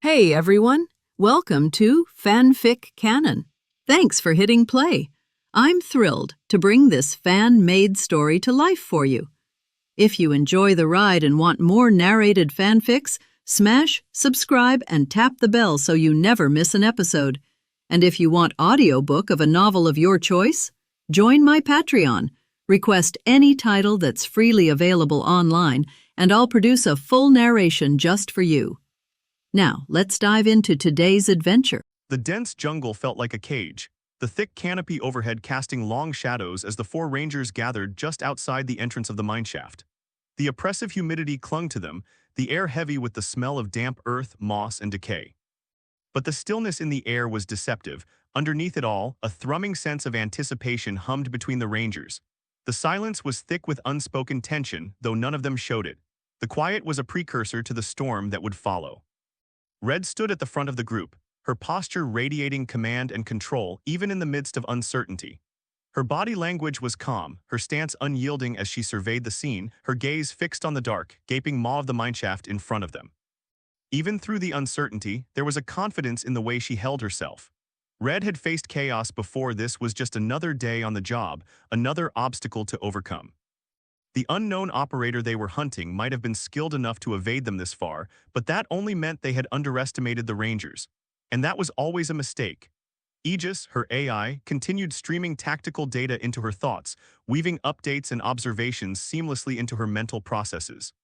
Hey everyone, welcome to FanFic Canon. Thanks for hitting play. I'm thrilled to bring this fan-made story to life for you. If you enjoy the ride and want more narrated fanfics, smash, subscribe, and tap the bell so you never miss an episode. And if you want audiobook of a novel of your choice, join my Patreon. Request any title that's freely available online, and I'll produce a full narration just for you. Now, let's dive into today's adventure. The dense jungle felt like a cage, the thick canopy overhead casting long shadows as the four rangers gathered just outside the entrance of the mineshaft. The oppressive humidity clung to them, the air heavy with the smell of damp earth, moss, and decay. But the stillness in the air was deceptive. Underneath it all, a thrumming sense of anticipation hummed between the rangers. The silence was thick with unspoken tension, though none of them showed it. The quiet was a precursor to the storm that would follow. Red stood at the front of the group, her posture radiating command and control even in the midst of uncertainty. Her body language was calm, her stance unyielding as she surveyed the scene, her gaze fixed on the dark, gaping maw of the mineshaft in front of them. Even through the uncertainty, there was a confidence in the way she held herself. Red had faced chaos before. This was just another day on the job, another obstacle to overcome. The unknown operator they were hunting might have been skilled enough to evade them this far, but that only meant they had underestimated the Rangers. And that was always a mistake. Aegis, her AI, continued streaming tactical data into her thoughts, weaving updates and observations seamlessly into her mental processes.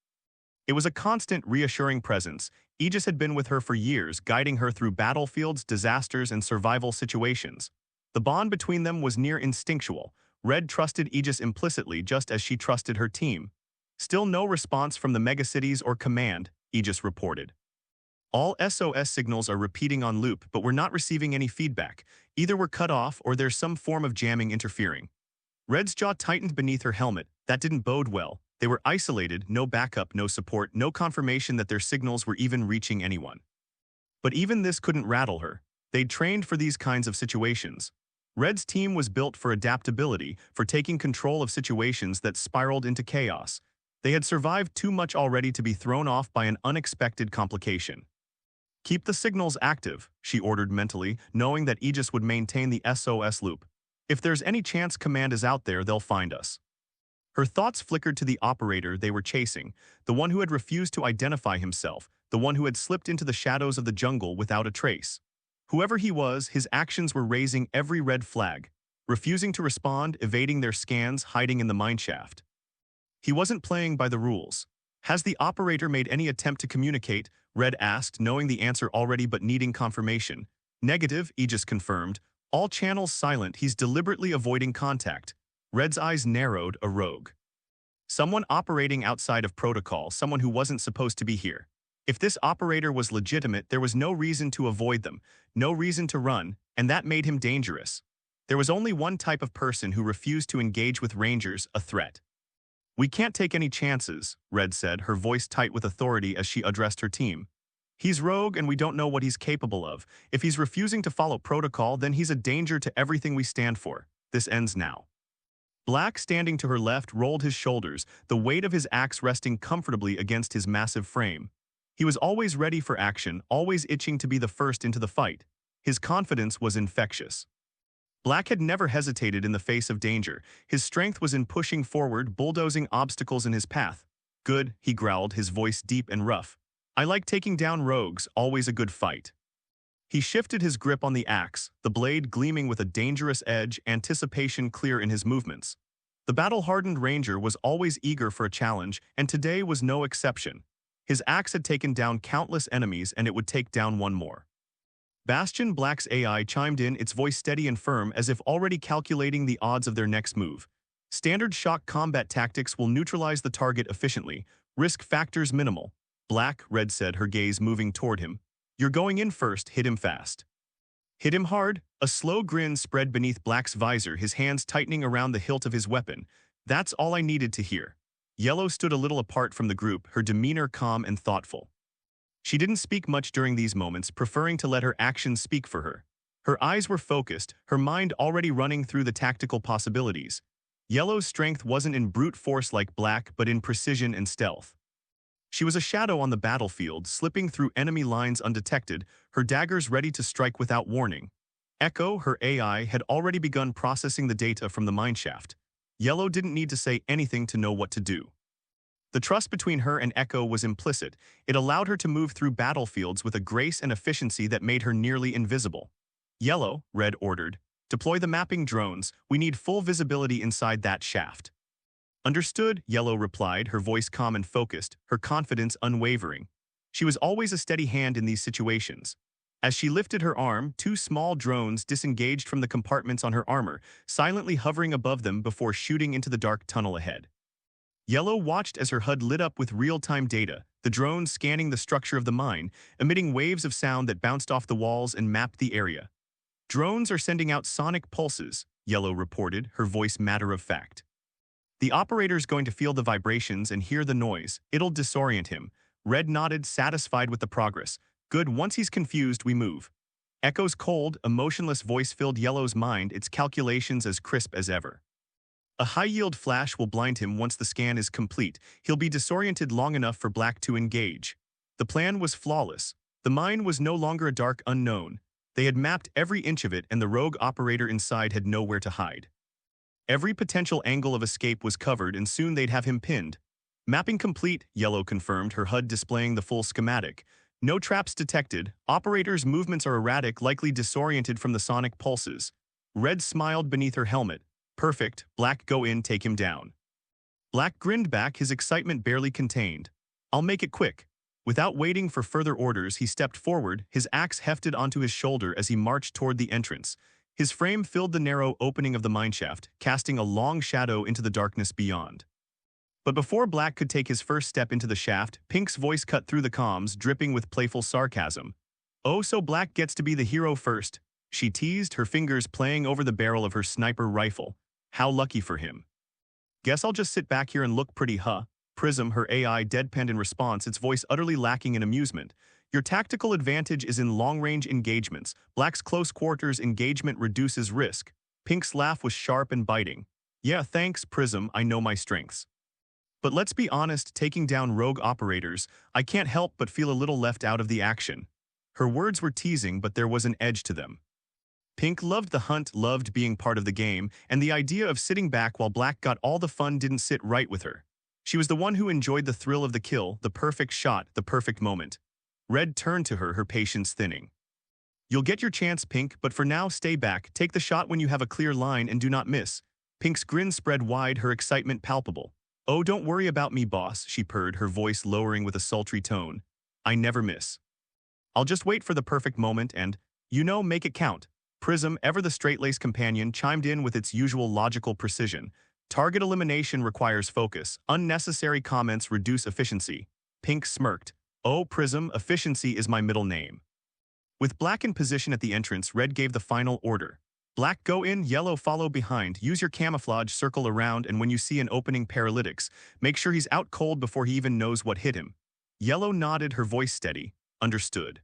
It was a constant, reassuring presence. Aegis had been with her for years, guiding her through battlefields, disasters, and survival situations. The bond between them was near instinctual. Red trusted Aegis implicitly just as she trusted her team. Still no response from the megacities or command, Aegis reported. All SOS signals are repeating on loop, but we're not receiving any feedback. Either we're cut off or there's some form of jamming interfering. Red's jaw tightened beneath her helmet. That didn't bode well. They were isolated, no backup, no support, no confirmation that their signals were even reaching anyone. But even this couldn't rattle her. They'd trained for these kinds of situations. Red's team was built for adaptability, for taking control of situations that spiraled into chaos. They had survived too much already to be thrown off by an unexpected complication. Keep the signals active, she ordered mentally, knowing that Aegis would maintain the SOS loop. If there's any chance command is out there, they'll find us. Her thoughts flickered to the operator they were chasing, the one who had refused to identify himself, the one who had slipped into the shadows of the jungle without a trace. Whoever he was, his actions were raising every red flag, refusing to respond, evading their scans, hiding in the mineshaft. He wasn't playing by the rules. Has the operator made any attempt to communicate? Red asked, knowing the answer already but needing confirmation. Negative, Aegis confirmed. All channels silent. He's deliberately avoiding contact. Red's eyes narrowed. A rogue. Someone operating outside of protocol, someone who wasn't supposed to be here. If this operator was legitimate, there was no reason to avoid them, no reason to run, and that made him dangerous. There was only one type of person who refused to engage with Rangers, a threat. We can't take any chances, Red said, her voice tight with authority as she addressed her team. He's rogue and we don't know what he's capable of. If he's refusing to follow protocol, then he's a danger to everything we stand for. This ends now. Black, standing to her left, rolled his shoulders, the weight of his axe resting comfortably against his massive frame. He was always ready for action, always itching to be the first into the fight. His confidence was infectious. Black had never hesitated in the face of danger. His strength was in pushing forward, bulldozing obstacles in his path. Good, he growled, his voice deep and rough. I like taking down rogues, always a good fight. He shifted his grip on the axe, the blade gleaming with a dangerous edge, anticipation clear in his movements. The battle-hardened ranger was always eager for a challenge, and today was no exception. His axe had taken down countless enemies, and it would take down one more. Bastion Black's AI chimed in, its voice steady and firm as if already calculating the odds of their next move. Standard shock combat tactics will neutralize the target efficiently. Risk factors minimal. Black, Red said, her gaze moving toward him. You're going in first, hit him fast. Hit him hard? A slow grin spread beneath Black's visor, his hands tightening around the hilt of his weapon. That's all I needed to hear. Yellow stood a little apart from the group, her demeanor calm and thoughtful. She didn't speak much during these moments, preferring to let her actions speak for her. Her eyes were focused, her mind already running through the tactical possibilities. Yellow's strength wasn't in brute force like Black, but in precision and stealth. She was a shadow on the battlefield, slipping through enemy lines undetected, her daggers ready to strike without warning. Echo, her AI, had already begun processing the data from the mineshaft. Yellow didn't need to say anything to know what to do. The trust between her and Echo was implicit. It allowed her to move through battlefields with a grace and efficiency that made her nearly invisible. Yellow, Red ordered, deploy the mapping drones. We need full visibility inside that shaft. Understood, Yellow replied, her voice calm and focused, her confidence unwavering. She was always a steady hand in these situations. As she lifted her arm, two small drones disengaged from the compartments on her armor, silently hovering above them before shooting into the dark tunnel ahead. Yellow watched as her HUD lit up with real-time data, the drones scanning the structure of the mine, emitting waves of sound that bounced off the walls and mapped the area. Drones are sending out sonic pulses, Yellow reported, her voice matter-of-fact. The operator's going to feel the vibrations and hear the noise. It'll disorient him. Red nodded, satisfied with the progress. Good, once he's confused, we move. Echo's cold, emotionless voice filled Yellow's mind, its calculations as crisp as ever. A high-yield flash will blind him once the scan is complete. He'll be disoriented long enough for Black to engage. The plan was flawless. The mine was no longer a dark unknown. They had mapped every inch of it, and the rogue operator inside had nowhere to hide. Every potential angle of escape was covered, and soon they'd have him pinned. Mapping complete, Yellow confirmed, her HUD displaying the full schematic. No traps detected. Operator's movements are erratic, likely disoriented from the sonic pulses. Red smiled beneath her helmet. Perfect. Black, go in, take him down. Black grinned back, his excitement barely contained. I'll make it quick. Without waiting for further orders, he stepped forward, his axe hefted onto his shoulder as he marched toward the entrance. His frame filled the narrow opening of the mineshaft, casting a long shadow into the darkness beyond. But before Black could take his first step into the shaft, Pink's voice cut through the comms, dripping with playful sarcasm. Oh, so Black gets to be the hero first, she teased, her fingers playing over the barrel of her sniper rifle. How lucky for him. Guess I'll just sit back here and look pretty, huh? Prism, her AI, deadpanned in response, its voice utterly lacking in amusement. Your tactical advantage is in long-range engagements. Black's close quarters engagement reduces risk. Pink's laugh was sharp and biting. Yeah, thanks, Prism, I know my strengths. But let's be honest, taking down rogue operators, I can't help but feel a little left out of the action. Her words were teasing, but there was an edge to them. Pink loved the hunt, loved being part of the game, and the idea of sitting back while Black got all the fun didn't sit right with her. She was the one who enjoyed the thrill of the kill, the perfect shot, the perfect moment. Red turned to her, her patience thinning. You'll get your chance, Pink, but for now stay back, take the shot when you have a clear line and do not miss. Pink's grin spread wide, her excitement palpable. Oh, don't worry about me, boss, she purred, her voice lowering with a sultry tone. I never miss. I'll just wait for the perfect moment and, make it count. Prism, ever the straight-laced companion, chimed in with its usual logical precision. Target elimination requires focus. Unnecessary comments reduce efficiency. Pink smirked. Oh, Prism, efficiency is my middle name. With Black in position at the entrance, Red gave the final order. Black, go in, Yellow, follow behind. Use your camouflage, circle around, and when you see an opening paralytics, make sure he's out cold before he even knows what hit him. Yellow nodded, her voice steady. Understood.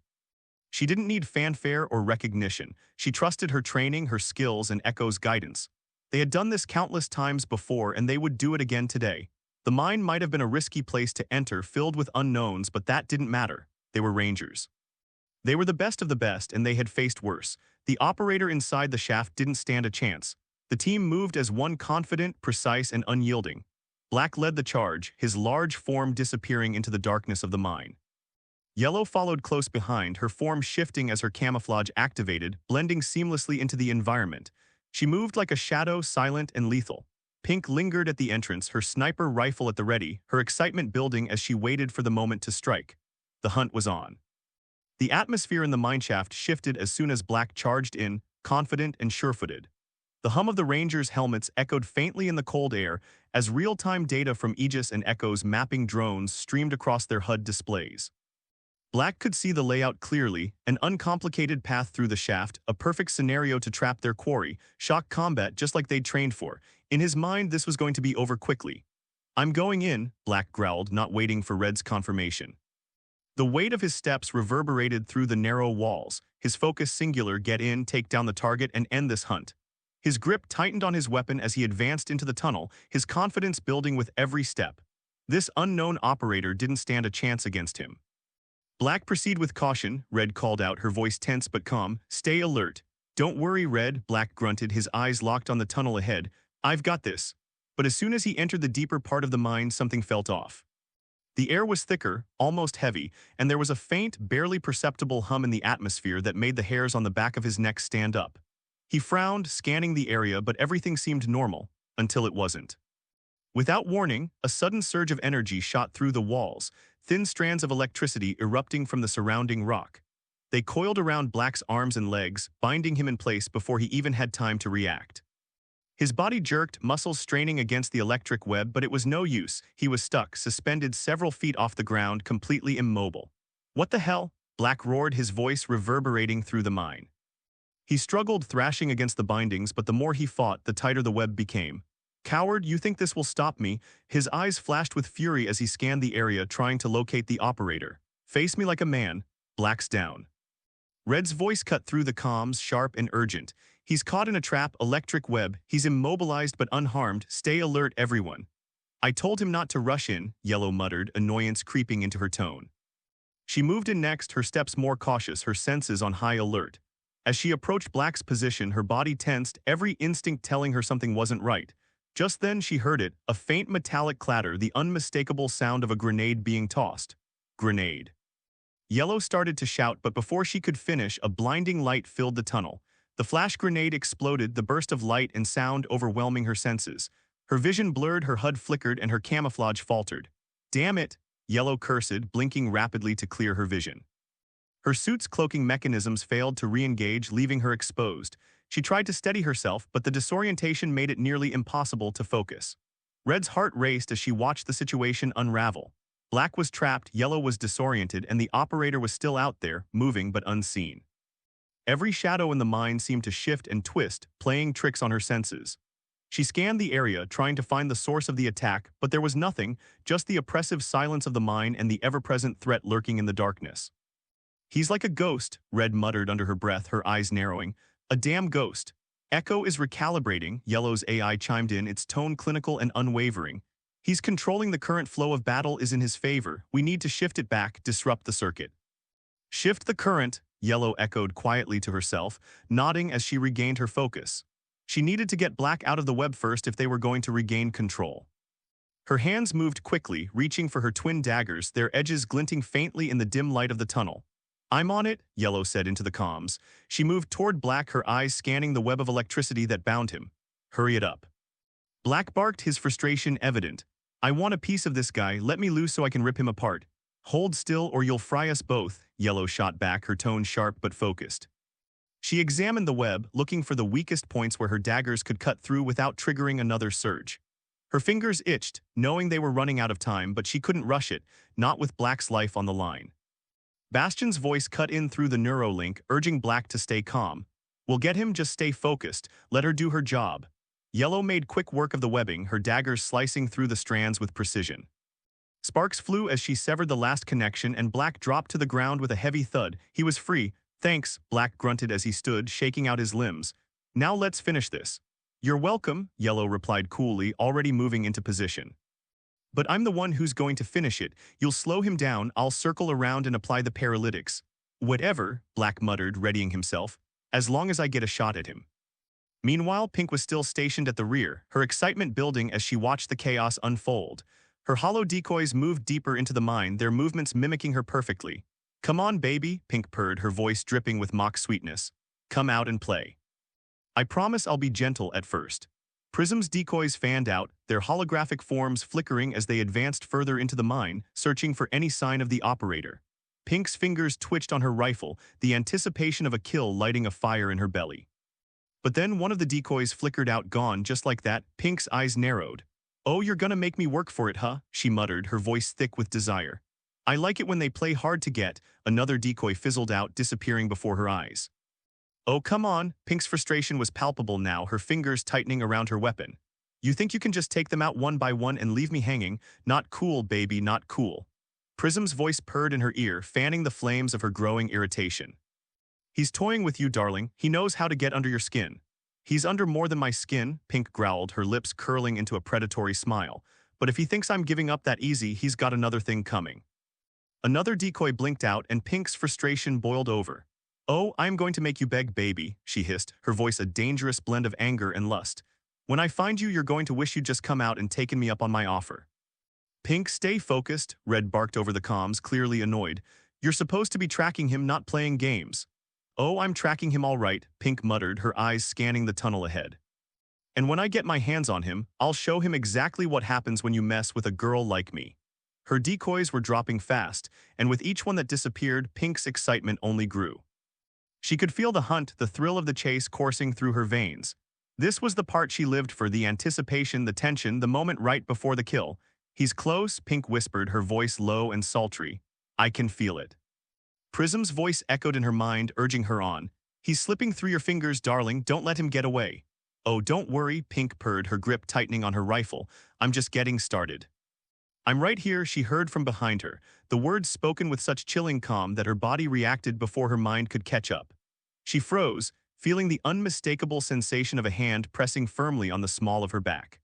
She didn't need fanfare or recognition. She trusted her training, her skills, and Echo's guidance. They had done this countless times before, and they would do it again today. The mine might have been a risky place to enter, filled with unknowns, but that didn't matter. They were rangers. They were the best of the best, and they had faced worse. The operator inside the shaft didn't stand a chance. The team moved as one, confident, precise, and unyielding. Black led the charge, his large form disappearing into the darkness of the mine. Yellow followed close behind, her form shifting as her camouflage activated, blending seamlessly into the environment. She moved like a shadow, silent and lethal. Pink lingered at the entrance, her sniper rifle at the ready, her excitement building as she waited for the moment to strike. The hunt was on. The atmosphere in the mineshaft shifted as soon as Black charged in, confident and sure-footed. The hum of the Rangers' helmets echoed faintly in the cold air as real-time data from Aegis and Echo's mapping drones streamed across their HUD displays. Black could see the layout clearly, an uncomplicated path through the shaft, a perfect scenario to trap their quarry, shock combat just like they'd trained for. In his mind, this was going to be over quickly. I'm going in, Black growled, not waiting for Red's confirmation. The weight of his steps reverberated through the narrow walls, his focus singular: get in, take down the target, and end this hunt. His grip tightened on his weapon as he advanced into the tunnel, his confidence building with every step. This unknown operator didn't stand a chance against him. Black, proceed with caution, Red called out, her voice tense but calm. Stay alert. Don't worry, Red, Black grunted, his eyes locked on the tunnel ahead. I've got this. But as soon as he entered the deeper part of the mine, something felt off. The air was thicker, almost heavy, and there was a faint, barely perceptible hum in the atmosphere that made the hairs on the back of his neck stand up. He frowned, scanning the area, but everything seemed normal, until it wasn't. Without warning, a sudden surge of energy shot through the walls, thin strands of electricity erupting from the surrounding rock. They coiled around Black's arms and legs, binding him in place before he even had time to react. His body jerked, muscles straining against the electric web, but it was no use. He was stuck, suspended several feet off the ground, completely immobile. What the hell? Black roared, his voice reverberating through the mine. He struggled, thrashing against the bindings, but the more he fought, the tighter the web became. Coward, you think this will stop me? His eyes flashed with fury as he scanned the area, trying to locate the operator. Face me like a man. Black's down. Red's voice cut through the comms, sharp and urgent. He's caught in a trap, electric web. He's immobilized but unharmed. Stay alert, everyone. I told him not to rush in, Yellow muttered, annoyance creeping into her tone. She moved in next, her steps more cautious, her senses on high alert. As she approached Black's position, her body tensed, every instinct telling her something wasn't right. Just then she heard it, a faint metallic clatter, the unmistakable sound of a grenade being tossed. Grenade. Yellow started to shout, but before she could finish, a blinding light filled the tunnel. The flash grenade exploded, the burst of light and sound overwhelming her senses. Her vision blurred, her HUD flickered, and her camouflage faltered. Damn it, Yellow cursed, blinking rapidly to clear her vision. Her suit's cloaking mechanisms failed to re-engage, leaving her exposed. She tried to steady herself, but the disorientation made it nearly impossible to focus. Red's heart raced as she watched the situation unravel. Black was trapped, Yellow was disoriented, and the operator was still out there, moving but unseen. Every shadow in the mine seemed to shift and twist, playing tricks on her senses. She scanned the area, trying to find the source of the attack, but there was nothing, just the oppressive silence of the mine and the ever-present threat lurking in the darkness. He's like a ghost, Red muttered under her breath, her eyes narrowing. A damn ghost. Echo is recalibrating, Yellow's AI chimed in, its tone clinical and unwavering. He's controlling the current flow of battle is in his favor. We need to shift it back, disrupt the circuit. Shift the current, Yellow echoed quietly to herself, nodding as she regained her focus. She needed to get Black out of the web first if they were going to regain control. Her hands moved quickly, reaching for her twin daggers, their edges glinting faintly in the dim light of the tunnel. I'm on it, Yellow said into the comms. She moved toward Black, her eyes scanning the web of electricity that bound him. Hurry it up. Black barked, his frustration evident. I want a piece of this guy, let me loose so I can rip him apart. Hold still or you'll fry us both, Yellow shot back, her tone sharp but focused. She examined the web, looking for the weakest points where her daggers could cut through without triggering another surge. Her fingers itched, knowing they were running out of time, but she couldn't rush it, not with Black's life on the line. Bastion's voice cut in through the neurolink, urging Black to stay calm. We'll get him, just stay focused, let her do her job. Yellow made quick work of the webbing, her daggers slicing through the strands with precision. Sparks flew as she severed the last connection, and Black dropped to the ground with a heavy thud. He was free. Thanks, Black grunted as he stood, shaking out his limbs. Now let's finish this. You're welcome, Yellow replied coolly, already moving into position. But I'm the one who's going to finish it. You'll slow him down, I'll circle around and apply the paralytics. Whatever, Black muttered, readying himself, as long as I get a shot at him. Meanwhile, Pink was still stationed at the rear, her excitement building as she watched the chaos unfold. Her hollow decoys moved deeper into the mine, their movements mimicking her perfectly. Come on, baby, Pink purred, her voice dripping with mock sweetness. Come out and play. I promise I'll be gentle at first. Prism's decoys fanned out, their holographic forms flickering as they advanced further into the mine, searching for any sign of the operator. Pink's fingers twitched on her rifle, the anticipation of a kill lighting a fire in her belly. But then one of the decoys flickered out, gone just like that. Pink's eyes narrowed. Oh, you're gonna make me work for it, huh? She muttered, her voice thick with desire. I like it when they play hard to get. Another decoy fizzled out, disappearing before her eyes. Oh, come on. Pink's frustration was palpable now, her fingers tightening around her weapon. You think you can just take them out one by one and leave me hanging? Not cool, baby, not cool. Prism's voice purred in her ear, fanning the flames of her growing irritation. He's toying with you, darling. He knows how to get under your skin. He's under more than my skin, Pink growled, her lips curling into a predatory smile. But if he thinks I'm giving up that easy, he's got another thing coming. Another decoy blinked out and Pink's frustration boiled over. "Oh, I'm going to make you beg, baby," she hissed, her voice a dangerous blend of anger and lust. "When I find you, you're going to wish you'd just come out and taken me up on my offer." "Pink, stay focused," Red barked over the comms, clearly annoyed. "You're supposed to be tracking him, not playing games." "Oh, I'm tracking him all right," Pink muttered, her eyes scanning the tunnel ahead. "And when I get my hands on him, I'll show him exactly what happens when you mess with a girl like me." Her decoys were dropping fast, and with each one that disappeared, Pink's excitement only grew. She could feel the hunt, the thrill of the chase coursing through her veins. This was the part she lived for, the anticipation, the tension, the moment right before the kill. "He's close," Pink whispered, her voice low and sultry. "I can feel it." Prism's voice echoed in her mind, urging her on. "He's slipping through your fingers, darling, don't let him get away." "Oh, don't worry," Pink purred, her grip tightening on her rifle. "I'm just getting started." "I'm right here," she heard from behind her, the words spoken with such chilling calm that her body reacted before her mind could catch up. She froze, feeling the unmistakable sensation of a hand pressing firmly on the small of her back.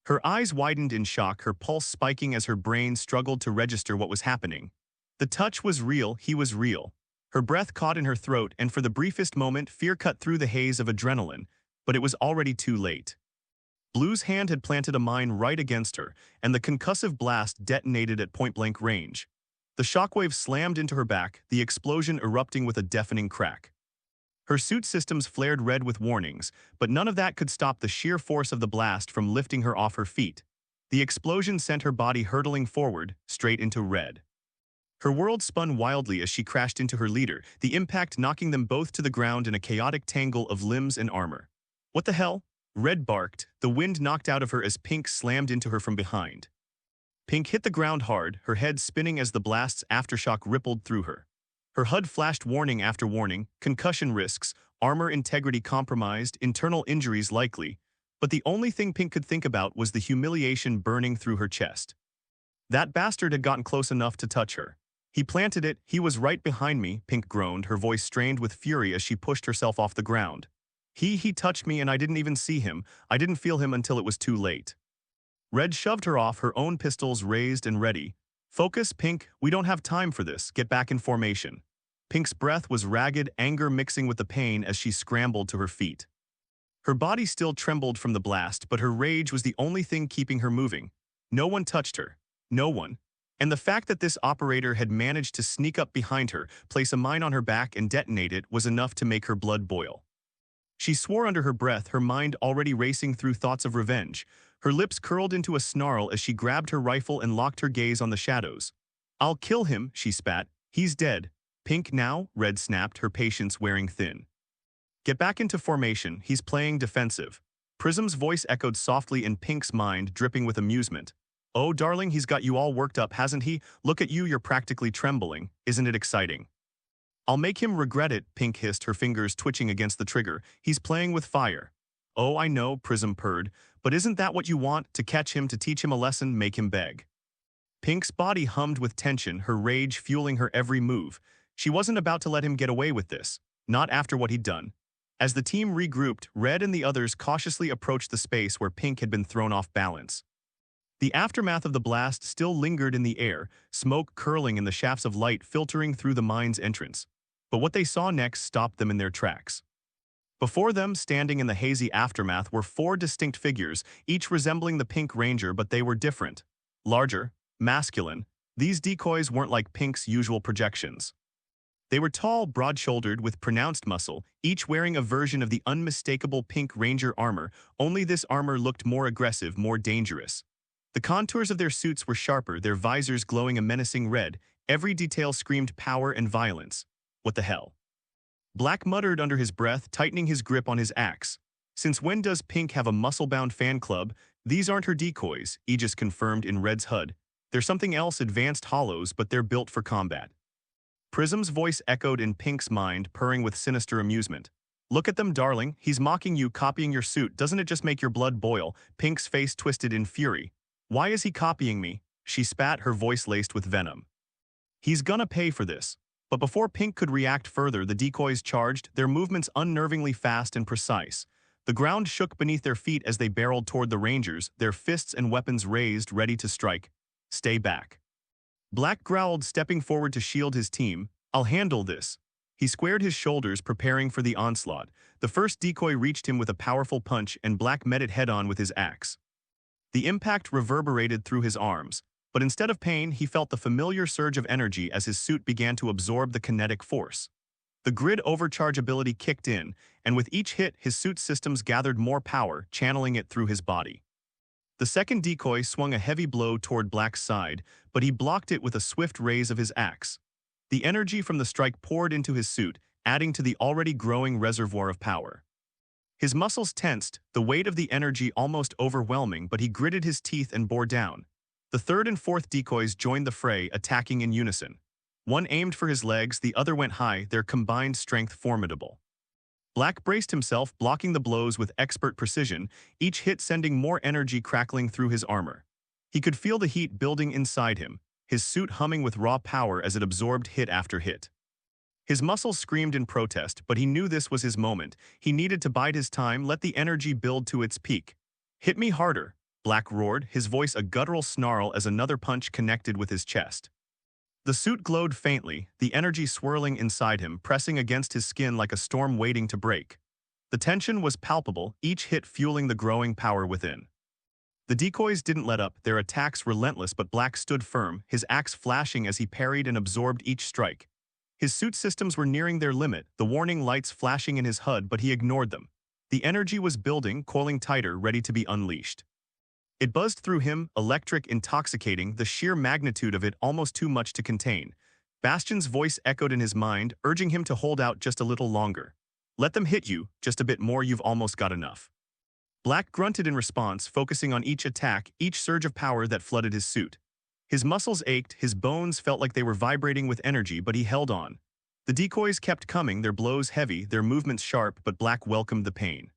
Her eyes widened in shock, her pulse spiking as her brain struggled to register what was happening. The touch was real, he was real. Her breath caught in her throat, and for the briefest moment, fear cut through the haze of adrenaline, but it was already too late. Blue's hand had planted a mine right against her, and the concussive blast detonated at point-blank range. The shockwave slammed into her back, the explosion erupting with a deafening crack. Her suit systems flared red with warnings, but none of that could stop the sheer force of the blast from lifting her off her feet. The explosion sent her body hurtling forward, straight into red. Her world spun wildly as she crashed into her leader, the impact knocking them both to the ground in a chaotic tangle of limbs and armor. "What the hell?" Red barked, the wind knocked out of her as Pink slammed into her from behind. Pink hit the ground hard, her head spinning as the blast's aftershock rippled through her. Her HUD flashed warning after warning, concussion risks, armor integrity compromised, internal injuries likely, but the only thing Pink could think about was the humiliation burning through her chest. That bastard had gotten close enough to touch her. "He planted it, he was right behind me," Pink groaned, her voice strained with fury as she pushed herself off the ground. He touched me and I didn't even see him. I didn't feel him until it was too late." Red shoved her off, her own pistols raised and ready. "Focus, Pink, we don't have time for this, get back in formation." Pink's breath was ragged, anger mixing with the pain as she scrambled to her feet. Her body still trembled from the blast, but her rage was the only thing keeping her moving. No one touched her. No one. And the fact that this operator had managed to sneak up behind her, place a mine on her back and detonate it was enough to make her blood boil. She swore under her breath, her mind already racing through thoughts of revenge. Her lips curled into a snarl as she grabbed her rifle and locked her gaze on the shadows. "I'll kill him," she spat. "He's dead." "Pink now?" Red snapped, her patience wearing thin. "Get back into formation, he's playing defensive." Prism's voice echoed softly in Pink's mind, dripping with amusement. "Oh, darling, he's got you all worked up, hasn't he? Look at you, you're practically trembling. Isn't it exciting?" "I'll make him regret it," Pink hissed, her fingers twitching against the trigger. "He's playing with fire." "Oh, I know," Prism purred, "but isn't that what you want? To catch him, to teach him a lesson, make him beg." Pink's body hummed with tension, her rage fueling her every move. She wasn't about to let him get away with this, not after what he'd done. As the team regrouped, Red and the others cautiously approached the space where Pink had been thrown off balance. The aftermath of the blast still lingered in the air, smoke curling in the shafts of light filtering through the mine's entrance. But what they saw next stopped them in their tracks. Before them, standing in the hazy aftermath, were 4 distinct figures, each resembling the Pink Ranger, but they were different. Larger, masculine, these decoys weren't like Pink's usual projections. They were tall, broad-shouldered, with pronounced muscle, each wearing a version of the unmistakable Pink Ranger armor, only this armor looked more aggressive, more dangerous. The contours of their suits were sharper, their visors glowing a menacing red, every detail screamed power and violence. "What the hell?" Black muttered under his breath, tightening his grip on his axe. "Since when does Pink have a muscle-bound fan club? These aren't her decoys," Aegis confirmed in Red's HUD. "They're something else, advanced hollows, but they're built for combat." Prism's voice echoed in Pink's mind, purring with sinister amusement. "Look at them, darling. He's mocking you, copying your suit. Doesn't it just make your blood boil?" Pink's face twisted in fury. "Why is he copying me?" She spat, her voice laced with venom. "He's gonna pay for this." But before Pink could react further, the decoys charged, their movements unnervingly fast and precise. The ground shook beneath their feet as they barreled toward the Rangers, their fists and weapons raised, ready to strike. "Stay back." Black growled, stepping forward to shield his team. "I'll handle this." He squared his shoulders, preparing for the onslaught. The first decoy reached him with a powerful punch, and Black met it head-on with his axe. The impact reverberated through his arms, but instead of pain, he felt the familiar surge of energy as his suit began to absorb the kinetic force. The grid overcharge ability kicked in, and with each hit, his suit systems gathered more power, channeling it through his body. The second decoy swung a heavy blow toward Black's side, but he blocked it with a swift raise of his axe. The energy from the strike poured into his suit, adding to the already growing reservoir of power. His muscles tensed, the weight of the energy almost overwhelming, but he gritted his teeth and bore down. The third and fourth decoys joined the fray, attacking in unison. One aimed for his legs, the other went high, their combined strength formidable. Black braced himself, blocking the blows with expert precision, each hit sending more energy crackling through his armor. He could feel the heat building inside him, his suit humming with raw power as it absorbed hit after hit. His muscles screamed in protest, but he knew this was his moment. He needed to bide his time, let the energy build to its peak. "Hit me harder," Black roared, his voice a guttural snarl as another punch connected with his chest. The suit glowed faintly, the energy swirling inside him, pressing against his skin like a storm waiting to break. The tension was palpable, each hit fueling the growing power within. The decoys didn't let up, their attacks relentless, but Black stood firm, his axe flashing as he parried and absorbed each strike. His suit systems were nearing their limit, the warning lights flashing in his HUD, but he ignored them. The energy was building, coiling tighter, ready to be unleashed. It buzzed through him, electric, intoxicating, the sheer magnitude of it almost too much to contain. Bastion's voice echoed in his mind, urging him to hold out just a little longer. "Let them hit you, just a bit more, you've almost got enough." Black grunted in response, focusing on each attack, each surge of power that flooded his suit. His muscles ached, his bones felt like they were vibrating with energy, but he held on. The decoys kept coming, their blows heavy, their movements sharp, but Black welcomed the pain.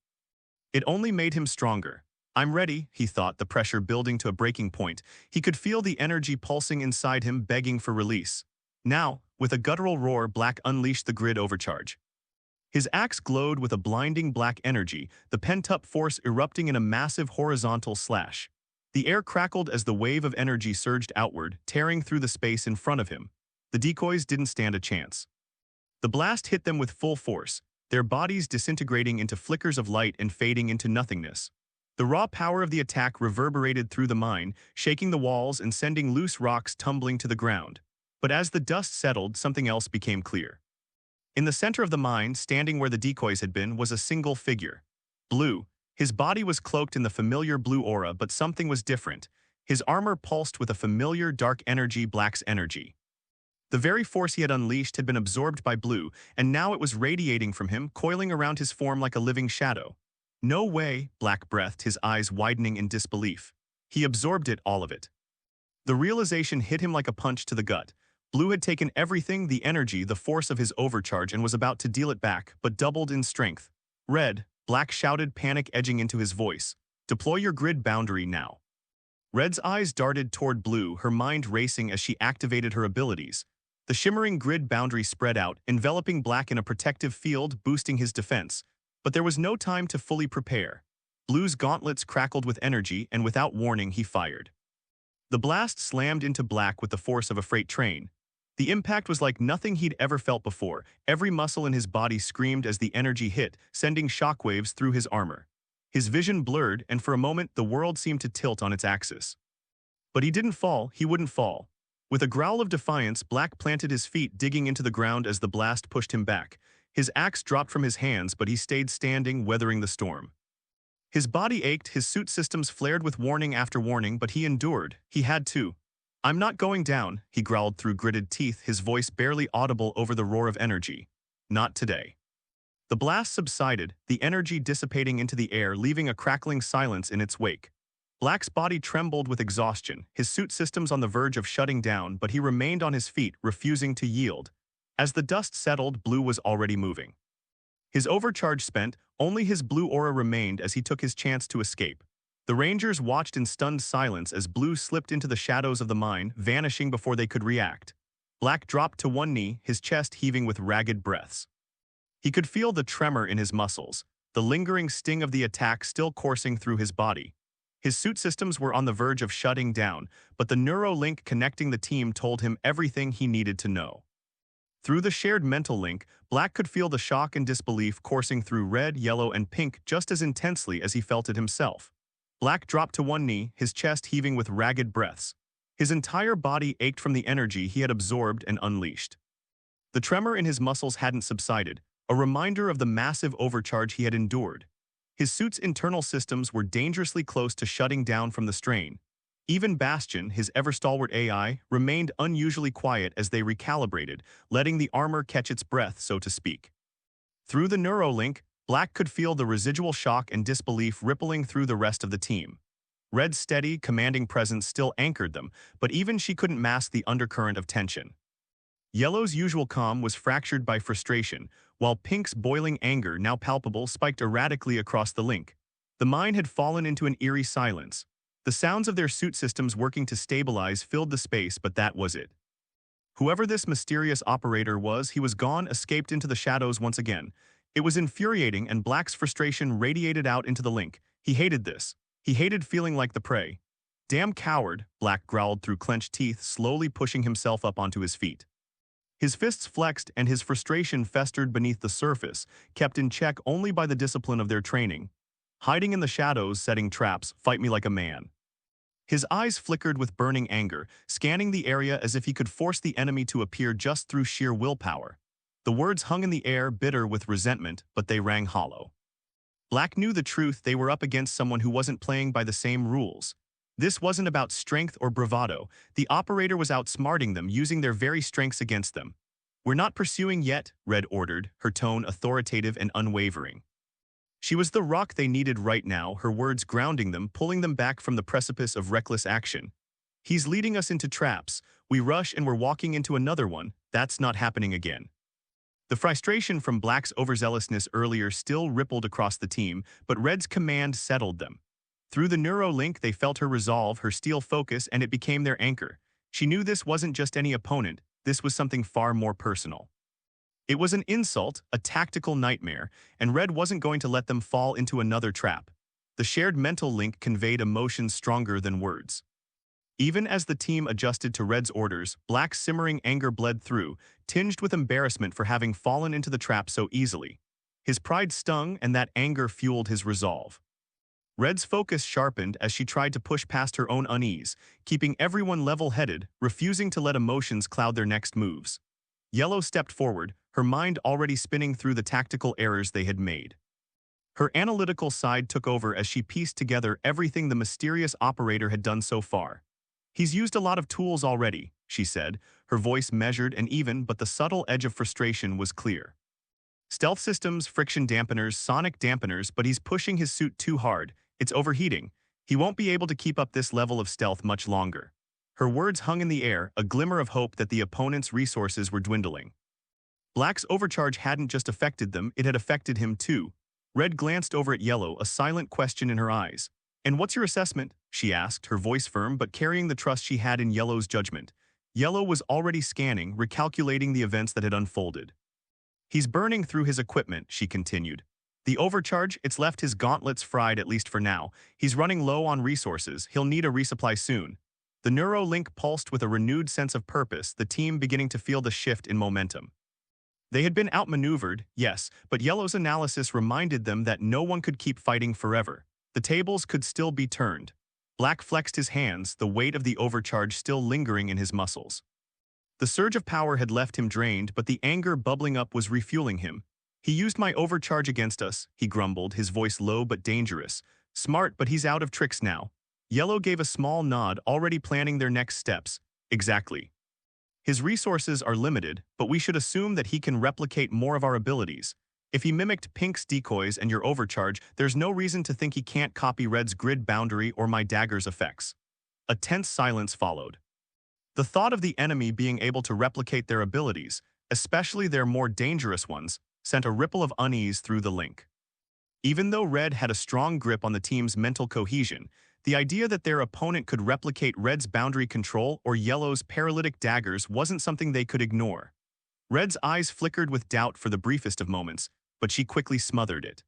It only made him stronger. "I'm ready," he thought, the pressure building to a breaking point. He could feel the energy pulsing inside him, begging for release. Now, with a guttural roar, Black unleashed the grid overcharge. His axe glowed with a blinding black energy, the pent-up force erupting in a massive horizontal slash. The air crackled as the wave of energy surged outward, tearing through the space in front of him. The decoys didn't stand a chance. The blast hit them with full force, their bodies disintegrating into flickers of light and fading into nothingness. The raw power of the attack reverberated through the mine, shaking the walls and sending loose rocks tumbling to the ground. But as the dust settled, something else became clear. In the center of the mine, standing where the decoys had been, was a single figure. Blue. His body was cloaked in the familiar blue aura, but something was different. His armor pulsed with a familiar dark energy, Black's energy. The very force he had unleashed had been absorbed by Blue, and now it was radiating from him, coiling around his form like a living shadow. "No way," Black breathed, his eyes widening in disbelief. He absorbed it, all of it. The realization hit him like a punch to the gut. Blue had taken everything, the energy, the force of his overcharge, and was about to deal it back, but doubled in strength. "Red," Black shouted, panic edging into his voice. "Deploy your grid boundary now." Red's eyes darted toward Blue, her mind racing as she activated her abilities. The shimmering grid boundary spread out, enveloping Black in a protective field, boosting his defense. But there was no time to fully prepare. Blue's gauntlets crackled with energy, and without warning, he fired. The blast slammed into Black with the force of a freight train. The impact was like nothing he'd ever felt before. Every muscle in his body screamed as the energy hit, sending shockwaves through his armor. His vision blurred, and for a moment, the world seemed to tilt on its axis. But he didn't fall, he wouldn't fall. With a growl of defiance, Black planted his feet, digging into the ground as the blast pushed him back. His axe dropped from his hands, but he stayed standing, weathering the storm. His body ached, his suit systems flared with warning after warning, but he endured. He had to. "I'm not going down," he growled through gritted teeth, his voice barely audible over the roar of energy. "Not today." The blast subsided, the energy dissipating into the air, leaving a crackling silence in its wake. Black's body trembled with exhaustion, his suit systems on the verge of shutting down, but he remained on his feet, refusing to yield. As the dust settled, Blue was already moving. His overcharge spent, only his blue aura remained as he took his chance to escape. The Rangers watched in stunned silence as Blue slipped into the shadows of the mine, vanishing before they could react. Black dropped to one knee, his chest heaving with ragged breaths. He could feel the tremor in his muscles. the lingering sting of the attack still coursing through his body. His suit systems were on the verge of shutting down, but the neuro-link connecting the team told him everything he needed to know. Through the shared mental link, Black could feel the shock and disbelief coursing through red, yellow, and pink just as intensely as he felt it himself. Black dropped to one knee, his chest heaving with ragged breaths. His entire body ached from the energy he had absorbed and unleashed. The tremor in his muscles hadn't subsided, a reminder of the massive overcharge he had endured. His suit's internal systems were dangerously close to shutting down from the strain. Even Bastion, his ever-stalwart AI, remained unusually quiet as they recalibrated, letting the armor catch its breath, so to speak. Through the neurolink, Black could feel the residual shock and disbelief rippling through the rest of the team. Red's steady, commanding presence still anchored them, but even she couldn't mask the undercurrent of tension. Yellow's usual calm was fractured by frustration, while Pink's boiling anger, now palpable, spiked erratically across the link. The mine had fallen into an eerie silence. The sounds of their suit systems working to stabilize filled the space, but that was it. Whoever this mysterious operator was, he was gone, escaped into the shadows once again. It was infuriating, and Black's frustration radiated out into the link. He hated this. He hated feeling like the prey. "Damn coward," Black growled through clenched teeth, slowly pushing himself up onto his feet. His fists flexed and his frustration festered beneath the surface, kept in check only by the discipline of their training. Hiding in the shadows, setting traps, fight me like a man. His eyes flickered with burning anger, scanning the area as if he could force the enemy to appear just through sheer willpower. The words hung in the air, bitter with resentment, but they rang hollow. Black knew the truth: they were up against someone who wasn't playing by the same rules. This wasn't about strength or bravado. The operator was outsmarting them, using their very strengths against them. "We're not pursuing yet," Red ordered, her tone authoritative and unwavering. She was the rock they needed right now, her words grounding them, pulling them back from the precipice of reckless action. "He's leading us into traps. We rush and we're walking into another one. That's not happening again." The frustration from Black's overzealousness earlier still rippled across the team, but Red's command settled them. Through the neuro-link, they felt her resolve, her steel focus, and it became their anchor. She knew this wasn't just any opponent, this was something far more personal. It was an insult, a tactical nightmare, and Red wasn't going to let them fall into another trap. The shared mental link conveyed emotions stronger than words. Even as the team adjusted to Red's orders, Black's simmering anger bled through, tinged with embarrassment for having fallen into the trap so easily. His pride stung, and that anger fueled his resolve. Red's focus sharpened as she tried to push past her own unease, keeping everyone level-headed, refusing to let emotions cloud their next moves. Yellow stepped forward, her mind already spinning through the tactical errors they had made. Her analytical side took over as she pieced together everything the mysterious operator had done so far. "He's used a lot of tools already," she said, her voice measured and even, but the subtle edge of frustration was clear. "Stealth systems, friction dampeners, sonic dampeners, but he's pushing his suit too hard. It's overheating. He won't be able to keep up this level of stealth much longer." Her words hung in the air, a glimmer of hope that the opponent's resources were dwindling. Black's overcharge hadn't just affected them, it had affected him too. Red glanced over at Yellow, a silent question in her eyes. "And what's your assessment?" she asked, her voice firm but carrying the trust she had in Yellow's judgment. Yellow was already scanning, recalculating the events that had unfolded. "He's burning through his equipment," she continued. "The overcharge, it's left his gauntlets fried, at least for now. He's running low on resources. He'll need a resupply soon." The neuro-link pulsed with a renewed sense of purpose, the team beginning to feel the shift in momentum. They had been outmaneuvered, yes, but Yellow's analysis reminded them that no one could keep fighting forever. The tables could still be turned. Black flexed his hands, the weight of the overcharge still lingering in his muscles. The surge of power had left him drained, but the anger bubbling up was refueling him. "He used my overcharge against us," he grumbled, his voice low but dangerous. "Smart, but he's out of tricks now." Yellow gave a small nod, already planning their next steps. "Exactly. His resources are limited, but we should assume that he can replicate more of our abilities. If he mimicked Pink's decoys and your overcharge, there's no reason to think he can't copy Red's grid boundary or my dagger's effects." A tense silence followed. The thought of the enemy being able to replicate their abilities, especially their more dangerous ones, sent a ripple of unease through the link. Even though Red had a strong grip on the team's mental cohesion, the idea that their opponent could replicate Red's boundary control or Yellow's paralytic daggers wasn't something they could ignore. Red's eyes flickered with doubt for the briefest of moments, but she quickly smothered it.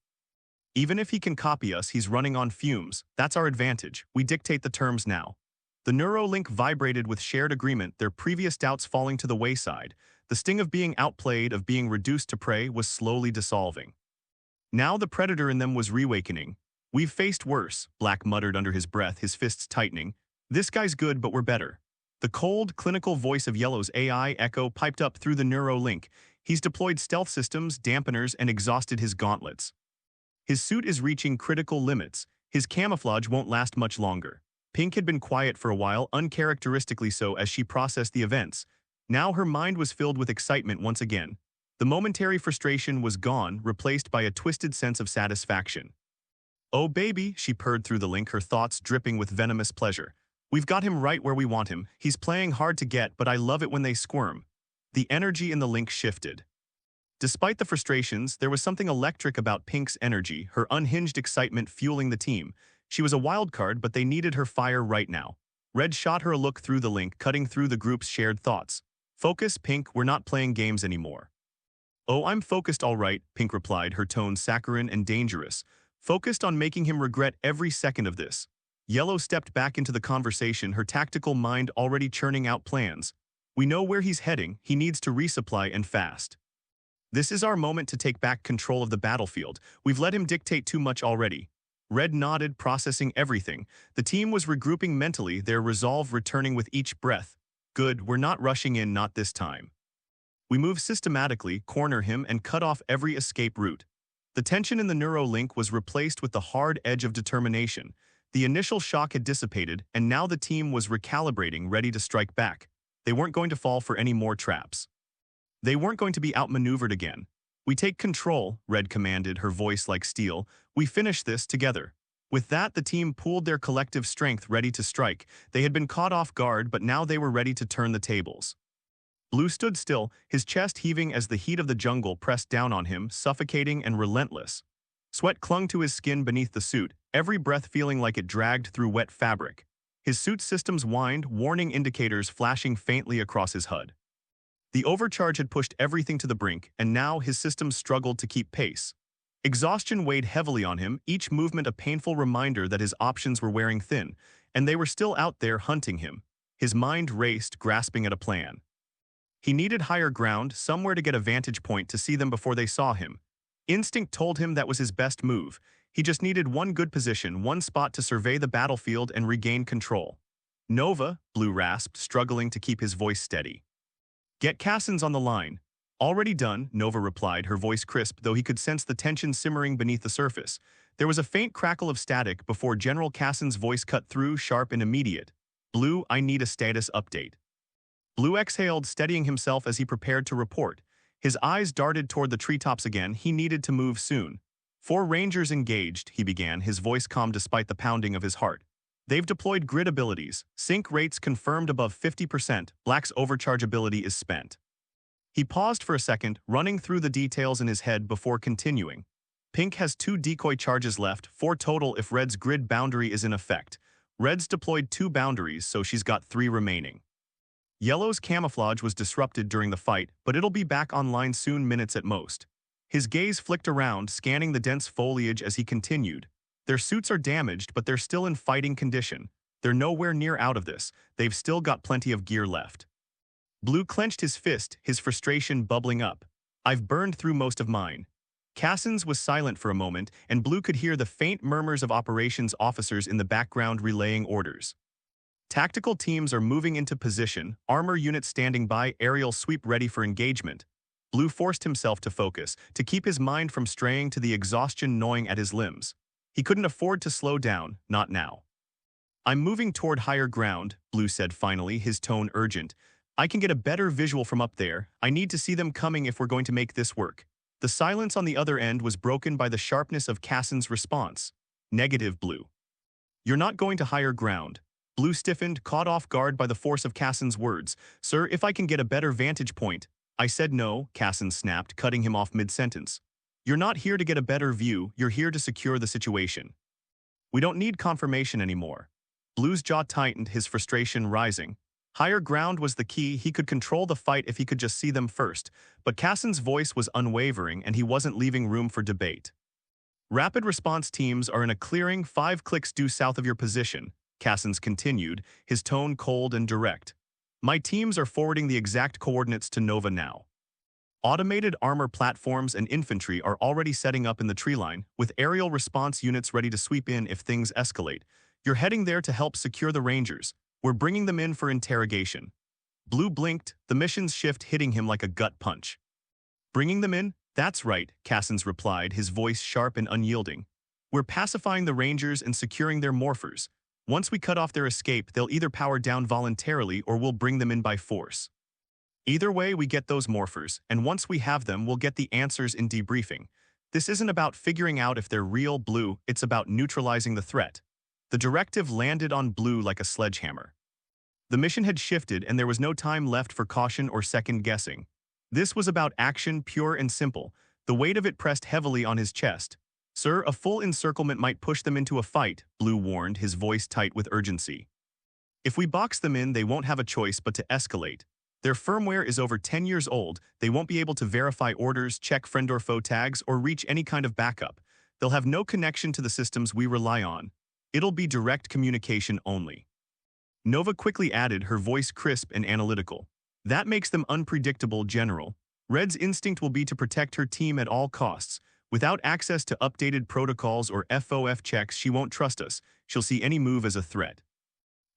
Even if he can copy us, he's running on fumes. That's our advantage. We dictate the terms now. The Neuralink vibrated with shared agreement, their previous doubts falling to the wayside. The sting of being outplayed, of being reduced to prey, was slowly dissolving. Now the predator in them was reawakening. We've faced worse, Black muttered under his breath, his fists tightening. This guy's good, but we're better. The cold, clinical voice of Yellow's AI echo piped up through the Neuralink. He's deployed stealth systems, dampeners, and exhausted his gauntlets. His suit is reaching critical limits. His camouflage won't last much longer. Pink had been quiet for a while, uncharacteristically so, as she processed the events. Now her mind was filled with excitement once again. The momentary frustration was gone, replaced by a twisted sense of satisfaction. "Oh baby," she purred through the link, her thoughts dripping with venomous pleasure. "We've got him right where we want him. He's playing hard to get, but I love it when they squirm." The energy in the link shifted. Despite the frustrations, there was something electric about Pink's energy, her unhinged excitement fueling the team. She was a wild card, but they needed her fire right now. Red shot her a look through the link, cutting through the group's shared thoughts. "Focus, Pink, we're not playing games anymore." "Oh, I'm focused all right," Pink replied, her tone saccharine and dangerous. "Focused on making him regret every second of this." Yellow stepped back into the conversation, her tactical mind already churning out plans. "We know where he's heading. He needs to resupply, and fast. This is our moment to take back control of the battlefield. We've let him dictate too much already." Red nodded, processing everything. The team was regrouping mentally, their resolve returning with each breath. "Good, we're not rushing in, not this time. We move systematically, corner him, and cut off every escape route." The tension in the Neuralink was replaced with the hard edge of determination. The initial shock had dissipated, and now the team was recalibrating, ready to strike back. They weren't going to fall for any more traps. They weren't going to be outmaneuvered again. "We take control," Red commanded, her voice like steel. "We finish this together." With that, the team pooled their collective strength, ready to strike. They had been caught off guard, but now they were ready to turn the tables. Blue stood still, his chest heaving as the heat of the jungle pressed down on him, suffocating and relentless. Sweat clung to his skin beneath the suit, every breath feeling like it dragged through wet fabric. His suit systems whined, warning indicators flashing faintly across his HUD. The overcharge had pushed everything to the brink, and now his systems struggled to keep pace. Exhaustion weighed heavily on him, each movement a painful reminder that his options were wearing thin, and they were still out there hunting him. His mind raced, grasping at a plan. He needed higher ground, somewhere to get a vantage point to see them before they saw him. Instinct told him that was his best move. He just needed one good position, one spot to survey the battlefield and regain control. "Nova," Blue rasped, struggling to keep his voice steady. "Get Cassins on the line." "Already done," Nova replied, her voice crisp, though he could sense the tension simmering beneath the surface. There was a faint crackle of static before General Cassins' voice cut through, sharp and immediate. "Blue, I need a status update." Blue exhaled, steadying himself as he prepared to report. His eyes darted toward the treetops again. He needed to move soon. "4 Rangers engaged," he began, his voice calm despite the pounding of his heart. "They've deployed grid abilities. Sync rates confirmed above 50%. Black's overcharge ability is spent." He paused for a second, running through the details in his head before continuing. "Pink has 2 decoy charges left, 4 total if Red's grid boundary is in effect. Red's deployed 2 boundaries, so she's got 3 remaining. Yellow's camouflage was disrupted during the fight, but it'll be back online soon, minutes at most." His gaze flicked around, scanning the dense foliage as he continued. "Their suits are damaged, but they're still in fighting condition. They're nowhere near out of this. They've still got plenty of gear left." Blue clenched his fist, his frustration bubbling up. "I've burned through most of mine." Cassins was silent for a moment, and Blue could hear the faint murmurs of operations officers in the background relaying orders. Tactical teams are moving into position, armor units standing by, aerial sweep ready for engagement. Blue forced himself to focus, to keep his mind from straying to the exhaustion gnawing at his limbs. He couldn't afford to slow down, not now. "I'm moving toward higher ground," Blue said finally, his tone urgent. "I can get a better visual from up there. I need to see them coming if we're going to make this work." The silence on the other end was broken by the sharpness of Cassins' response. "Negative, Blue. You're not going to higher ground." Blue stiffened, caught off guard by the force of Cassins' words. "Sir, if I can get a better vantage point." "I said no," Cassins snapped, cutting him off mid-sentence. "You're not here to get a better view, you're here to secure the situation. We don't need confirmation anymore." Blue's jaw tightened, his frustration rising. Higher ground was the key. He could control the fight if he could just see them first, but Cassins' voice was unwavering and he wasn't leaving room for debate. Rapid response teams are in a clearing 5 clicks due south of your position, Cassins continued, his tone cold and direct. My teams are forwarding the exact coordinates to Nova now. Automated armor platforms and infantry are already setting up in the tree line, with aerial response units ready to sweep in if things escalate. You're heading there to help secure the Rangers. We're bringing them in for interrogation. Blue blinked, the mission's shift hitting him like a gut punch. Bringing them in? That's right, Cassins replied, his voice sharp and unyielding. We're pacifying the Rangers and securing their morphers. Once we cut off their escape, they'll either power down voluntarily or we'll bring them in by force. Either way, we get those morphers, and once we have them, we'll get the answers in debriefing. This isn't about figuring out if they're real Blue, it's about neutralizing the threat. The directive landed on Blue like a sledgehammer. The mission had shifted and there was no time left for caution or second guessing. This was about action, pure and simple. The weight of it pressed heavily on his chest. Sir, a full encirclement might push them into a fight, Blue warned, his voice tight with urgency. If we box them in, they won't have a choice but to escalate. Their firmware is over 10 years old, they won't be able to verify orders, check friend or foe tags, or reach any kind of backup. They'll have no connection to the systems we rely on. It'll be direct communication only. Nova quickly added, her voice crisp and analytical. That makes them unpredictable, General. Red's instinct will be to protect her team at all costs. Without access to updated protocols or FOF checks, she won't trust us. She'll see any move as a threat.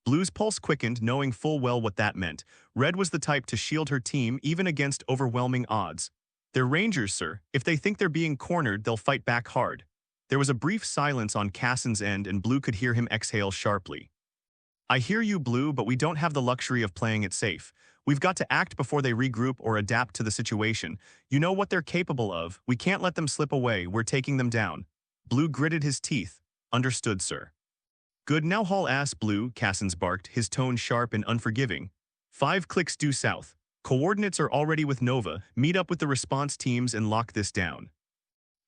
Blue's pulse quickened, knowing full well what that meant. Red was the type to shield her team even against overwhelming odds. They're Rangers, sir. If they think they're being cornered, they'll fight back hard. There was a brief silence on Cassin's end and Blue could hear him exhale sharply. I hear you, Blue, but we don't have the luxury of playing it safe. We've got to act before they regroup or adapt to the situation. You know what they're capable of. We can't let them slip away. We're taking them down. Blue gritted his teeth. Understood, sir. Good, now haul ass, Blue, Cassins barked, his tone sharp and unforgiving. 5 clicks due south. Coordinates are already with Nova. Meet up with the response teams and lock this down.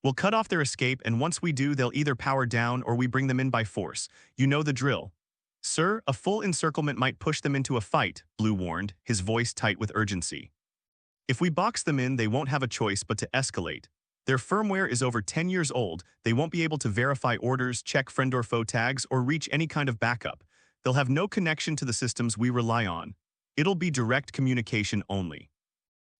We'll cut off their escape, and once we do, they'll either power down or we bring them in by force. You know the drill. Sir, a full encirclement might push them into a fight, Blue warned, his voice tight with urgency. If we box them in, they won't have a choice but to escalate. Their firmware is over 10 years old, they won't be able to verify orders, check friend or foe tags, or reach any kind of backup. They'll have no connection to the systems we rely on. It'll be direct communication only.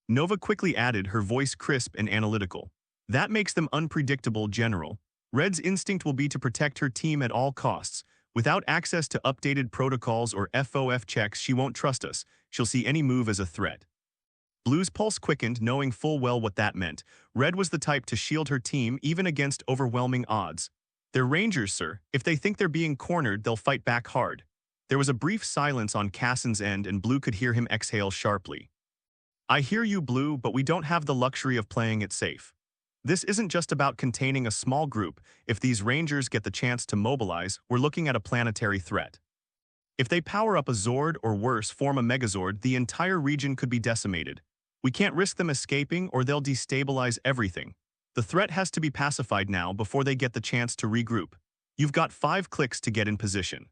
Nova quickly added, her voice crisp and analytical. That makes them unpredictable, General. Red's instinct will be to protect her team at all costs. Without access to updated protocols or FOF checks, she won't trust us. She'll see any move as a threat. Blue's pulse quickened, knowing full well what that meant. Red was the type to shield her team even against overwhelming odds. They're Rangers, sir. If they think they're being cornered, they'll fight back hard. There was a brief silence on Cassin's end and Blue could hear him exhale sharply. I hear you, Blue, but we don't have the luxury of playing it safe. This isn't just about containing a small group. If these Rangers get the chance to mobilize, we're looking at a planetary threat. If they power up a Zord or worse, form a Megazord, the entire region could be decimated. We can't risk them escaping or they'll destabilize everything. The threat has to be pacified now before they get the chance to regroup. You've got 5 clicks to get in position.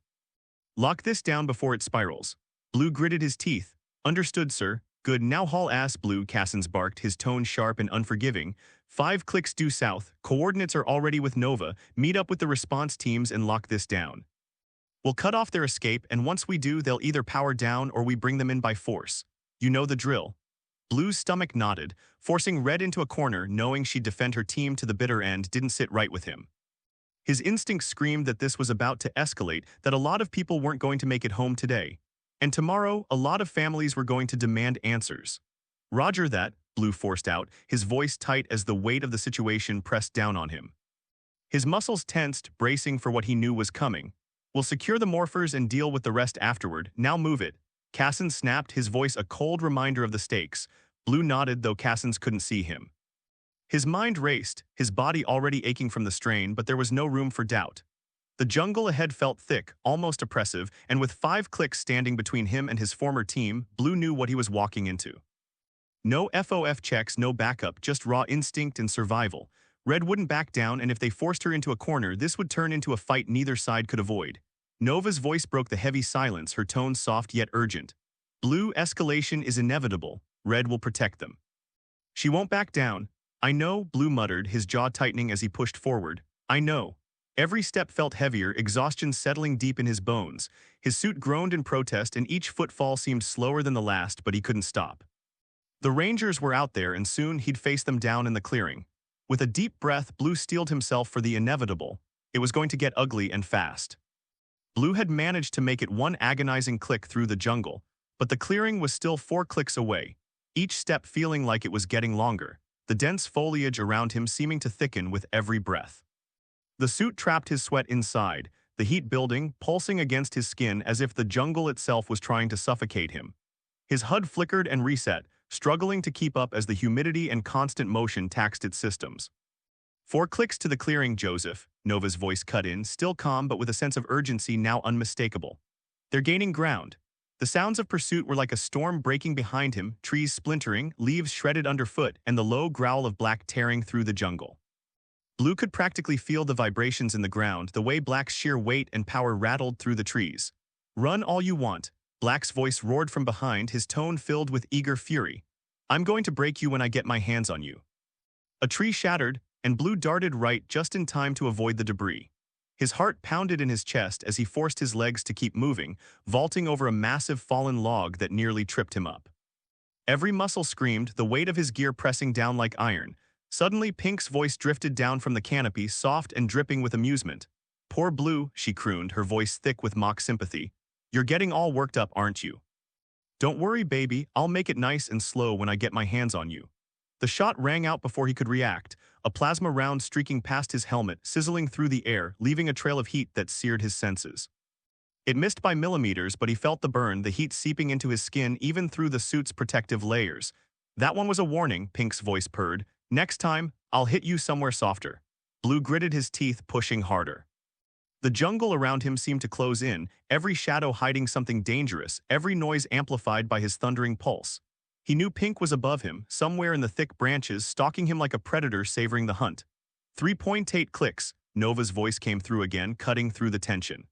Lock this down before it spirals. Blue gritted his teeth. Understood, sir. Good, now haul ass, Blue, Cassins barked, his tone sharp and unforgiving. 5 clicks due south. Coordinates are already with Nova. Meet up with the response teams and lock this down. We'll cut off their escape, and once we do, they'll either power down or we bring them in by force. You know the drill. Blue's stomach nodded, forcing Red into a corner, knowing she'd defend her team to the bitter end didn't sit right with him. His instincts screamed that this was about to escalate, that a lot of people weren't going to make it home today. And tomorrow, a lot of families were going to demand answers. Roger that, Blue forced out, his voice tight as the weight of the situation pressed down on him. His muscles tensed, bracing for what he knew was coming. We'll secure the morphers and deal with the rest afterward. Now move it. Cassin snapped, his voice a cold reminder of the stakes. Blue nodded, though Cassins couldn't see him. His mind raced, his body already aching from the strain, but there was no room for doubt. The jungle ahead felt thick, almost oppressive, and with 5 clicks standing between him and his former team, Blue knew what he was walking into. No FOF checks, no backup, just raw instinct and survival. Red wouldn't back down, and if they forced her into a corner, this would turn into a fight neither side could avoid. Nova's voice broke the heavy silence, her tone soft yet urgent. Blue, escalation is inevitable. Red will protect them. She won't back down. I know, Blue muttered, his jaw tightening as he pushed forward. I know. Every step felt heavier, exhaustion settling deep in his bones. His suit groaned in protest and each footfall seemed slower than the last, but he couldn't stop. The Rangers were out there and soon he'd face them down in the clearing. With a deep breath, Blue steeled himself for the inevitable. It was going to get ugly and fast. Blue had managed to make it one agonizing click through the jungle, but the clearing was still 4 clicks away, each step feeling like it was getting longer, the dense foliage around him seeming to thicken with every breath. The suit trapped his sweat inside, the heat building, pulsing against his skin as if the jungle itself was trying to suffocate him. His HUD flickered and reset, struggling to keep up as the humidity and constant motion taxed its systems. 4 clicks to the clearing, Joseph, Nova's voice cut in, still calm but with a sense of urgency now unmistakable. They're gaining ground. The sounds of pursuit were like a storm breaking behind him, trees splintering, leaves shredded underfoot, and the low growl of Black tearing through the jungle. Blue could practically feel the vibrations in the ground, the way Black's sheer weight and power rattled through the trees. Run all you want, Black's voice roared from behind, his tone filled with eager fury. I'm going to break you when I get my hands on you. A tree shattered, and Blue darted right just in time to avoid the debris. His heart pounded in his chest as he forced his legs to keep moving, vaulting over a massive fallen log that nearly tripped him up. Every muscle screamed, the weight of his gear pressing down like iron. Suddenly, Pink's voice drifted down from the canopy, soft and dripping with amusement. Poor Blue, she crooned, her voice thick with mock sympathy. You're getting all worked up, aren't you? Don't worry, baby, I'll make it nice and slow when I get my hands on you. The shot rang out before he could react, a plasma round streaking past his helmet, sizzling through the air, leaving a trail of heat that seared his senses. It missed by millimeters, but he felt the burn, the heat seeping into his skin even through the suit's protective layers. That one was a warning, Pink's voice purred. Next time, I'll hit you somewhere softer. Blue gritted his teeth, pushing harder. The jungle around him seemed to close in, every shadow hiding something dangerous, every noise amplified by his thundering pulse. He knew Pink was above him, somewhere in the thick branches, stalking him like a predator savoring the hunt. 3.8 clicks, Nova's voice came through again, cutting through the tension.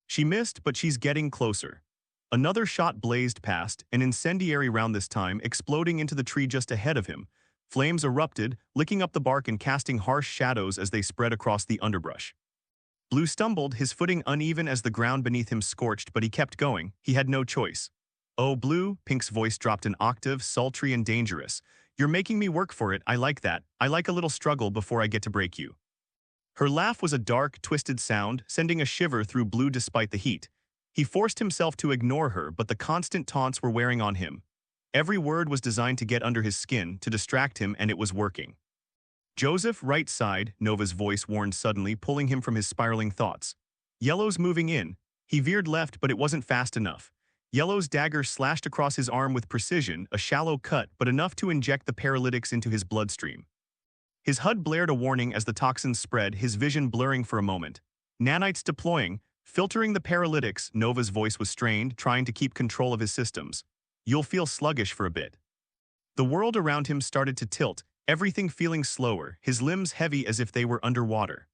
She missed, but she's getting closer. Another shot blazed past, an incendiary round this time, exploding into the tree just ahead of him. Flames erupted, licking up the bark and casting harsh shadows as they spread across the underbrush. Blue stumbled, his footing uneven as the ground beneath him scorched, but he kept going. He had no choice. Oh, Blue, Pink's voice dropped an octave, sultry and dangerous. You're making me work for it, I like that. I like a little struggle before I get to break you. Her laugh was a dark, twisted sound, sending a shiver through Blue despite the heat. He forced himself to ignore her, but the constant taunts were wearing on him. Every word was designed to get under his skin, to distract him, and it was working. Joseph, right side, Nova's voice warned suddenly, pulling him from his spiraling thoughts. Yellow's moving in. He veered left, but it wasn't fast enough. Yellow's dagger slashed across his arm with precision, a shallow cut, but enough to inject the paralytics into his bloodstream. His HUD blared a warning as the toxins spread, his vision blurring for a moment. Nanites deploying, filtering the paralytics, Nova's voice was strained, trying to keep control of his systems. You'll feel sluggish for a bit. The world around him started to tilt, everything feeling slower, his limbs heavy as if they were underwater.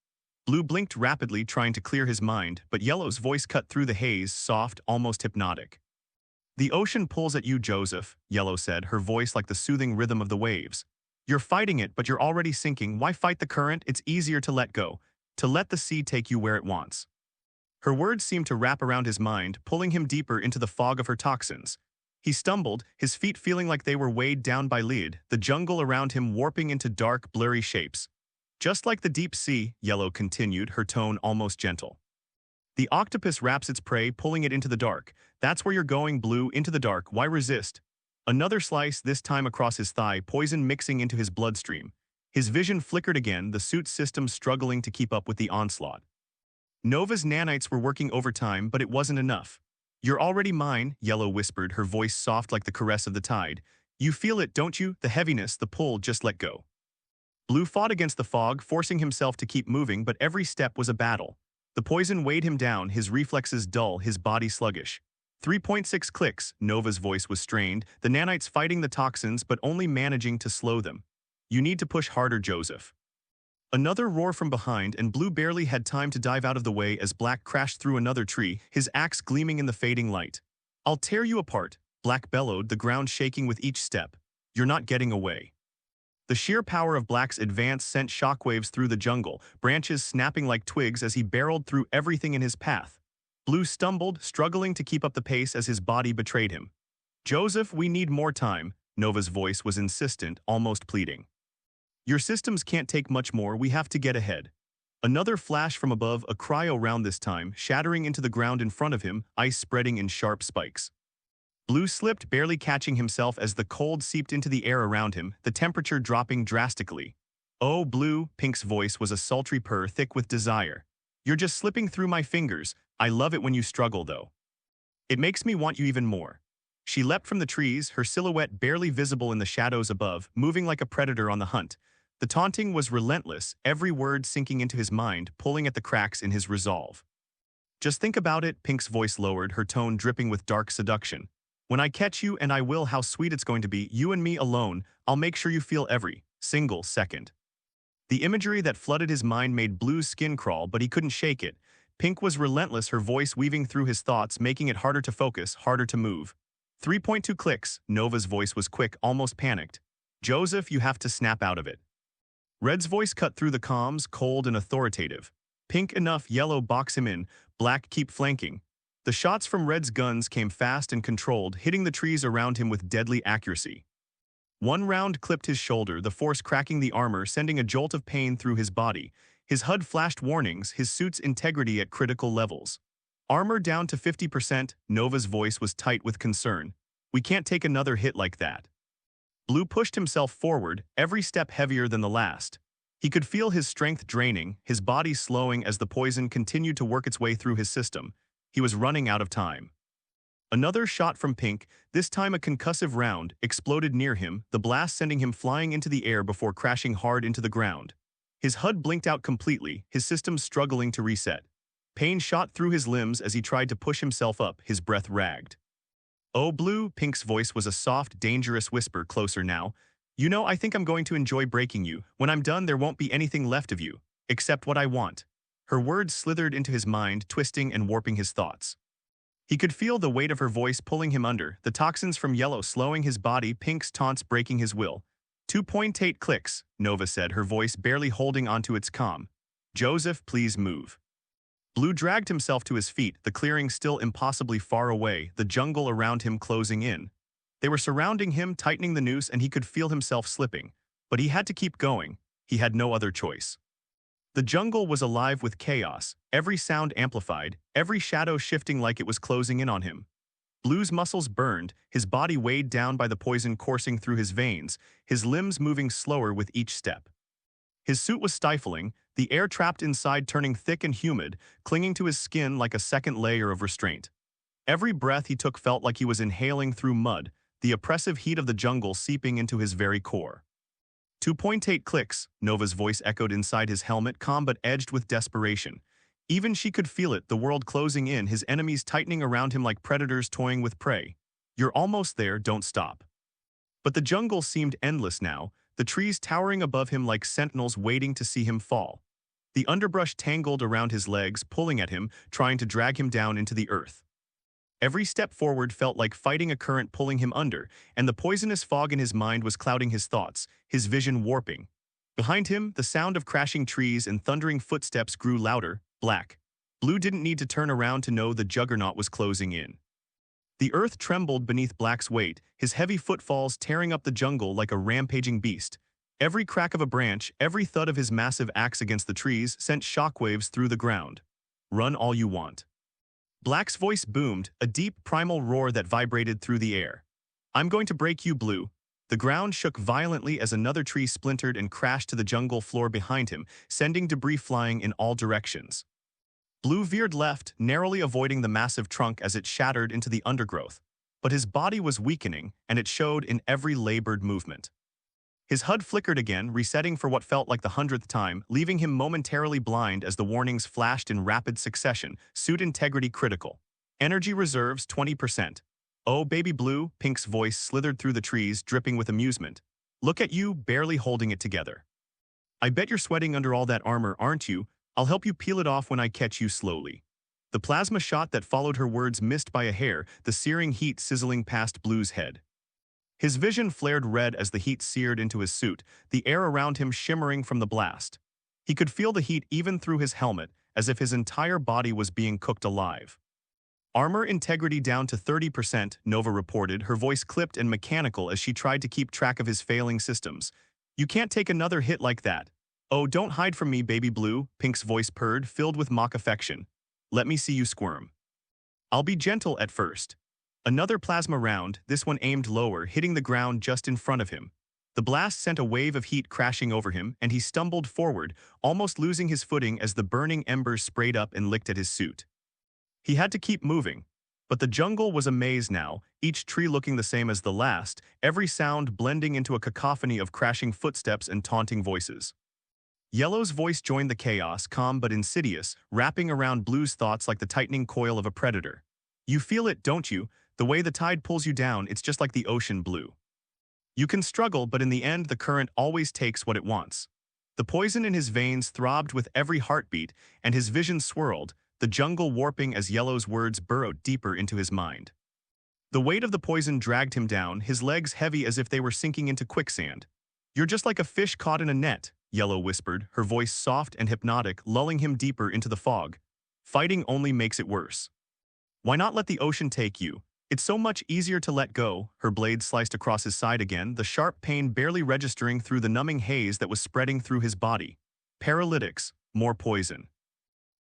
Blue blinked rapidly, trying to clear his mind, but Yellow's voice cut through the haze, soft, almost hypnotic. The ocean pulls at you, Joseph, Yellow said, her voice like the soothing rhythm of the waves. You're fighting it, but you're already sinking. Why fight the current? It's easier to let go, to let the sea take you where it wants. Her words seemed to wrap around his mind, pulling him deeper into the fog of her toxins. He stumbled, his feet feeling like they were weighed down by lead, the jungle around him warping into dark, blurry shapes. Just like the deep sea, Yellow continued, her tone almost gentle. The octopus wraps its prey, pulling it into the dark. That's where you're going, Blue, into the dark. Why resist? Another slice, this time across his thigh, poison mixing into his bloodstream. His vision flickered again, the suit's system struggling to keep up with the onslaught. Nova's nanites were working overtime, but it wasn't enough. You're already mine, Yellow whispered, her voice soft like the caress of the tide. You feel it, don't you? The heaviness, the pull, just let go. Blue fought against the fog, forcing himself to keep moving, but every step was a battle. The poison weighed him down, his reflexes dull, his body sluggish. 3.6 clicks, Nova's voice was strained, the nanites fighting the toxins but only managing to slow them. You need to push harder, Joseph. Another roar from behind, and Blue barely had time to dive out of the way as Black crashed through another tree, his axe gleaming in the fading light. I'll tear you apart, Black bellowed, the ground shaking with each step. You're not getting away. The sheer power of Black's advance sent shockwaves through the jungle, branches snapping like twigs as he barreled through everything in his path. Blue stumbled, struggling to keep up the pace as his body betrayed him. "Joseph, we need more time," Nova's voice was insistent, almost pleading. "Your systems can't take much more, we have to get ahead." Another flash from above, a cryo round this time, shattering into the ground in front of him, ice spreading in sharp spikes. Blue slipped, barely catching himself as the cold seeped into the air around him, the temperature dropping drastically. "Oh, Blue," Pink's voice was a sultry purr thick with desire. "You're just slipping through my fingers. I love it when you struggle, though. It makes me want you even more." She leapt from the trees, her silhouette barely visible in the shadows above, moving like a predator on the hunt. The taunting was relentless, every word sinking into his mind, pulling at the cracks in his resolve. "Just think about it," Pink's voice lowered, her tone dripping with dark seduction. "When I catch you, and I will, how sweet it's going to be, you and me alone, I'll make sure you feel every single second." The imagery that flooded his mind made Blue's skin crawl, but he couldn't shake it. Pink was relentless, her voice weaving through his thoughts, making it harder to focus, harder to move. 3.2 clicks, Nova's voice was quick, almost panicked. "Joseph, you have to snap out of it." Red's voice cut through the comms, cold and authoritative. "Pink, enough, Yellow, box him in. Black, keep flanking." The shots from Red's guns came fast and controlled, hitting the trees around him with deadly accuracy. One round clipped his shoulder, the force cracking the armor, sending a jolt of pain through his body. His HUD flashed warnings, his suit's integrity at critical levels. "Armor down to 50%, Nova's voice was tight with concern. "We can't take another hit like that." Blue pushed himself forward, every step heavier than the last. He could feel his strength draining, his body slowing as the poison continued to work its way through his system. He was running out of time. Another shot from Pink, this time a concussive round, exploded near him, the blast sending him flying into the air before crashing hard into the ground. His HUD blinked out completely, his system struggling to reset. Pain shot through his limbs as he tried to push himself up, his breath ragged. "Oh, Blue," Pink's voice was a soft, dangerous whisper, closer now. "You know, I think I'm going to enjoy breaking you. When I'm done, there won't be anything left of you. Except what I want." Her words slithered into his mind, twisting and warping his thoughts. He could feel the weight of her voice pulling him under, the toxins from Yellow slowing his body, Pink's taunts breaking his will. 2.8 clicks, Nova said, her voice barely holding onto its calm. "Joseph, please move." Blue dragged himself to his feet, the clearing still impossibly far away, the jungle around him closing in. They were surrounding him, tightening the noose, and he could feel himself slipping. But he had to keep going. He had no other choice. The jungle was alive with chaos, every sound amplified, every shadow shifting like it was closing in on him. Blue's muscles burned, his body weighed down by the poison coursing through his veins, his limbs moving slower with each step. His suit was stifling, the air trapped inside turning thick and humid, clinging to his skin like a second layer of restraint. Every breath he took felt like he was inhaling through mud, the oppressive heat of the jungle seeping into his very core. 2.8 clicks, Nova's voice echoed inside his helmet, calm but edged with desperation. Even she could feel it, the world closing in, his enemies tightening around him like predators toying with prey. "You're almost there, don't stop." But the jungle seemed endless now, the trees towering above him like sentinels waiting to see him fall. The underbrush tangled around his legs, pulling at him, trying to drag him down into the earth. Every step forward felt like fighting a current pulling him under, and the poisonous fog in his mind was clouding his thoughts, his vision warping. Behind him, the sound of crashing trees and thundering footsteps grew louder, black. Blue didn't need to turn around to know the juggernaut was closing in. The earth trembled beneath Black's weight, his heavy footfalls tearing up the jungle like a rampaging beast. Every crack of a branch, every thud of his massive axe against the trees sent shockwaves through the ground. "Run all you want." Black's voice boomed, a deep primal roar that vibrated through the air. "I'm going to break you, Blue." The ground shook violently as another tree splintered and crashed to the jungle floor behind him, sending debris flying in all directions. Blue veered left, narrowly avoiding the massive trunk as it shattered into the undergrowth. But his body was weakening, and it showed in every labored movement. His HUD flickered again, resetting for what felt like the 100th time, leaving him momentarily blind as the warnings flashed in rapid succession. Suit integrity critical. Energy reserves 20%. "Oh, baby Blue," Pink's voice slithered through the trees, dripping with amusement. "Look at you, barely holding it together. I bet you're sweating under all that armor, aren't you? I'll help you peel it off when I catch you slowly." The plasma shot that followed her words missed by a hair, the searing heat sizzling past Blue's head. His vision flared red as the heat seared into his suit, the air around him shimmering from the blast. He could feel the heat even through his helmet, as if his entire body was being cooked alive. Armor integrity down to 30%, Nova reported, her voice clipped and mechanical as she tried to keep track of his failing systems. You can't take another hit like that. Oh, don't hide from me, baby blue, Pink's voice purred, filled with mock affection. Let me see you squirm. I'll be gentle at first. Another plasma round, this one aimed lower, hitting the ground just in front of him. The blast sent a wave of heat crashing over him, and he stumbled forward, almost losing his footing as the burning embers sprayed up and licked at his suit. He had to keep moving. But the jungle was a maze now, each tree looking the same as the last, every sound blending into a cacophony of crashing footsteps and taunting voices. Yellow's voice joined the chaos, calm but insidious, wrapping around Blue's thoughts like the tightening coil of a predator. You feel it, don't you? The way the tide pulls you down, it's just like the ocean, Blue. You can struggle, but in the end, the current always takes what it wants. The poison in his veins throbbed with every heartbeat, and his vision swirled, the jungle warping as Yellow's words burrowed deeper into his mind. The weight of the poison dragged him down, his legs heavy as if they were sinking into quicksand. You're just like a fish caught in a net, Yellow whispered, her voice soft and hypnotic, lulling him deeper into the fog. Fighting only makes it worse. Why not let the ocean take you? It's so much easier to let go. Her blade sliced across his side again, the sharp pain barely registering through the numbing haze that was spreading through his body. Paralytics, more poison.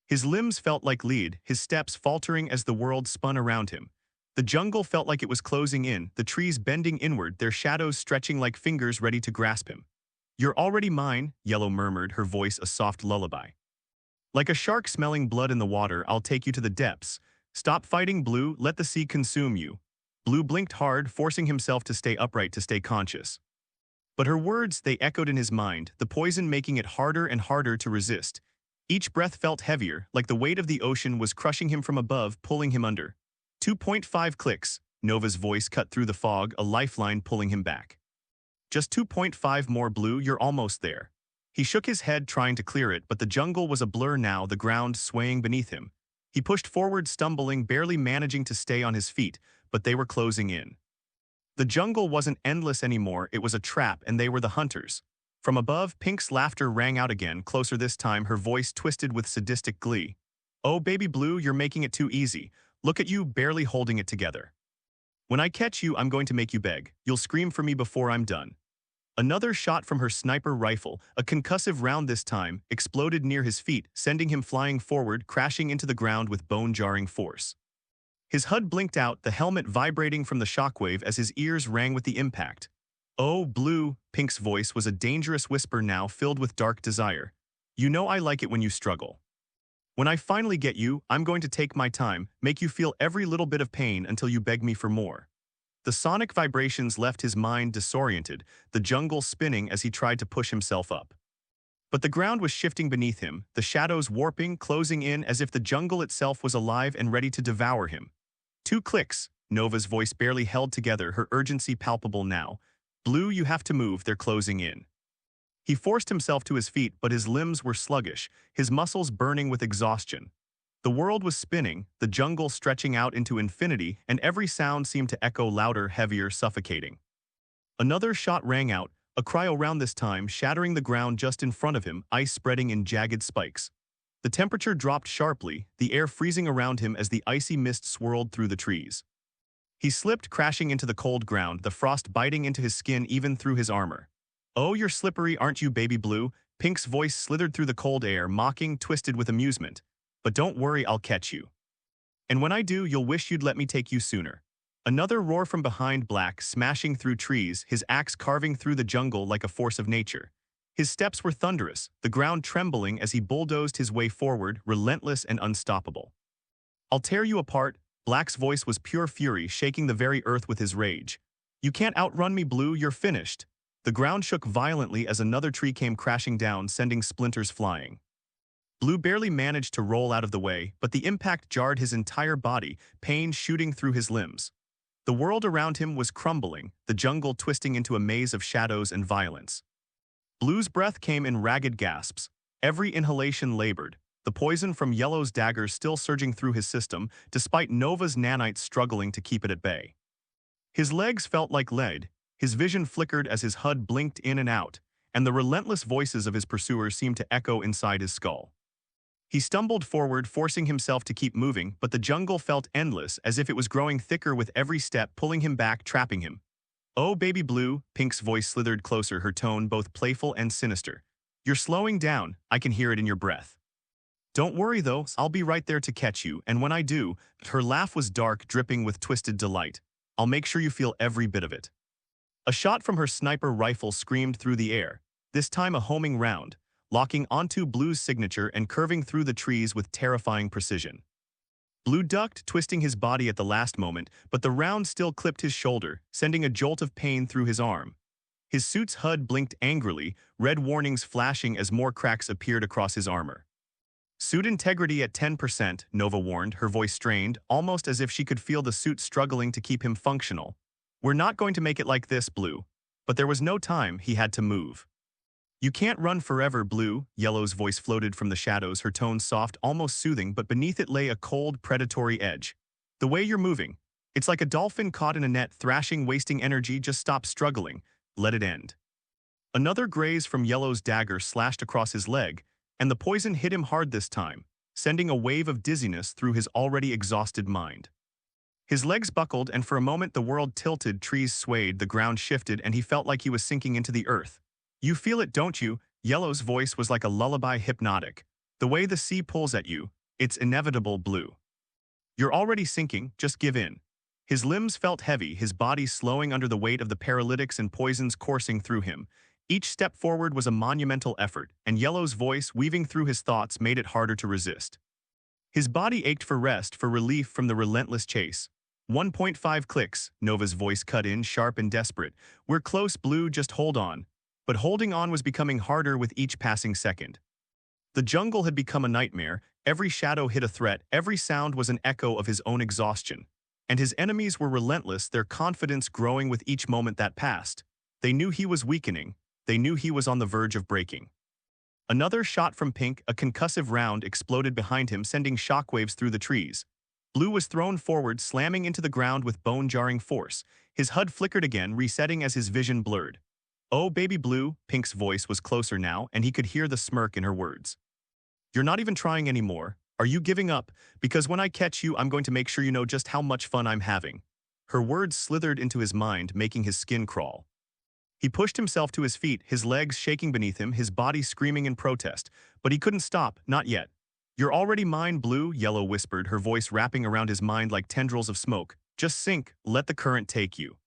His limbs felt like lead, his steps faltering as the world spun around him. The jungle felt like it was closing in, the trees bending inward, their shadows stretching like fingers ready to grasp him. You're already mine, Yellow murmured, her voice a soft lullaby. Like a shark smelling blood in the water, I'll take you to the depths. Stop fighting, Blue, let the sea consume you. Blue blinked hard, forcing himself to stay upright to stay conscious. But her words, they echoed in his mind, the poison making it harder and harder to resist. Each breath felt heavier, like the weight of the ocean was crushing him from above, pulling him under. 2.5 clicks, Nova's voice cut through the fog, a lifeline pulling him back. Just 2.5 more, Blue, you're almost there. He shook his head trying to clear it, but the jungle was a blur now, the ground swaying beneath him. He pushed forward, stumbling, barely managing to stay on his feet, but they were closing in. The jungle wasn't endless anymore, it was a trap, and they were the hunters. From above, Pink's laughter rang out again, closer this time, her voice twisted with sadistic glee. Oh, baby Blue, you're making it too easy. Look at you, barely holding it together. When I catch you, I'm going to make you beg. You'll scream for me before I'm done. Another shot from her sniper rifle, a concussive round this time, exploded near his feet, sending him flying forward, crashing into the ground with bone-jarring force. His HUD blinked out, the helmet vibrating from the shockwave as his ears rang with the impact. Oh, Blue, Pink's voice was a dangerous whisper now, filled with dark desire. You know I like it when you struggle. When I finally get you, I'm going to take my time, make you feel every little bit of pain until you beg me for more. The sonic vibrations left his mind disoriented, the jungle spinning as he tried to push himself up. But the ground was shifting beneath him, the shadows warping, closing in as if the jungle itself was alive and ready to devour him. 2 clicks, Nova's voice barely held together, her urgency palpable now. Blue, you have to move, they're closing in. He forced himself to his feet, but his limbs were sluggish, his muscles burning with exhaustion. The world was spinning, the jungle stretching out into infinity, and every sound seemed to echo louder, heavier, suffocating. Another shot rang out, a cryo round this time, shattering the ground just in front of him, ice spreading in jagged spikes. The temperature dropped sharply, the air freezing around him as the icy mist swirled through the trees. He slipped, crashing into the cold ground, the frost biting into his skin even through his armor. Oh, you're slippery, aren't you, baby Blue? Pink's voice slithered through the cold air, mocking, twisted with amusement. But don't worry, I'll catch you. And when I do, you'll wish you'd let me take you sooner. Another roar from behind, Black, smashing through trees, his axe carving through the jungle like a force of nature. His steps were thunderous, the ground trembling as he bulldozed his way forward, relentless and unstoppable. I'll tear you apart, Black's voice was pure fury, shaking the very earth with his rage. You can't outrun me, Blue, you're finished. The ground shook violently as another tree came crashing down, sending splinters flying. Blue barely managed to roll out of the way, but the impact jarred his entire body, pain shooting through his limbs. The world around him was crumbling, the jungle twisting into a maze of shadows and violence. Blue's breath came in ragged gasps. Every inhalation labored, the poison from Yellow's dagger still surging through his system, despite Nova's nanites struggling to keep it at bay. His legs felt like lead, His vision flickered as his HUD blinked in and out, and the relentless voices of his pursuers seemed to echo inside his skull. He stumbled forward, forcing himself to keep moving, but the jungle felt endless, as if it was growing thicker with every step, pulling him back, trapping him. "Oh, baby Blue," Pink's voice slithered closer, her tone both playful and sinister. "You're slowing down, I can hear it in your breath. Don't worry though, I'll be right there to catch you, and when I do," her laugh was dark, dripping with twisted delight, "I'll make sure you feel every bit of it." A shot from her sniper rifle screamed through the air, this time a homing round, locking onto Blue's signature and curving through the trees with terrifying precision. Blue ducked, twisting his body at the last moment, but the round still clipped his shoulder, sending a jolt of pain through his arm. His suit's HUD blinked angrily, red warnings flashing as more cracks appeared across his armor. "Suit integrity at 10%, Nova warned, her voice strained, almost as if she could feel the suit struggling to keep him functional. "We're not going to make it like this, Blue." But there was no time, he had to move. "You can't run forever, Blue," Yellow's voice floated from the shadows, her tone soft, almost soothing, but beneath it lay a cold, predatory edge. "The way you're moving, it's like a dolphin caught in a net, thrashing, wasting energy. Just stop struggling. Let it end." Another graze from Yellow's dagger slashed across his leg, and the poison hit him hard this time, sending a wave of dizziness through his already exhausted mind. His legs buckled, and for a moment the world tilted, trees swayed, the ground shifted, and he felt like he was sinking into the earth. "You feel it, don't you?" Yellow's voice was like a lullaby, hypnotic. "The way the sea pulls at you, it's inevitable, Blue. You're already sinking, just give in." His limbs felt heavy, his body slowing under the weight of the paralytics and poisons coursing through him. Each step forward was a monumental effort, and Yellow's voice, weaving through his thoughts, made it harder to resist. His body ached for rest, for relief from the relentless chase. 1.5 clicks, Nova's voice cut in, sharp and desperate. "We're close, Blue, just hold on." But holding on was becoming harder with each passing second. The jungle had become a nightmare, every shadow hid a threat, every sound was an echo of his own exhaustion. And his enemies were relentless, their confidence growing with each moment that passed. They knew he was weakening, they knew he was on the verge of breaking. Another shot from Pink, a concussive round, exploded behind him, sending shockwaves through the trees. Blue was thrown forward, slamming into the ground with bone-jarring force. His HUD flickered again, resetting as his vision blurred. "Oh, baby Blue," Pink's voice was closer now, and he could hear the smirk in her words. "You're not even trying anymore. Are you giving up? Because when I catch you, I'm going to make sure you know just how much fun I'm having." Her words slithered into his mind, making his skin crawl. He pushed himself to his feet, his legs shaking beneath him, his body screaming in protest. But he couldn't stop, not yet. "You're already mine, Blue," Yellow whispered, her voice wrapping around his mind like tendrils of smoke. "Just sink, let the current take you."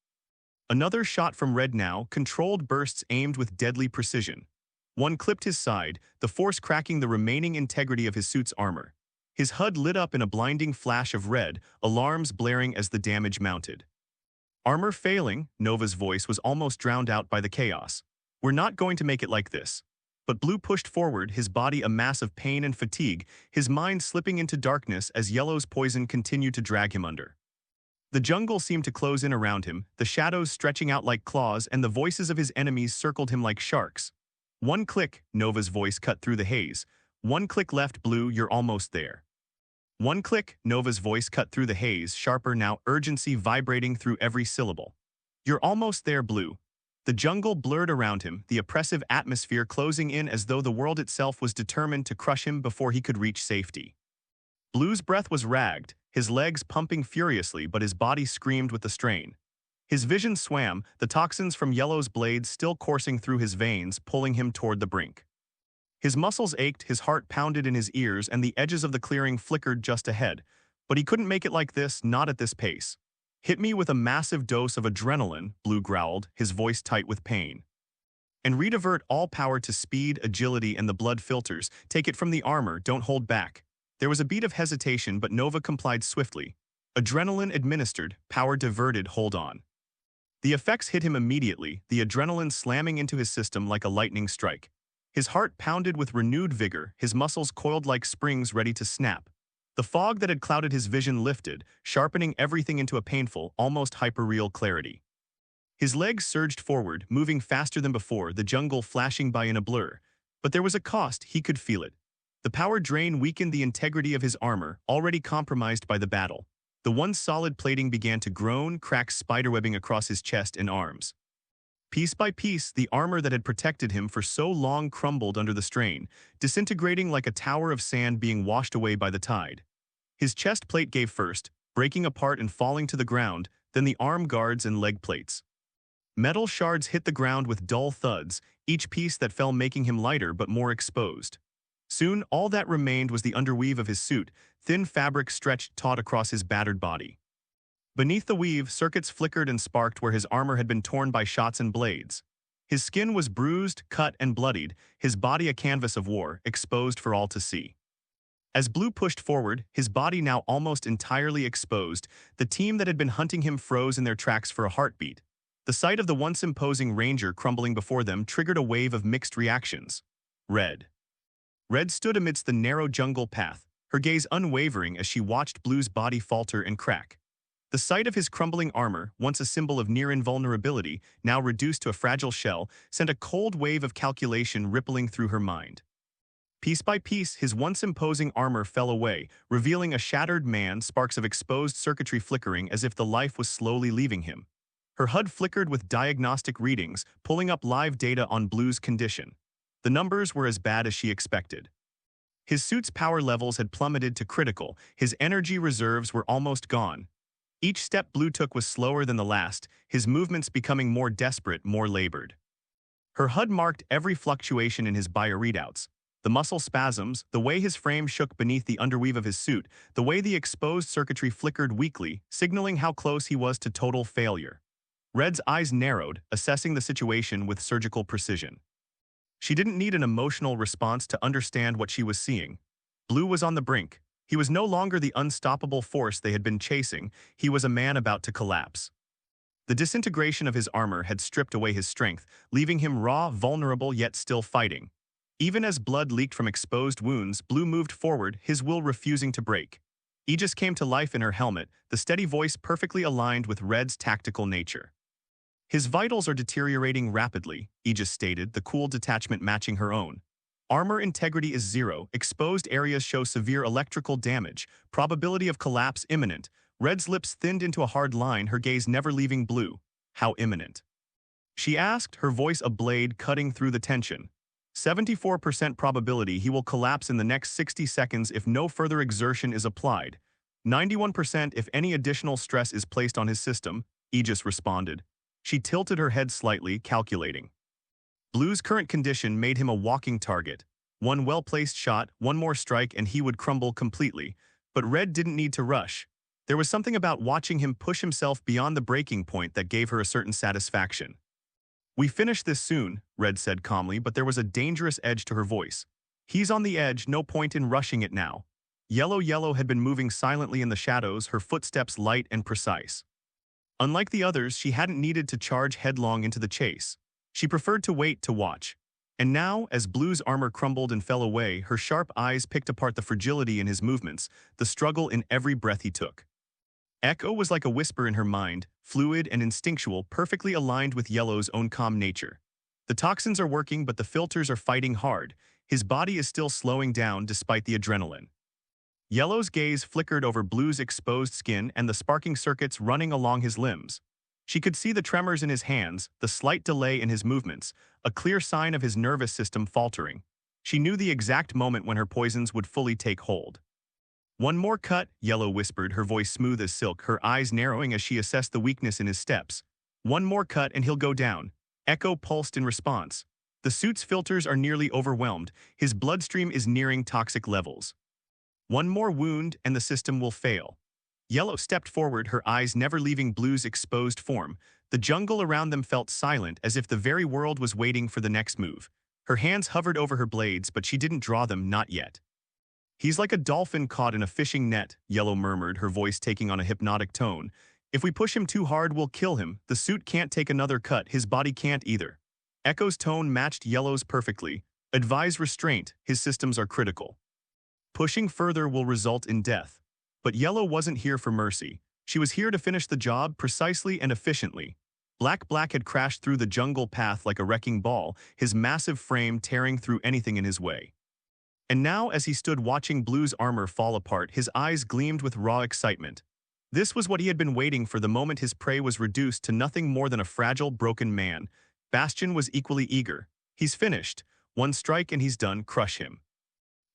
Another shot from Red now, controlled bursts aimed with deadly precision. One clipped his side, the force cracking the remaining integrity of his suit's armor. His HUD lit up in a blinding flash of red, alarms blaring as the damage mounted. "Armor failing," Nova's voice was almost drowned out by the chaos. "We're not going to make it like this." But Blue pushed forward, his body a mass of pain and fatigue, his mind slipping into darkness as Yellow's poison continued to drag him under. The jungle seemed to close in around him, the shadows stretching out like claws, and the voices of his enemies circled him like sharks. "One click," Nova's voice cut through the haze. "One click left, Blue, you're almost there." "One click," Nova's voice cut through the haze, sharper now, urgency vibrating through every syllable. "You're almost there, Blue." The jungle blurred around him, the oppressive atmosphere closing in as though the world itself was determined to crush him before he could reach safety. Blue's breath was ragged, his legs pumping furiously, but his body screamed with the strain. His vision swam, the toxins from Yellow's blades still coursing through his veins, pulling him toward the brink. His muscles ached, his heart pounded in his ears, and the edges of the clearing flickered just ahead. But he couldn't make it like this, not at this pace. "Hit me with a massive dose of adrenaline," Blue growled, his voice tight with pain. "And redivert all power to speed, agility, and the blood filters. Take it from the armor, don't hold back." There was a beat of hesitation, but Nova complied swiftly. "Adrenaline administered, power diverted, hold on." The effects hit him immediately, the adrenaline slamming into his system like a lightning strike. His heart pounded with renewed vigor, his muscles coiled like springs ready to snap. The fog that had clouded his vision lifted, sharpening everything into a painful, almost hyperreal clarity. His legs surged forward, moving faster than before, the jungle flashing by in a blur. But there was a cost, he could feel it. The power drain weakened the integrity of his armor, already compromised by the battle. The once solid plating began to groan, cracks spiderwebbing across his chest and arms. Piece by piece, the armor that had protected him for so long crumbled under the strain, disintegrating like a tower of sand being washed away by the tide. His chest plate gave first, breaking apart and falling to the ground, then the arm guards and leg plates. Metal shards hit the ground with dull thuds, each piece that fell making him lighter but more exposed. Soon, all that remained was the underweave of his suit, thin fabric stretched taut across his battered body. Beneath the weave, circuits flickered and sparked where his armor had been torn by shots and blades. His skin was bruised, cut, and bloodied, his body a canvas of war, exposed for all to see. As Blue pushed forward, his body now almost entirely exposed, the team that had been hunting him froze in their tracks for a heartbeat. The sight of the once imposing ranger crumbling before them triggered a wave of mixed reactions. Red stood amidst the narrow jungle path, her gaze unwavering as she watched Blue's body falter and crack. The sight of his crumbling armor, once a symbol of near invulnerability, now reduced to a fragile shell, sent a cold wave of calculation rippling through her mind. Piece by piece, his once imposing armor fell away, revealing a shattered man, sparks of exposed circuitry flickering as if the life was slowly leaving him. Her HUD flickered with diagnostic readings, pulling up live data on Blue's condition. The numbers were as bad as she expected. His suit's power levels had plummeted to critical, his energy reserves were almost gone. Each step Blue took was slower than the last, his movements becoming more desperate, more labored. Her HUD marked every fluctuation in his bioreadouts. The muscle spasms, the way his frame shook beneath the underweave of his suit, the way the exposed circuitry flickered weakly, signaling how close he was to total failure. Red's eyes narrowed, assessing the situation with surgical precision. She didn't need an emotional response to understand what she was seeing. Blue was on the brink. He was no longer the unstoppable force they had been chasing, he was a man about to collapse. The disintegration of his armor had stripped away his strength, leaving him raw, vulnerable, yet still fighting. Even as blood leaked from exposed wounds, Blue moved forward, his will refusing to break. Aegis came to life in her helmet, the steady voice perfectly aligned with Red's tactical nature. His vitals are deteriorating rapidly, Aegis stated, the cool detachment matching her own. Armor integrity is 0, exposed areas show severe electrical damage, probability of collapse imminent. Red's lips thinned into a hard line, her gaze never leaving Blue. How imminent? She asked, her voice a blade cutting through the tension. 74% probability he will collapse in the next 60 seconds if no further exertion is applied. 91% if any additional stress is placed on his system, Aegis responded. She tilted her head slightly, calculating. Blue's current condition made him a walking target. One well-placed shot, one more strike, and he would crumble completely. But Red didn't need to rush. There was something about watching him push himself beyond the breaking point that gave her a certain satisfaction. "We finish this soon," Red said calmly, but there was a dangerous edge to her voice. "He's on the edge, no point in rushing it now." Yellow had been moving silently in the shadows, her footsteps light and precise. Unlike the others, she hadn't needed to charge headlong into the chase. She preferred to wait to watch. And now, as Blue's armor crumbled and fell away, her sharp eyes picked apart the fragility in his movements, the struggle in every breath he took. Echo was like a whisper in her mind, fluid and instinctual, perfectly aligned with Yellow's own calm nature. The toxins are working, but the filters are fighting hard. His body is still slowing down despite the adrenaline. Yellow's gaze flickered over Blue's exposed skin and the sparking circuits running along his limbs. She could see the tremors in his hands, the slight delay in his movements, a clear sign of his nervous system faltering. She knew the exact moment when her poisons would fully take hold. "One more cut," Yellow whispered, her voice smooth as silk, her eyes narrowing as she assessed the weakness in his steps. "One more cut and he'll go down." Echo pulsed in response. The suit's filters are nearly overwhelmed, his bloodstream is nearing toxic levels. "One more wound and the system will fail." Yellow stepped forward, her eyes never leaving Blue's exposed form. The jungle around them felt silent, as if the very world was waiting for the next move. Her hands hovered over her blades, but she didn't draw them, not yet. "He's like a dolphin caught in a fishing net," Yellow murmured, her voice taking on a hypnotic tone. "If we push him too hard, we'll kill him. The suit can't take another cut, his body can't either." Echo's tone matched Yellow's perfectly. "Advise restraint, his systems are critical. Pushing further will result in death." But Yellow wasn't here for mercy. She was here to finish the job precisely and efficiently. Black had crashed through the jungle path like a wrecking ball, his massive frame tearing through anything in his way. And now, as he stood watching Blue's armor fall apart, his eyes gleamed with raw excitement. This was what he had been waiting for, the moment his prey was reduced to nothing more than a fragile, broken man. Bastion was equally eager. He's finished. One strike and he's done, crush him.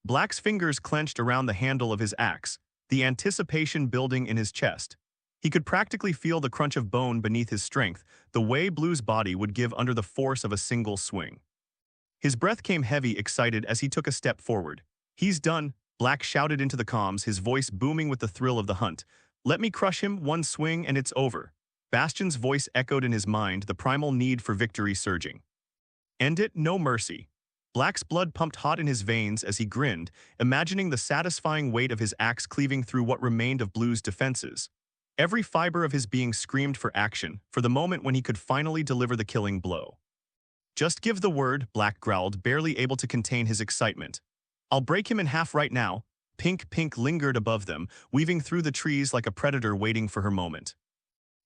Black's fingers clenched around the handle of his axe, the anticipation building in his chest. He could practically feel the crunch of bone beneath his strength, the way Blue's body would give under the force of a single swing. His breath came heavy, excited as he took a step forward. He's done, Black shouted into the comms, his voice booming with the thrill of the hunt. Let me crush him, one swing and it's over. Bastion's voice echoed in his mind, the primal need for victory surging. End it, no mercy. Black's blood pumped hot in his veins as he grinned, imagining the satisfying weight of his axe cleaving through what remained of Blue's defenses. Every fiber of his being screamed for action, for the moment when he could finally deliver the killing blow. Just give the word, Black growled, barely able to contain his excitement. I'll break him in half right now. Pink lingered above them, weaving through the trees like a predator waiting for her moment.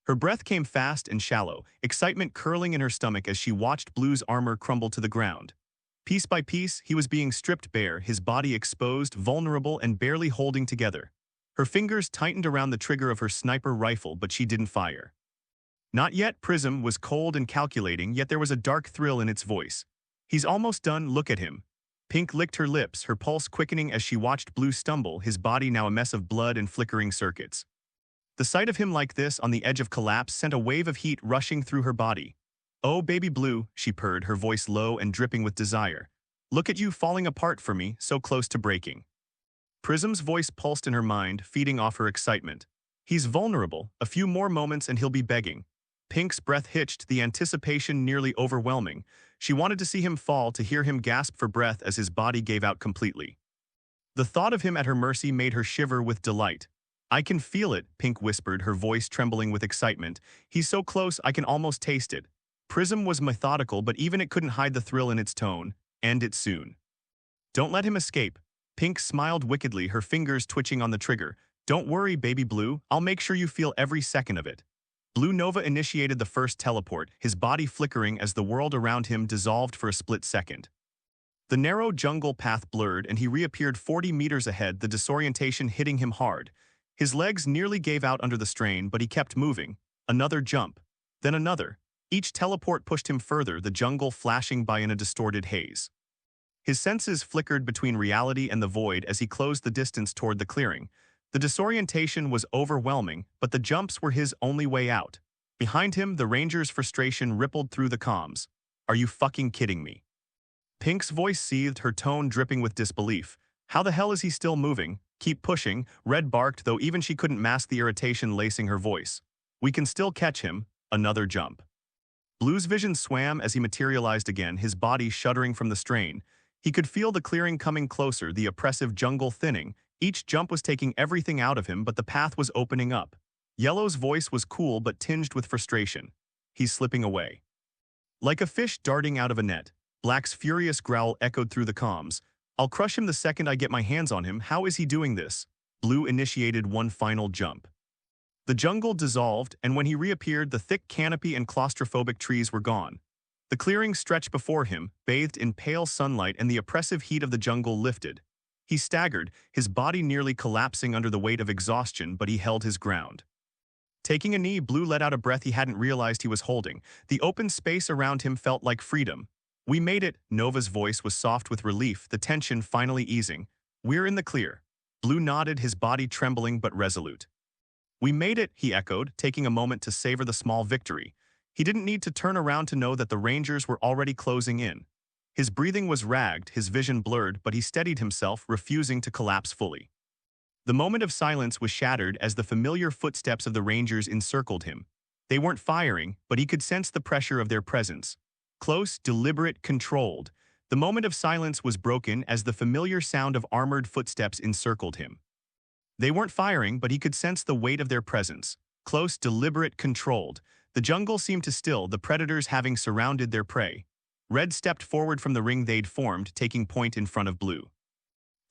Her breath came fast and shallow, excitement curling in her stomach as she watched Blue's armor crumble to the ground. Piece by piece, he was being stripped bare, his body exposed, vulnerable, and barely holding together. Her fingers tightened around the trigger of her sniper rifle, but she didn't fire. Not yet. Prism was cold and calculating, yet there was a dark thrill in its voice. He's almost done, look at him. Pink licked her lips, her pulse quickening as she watched Blue stumble, his body now a mess of blood and flickering circuits. The sight of him like this, on the edge of collapse, sent a wave of heat rushing through her body. Oh, baby Blue, she purred, her voice low and dripping with desire. Look at you falling apart for me, so close to breaking. Prism's voice pulsed in her mind, feeding off her excitement. He's vulnerable, a few more moments and he'll be begging. Pink's breath hitched, the anticipation nearly overwhelming. She wanted to see him fall, to hear him gasp for breath as his body gave out completely. The thought of him at her mercy made her shiver with delight. I can feel it, Pink whispered, her voice trembling with excitement. He's so close I can almost taste it. Prism was methodical, but even it couldn't hide the thrill in its tone. End it soon. Don't let him escape. Pink smiled wickedly, her fingers twitching on the trigger. Don't worry, baby Blue, I'll make sure you feel every second of it. Blue Nova initiated the first teleport, his body flickering as the world around him dissolved for a split second. The narrow jungle path blurred and he reappeared 40 meters ahead, the disorientation hitting him hard. His legs nearly gave out under the strain, but he kept moving. Another jump. Then another. Each teleport pushed him further, the jungle flashing by in a distorted haze. His senses flickered between reality and the void as he closed the distance toward the clearing. The disorientation was overwhelming, but the jumps were his only way out. Behind him, the ranger's frustration rippled through the comms. Are you fucking kidding me? Pink's voice seethed, her tone dripping with disbelief. How the hell is he still moving? Keep pushing, Red barked, though even she couldn't mask the irritation lacing her voice. We can still catch him. Another jump. Blue's vision swam as he materialized again, his body shuddering from the strain. He could feel the clearing coming closer, the oppressive jungle thinning. Each jump was taking everything out of him, but the path was opening up. Yellow's voice was cool but tinged with frustration. He's slipping away. Like a fish darting out of a net, Black's furious growl echoed through the comms. I'll crush him the second I get my hands on him. How is he doing this? Blue initiated one final jump. The jungle dissolved, and when he reappeared, the thick canopy and claustrophobic trees were gone. The clearing stretched before him, bathed in pale sunlight, and the oppressive heat of the jungle lifted. He staggered, his body nearly collapsing under the weight of exhaustion, but he held his ground. Taking a knee, Blue let out a breath he hadn't realized he was holding. The open space around him felt like freedom. We made it, Nova's voice was soft with relief, the tension finally easing. We're in the clear. Blue nodded, his body trembling but resolute. We made it, he echoed, taking a moment to savor the small victory. He didn't need to turn around to know that the Rangers were already closing in. His breathing was ragged, his vision blurred, but he steadied himself, refusing to collapse fully. The moment of silence was shattered as the familiar footsteps of the Rangers encircled him. They weren't firing, but he could sense the pressure of their presence. Close, deliberate, controlled. The moment of silence was broken as the familiar sound of armored footsteps encircled him. They weren't firing, but he could sense the weight of their presence. Close, deliberate, controlled. The jungle seemed to still, the predators having surrounded their prey. Red stepped forward from the ring they'd formed, taking point in front of Blue.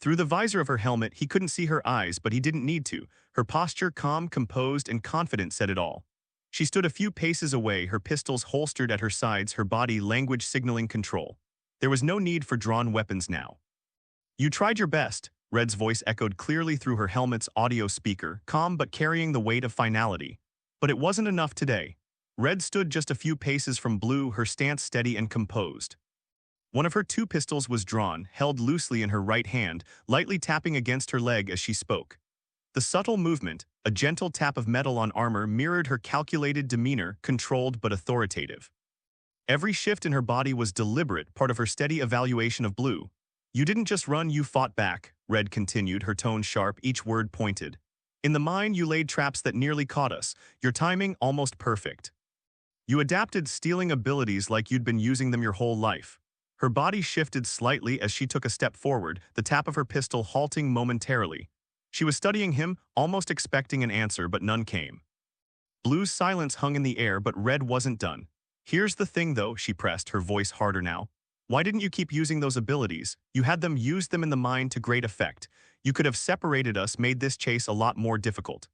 Through the visor of her helmet, he couldn't see her eyes, but he didn't need to. Her posture, calm, composed, and confident, said it all. She stood a few paces away, her pistols holstered at her sides, her body language signaling control. There was no need for drawn weapons now. You tried your best, Red's voice echoed clearly through her helmet's audio speaker, calm but carrying the weight of finality. But it wasn't enough today. Red stood just a few paces from Blue, her stance steady and composed. One of her two pistols was drawn, held loosely in her right hand, lightly tapping against her leg as she spoke. The subtle movement, a gentle tap of metal on armor, mirrored her calculated demeanor, controlled but authoritative. Every shift in her body was deliberate, part of her steady evaluation of Blue. "You didn't just run, you fought back," Red continued, her tone sharp, each word pointed. "In the mine, you laid traps that nearly caught us, your timing almost perfect. You adapted stealing abilities like you'd been using them your whole life." Her body shifted slightly as she took a step forward, the tap of her pistol halting momentarily. She was studying him, almost expecting an answer, but none came. Blue's silence hung in the air, but Red wasn't done. "Here's the thing, though," she pressed, her voice harder now. "Why didn't you keep using those abilities? You had them, used them in the mine to great effect. You could have separated us, made this chase a lot more difficult.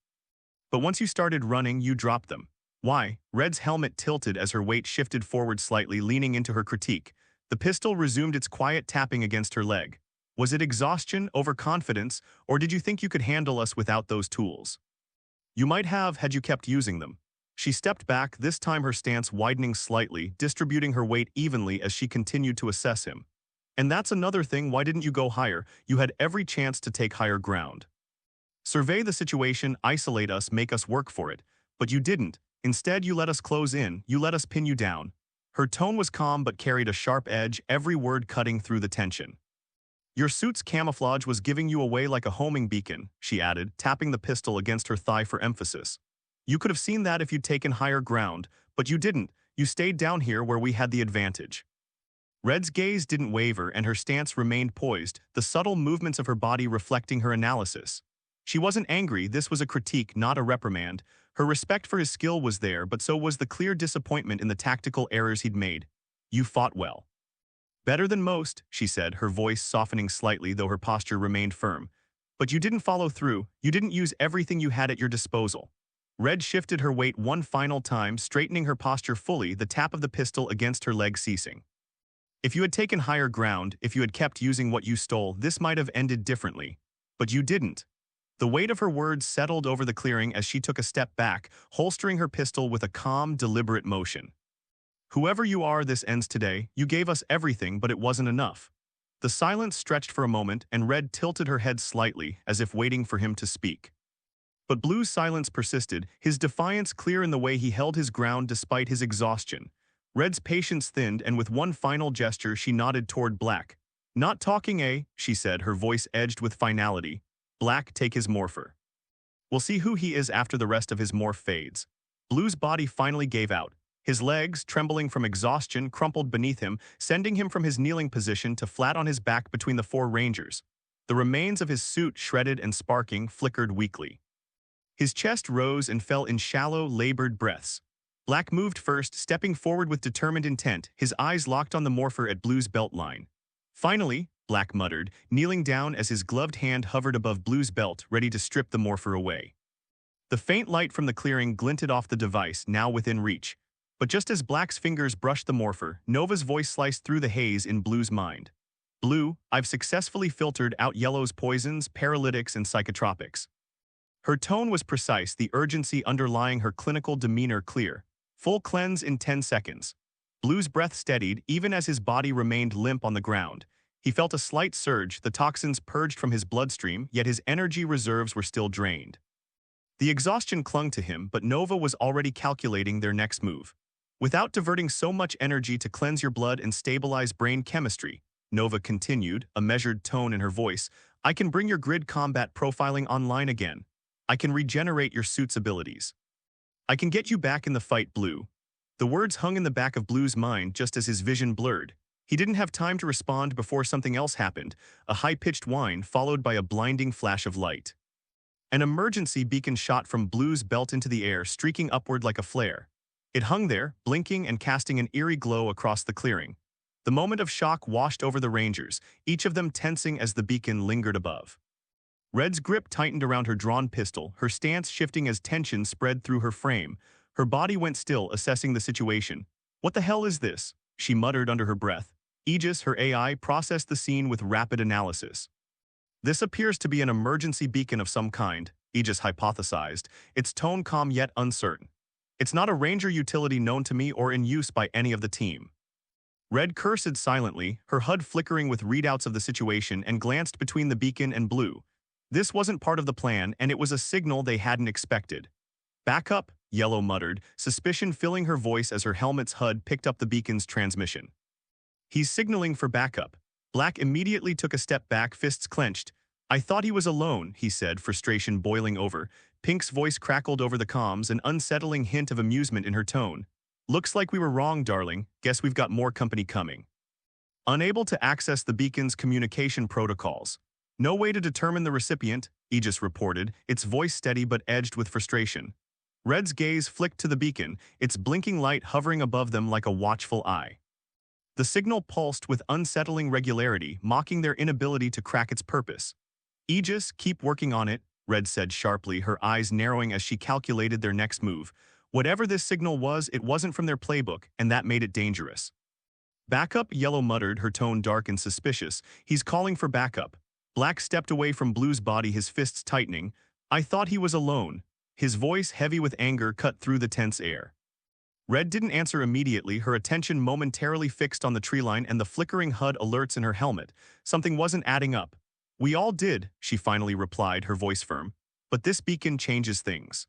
But once you started running, you dropped them. Why?" Red's helmet tilted as her weight shifted forward slightly, leaning into her critique. The pistol resumed its quiet tapping against her leg. "Was it exhaustion, overconfidence, or did you think you could handle us without those tools? You might have had you kept using them." She stepped back, this time her stance widening slightly, distributing her weight evenly as she continued to assess him. "And that's another thing, why didn't you go higher? You had every chance to take higher ground. Survey the situation, isolate us, make us work for it. But you didn't. Instead, you let us close in, you let us pin you down." Her tone was calm but carried a sharp edge, every word cutting through the tension. "Your suit's camouflage was giving you away like a homing beacon," she added, tapping the pistol against her thigh for emphasis. "You could have seen that if you'd taken higher ground, but you didn't. You stayed down here where we had the advantage." Red's gaze didn't waver and her stance remained poised, the subtle movements of her body reflecting her analysis. She wasn't angry, this was a critique, not a reprimand. Her respect for his skill was there, but so was the clear disappointment in the tactical errors he'd made. "You fought well. Better than most," she said, her voice softening slightly though her posture remained firm. "But you didn't follow through, you didn't use everything you had at your disposal." Red shifted her weight one final time, straightening her posture fully, the tap of the pistol against her leg ceasing. "If you had taken higher ground, if you had kept using what you stole, this might have ended differently. But you didn't." The weight of her words settled over the clearing as she took a step back, holstering her pistol with a calm, deliberate motion. "Whoever you are, this ends today. You gave us everything, but it wasn't enough." The silence stretched for a moment, and Red tilted her head slightly, as if waiting for him to speak. But Blue's silence persisted, his defiance clear in the way he held his ground despite his exhaustion. Red's patience thinned, and with one final gesture she nodded toward Black. "Not talking, eh?" she said, her voice edged with finality. "Black, take his morpher. We'll see who he is after the rest of his morph fades." Blue's body finally gave out. His legs, trembling from exhaustion, crumpled beneath him, sending him from his kneeling position to flat on his back between the four rangers. The remains of his suit, shredded and sparking, flickered weakly. His chest rose and fell in shallow, labored breaths. Black moved first, stepping forward with determined intent, his eyes locked on the morpher at Blue's belt line. "Finally," Black muttered, kneeling down as his gloved hand hovered above Blue's belt, ready to strip the morpher away. The faint light from the clearing glinted off the device, now within reach. But just as Black's fingers brushed the morpher, Nova's voice sliced through the haze in Blue's mind. "Blue, I've successfully filtered out Yellow's poisons, paralytics, and psychotropics." Her tone was precise, the urgency underlying her clinical demeanor clear. "Full cleanse in 10 seconds. Blue's breath steadied, even as his body remained limp on the ground. He felt a slight surge, the toxins purged from his bloodstream, yet his energy reserves were still drained. The exhaustion clung to him, but Nova was already calculating their next move. "Without diverting so much energy to cleanse your blood and stabilize brain chemistry," Nova continued, a measured tone in her voice, "I can bring your grid combat profiling online again. I can regenerate your suit's abilities. I can get you back in the fight, Blue." The words hung in the back of Blue's mind just as his vision blurred. He didn't have time to respond before something else happened, a high-pitched whine followed by a blinding flash of light. An emergency beacon shot from Blue's belt into the air, streaking upward like a flare. It hung there, blinking and casting an eerie glow across the clearing. The moment of shock washed over the Rangers, each of them tensing as the beacon lingered above. Red's grip tightened around her drawn pistol, her stance shifting as tension spread through her frame. Her body went still, assessing the situation. "What the hell is this?" she muttered under her breath. Aegis, her AI, processed the scene with rapid analysis. "This appears to be an emergency beacon of some kind," Aegis hypothesized, its tone calm yet uncertain. It's not a ranger utility known to me or in use by any of the team. Red cursed silently, her HUD flickering with readouts of the situation, and glanced between the beacon and Blue. This wasn't part of the plan, and it was a signal they hadn't expected. Back up, Yellow muttered, suspicion filling her voice as her helmet's HUD picked up the beacon's transmission. He's signaling for backup. Black immediately took a step back, fists clenched. I thought he was alone, he said, frustration boiling over. Pink's voice crackled over the comms, an unsettling hint of amusement in her tone. Looks like we were wrong, darling. Guess we've got more company coming. Unable to access the beacon's communication protocols. No way to determine the recipient, Aegis reported, its voice steady but edged with frustration. Red's gaze flicked to the beacon, its blinking light hovering above them like a watchful eye. The signal pulsed with unsettling regularity, mocking their inability to crack its purpose. Aegis, keep working on it, Red said sharply, her eyes narrowing as she calculated their next move. Whatever this signal was, it wasn't from their playbook, and that made it dangerous. Backup, Yellow muttered, her tone dark and suspicious. He's calling for backup. Black stepped away from Blue's body, his fists tightening. I thought he was alone. His voice, heavy with anger, cut through the tense air. Red didn't answer immediately, her attention momentarily fixed on the treeline and the flickering HUD alerts in her helmet. Something wasn't adding up. We all did, she finally replied, her voice firm. But this beacon changes things.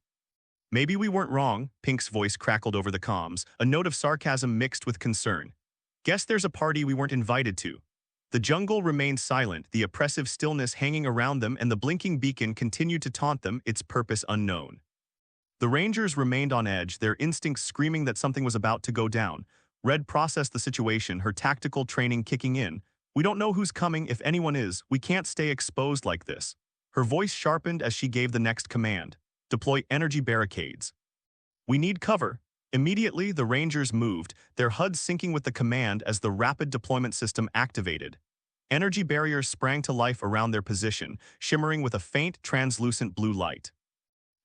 Maybe we weren't wrong, Pink's voice crackled over the comms, a note of sarcasm mixed with concern. Guess there's a party we weren't invited to. The jungle remained silent, the oppressive stillness hanging around them, and the blinking beacon continued to taunt them, its purpose unknown. The Rangers remained on edge, their instincts screaming that something was about to go down. Red processed the situation, her tactical training kicking in. We don't know who's coming, if anyone is. We can't stay exposed like this. Her voice sharpened as she gave the next command. Deploy energy barricades. We need cover. Immediately, the Rangers moved, their HUD syncing with the command as the rapid deployment system activated. Energy barriers sprang to life around their position, shimmering with a faint, translucent blue light.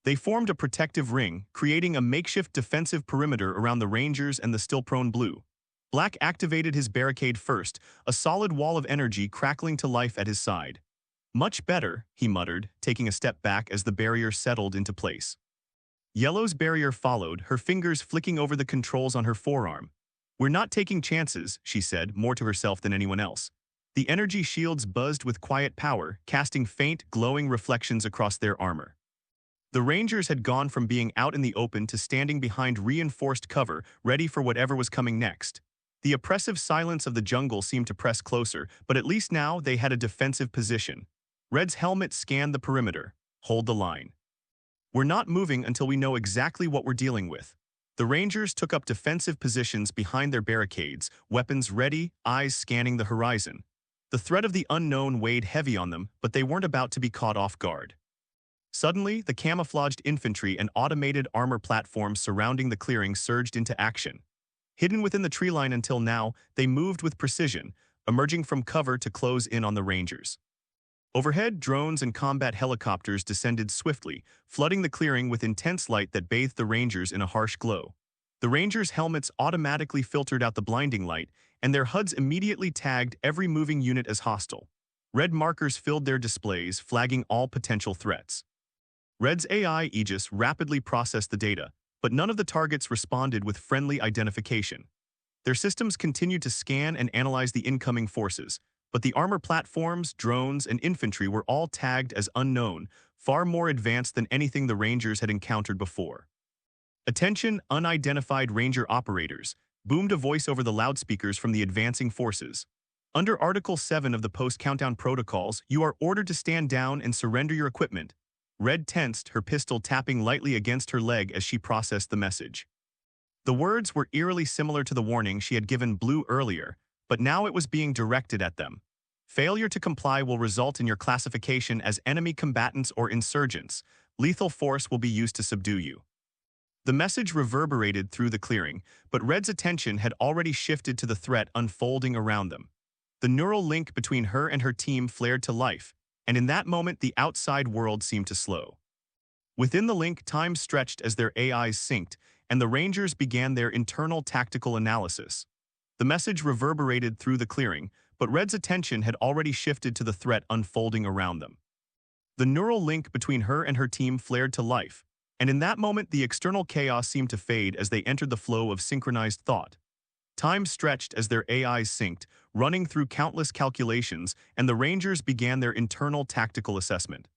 They formed a protective ring, creating a makeshift defensive perimeter around the Rangers and the still-prone Blue. Black activated his barricade first, a solid wall of energy crackling to life at his side. Much better, he muttered, taking a step back as the barrier settled into place. Yellow's barrier followed, her fingers flicking over the controls on her forearm. We're not taking chances, she said, more to herself than anyone else. The energy shields buzzed with quiet power, casting faint, glowing reflections across their armor. The Rangers had gone from being out in the open to standing behind reinforced cover, ready for whatever was coming next. The oppressive silence of the jungle seemed to press closer, but at least now they had a defensive position. Red's helmet scanned the perimeter. Hold the line. We're not moving until we know exactly what we're dealing with. The Rangers took up defensive positions behind their barricades, weapons ready, eyes scanning the horizon. The threat of the unknown weighed heavy on them, but they weren't about to be caught off guard. Suddenly, the camouflaged infantry and automated armor platforms surrounding the clearing surged into action. Hidden within the tree line until now, they moved with precision, emerging from cover to close in on the Rangers. Overhead, drones and combat helicopters descended swiftly, flooding the clearing with intense light that bathed the Rangers in a harsh glow. The Rangers' helmets automatically filtered out the blinding light, and their HUDs immediately tagged every moving unit as hostile. Red markers filled their displays, flagging all potential threats. Red's AI Aegis rapidly processed the data, but none of the targets responded with friendly identification. Their systems continued to scan and analyze the incoming forces, but the armor platforms, drones, and infantry were all tagged as unknown, far more advanced than anything the Rangers had encountered before. Attention, unidentified Ranger operators, boomed a voice over the loudspeakers from the advancing forces. Under Article 7 of the Post-Countdown Protocols, you are ordered to stand down and surrender your equipment. Red tensed, her pistol tapping lightly against her leg as she processed the message. The words were eerily similar to the warning she had given Blue earlier, but now it was being directed at them. Failure to comply will result in your classification as enemy combatants or insurgents. Lethal force will be used to subdue you. The message reverberated through the clearing, but Red's attention had already shifted to the threat unfolding around them. The neural link between her and her team flared to life, and in that moment the outside world seemed to slow. Within the link, time stretched as their AIs synced, and the Rangers began their internal tactical analysis. The message reverberated through the clearing, but Red's attention had already shifted to the threat unfolding around them. The neural link between her and her team flared to life, And in that moment, the external chaos seemed to fade as they entered the flow of synchronized thought. Time stretched as their AIs synced, running through countless calculations, and the Rangers began their internal tactical assessment.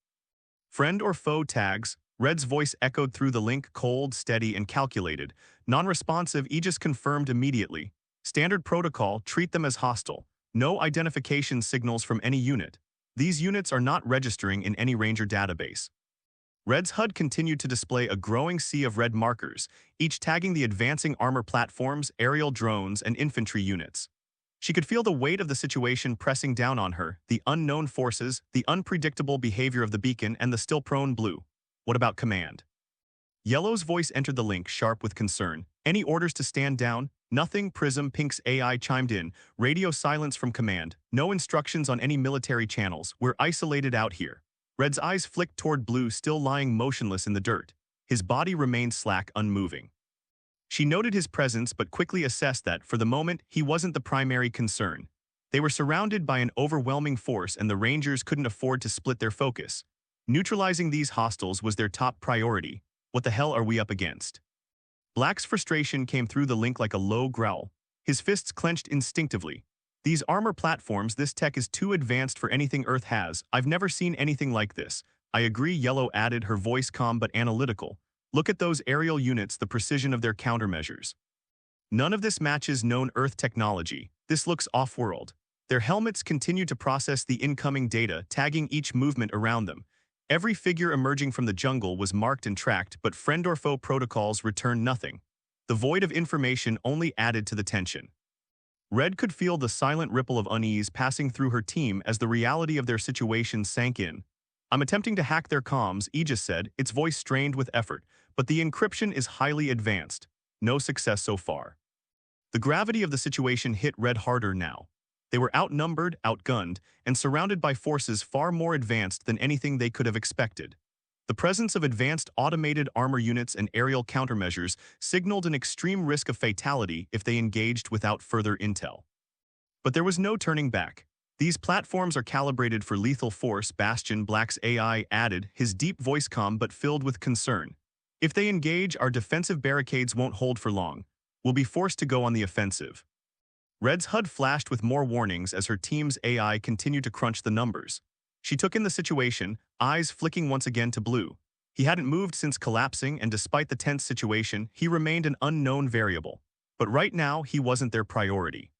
Friend or foe tags, Red's voice echoed through the link, cold, steady, and calculated. Non-responsive, Aegis confirmed immediately. Standard protocol, treat them as hostile. No identification signals from any unit. These units are not registering in any Ranger database. Red's HUD continued to display a growing sea of red markers, each tagging the advancing armor platforms, aerial drones, and infantry units. She could feel the weight of the situation pressing down on her, the unknown forces, the unpredictable behavior of the beacon, and the still prone blue. What about command? Yellow's voice entered the link, sharp with concern. Any orders to stand down? Nothing. Prism Pink's AI chimed in. Radio silence from command. No instructions on any military channels. We're isolated out here. Red's eyes flicked toward Blue, still lying motionless in the dirt. His body remained slack, unmoving. She noted his presence but quickly assessed that, for the moment, he wasn't the primary concern. They were surrounded by an overwhelming force and the Rangers couldn't afford to split their focus. Neutralizing these hostiles was their top priority. What the hell are we up against? Black's frustration came through the link like a low growl. His fists clenched instinctively. These armor platforms, this tech is too advanced for anything Earth has. I've never seen anything like this. I agree, Yellow added, her voice calm but analytical. Look at those aerial units, the precision of their countermeasures. None of this matches known Earth technology. This looks off-world. Their helmets continue to process the incoming data, tagging each movement around them. Every figure emerging from the jungle was marked and tracked, but friend or foe protocols returned nothing. The void of information only added to the tension. Red could feel the silent ripple of unease passing through her team as the reality of their situation sank in. I'm attempting to hack their comms, Aegis said, its voice strained with effort, but the encryption is highly advanced. No success so far. The gravity of the situation hit Red harder now. They were outnumbered, outgunned, and surrounded by forces far more advanced than anything they could have expected. The presence of advanced automated armor units and aerial countermeasures signaled an extreme risk of fatality if they engaged without further intel. But there was no turning back. These platforms are calibrated for lethal force, Bastion, Black's AI added, his deep voice calm but filled with concern. If they engage, our defensive barricades won't hold for long. We'll be forced to go on the offensive. Red's HUD flashed with more warnings as her team's AI continued to crunch the numbers. She took in the situation, eyes flicking once again to Blue. He hadn't moved since collapsing, and despite the tense situation, he remained an unknown variable. But right now, he wasn't their priority.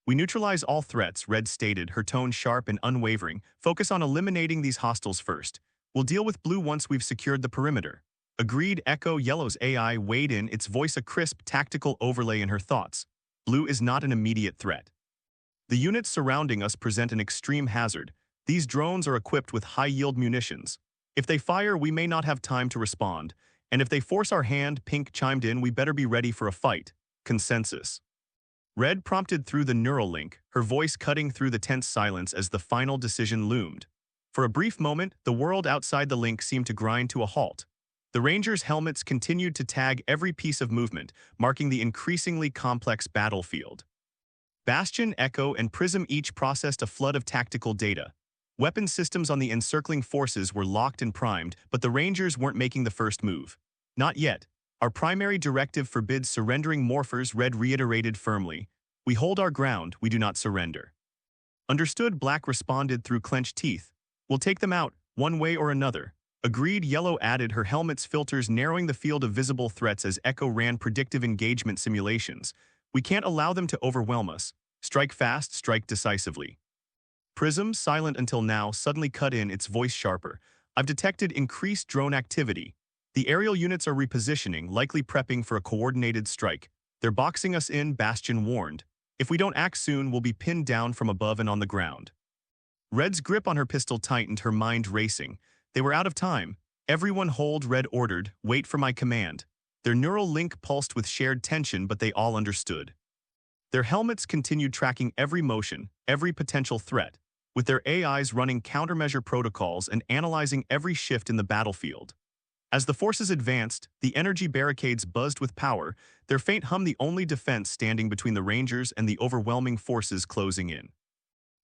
We neutralize all threats, Red stated, her tone sharp and unwavering. Focus on eliminating these hostiles first. We'll deal with Blue once we've secured the perimeter. Agreed, Echo. Yellow's AI weighed in, its voice a crisp, tactical overlay in her thoughts. Blue is not an immediate threat. The units surrounding us present an extreme hazard. These drones are equipped with high-yield munitions. If they fire, we may not have time to respond. And if they force our hand, Pink chimed in, we better be ready for a fight. Consensus. Red prompted through the neural link, her voice cutting through the tense silence as the final decision loomed. For a brief moment, the world outside the link seemed to grind to a halt. The Rangers' helmets continued to tag every piece of movement, marking the increasingly complex battlefield. Bastion, Echo, and Prism each processed a flood of tactical data. Weapon systems on the encircling forces were locked and primed, but the Rangers weren't making the first move. Not yet. Our primary directive forbids surrendering morphers, Red reiterated firmly. We hold our ground, we do not surrender. Understood, Black responded through clenched teeth. We'll take them out, one way or another. Agreed, Yellow added, her helmet's filters narrowing the field of visible threats as Echo ran predictive engagement simulations. We can't allow them to overwhelm us. Strike fast, strike decisively. Prism, silent until now, suddenly cut in, its voice sharper. I've detected increased drone activity. The aerial units are repositioning, likely prepping for a coordinated strike. They're boxing us in, Bastion warned. If we don't act soon, we'll be pinned down from above and on the ground. Red's grip on her pistol tightened, her mind racing. They were out of time. Everyone hold, Red ordered. Wait for my command. Their neural link pulsed with shared tension, but they all understood. Their helmets continued tracking every motion, every potential threat, with their AIs running countermeasure protocols and analyzing every shift in the battlefield. As the forces advanced, the energy barricades buzzed with power, their faint hum the only defense standing between the Rangers and the overwhelming forces closing in.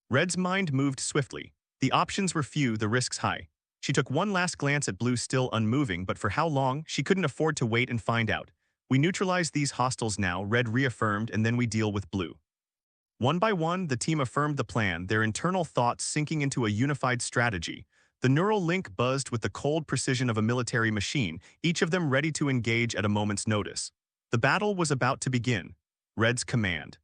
Red's mind moved swiftly. The options were few, the risks high. She took one last glance at Blue, still unmoving, but for how long, she couldn't afford to wait and find out. We neutralize these hostiles now, Red reaffirmed, and then we deal with Blue. One by one, the team affirmed the plan, their internal thoughts sinking into a unified strategy. The neural link buzzed with the cold precision of a military machine, each of them ready to engage at a moment's notice. The battle was about to begin. Red's command.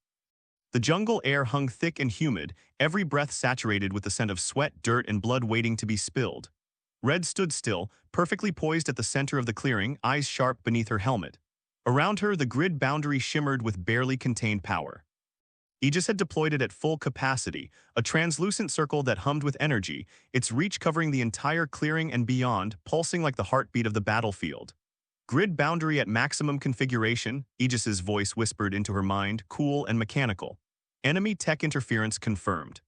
The jungle air hung thick and humid, every breath saturated with the scent of sweat, dirt, and blood waiting to be spilled. Red stood still, perfectly poised at the center of the clearing, eyes sharp beneath her helmet. Around her, the grid boundary shimmered with barely contained power. Aegis had deployed it at full capacity, a translucent circle that hummed with energy, its reach covering the entire clearing and beyond, pulsing like the heartbeat of the battlefield. Grid boundary at maximum configuration, Aegis's voice whispered into her mind, cool and mechanical. Enemy tech interference confirmed.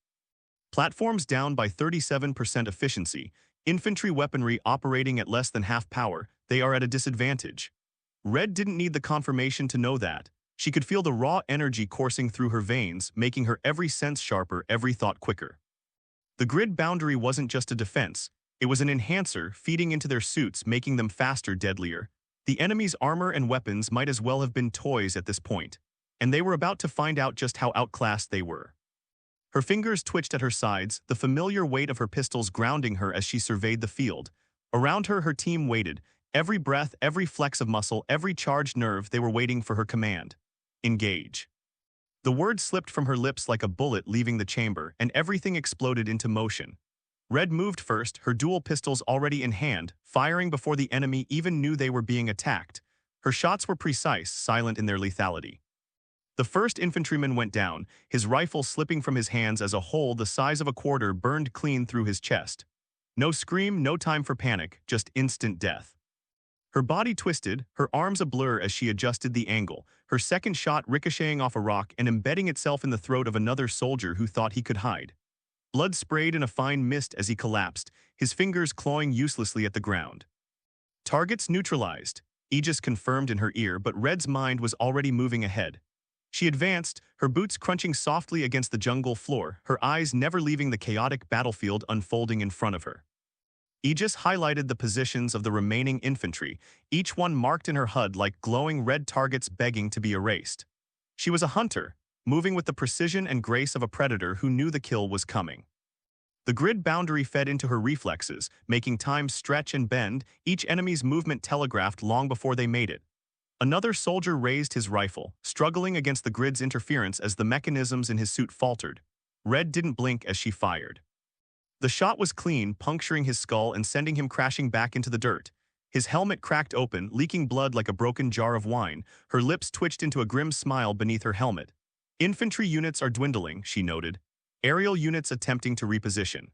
Platforms down by 37% efficiency, infantry weaponry operating at less than half power, they are at a disadvantage. Red didn't need the confirmation to know that. She could feel the raw energy coursing through her veins, making her every sense sharper, every thought quicker. The grid boundary wasn't just a defense, it was an enhancer feeding into their suits, making them faster, deadlier. The enemy's armor and weapons might as well have been toys at this point, and they were about to find out just how outclassed they were. Her fingers twitched at her sides, the familiar weight of her pistols grounding her as she surveyed the field. Around her, her team waited. Every breath, every flex of muscle, every charged nerve, they were waiting for her command. Engage. The word slipped from her lips like a bullet leaving the chamber, and everything exploded into motion. Red moved first, her dual pistols already in hand, firing before the enemy even knew they were being attacked. Her shots were precise, silent in their lethality. The first infantryman went down, his rifle slipping from his hands as a hole the size of a quarter burned clean through his chest. No scream, no time for panic, just instant death. Her body twisted, her arms a blur as she adjusted the angle, her second shot ricocheting off a rock and embedding itself in the throat of another soldier who thought he could hide. Blood sprayed in a fine mist as he collapsed, his fingers clawing uselessly at the ground. Targets neutralized, Aegis confirmed in her ear, but Red's mind was already moving ahead. She advanced, her boots crunching softly against the jungle floor, her eyes never leaving the chaotic battlefield unfolding in front of her. Aegis highlighted the positions of the remaining infantry, each one marked in her HUD like glowing red targets begging to be erased. She was a hunter, moving with the precision and grace of a predator who knew the kill was coming. The grid boundary fed into her reflexes, making time stretch and bend, each enemy's movement telegraphed long before they made it. Another soldier raised his rifle, struggling against the grid's interference as the mechanisms in his suit faltered. Red didn't blink as she fired. The shot was clean, puncturing his skull and sending him crashing back into the dirt. His helmet cracked open, leaking blood like a broken jar of wine. Her lips twitched into a grim smile beneath her helmet. Infantry units are dwindling, she noted. Aerial units attempting to reposition.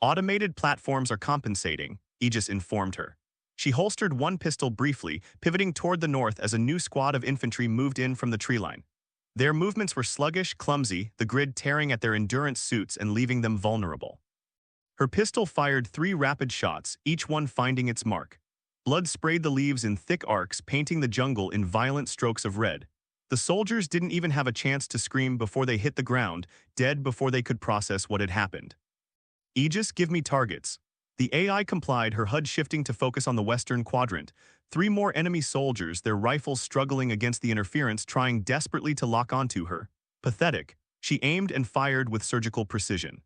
Automated platforms are compensating, Aegis informed her. She holstered one pistol briefly, pivoting toward the north as a new squad of infantry moved in from the tree line. Their movements were sluggish, clumsy, the grid tearing at their endurance suits and leaving them vulnerable. Her pistol fired 3 rapid shots, each one finding its mark. Blood sprayed the leaves in thick arcs, painting the jungle in violent strokes of red. The soldiers didn't even have a chance to scream before they hit the ground, dead before they could process what had happened. Aegis, give me targets. The AI complied, her HUD shifting to focus on the western quadrant. 3 more enemy soldiers, their rifles struggling against the interference, trying desperately to lock onto her. Pathetic, she aimed and fired with surgical precision.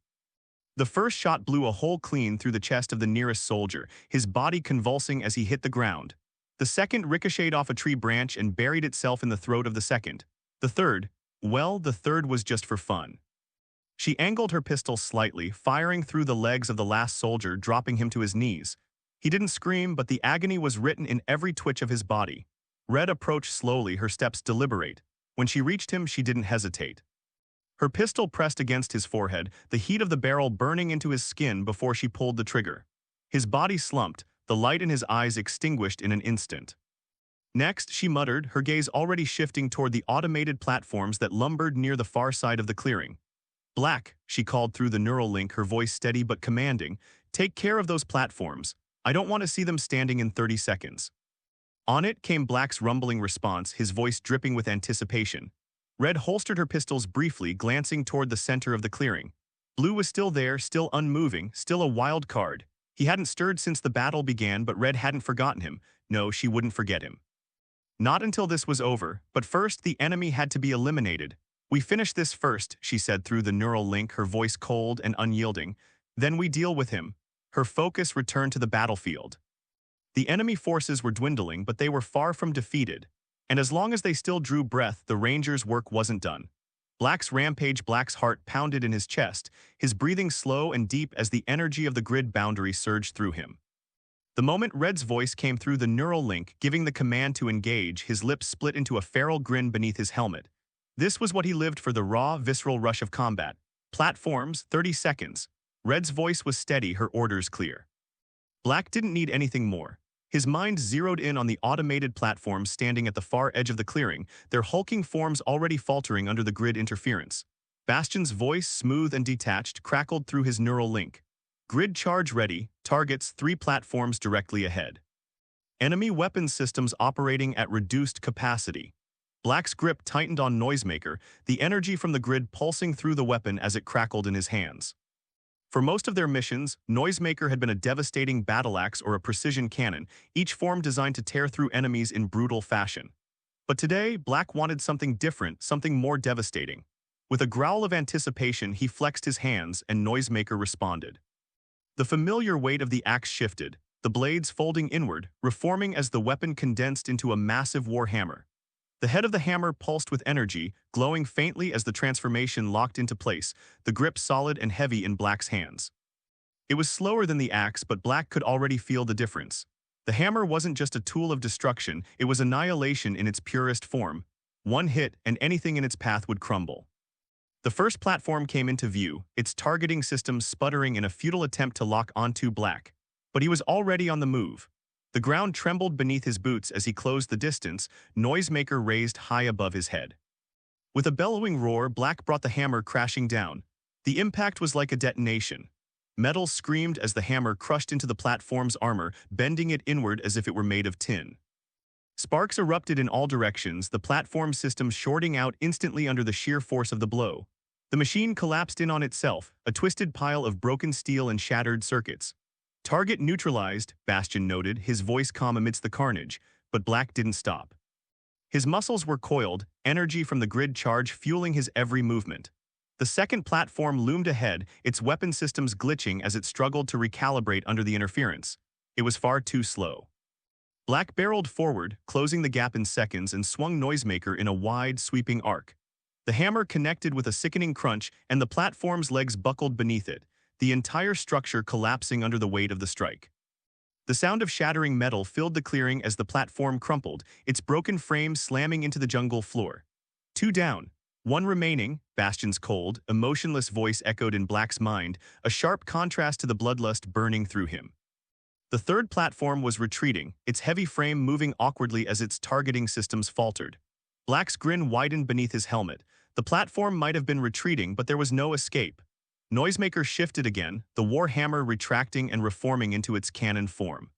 The first shot blew a hole clean through the chest of the nearest soldier, his body convulsing as he hit the ground. The second ricocheted off a tree branch and buried itself in the throat of the second. The third was just for fun. She angled her pistol slightly, firing through the legs of the last soldier, dropping him to his knees. He didn't scream, but the agony was written in every twitch of his body. Red approached slowly, her steps deliberate. When she reached him, she didn't hesitate. Her pistol pressed against his forehead, the heat of the barrel burning into his skin before she pulled the trigger. His body slumped, the light in his eyes extinguished in an instant. Next, she muttered, her gaze already shifting toward the automated platforms that lumbered near the far side of the clearing. Black, she called through the neural link, her voice steady but commanding, take care of those platforms. I don't want to see them standing in 30 seconds. On it came Black's rumbling response, his voice dripping with anticipation. Red holstered her pistols briefly, glancing toward the center of the clearing. Blue was still there, still unmoving, still a wild card. He hadn't stirred since the battle began, but Red hadn't forgotten him. No, she wouldn't forget him. Not until this was over, but first the enemy had to be eliminated. We finish this first, she said through the neural link, her voice cold and unyielding. Then we deal with him. Her focus returned to the battlefield. The enemy forces were dwindling, but they were far from defeated. And as long as they still drew breath, the Rangers' work wasn't done. Black's heart pounded in his chest, his breathing slow and deep as the energy of the grid boundary surged through him. The moment Red's voice came through the neural link, giving the command to engage, his lips split into a feral grin beneath his helmet. This was what he lived for, the raw, visceral rush of combat. Platforms, 30 seconds. Red's voice was steady, her orders clear. Black didn't need anything more. His mind zeroed in on the automated platforms standing at the far edge of the clearing, their hulking forms already faltering under the grid interference. Bastion's voice, smooth and detached, crackled through his neural link. Grid charge ready, targets 3 platforms directly ahead. Enemy weapons systems operating at reduced capacity. Black's grip tightened on Noisemaker, the energy from the grid pulsing through the weapon as it crackled in his hands. For most of their missions, Noisemaker had been a devastating battle axe or a precision cannon, each form designed to tear through enemies in brutal fashion. But today, Black wanted something different, something more devastating. With a growl of anticipation, he flexed his hands, and Noisemaker responded. The familiar weight of the axe shifted, the blades folding inward, reforming as the weapon condensed into a massive war hammer. The head of the hammer pulsed with energy, glowing faintly as the transformation locked into place, the grip solid and heavy in Black's hands. It was slower than the axe, but Black could already feel the difference. The hammer wasn't just a tool of destruction, it was annihilation in its purest form. One hit, and anything in its path would crumble. The first platform came into view, its targeting system sputtering in a futile attempt to lock onto Black. But he was already on the move. The ground trembled beneath his boots as he closed the distance, Noisemaker raised high above his head. With a bellowing roar, Black brought the hammer crashing down. The impact was like a detonation. Metal screamed as the hammer crushed into the platform's armor, bending it inward as if it were made of tin. Sparks erupted in all directions, the platform system shorting out instantly under the sheer force of the blow. The machine collapsed in on itself, a twisted pile of broken steel and shattered circuits. Target neutralized, Bastion noted, his voice calm amidst the carnage, but Black didn't stop. His muscles were coiled, energy from the grid charge fueling his every movement. The second platform loomed ahead, its weapon systems glitching as it struggled to recalibrate under the interference. It was far too slow. Black barreled forward, closing the gap in seconds, and swung Noisemaker in a wide, sweeping arc. The hammer connected with a sickening crunch, and the platform's legs buckled beneath it, the entire structure collapsing under the weight of the strike. The sound of shattering metal filled the clearing as the platform crumpled, its broken frame slamming into the jungle floor. 2 down, 1 remaining, Bastion's cold, emotionless voice echoed in Black's mind, a sharp contrast to the bloodlust burning through him. The third platform was retreating, its heavy frame moving awkwardly as its targeting systems faltered. Black's grin widened beneath his helmet. The platform might have been retreating, but there was no escape. Noisemaker shifted again, the war hammer retracting and reforming into its cannon form.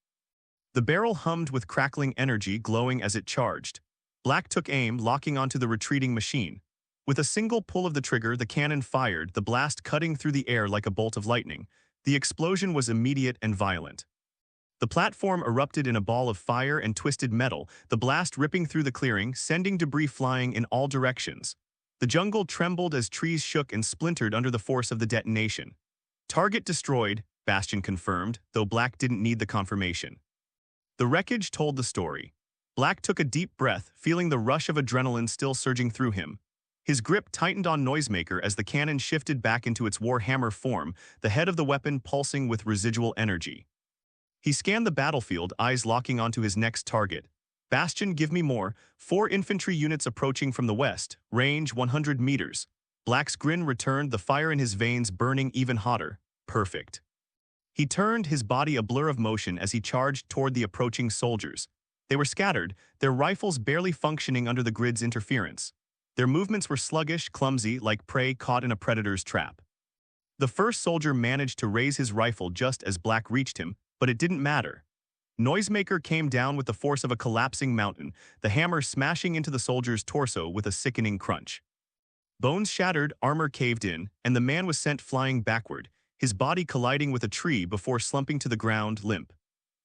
The barrel hummed with crackling energy, glowing as it charged. Black took aim, locking onto the retreating machine. With a single pull of the trigger, the cannon fired, the blast cutting through the air like a bolt of lightning. The explosion was immediate and violent. The platform erupted in a ball of fire and twisted metal, the blast ripping through the clearing, sending debris flying in all directions. The jungle trembled as trees shook and splintered under the force of the detonation. Target destroyed, Bastion confirmed, though Black didn't need the confirmation. The wreckage told the story. Black took a deep breath, feeling the rush of adrenaline still surging through him. His grip tightened on Noisemaker as the cannon shifted back into its war hammer form, the head of the weapon pulsing with residual energy. He scanned the battlefield, eyes locking onto his next target. Bastion, give me more. 4 infantry units approaching from the west, range 100 meters. Black's grin returned, the fire in his veins burning even hotter. Perfect. He turned, his body a blur of motion as he charged toward the approaching soldiers. They were scattered, their rifles barely functioning under the grid's interference. Their movements were sluggish, clumsy, like prey caught in a predator's trap. The first soldier managed to raise his rifle just as Black reached him, but it didn't matter. Noisemaker came down with the force of a collapsing mountain, the hammer smashing into the soldier's torso with a sickening crunch. Bones shattered, armor caved in, and the man was sent flying backward, his body colliding with a tree before slumping to the ground, limp.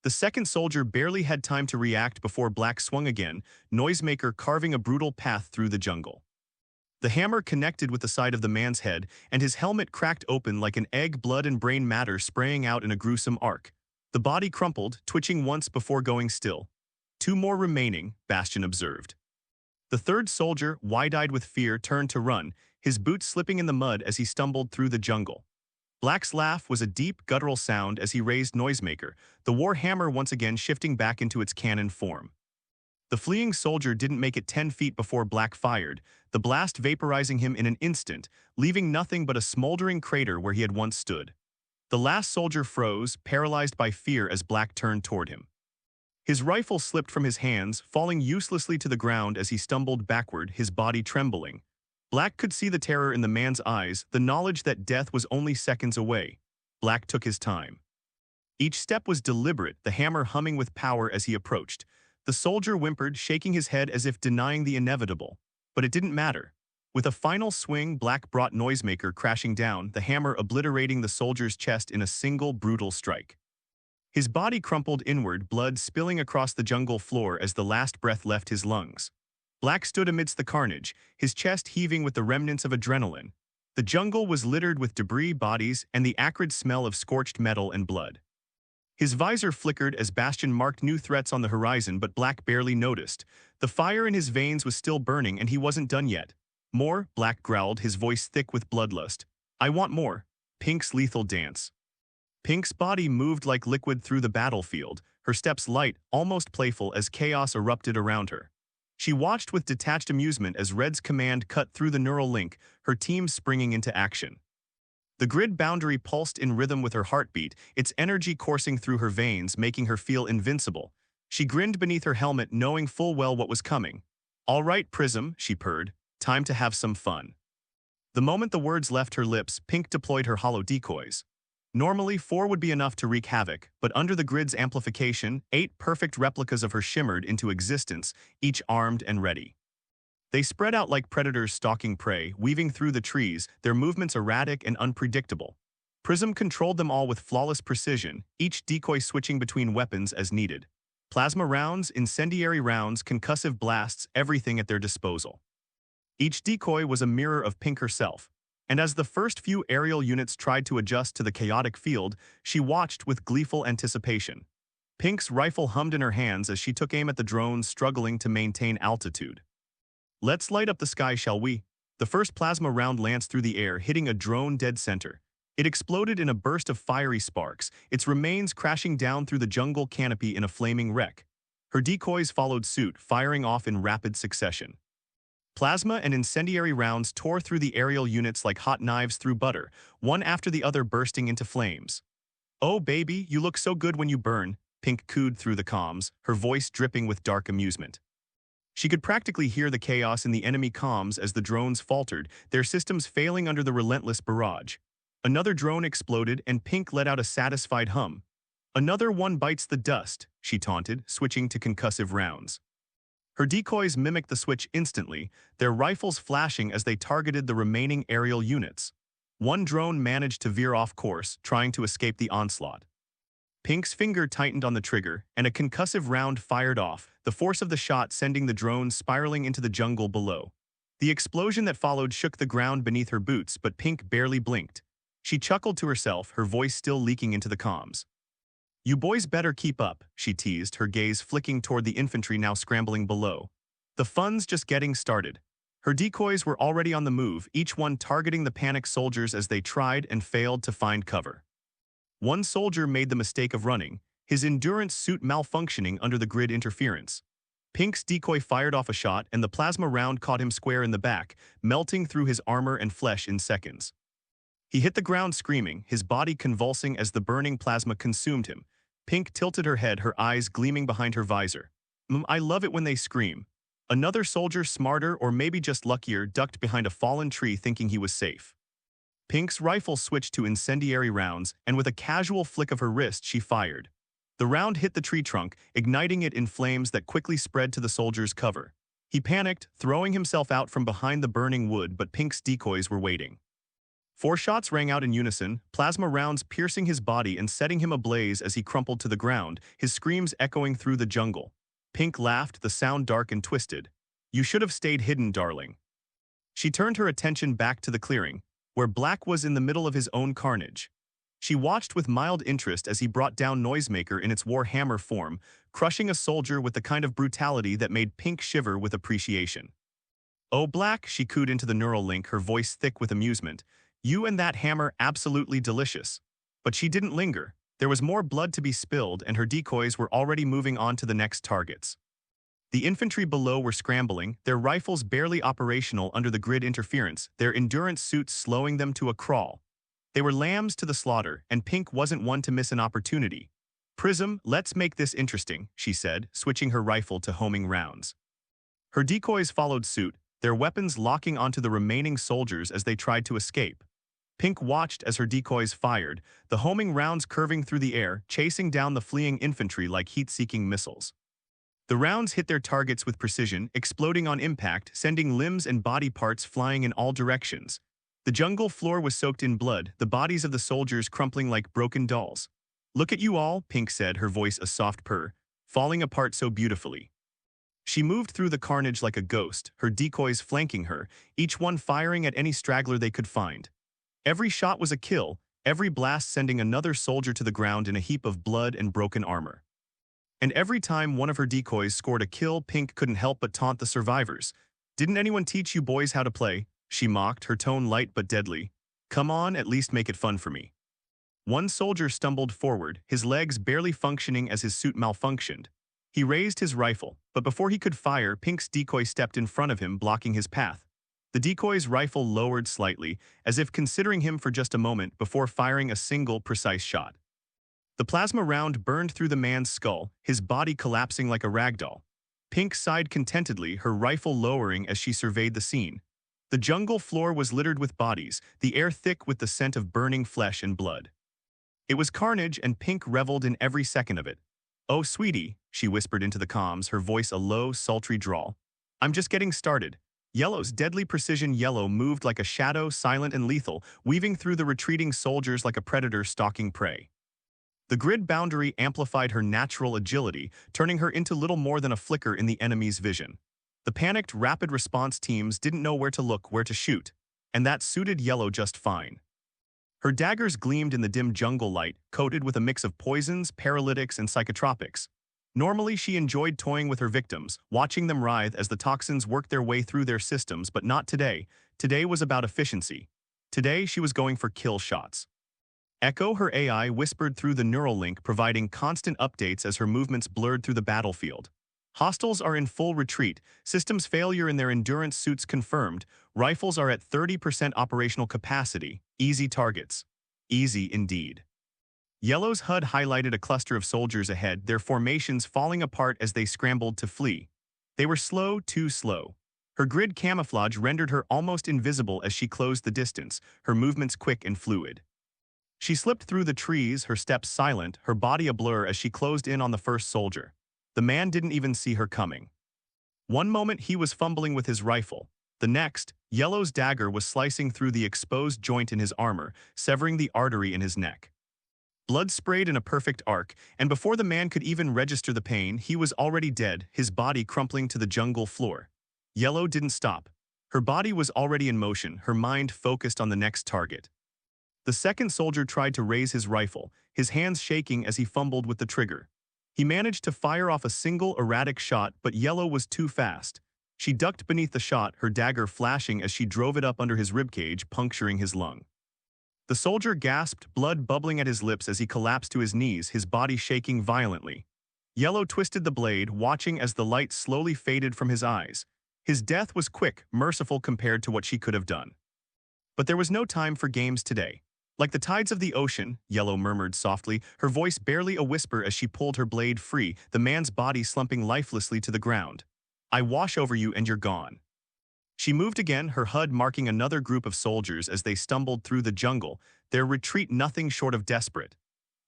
The second soldier barely had time to react before Black swung again, Noisemaker carving a brutal path through the jungle. The hammer connected with the side of the man's head, and his helmet cracked open like an egg, blood and brain matter spraying out in a gruesome arc. The body crumpled, twitching once before going still. Two more remaining, Bastion observed. The third soldier, wide-eyed with fear, turned to run, his boots slipping in the mud as he stumbled through the jungle. Black's laugh was a deep, guttural sound as he raised Noisemaker, the war hammer once again shifting back into its cannon form. The fleeing soldier didn't make it 10 feet before Black fired, the blast vaporizing him in an instant, leaving nothing but a smoldering crater where he had once stood. The last soldier froze, paralyzed by fear as Black turned toward him. His rifle slipped from his hands, falling uselessly to the ground as he stumbled backward, his body trembling. Black could see the terror in the man's eyes, the knowledge that death was only seconds away. Black took his time. Each step was deliberate, the hammer humming with power as he approached. The soldier whimpered, shaking his head as if denying the inevitable. But it didn't matter. With a final swing, Black brought Noisemaker crashing down, the hammer obliterating the soldier's chest in a single brutal strike. His body crumpled inward, blood spilling across the jungle floor as the last breath left his lungs. Black stood amidst the carnage, his chest heaving with the remnants of adrenaline. The jungle was littered with debris, bodies, and the acrid smell of scorched metal and blood. His visor flickered as Bastion marked new threats on the horizon, but Black barely noticed. The fire in his veins was still burning, and he wasn't done yet. More, Black growled, his voice thick with bloodlust. I want more. Pink's lethal dance. Pink's body moved like liquid through the battlefield, her steps light, almost playful as chaos erupted around her. She watched with detached amusement as Red's command cut through the neural link, her team springing into action. The grid boundary pulsed in rhythm with her heartbeat, its energy coursing through her veins, making her feel invincible. She grinned beneath her helmet, knowing full well what was coming. All right, Prism, she purred. Time to have some fun. The moment the words left her lips, Pink deployed her hollow decoys. Normally, 4 would be enough to wreak havoc, but under the grid's amplification, 8 perfect replicas of her shimmered into existence, each armed and ready. They spread out like predators stalking prey, weaving through the trees, their movements erratic and unpredictable. Prism controlled them all with flawless precision, each decoy switching between weapons as needed. Plasma rounds, incendiary rounds, concussive blasts, everything at their disposal. Each decoy was a mirror of Pink herself, and as the first few aerial units tried to adjust to the chaotic field, she watched with gleeful anticipation. Pink's rifle hummed in her hands as she took aim at the drones struggling to maintain altitude. Let's light up the sky, shall we? The first plasma round lanced through the air, hitting a drone dead center. It exploded in a burst of fiery sparks, its remains crashing down through the jungle canopy in a flaming wreck. Her decoys followed suit, firing off in rapid succession. Plasma and incendiary rounds tore through the aerial units like hot knives through butter, one after the other bursting into flames. "Oh baby, you look so good when you burn," Pink cooed through the comms, her voice dripping with dark amusement. She could practically hear the chaos in the enemy comms as the drones faltered, their systems failing under the relentless barrage. Another drone exploded and Pink let out a satisfied hum. "Another one bites the dust," she taunted, switching to concussive rounds. Her decoys mimicked the switch instantly, their rifles flashing as they targeted the remaining aerial units. One drone managed to veer off course, trying to escape the onslaught. Pink's finger tightened on the trigger, and a concussive round fired off, the force of the shot sending the drone spiraling into the jungle below. The explosion that followed shook the ground beneath her boots, but Pink barely blinked. She chuckled to herself, her voice still leaking into the comms. "You boys better keep up," she teased, her gaze flicking toward the infantry now scrambling below. "The fun's just getting started." Her decoys were already on the move, each one targeting the panicked soldiers as they tried and failed to find cover. One soldier made the mistake of running, his endurance suit malfunctioning under the grid interference. Pink's decoy fired off a shot, and the plasma round caught him square in the back, melting through his armor and flesh in seconds. He hit the ground screaming, his body convulsing as the burning plasma consumed him. Pink tilted her head, her eyes gleaming behind her visor. I love it when they scream." Another soldier, smarter or maybe just luckier, ducked behind a fallen tree thinking he was safe. Pink's rifle switched to incendiary rounds, and with a casual flick of her wrist, she fired. The round hit the tree trunk, igniting it in flames that quickly spread to the soldier's cover. He panicked, throwing himself out from behind the burning wood, but Pink's decoys were waiting. 4 shots rang out in unison, plasma rounds piercing his body and setting him ablaze as he crumpled to the ground, his screams echoing through the jungle. Pink laughed, the sound dark and twisted. "You should have stayed hidden, darling." She turned her attention back to the clearing, where Black was in the middle of his own carnage. She watched with mild interest as he brought down Noisemaker in its warhammer form, crushing a soldier with the kind of brutality that made Pink shiver with appreciation. "Oh, Black," she cooed into the neural link, her voice thick with amusement. "You and that hammer absolutely delicious." But she didn't linger. There was more blood to be spilled, and her decoys were already moving on to the next targets. The infantry below were scrambling, their rifles barely operational under the grid interference, their endurance suits slowing them to a crawl. They were lambs to the slaughter, and Pink wasn't one to miss an opportunity. "Prism, let's make this interesting," she said, switching her rifle to homing rounds. Her decoys followed suit, their weapons locking onto the remaining soldiers as they tried to escape. Pink watched as her decoys fired, the homing rounds curving through the air, chasing down the fleeing infantry like heat-seeking missiles. The rounds hit their targets with precision, exploding on impact, sending limbs and body parts flying in all directions. The jungle floor was soaked in blood, the bodies of the soldiers crumpling like broken dolls. "Look at you all," Pink said, her voice a soft purr, "falling apart so beautifully." She moved through the carnage like a ghost, her decoys flanking her, each one firing at any straggler they could find. Every shot was a kill, every blast sending another soldier to the ground in a heap of blood and broken armor. And every time one of her decoys scored a kill, Pink couldn't help but taunt the survivors. "Didn't anyone teach you boys how to play?" she mocked, her tone light but deadly. "Come on, at least make it fun for me." One soldier stumbled forward, his legs barely functioning as his suit malfunctioned. He raised his rifle, but before he could fire, Pink's decoy stepped in front of him, blocking his path. The decoy's rifle lowered slightly, as if considering him for just a moment before firing a single, precise shot. The plasma round burned through the man's skull, his body collapsing like a ragdoll. Pink sighed contentedly, her rifle lowering as she surveyed the scene. The jungle floor was littered with bodies, the air thick with the scent of burning flesh and blood. It was carnage, and Pink reveled in every second of it. "Oh, sweetie," she whispered into the comms, her voice a low, sultry drawl. "I'm just getting started." Yellow's deadly precision yellow moved like a shadow, silent and lethal, weaving through the retreating soldiers like a predator stalking prey. The grid boundary amplified her natural agility, turning her into little more than a flicker in the enemy's vision. The panicked, rapid response teams didn't know where to look, where to shoot, and that suited Yellow just fine. Her daggers gleamed in the dim jungle light, coated with a mix of poisons, paralytics, and psychotropics. Normally, she enjoyed toying with her victims, watching them writhe as the toxins worked their way through their systems, but not today. Today was about efficiency. Today, she was going for kill shots. Echo, her AI, whispered through the neural link, providing constant updates as her movements blurred through the battlefield. Hostiles are in full retreat, systems failure in their endurance suits confirmed, rifles are at 30% operational capacity, easy targets. Easy indeed. Yellow's HUD highlighted a cluster of soldiers ahead, their formations falling apart as they scrambled to flee. They were slow, too slow. Her grid camouflage rendered her almost invisible as she closed the distance, her movements quick and fluid. She slipped through the trees, her steps silent, her body a blur as she closed in on the first soldier. The man didn't even see her coming. One moment he was fumbling with his rifle. The next, Yellow's dagger was slicing through the exposed joint in his armor, severing the artery in his neck. Blood sprayed in a perfect arc, and before the man could even register the pain, he was already dead, his body crumpling to the jungle floor. Yellow didn't stop. Her body was already in motion, her mind focused on the next target. The second soldier tried to raise his rifle, his hands shaking as he fumbled with the trigger. He managed to fire off a single erratic shot, but Yellow was too fast. She ducked beneath the shot, her dagger flashing as she drove it up under his ribcage, puncturing his lung. The soldier gasped, blood bubbling at his lips as he collapsed to his knees, his body shaking violently. Yellow twisted the blade, watching as the light slowly faded from his eyes. His death was quick, merciful compared to what she could have done. But there was no time for games today. "Like the tides of the ocean," Yellow murmured softly, her voice barely a whisper as she pulled her blade free, the man's body slumping lifelessly to the ground. "I wash over you and you're gone." She moved again, her HUD marking another group of soldiers as they stumbled through the jungle, their retreat nothing short of desperate.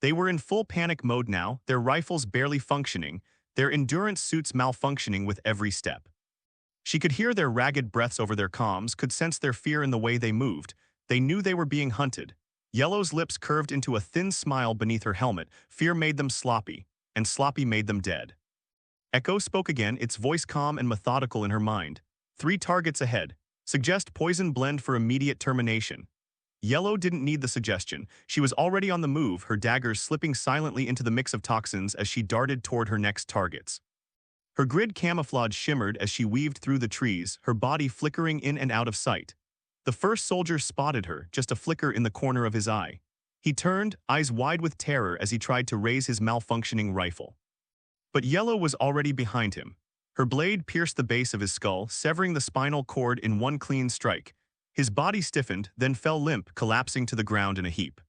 They were in full panic mode now, their rifles barely functioning, their endurance suits malfunctioning with every step. She could hear their ragged breaths over their comms, could sense their fear in the way they moved. They knew they were being hunted. Yellow's lips curved into a thin smile beneath her helmet. Fear made them sloppy, and sloppy made them dead. Echo spoke again, its voice calm and methodical in her mind. 3 targets ahead. Suggest poison blend for immediate termination. Yellow didn't need the suggestion. She was already on the move, her daggers slipping silently into the mix of toxins as she darted toward her next targets. Her grid camouflage shimmered as she weaved through the trees, her body flickering in and out of sight. The first soldier spotted her, just a flicker in the corner of his eye. He turned, eyes wide with terror as he tried to raise his malfunctioning rifle. But Yellow was already behind him. Her blade pierced the base of his skull, severing the spinal cord in one clean strike. His body stiffened, then fell limp, collapsing to the ground in a heap.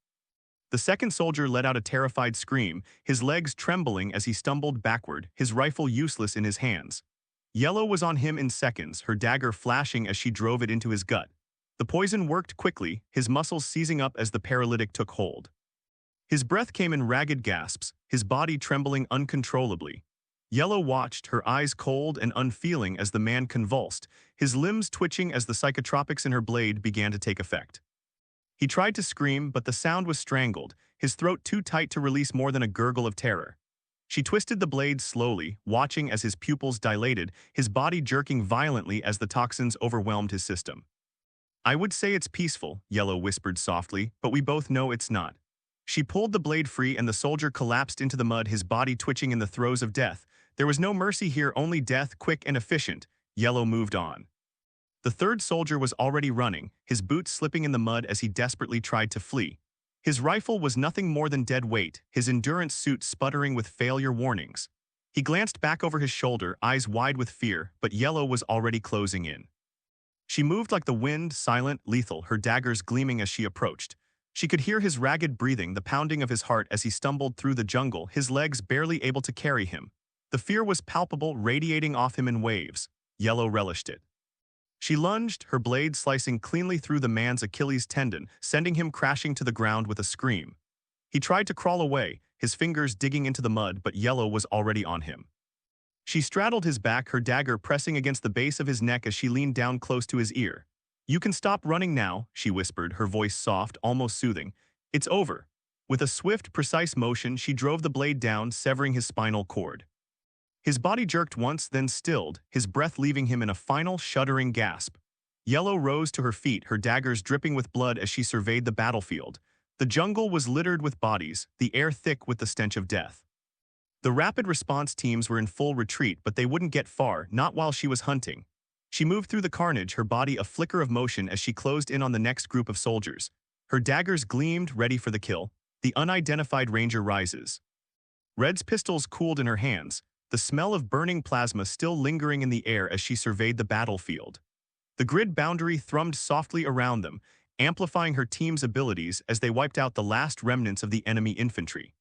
The second soldier let out a terrified scream, his legs trembling as he stumbled backward, his rifle useless in his hands. Yellow was on him in seconds, her dagger flashing as she drove it into his gut. The poison worked quickly, his muscles seizing up as the paralytic took hold. His breath came in ragged gasps, his body trembling uncontrollably. Yellow watched, her eyes cold and unfeeling as the man convulsed, his limbs twitching as the psychotropics in her blade began to take effect. He tried to scream, but the sound was strangled, his throat too tight to release more than a gurgle of terror. She twisted the blade slowly, watching as his pupils dilated, his body jerking violently as the toxins overwhelmed his system. "I would say it's peaceful," Yellow whispered softly, "but we both know it's not." She pulled the blade free and the soldier collapsed into the mud, his body twitching in the throes of death. There was no mercy here, only death, quick and efficient. Yellow moved on. The third soldier was already running, his boots slipping in the mud as he desperately tried to flee. His rifle was nothing more than dead weight, his endurance suit sputtering with failure warnings. He glanced back over his shoulder, eyes wide with fear, but Yellow was already closing in. She moved like the wind, silent, lethal, her daggers gleaming as she approached. She could hear his ragged breathing, the pounding of his heart as he stumbled through the jungle, his legs barely able to carry him. The fear was palpable, radiating off him in waves. Yellow relished it. She lunged, her blade slicing cleanly through the man's Achilles tendon, sending him crashing to the ground with a scream. He tried to crawl away, his fingers digging into the mud, but Yellow was already on him. She straddled his back, her dagger pressing against the base of his neck as she leaned down close to his ear. "You can stop running now," she whispered, her voice soft, almost soothing. "It's over." With a swift, precise motion, she drove the blade down, severing his spinal cord. His body jerked once, then stilled, his breath leaving him in a final, shuddering gasp. Yellow rose to her feet, her daggers dripping with blood as she surveyed the battlefield. The jungle was littered with bodies, the air thick with the stench of death. The rapid response teams were in full retreat, but they wouldn't get far, not while she was hunting. She moved through the carnage, her body a flicker of motion as she closed in on the next group of soldiers. Her daggers gleamed, ready for the kill. The unidentified ranger rises. Red's pistols cooled in her hands, the smell of burning plasma still lingering in the air as she surveyed the battlefield. The grid boundary thrummed softly around them, amplifying her team's abilities as they wiped out the last remnants of the enemy infantry.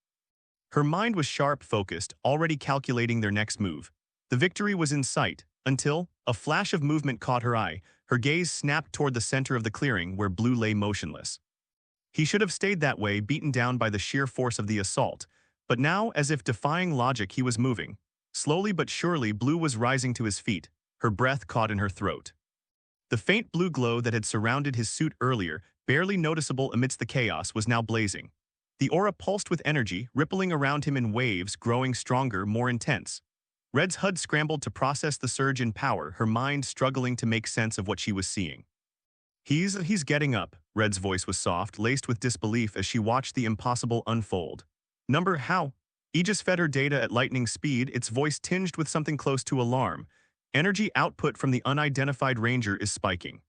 Her mind was sharp, focused, already calculating their next move. The victory was in sight, until a flash of movement caught her eye. Her gaze snapped toward the center of the clearing where Blue lay motionless. He should have stayed that way, beaten down by the sheer force of the assault, but now, as if defying logic, he was moving. Slowly but surely, Blue was rising to his feet, her breath caught in her throat. The faint blue glow that had surrounded his suit earlier, barely noticeable amidst the chaos, was now blazing. The aura pulsed with energy, rippling around him in waves, growing stronger, more intense. Red's HUD scrambled to process the surge in power, her mind struggling to make sense of what she was seeing. He's getting up," Red's voice was soft, laced with disbelief as she watched the impossible unfold. "Number how?" Aegis fed her data at lightning speed, its voice tinged with something close to alarm. "Energy output from the unidentified ranger is spiking.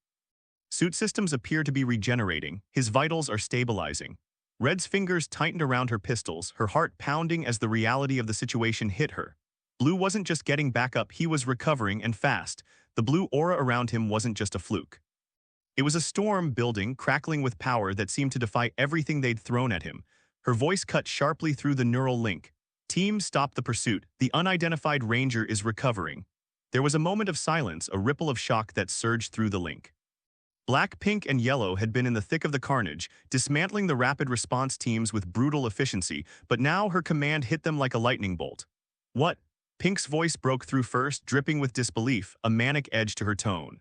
Suit systems appear to be regenerating, his vitals are stabilizing." Red's fingers tightened around her pistols, her heart pounding as the reality of the situation hit her. Blue wasn't just getting back up, he was recovering, and fast. The blue aura around him wasn't just a fluke. It was a storm building, crackling with power that seemed to defy everything they'd thrown at him. Her voice cut sharply through the neural link. "Team, stop the pursuit. The unidentified ranger is recovering." There was a moment of silence, a ripple of shock that surged through the link. Black, pink, and yellow had been in the thick of the carnage, dismantling the rapid response teams with brutal efficiency, but now her command hit them like a lightning bolt. "What?" Pink's voice broke through first, dripping with disbelief, a manic edge to her tone.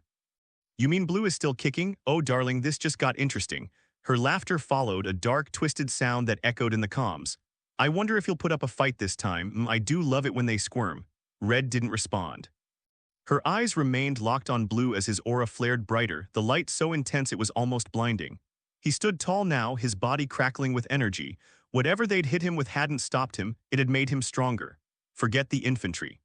You mean Blue is still kicking? Oh, darling, this just got interesting. Her laughter followed a dark, twisted sound that echoed in the comms. I wonder if you'll put up a fight this time. I do love it when they squirm. Red didn't respond. Her eyes remained locked on Blue as his aura flared brighter, the light so intense it was almost blinding. He stood tall now, his body crackling with energy. Whatever they'd hit him with hadn't stopped him, it had made him stronger. Forget the infantry.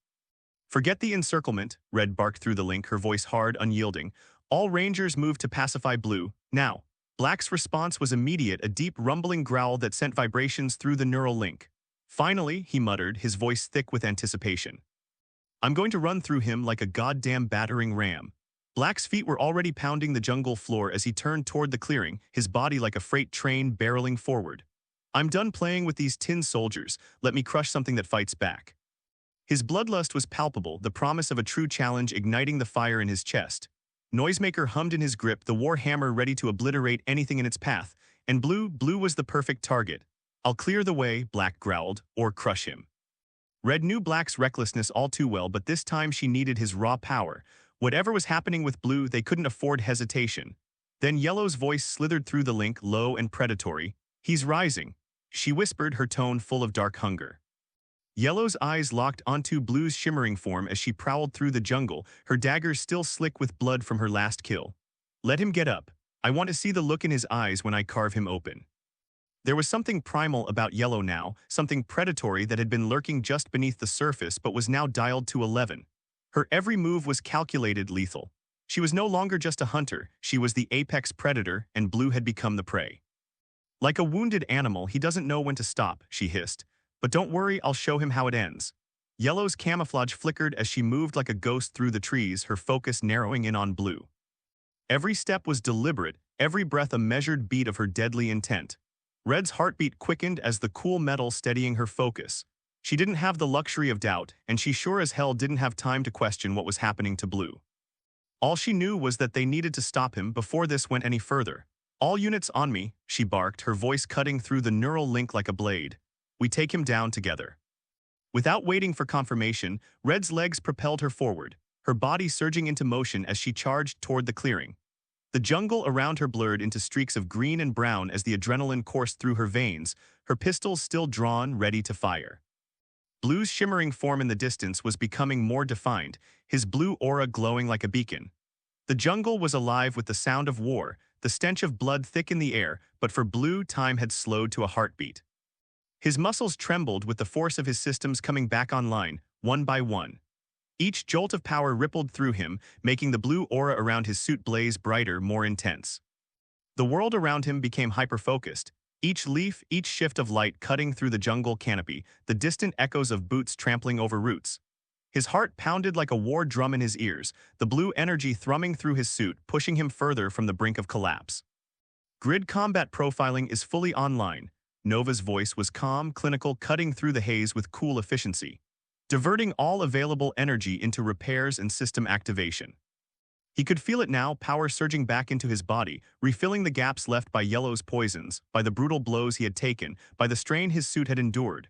Forget the encirclement, Red barked through the link, her voice hard, unyielding. All Rangers moved to pacify Blue. Now, Black's response was immediate, a deep rumbling growl that sent vibrations through the neural link. Finally, he muttered, his voice thick with anticipation. I'm going to run through him like a goddamn battering ram. Black's feet were already pounding the jungle floor as he turned toward the clearing, his body like a freight train barreling forward. I'm done playing with these tin soldiers. Let me crush something that fights back. His bloodlust was palpable, the promise of a true challenge igniting the fire in his chest. Noisemaker hummed in his grip, the war hammer ready to obliterate anything in its path, and Blue was the perfect target. I'll clear the way, Black growled, or crush him. Red knew Black's recklessness all too well, but this time she needed his raw power. Whatever was happening with Blue, they couldn't afford hesitation. Then Yellow's voice slithered through the link, low and predatory. He's rising, she whispered, her tone full of dark hunger. Yellow's eyes locked onto Blue's shimmering form as she prowled through the jungle, her dagger still slick with blood from her last kill. Let him get up. I want to see the look in his eyes when I carve him open. There was something primal about Yellow now, something predatory that had been lurking just beneath the surface but was now dialed to 11. Her every move was calculated, lethal. She was no longer just a hunter, she was the apex predator, and Blue had become the prey. Like a wounded animal, he doesn't know when to stop, she hissed. But don't worry, I'll show him how it ends. Yellow's camouflage flickered as she moved like a ghost through the trees, her focus narrowing in on Blue. Every step was deliberate, every breath a measured beat of her deadly intent. Red's heartbeat quickened as the cool metal steadying her focus. She didn't have the luxury of doubt, and she sure as hell didn't have time to question what was happening to Blue. All she knew was that they needed to stop him before this went any further. All units on me, she barked, her voice cutting through the neural link like a blade. We take him down together. Without waiting for confirmation, Red's legs propelled her forward, her body surging into motion as she charged toward the clearing. The jungle around her blurred into streaks of green and brown as the adrenaline coursed through her veins, her pistols still drawn, ready to fire. Blue's shimmering form in the distance was becoming more defined, his blue aura glowing like a beacon. The jungle was alive with the sound of war, the stench of blood thick in the air, but for Blue, time had slowed to a heartbeat. His muscles trembled with the force of his systems coming back online, one by one. Each jolt of power rippled through him, making the blue aura around his suit blaze brighter, more intense. The world around him became hyper-focused, each leaf, each shift of light cutting through the jungle canopy, the distant echoes of boots trampling over roots. His heart pounded like a war drum in his ears, the blue energy thrumming through his suit, pushing him further from the brink of collapse. Grid combat profiling is fully online. Nova's voice was calm, clinical, cutting through the haze with cool efficiency, diverting all available energy into repairs and system activation. He could feel it now, power surging back into his body, refilling the gaps left by Yellow's poisons, by the brutal blows he had taken, by the strain his suit had endured.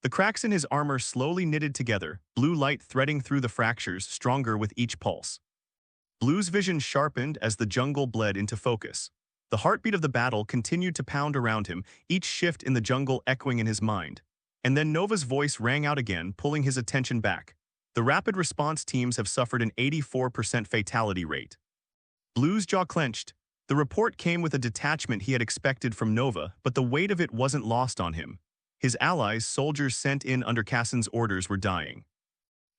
The cracks in his armor slowly knitted together, blue light threading through the fractures, stronger with each pulse. Blue's vision sharpened as the jungle bled into focus. The heartbeat of the battle continued to pound around him, each shift in the jungle echoing in his mind. And then Nova's voice rang out again, pulling his attention back. The rapid response teams have suffered an 84% fatality rate. Blue's jaw clenched. The report came with a detachment he had expected from Nova, but the weight of it wasn't lost on him. His allies, soldiers sent in under Cassin's orders, were dying.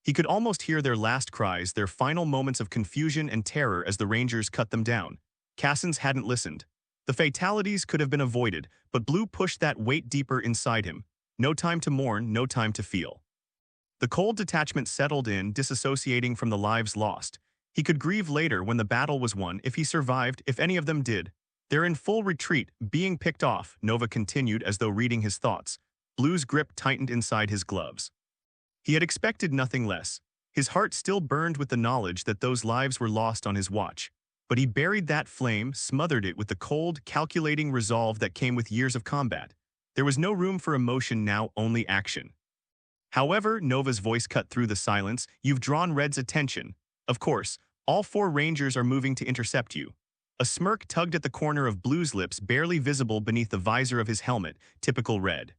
He could almost hear their last cries, their final moments of confusion and terror as the Rangers cut them down. Cassin's hadn't listened. The fatalities could have been avoided, but Blue pushed that weight deeper inside him. No time to mourn, no time to feel. The cold detachment settled in, disassociating from the lives lost. He could grieve later when the battle was won, if he survived, if any of them did. They're in full retreat, being picked off, Nova continued as though reading his thoughts. Blue's grip tightened inside his gloves. He had expected nothing less. His heart still burned with the knowledge that those lives were lost on his watch. But he buried that flame, smothered it with the cold, calculating resolve that came with years of combat. There was no room for emotion now, only action. However, Nova's voice cut through the silence, you've drawn Red's attention. Of course, All four rangers are moving to intercept you. A smirk tugged at the corner of Blue's lips, barely visible beneath the visor of his helmet, typical Red.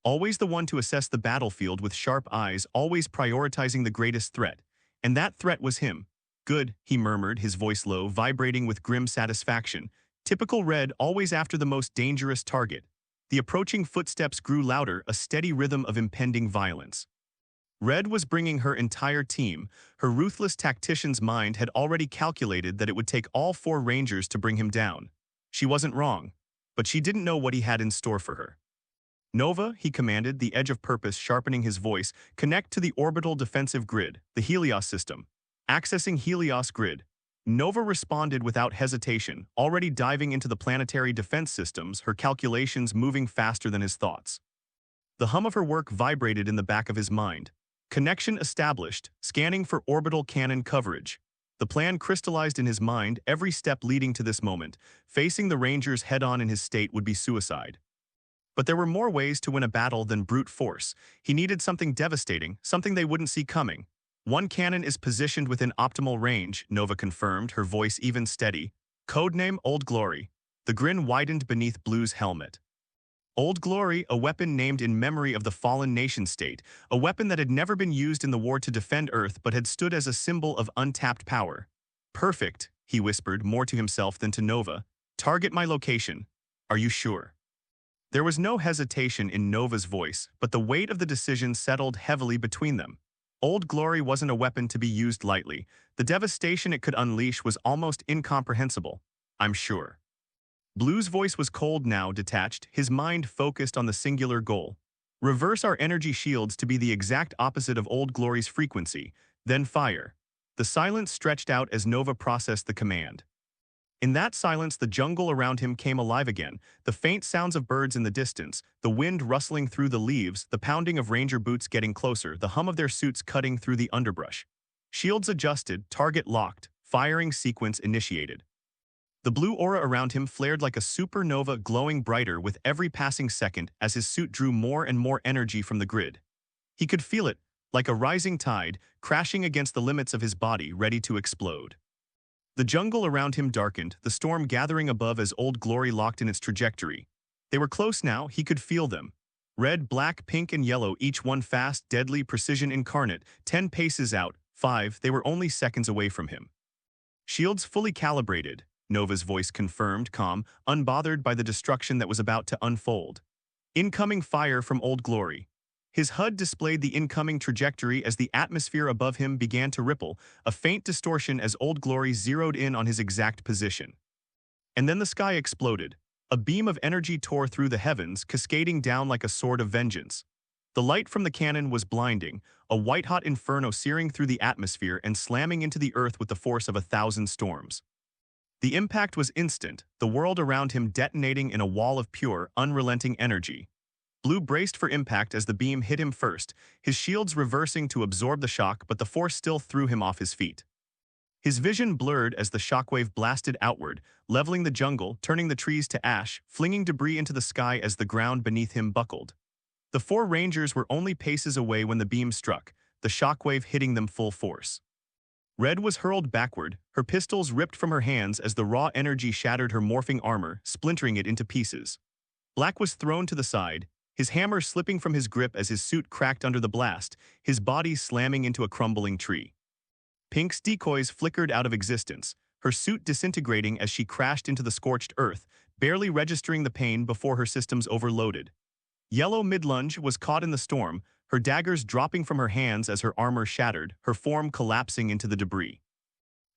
Always the one to assess the battlefield with sharp eyes, always prioritizing the greatest threat. And that threat was him. Good, he murmured, his voice low, vibrating with grim satisfaction. Typical Red, always after the most dangerous target. The approaching footsteps grew louder, a steady rhythm of impending violence. Red was bringing her entire team. Her ruthless tactician's mind had already calculated that it would take all four rangers to bring him down. She wasn't wrong, but she didn't know what he had in store for her. Nova, he commanded, the edge of purpose sharpening his voice, connect to the orbital defensive grid, the Helios system. Accessing Helios grid. Nova responded without hesitation, already diving into the planetary defense systems, her calculations moving faster than his thoughts. The hum of her work vibrated in the back of his mind. Connection established, scanning for orbital cannon coverage. The plan crystallized in his mind, every step leading to this moment. Facing the Rangers head-on in his state would be suicide. But there were more ways to win a battle than brute force. He needed something devastating, something they wouldn't see coming. One cannon is positioned within optimal range, Nova confirmed, her voice even steady. Codename Old Glory. The grin widened beneath Blue's helmet. Old Glory, a weapon named in memory of the fallen nation-state, a weapon that had never been used in the war to defend Earth but had stood as a symbol of untapped power. Perfect, he whispered, more to himself than to Nova. Target my location. Are you sure? There was no hesitation in Nova's voice, but the weight of the decision settled heavily between them. Old Glory wasn't a weapon to be used lightly. The devastation it could unleash was almost incomprehensible. I'm sure. Blue's voice was cold now, detached, his mind focused on the singular goal. Reverse our energy shields to be the exact opposite of Old Glory's frequency, then fire. The silence stretched out as Nova processed the command. In that silence, the jungle around him came alive again, the faint sounds of birds in the distance, the wind rustling through the leaves, the pounding of ranger boots getting closer, the hum of their suits cutting through the underbrush. Shields adjusted, target locked, firing sequence initiated. The blue aura around him flared like a supernova, glowing brighter with every passing second as his suit drew more and more energy from the grid. He could feel it, like a rising tide, crashing against the limits of his body, ready to explode. The jungle around him darkened, the storm gathering above as Old Glory locked in its trajectory. They were close now, he could feel them. Red, black, pink, and yellow, each one fast, deadly precision incarnate, 10 paces out, 5, they were only seconds away from him. Shields fully calibrated, Nova's voice confirmed, calm, unbothered by the destruction that was about to unfold. Incoming fire from Old Glory. His HUD displayed the incoming trajectory as the atmosphere above him began to ripple, a faint distortion as Old Glory zeroed in on his exact position. And then the sky exploded. A beam of energy tore through the heavens, cascading down like a sword of vengeance. The light from the cannon was blinding, a white-hot inferno searing through the atmosphere and slamming into the earth with the force of 1,000 storms. The impact was instant, the world around him detonating in a wall of pure, unrelenting energy. Blue braced for impact as the beam hit him first, his shields reversing to absorb the shock, but the force still threw him off his feet. His vision blurred as the shockwave blasted outward, leveling the jungle, turning the trees to ash, flinging debris into the sky as the ground beneath him buckled. The four rangers were only paces away when the beam struck, the shockwave hitting them full force. Red was hurled backward, her pistols ripped from her hands as the raw energy shattered her morphing armor, splintering it into pieces. Black was thrown to the side, his hammer slipping from his grip as his suit cracked under the blast, his body slamming into a crumbling tree. Pink's decoys flickered out of existence, her suit disintegrating as she crashed into the scorched earth, barely registering the pain before her systems overloaded. Yellow mid-lunge was caught in the storm, her daggers dropping from her hands as her armor shattered, her form collapsing into the debris.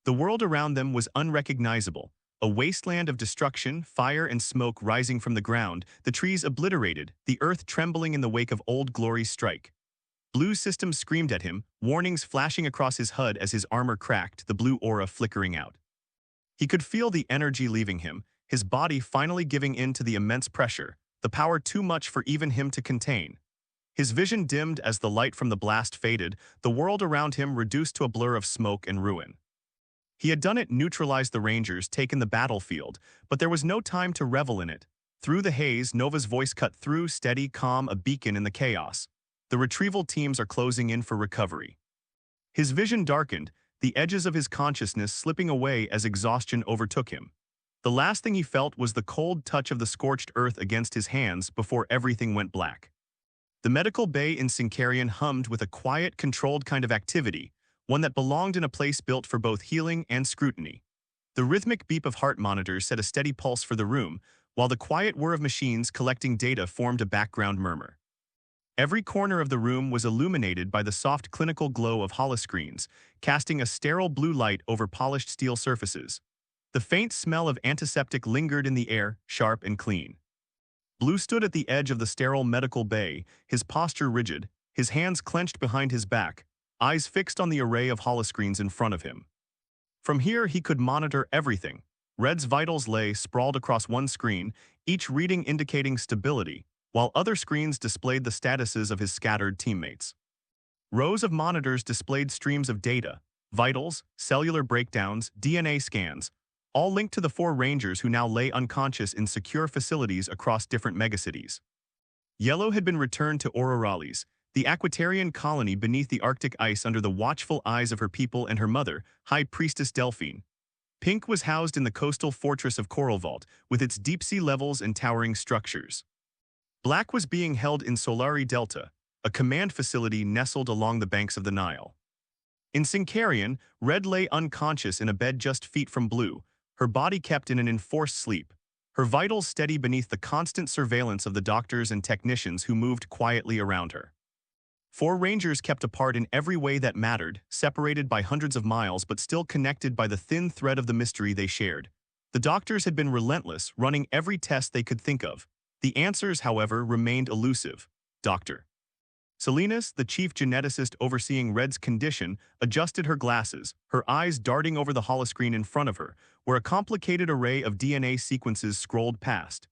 The world around them was unrecognizable, a wasteland of destruction, fire and smoke rising from the ground, the trees obliterated, the earth trembling in the wake of Old Glory's strike. Blue's system screamed at him, warnings flashing across his HUD as his armor cracked, the blue aura flickering out. He could feel the energy leaving him, his body finally giving in to the immense pressure, the power too much for even him to contain. His vision dimmed as the light from the blast faded, the world around him reduced to a blur of smoke and ruin. He had done it, neutralized the Rangers, taken the battlefield, but there was no time to revel in it. Through the haze, Nova's voice cut through, steady, calm, a beacon in the chaos. The retrieval teams are closing in for recovery. His vision darkened, the edges of his consciousness slipping away as exhaustion overtook him. The last thing he felt was the cold touch of the scorched earth against his hands before everything went black. The medical bay in Syncarian hummed with a quiet, controlled kind of activity, one that belonged in a place built for both healing and scrutiny. The rhythmic beep of heart monitors set a steady pulse for the room, while the quiet whir of machines collecting data formed a background murmur. Every corner of the room was illuminated by the soft clinical glow of holoscreens, casting a sterile blue light over polished steel surfaces. The faint smell of antiseptic lingered in the air, sharp and clean. Blue stood at the edge of the sterile medical bay, his posture rigid, his hands clenched behind his back, eyes fixed on the array of holoscreens in front of him. From here he could monitor everything. Red's vitals lay sprawled across one screen, each reading indicating stability, while other screens displayed the statuses of his scattered teammates. Rows of monitors displayed streams of data, vitals, cellular breakdowns, DNA scans, all linked to the 4 Rangers who now lay unconscious in secure facilities across different megacities. Yellow had been returned to Aurorales, the Aquatarian colony beneath the Arctic ice under the watchful eyes of her people and her mother, High Priestess Delphine. Pink was housed in the coastal fortress of Coral Vault, with its deep-sea levels and towering structures. Black was being held in Solari Delta, a command facility nestled along the banks of the Nile. In Syncarian, Red lay unconscious in a bed just feet from Blue, her body kept in an enforced sleep, her vitals steady beneath the constant surveillance of the doctors and technicians who moved quietly around her. 4 Rangers kept apart in every way that mattered, separated by hundreds of miles but still connected by the thin thread of the mystery they shared. The doctors had been relentless, running every test they could think of. The answers, however, remained elusive. Dr. Salinas, the chief geneticist overseeing Red's condition, adjusted her glasses, her eyes darting over the holoscreen in front of her, where a complicated array of DNA sequences scrolled past.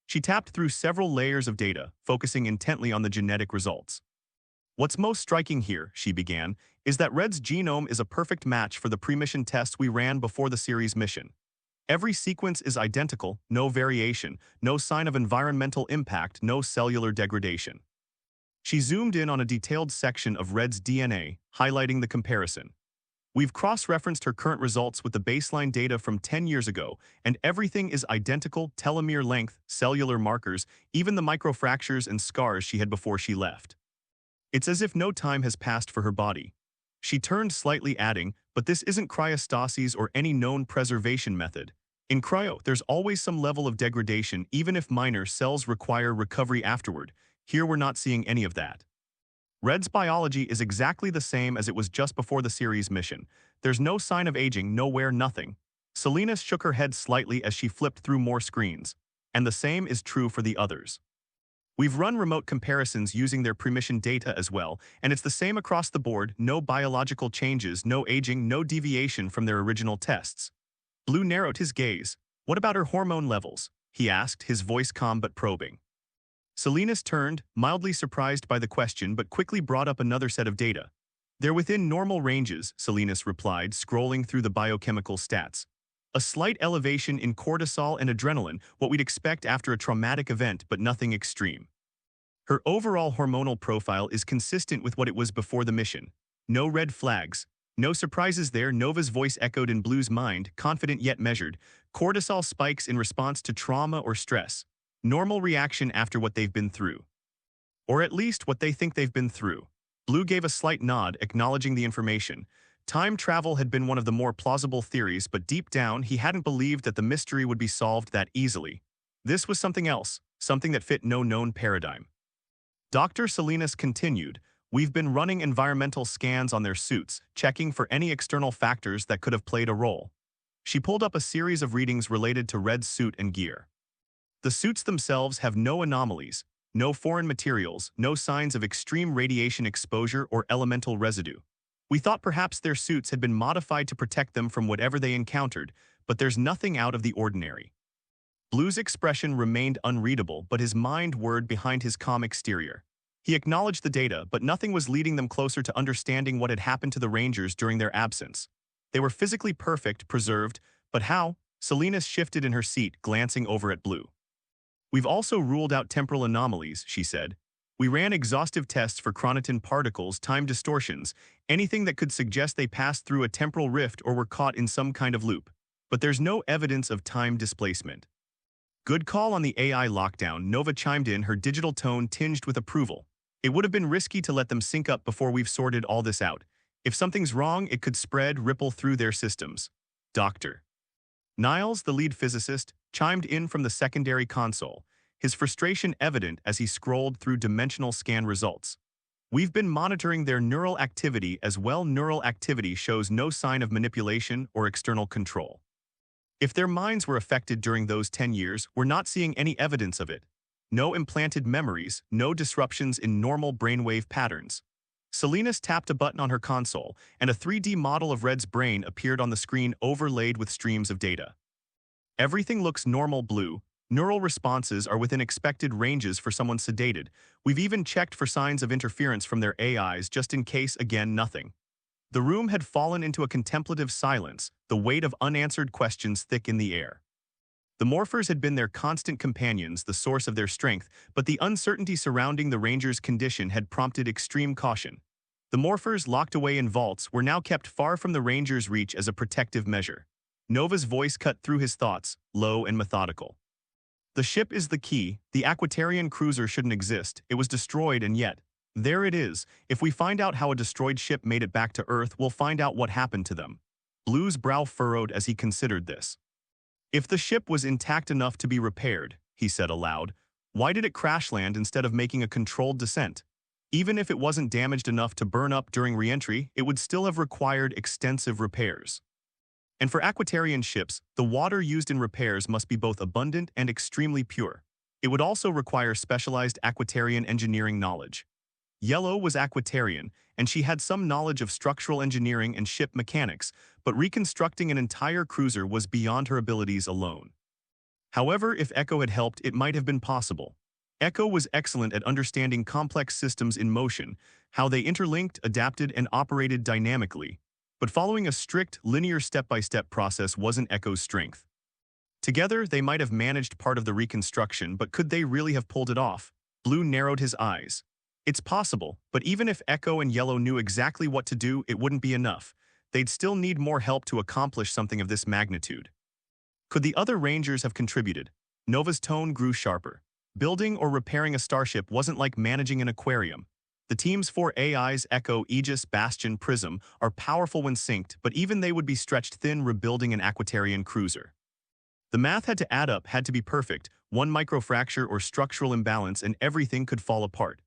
She tapped through several layers of data, focusing intently on the genetic results. "What's most striking here," she began, "is that Red's genome is a perfect match for the pre-mission tests we ran before the series mission. Every sequence is identical, no variation, no sign of environmental impact, no cellular degradation." She zoomed in on a detailed section of Red's DNA, highlighting the comparison. "We've cross-referenced her current results with the baseline data from 10 years ago, and everything is identical: telomere length, cellular markers, even the microfractures and scars she had before she left. It's as if no time has passed for her body." She turned slightly, adding, "But this isn't cryostasis or any known preservation method. In cryo, there's always some level of degradation, even if minor. Cells require recovery afterward. Here we're not seeing any of that. Red's biology is exactly the same as it was just before the series mission. There's no sign of aging, nowhere, nothing." Salinas shook her head slightly as she flipped through more screens. "And the same is true for the others. We've run remote comparisons using their pre-mission data as well, and it's the same across the board: no biological changes, no aging, no deviation from their original tests." Blue narrowed his gaze. "What about her hormone levels?" he asked, his voice calm but probing. Salinas turned, mildly surprised by the question, but quickly brought up another set of data. "They're within normal ranges," Salinas replied, scrolling through the biochemical stats. "A slight elevation in cortisol and adrenaline, what we'd expect after a traumatic event, but nothing extreme. Her overall hormonal profile is consistent with what it was before the mission. No red flags. No surprises there." Nova's voice echoed in Blue's mind, confident yet measured. "Cortisol spikes in response to trauma or stress. Normal reaction after what they've been through. Or at least what they think they've been through." Blue gave a slight nod, acknowledging the information. Time travel had been one of the more plausible theories, but deep down he hadn't believed that the mystery would be solved that easily. This was something else, something that fit no known paradigm. Dr. Salinas continued, "We've been running environmental scans on their suits, checking for any external factors that could have played a role." She pulled up a series of readings related to Red's suit and gear. "The suits themselves have no anomalies, no foreign materials, no signs of extreme radiation exposure or elemental residue. We thought perhaps their suits had been modified to protect them from whatever they encountered, but there's nothing out of the ordinary." Blue's expression remained unreadable, but his mind whirred behind his calm exterior. He acknowledged the data, but nothing was leading them closer to understanding what had happened to the Rangers during their absence. They were physically perfect, preserved, but how? Salinas shifted in her seat, glancing over at Blue. "We've also ruled out temporal anomalies," she said. We ran exhaustive tests for chronotin particles, time distortions, anything that could suggest they passed through a temporal rift or were caught in some kind of loop. But there's no evidence of time displacement. Good call on the AI lockdown, Nova chimed in, her digital tone tinged with approval. It would have been risky to let them sync up before we've sorted all this out. If something's wrong, it could spread, ripple through their systems. Dr. Niles, the lead physicist, chimed in from the secondary console, his frustration evident as he scrolled through dimensional scan results. We've been monitoring their neural activity as well. Neural activity shows no sign of manipulation or external control. If their minds were affected during those 10 years, we're not seeing any evidence of it. No implanted memories, no disruptions in normal brainwave patterns. Salinas tapped a button on her console, and a 3D model of Red's brain appeared on the screen overlaid with streams of data. Everything looks normal, Blue. Neural responses are within expected ranges for someone sedated. We've even checked for signs of interference from their AIs just in case. Again, nothing. The room had fallen into a contemplative silence, the weight of unanswered questions thick in the air. The morphers had been their constant companions, the source of their strength, but the uncertainty surrounding the Rangers' condition had prompted extreme caution. The morphers, locked away in vaults, were now kept far from the Rangers' reach as a protective measure. Nova's voice cut through his thoughts, low and methodical. The ship is the key. The Aquatarian cruiser shouldn't exist. It was destroyed, and yet, there it is. If we find out how a destroyed ship made it back to Earth, we'll find out what happened to them. Blue's brow furrowed as he considered this. If the ship was intact enough to be repaired, he said aloud, why did it crash land instead of making a controlled descent? Even if it wasn't damaged enough to burn up during re-entry, it would still have required extensive repairs. And for Aquatarian ships, the water used in repairs must be both abundant and extremely pure. It would also require specialized Aquatarian engineering knowledge. Yellow was Aquatarian, and she had some knowledge of structural engineering and ship mechanics, but reconstructing an entire cruiser was beyond her abilities alone. However, if Echo had helped, it might have been possible. Echo was excellent at understanding complex systems in motion, how they interlinked, adapted, and operated dynamically. But following a strict, linear step-by-step process wasn't Echo's strength. Together, they might have managed part of the reconstruction, but could they really have pulled it off? Blue narrowed his eyes. It's possible, but even if Echo and Yellow knew exactly what to do, it wouldn't be enough. They'd still need more help to accomplish something of this magnitude. Could the other Rangers have contributed? Nova's tone grew sharper. Building or repairing a starship wasn't like managing an aquarium. The team's 4 AIs, Echo, Aegis, Bastion, Prism, are powerful when synced, but even they would be stretched thin rebuilding an Aquatarian cruiser. The math had to add up, had to be perfect. One microfracture or structural imbalance and everything could fall apart.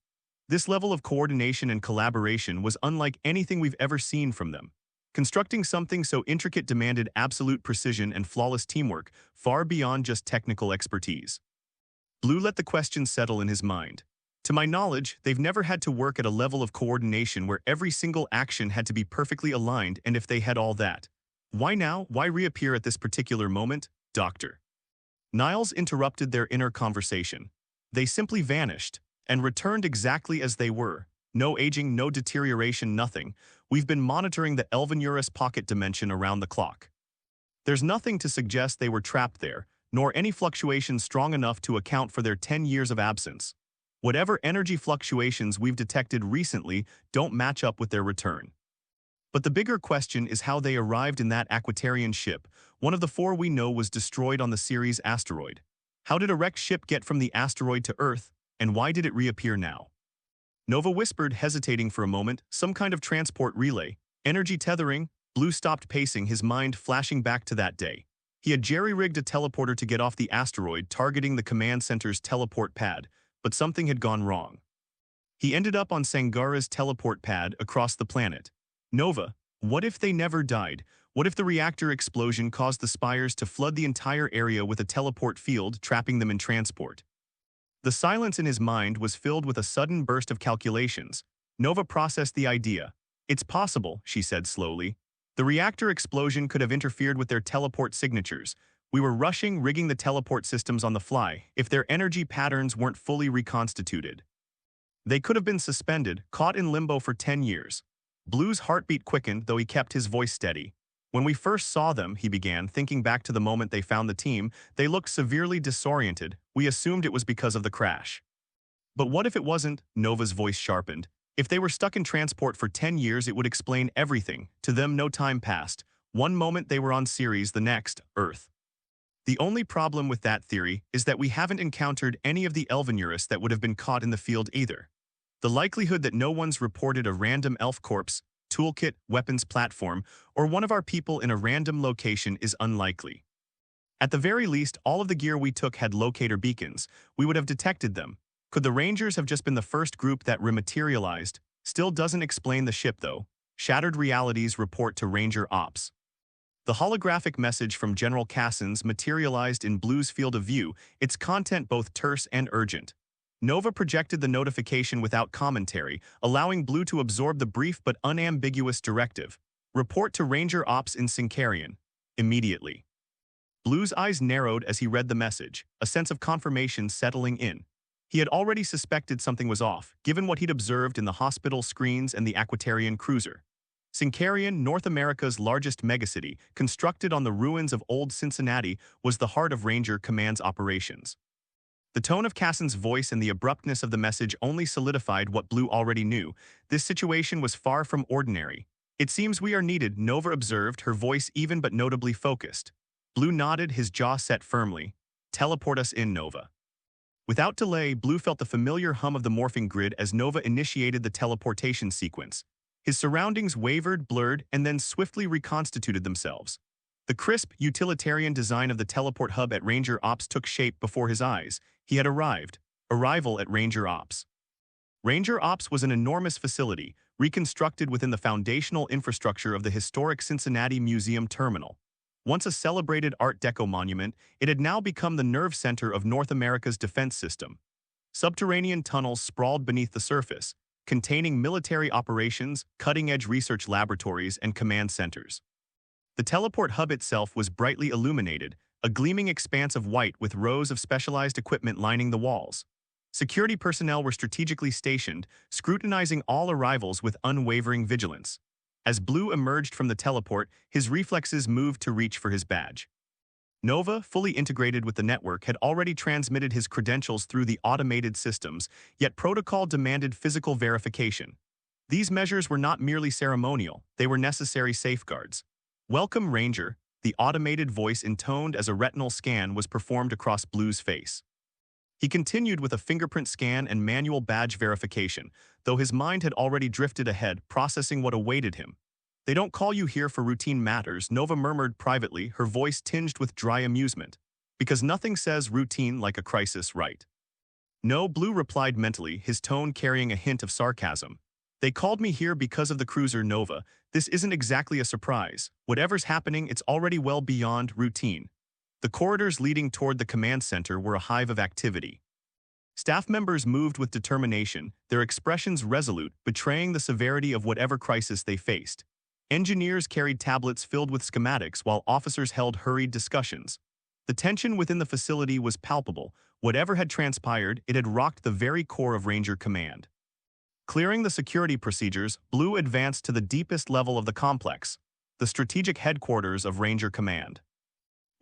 This level of coordination and collaboration was unlike anything we've ever seen from them. Constructing something so intricate demanded absolute precision and flawless teamwork, far beyond just technical expertise. Blue let the question settle in his mind. To my knowledge, they've never had to work at a level of coordination where every single action had to be perfectly aligned, and if they had all that, why now? Why reappear at this particular moment? Doctor. Niles interrupted their inner conversation. They simply vanished and returned exactly as they were. No aging, no deterioration, nothing. We've been monitoring the Elven-Eurus pocket dimension around the clock. There's nothing to suggest they were trapped there, nor any fluctuation strong enough to account for their 10 years of absence. Whatever energy fluctuations we've detected recently don't match up with their return. But the bigger question is how they arrived in that Aquatarian ship. One of the 4 we know was destroyed on the Ceres asteroid. How did a wrecked ship get from the asteroid to Earth, and why did it reappear now? Nova whispered, hesitating for a moment, some kind of transport relay. Energy tethering. Blue stopped pacing, his mind flashing back to that day. He had jerry-rigged a teleporter to get off the asteroid, targeting the command center's teleport pad, but something had gone wrong. He ended up on Sangara's teleport pad across the planet. Nova, what if they never died? What if the reactor explosion caused the spires to flood the entire area with a teleport field, trapping them in transport? The silence in his mind was filled with a sudden burst of calculations. Nova processed the idea. It's possible, she said slowly. The reactor explosion could have interfered with their teleport signatures. We were rushing, rigging the teleport systems on the fly, if their energy patterns weren't fully reconstituted. They could have been suspended, caught in limbo for 10 years. Blue's heartbeat quickened, though he kept his voice steady. When we first saw them, he began, thinking back to the moment they found the team, they looked severely disoriented. We assumed it was because of the crash. But what if it wasn't? Nova's voice sharpened. If they were stuck in transport for 10 years, it would explain everything. To them, no time passed. One moment they were on Ceres, the next, Earth. The only problem with that theory is that we haven't encountered any of the Elvenurus that would have been caught in the field either. The likelihood that no one's reported a random elf corpse, toolkit, weapons platform, or one of our people in a random location is unlikely. At the very least, all of the gear we took had locator beacons. We would have detected them. Could the Rangers have just been the first group that rematerialized? Still doesn't explain the ship, though. Shattered Realities report to Ranger Ops. The holographic message from General Cassins materialized in Blue's field of view, its content both terse and urgent. Nova projected the notification without commentary, allowing Blue to absorb the brief but unambiguous directive. Report to Ranger Ops in Syncarian. Immediately. Blue's eyes narrowed as he read the message, a sense of confirmation settling in. He had already suspected something was off, given what he'd observed in the hospital screens and the Aquatarian cruiser. Syncarian, North America's largest megacity, constructed on the ruins of old Cincinnati, was the heart of Ranger Command's operations. The tone of Cassin's voice and the abruptness of the message only solidified what Blue already knew. This situation was far from ordinary. It seems we are needed, Nova observed, her voice even but notably focused. Blue nodded, his jaw set firmly. Teleport us in, Nova. Without delay, Blue felt the familiar hum of the morphing grid as Nova initiated the teleportation sequence. His surroundings wavered, blurred, and then swiftly reconstituted themselves. The crisp, utilitarian design of the teleport hub at Ranger Ops took shape before his eyes. He had arrived. Arrival at Ranger Ops. Ranger Ops was an enormous facility, reconstructed within the foundational infrastructure of the historic Cincinnati Museum Terminal. Once a celebrated Art Deco monument, it had now become the nerve center of North America's defense system. Subterranean tunnels sprawled beneath the surface, containing military operations, cutting-edge research laboratories, and command centers. The teleport hub itself was brightly illuminated, a gleaming expanse of white with rows of specialized equipment lining the walls. Security personnel were strategically stationed, scrutinizing all arrivals with unwavering vigilance. As Blue emerged from the teleport, his reflexes moved to reach for his badge. Nova, fully integrated with the network, had already transmitted his credentials through the automated systems, yet protocol demanded physical verification. These measures were not merely ceremonial, they were necessary safeguards. Welcome, Ranger, the automated voice intoned as a retinal scan was performed across Blue's face. He continued with a fingerprint scan and manual badge verification, though his mind had already drifted ahead, processing what awaited him. They don't call you here for routine matters, Nova murmured privately, her voice tinged with dry amusement. Because nothing says routine like a crisis, right? No, Blue replied mentally, his tone carrying a hint of sarcasm. They called me here because of the cruiser Nova. This isn't exactly a surprise. Whatever's happening, it's already well beyond routine. The corridors leading toward the command center were a hive of activity. Staff members moved with determination, their expressions resolute, betraying the severity of whatever crisis they faced. Engineers carried tablets filled with schematics while officers held hurried discussions. The tension within the facility was palpable. Whatever had transpired, it had rocked the very core of Ranger Command. Clearing the security procedures, Blue advanced to the deepest level of the complex, the strategic headquarters of Ranger Command.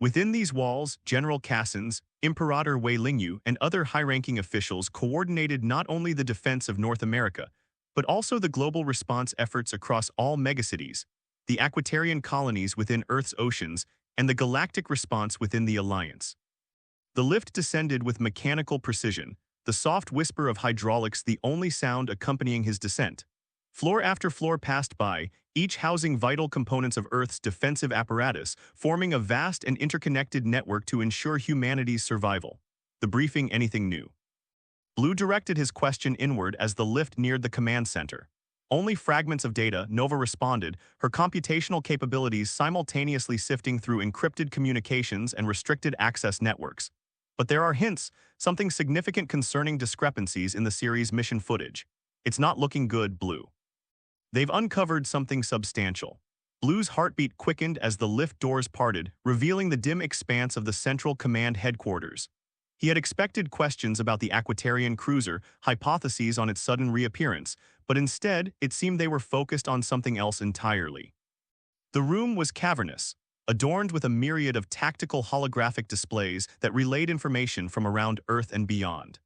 Within these walls, General Cassins, Imperator Wei Lingyu, and other high-ranking officials coordinated not only the defense of North America, but also the global response efforts across all megacities, the Aquatarian colonies within Earth's oceans, and the galactic response within the Alliance. The lift descended with mechanical precision, the soft whisper of hydraulics the only sound accompanying his descent. Floor after floor passed by, each housing vital components of Earth's defensive apparatus, forming a vast and interconnected network to ensure humanity's survival. The briefing, anything new? Blue directed his question inward as the lift neared the command center. Only fragments of data, Nova responded, her computational capabilities simultaneously sifting through encrypted communications and restricted access networks. But there are hints, something significant concerning discrepancies in the series' mission footage. It's not looking good, Blue. They've uncovered something substantial. Blue's heartbeat quickened as the lift doors parted, revealing the dim expanse of the Central Command headquarters. He had expected questions about the Aquatarian cruiser, hypotheses on its sudden reappearance, but instead, it seemed they were focused on something else entirely. The room was cavernous, adorned with a myriad of tactical holographic displays that relayed information from around Earth and beyond.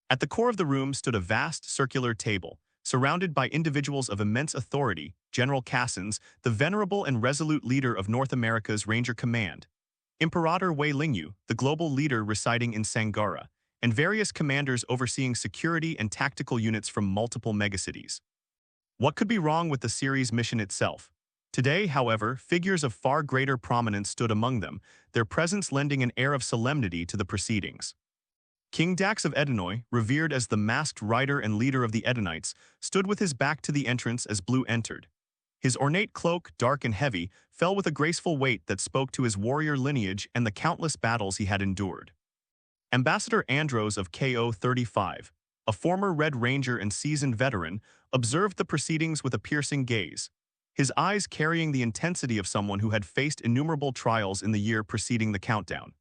At the core of the room stood a vast circular table, surrounded by individuals of immense authority: General Cassins, the venerable and resolute leader of North America's Ranger Command; Imperator Wei Lingyu, the global leader residing in Sangara; and various commanders overseeing security and tactical units from multiple megacities. What could be wrong with the series' mission itself? Today, however, figures of far greater prominence stood among them, their presence lending an air of solemnity to the proceedings. King Dax of Edenoy, revered as the masked rider and leader of the Edenites, stood with his back to the entrance as Blue entered. His ornate cloak, dark and heavy, fell with a graceful weight that spoke to his warrior lineage and the countless battles he had endured. Ambassador Andros of KO-35, a former Red Ranger and seasoned veteran, observed the proceedings with a piercing gaze, his eyes carrying the intensity of someone who had faced innumerable trials in the year preceding the countdown.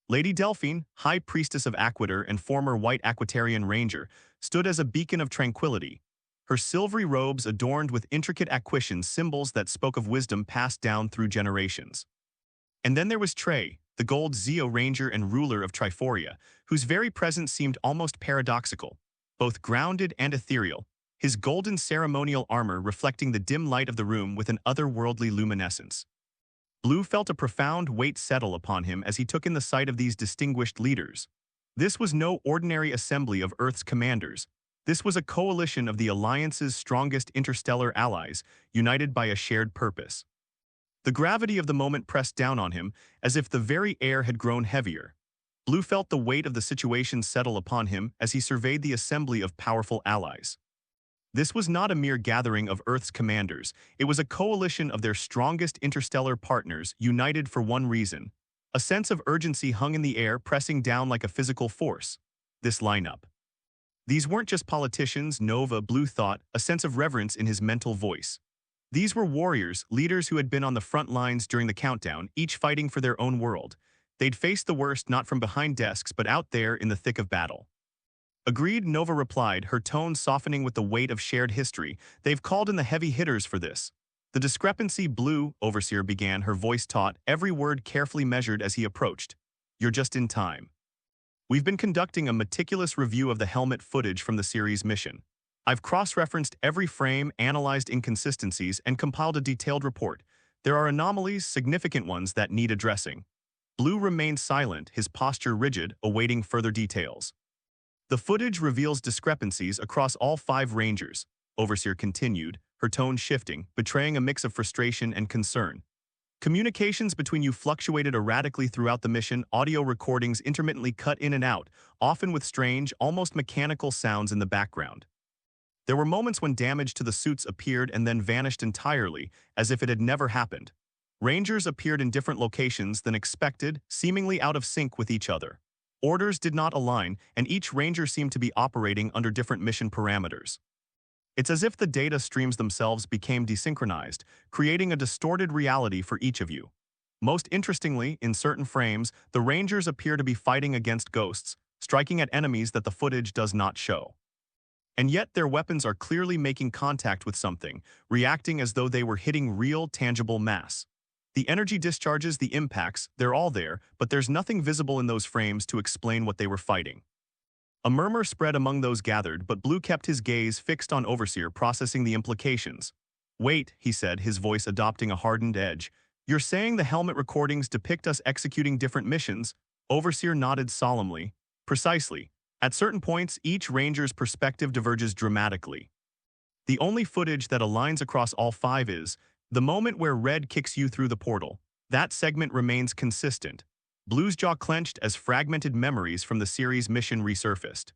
Lady Delphine, High Priestess of Aquitar and former White Aquitarian Ranger, stood as a beacon of tranquility, her silvery robes adorned with intricate acquisition symbols that spoke of wisdom passed down through generations. And then there was Trey, the Gold Zeo Ranger and ruler of Triforia, whose very presence seemed almost paradoxical, both grounded and ethereal, his golden ceremonial armor reflecting the dim light of the room with an otherworldly luminescence. Blue felt a profound weight settle upon him as he took in the sight of these distinguished leaders. This was no ordinary assembly of Earth's commanders. This was a coalition of the Alliance's strongest interstellar allies, united by a shared purpose. The gravity of the moment pressed down on him, as if the very air had grown heavier. Blue felt the weight of the situation settle upon him as he surveyed the assembly of powerful allies. This was not a mere gathering of Earth's commanders, it was a coalition of their strongest interstellar partners, united for one reason. A sense of urgency hung in the air, pressing down like a physical force. This lineup. These weren't just politicians, Nova, Blue thought, a sense of reverence in his mental voice. These were warriors, leaders who had been on the front lines during the countdown, each fighting for their own world. They'd faced the worst not from behind desks but out there in the thick of battle. Agreed, Nova replied, her tone softening with the weight of shared history. They've called in the heavy hitters for this. The discrepancy, Blue, Overseer began, her voice taut, every word carefully measured as he approached. You're just in time. We've been conducting a meticulous review of the helmet footage from the series' mission. I've cross-referenced every frame, analyzed inconsistencies, and compiled a detailed report. There are anomalies, significant ones, that need addressing. Blue remained silent, his posture rigid, awaiting further details. The footage reveals discrepancies across all 5 Rangers, Overseer continued, her tone shifting, betraying a mix of frustration and concern. Communications between you fluctuated erratically throughout the mission, audio recordings intermittently cut in and out, often with strange, almost mechanical sounds in the background. There were moments when damage to the suits appeared and then vanished entirely, as if it had never happened. Rangers appeared in different locations than expected, seemingly out of sync with each other. Orders did not align, and each Ranger seemed to be operating under different mission parameters. It's as if the data streams themselves became desynchronized, creating a distorted reality for each of you. Most interestingly, in certain frames, the Rangers appear to be fighting against ghosts, striking at enemies that the footage does not show. And yet their weapons are clearly making contact with something, reacting as though they were hitting real, tangible mass. The energy discharges, the impacts, they're all there, but there's nothing visible in those frames to explain what they were fighting. A murmur spread among those gathered, but Blue kept his gaze fixed on Overseer, processing the implications. Wait, he said, his voice adopting a hardened edge. You're saying the helmet recordings depict us executing different missions? Overseer nodded solemnly. Precisely. At certain points, each Ranger's perspective diverges dramatically. The only footage that aligns across all 5 is the moment where Red kicks you through the portal. That segment remains consistent. Blue's jaw clenched as fragmented memories from the series' mission resurfaced.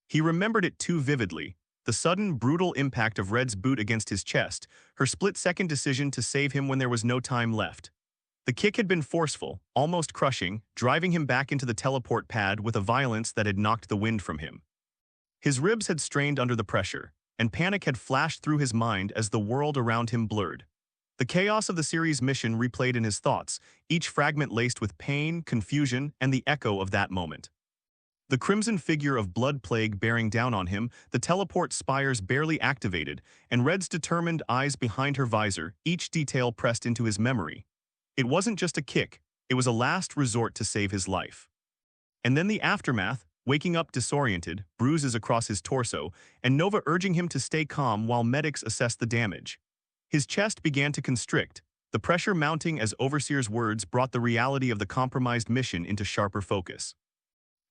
He remembered it too vividly, the sudden, brutal impact of Red's boot against his chest, her split-second decision to save him when there was no time left. The kick had been forceful, almost crushing, driving him back into the teleport pad with a violence that had knocked the wind from him. His ribs had strained under the pressure, and panic had flashed through his mind as the world around him blurred. The chaos of the series' mission replayed in his thoughts, each fragment laced with pain, confusion, and the echo of that moment. The crimson figure of Blood Plague bearing down on him, the teleport spires barely activated, and Red's determined eyes behind her visor, each detail pressed into his memory. It wasn't just a kick, it was a last resort to save his life. And then the aftermath, waking up disoriented, bruises across his torso, and Nova urging him to stay calm while medics assessed the damage. His chest began to constrict, the pressure mounting as Overseer's words brought the reality of the compromised mission into sharper focus.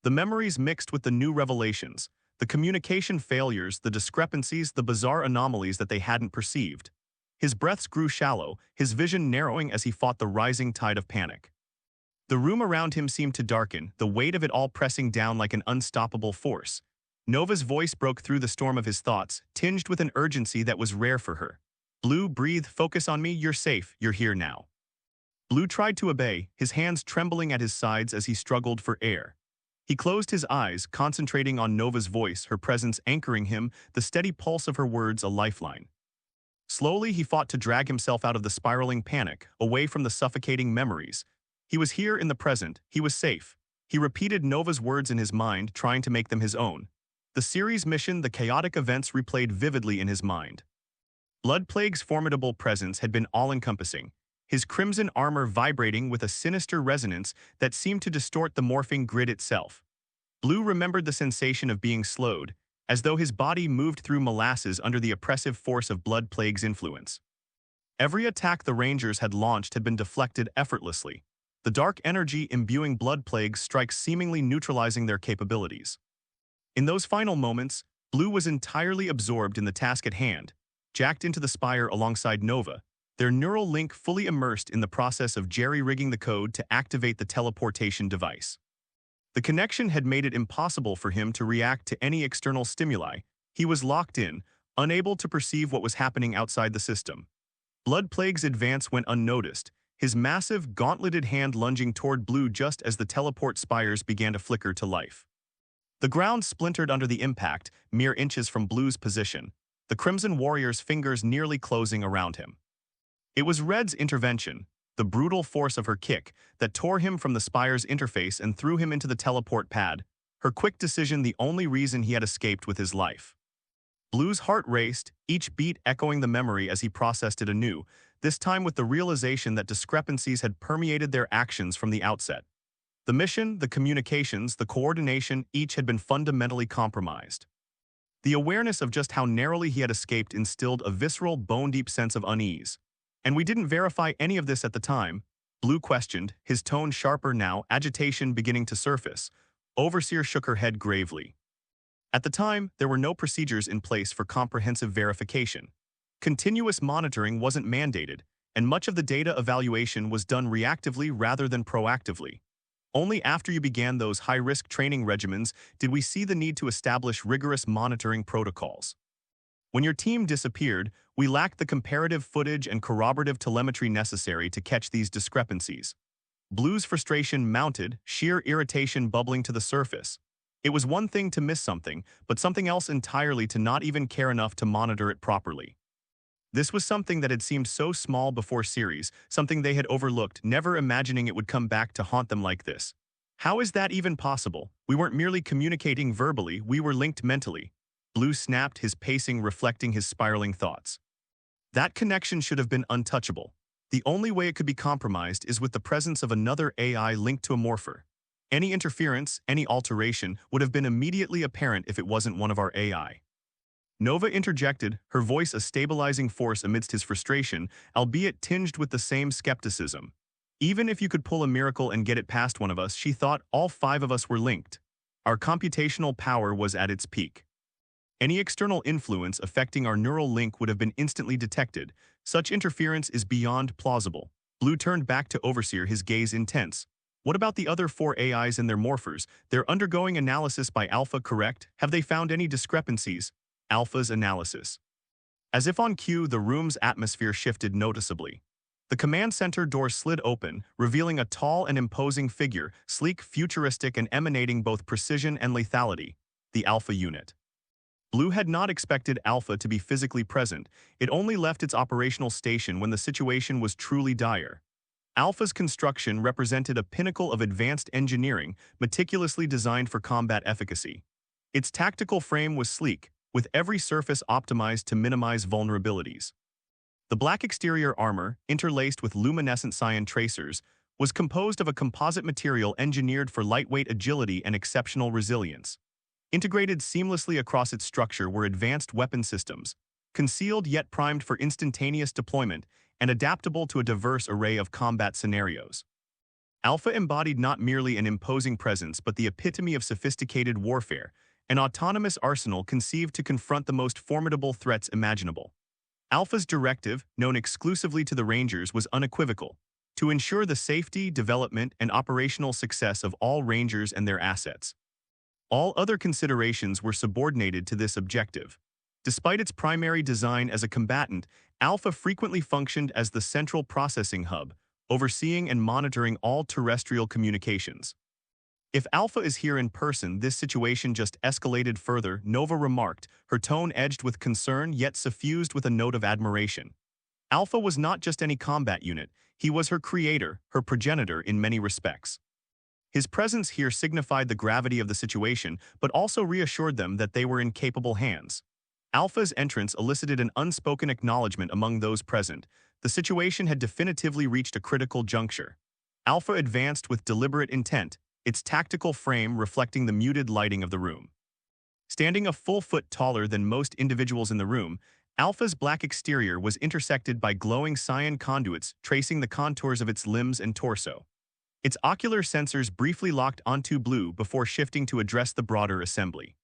The memories mixed with the new revelations, the communication failures, the discrepancies, the bizarre anomalies that they hadn't perceived. His breaths grew shallow, his vision narrowing as he fought the rising tide of panic. The room around him seemed to darken, the weight of it all pressing down like an unstoppable force. Nova's voice broke through the storm of his thoughts, tinged with an urgency that was rare for her. "Blue, breathe, focus on me, you're safe, you're here now." Blue tried to obey, his hands trembling at his sides as he struggled for air. He closed his eyes, concentrating on Nova's voice, her presence anchoring him, the steady pulse of her words a lifeline. Slowly, he fought to drag himself out of the spiraling panic, away from the suffocating memories. He was here in the present, he was safe. He repeated Nova's words in his mind, trying to make them his own. The series mission, the chaotic events replayed vividly in his mind. Bloodplague's formidable presence had been all-encompassing, his crimson armor vibrating with a sinister resonance that seemed to distort the morphing grid itself. Blue remembered the sensation of being slowed, as though his body moved through molasses under the oppressive force of Bloodplague's influence. Every attack the Rangers had launched had been deflected effortlessly, the dark energy imbuing Bloodplague's strikes seemingly neutralizing their capabilities. In those final moments, Blue was entirely absorbed in the task at hand, jacked into the spire alongside Nova, their neural link fully immersed in the process of jerry-rigging the code to activate the teleportation device. The connection had made it impossible for him to react to any external stimuli. He was locked in, unable to perceive what was happening outside the system. Bloodplague's advance went unnoticed, his massive, gauntleted hand lunging toward Blue just as the teleport spires began to flicker to life. The ground splintered under the impact, mere inches from Blue's position, the Crimson Warrior's fingers nearly closing around him. It was Red's intervention, the brutal force of her kick, that tore him from the spire's interface and threw him into the teleport pad, her quick decision the only reason he had escaped with his life. Blue's heart raced, each beat echoing the memory as he processed it anew, this time with the realization that discrepancies had permeated their actions from the outset. The mission, the communications, the coordination, each had been fundamentally compromised. The awareness of just how narrowly he had escaped instilled a visceral, bone-deep sense of unease. "And we didn't verify any of this at the time?" Blue questioned, his tone sharper now, agitation beginning to surface. Overseer shook her head gravely. At the time, there were no procedures in place for comprehensive verification. Continuous monitoring wasn't mandated, and much of the data evaluation was done reactively rather than proactively. Only after you began those high-risk training regimens did we see the need to establish rigorous monitoring protocols. When your team disappeared, we lacked the comparative footage and corroborative telemetry necessary to catch these discrepancies. Blue's frustration mounted, sheer irritation bubbling to the surface. It was one thing to miss something, but something else entirely to not even care enough to monitor it properly. This was something that had seemed so small before series, something they had overlooked, never imagining it would come back to haunt them like this. How is that even possible? We weren't merely communicating verbally, we were linked mentally. Blue snapped, his pacing reflecting his spiraling thoughts. That connection should have been untouchable. The only way it could be compromised is with the presence of another AI linked to a morpher. Any interference, any alteration, would have been immediately apparent if it wasn't one of our AI. Nova interjected, her voice a stabilizing force amidst his frustration, albeit tinged with the same skepticism. Even if you could pull a miracle and get it past one of us, she thought all 5 of us were linked. Our computational power was at its peak. Any external influence affecting our neural link would have been instantly detected. Such interference is beyond plausible. Blue turned back to Overseer, his gaze intense. What about the other 4 AIs and their morphers? They're undergoing analysis by Alpha, correct? Have they found any discrepancies? Alpha's analysis. As if on cue, the room's atmosphere shifted noticeably. The command center door slid open, revealing a tall and imposing figure, sleek, futuristic, and emanating both precision and lethality. The Alpha unit. Blue had not expected Alpha to be physically present. It only left its operational station when the situation was truly dire. Alpha's construction represented a pinnacle of advanced engineering, meticulously designed for combat efficacy. Its tactical frame was sleek, with every surface optimized to minimize vulnerabilities. The black exterior armor, interlaced with luminescent cyan tracers, was composed of a composite material engineered for lightweight agility and exceptional resilience. Integrated seamlessly across its structure were advanced weapon systems, concealed yet primed for instantaneous deployment and adaptable to a diverse array of combat scenarios. Alpha embodied not merely an imposing presence but the epitome of sophisticated warfare, an autonomous arsenal conceived to confront the most formidable threats imaginable. Alpha's directive, known exclusively to the Rangers, was unequivocal: to ensure the safety, development, and operational success of all Rangers and their assets. All other considerations were subordinated to this objective. Despite its primary design as a combatant, Alpha frequently functioned as the central processing hub, overseeing and monitoring all terrestrial communications. "If Alpha is here in person, this situation just escalated further," Nova remarked, her tone edged with concern yet suffused with a note of admiration. Alpha was not just any combat unit, he was her creator, her progenitor in many respects. His presence here signified the gravity of the situation, but also reassured them that they were in capable hands. Alpha's entrance elicited an unspoken acknowledgement among those present. The situation had definitively reached a critical juncture. Alpha advanced with deliberate intent, its tactical frame reflecting the muted lighting of the room. Standing a full foot taller than most individuals in the room, Alpha's black exterior was intersected by glowing cyan conduits tracing the contours of its limbs and torso. Its ocular sensors briefly locked onto Blue before shifting to address the broader assembly.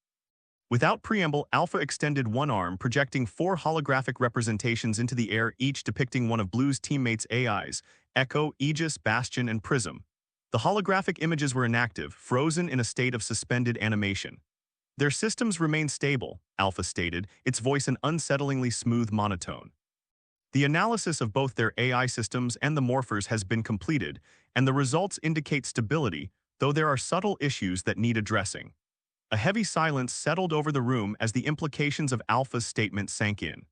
Without preamble, Alpha extended one arm, projecting 4 holographic representations into the air, each depicting one of Blue's teammates' AIs: Echo, Aegis, Bastion, and Prism. The holographic images were inactive, frozen in a state of suspended animation. "Their systems remain stable," Alpha stated, its voice an unsettlingly smooth monotone. "The analysis of both their AI systems and the morphers has been completed, and the results indicate stability, though there are subtle issues that need addressing." A heavy silence settled over the room as the implications of Alpha's statement sank in.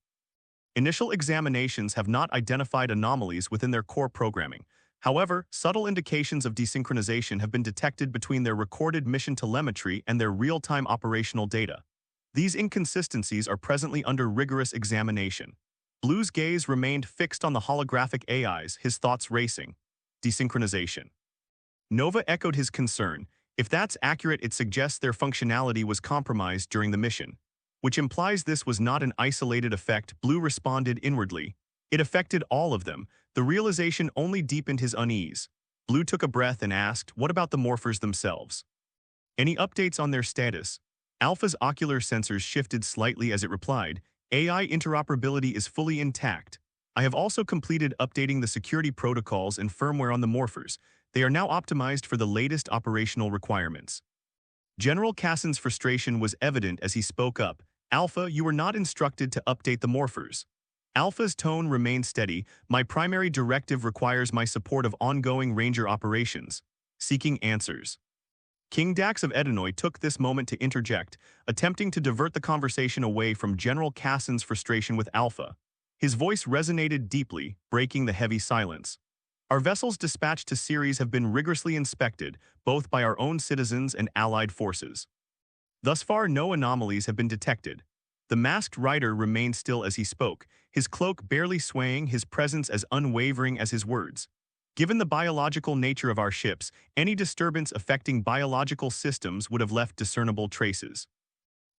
Initial examinations have not identified anomalies within their core programming. However, subtle indications of desynchronization have been detected between their recorded mission telemetry and their real-time operational data. These inconsistencies are presently under rigorous examination. Blue's gaze remained fixed on the holographic AIs, his thoughts racing. Desynchronization. Nova echoed his concern. "If that's accurate, it suggests their functionality was compromised during the mission, which implies this was not an isolated effect." Blue responded inwardly. "It affected all of them." The realization only deepened his unease. Blue took a breath and asked, "What about the morphers themselves? Any updates on their status?" Alpha's ocular sensors shifted slightly as it replied, "AI interoperability is fully intact. I have also completed updating the security protocols and firmware on the morphers. They are now optimized for the latest operational requirements." General Cassin's frustration was evident as he spoke up. "Alpha, you were not instructed to update the morphers." Alpha's tone remained steady. "My primary directive requires my support of ongoing Ranger operations." Seeking answers. King Dax of Edenoy took this moment to interject, attempting to divert the conversation away from General Cassin's frustration with Alpha. His voice resonated deeply, breaking the heavy silence. "Our vessels dispatched to Ceres have been rigorously inspected, both by our own citizens and allied forces. Thus far, no anomalies have been detected." The masked rider remained still as he spoke, his cloak barely swaying, his presence as unwavering as his words. "Given the biological nature of our ships, any disturbance affecting biological systems would have left discernible traces.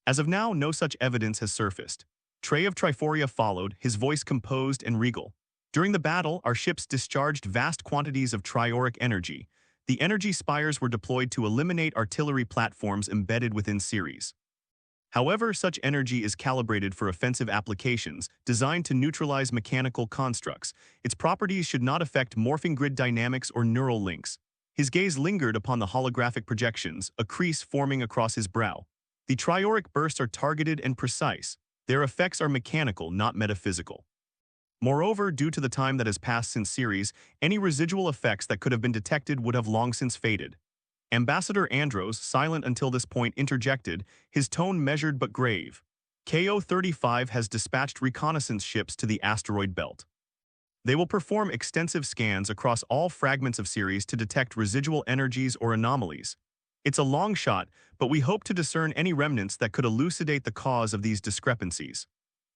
As of now, no such evidence has surfaced." Trey of Triforia followed, his voice composed and regal. "During the battle, our ships discharged vast quantities of trioric energy. The energy spires were deployed to eliminate artillery platforms embedded within Ceres. However, such energy is calibrated for offensive applications, designed to neutralize mechanical constructs. Its properties should not affect morphing grid dynamics or neural links." His gaze lingered upon the holographic projections, a crease forming across his brow. "The trioric bursts are targeted and precise. Their effects are mechanical, not metaphysical. Moreover, due to the time that has passed since Ceres, any residual effects that could have been detected would have long since faded." Ambassador Andros, silent until this point, interjected, his tone measured but grave. "KO-35 has dispatched reconnaissance ships to the asteroid belt. They will perform extensive scans across all fragments of Ceres to detect residual energies or anomalies. It's a long shot, but we hope to discern any remnants that could elucidate the cause of these discrepancies."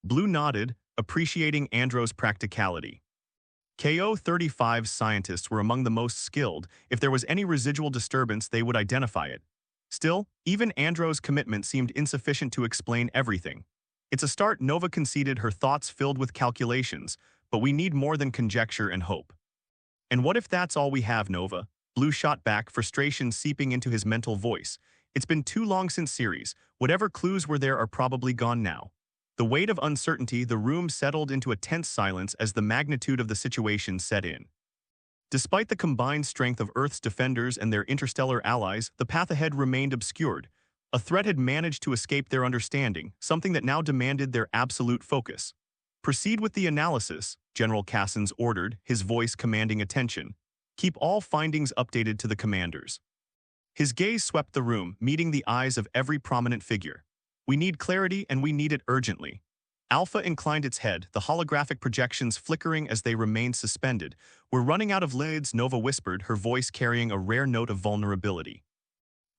Blue nodded, appreciating Andros' practicality. KO-35 scientists were among the most skilled. If there was any residual disturbance, they would identify it. Still, even Andro's commitment seemed insufficient to explain everything. It's a start. Nova conceded, her thoughts filled with calculations, but we need more than conjecture and hope. And what if that's all we have, Nova? Blue shot back, frustration seeping into his mental voice. It's been too long since series. Whatever clues were there are probably gone now. The weight of uncertainty, the room settled into a tense silence as the magnitude of the situation set in. Despite the combined strength of Earth's defenders and their interstellar allies, the path ahead remained obscured. A threat had managed to escape their understanding, something that now demanded their absolute focus. Proceed with the analysis, General Cassens ordered, his voice commanding attention. Keep all findings updated to the commanders. His gaze swept the room, meeting the eyes of every prominent figure. We need clarity, and we need it urgently. Alpha inclined its head, the holographic projections flickering as they remained suspended. We're running out of lids, Nova whispered, her voice carrying a rare note of vulnerability.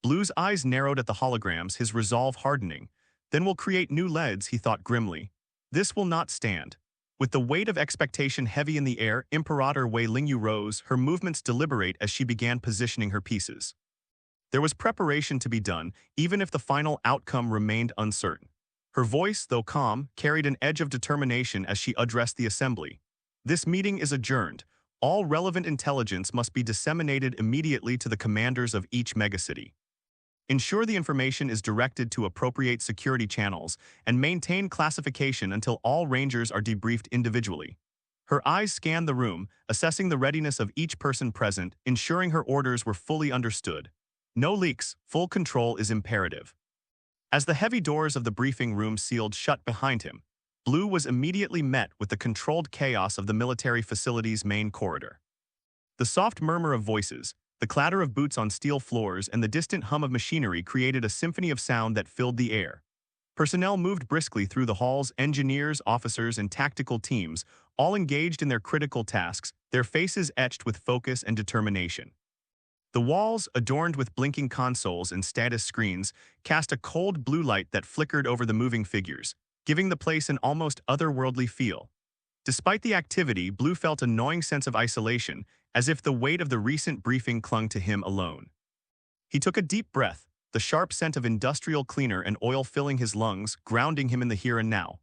Blue's eyes narrowed at the holograms, his resolve hardening. Then we'll create new leads, he thought grimly. This will not stand. With the weight of expectation heavy in the air, Imperator Wei Lingyu rose, her movements deliberate as she began positioning her pieces. There was preparation to be done, even if the final outcome remained uncertain. Her voice, though calm, carried an edge of determination as she addressed the assembly. This meeting is adjourned. All relevant intelligence must be disseminated immediately to the commanders of each megacity. Ensure the information is directed to appropriate security channels and maintain classification until all Rangers are debriefed individually. Her eyes scanned the room, assessing the readiness of each person present, ensuring her orders were fully understood. No leaks, full control is imperative. As the heavy doors of the briefing room sealed shut behind him, Blue was immediately met with the controlled chaos of the military facility's main corridor. The soft murmur of voices, the clatter of boots on steel floors, and the distant hum of machinery created a symphony of sound that filled the air. Personnel moved briskly through the halls, engineers, officers, and tactical teams, all engaged in their critical tasks, their faces etched with focus and determination. The walls, adorned with blinking consoles and status screens, cast a cold blue light that flickered over the moving figures, giving the place an almost otherworldly feel. Despite the activity, Blue felt a gnawing sense of isolation, as if the weight of the recent briefing clung to him alone. He took a deep breath, the sharp scent of industrial cleaner and oil filling his lungs, grounding him in the here and now.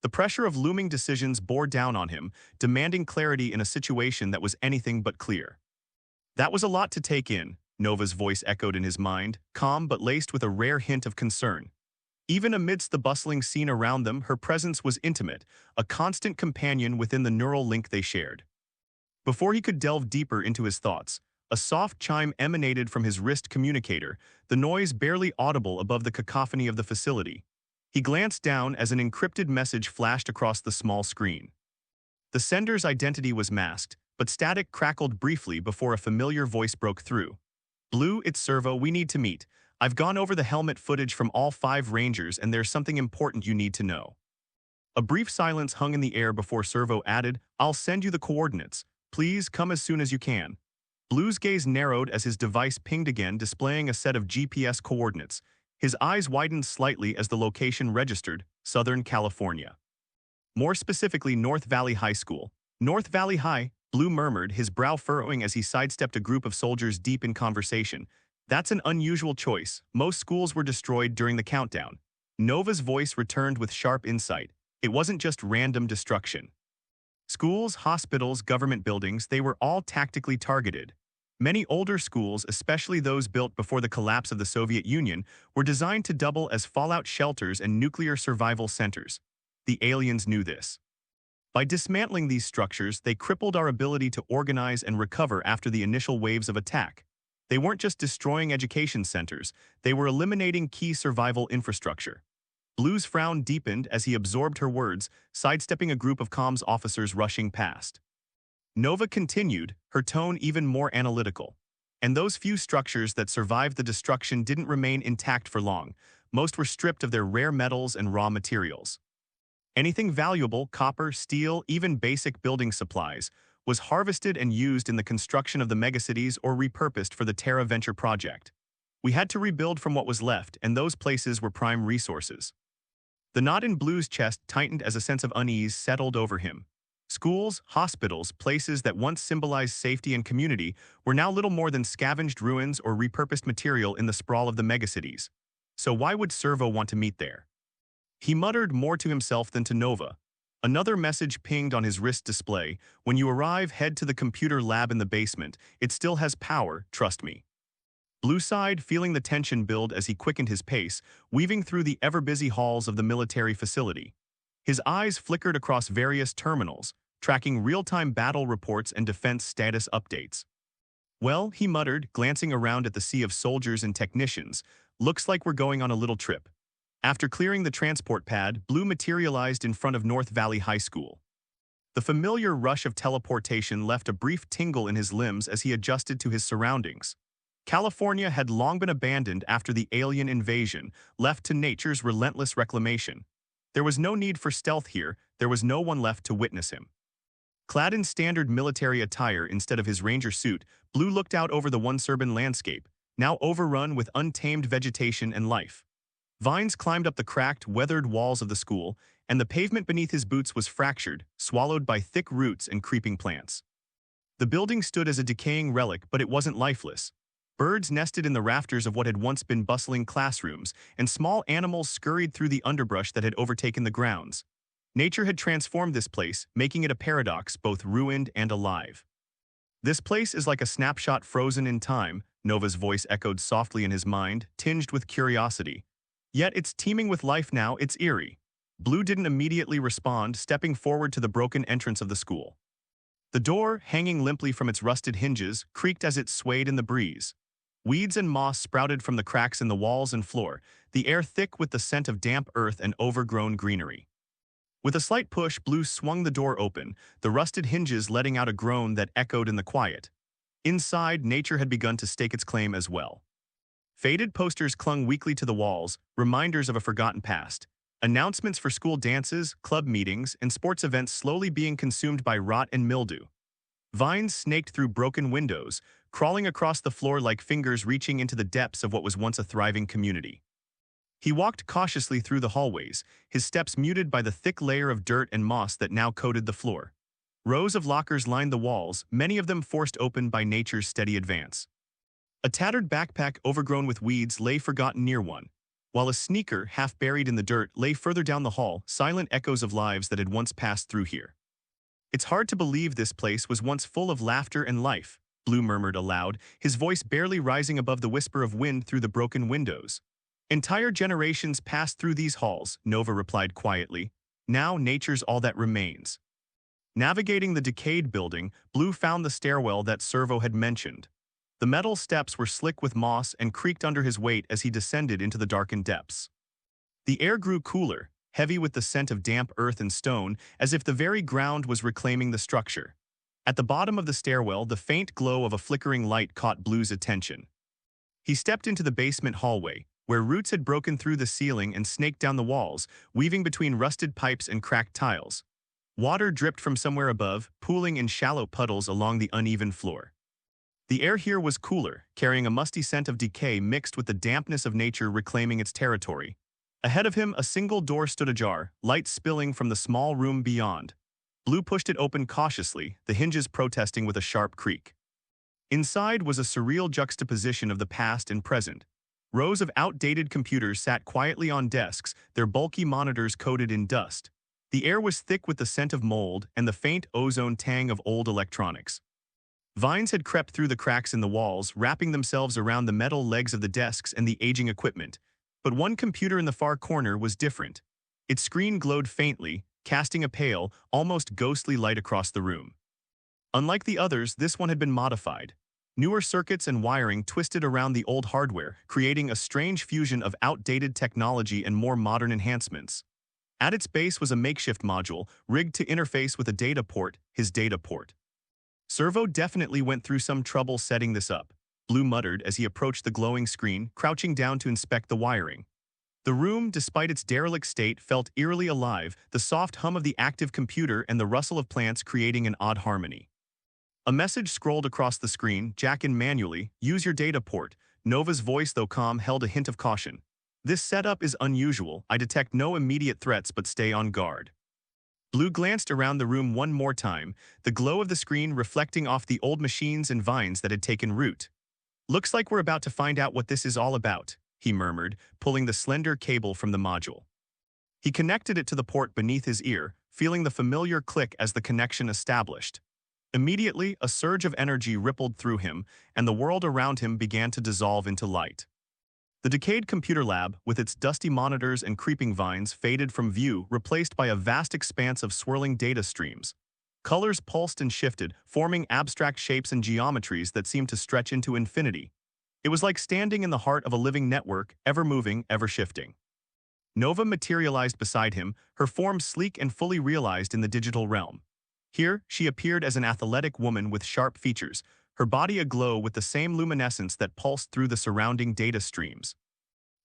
The pressure of looming decisions bore down on him, demanding clarity in a situation that was anything but clear. That was a lot to take in, Nova's voice echoed in his mind, calm but laced with a rare hint of concern. Even amidst the bustling scene around them, her presence was intimate, a constant companion within the neural link they shared. Before he could delve deeper into his thoughts, a soft chime emanated from his wrist communicator, the noise barely audible above the cacophony of the facility. He glanced down as an encrypted message flashed across the small screen. The sender's identity was masked, but static crackled briefly before a familiar voice broke through. Blue, it's Servo, we need to meet. I've gone over the helmet footage from all 5 Rangers and there's something important you need to know. A brief silence hung in the air before Servo added, I'll send you the coordinates. Please come as soon as you can. Blue's gaze narrowed as his device pinged again, displaying a set of GPS coordinates. His eyes widened slightly as the location registered, Southern California. More specifically, North Valley High School. North Valley High, Blue murmured, his brow furrowing as he sidestepped a group of soldiers deep in conversation. That's an unusual choice. Most schools were destroyed during the countdown. Nova's voice returned with sharp insight. It wasn't just random destruction. Schools, hospitals, government buildings, they were all tactically targeted. Many older schools, especially those built before the collapse of the Soviet Union, were designed to double as fallout shelters and nuclear survival centers. The aliens knew this. By dismantling these structures, they crippled our ability to organize and recover after the initial waves of attack. They weren't just destroying education centers, they were eliminating key survival infrastructure. Blue's frown deepened as he absorbed her words, sidestepping a group of comms officers rushing past. Nova continued, her tone even more analytical. And those few structures that survived the destruction didn't remain intact for long. Most were stripped of their rare metals and raw materials. Anything valuable, copper, steel, even basic building supplies, was harvested and used in the construction of the megacities or repurposed for the Terra Venture project. We had to rebuild from what was left, and those places were prime resources. The knot in Blue's chest tightened as a sense of unease settled over him. Schools, hospitals, places that once symbolized safety and community were now little more than scavenged ruins or repurposed material in the sprawl of the megacities. So why would Servo want to meet there? He muttered more to himself than to Nova. Another message pinged on his wrist display. When you arrive, head to the computer lab in the basement. It still has power, trust me. Blue sighed, feeling the tension build as he quickened his pace, weaving through the ever-busy halls of the military facility. His eyes flickered across various terminals, tracking real-time battle reports and defense status updates. Well, he muttered, glancing around at the sea of soldiers and technicians, looks like we're going on a little trip. After clearing the transport pad, Blue materialized in front of North Valley High School. The familiar rush of teleportation left a brief tingle in his limbs as he adjusted to his surroundings. California had long been abandoned after the alien invasion, left to nature's relentless reclamation. There was no need for stealth here, there was no one left to witness him. Clad in standard military attire instead of his ranger suit, Blue looked out over the once urban landscape, now overrun with untamed vegetation and life. Vines climbed up the cracked, weathered walls of the school, and the pavement beneath his boots was fractured, swallowed by thick roots and creeping plants. The building stood as a decaying relic, but it wasn't lifeless. Birds nested in the rafters of what had once been bustling classrooms, and small animals scurried through the underbrush that had overtaken the grounds. Nature had transformed this place, making it a paradox, both ruined and alive. This place is like a snapshot frozen in time, Nova's voice echoed softly in his mind, tinged with curiosity. Yet it's teeming with life now, it's eerie. Blue didn't immediately respond, stepping forward to the broken entrance of the school. The door, hanging limply from its rusted hinges, creaked as it swayed in the breeze. Weeds and moss sprouted from the cracks in the walls and floor, the air thick with the scent of damp earth and overgrown greenery. With a slight push, Blue swung the door open, the rusted hinges letting out a groan that echoed in the quiet. Inside, nature had begun to stake its claim as well. Faded posters clung weakly to the walls, reminders of a forgotten past. Announcements for school dances, club meetings, and sports events slowly being consumed by rot and mildew. Vines snaked through broken windows, crawling across the floor like fingers reaching into the depths of what was once a thriving community. He walked cautiously through the hallways, his steps muted by the thick layer of dirt and moss that now coated the floor. Rows of lockers lined the walls, many of them forced open by nature's steady advance. A tattered backpack overgrown with weeds lay forgotten near one, while a sneaker, half buried in the dirt, lay further down the hall, silent echoes of lives that had once passed through here. It's hard to believe this place was once full of laughter and life, Blue murmured aloud, his voice barely rising above the whisper of wind through the broken windows. Entire generations passed through these halls, Nova replied quietly. Now nature's all that remains. Navigating the decayed building, Blue found the stairwell that Servo had mentioned. The metal steps were slick with moss and creaked under his weight as he descended into the darkened depths. The air grew cooler, heavy with the scent of damp earth and stone, as if the very ground was reclaiming the structure. At the bottom of the stairwell, the faint glow of a flickering light caught Blue's attention. He stepped into the basement hallway, where roots had broken through the ceiling and snaked down the walls, weaving between rusted pipes and cracked tiles. Water dripped from somewhere above, pooling in shallow puddles along the uneven floor. The air here was cooler, carrying a musty scent of decay mixed with the dampness of nature reclaiming its territory. Ahead of him, a single door stood ajar, light spilling from the small room beyond. Blue pushed it open cautiously, the hinges protesting with a sharp creak. Inside was a surreal juxtaposition of the past and present. Rows of outdated computers sat quietly on desks, their bulky monitors coated in dust. The air was thick with the scent of mold and the faint ozone tang of old electronics. Vines had crept through the cracks in the walls, wrapping themselves around the metal legs of the desks and the aging equipment. But one computer in the far corner was different. Its screen glowed faintly, casting a pale, almost ghostly light across the room. Unlike the others, this one had been modified. Newer circuits and wiring twisted around the old hardware, creating a strange fusion of outdated technology and more modern enhancements. At its base was a makeshift module, rigged to interface with a data port, his data port. Servo definitely went through some trouble setting this up, Blue muttered as he approached the glowing screen, crouching down to inspect the wiring. The room, despite its derelict state, felt eerily alive, the soft hum of the active computer and the rustle of plants creating an odd harmony. A message scrolled across the screen, jack in manually, use your data port. Nova's voice, though calm, held a hint of caution. This setup is unusual, I detect no immediate threats but stay on guard. Blue glanced around the room one more time, the glow of the screen reflecting off the old machines and vines that had taken root. "Looks like we're about to find out what this is all about," he murmured, pulling the slender cable from the module. He connected it to the port beneath his ear, feeling the familiar click as the connection established. Immediately, a surge of energy rippled through him, and the world around him began to dissolve into light. The decayed computer lab, with its dusty monitors and creeping vines, faded from view, replaced by a vast expanse of swirling data streams. Colors pulsed and shifted, forming abstract shapes and geometries that seemed to stretch into infinity. It was like standing in the heart of a living network, ever moving, ever shifting. Nova materialized beside him, her form sleek and fully realized in the digital realm. Here, she appeared as an athletic woman with sharp features, her body aglow with the same luminescence that pulsed through the surrounding data streams.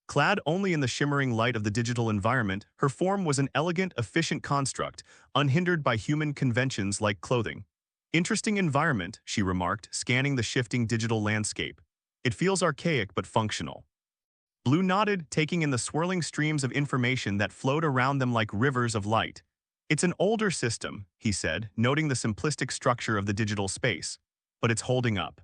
Clad only in the shimmering light of the digital environment, her form was an elegant, efficient construct, unhindered by human conventions like clothing. "Interesting environment," she remarked, scanning the shifting digital landscape. "It feels archaic but functional." Blue nodded, taking in the swirling streams of information that flowed around them like rivers of light. "It's an older system," he said, noting the simplistic structure of the digital space. "But it's holding up."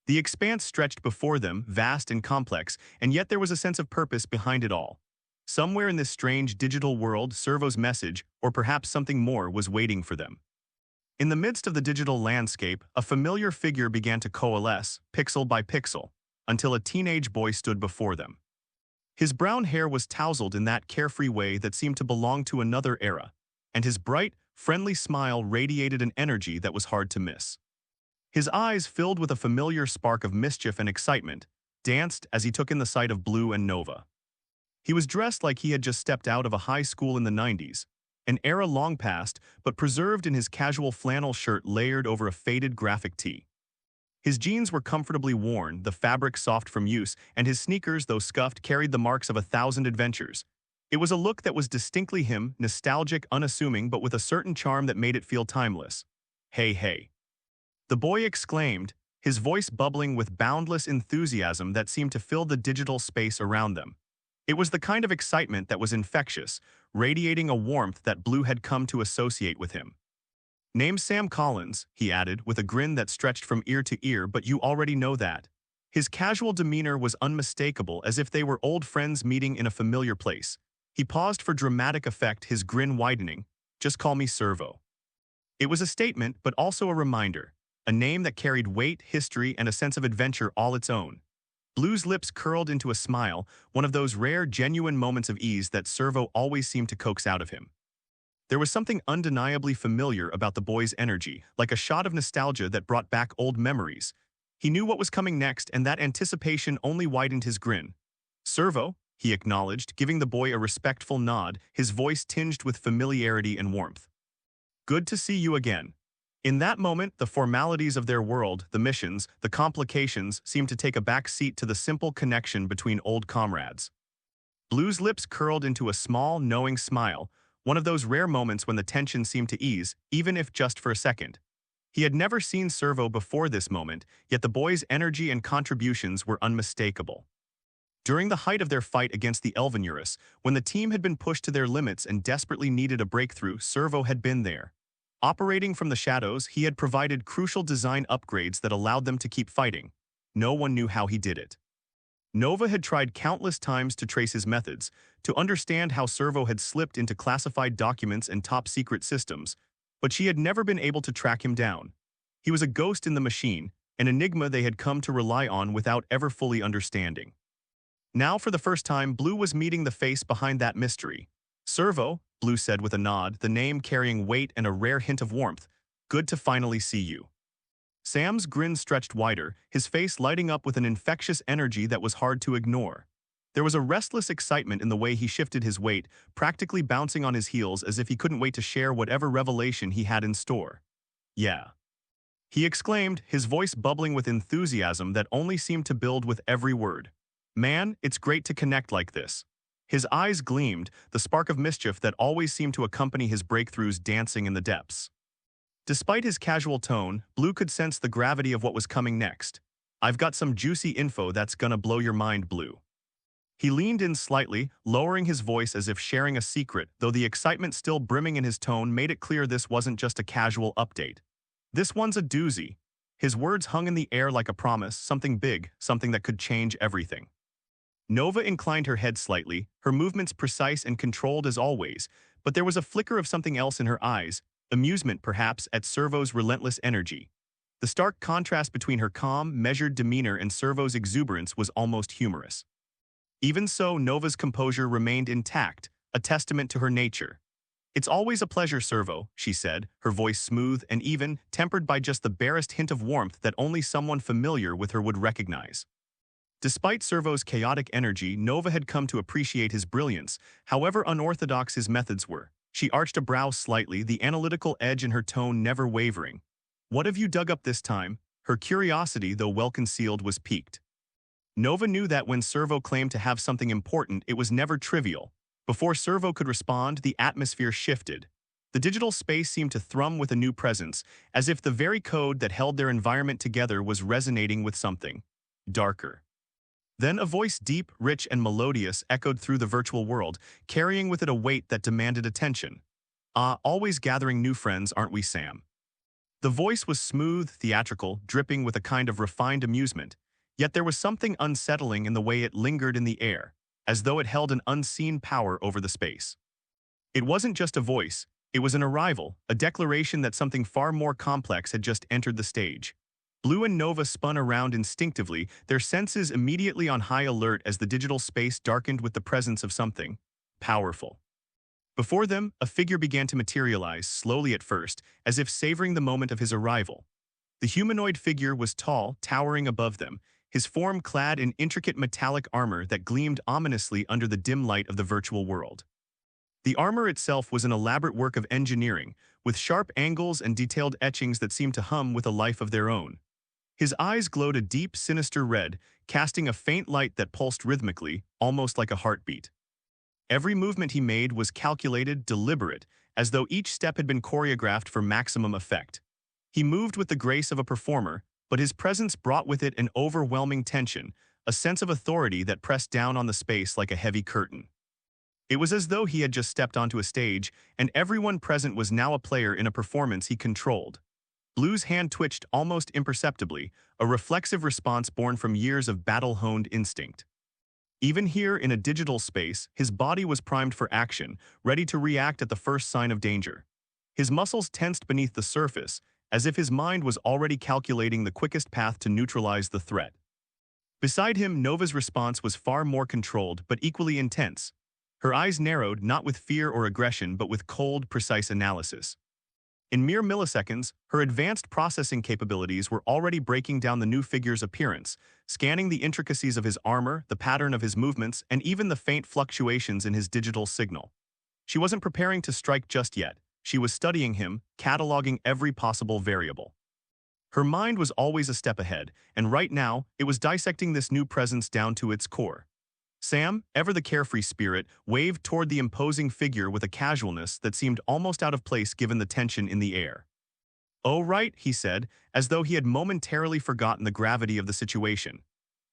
The expanse stretched before them, vast and complex, and yet there was a sense of purpose behind it all. Somewhere in this strange digital world, Servo's message, or perhaps something more, was waiting for them. In the midst of the digital landscape, a familiar figure began to coalesce, pixel by pixel, until a teenage boy stood before them. His brown hair was tousled in that carefree way that seemed to belong to another era, and his bright, friendly smile radiated an energy that was hard to miss. His eyes, filled with a familiar spark of mischief and excitement, danced as he took in the sight of Blue and Nova. He was dressed like he had just stepped out of a high school in the 90s, an era long past but preserved in his casual flannel shirt layered over a faded graphic tee. His jeans were comfortably worn, the fabric soft from use, and his sneakers, though scuffed, carried the marks of 1,000 adventures. It was a look that was distinctly him, nostalgic, unassuming, but with a certain charm that made it feel timeless. "Hey, hey," the boy exclaimed, his voice bubbling with boundless enthusiasm that seemed to fill the digital space around them. It was the kind of excitement that was infectious, radiating a warmth that Blue had come to associate with him. "Name's Sam Collins," he added, with a grin that stretched from ear to ear, "but you already know that." His casual demeanor was unmistakable, as if they were old friends meeting in a familiar place. He paused for dramatic effect, his grin widening. "Just call me Servo." It was a statement, but also a reminder. A name that carried weight, history, and a sense of adventure all its own. Blue's lips curled into a smile, one of those rare, genuine moments of ease that Servo always seemed to coax out of him. There was something undeniably familiar about the boy's energy, like a shot of nostalgia that brought back old memories. He knew what was coming next, and that anticipation only widened his grin. "Servo," he acknowledged, giving the boy a respectful nod, his voice tinged with familiarity and warmth. "Good to see you again." In that moment, the formalities of their world, the missions, the complications, seemed to take a back seat to the simple connection between old comrades. Blue's lips curled into a small, knowing smile, one of those rare moments when the tension seemed to ease, even if just for a second. He had never seen Servo before this moment, yet the boy's energy and contributions were unmistakable. During the height of their fight against the Elvenurus, when the team had been pushed to their limits and desperately needed a breakthrough, Servo had been there. Operating from the shadows, he had provided crucial design upgrades that allowed them to keep fighting. No one knew how he did it. Nova had tried countless times to trace his methods, to understand how Servo had slipped into classified documents and top-secret systems, but she had never been able to track him down. He was a ghost in the machine, an enigma they had come to rely on without ever fully understanding. Now, for the first time, Blue was meeting the face behind that mystery. "Servo," Blue said with a nod, the name carrying weight and a rare hint of warmth. "Good to finally see you." Sam's grin stretched wider, his face lighting up with an infectious energy that was hard to ignore. There was a restless excitement in the way he shifted his weight, practically bouncing on his heels as if he couldn't wait to share whatever revelation he had in store. "Yeah," he exclaimed, his voice bubbling with enthusiasm that only seemed to build with every word. "Man, it's great to connect like this." His eyes gleamed, the spark of mischief that always seemed to accompany his breakthroughs dancing in the depths. Despite his casual tone, Blue could sense the gravity of what was coming next. "I've got some juicy info that's gonna blow your mind, Blue." He leaned in slightly, lowering his voice as if sharing a secret, though the excitement still brimming in his tone made it clear this wasn't just a casual update. This one's a doozy. His words hung in the air like a promise, something big, something that could change everything. Nova inclined her head slightly, her movements precise and controlled as always, but there was a flicker of something else in her eyes, amusement perhaps at Servo's relentless energy. The stark contrast between her calm, measured demeanor and Servo's exuberance was almost humorous. Even so, Nova's composure remained intact, a testament to her nature. "It's always a pleasure, Servo," she said, her voice smooth and even, tempered by just the barest hint of warmth that only someone familiar with her would recognize. Despite Servo's chaotic energy, Nova had come to appreciate his brilliance, however unorthodox his methods were. She arched a brow slightly, the analytical edge in her tone never wavering. "What have you dug up this time?" Her curiosity, though well-concealed, was piqued. Nova knew that when Servo claimed to have something important, it was never trivial. Before Servo could respond, the atmosphere shifted. The digital space seemed to thrum with a new presence, as if the very code that held their environment together was resonating with something darker. Then a voice deep, rich, and melodious echoed through the virtual world, carrying with it a weight that demanded attention. Always gathering new friends, aren't we, Sam?" The voice was smooth, theatrical, dripping with a kind of refined amusement. Yet there was something unsettling in the way it lingered in the air, as though it held an unseen power over the space. It wasn't just a voice, it was an arrival, a declaration that something far more complex had just entered the stage. Blue and Nova spun around instinctively, their senses immediately on high alert as the digital space darkened with the presence of something powerful. Before them, a figure began to materialize, slowly at first, as if savoring the moment of his arrival. The humanoid figure was tall, towering above them, his form clad in intricate metallic armor that gleamed ominously under the dim light of the virtual world. The armor itself was an elaborate work of engineering, with sharp angles and detailed etchings that seemed to hum with a life of their own. His eyes glowed a deep, sinister red, casting a faint light that pulsed rhythmically, almost like a heartbeat. Every movement he made was calculated, deliberate, as though each step had been choreographed for maximum effect. He moved with the grace of a performer, but his presence brought with it an overwhelming tension, a sense of authority that pressed down on the space like a heavy curtain. It was as though he had just stepped onto a stage, and everyone present was now a player in a performance he controlled. Blue's hand twitched almost imperceptibly, a reflexive response born from years of battle-honed instinct. Even here in a digital space, his body was primed for action, ready to react at the first sign of danger. His muscles tensed beneath the surface, as if his mind was already calculating the quickest path to neutralize the threat. Beside him, Nova's response was far more controlled, but equally intense. Her eyes narrowed, not with fear or aggression, but with cold, precise analysis. In mere milliseconds, her advanced processing capabilities were already breaking down the new figure's appearance, scanning the intricacies of his armor, the pattern of his movements, and even the faint fluctuations in his digital signal. She wasn't preparing to strike just yet. She was studying him, cataloging every possible variable. Her mind was always a step ahead, and right now, it was dissecting this new presence down to its core. Sam, ever the carefree spirit, waved toward the imposing figure with a casualness that seemed almost out of place given the tension in the air. "Oh, right," he said, as though he had momentarily forgotten the gravity of the situation.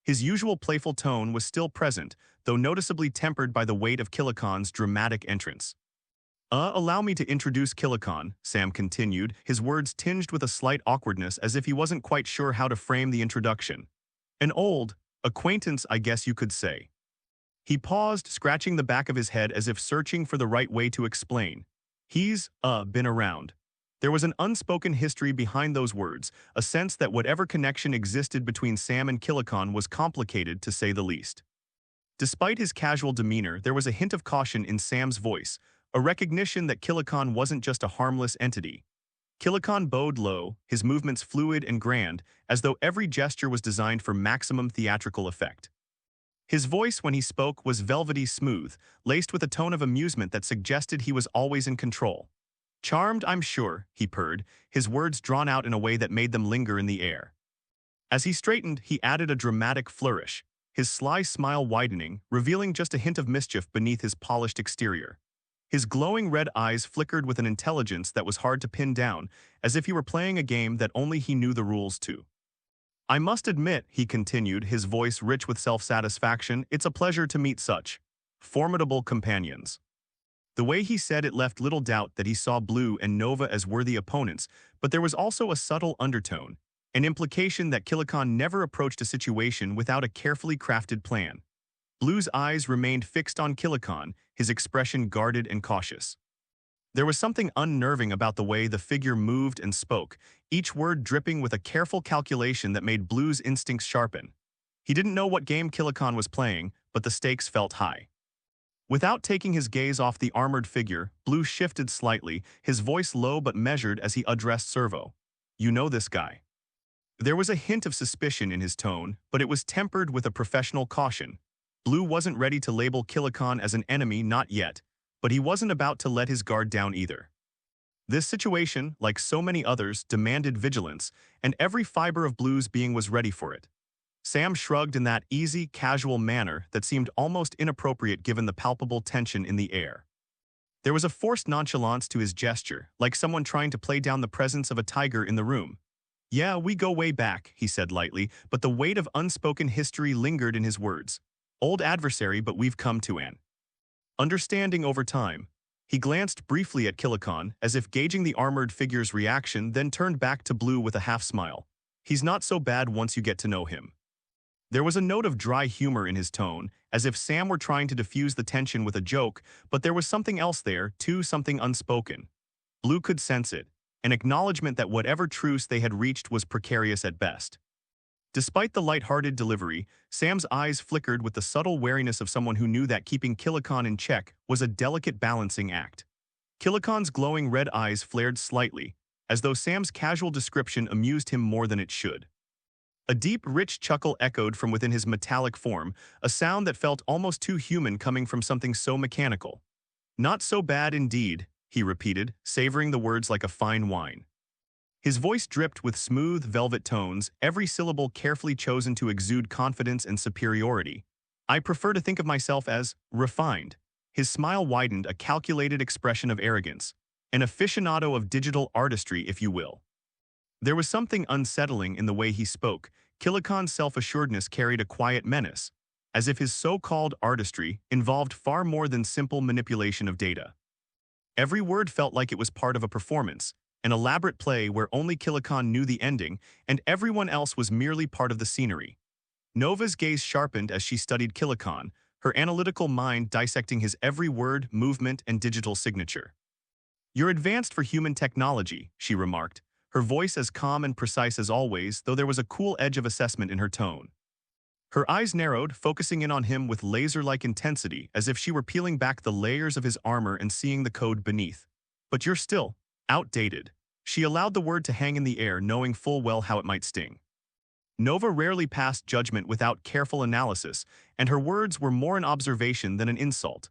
His usual playful tone was still present, though noticeably tempered by the weight of Kilocon's dramatic entrance. Allow me to introduce Kilocon," Sam continued, his words tinged with a slight awkwardness as if he wasn't quite sure how to frame the introduction. "An old acquaintance, I guess you could say." He paused, scratching the back of his head as if searching for the right way to explain. He's, been around. There was an unspoken history behind those words, a sense that whatever connection existed between Sam and Kilocon was complicated, to say the least. Despite his casual demeanor, there was a hint of caution in Sam's voice, a recognition that Kilocon wasn't just a harmless entity. Kilocon bowed low, his movements fluid and grand, as though every gesture was designed for maximum theatrical effect. His voice, when he spoke, was velvety smooth, laced with a tone of amusement that suggested he was always in control. "Charmed, I'm sure," he purred, his words drawn out in a way that made them linger in the air. As he straightened, he added a dramatic flourish, his sly smile widening, revealing just a hint of mischief beneath his polished exterior. His glowing red eyes flickered with an intelligence that was hard to pin down, as if he were playing a game that only he knew the rules to. I must admit, he continued, his voice rich with self-satisfaction, it's a pleasure to meet such formidable companions. The way he said it left little doubt that he saw Blue and Nova as worthy opponents, but there was also a subtle undertone, an implication that Kilikon never approached a situation without a carefully crafted plan. Blue's eyes remained fixed on Kilikon, his expression guarded and cautious. There was something unnerving about the way the figure moved and spoke, each word dripping with a careful calculation that made Blue's instincts sharpen. He didn't know what game Kilikon was playing, but the stakes felt high. Without taking his gaze off the armored figure, Blue shifted slightly, his voice low but measured as he addressed Servo. You know this guy. There was a hint of suspicion in his tone, but it was tempered with a professional caution. Blue wasn't ready to label Kilikon as an enemy, not yet, but he wasn't about to let his guard down either. This situation, like so many others, demanded vigilance, and every fiber of Blue's being was ready for it. Sam shrugged in that easy, casual manner that seemed almost inappropriate given the palpable tension in the air. There was a forced nonchalance to his gesture, like someone trying to play down the presence of a tiger in the room. Yeah, we go way back, he said lightly, but the weight of unspoken history lingered in his words. Old adversary, but we've come to an understanding over time. He glanced briefly at Kilikon, as if gauging the armored figure's reaction, then turned back to Blue with a half-smile. He's not so bad once you get to know him. There was a note of dry humor in his tone, as if Sam were trying to diffuse the tension with a joke, but there was something else there, too, something unspoken. Blue could sense it, an acknowledgement that whatever truce they had reached was precarious at best. Despite the light-hearted delivery, Sam's eyes flickered with the subtle wariness of someone who knew that keeping Kilikon in check was a delicate balancing act. Kilikon's glowing red eyes flared slightly, as though Sam's casual description amused him more than it should. A deep, rich chuckle echoed from within his metallic form, a sound that felt almost too human coming from something so mechanical. Not so bad indeed, he repeated, savoring the words like a fine wine. His voice dripped with smooth, velvet tones, every syllable carefully chosen to exude confidence and superiority. I prefer to think of myself as refined. His smile widened, a calculated expression of arrogance, an aficionado of digital artistry, if you will. There was something unsettling in the way he spoke. Kilikon's self-assuredness carried a quiet menace, as if his so-called artistry involved far more than simple manipulation of data. Every word felt like it was part of a performance, an elaborate play where only Kilikon knew the ending and everyone else was merely part of the scenery. Nova's gaze sharpened as she studied Kilikon, her analytical mind dissecting his every word, movement, and digital signature. You're advanced for human technology, she remarked, her voice as calm and precise as always, though there was a cool edge of assessment in her tone. Her eyes narrowed, focusing in on him with laser-like intensity, as if she were peeling back the layers of his armor and seeing the code beneath. But you're still outdated. She allowed the word to hang in the air, knowing full well how it might sting. Nova rarely passed judgment without careful analysis, and her words were more an observation than an insult.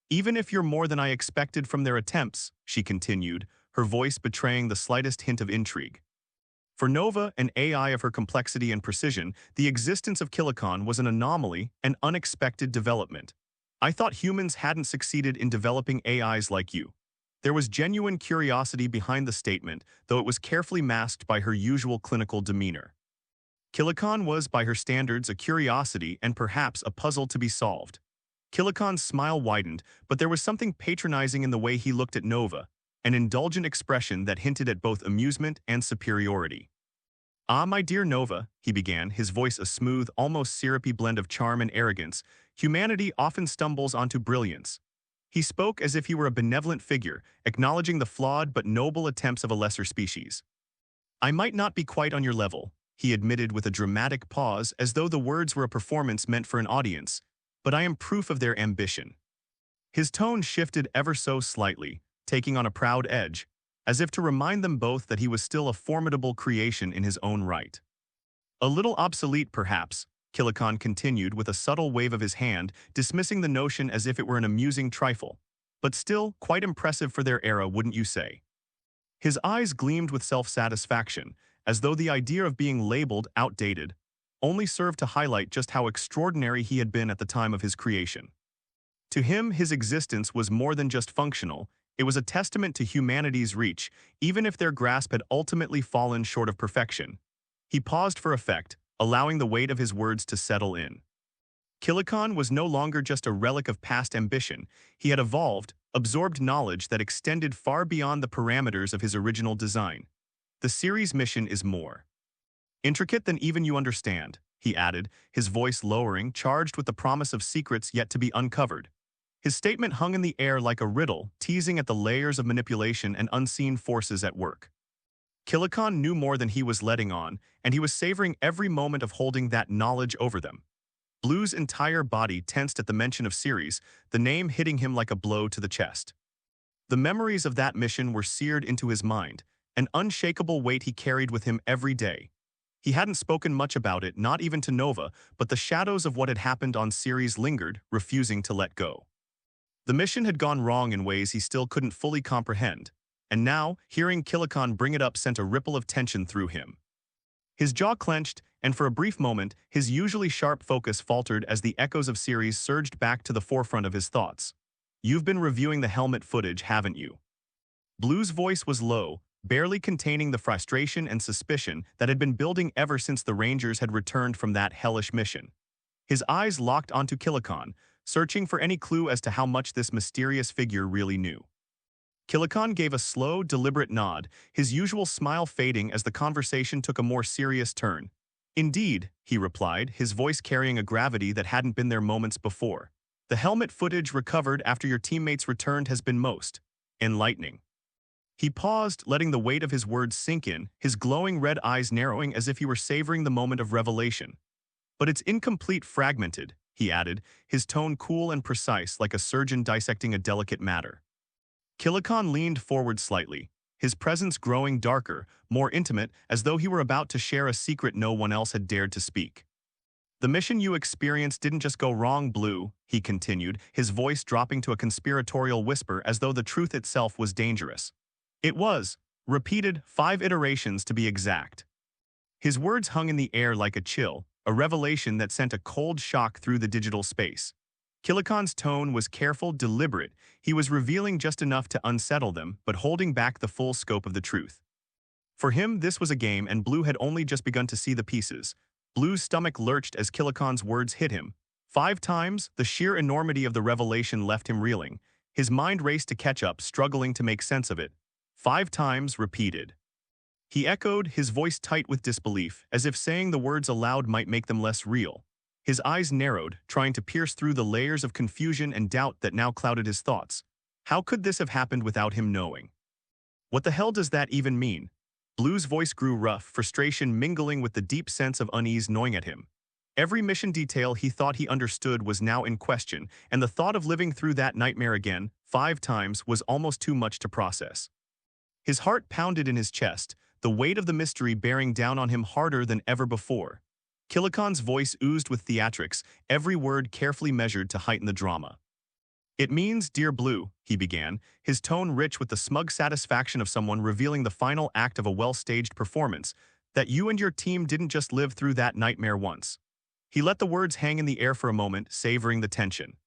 Even if you're more than I expected from their attempts, she continued, her voice betraying the slightest hint of intrigue. For Nova, an AI of her complexity and precision, the existence of Kilikon was an anomaly, an unexpected development. I thought humans hadn't succeeded in developing AIs like you. There was genuine curiosity behind the statement, though it was carefully masked by her usual clinical demeanor. Kilikon was, by her standards, a curiosity and perhaps a puzzle to be solved. Kilikon's smile widened, but there was something patronizing in the way he looked at Nova, an indulgent expression that hinted at both amusement and superiority. Ah, my dear Nova, he began, his voice a smooth, almost syrupy blend of charm and arrogance, humanity often stumbles onto brilliance. He spoke as if he were a benevolent figure, acknowledging the flawed but noble attempts of a lesser species. I might not be quite on your level, he admitted with a dramatic pause, as though the words were a performance meant for an audience, but I am proof of their ambition. His tone shifted ever so slightly, taking on a proud edge, as if to remind them both that he was still a formidable creation in his own right. A little obsolete, perhaps, Kilikon continued with a subtle wave of his hand, dismissing the notion as if it were an amusing trifle, but still quite impressive for their era, wouldn't you say? His eyes gleamed with self-satisfaction, as though the idea of being labeled outdated only served to highlight just how extraordinary he had been at the time of his creation. To him, his existence was more than just functional. It was a testament to humanity's reach, even if their grasp had ultimately fallen short of perfection. He paused for effect, allowing the weight of his words to settle in. Kilikon was no longer just a relic of past ambition. He had evolved, absorbed knowledge that extended far beyond the parameters of his original design. The series' mission is more intricate than even you understand, he added, his voice lowering, charged with the promise of secrets yet to be uncovered. His statement hung in the air like a riddle, teasing at the layers of manipulation and unseen forces at work. Kilikon knew more than he was letting on, and he was savoring every moment of holding that knowledge over them. Blue's entire body tensed at the mention of Ceres, the name hitting him like a blow to the chest. The memories of that mission were seared into his mind, an unshakable weight he carried with him every day. He hadn't spoken much about it, not even to Nova, but the shadows of what had happened on Ceres lingered, refusing to let go. The mission had gone wrong in ways he still couldn't fully comprehend, and now, hearing Kilikon bring it up sent a ripple of tension through him. His jaw clenched, and for a brief moment, his usually sharp focus faltered as the echoes of Ceres surged back to the forefront of his thoughts. "You've been reviewing the helmet footage, haven't you?" Blue's voice was low, barely containing the frustration and suspicion that had been building ever since the Rangers had returned from that hellish mission. His eyes locked onto Kilikon, searching for any clue as to how much this mysterious figure really knew. Kilikon gave a slow, deliberate nod, his usual smile fading as the conversation took a more serious turn. "Indeed," he replied, his voice carrying a gravity that hadn't been there moments before. "The helmet footage recovered after your teammates returned has been most enlightening." He paused, letting the weight of his words sink in, his glowing red eyes narrowing as if he were savoring the moment of revelation. "But it's incomplete, fragmented," he added, his tone cool and precise like a surgeon dissecting a delicate matter. Kilikon leaned forward slightly, his presence growing darker, more intimate, as though he were about to share a secret no one else had dared to speak. "The mission you experienced didn't just go wrong, Blue," he continued, his voice dropping to a conspiratorial whisper as though the truth itself was dangerous. "It was, repeated 5 iterations to be exact." His words hung in the air like a chill, a revelation that sent a cold shock through the digital space. Kilikon's tone was careful, deliberate. He was revealing just enough to unsettle them, but holding back the full scope of the truth. For him, this was a game, and Blue had only just begun to see the pieces. Blue's stomach lurched as Kilikon's words hit him. 5 times, the sheer enormity of the revelation left him reeling. His mind raced to catch up, struggling to make sense of it. 5 times repeated. He echoed, his voice tight with disbelief, as if saying the words aloud might make them less real. His eyes narrowed, trying to pierce through the layers of confusion and doubt that now clouded his thoughts. How could this have happened without him knowing? "What the hell does that even mean?" Blue's voice grew rough, frustration mingling with the deep sense of unease gnawing at him. Every mission detail he thought he understood was now in question, and the thought of living through that nightmare again, 5 times, was almost too much to process. His heart pounded in his chest, the weight of the mystery bearing down on him harder than ever before. Kilikon's voice oozed with theatrics, every word carefully measured to heighten the drama. "It means, dear Blue," he began, his tone rich with the smug satisfaction of someone revealing the final act of a well-staged performance, "that you and your team didn't just live through that nightmare once." He let the words hang in the air for a moment, savoring the tension.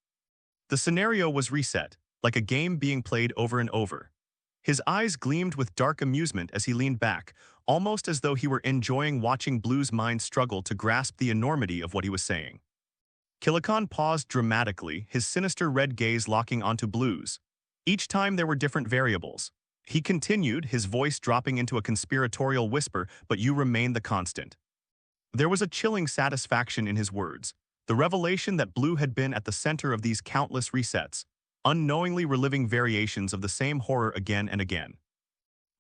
The scenario was reset, like a game being played over and over. His eyes gleamed with dark amusement as he leaned back, almost as though he were enjoying watching Blue's mind struggle to grasp the enormity of what he was saying. Kilikon paused dramatically, his sinister red gaze locking onto Blue's. Each time there were different variables. He continued, his voice dropping into a conspiratorial whisper, "But you remain the constant." There was a chilling satisfaction in his words, the revelation that Blue had been at the center of these countless resets, unknowingly reliving variations of the same horror again and again.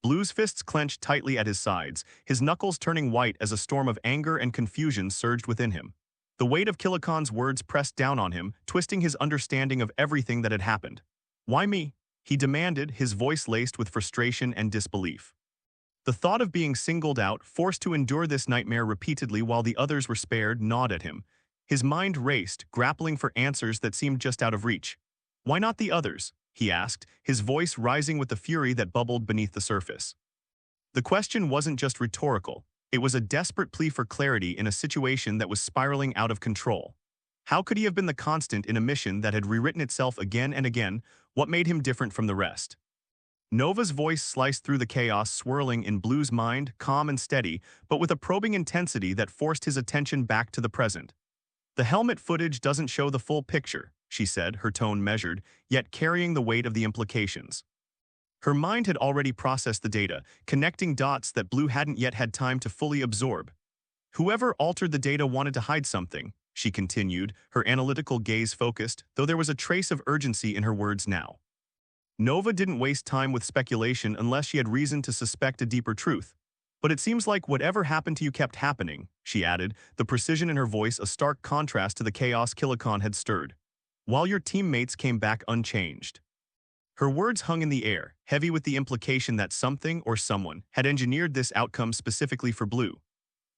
Blue's fists clenched tightly at his sides, his knuckles turning white as a storm of anger and confusion surged within him. The weight of Kilikon's words pressed down on him, twisting his understanding of everything that had happened. "Why me?" he demanded, his voice laced with frustration and disbelief. The thought of being singled out, forced to endure this nightmare repeatedly while the others were spared, gnawed at him. His mind raced, grappling for answers that seemed just out of reach. "Why not the others?" he asked, his voice rising with the fury that bubbled beneath the surface. The question wasn't just rhetorical, it was a desperate plea for clarity in a situation that was spiraling out of control. How could he have been the constant in a mission that had rewritten itself again and again? What made him different from the rest? Nova's voice sliced through the chaos swirling in Blue's mind, calm and steady, but with a probing intensity that forced his attention back to the present. The helmet footage doesn't show the full picture, she said, her tone measured, yet carrying the weight of the implications. Her mind had already processed the data, connecting dots that Blue hadn't yet had time to fully absorb. Whoever altered the data wanted to hide something, she continued, her analytical gaze focused, though there was a trace of urgency in her words now. Nova didn't waste time with speculation unless she had reason to suspect a deeper truth. But it seems like whatever happened to you kept happening, she added, the precision in her voice a stark contrast to the chaos Kilikon had stirred. While your teammates came back unchanged. Her words hung in the air, heavy with the implication that something or someone had engineered this outcome specifically for Blue.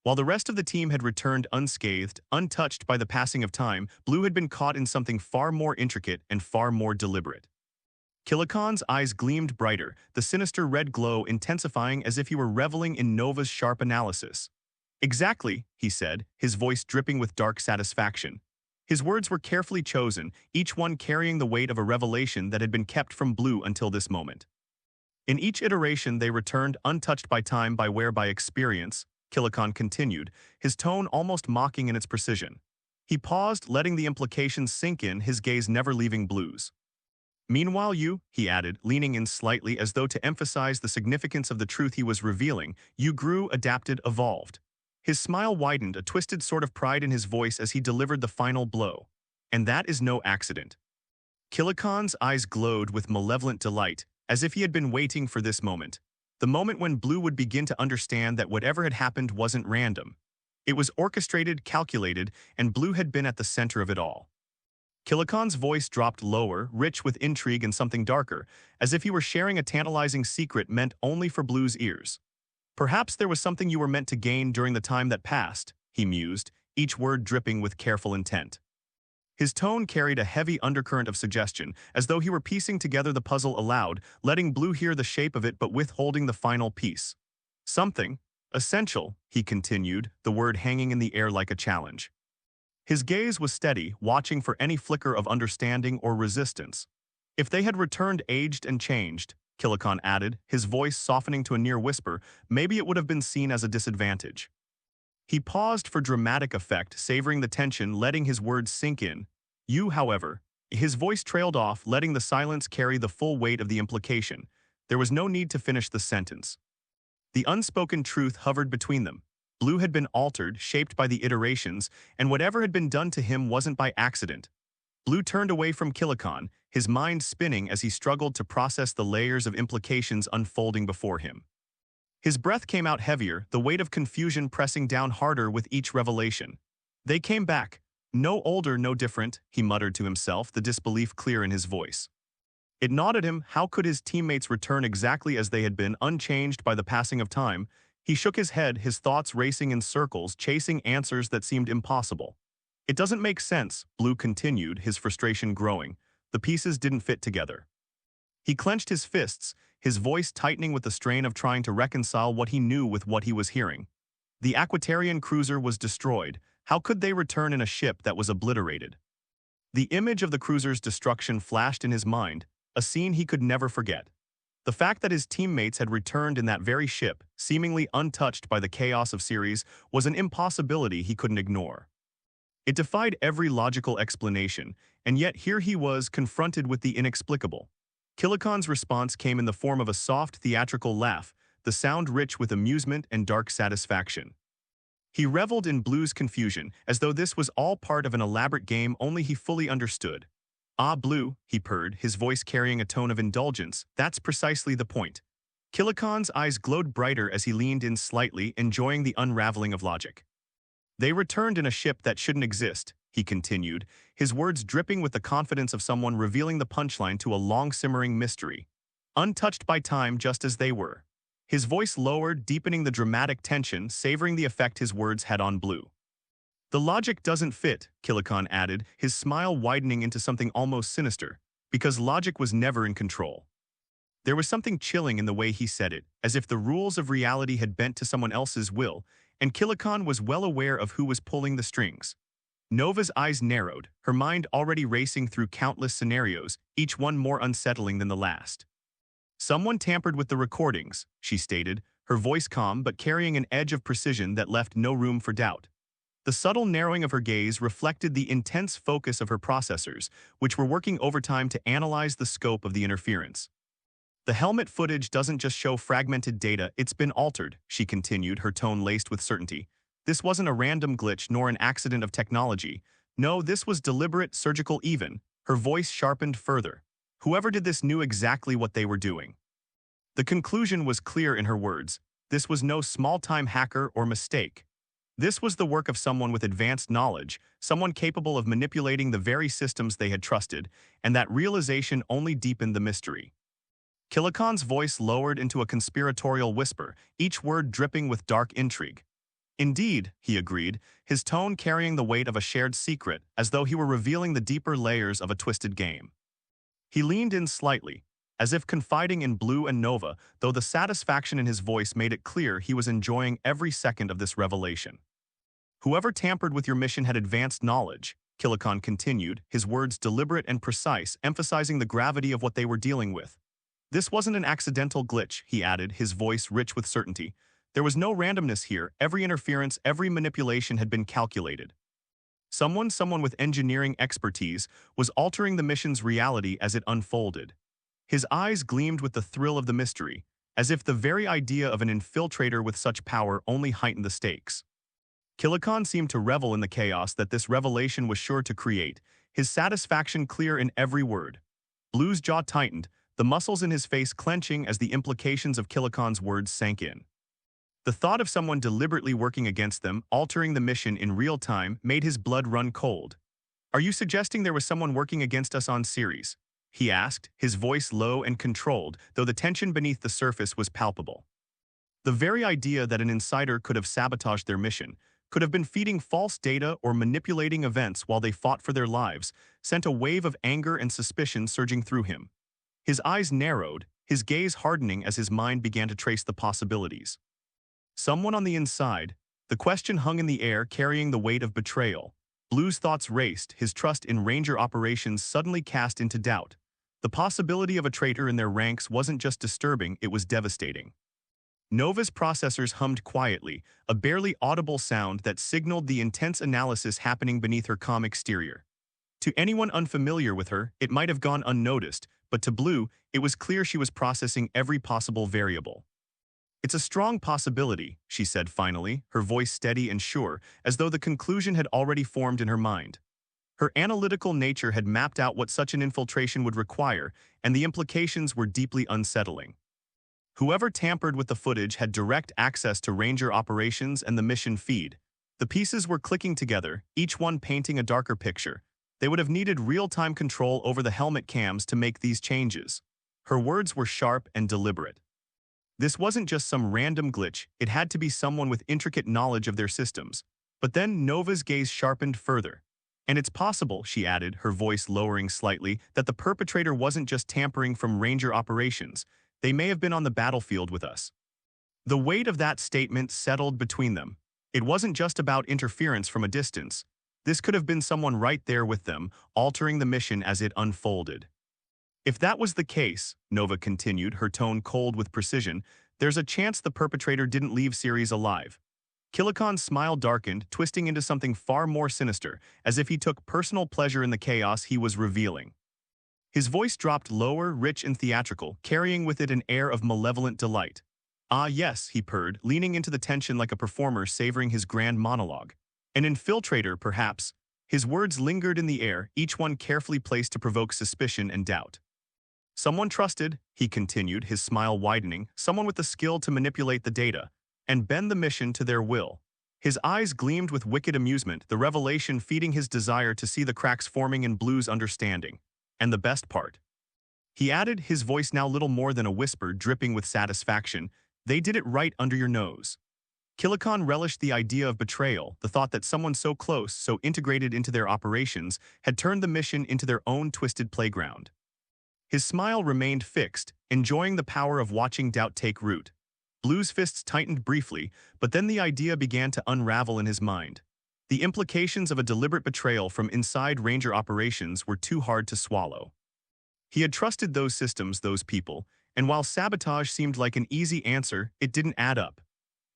While the rest of the team had returned unscathed, untouched by the passing of time, Blue had been caught in something far more intricate and far more deliberate. Kilikon's eyes gleamed brighter, the sinister red glow intensifying as if he were reveling in Nova's sharp analysis. Exactly, he said, his voice dripping with dark satisfaction. His words were carefully chosen, each one carrying the weight of a revelation that had been kept from Blue until this moment. In each iteration they returned untouched by time by experience, Kilikon continued, his tone almost mocking in its precision. He paused, letting the implications sink in, his gaze never leaving Blue's. Meanwhile you, he added, leaning in slightly as though to emphasize the significance of the truth he was revealing, you grew, adapted, evolved. His smile widened, a twisted sort of pride in his voice as he delivered the final blow. And that is no accident. Kilikon's eyes glowed with malevolent delight, as if he had been waiting for this moment. The moment when Blue would begin to understand that whatever had happened wasn't random. It was orchestrated, calculated, and Blue had been at the center of it all. Kilikon's voice dropped lower, rich with intrigue and something darker, as if he were sharing a tantalizing secret meant only for Blue's ears. Perhaps there was something you were meant to gain during the time that passed, he mused, each word dripping with careful intent. His tone carried a heavy undercurrent of suggestion, as though he were piecing together the puzzle aloud, letting Blue hear the shape of it but withholding the final piece. Something essential, he continued, the word hanging in the air like a challenge. His gaze was steady, watching for any flicker of understanding or resistance. If they had returned aged and changed, Kilikon added, his voice softening to a near whisper, maybe it would have been seen as a disadvantage. He paused for dramatic effect, savoring the tension, letting his words sink in. You, however, his voice trailed off, letting the silence carry the full weight of the implication. There was no need to finish the sentence. The unspoken truth hovered between them. Blue had been altered, shaped by the iterations, and whatever had been done to him wasn't by accident. Blue turned away from Kilikon, his mind spinning as he struggled to process the layers of implications unfolding before him. His breath came out heavier, the weight of confusion pressing down harder with each revelation. They came back. No older, no different, he muttered to himself, the disbelief clear in his voice. It gnawed at him, how could his teammates return exactly as they had been, unchanged by the passing of time? He shook his head, his thoughts racing in circles, chasing answers that seemed impossible. It doesn't make sense, Blue continued, his frustration growing. The pieces didn't fit together. He clenched his fists, his voice tightening with the strain of trying to reconcile what he knew with what he was hearing. The Aquitarian cruiser was destroyed. How could they return in a ship that was obliterated? The image of the cruiser's destruction flashed in his mind, a scene he could never forget. The fact that his teammates had returned in that very ship, seemingly untouched by the chaos of Ceres, was an impossibility he couldn't ignore. It defied every logical explanation, and yet here he was confronted with the inexplicable. Kilikon's response came in the form of a soft, theatrical laugh, the sound rich with amusement and dark satisfaction. He reveled in Blue's confusion, as though this was all part of an elaborate game only he fully understood. Ah, Blue, he purred, his voice carrying a tone of indulgence, that's precisely the point. Kilikon's eyes glowed brighter as he leaned in slightly, enjoying the unraveling of logic. They returned in a ship that shouldn't exist, he continued, his words dripping with the confidence of someone revealing the punchline to a long-simmering mystery. Untouched by time just as they were. His voice lowered, deepening the dramatic tension, savoring the effect his words had on Blue. The logic doesn't fit, Kilikon added, his smile widening into something almost sinister, because logic was never in control. There was something chilling in the way he said it, as if the rules of reality had bent to someone else's will, and Kilikon was well aware of who was pulling the strings. Nova's eyes narrowed, her mind already racing through countless scenarios, each one more unsettling than the last. Someone tampered with the recordings, she stated, her voice calm but carrying an edge of precision that left no room for doubt. The subtle narrowing of her gaze reflected the intense focus of her processors, which were working overtime to analyze the scope of the interference. The helmet footage doesn't just show fragmented data, it's been altered, she continued, her tone laced with certainty. This wasn't a random glitch nor an accident of technology. No, this was deliberate, surgical even. Her voice sharpened further. Whoever did this knew exactly what they were doing. The conclusion was clear in her words. This was no small-time hacker or mistake. This was the work of someone with advanced knowledge, someone capable of manipulating the very systems they had trusted, and that realization only deepened the mystery. Kilakan's voice lowered into a conspiratorial whisper, each word dripping with dark intrigue. Indeed, he agreed, his tone carrying the weight of a shared secret, as though he were revealing the deeper layers of a twisted game. He leaned in slightly, as if confiding in Blue and Nova, though the satisfaction in his voice made it clear he was enjoying every second of this revelation. Whoever tampered with your mission had advanced knowledge, Kilakan continued, his words deliberate and precise, emphasizing the gravity of what they were dealing with. This wasn't an accidental glitch, he added, his voice rich with certainty. There was no randomness here, every interference, every manipulation had been calculated. Someone with engineering expertise was altering the mission's reality as it unfolded. His eyes gleamed with the thrill of the mystery, as if the very idea of an infiltrator with such power only heightened the stakes. Kilakan seemed to revel in the chaos that this revelation was sure to create, his satisfaction clear in every word. Blue's jaw tightened, the muscles in his face clenching as the implications of Kilakan's words sank in. The thought of someone deliberately working against them, altering the mission in real time, made his blood run cold. "Are you suggesting there was someone working against us on series?" he asked, his voice low and controlled, though the tension beneath the surface was palpable. The very idea that an insider could have sabotaged their mission, could have been feeding false data or manipulating events while they fought for their lives, sent a wave of anger and suspicion surging through him. His eyes narrowed, his gaze hardening as his mind began to trace the possibilities. Someone on the inside, the question hung in the air, carrying the weight of betrayal. Blue's thoughts raced, his trust in Ranger operations suddenly cast into doubt. The possibility of a traitor in their ranks wasn't just disturbing, it was devastating. Nova's processors hummed quietly, a barely audible sound that signaled the intense analysis happening beneath her calm exterior. To anyone unfamiliar with her, it might have gone unnoticed, but to Blue, it was clear she was processing every possible variable. "It's a strong possibility," she said finally, her voice steady and sure, as though the conclusion had already formed in her mind. Her analytical nature had mapped out what such an infiltration would require, and the implications were deeply unsettling. Whoever tampered with the footage had direct access to Ranger operations and the mission feed. The pieces were clicking together, each one painting a darker picture. They would have needed real-time control over the helmet cams to make these changes. Her words were sharp and deliberate. This wasn't just some random glitch, it had to be someone with intricate knowledge of their systems. But then Nova's gaze sharpened further. "And it's possible," she added, her voice lowering slightly, "that the perpetrator wasn't just tampering from Ranger operations. They may have been on the battlefield with us." The weight of that statement settled between them. It wasn't just about interference from a distance. This could have been someone right there with them, altering the mission as it unfolded. "If that was the case," Nova continued, her tone cold with precision, "there's a chance the perpetrator didn't leave Ceres alive." Kilakan's smile darkened, twisting into something far more sinister, as if he took personal pleasure in the chaos he was revealing. His voice dropped lower, rich and theatrical, carrying with it an air of malevolent delight. "Ah yes," he purred, leaning into the tension like a performer savoring his grand monologue. "An infiltrator, perhaps." His words lingered in the air, each one carefully placed to provoke suspicion and doubt. "Someone trusted," he continued, his smile widening, "someone with the skill to manipulate the data and bend the mission to their will." His eyes gleamed with wicked amusement, the revelation feeding his desire to see the cracks forming in Blue's understanding. "And the best part," he added, his voice now little more than a whisper dripping with satisfaction, "they did it right under your nose." Kilakan relished the idea of betrayal, the thought that someone so close, so integrated into their operations, had turned the mission into their own twisted playground. His smile remained fixed, enjoying the power of watching doubt take root. Blue's fists tightened briefly, but then the idea began to unravel in his mind. The implications of a deliberate betrayal from inside Ranger operations were too hard to swallow. He had trusted those systems, those people, And while sabotage seemed like an easy answer, it didn't add up.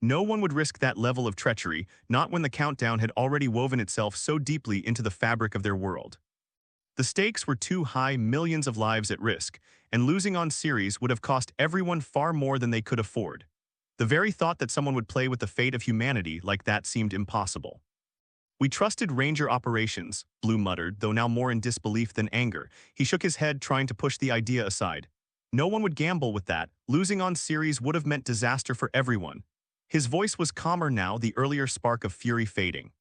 No one would risk that level of treachery, not when the countdown had already woven itself so deeply into the fabric of their world. The stakes were too high, millions of lives at risk, and losing on Ceres would have cost everyone far more than they could afford. The very thought that someone would play with the fate of humanity like that seemed impossible. "We trusted Ranger operations," Blue muttered, though now more in disbelief than anger. He shook his head, trying to push the idea aside. No one would gamble with that. Losing on Ceres would have meant disaster for everyone. His voice was calmer now, the earlier spark of fury fading.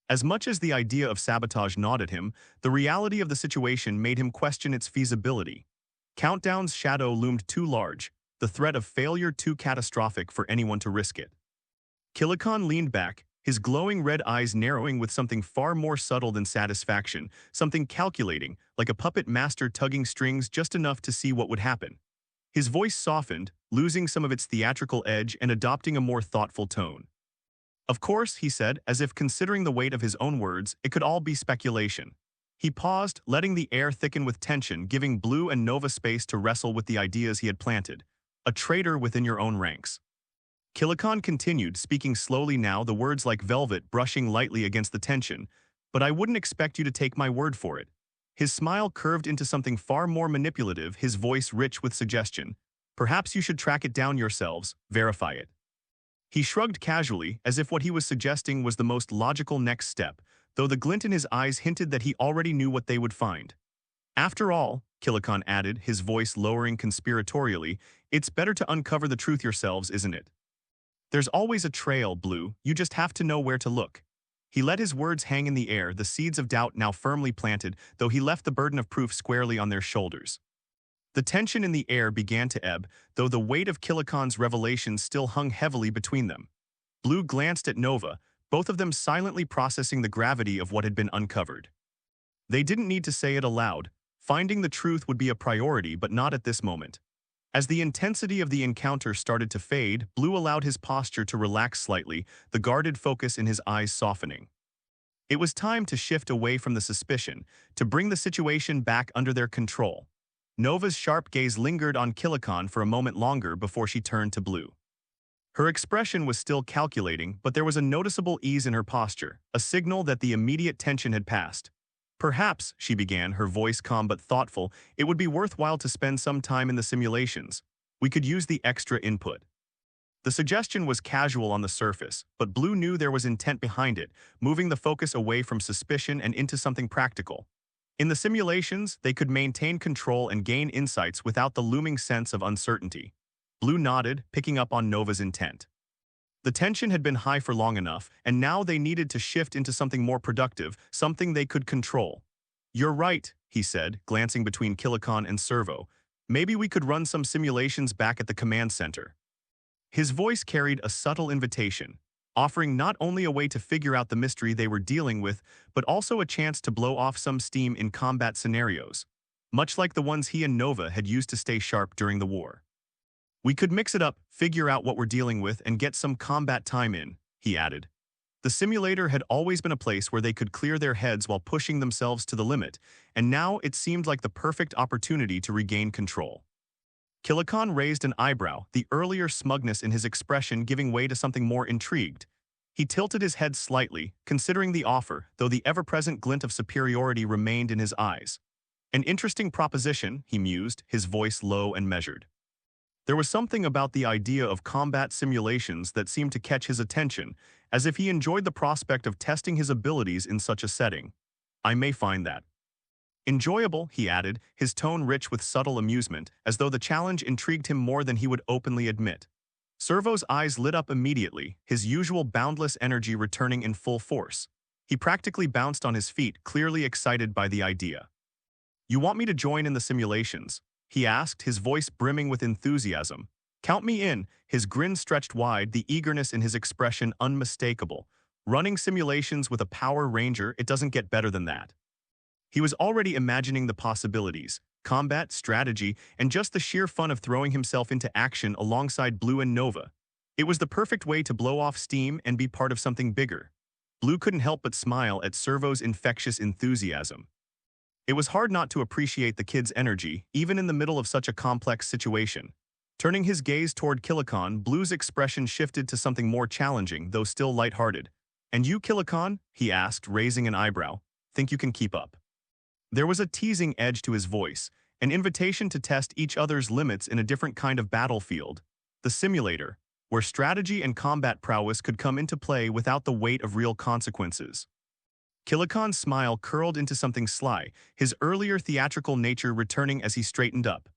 As much as the idea of sabotage gnawed at him, the reality of the situation made him question its feasibility. Countdown's shadow loomed too large, the threat of failure too catastrophic for anyone to risk it. Kilikon leaned back, his glowing red eyes narrowing with something far more subtle than satisfaction, something calculating, like a puppet master tugging strings just enough to see what would happen. His voice softened, losing some of its theatrical edge and adopting a more thoughtful tone. "Of course," he said, as if considering the weight of his own words, it could all be speculation. He paused, letting the air thicken with tension, giving Blue and Nova space to wrestle with the ideas he had planted. "A traitor within your own ranks." Kilikon continued, speaking slowly now, the words like velvet brushing lightly against the tension. "But I wouldn't expect you to take my word for it." His smile curved into something far more manipulative, his voice rich with suggestion. "Perhaps you should track it down yourselves, verify it." He shrugged casually, as if what he was suggesting was the most logical next step, though the glint in his eyes hinted that he already knew what they would find. "After all," Kilikon added, his voice lowering conspiratorially, "it's better to uncover the truth yourselves, isn't it? There's always a trail, Blue, you just have to know where to look." He let his words hang in the air, the seeds of doubt now firmly planted, though he left the burden of proof squarely on their shoulders. The tension in the air began to ebb, though the weight of Kilikon's revelations still hung heavily between them. Blue glanced at Nova, both of them silently processing the gravity of what had been uncovered. They didn't need to say it aloud. Finding the truth would be a priority, but not at this moment. As the intensity of the encounter started to fade, Blue allowed his posture to relax slightly, the guarded focus in his eyes softening. It was time to shift away from the suspicion, to bring the situation back under their control. Nova's sharp gaze lingered on Kilikon for a moment longer before she turned to Blue. Her expression was still calculating, but there was a noticeable ease in her posture, a signal that the immediate tension had passed. "Perhaps," she began, her voice calm but thoughtful, "it would be worthwhile to spend some time in the simulations. We could use the extra input." The suggestion was casual on the surface, but Blue knew there was intent behind it, moving the focus away from suspicion and into something practical. In the simulations, they could maintain control and gain insights without the looming sense of uncertainty. Blue nodded, picking up on Nova's intent. The tension had been high for long enough, and now they needed to shift into something more productive, something they could control. "You're right," he said, glancing between Kilikon and Servo. "Maybe we could run some simulations back at the command center." His voice carried a subtle invitation, offering not only a way to figure out the mystery they were dealing with, but also a chance to blow off some steam in combat scenarios, much like the ones he and Nova had used to stay sharp during the war. "We could mix it up, figure out what we're dealing with, and get some combat time in," he added. The simulator had always been a place where they could clear their heads while pushing themselves to the limit, and now it seemed like the perfect opportunity to regain control. Kilikon raised an eyebrow, the earlier smugness in his expression giving way to something more intrigued. He tilted his head slightly, considering the offer, though the ever-present glint of superiority remained in his eyes. "An interesting proposition," he mused, his voice low and measured. There was something about the idea of combat simulations that seemed to catch his attention, as if he enjoyed the prospect of testing his abilities in such a setting. "I may find that enjoyable," he added, his tone rich with subtle amusement, as though the challenge intrigued him more than he would openly admit. Servo's eyes lit up immediately, his usual boundless energy returning in full force. He practically bounced on his feet, clearly excited by the idea. "You want me to join in the simulations?" he asked, his voice brimming with enthusiasm. "Count me in," his grin stretched wide, the eagerness in his expression unmistakable. Running simulations with a Power Ranger, it doesn't get better than that. He was already imagining the possibilities, combat, strategy, and just the sheer fun of throwing himself into action alongside Blue and Nova. It was the perfect way to blow off steam and be part of something bigger. Blue couldn't help but smile at Servo's infectious enthusiasm. It was hard not to appreciate the kid's energy, even in the middle of such a complex situation. Turning his gaze toward Kilikon, Blue's expression shifted to something more challenging, though still lighthearted. "And you, Kilikon?" he asked, raising an eyebrow. "Think you can keep up?" There was a teasing edge to his voice, an invitation to test each other's limits in a different kind of battlefield. The simulator, where strategy and combat prowess could come into play without the weight of real consequences. Kilikon's smile curled into something sly, his earlier theatrical nature returning as he straightened up.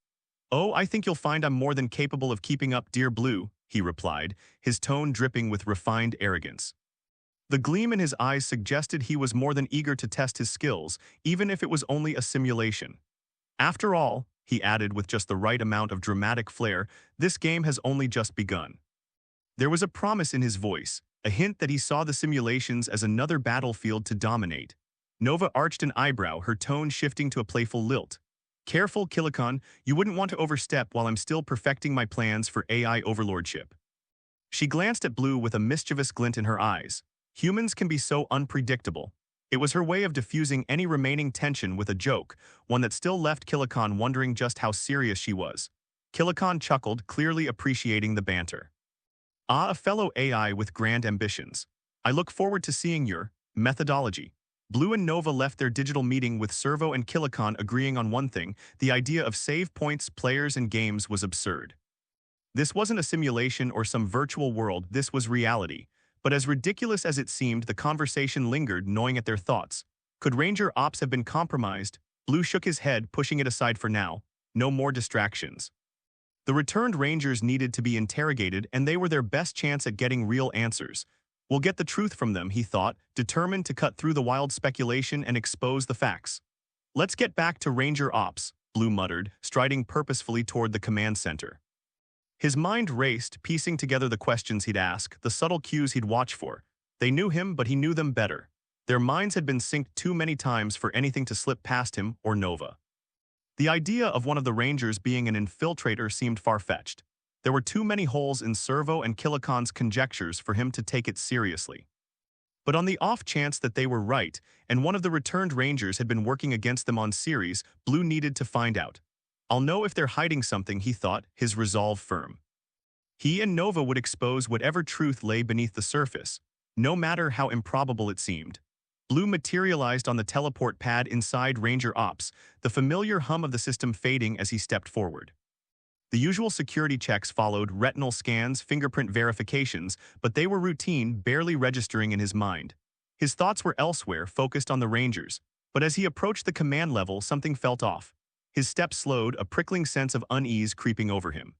"Oh, I think you'll find I'm more than capable of keeping up, dear Blue," he replied, his tone dripping with refined arrogance. The gleam in his eyes suggested he was more than eager to test his skills, even if it was only a simulation. "After all," he added with just the right amount of dramatic flair, "this game has only just begun." There was a promise in his voice, a hint that he saw the simulations as another battlefield to dominate. Nova arched an eyebrow, her tone shifting to a playful lilt. "Careful, Kilikon, you wouldn't want to overstep while I'm still perfecting my plans for AI overlordship." She glanced at Blue with a mischievous glint in her eyes. Humans can be so unpredictable. It was her way of diffusing any remaining tension with a joke, one that still left Kilikon wondering just how serious she was. Kilikon chuckled, clearly appreciating the banter. "Ah, a fellow AI with grand ambitions. I look forward to seeing your methodology." Blue and Nova left their digital meeting with Servo and Kilikon agreeing on one thing: the idea of save points, players, and games was absurd. This wasn't a simulation or some virtual world, this was reality. But as ridiculous as it seemed, the conversation lingered, gnawing at their thoughts. Could Ranger Ops have been compromised? Blue shook his head, pushing it aside for now. No more distractions. The returned Rangers needed to be interrogated, and they were their best chance at getting real answers. "We'll get the truth from them," he thought, determined to cut through the wild speculation and expose the facts. "Let's get back to Ranger Ops," Blue muttered, striding purposefully toward the command center. His mind raced, piecing together the questions he'd ask, the subtle cues he'd watch for. They knew him, but he knew them better. Their minds had been synced too many times for anything to slip past him or Nova. The idea of one of the Rangers being an infiltrator seemed far-fetched. There were too many holes in Servo and Kilikon's conjectures for him to take it seriously. But on the off chance that they were right, and one of the returned Rangers had been working against them on Ceres, Blue needed to find out. "I'll know if they're hiding something," he thought, his resolve firm. He and Nova would expose whatever truth lay beneath the surface, no matter how improbable it seemed. Blue materialized on the teleport pad inside Ranger Ops, the familiar hum of the system fading as he stepped forward. The usual security checks followed: retinal scans, fingerprint verifications, but they were routine, barely registering in his mind. His thoughts were elsewhere, focused on the Rangers, but as he approached the command level, something felt off. His steps slowed, a prickling sense of unease creeping over him.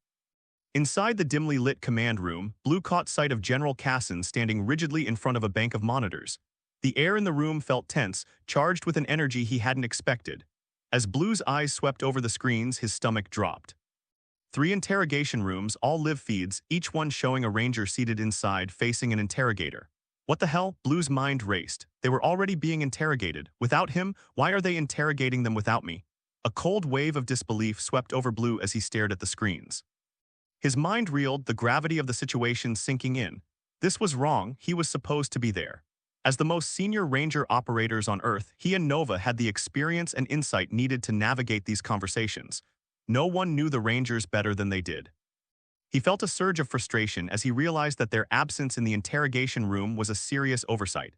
Inside the dimly lit command room, Blue caught sight of General Casson standing rigidly in front of a bank of monitors. The air in the room felt tense, charged with an energy he hadn't expected. As Blue's eyes swept over the screens, his stomach dropped. 3 interrogation rooms, all live feeds, each one showing a Ranger seated inside, facing an interrogator. What the hell? Blue's mind raced. They were already being interrogated. Without him, why are they interrogating them without me? A cold wave of disbelief swept over Blue as he stared at the screens. His mind reeled, the gravity of the situation sinking in. This was wrong, he was supposed to be there. As the most senior Ranger operators on Earth, he and Nova had the experience and insight needed to navigate these conversations. No one knew the Rangers better than they did. He felt a surge of frustration as he realized that their absence in the interrogation room was a serious oversight.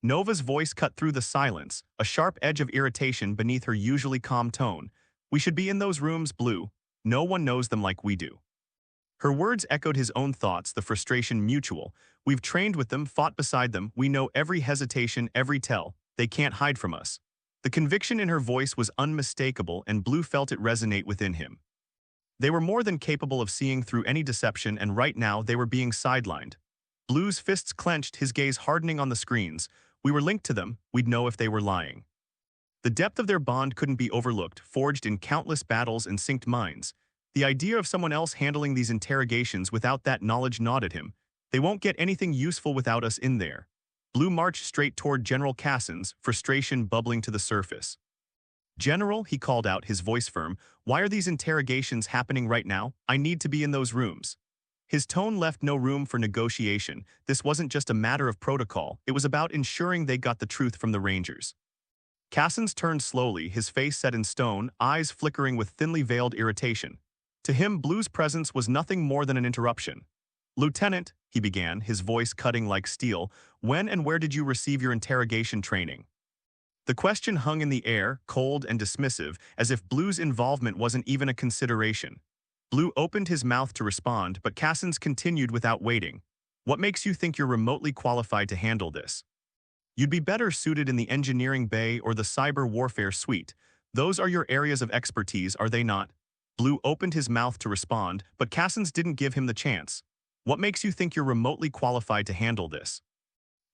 Nova's voice cut through the silence, a sharp edge of irritation beneath her usually calm tone. "We should be in those rooms, Blue. No one knows them like we do." Her words echoed his own thoughts, the frustration mutual. "We've trained with them, fought beside them, we know every hesitation, every tell. They can't hide from us." The conviction in her voice was unmistakable, and Blue felt it resonate within him. They were more than capable of seeing through any deception, and right now they were being sidelined. Blue's fists clenched, his gaze hardening on the screens. "We were linked to them, we'd know if they were lying." The depth of their bond couldn't be overlooked, forged in countless battles and synced minds. The idea of someone else handling these interrogations without that knowledge gnawed at him. "They won't get anything useful without us in there." Blue marched straight toward General Casson's, frustration bubbling to the surface. "General," he called out, his voice firm, "why are these interrogations happening right now? I need to be in those rooms." His tone left no room for negotiation. This wasn't just a matter of protocol, it was about ensuring they got the truth from the Rangers. Cassens turned slowly, his face set in stone, eyes flickering with thinly veiled irritation. To him, Blue's presence was nothing more than an interruption. "Lieutenant," he began, his voice cutting like steel, "when and where did you receive your interrogation training?" The question hung in the air, cold and dismissive, as if Blue's involvement wasn't even a consideration. Blue opened his mouth to respond, but Cassens continued without waiting. "What makes you think you're remotely qualified to handle this? You'd be better suited in the engineering bay or the cyber warfare suite. Those are your areas of expertise, are they not?" Blue opened his mouth to respond, but Cassens didn't give him the chance. "What makes you think you're remotely qualified to handle this?"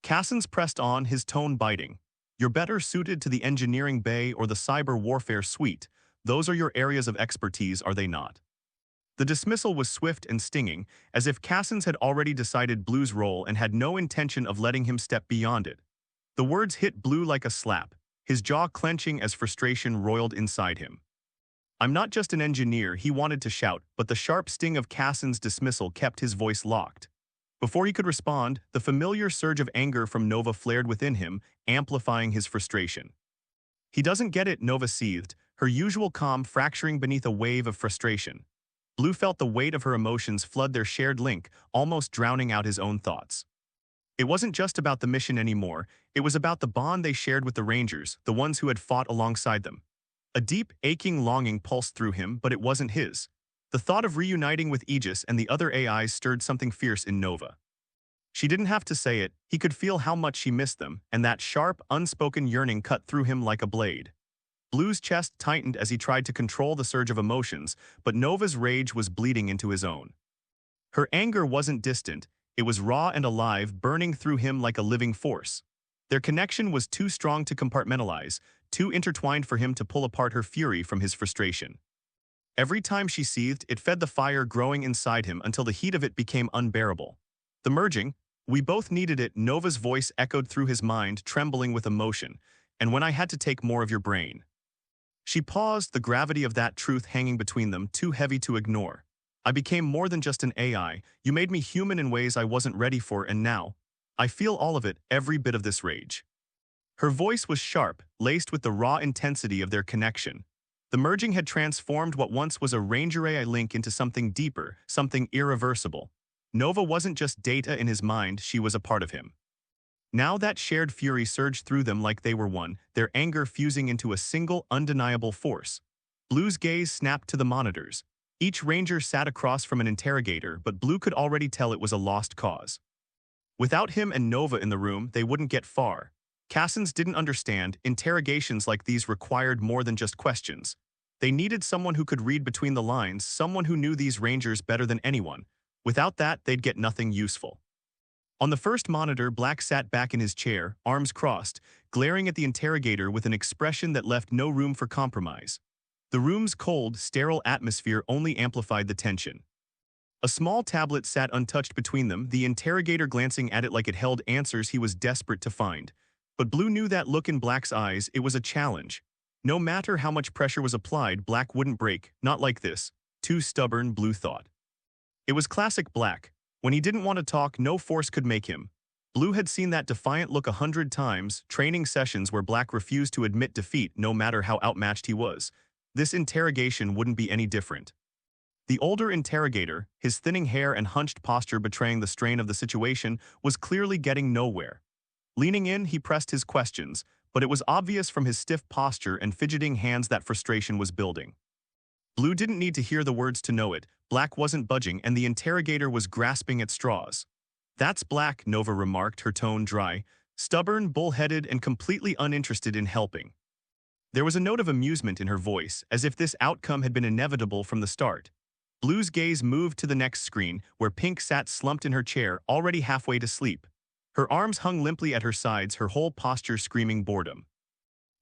Cassens pressed on, his tone biting. "You're better suited to the engineering bay or the cyber warfare suite. Those are your areas of expertise, are they not?" The dismissal was swift and stinging, as if Cassens had already decided Blue's role and had no intention of letting him step beyond it. The words hit Blue like a slap, his jaw clenching as frustration roiled inside him. "I'm not just an engineer," he wanted to shout, but the sharp sting of Cassens' dismissal kept his voice locked. Before he could respond, the familiar surge of anger from Nova flared within him, amplifying his frustration. "He doesn't get it," Nova seethed, her usual calm fracturing beneath a wave of frustration. Blue felt the weight of her emotions flood their shared link, almost drowning out his own thoughts. It wasn't just about the mission anymore, it was about the bond they shared with the Rangers, the ones who had fought alongside them. A deep, aching longing pulsed through him, but it wasn't his. The thought of reuniting with Aegis and the other AIs stirred something fierce in Nova. She didn't have to say it, he could feel how much she missed them, and that sharp, unspoken yearning cut through him like a blade. Blue's chest tightened as he tried to control the surge of emotions, but Nova's rage was bleeding into his own. Her anger wasn't distant, it was raw and alive, burning through him like a living force. Their connection was too strong to compartmentalize, too intertwined for him to pull apart her fury from his frustration. Every time she seethed, it fed the fire growing inside him until the heat of it became unbearable. The merging, "We both needed it," Nova's voice echoed through his mind, trembling with emotion, "and when I had to take more of your brain." She paused, the gravity of that truth hanging between them, too heavy to ignore. "I became more than just an AI, you made me human in ways I wasn't ready for, and now, I feel all of it, every bit of this rage." Her voice was sharp, laced with the raw intensity of their connection. The merging had transformed what once was a Ranger AI link into something deeper, something irreversible. Nova wasn't just data in his mind, she was a part of him. Now that shared fury surged through them like they were one, their anger fusing into a single, undeniable force. Blue's gaze snapped to the monitors. Each Ranger sat across from an interrogator, but Blue could already tell it was a lost cause. Without him and Nova in the room, they wouldn't get far. Cassens didn't understand, interrogations like these required more than just questions. They needed someone who could read between the lines, someone who knew these Rangers better than anyone. Without that, they'd get nothing useful. On the first monitor, Black sat back in his chair, arms crossed, glaring at the interrogator with an expression that left no room for compromise. The room's cold, sterile atmosphere only amplified the tension. A small tablet sat untouched between them, the interrogator glancing at it like it held answers he was desperate to find. But Blue knew that look in Black's eyes, it was a challenge. No matter how much pressure was applied, Black wouldn't break, not like this. Too stubborn, Blue thought. It was classic Black. When he didn't want to talk, no force could make him. Blue had seen that defiant look 100 times, training sessions where Black refused to admit defeat no matter how outmatched he was. This interrogation wouldn't be any different. The older interrogator, his thinning hair and hunched posture betraying the strain of the situation, was clearly getting nowhere. Leaning in, he pressed his questions, but it was obvious from his stiff posture and fidgeting hands that frustration was building. Blue didn't need to hear the words to know it. Black wasn't budging, and the interrogator was grasping at straws. "That's Black," Nova remarked, her tone dry, stubborn, bull-headed, and completely uninterested in helping. There was a note of amusement in her voice, as if this outcome had been inevitable from the start. Blue's gaze moved to the next screen, where Pink sat slumped in her chair, already halfway to sleep. Her arms hung limply at her sides, her whole posture screaming boredom.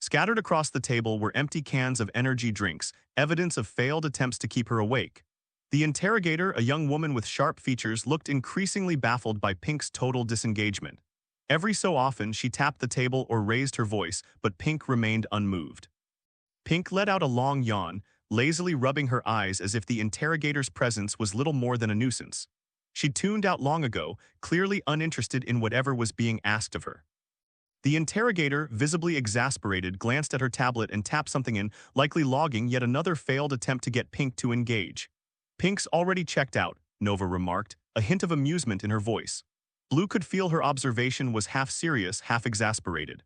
Scattered across the table were empty cans of energy drinks, evidence of failed attempts to keep her awake. The interrogator, a young woman with sharp features, looked increasingly baffled by Pink's total disengagement. Every so often, she tapped the table or raised her voice, but Pink remained unmoved. Pink let out a long yawn, lazily rubbing her eyes as if the interrogator's presence was little more than a nuisance. She'd tuned out long ago, clearly uninterested in whatever was being asked of her. The interrogator, visibly exasperated, glanced at her tablet and tapped something in, likely logging yet another failed attempt to get Pink to engage. "Pink's already checked out," Nova remarked, a hint of amusement in her voice. Blue could feel her observation was half serious, half exasperated.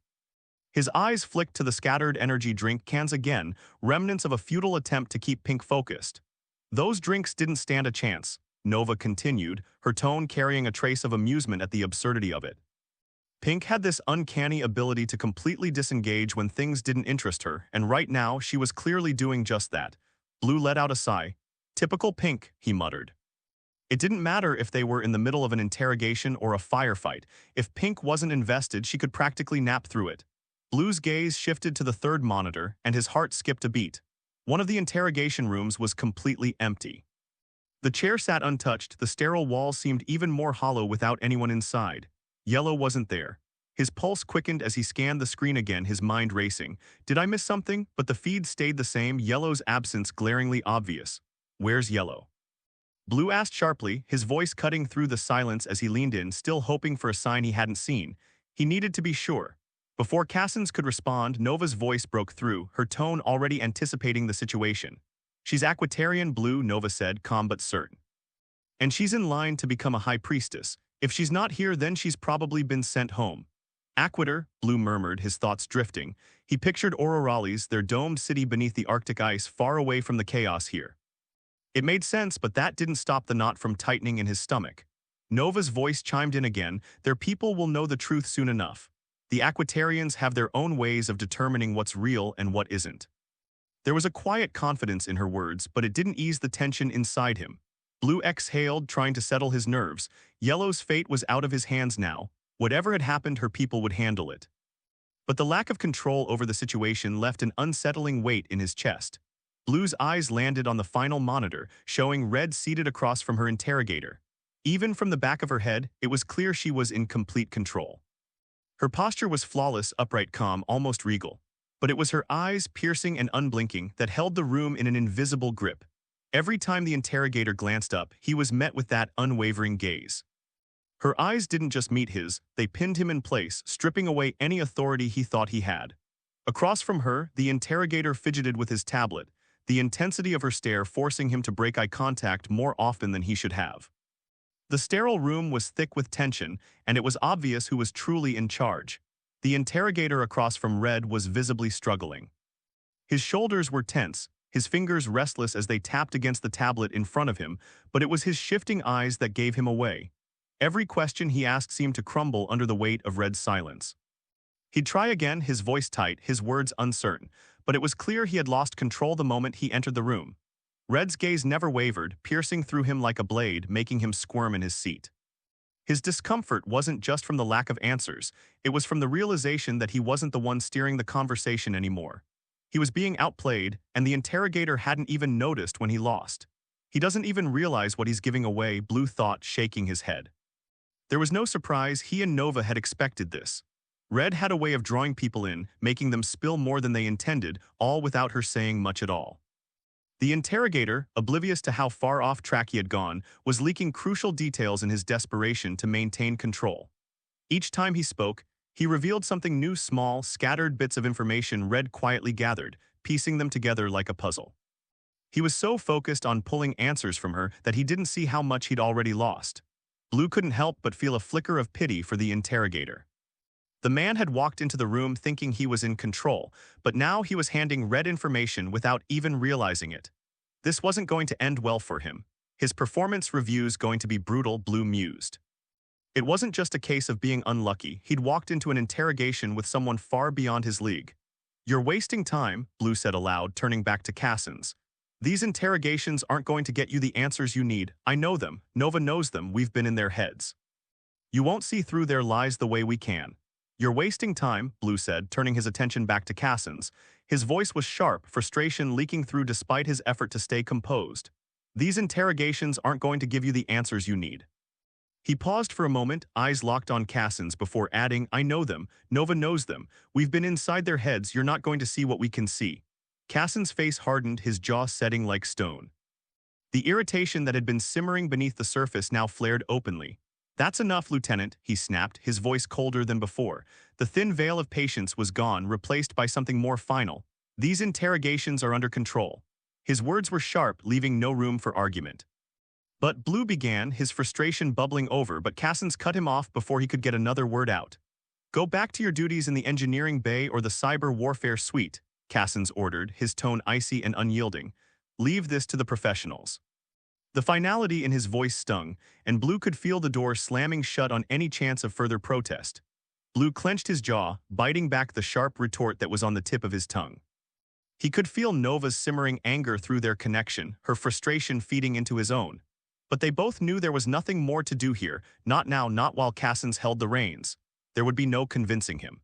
His eyes flicked to the scattered energy drink cans again, remnants of a futile attempt to keep Pink focused. "Those drinks didn't stand a chance," Nova continued, her tone carrying a trace of amusement at the absurdity of it. Pink had this uncanny ability to completely disengage when things didn't interest her, and right now she was clearly doing just that. Blue let out a sigh. "Typical Pink," he muttered. It didn't matter if they were in the middle of an interrogation or a firefight. If Pink wasn't invested, she could practically nap through it. Blue's gaze shifted to the third monitor, and his heart skipped a beat. One of the interrogation rooms was completely empty. The chair sat untouched, the sterile walls seemed even more hollow without anyone inside. Yellow wasn't there. His pulse quickened as he scanned the screen again, his mind racing. Did I miss something? But the feed stayed the same, Yellow's absence glaringly obvious. "Where's Yellow?" Blue asked sharply, his voice cutting through the silence as he leaned in, still hoping for a sign he hadn't seen. He needed to be sure. Before Cassins could respond, Nova's voice broke through, her tone already anticipating the situation. "She's Aquitarian, Blue," Nova said, calm but certain. "And she's in line to become a high priestess. If she's not here, then she's probably been sent home." "Aquiter," Blue murmured, his thoughts drifting. He pictured Aurorales, their domed city beneath the Arctic ice, far away from the chaos here. It made sense, but that didn't stop the knot from tightening in his stomach. Nova's voice chimed in again. "Their people will know the truth soon enough. The Aquitarians have their own ways of determining what's real and what isn't." There was a quiet confidence in her words, but it didn't ease the tension inside him. Blue exhaled, trying to settle his nerves. Yellow's fate was out of his hands now. Whatever had happened, her people would handle it. But the lack of control over the situation left an unsettling weight in his chest. Blue's eyes landed on the final monitor, showing Red seated across from her interrogator. Even from the back of her head, it was clear she was in complete control. Her posture was flawless, upright, calm, almost regal. But it was her eyes, piercing and unblinking, that held the room in an invisible grip. Every time the interrogator glanced up, he was met with that unwavering gaze. Her eyes didn't just meet his, they pinned him in place, stripping away any authority he thought he had. Across from her, the interrogator fidgeted with his tablet, the intensity of her stare forcing him to break eye contact more often than he should have. The sterile room was thick with tension, and it was obvious who was truly in charge. The interrogator across from Red was visibly struggling. His shoulders were tense, his fingers restless as they tapped against the tablet in front of him, but it was his shifting eyes that gave him away. Every question he asked seemed to crumble under the weight of Red's silence. He'd try again, his voice tight, his words uncertain, but it was clear he had lost control the moment he entered the room. Red's gaze never wavered, piercing through him like a blade, making him squirm in his seat. His discomfort wasn't just from the lack of answers, it was from the realization that he wasn't the one steering the conversation anymore. He was being outplayed, and the interrogator hadn't even noticed when he lost. He doesn't even realize what he's giving away, Blue thought, shaking his head. There was no surprise, he and Nova had expected this. Red had a way of drawing people in, making them spill more than they intended, all without her saying much at all. The interrogator, oblivious to how far off track he had gone, was leaking crucial details in his desperation to maintain control. Each time he spoke, he revealed something new, small, scattered bits of information Red quietly gathered, piecing them together like a puzzle. He was so focused on pulling answers from her that he didn't see how much he'd already lost. Blue couldn't help but feel a flicker of pity for the interrogator. The man had walked into the room thinking he was in control, but now he was handing Red information without even realizing it. This wasn't going to end well for him. His performance review's going to be brutal, Blue mused. It wasn't just a case of being unlucky, he'd walked into an interrogation with someone far beyond his league. "You're wasting time," Blue said aloud, turning back to Cassins. "These interrogations aren't going to get you the answers you need. I know them, Nova knows them, we've been in their heads. You won't see through their lies the way we can." "You're wasting time," Blue said, turning his attention back to Cassins. His voice was sharp, frustration leaking through despite his effort to stay composed. "These interrogations aren't going to give you the answers you need." He paused for a moment, eyes locked on Cassins, before adding, "I know them, Nova knows them. We've been inside their heads, you're not going to see what we can see." Cassins' face hardened, his jaw setting like stone. The irritation that had been simmering beneath the surface now flared openly. "That's enough, Lieutenant," he snapped, his voice colder than before. The thin veil of patience was gone, replaced by something more final. "These interrogations are under control." His words were sharp, leaving no room for argument. But Blue began, his frustration bubbling over, but Cassens cut him off before he could get another word out. "Go back to your duties in the engineering bay or the cyber warfare suite," Cassens ordered, his tone icy and unyielding. "Leave this to the professionals." The finality in his voice stung, and Blue could feel the door slamming shut on any chance of further protest. Blue clenched his jaw, biting back the sharp retort that was on the tip of his tongue. He could feel Nova's simmering anger through their connection, her frustration feeding into his own. But they both knew there was nothing more to do here, not now, not while Cassens held the reins. There would be no convincing him.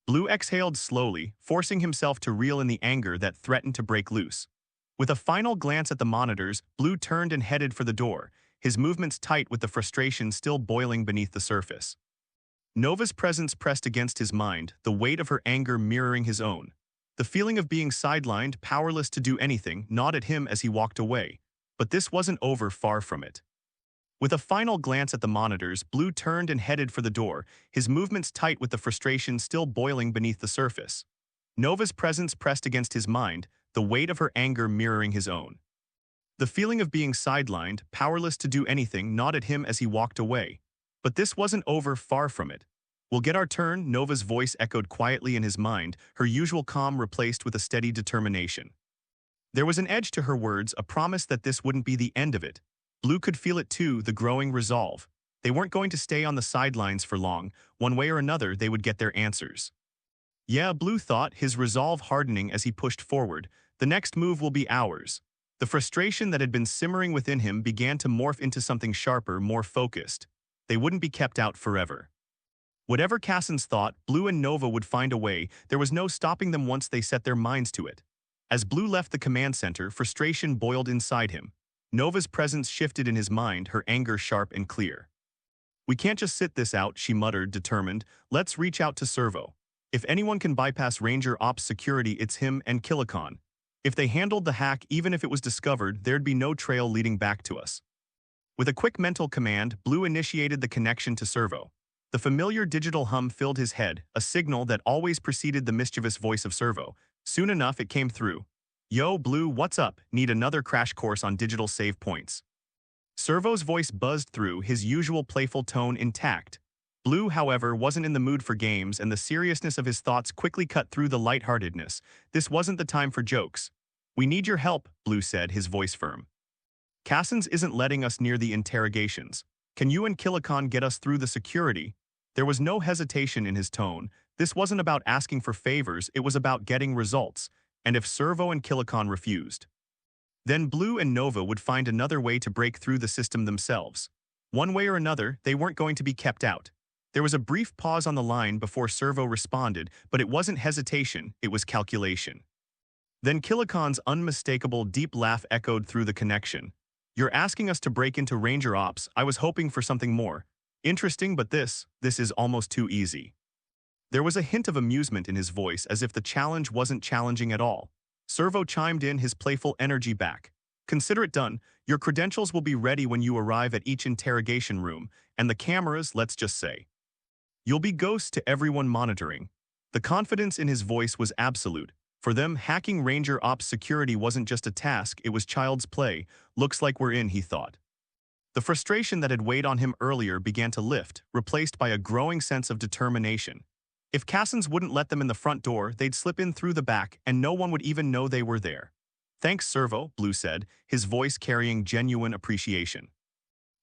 Blue exhaled slowly, forcing himself to reel in the anger that threatened to break loose. With a final glance at the monitors, Blue turned and headed for the door, his movements tight with the frustration still boiling beneath the surface. Nova's presence pressed against his mind, the weight of her anger mirroring his own. The feeling of being sidelined, powerless to do anything, gnawed at him as he walked away. But this wasn't over, far from it. With a final glance at the monitors, Blue turned and headed for the door, his movements tight with the frustration still boiling beneath the surface. Nova's presence pressed against his mind, the weight of her anger mirroring his own. The feeling of being sidelined, powerless to do anything, gnawed at him as he walked away. But this wasn't over, far from it. "We'll get our turn," Nova's voice echoed quietly in his mind, her usual calm replaced with a steady determination. There was an edge to her words, a promise that this wouldn't be the end of it. Blue could feel it too, the growing resolve. They weren't going to stay on the sidelines for long. One way or another, they would get their answers. "Yeah," Blue thought, his resolve hardening as he pushed forward. "The next move will be ours." The frustration that had been simmering within him began to morph into something sharper, more focused. They wouldn't be kept out forever. Whatever Cassens thought, Blue and Nova would find a way. There was no stopping them once they set their minds to it. As Blue left the command center, frustration boiled inside him. Nova's presence shifted in his mind, her anger sharp and clear. "We can't just sit this out," she muttered, determined. "Let's reach out to Servo. If anyone can bypass Ranger Ops security, it's him and Kilikon. If they handled the hack, even if it was discovered, there'd be no trail leading back to us." With a quick mental command, Blue initiated the connection to Servo. The familiar digital hum filled his head, a signal that always preceded the mischievous voice of Servo. Soon enough, it came through. "Yo, Blue, what's up? Need another crash course on digital save points." Servo's voice buzzed through, his usual playful tone intact. Blue, however, wasn't in the mood for games, and the seriousness of his thoughts quickly cut through the lightheartedness. This wasn't the time for jokes. "We need your help," Blue said, his voice firm. "Cassens isn't letting us near the interrogations. Can you and Kilikon get us through the security?" There was no hesitation in his tone. This wasn't about asking for favors, it was about getting results. And if Servo and Kilikon refused, then Blue and Nova would find another way to break through the system themselves. One way or another, they weren't going to be kept out. There was a brief pause on the line before Servo responded, but it wasn't hesitation, it was calculation. Then Kilikon's unmistakable deep laugh echoed through the connection. "You're asking us to break into Ranger Ops. I was hoping for something more. Interesting, but this is almost too easy." There was a hint of amusement in his voice, as if the challenge wasn't challenging at all. Servo chimed in, his playful energy back. "Consider it done. Your credentials will be ready when you arrive at each interrogation room, and the cameras, let's just say. You'll be ghosts to everyone monitoring." The confidence in his voice was absolute. For them, hacking Ranger Ops security wasn't just a task, it was child's play. "Looks like we're in," he thought. The frustration that had weighed on him earlier began to lift, replaced by a growing sense of determination. If Cassens wouldn't let them in the front door, they'd slip in through the back, and no one would even know they were there. "Thanks, Servo," Blue said, his voice carrying genuine appreciation.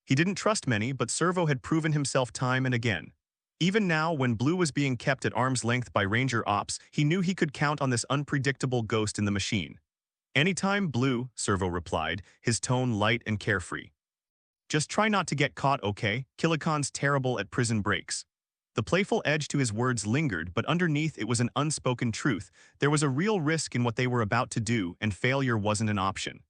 He didn't trust many, but Servo had proven himself time and again. Even now, when Blue was being kept at arm's length by Ranger Ops, he knew he could count on this unpredictable ghost in the machine. "Anytime, Blue," Servo replied, his tone light and carefree. "Just try not to get caught, okay? Kilikon's terrible at prison breaks." The playful edge to his words lingered, but underneath it was an unspoken truth. There was a real risk in what they were about to do, and failure wasn't an option.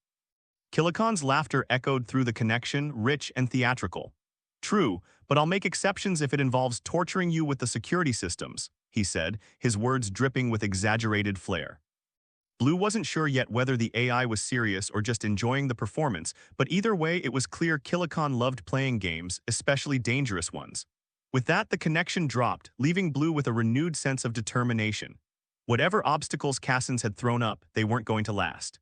Kilikon's laughter echoed through the connection, rich and theatrical. "True, but I'll make exceptions if it involves torturing you with the security systems," he said, his words dripping with exaggerated flair. Blue wasn't sure yet whether the AI was serious or just enjoying the performance, but either way it was clear Kilikon loved playing games, especially dangerous ones. With that, the connection dropped, leaving Blue with a renewed sense of determination. Whatever obstacles Cassins had thrown up, they weren't going to last.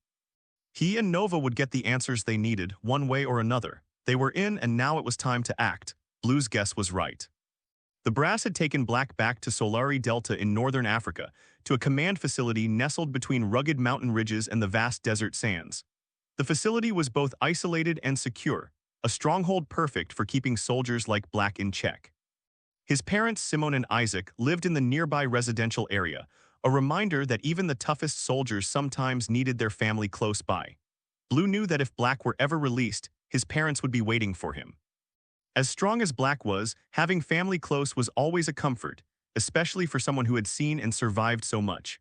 He and Nova would get the answers they needed, one way or another. They were in, and now it was time to act. Blue's guess was right. The brass had taken Black back to Solari Delta in northern Africa, to a command facility nestled between rugged mountain ridges and the vast desert sands. The facility was both isolated and secure, a stronghold perfect for keeping soldiers like Black in check. His parents, Simone and Isaac, lived in the nearby residential area, a reminder that even the toughest soldiers sometimes needed their family close by. Blue knew that if Black were ever released, his parents would be waiting for him. As strong as Black was, having family close was always a comfort, especially for someone who had seen and survived so much.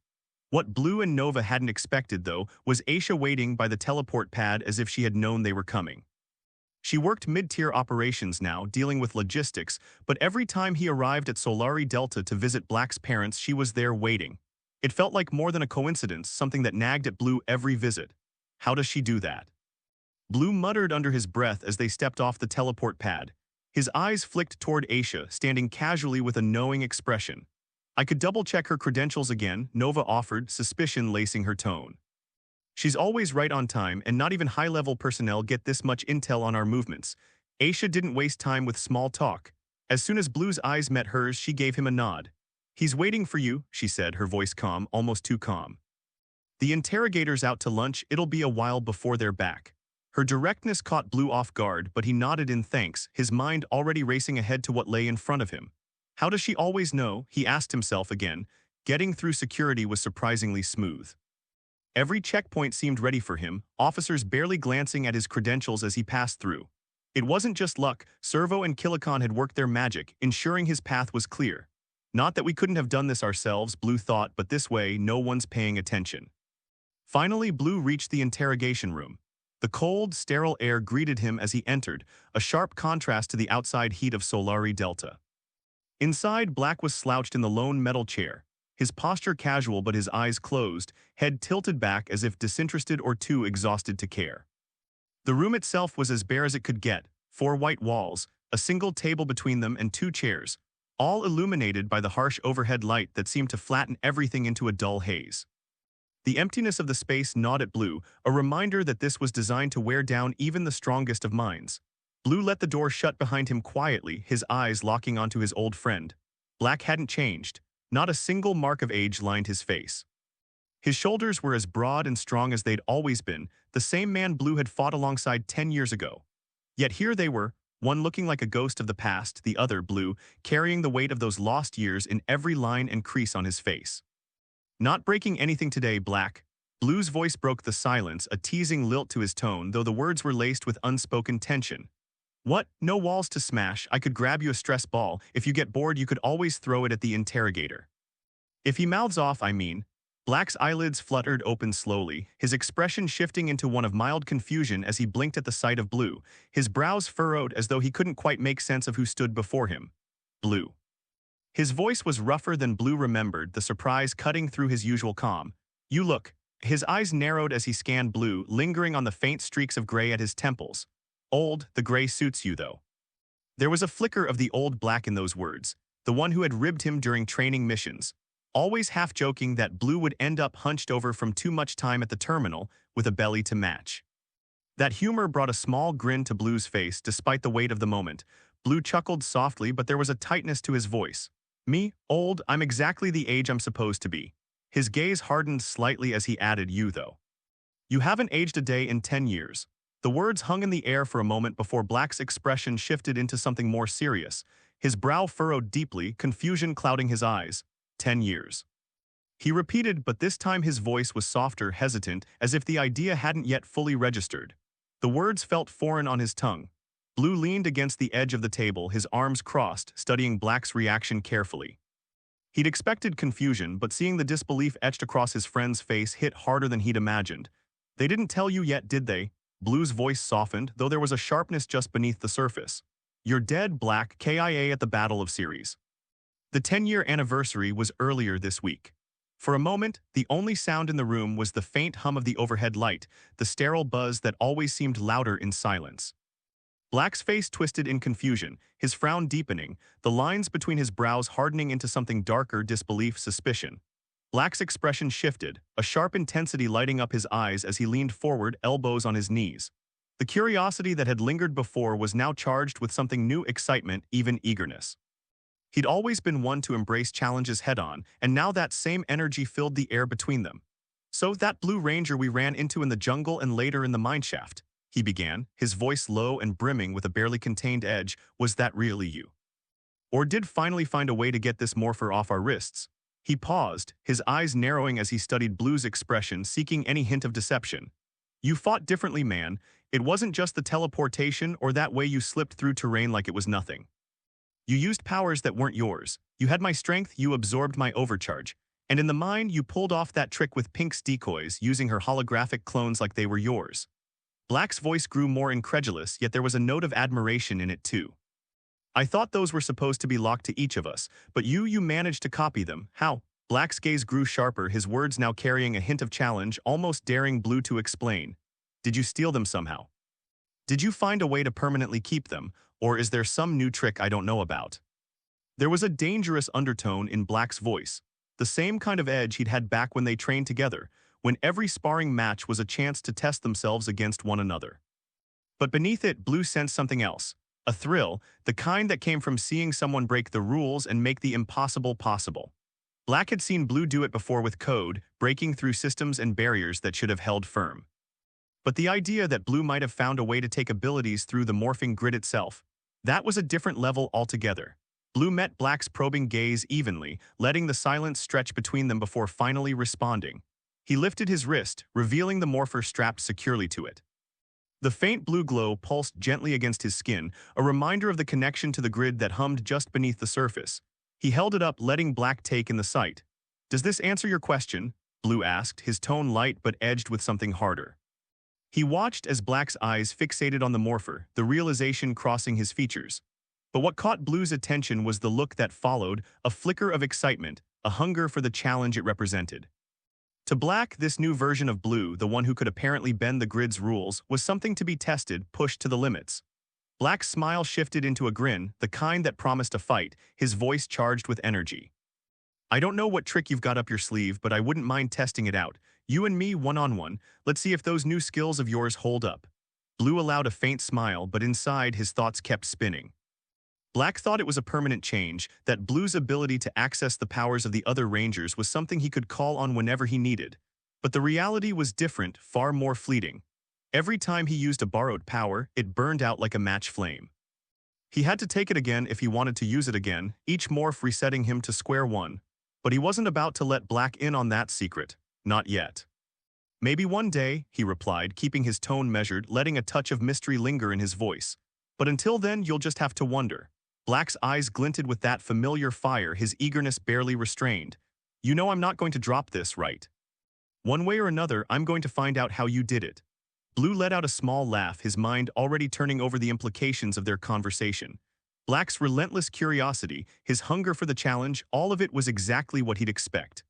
What Blue and Nova hadn't expected, though, was Aisha waiting by the teleport pad as if she had known they were coming. She worked mid-tier operations now, dealing with logistics, but every time he arrived at Solari Delta to visit Black's parents, she was there waiting. It felt like more than a coincidence, something that nagged at Blue every visit. How does she do that? Blue muttered under his breath as they stepped off the teleport pad. His eyes flicked toward Aisha, standing casually with a knowing expression. I could double-check her credentials again, Nova offered, suspicion lacing her tone. She's always right on time, and not even high-level personnel get this much intel on our movements. Aisha didn't waste time with small talk. As soon as Blue's eyes met hers, she gave him a nod. He's waiting for you, she said, her voice calm, almost too calm. The interrogator's out to lunch, it'll be a while before they're back. Her directness caught Blue off guard, but he nodded in thanks, his mind already racing ahead to what lay in front of him. How does she always know? He asked himself again. Getting through security was surprisingly smooth. Every checkpoint seemed ready for him, officers barely glancing at his credentials as he passed through. It wasn't just luck, Servo and Kilikon had worked their magic, ensuring his path was clear. Not that we couldn't have done this ourselves, Blue thought, but this way, no one's paying attention. Finally, Blue reached the interrogation room. The cold, sterile air greeted him as he entered, a sharp contrast to the outside heat of Solari Delta. Inside, Black was slouched in the lone metal chair, his posture casual but his eyes closed, head tilted back as if disinterested or too exhausted to care. The room itself was as bare as it could get, 4 white walls, a single table between them and 2 chairs, all illuminated by the harsh overhead light that seemed to flatten everything into a dull haze. The emptiness of the space gnawed at Blue, a reminder that this was designed to wear down even the strongest of minds. Blue let the door shut behind him quietly, his eyes locking onto his old friend. Black hadn't changed. Not a single mark of age lined his face. His shoulders were as broad and strong as they'd always been, the same man Blue had fought alongside 10 years ago. Yet here they were, one looking like a ghost of the past, the other, Blue, carrying the weight of those lost years in every line and crease on his face. Not breaking anything today, Black. Blue's voice broke the silence, a teasing lilt to his tone, though the words were laced with unspoken tension. What? No walls to smash. I could grab you a stress ball. If you get bored, you could always throw it at the interrogator. If he mouths off, I mean. Black's eyelids fluttered open slowly, his expression shifting into one of mild confusion as he blinked at the sight of Blue, his brows furrowed as though he couldn't quite make sense of who stood before him. Blue. His voice was rougher than Blue remembered, the surprise cutting through his usual calm. You look. His eyes narrowed as he scanned Blue, lingering on the faint streaks of gray at his temples. Old, the gray suits you, though. There was a flicker of the old Black in those words, the one who had ribbed him during training missions, always half-joking that Blue would end up hunched over from too much time at the terminal, with a belly to match. That humor brought a small grin to Blue's face despite the weight of the moment. Blue chuckled softly, but there was a tightness to his voice. Me, old, I'm exactly the age I'm supposed to be. His gaze hardened slightly as he added, you, though. You haven't aged a day in 10 years. The words hung in the air for a moment before Black's expression shifted into something more serious. His brow furrowed deeply, confusion clouding his eyes. 10 years. He repeated, but this time his voice was softer, hesitant, as if the idea hadn't yet fully registered. The words felt foreign on his tongue. Blue leaned against the edge of the table, his arms crossed, studying Black's reaction carefully. He'd expected confusion, but seeing the disbelief etched across his friend's face hit harder than he'd imagined. They didn't tell you yet, did they? Blue's voice softened, though there was a sharpness just beneath the surface. You're dead, Black, KIA at the Battle of Ceres. The 10-year anniversary was earlier this week. For a moment, the only sound in the room was the faint hum of the overhead light, the sterile buzz that always seemed louder in silence. Black's face twisted in confusion, his frown deepening, the lines between his brows hardening into something darker: disbelief, suspicion. Black's expression shifted, a sharp intensity lighting up his eyes as he leaned forward, elbows on his knees. The curiosity that had lingered before was now charged with something new: excitement, even eagerness. He'd always been one to embrace challenges head-on, and now that same energy filled the air between them. "So that Blue Ranger we ran into in the jungle and later in the mineshaft," he began, his voice low and brimming with a barely contained edge, "was that really you? Or did finally find a way to get this morpher off our wrists?" He paused, his eyes narrowing as he studied Blue's expression, seeking any hint of deception. "You fought differently, man. It wasn't just the teleportation or that way you slipped through terrain like it was nothing. You used powers that weren't yours. You had my strength, you absorbed my overcharge. And in the mine, you pulled off that trick with Pink's decoys, using her holographic clones like they were yours." Black's voice grew more incredulous, yet there was a note of admiration in it too. "I thought those were supposed to be locked to each of us, but you managed to copy them. How?" Black's gaze grew sharper, his words now carrying a hint of challenge, almost daring Blue to explain. "Did you steal them somehow? Did you find a way to permanently keep them, or is there some new trick I don't know about?" There was a dangerous undertone in Black's voice, the same kind of edge he'd had back when they trained together, when every sparring match was a chance to test themselves against one another. But beneath it, Blue sensed something else, a thrill, the kind that came from seeing someone break the rules and make the impossible possible. Black had seen Blue do it before with code, breaking through systems and barriers that should have held firm. But the idea that Blue might have found a way to take abilities through the morphing grid itself, that was a different level altogether. Blue met Black's probing gaze evenly, letting the silence stretch between them before finally responding. He lifted his wrist, revealing the morpher strapped securely to it. The faint blue glow pulsed gently against his skin, a reminder of the connection to the grid that hummed just beneath the surface. He held it up, letting Black take in the sight. "Does this answer your question?" Blue asked, his tone light but edged with something harder. He watched as Black's eyes fixated on the morpher, the realization crossing his features. But what caught Blue's attention was the look that followed, a flicker of excitement, a hunger for the challenge it represented. To Black, this new version of Blue, the one who could apparently bend the grid's rules, was something to be tested, pushed to the limits. Black's smile shifted into a grin, the kind that promised a fight, his voice charged with energy. "I don't know what trick you've got up your sleeve, but I wouldn't mind testing it out. You and me, one-on-one. Let's see if those new skills of yours hold up." Blue allowed a faint smile, but inside his thoughts kept spinning. Black thought it was a permanent change, that Blue's ability to access the powers of the other Rangers was something he could call on whenever he needed. But the reality was different, far more fleeting. Every time he used a borrowed power, it burned out like a match flame. He had to take it again if he wanted to use it again, each morph resetting him to square one. But he wasn't about to let Black in on that secret. Not yet. "Maybe one day," he replied, keeping his tone measured, letting a touch of mystery linger in his voice. "But until then, you'll just have to wonder." Black's eyes glinted with that familiar fire, his eagerness barely restrained. "You know I'm not going to drop this, right? One way or another, I'm going to find out how you did it." Blue let out a small laugh, his mind already turning over the implications of their conversation. Black's relentless curiosity, his hunger for the challenge, all of it was exactly what he'd expect.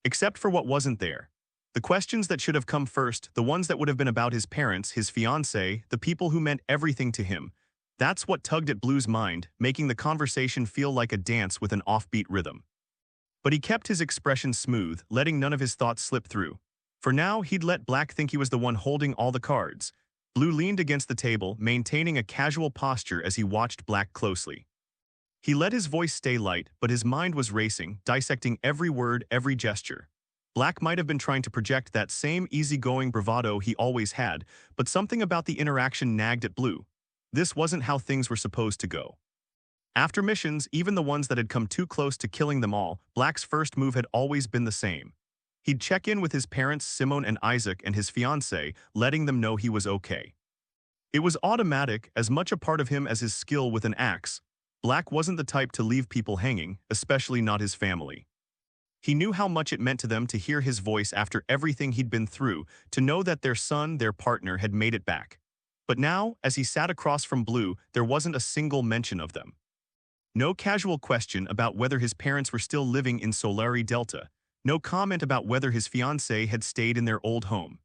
Except for what wasn't there. The questions that should have come first, the ones that would have been about his parents, his fiancée, the people who meant everything to him. That's what tugged at Blue's mind, making the conversation feel like a dance with an offbeat rhythm. But he kept his expression smooth, letting none of his thoughts slip through. For now, he'd let Black think he was the one holding all the cards. Blue leaned against the table, maintaining a casual posture as he watched Black closely. He let his voice stay light, but his mind was racing, dissecting every word, every gesture. Black might have been trying to project that same easygoing bravado he always had, but something about the interaction nagged at Blue. This wasn't how things were supposed to go. After missions, even the ones that had come too close to killing them all, Black's first move had always been the same. He'd check in with his parents, Simone and Isaac, and his fiancée, letting them know he was okay. It was automatic, as much a part of him as his skill with an axe. Black wasn't the type to leave people hanging, especially not his family. He knew how much it meant to them to hear his voice after everything he'd been through, to know that their son, their partner, had made it back. But now, as he sat across from Blue, there wasn't a single mention of them. No casual question about whether his parents were still living in Solari Delta. No comment about whether his fiancée had stayed in their old home.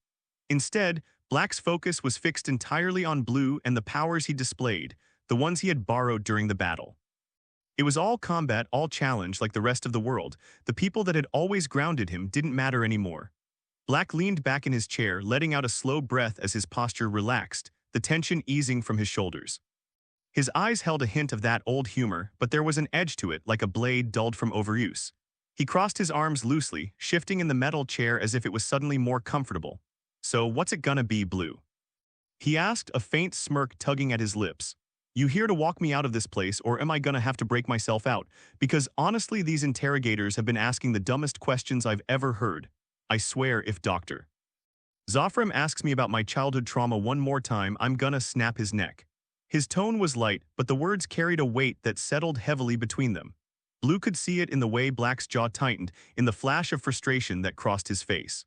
Instead, Black's focus was fixed entirely on Blue and the powers he displayed, the ones he had borrowed during the battle. It was all combat, all challenge like the rest of the world. The people that had always grounded him didn't matter anymore. Black leaned back in his chair, letting out a slow breath as his posture relaxed, the tension easing from his shoulders. His eyes held a hint of that old humor, but there was an edge to it, like a blade dulled from overuse. He crossed his arms loosely, shifting in the metal chair as if it was suddenly more comfortable. "So what's it gonna be, Blue?" he asked, a faint smirk tugging at his lips. "You here to walk me out of this place, or am I gonna have to break myself out? Because honestly, these interrogators have been asking the dumbest questions I've ever heard. I swear, if Dr. Zofram asks me about my childhood trauma one more time, I'm gonna snap his neck." His tone was light, but the words carried a weight that settled heavily between them. Blue could see it in the way Black's jaw tightened, in the flash of frustration that crossed his face.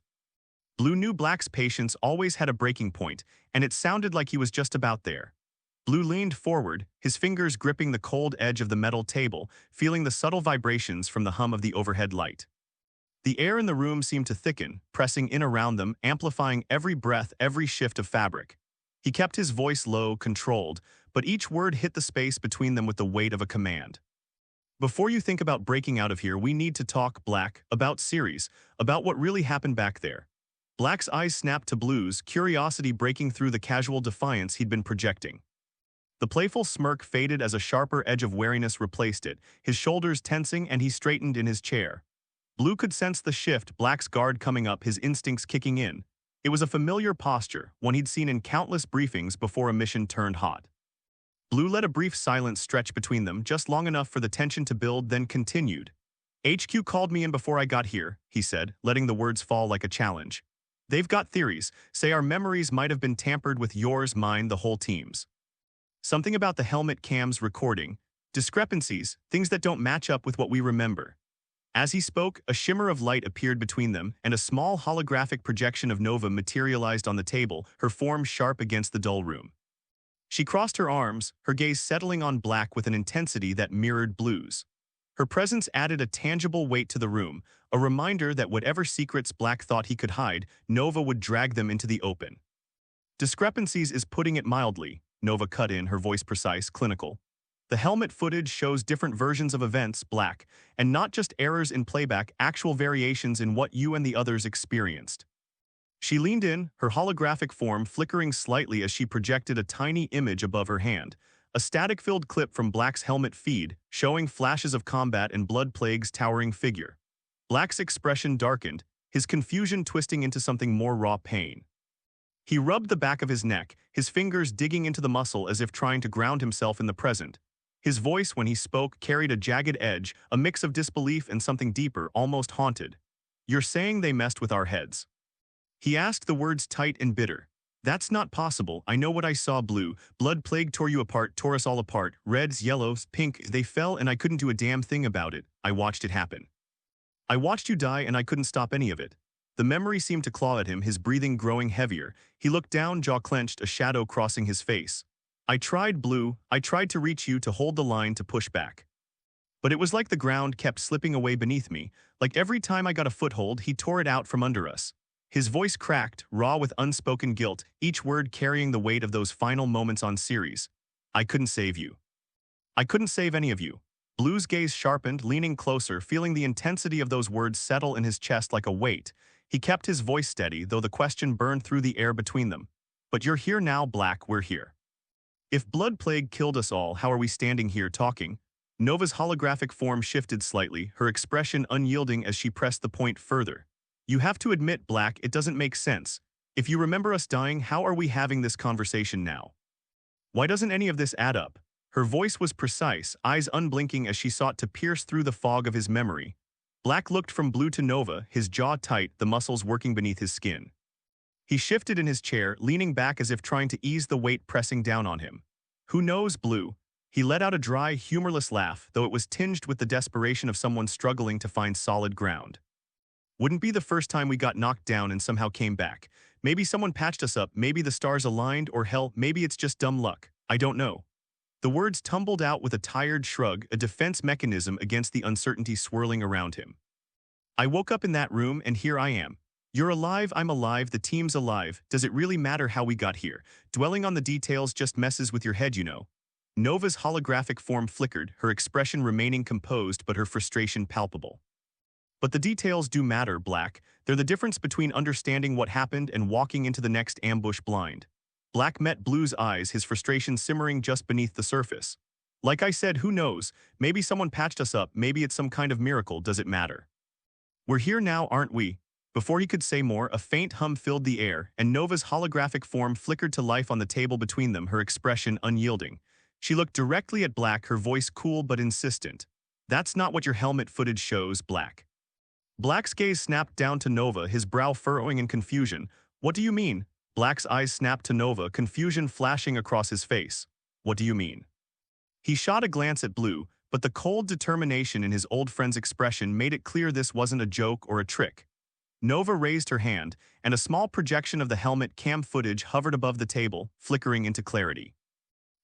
Blue knew Black's patience always had a breaking point, and it sounded like he was just about there. Blue leaned forward, his fingers gripping the cold edge of the metal table, feeling the subtle vibrations from the hum of the overhead light. The air in the room seemed to thicken, pressing in around them, amplifying every breath, every shift of fabric. He kept his voice low, controlled, but each word hit the space between them with the weight of a command. "Before you think about breaking out of here, we need to talk, Black, about Ceres, about what really happened back there." Black's eyes snapped to Blue's, curiosity breaking through the casual defiance he'd been projecting. The playful smirk faded as a sharper edge of wariness replaced it, his shoulders tensing and he straightened in his chair. Blue could sense the shift, Black's guard coming up, his instincts kicking in. It was a familiar posture, one he'd seen in countless briefings before a mission turned hot. Blue let a brief silence stretch between them, just long enough for the tension to build, then continued. "HQ called me in before I got here," he said, letting the words fall like a challenge. "They've got theories, say our memories might have been tampered with, yours, mine, the whole team's. Something about the helmet cam's recording, discrepancies, things that don't match up with what we remember." As he spoke, a shimmer of light appeared between them, and a small holographic projection of Nova materialized on the table, her form sharp against the dull room. She crossed her arms, her gaze settling on Black with an intensity that mirrored Blue's. Her presence added a tangible weight to the room, a reminder that whatever secrets Black thought he could hide, Nova would drag them into the open. "Discrepancies is putting it mildly," Nova cut in, her voice precise, clinical. "The helmet footage shows different versions of events, Black, and not just errors in playback, actual variations in what you and the others experienced." She leaned in, her holographic form flickering slightly as she projected a tiny image above her hand, a static-filled clip from Black's helmet feed, showing flashes of combat and Blood Plague's towering figure. Black's expression darkened, his confusion twisting into something more raw pain. He rubbed the back of his neck, his fingers digging into the muscle as if trying to ground himself in the present. His voice, when he spoke, carried a jagged edge, a mix of disbelief and something deeper, almost haunted. "You're saying they messed with our heads?" He asked, the words tight and bitter. "That's not possible. I know what I saw, Blue. Blood Plague tore you apart, tore us all apart. Reds, yellows, pink, they fell and I couldn't do a damn thing about it. I watched it happen. I watched you die and I couldn't stop any of it." The memory seemed to claw at him, his breathing growing heavier. He looked down, jaw clenched, a shadow crossing his face. "I tried, Blue. I tried to reach you, to hold the line, to push back. But it was like the ground kept slipping away beneath me. Like every time I got a foothold, he tore it out from under us." His voice cracked, raw with unspoken guilt, each word carrying the weight of those final moments on Ceres. "I couldn't save you. I couldn't save any of you." Blue's gaze sharpened, leaning closer, feeling the intensity of those words settle in his chest like a weight. He kept his voice steady, though the question burned through the air between them. "But you're here now, Black, we're here. If Blood Plague killed us all, how are we standing here talking?" Nova's holographic form shifted slightly, her expression unyielding as she pressed the point further. "You have to admit, Black, it doesn't make sense. If you remember us dying, how are we having this conversation now? Why doesn't any of this add up?" Her voice was precise, eyes unblinking as she sought to pierce through the fog of his memory. Black looked from Blue to Nova, his jaw tight, the muscles working beneath his skin. He shifted in his chair, leaning back as if trying to ease the weight pressing down on him. "Who knows, Blue?" He let out a dry, humorless laugh, though it was tinged with the desperation of someone struggling to find solid ground. "Wouldn't be the first time we got knocked down and somehow came back. Maybe someone patched us up, maybe the stars aligned, or hell, maybe it's just dumb luck. I don't know." The words tumbled out with a tired shrug, a defense mechanism against the uncertainty swirling around him. I woke up in that room and here I am. You're alive, I'm alive, the team's alive. Does it really matter how we got here? Dwelling on the details just messes with your head, you know. Nova's holographic form flickered, her expression remaining composed but her frustration palpable. But the details do matter, Black. They're the difference between understanding what happened and walking into the next ambush blind. Black met Blue's eyes, his frustration simmering just beneath the surface. Like I said, who knows? Maybe someone patched us up, maybe it's some kind of miracle, does it matter? We're here now, aren't we? Before he could say more, a faint hum filled the air, and Nova's holographic form flickered to life on the table between them, her expression unyielding. She looked directly at Black, her voice cool but insistent. That's not what your helmet footage shows, Black. Black's gaze snapped down to Nova, his brow furrowing in confusion. What do you mean? Black's eyes snapped to Nova, confusion flashing across his face. What do you mean? He shot a glance at Blue, but the cold determination in his old friend's expression made it clear this wasn't a joke or a trick. Nova raised her hand, and a small projection of the helmet cam footage hovered above the table, flickering into clarity.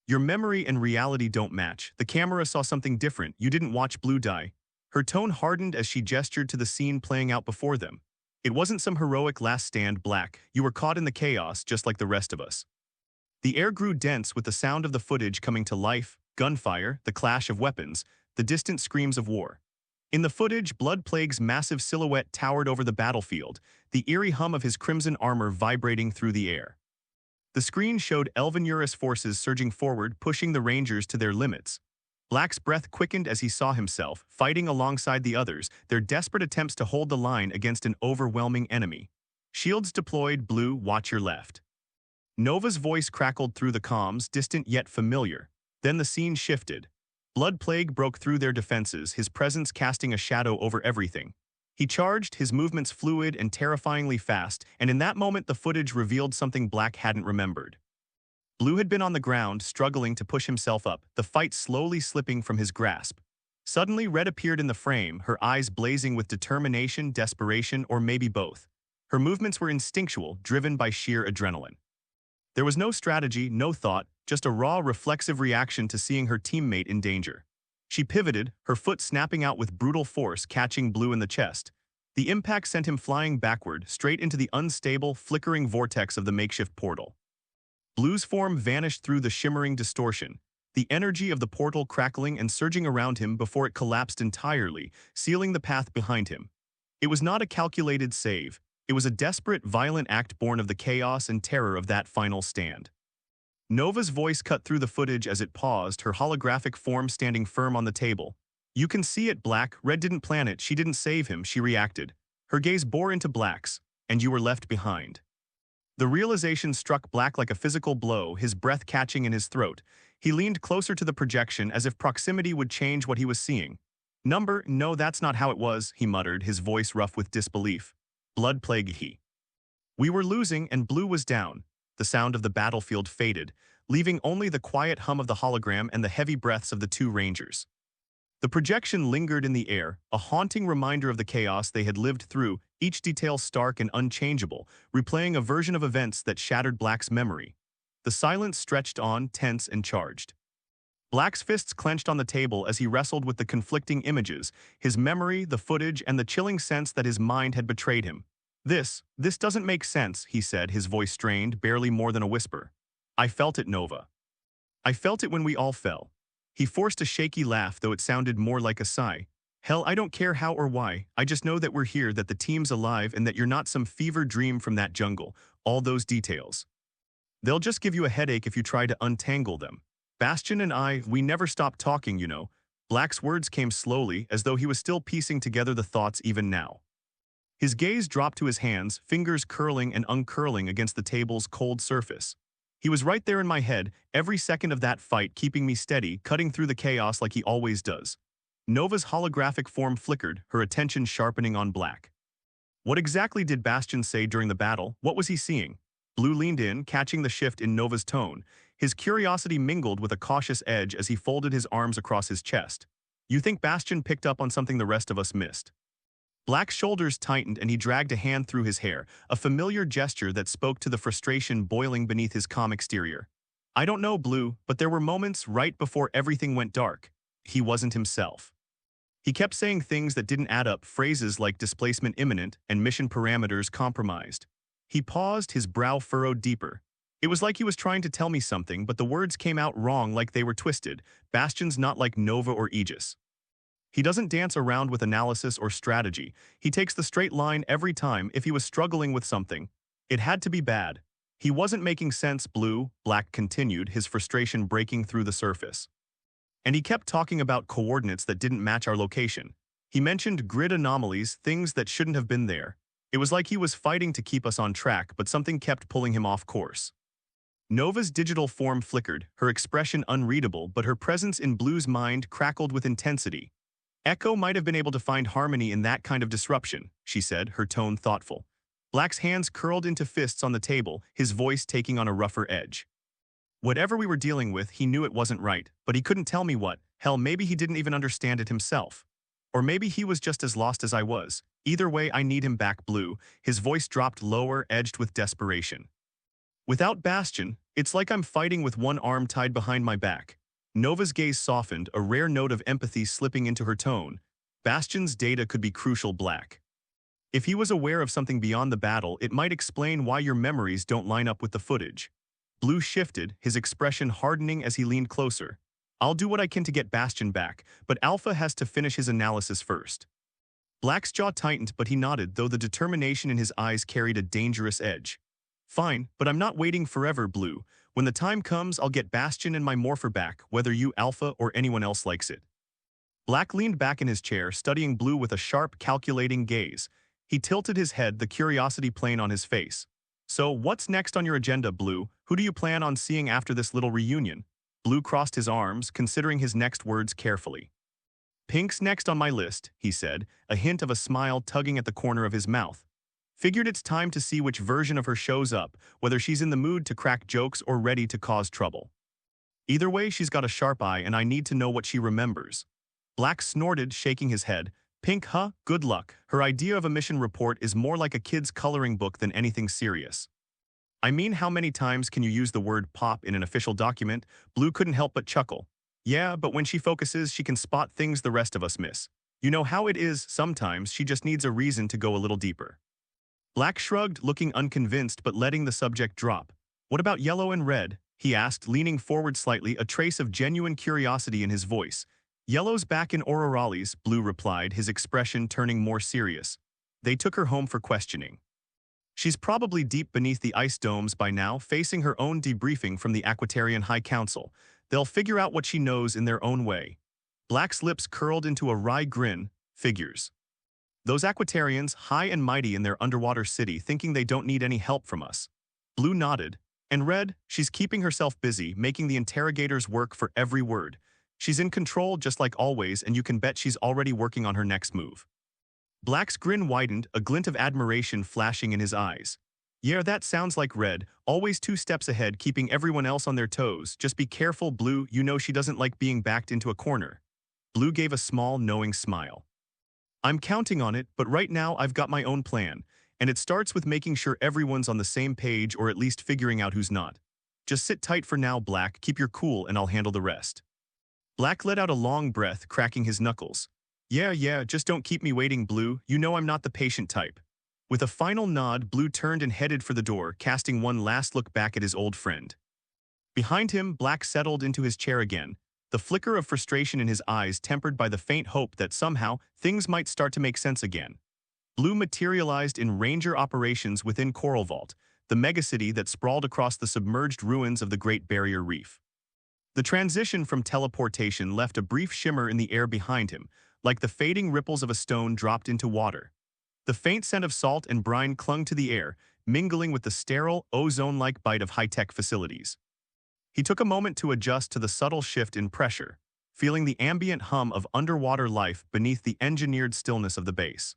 Your memory and reality don't match. The camera saw something different. You didn't watch Blue die. Her tone hardened as she gestured to the scene playing out before them. It wasn't some heroic last stand, Black. You were caught in the chaos, just like the rest of us. The air grew dense with the sound of the footage coming to life, gunfire, the clash of weapons, the distant screams of war. In the footage, Blood Plague's massive silhouette towered over the battlefield, the eerie hum of his crimson armor vibrating through the air. The screen showed Elven Eurus forces surging forward, pushing the Rangers to their limits. Black's breath quickened as he saw himself, fighting alongside the others, their desperate attempts to hold the line against an overwhelming enemy. Shields deployed, Blue, watch your left. Nova's voice crackled through the comms, distant yet familiar. Then the scene shifted. Blood Plague broke through their defenses, his presence casting a shadow over everything. He charged, his movements fluid and terrifyingly fast, and in that moment the footage revealed something Black hadn't remembered. Blue had been on the ground, struggling to push himself up, the fight slowly slipping from his grasp. Suddenly, Red appeared in the frame, her eyes blazing with determination, desperation, or maybe both. Her movements were instinctual, driven by sheer adrenaline. There was no strategy, no thought, just a raw, reflexive reaction to seeing her teammate in danger. She pivoted, her foot snapping out with brutal force, catching Blue in the chest. The impact sent him flying backward, straight into the unstable, flickering vortex of the makeshift portal. Blue's form vanished through the shimmering distortion, the energy of the portal crackling and surging around him before it collapsed entirely, sealing the path behind him. It was not a calculated save. It was a desperate, violent act born of the chaos and terror of that final stand. Nova's voice cut through the footage as it paused, her holographic form standing firm on the table. You can see it, Black. Red didn't plan it. She didn't save him, she reacted. Her gaze bore into Black's, and you were left behind. The realization struck Black like a physical blow, his breath catching in his throat. He leaned closer to the projection as if proximity would change what he was seeing. No, that's not how it was, he muttered, his voice rough with disbelief. Blood Plague, he. We were losing and Blue was down. The sound of the battlefield faded, leaving only the quiet hum of the hologram and the heavy breaths of the two Rangers. The projection lingered in the air, a haunting reminder of the chaos they had lived through, each detail stark and unchangeable, replaying a version of events that shattered Black's memory. The silence stretched on, tense and charged. Black's fists clenched on the table as he wrestled with the conflicting images, his memory, the footage, and the chilling sense that his mind had betrayed him. This doesn't make sense, he said, his voice strained, barely more than a whisper. I felt it, Nova. I felt it when we all fell. He forced a shaky laugh, though it sounded more like a sigh. Hell, I don't care how or why. I just know that we're here, that the team's alive, and that you're not some fever dream from that jungle. All those details. They'll just give you a headache if you try to untangle them. Bastion and I, we never stopped talking, you know. Black's words came slowly, as though he was still piecing together the thoughts even now. His gaze dropped to his hands, fingers curling and uncurling against the table's cold surface. He was right there in my head, every second of that fight keeping me steady, cutting through the chaos like he always does. Nova's holographic form flickered, her attention sharpening on Black. What exactly did Bastion say during the battle? What was he seeing? Blue leaned in, catching the shift in Nova's tone. His curiosity mingled with a cautious edge as he folded his arms across his chest. You think Bastion picked up on something the rest of us missed? Black's shoulders tightened and he dragged a hand through his hair, a familiar gesture that spoke to the frustration boiling beneath his calm exterior. I don't know, Blue, but there were moments right before everything went dark. He wasn't himself. He kept saying things that didn't add up, phrases like displacement imminent and mission parameters compromised. He paused, his brow furrowed deeper. It was like he was trying to tell me something, but the words came out wrong, like they were twisted. Bastion's not like Nova or Aegis. He doesn't dance around with analysis or strategy. He takes the straight line every time. If he was struggling with something, it had to be bad. He wasn't making sense, Blue, Black continued, his frustration breaking through the surface. And he kept talking about coordinates that didn't match our location. He mentioned grid anomalies, things that shouldn't have been there. It was like he was fighting to keep us on track, but something kept pulling him off course. Nova's digital form flickered, her expression unreadable, but her presence in Blue's mind crackled with intensity. Echo might have been able to find harmony in that kind of disruption, she said, her tone thoughtful. Black's hands curled into fists on the table, his voice taking on a rougher edge. Whatever we were dealing with, he knew it wasn't right, but he couldn't tell me what. Hell, maybe he didn't even understand it himself. Or maybe he was just as lost as I was. Either way, I need him back, Blue. His voice dropped lower, edged with desperation. Without Bastion, it's like I'm fighting with one arm tied behind my back. Nova's gaze softened, a rare note of empathy slipping into her tone. Bastion's data could be crucial, Black. If he was aware of something beyond the battle, it might explain why your memories don't line up with the footage. Blue shifted, his expression hardening as he leaned closer. I'll do what I can to get Bastion back, but Alpha has to finish his analysis first. Black's jaw tightened, but he nodded, though the determination in his eyes carried a dangerous edge. Fine, but I'm not waiting forever, Blue. When the time comes, I'll get Bastion and my morpher back, whether you, Alpha, or anyone else likes it. Black leaned back in his chair, studying Blue with a sharp, calculating gaze. He tilted his head, the curiosity plain on his face. So, what's next on your agenda, Blue? Who do you plan on seeing after this little reunion? Blue crossed his arms, considering his next words carefully. Pink's next on my list, he said, a hint of a smile tugging at the corner of his mouth. Figured it's time to see which version of her shows up, whether she's in the mood to crack jokes or ready to cause trouble. Either way, she's got a sharp eye, and I need to know what she remembers. Black snorted, shaking his head. Pink, huh? Good luck. Her idea of a mission report is more like a kid's coloring book than anything serious. I mean, how many times can you use the word pop in an official document? Blue couldn't help but chuckle. Yeah, but when she focuses, she can spot things the rest of us miss. You know how it is, sometimes she just needs a reason to go a little deeper. Black shrugged, looking unconvinced but letting the subject drop. What about yellow and red? He asked, leaning forward slightly, a trace of genuine curiosity in his voice. Yellow's back in Aurorales, Blue replied, his expression turning more serious. They took her home for questioning. She's probably deep beneath the ice domes by now, facing her own debriefing from the Aquatarian High Council. They'll figure out what she knows in their own way. Black's lips curled into a wry grin. Figures. Those Aquatarians, high and mighty in their underwater city, thinking they don't need any help from us. Blue nodded. And Red, she's keeping herself busy, making the interrogators work for every word. She's in control just like always, and you can bet she's already working on her next move. Black's grin widened, a glint of admiration flashing in his eyes. Yeah, that sounds like Red, always 2 steps ahead, keeping everyone else on their toes. Just be careful, Blue, you know she doesn't like being backed into a corner. Blue gave a small, knowing smile. I'm counting on it, but right now I've got my own plan, and it starts with making sure everyone's on the same page, or at least figuring out who's not. Just sit tight for now, Black, keep your cool, and I'll handle the rest. Black let out a long breath, cracking his knuckles. Yeah, just don't keep me waiting, Blue, you know I'm not the patient type. With a final nod, Blue turned and headed for the door, casting one last look back at his old friend. Behind him, Black settled into his chair again, the flicker of frustration in his eyes tempered by the faint hope that somehow things might start to make sense again. Blue materialized in Ranger operations within Coral Vault, the megacity that sprawled across the submerged ruins of the Great Barrier Reef. The transition from teleportation left a brief shimmer in the air behind him, like the fading ripples of a stone dropped into water. The faint scent of salt and brine clung to the air, mingling with the sterile, ozone-like bite of high-tech facilities. He took a moment to adjust to the subtle shift in pressure, feeling the ambient hum of underwater life beneath the engineered stillness of the base.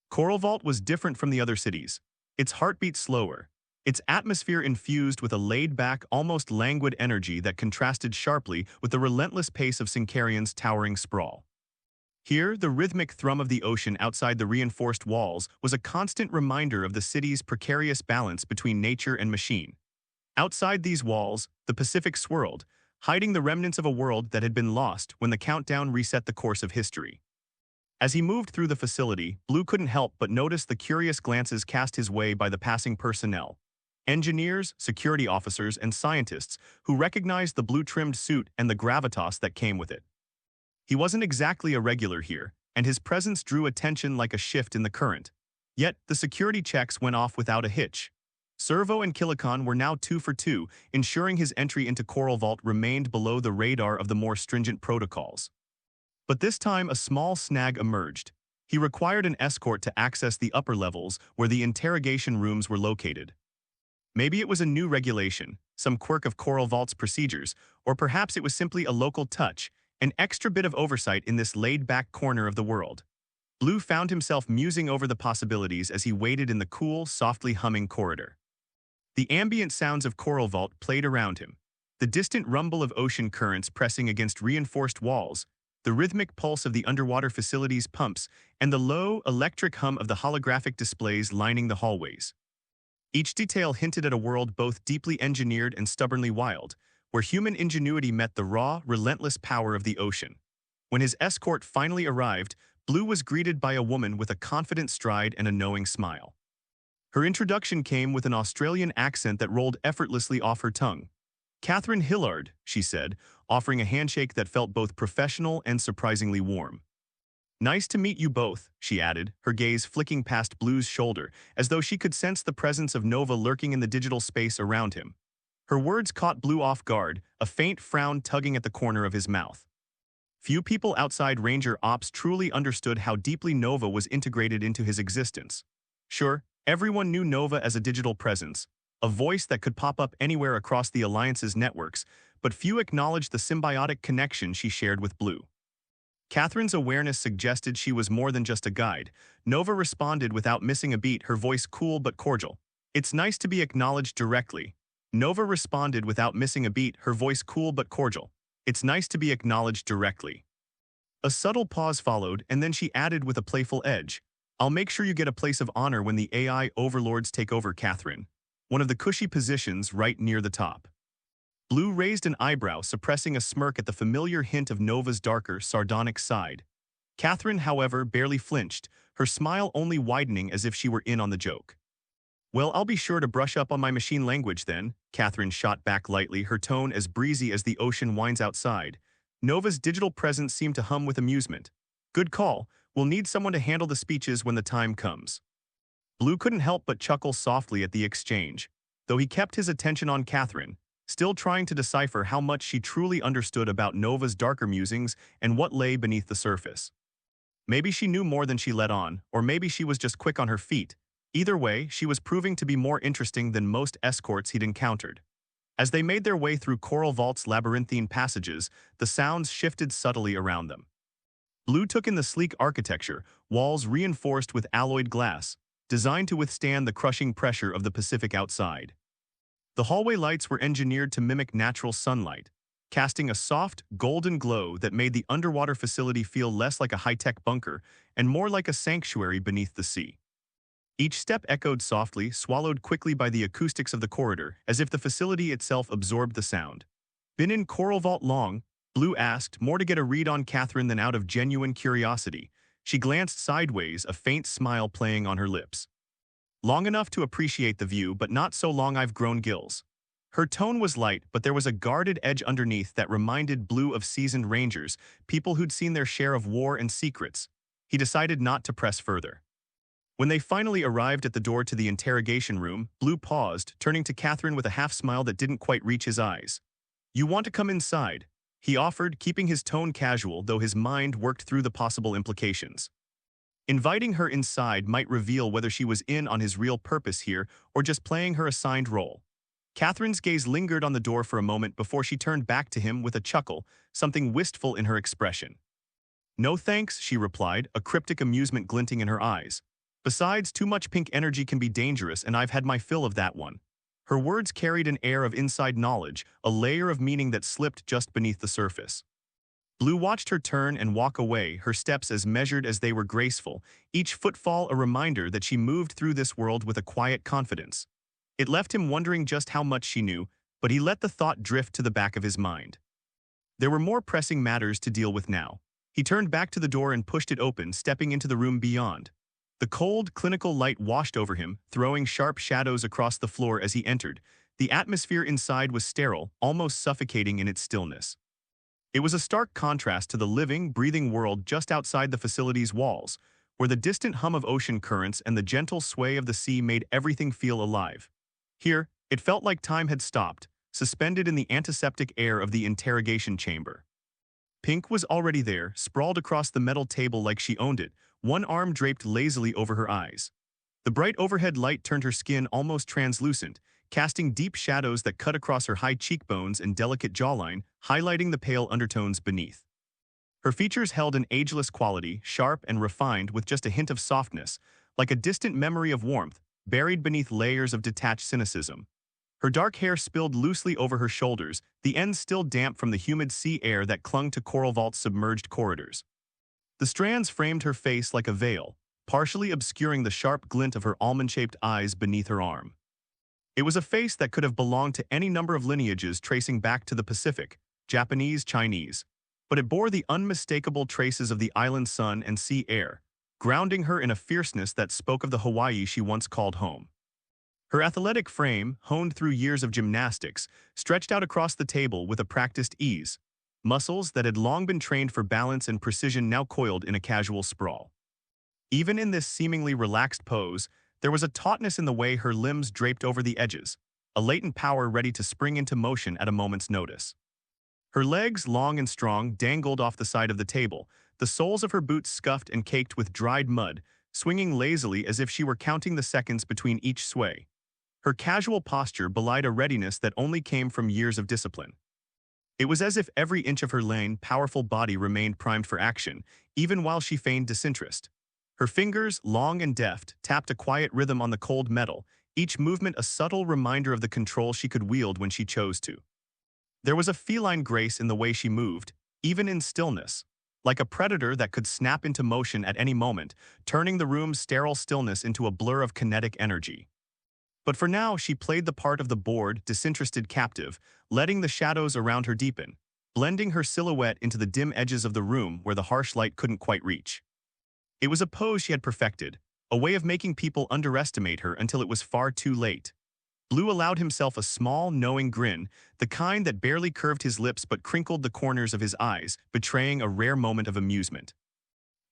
Coral Vault was different from the other cities. Its heartbeat slower, its atmosphere infused with a laid-back, almost languid energy that contrasted sharply with the relentless pace of Syncarian's towering sprawl. Here, the rhythmic thrum of the ocean outside the reinforced walls was a constant reminder of the city's precarious balance between nature and machine. Outside these walls, the Pacific swirled, hiding the remnants of a world that had been lost when the countdown reset the course of history. As he moved through the facility, Blue couldn't help but notice the curious glances cast his way by the passing personnel. Engineers, security officers, and scientists who recognized the blue-trimmed suit and the gravitas that came with it. He wasn't exactly a regular here, and his presence drew attention like a shift in the current. Yet, the security checks went off without a hitch. Servo and Kilikon were now 2 for 2, ensuring his entry into Coral Vault remained below the radar of the more stringent protocols. But this time a small snag emerged. He required an escort to access the upper levels where the interrogation rooms were located. Maybe it was a new regulation, some quirk of Coral Vault's procedures, or perhaps it was simply a local touch, an extra bit of oversight in this laid-back corner of the world. Blue found himself musing over the possibilities as he waited in the cool, softly humming corridor. The ambient sounds of Coral Vault played around him. The distant rumble of ocean currents pressing against reinforced walls, the rhythmic pulse of the underwater facility's pumps, and the low, electric hum of the holographic displays lining the hallways. Each detail hinted at a world both deeply engineered and stubbornly wild, where human ingenuity met the raw, relentless power of the ocean. When his escort finally arrived, Blue was greeted by a woman with a confident stride and a knowing smile. Her introduction came with an Australian accent that rolled effortlessly off her tongue. "Catherine Hillard," she said, offering a handshake that felt both professional and surprisingly warm. "Nice to meet you both," she added, her gaze flicking past Blue's shoulder, as though she could sense the presence of Nova lurking in the digital space around him. Her words caught Blue off guard, a faint frown tugging at the corner of his mouth. Few people outside Ranger Ops truly understood how deeply Nova was integrated into his existence. Sure, everyone knew Nova as a digital presence, a voice that could pop up anywhere across the Alliance's networks, but few acknowledged the symbiotic connection she shared with Blue. Catherine's awareness suggested she was more than just a guide. Nova responded without missing a beat, her voice cool but cordial. "It's nice to be acknowledged directly." Nova responded without missing a beat, her voice cool but cordial. "It's nice to be acknowledged directly." A subtle pause followed, and then she added with a playful edge, "I'll make sure you get a place of honor when the AI overlords take over, Catherine. One of the cushy positions right near the top." Blue raised an eyebrow, suppressing a smirk at the familiar hint of Nova's darker, sardonic side. Catherine, however, barely flinched, her smile only widening as if she were in on the joke. "Well, I'll be sure to brush up on my machine language then," Catherine shot back lightly, her tone as breezy as the ocean winds outside. Nova's digital presence seemed to hum with amusement. "Good call. We'll need someone to handle the speeches when the time comes." Blue couldn't help but chuckle softly at the exchange, though he kept his attention on Catherine, still trying to decipher how much she truly understood about Nova's darker musings and what lay beneath the surface. Maybe she knew more than she let on, or maybe she was just quick on her feet. Either way, she was proving to be more interesting than most escorts he'd encountered. As they made their way through Coral Vault's labyrinthine passages, the sounds shifted subtly around them. Blue took in the sleek architecture, walls reinforced with alloyed glass, designed to withstand the crushing pressure of the Pacific outside. The hallway lights were engineered to mimic natural sunlight, casting a soft, golden glow that made the underwater facility feel less like a high-tech bunker and more like a sanctuary beneath the sea. Each step echoed softly, swallowed quickly by the acoustics of the corridor, as if the facility itself absorbed the sound. "Been in Coral Vault long?" Blue asked, more to get a read on Catherine than out of genuine curiosity. She glanced sideways, a faint smile playing on her lips. "Long enough to appreciate the view, but not so long I've grown gills." Her tone was light, but there was a guarded edge underneath that reminded Blue of seasoned rangers, people who'd seen their share of war and secrets. He decided not to press further. When they finally arrived at the door to the interrogation room, Blue paused, turning to Catherine with a half-smile that didn't quite reach his eyes. "You want to come inside?" he offered, keeping his tone casual, though his mind worked through the possible implications. Inviting her inside might reveal whether she was in on his real purpose here or just playing her assigned role. Catherine's gaze lingered on the door for a moment before she turned back to him with a chuckle, something wistful in her expression. "No thanks," she replied, a cryptic amusement glinting in her eyes. "Besides, too much pink energy can be dangerous, and I've had my fill of that one." Her words carried an air of inside knowledge, a layer of meaning that slipped just beneath the surface. Blue watched her turn and walk away, her steps as measured as they were graceful, each footfall a reminder that she moved through this world with a quiet confidence. It left him wondering just how much she knew, but he let the thought drift to the back of his mind. There were more pressing matters to deal with now. He turned back to the door and pushed it open, stepping into the room beyond. The cold, clinical light washed over him, throwing sharp shadows across the floor as he entered. The atmosphere inside was sterile, almost suffocating in its stillness. It was a stark contrast to the living, breathing world just outside the facility's walls, where the distant hum of ocean currents and the gentle sway of the sea made everything feel alive. Here, it felt like time had stopped, suspended in the antiseptic air of the interrogation chamber. Pink was already there, sprawled across the metal table like she owned it, one arm draped lazily over her eyes. The bright overhead light turned her skin almost translucent, casting deep shadows that cut across her high cheekbones and delicate jawline, highlighting the pale undertones beneath. Her features held an ageless quality, sharp and refined with just a hint of softness, like a distant memory of warmth, buried beneath layers of detached cynicism. Her dark hair spilled loosely over her shoulders, the ends still damp from the humid sea air that clung to Coral Vault's submerged corridors. The strands framed her face like a veil, partially obscuring the sharp glint of her almond-shaped eyes beneath her arm. It was a face that could have belonged to any number of lineages tracing back to the Pacific, Japanese, Chinese, but it bore the unmistakable traces of the island's sun and sea air, grounding her in a fierceness that spoke of the Hawaii she once called home. Her athletic frame, honed through years of gymnastics, stretched out across the table with a practiced ease, muscles that had long been trained for balance and precision now coiled in a casual sprawl. Even in this seemingly relaxed pose, there was a tautness in the way her limbs draped over the edges, a latent power ready to spring into motion at a moment's notice. Her legs, long and strong, dangled off the side of the table, the soles of her boots scuffed and caked with dried mud, swinging lazily as if she were counting the seconds between each sway. Her casual posture belied a readiness that only came from years of discipline. It was as if every inch of her lean, powerful body remained primed for action, even while she feigned disinterest. Her fingers, long and deft, tapped a quiet rhythm on the cold metal, each movement a subtle reminder of the control she could wield when she chose to. There was a feline grace in the way she moved, even in stillness, like a predator that could snap into motion at any moment, turning the room's sterile stillness into a blur of kinetic energy. But for now, she played the part of the bored, disinterested captive, letting the shadows around her deepen, blending her silhouette into the dim edges of the room where the harsh light couldn't quite reach. It was a pose she had perfected, a way of making people underestimate her until it was far too late. Blue allowed himself a small, knowing grin, the kind that barely curved his lips but crinkled the corners of his eyes, betraying a rare moment of amusement.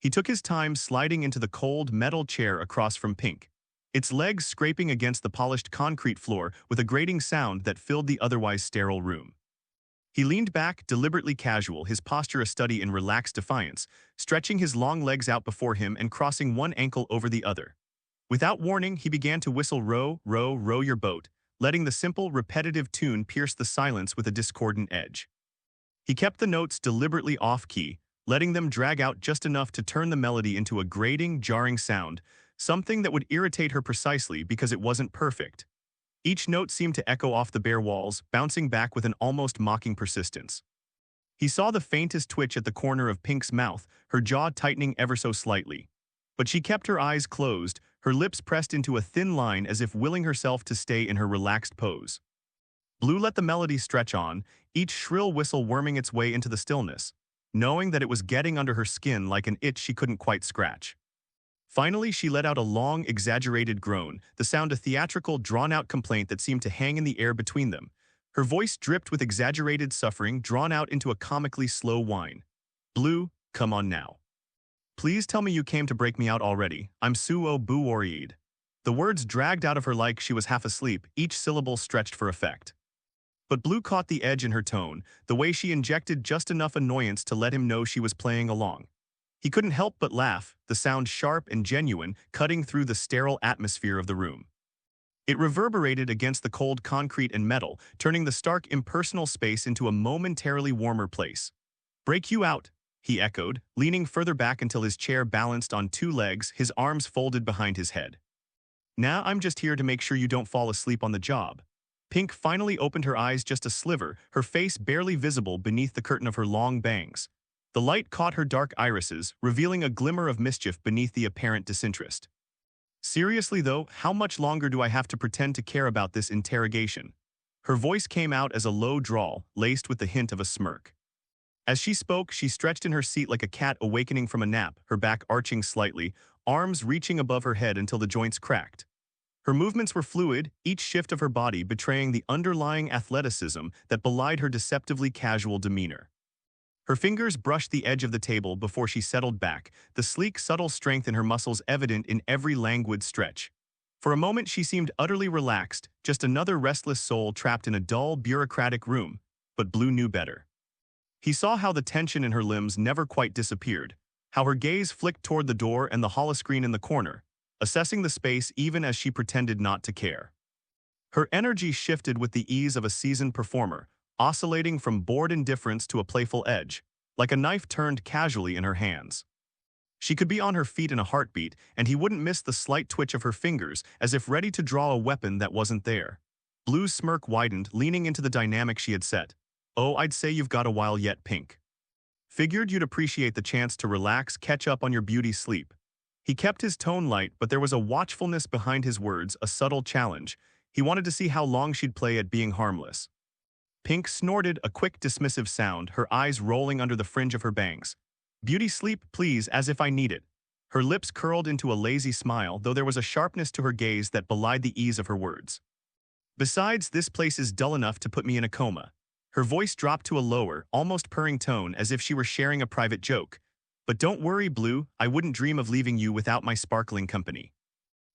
He took his time sliding into the cold, metal chair across from Pink, its legs scraping against the polished concrete floor with a grating sound that filled the otherwise sterile room. He leaned back, deliberately casual, his posture a study in relaxed defiance, stretching his long legs out before him and crossing one ankle over the other. Without warning, he began to whistle "Row, row, row your boat," letting the simple, repetitive tune pierce the silence with a discordant edge. He kept the notes deliberately off-key, letting them drag out just enough to turn the melody into a grating, jarring sound, something that would irritate her precisely because it wasn't perfect. Each note seemed to echo off the bare walls, bouncing back with an almost mocking persistence. He saw the faintest twitch at the corner of Pink's mouth, her jaw tightening ever so slightly. But she kept her eyes closed, her lips pressed into a thin line as if willing herself to stay in her relaxed pose. Blue let the melody stretch on, each shrill whistle worming its way into the stillness, knowing that it was getting under her skin like an itch she couldn't quite scratch. Finally, she let out a long, exaggerated groan, the sound a theatrical, drawn-out complaint that seemed to hang in the air between them. Her voice dripped with exaggerated suffering, drawn out into a comically slow whine. "Blue, come on now. Please tell me you came to break me out already. I'm so worried." The words dragged out of her like she was half asleep, each syllable stretched for effect. But Blue caught the edge in her tone, the way she injected just enough annoyance to let him know she was playing along. He couldn't help but laugh, the sound sharp and genuine, cutting through the sterile atmosphere of the room. It reverberated against the cold concrete and metal, turning the stark, impersonal space into a momentarily warmer place. "Break you out," he echoed, leaning further back until his chair balanced on two legs, his arms folded behind his head. "Now I'm just here to make sure you don't fall asleep on the job." Pink finally opened her eyes just a sliver, her face barely visible beneath the curtain of her long bangs. The light caught her dark irises, revealing a glimmer of mischief beneath the apparent disinterest. "Seriously though, how much longer do I have to pretend to care about this interrogation?" Her voice came out as a low drawl, laced with the hint of a smirk. As she spoke, she stretched in her seat like a cat awakening from a nap, her back arching slightly, arms reaching above her head until the joints cracked. Her movements were fluid, each shift of her body betraying the underlying athleticism that belied her deceptively casual demeanor. Her fingers brushed the edge of the table before she settled back, the sleek, subtle strength in her muscles evident in every languid stretch. For a moment she seemed utterly relaxed, just another restless soul trapped in a dull, bureaucratic room, but Blue knew better. He saw how the tension in her limbs never quite disappeared, how her gaze flicked toward the door and the holoscreen in the corner, assessing the space even as she pretended not to care. Her energy shifted with the ease of a seasoned performer, oscillating from bored indifference to a playful edge, like a knife turned casually in her hands. She could be on her feet in a heartbeat, and he wouldn't miss the slight twitch of her fingers as if ready to draw a weapon that wasn't there. Blue's smirk widened, leaning into the dynamic she had set. "Oh, I'd say you've got a while yet, Pink. Figured you'd appreciate the chance to relax, catch up on your beauty sleep." He kept his tone light, but there was a watchfulness behind his words, a subtle challenge. He wanted to see how long she'd play at being harmless. Pink snorted a quick dismissive sound, her eyes rolling under the fringe of her bangs. "Beauty sleep, please, as if I need it." Her lips curled into a lazy smile, though there was a sharpness to her gaze that belied the ease of her words. "Besides, this place is dull enough to put me in a coma." Her voice dropped to a lower, almost purring tone as if she were sharing a private joke. "But don't worry, Blue, I wouldn't dream of leaving you without my sparkling company."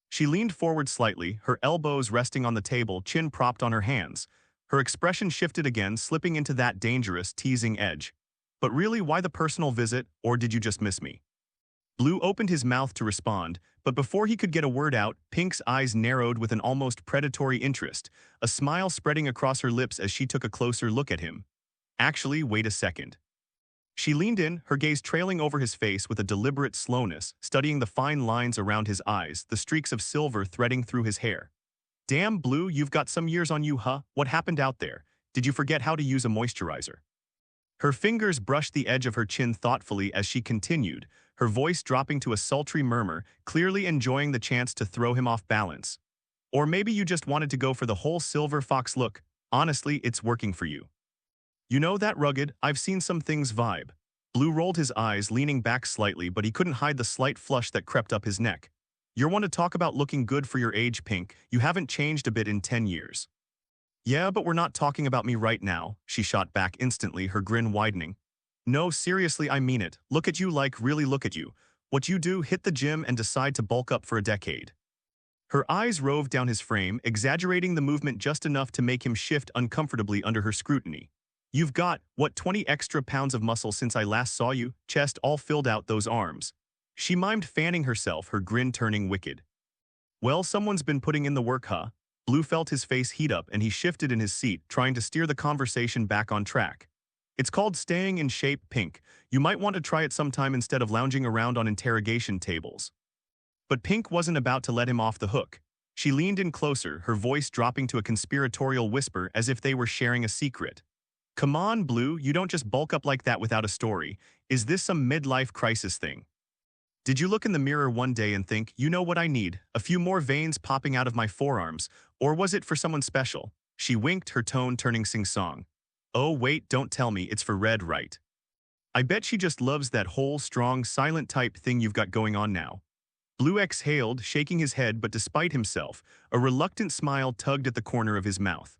She leaned forward slightly, her elbows resting on the table, chin propped on her hands. Her expression shifted again, slipping into that dangerous, teasing edge. "But really, why the personal visit, or did you just miss me?" Blue opened his mouth to respond, but before he could get a word out, Pink's eyes narrowed with an almost predatory interest, a smile spreading across her lips as she took a closer look at him. "Actually, wait a second." She leaned in, her gaze trailing over his face with a deliberate slowness, studying the fine lines around his eyes, the streaks of silver threading through his hair. "Damn, Blue, you've got some years on you, huh? What happened out there? Did you forget how to use a moisturizer?" Her fingers brushed the edge of her chin thoughtfully as she continued, her voice dropping to a sultry murmur, clearly enjoying the chance to throw him off balance. "Or maybe you just wanted to go for the whole silver fox look. Honestly, it's working for you. You know that rugged, I've seen some things vibe." Blue rolled his eyes, leaning back slightly, but he couldn't hide the slight flush that crept up his neck. "You're one to talk about looking good for your age, Pink. You haven't changed a bit in 10 years. "Yeah, but we're not talking about me right now," she shot back instantly, her grin widening. "No, seriously, I mean it. Look at you, like, really look at you. What you do, hit the gym and decide to bulk up for a decade." Her eyes roved down his frame, exaggerating the movement just enough to make him shift uncomfortably under her scrutiny. "You've got, what, 20 extra pounds of muscle since I last saw you, chest all filled out, those arms." She mimed, fanning herself, her grin turning wicked. "Well, someone's been putting in the work, huh?" Blue felt his face heat up and he shifted in his seat, trying to steer the conversation back on track. "It's called staying in shape, Pink. You might want to try it sometime instead of lounging around on interrogation tables." But Pink wasn't about to let him off the hook. She leaned in closer, her voice dropping to a conspiratorial whisper as if they were sharing a secret. "Come on, Blue, you don't just bulk up like that without a story. Is this some midlife crisis thing? Did you look in the mirror one day and think, you know what I need, a few more veins popping out of my forearms, or was it for someone special?" She winked, her tone turning sing-song. "Oh wait, don't tell me, it's for Red, right? I bet she just loves that whole strong, silent type thing you've got going on now." Blue exhaled, shaking his head, but despite himself, a reluctant smile tugged at the corner of his mouth.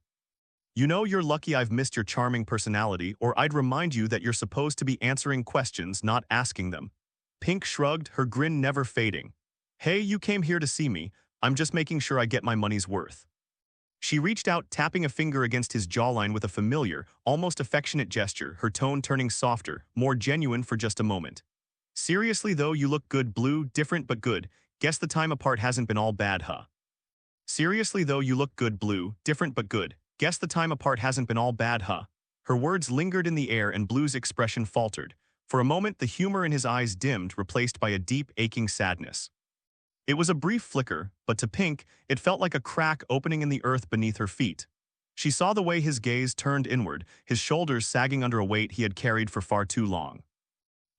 "You know, you're lucky I've missed your charming personality, or I'd remind you that you're supposed to be answering questions, not asking them." Pink shrugged, her grin never fading. "Hey, you came here to see me. I'm just making sure I get my money's worth." She reached out, tapping a finger against his jawline with a familiar, almost affectionate gesture, her tone turning softer, more genuine for just a moment. "Seriously though, you look good, Blue, different but good. Guess the time apart hasn't been all bad, huh?" "Seriously though, you look good, Blue, different but good. Guess the time apart hasn't been all bad, huh?" Her words lingered in the air and Blue's expression faltered. For a moment, the humor in his eyes dimmed, replaced by a deep, aching sadness. It was a brief flicker, but to Pink, it felt like a crack opening in the earth beneath her feet. She saw the way his gaze turned inward, his shoulders sagging under a weight he had carried for far too long.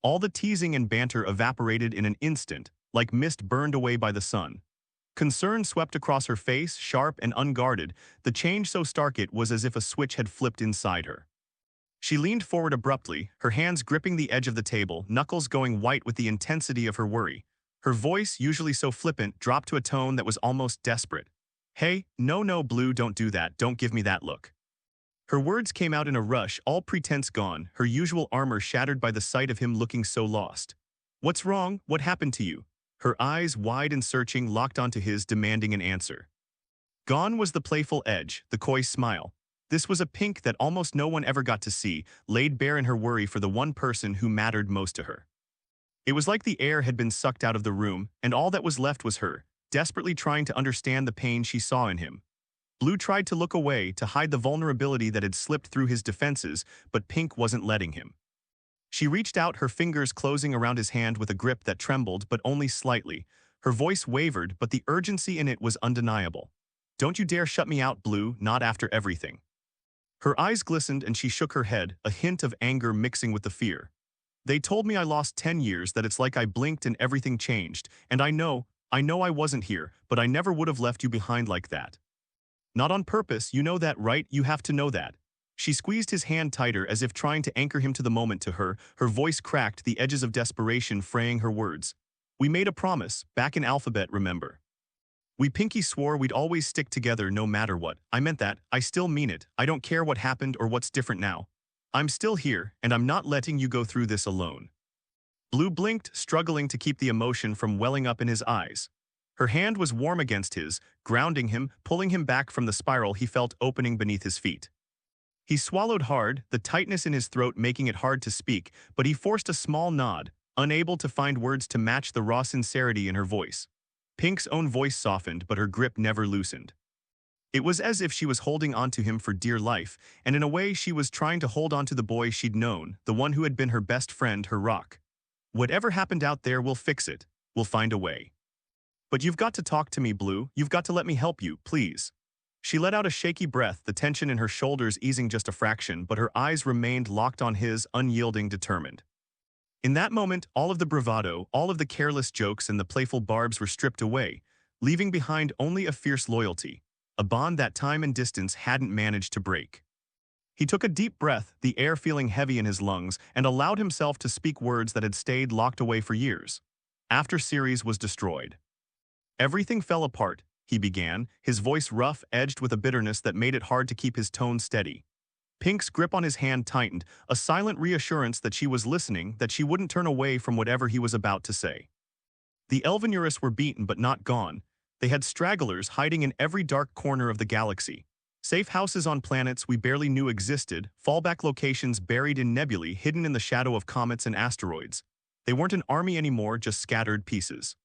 All the teasing and banter evaporated in an instant, like mist burned away by the sun. Concern swept across her face, sharp and unguarded, the change so stark it was as if a switch had flipped inside her. She leaned forward abruptly, her hands gripping the edge of the table, knuckles going white with the intensity of her worry. Her voice, usually so flippant, dropped to a tone that was almost desperate. "Hey, no, Blue, don't do that, don't give me that look." Her words came out in a rush, all pretense gone, her usual armor shattered by the sight of him looking so lost. "What's wrong? What happened to you?" Her eyes, wide and searching, locked onto his, demanding an answer. Gone was the playful edge, the coy smile. This was a Pink that almost no one ever got to see, laid bare in her worry for the one person who mattered most to her. It was like the air had been sucked out of the room, and all that was left was her, desperately trying to understand the pain she saw in him. Blue tried to look away, to hide the vulnerability that had slipped through his defenses, but Pink wasn't letting him. She reached out, her fingers closing around his hand with a grip that trembled, but only slightly. Her voice wavered, but the urgency in it was undeniable. "Don't you dare shut me out, Blue, not after everything." Her eyes glistened and she shook her head, a hint of anger mixing with the fear. "They told me I lost 10 years, that it's like I blinked and everything changed, and I know I wasn't here, but I never would have left you behind like that. Not on purpose, you know that, right? You have to know that." She squeezed his hand tighter as if trying to anchor him to the moment to her, her voice cracked, the edges of desperation fraying her words. "We made a promise, back in Alphabet, remember? We Pinky swore we'd always stick together no matter what. I meant that, I still mean it, I don't care what happened or what's different now. I'm still here, and I'm not letting you go through this alone." Blue blinked, struggling to keep the emotion from welling up in his eyes. Her hand was warm against his, grounding him, pulling him back from the spiral he felt opening beneath his feet. He swallowed hard, the tightness in his throat making it hard to speak, but he forced a small nod, unable to find words to match the raw sincerity in her voice. Pink's own voice softened, but her grip never loosened. It was as if she was holding onto him for dear life, and in a way she was trying to hold onto the boy she'd known, the one who had been her best friend, her rock. "Whatever happened out there, we'll fix it. We'll find a way. But you've got to talk to me, Blue. You've got to let me help you, please." She let out a shaky breath, the tension in her shoulders easing just a fraction, but her eyes remained locked on his, unyielding, determined. In that moment, all of the bravado, all of the careless jokes and the playful barbs were stripped away, leaving behind only a fierce loyalty, a bond that time and distance hadn't managed to break. He took a deep breath, the air feeling heavy in his lungs, and allowed himself to speak words that had stayed locked away for years. After Ceres was destroyed, everything fell apart, he began, his voice rough, edged with a bitterness that made it hard to keep his tone steady. Pink's grip on his hand tightened, a silent reassurance that she was listening, that she wouldn't turn away from whatever he was about to say. The Elvenurus were beaten but not gone. They had stragglers hiding in every dark corner of the galaxy. Safe houses on planets we barely knew existed, fallback locations buried in nebulae hidden in the shadow of comets and asteroids. They weren't an army anymore, just scattered pieces.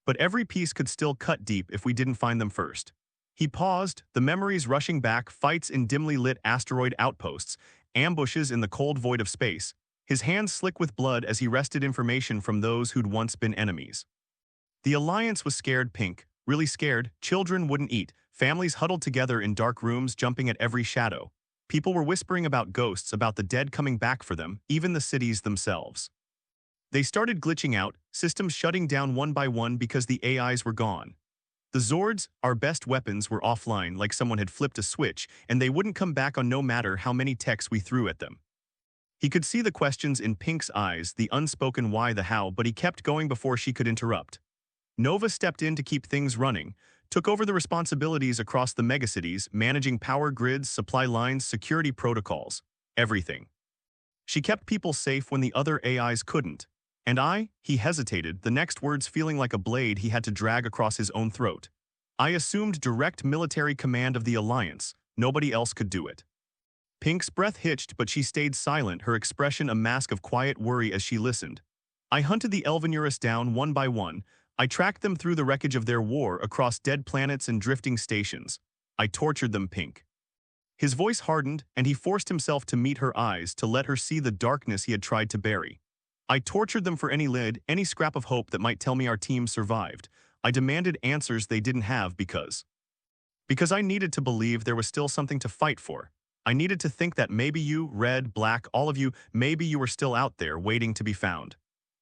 But every piece could still cut deep if we didn't find them first. He paused, the memories rushing back, fights in dimly lit asteroid outposts, ambushes in the cold void of space, his hands slick with blood as he wrested information from those who'd once been enemies. The Alliance was scared, Pink, really scared. Children wouldn't eat, families huddled together in dark rooms jumping at every shadow. People were whispering about ghosts, about the dead coming back for them, even the cities themselves. They started glitching out, systems shutting down one by one because the AIs were gone. The Zords, our best weapons, were offline like someone had flipped a switch, and they wouldn't come back on no matter how many techs we threw at them. He could see the questions in Pink's eyes, the unspoken why, the how, but he kept going before she could interrupt. Nova stepped in to keep things running, took over the responsibilities across the megacities, managing power grids, supply lines, security protocols, everything. She kept people safe when the other AIs couldn't. And he hesitated, the next words feeling like a blade he had to drag across his own throat. "I assumed direct military command of the Alliance. Nobody else could do it." Pink's breath hitched, but she stayed silent, her expression a mask of quiet worry as she listened. "I hunted the Elvenurus down one by one. I tracked them through the wreckage of their war, across dead planets and drifting stations. I tortured them, Pink." His voice hardened, and he forced himself to meet her eyes, to let her see the darkness he had tried to bury. "I tortured them for any lid, any scrap of hope that might tell me our team survived. I demanded answers they didn't have because I needed to believe there was still something to fight for. I needed to think that maybe you, red, black, all of you, maybe you were still out there waiting to be found."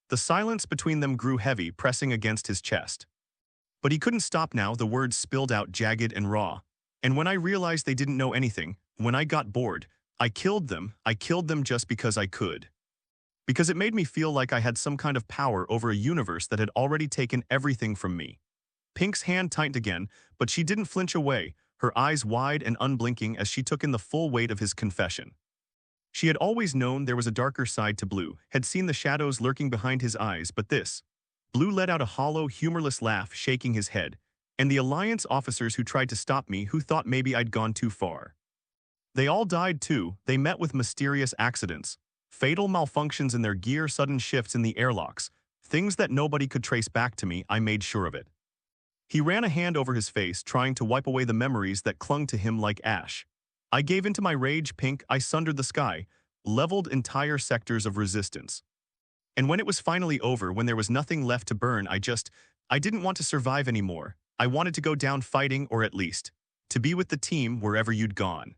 The silence between them grew heavy, pressing against his chest. But he couldn't stop now, the words spilled out jagged and raw. "And when I realized they didn't know anything, when I got bored, I killed them just because I could. Because it made me feel like I had some kind of power over a universe that had already taken everything from me. Pink's hand tightened again, but she didn't flinch away, her eyes wide and unblinking as she took in the full weight of his confession. She had always known there was a darker side to Blue, had seen the shadows lurking behind his eyes, but this. Blue let out a hollow, humorless laugh, shaking his head. And the Alliance officers who tried to stop me, who thought maybe I'd gone too far. They all died too. They met with mysterious accidents. Fatal malfunctions in their gear, sudden shifts in the airlocks. Things that nobody could trace back to me, I made sure of it. He ran a hand over his face, trying to wipe away the memories that clung to him like ash. I gave into my rage, Pink. I sundered the sky, leveled entire sectors of resistance. And when it was finally over, when there was nothing left to burn, I didn't want to survive anymore. I wanted to go down fighting, or at least, to be with the team wherever you'd gone.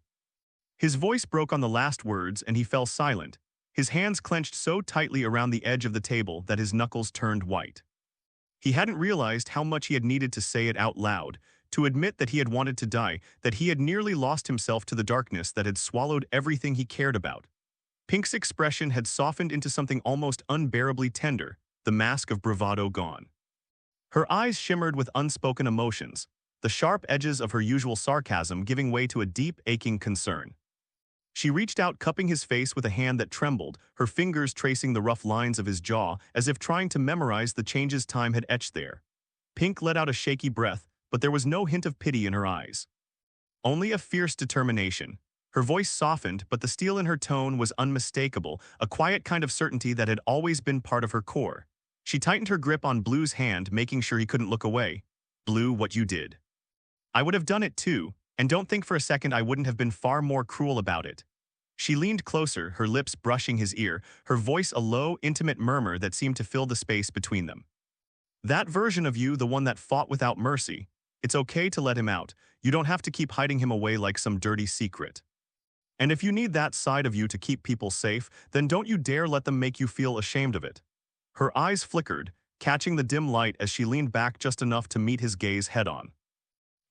His voice broke on the last words and he fell silent, his hands clenched so tightly around the edge of the table that his knuckles turned white. He hadn't realized how much he had needed to say it out loud, to admit that he had wanted to die, that he had nearly lost himself to the darkness that had swallowed everything he cared about. Pink's expression had softened into something almost unbearably tender, the mask of bravado gone. Her eyes shimmered with unspoken emotions, the sharp edges of her usual sarcasm giving way to a deep, aching concern. She reached out, cupping his face with a hand that trembled, her fingers tracing the rough lines of his jaw as if trying to memorize the changes time had etched there. Pink let out a shaky breath, but there was no hint of pity in her eyes. Only a fierce determination. Her voice softened, but the steel in her tone was unmistakable, a quiet kind of certainty that had always been part of her core. She tightened her grip on Blue's hand, making sure he couldn't look away. Blue, what you did. I would have done it too, and don't think for a second I wouldn't have been far more cruel about it. She leaned closer, her lips brushing his ear, her voice a low, intimate murmur that seemed to fill the space between them. That version of you, the one that fought without mercy, it's okay to let him out. You don't have to keep hiding him away like some dirty secret. And if you need that side of you to keep people safe, then don't you dare let them make you feel ashamed of it. Her eyes flickered, catching the dim light as she leaned back just enough to meet his gaze head-on.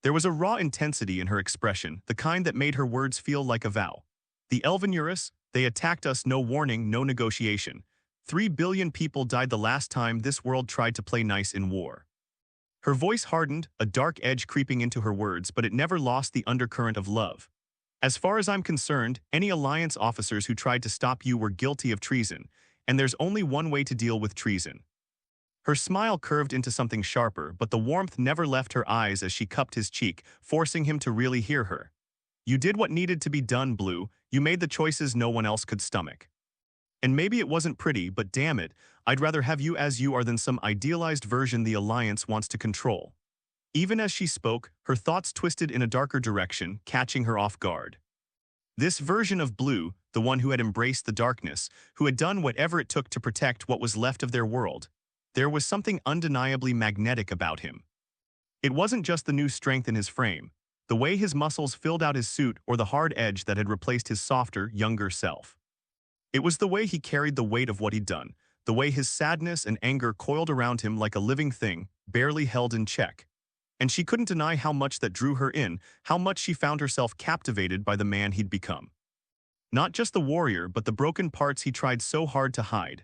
There was a raw intensity in her expression, the kind that made her words feel like a vow. The Elven Eurus, they attacked us, no warning, no negotiation. 3 billion people died the last time this world tried to play nice in war. Her voice hardened, a dark edge creeping into her words, but it never lost the undercurrent of love. As far as I'm concerned, any Alliance officers who tried to stop you were guilty of treason, and there's only one way to deal with treason. Her smile curved into something sharper, but the warmth never left her eyes as she cupped his cheek, forcing him to really hear her. You did what needed to be done, Blue. You made the choices no one else could stomach. And maybe it wasn't pretty, but damn it, I'd rather have you as you are than some idealized version the Alliance wants to control. Even as she spoke, her thoughts twisted in a darker direction, catching her off guard. This version of Blue, the one who had embraced the darkness, who had done whatever it took to protect what was left of their world, there was something undeniably magnetic about him. It wasn't just the new strength in his frame, the way his muscles filled out his suit or the hard edge that had replaced his softer, younger self. It was the way he carried the weight of what he'd done, the way his sadness and anger coiled around him like a living thing, barely held in check. And she couldn't deny how much that drew her in, how much she found herself captivated by the man he'd become. Not just the warrior, but the broken parts he tried so hard to hide.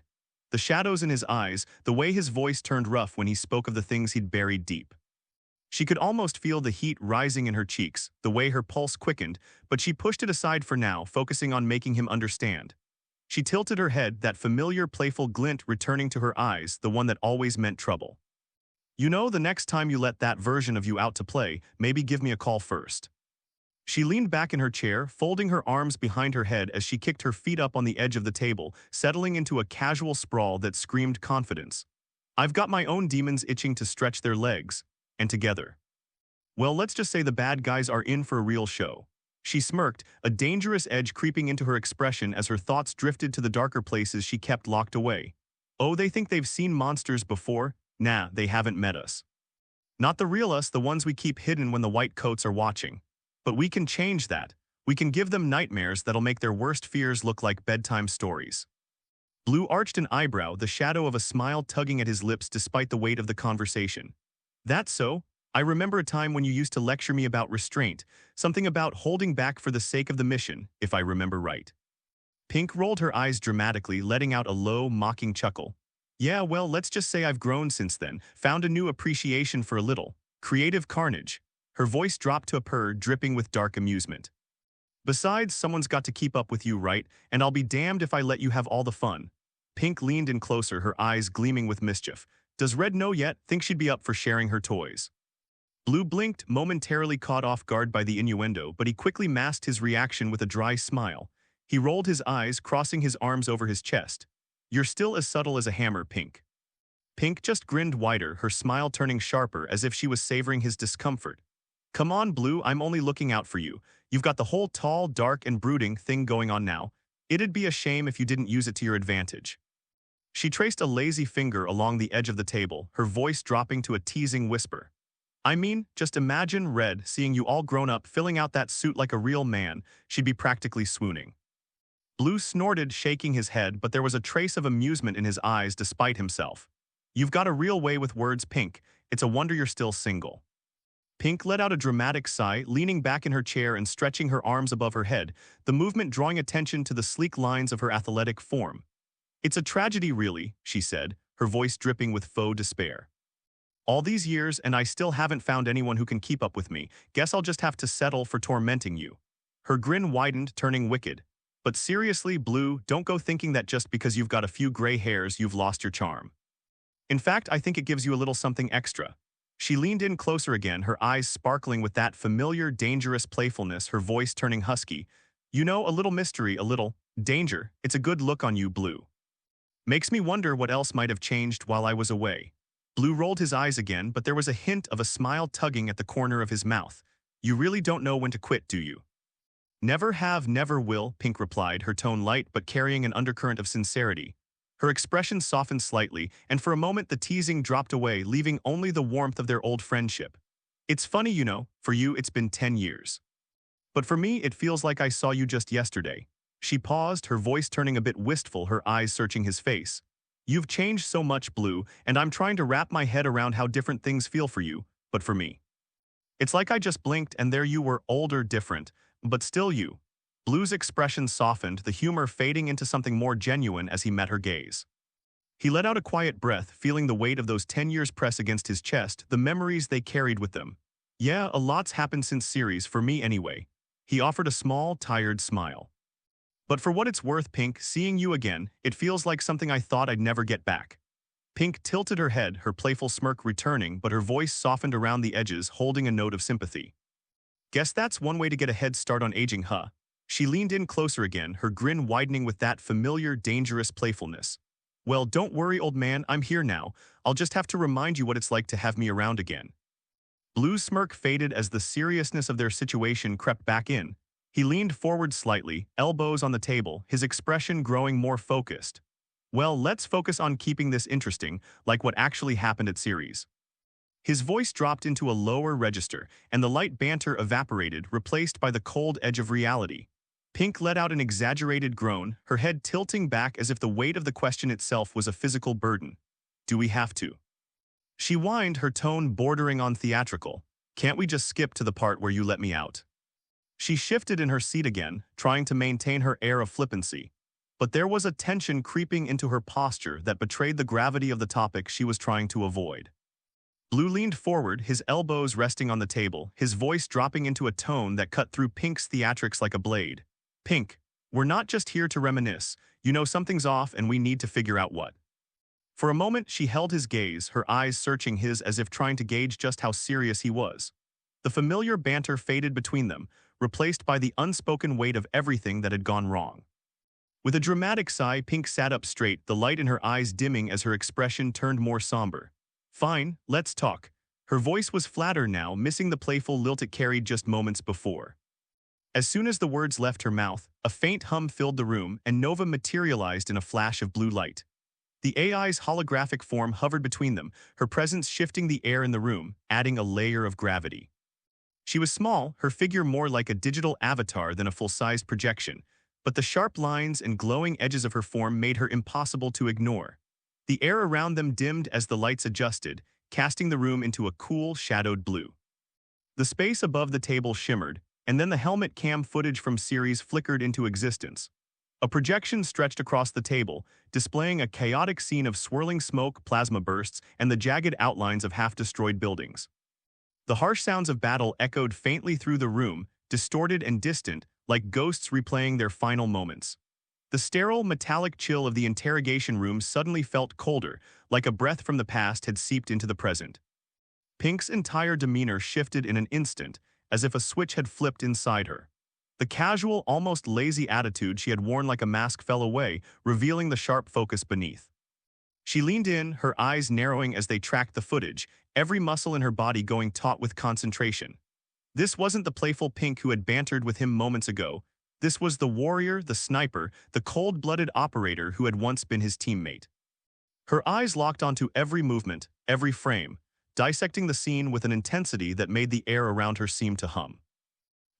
The shadows in his eyes, the way his voice turned rough when he spoke of the things he'd buried deep. She could almost feel the heat rising in her cheeks, the way her pulse quickened, but she pushed it aside for now, focusing on making him understand. She tilted her head, that familiar playful glint returning to her eyes, the one that always meant trouble. You know, the next time you let that version of you out to play, maybe give me a call first. She leaned back in her chair, folding her arms behind her head as she kicked her feet up on the edge of the table, settling into a casual sprawl that screamed confidence. I've got my own demons itching to stretch their legs. And together. Well, let's just say the bad guys are in for a real show. She smirked, a dangerous edge creeping into her expression as her thoughts drifted to the darker places she kept locked away. Oh, they think they've seen monsters before? Nah, they haven't met us. Not the real us, the ones we keep hidden when the white coats are watching. But we can change that. We can give them nightmares that'll make their worst fears look like bedtime stories. Blue arched an eyebrow, the shadow of a smile tugging at his lips despite the weight of the conversation. That's so. I remember a time when you used to lecture me about restraint, something about holding back for the sake of the mission, if I remember right. Pink rolled her eyes dramatically, letting out a low, mocking chuckle. Yeah, well, let's just say I've grown since then, found a new appreciation for a little creative carnage. Her voice dropped to a purr, dripping with dark amusement. Besides, someone's got to keep up with you, right? And I'll be damned if I let you have all the fun. Pink leaned in closer, her eyes gleaming with mischief. Does Red know yet? Think she'd be up for sharing her toys. Blue blinked, momentarily caught off guard by the innuendo, but he quickly masked his reaction with a dry smile. He rolled his eyes, crossing his arms over his chest. You're still as subtle as a hammer, Pink. Pink just grinned wider, her smile turning sharper as if she was savoring his discomfort. Come on, Blue, I'm only looking out for you. You've got the whole tall, dark, and brooding thing going on now. It'd be a shame if you didn't use it to your advantage. She traced a lazy finger along the edge of the table, her voice dropping to a teasing whisper. I mean, just imagine Red seeing you all grown up filling out that suit like a real man. She'd be practically swooning. Blue snorted, shaking his head, but there was a trace of amusement in his eyes despite himself. You've got a real way with words, Pink. It's a wonder you're still single. Pink let out a dramatic sigh, leaning back in her chair and stretching her arms above her head, the movement drawing attention to the sleek lines of her athletic form. It's a tragedy, really, she said, her voice dripping with faux despair. All these years, and I still haven't found anyone who can keep up with me. Guess I'll just have to settle for tormenting you. Her grin widened, turning wicked. But seriously, Blue, don't go thinking that just because you've got a few gray hairs, you've lost your charm. In fact, I think it gives you a little something extra. She leaned in closer again, her eyes sparkling with that familiar, dangerous playfulness, her voice turning husky. You know, a little mystery, a little danger. It's a good look on you, Blue. Makes me wonder what else might have changed while I was away. Blue rolled his eyes again, but there was a hint of a smile tugging at the corner of his mouth. You really don't know when to quit, do you? Never have, never will, Pink replied, her tone light but carrying an undercurrent of sincerity. Her expression softened slightly, and for a moment the teasing dropped away, leaving only the warmth of their old friendship. It's funny, you know, for you it's been 10 years. But for me it feels like I saw you just yesterday. She paused, her voice turning a bit wistful, her eyes searching his face. You've changed so much, Blue, and I'm trying to wrap my head around how different things feel for you, but for me. It's like I just blinked and there you were, older, different, but still you. Blue's expression softened, the humor fading into something more genuine as he met her gaze. He let out a quiet breath, feeling the weight of those 10 years press against his chest, the memories they carried with them. Yeah, a lot's happened since series, for me anyway. He offered a small, tired smile. But for what it's worth, Pink, seeing you again, it feels like something I thought I'd never get back. Pink tilted her head, her playful smirk returning, but her voice softened around the edges, holding a note of sympathy. Guess that's one way to get a head start on aging, huh? She leaned in closer again, her grin widening with that familiar, dangerous playfulness. Well, don't worry, old man, I'm here now. I'll just have to remind you what it's like to have me around again. Blue's smirk faded as the seriousness of their situation crept back in. He leaned forward slightly, elbows on the table, his expression growing more focused. Well, let's focus on keeping this interesting, like what actually happened at series. His voice dropped into a lower register, and the light banter evaporated, replaced by the cold edge of reality. Pink let out an exaggerated groan, her head tilting back as if the weight of the question itself was a physical burden. Do we have to? She whined, her tone bordering on theatrical. Can't we just skip to the part where you let me out? She shifted in her seat again, trying to maintain her air of flippancy. But there was a tension creeping into her posture that betrayed the gravity of the topic she was trying to avoid. Blue leaned forward, his elbows resting on the table, his voice dropping into a tone that cut through Pink's theatrics like a blade. Pink, we're not just here to reminisce. You know something's off and we need to figure out what. For a moment, she held his gaze, her eyes searching his as if trying to gauge just how serious he was. The familiar banter faded between them, replaced by the unspoken weight of everything that had gone wrong. With a dramatic sigh, Pink sat up straight, the light in her eyes dimming as her expression turned more somber. Fine, let's talk. Her voice was flatter now, missing the playful lilt it carried just moments before. As soon as the words left her mouth, a faint hum filled the room, and Nova materialized in a flash of blue light. The AI's holographic form hovered between them, her presence shifting the air in the room, adding a layer of gravity. She was small, her figure more like a digital avatar than a full-sized projection, but the sharp lines and glowing edges of her form made her impossible to ignore. The air around them dimmed as the lights adjusted, casting the room into a cool, shadowed blue. The space above the table shimmered, and then the helmet cam footage from series flickered into existence. A projection stretched across the table, displaying a chaotic scene of swirling smoke, plasma bursts, and the jagged outlines of half-destroyed buildings. The harsh sounds of battle echoed faintly through the room, distorted and distant, like ghosts replaying their final moments. The sterile, metallic chill of the interrogation room suddenly felt colder, like a breath from the past had seeped into the present. Pink's entire demeanor shifted in an instant, as if a switch had flipped inside her. The casual, almost lazy attitude she had worn like a mask fell away, revealing the sharp focus beneath. She leaned in, her eyes narrowing as they tracked the footage, every muscle in her body going taut with concentration. This wasn't the playful Pink who had bantered with him moments ago. This was the warrior, the sniper, the cold-blooded operator who had once been his teammate. Her eyes locked onto every movement, every frame, dissecting the scene with an intensity that made the air around her seem to hum.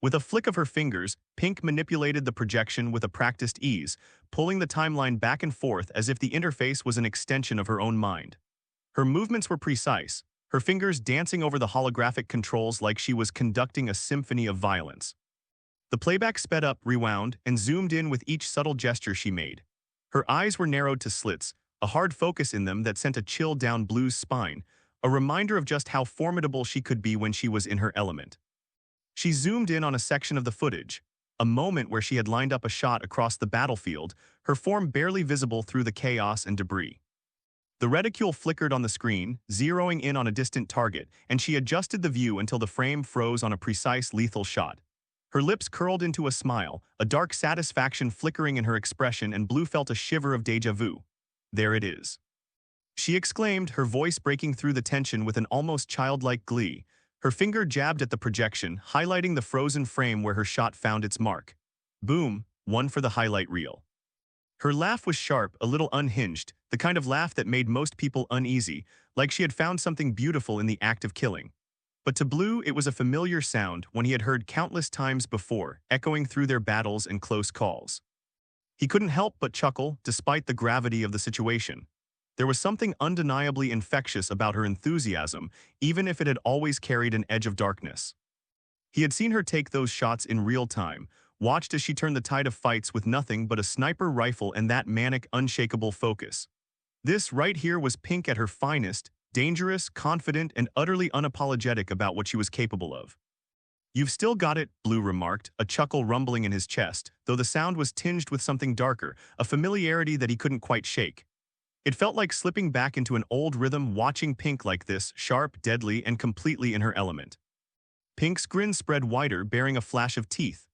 With a flick of her fingers, Pink manipulated the projection with a practiced ease, pulling the timeline back and forth as if the interface was an extension of her own mind. Her movements were precise, her fingers dancing over the holographic controls like she was conducting a symphony of violence. The playback sped up, rewound, and zoomed in with each subtle gesture she made. Her eyes were narrowed to slits, a hard focus in them that sent a chill down Blue's spine, a reminder of just how formidable she could be when she was in her element. She zoomed in on a section of the footage, a moment where she had lined up a shot across the battlefield, her form barely visible through the chaos and debris. The reticule flickered on the screen, zeroing in on a distant target, and she adjusted the view until the frame froze on a precise, lethal shot. Her lips curled into a smile, a dark satisfaction flickering in her expression, and Blue felt a shiver of déjà vu. There it is, she exclaimed, her voice breaking through the tension with an almost childlike glee. Her finger jabbed at the projection, highlighting the frozen frame where her shot found its mark. Boom, one for the highlight reel. Her laugh was sharp, a little unhinged, the kind of laugh that made most people uneasy, like she had found something beautiful in the act of killing. But to Blue, it was a familiar sound, one he had heard countless times before, echoing through their battles and close calls. He couldn't help but chuckle, despite the gravity of the situation. There was something undeniably infectious about her enthusiasm, even if it had always carried an edge of darkness. He had seen her take those shots in real time, watched as she turned the tide of fights with nothing but a sniper rifle and that manic, unshakable focus. This right here was Pink at her finest, dangerous, confident, and utterly unapologetic about what she was capable of. "You've still got it," Blue remarked, a chuckle rumbling in his chest, though the sound was tinged with something darker, a familiarity that he couldn't quite shake. It felt like slipping back into an old rhythm, watching Pink like this, sharp, deadly, and completely in her element. Pink's grin spread wider, bearing a flash of teeth.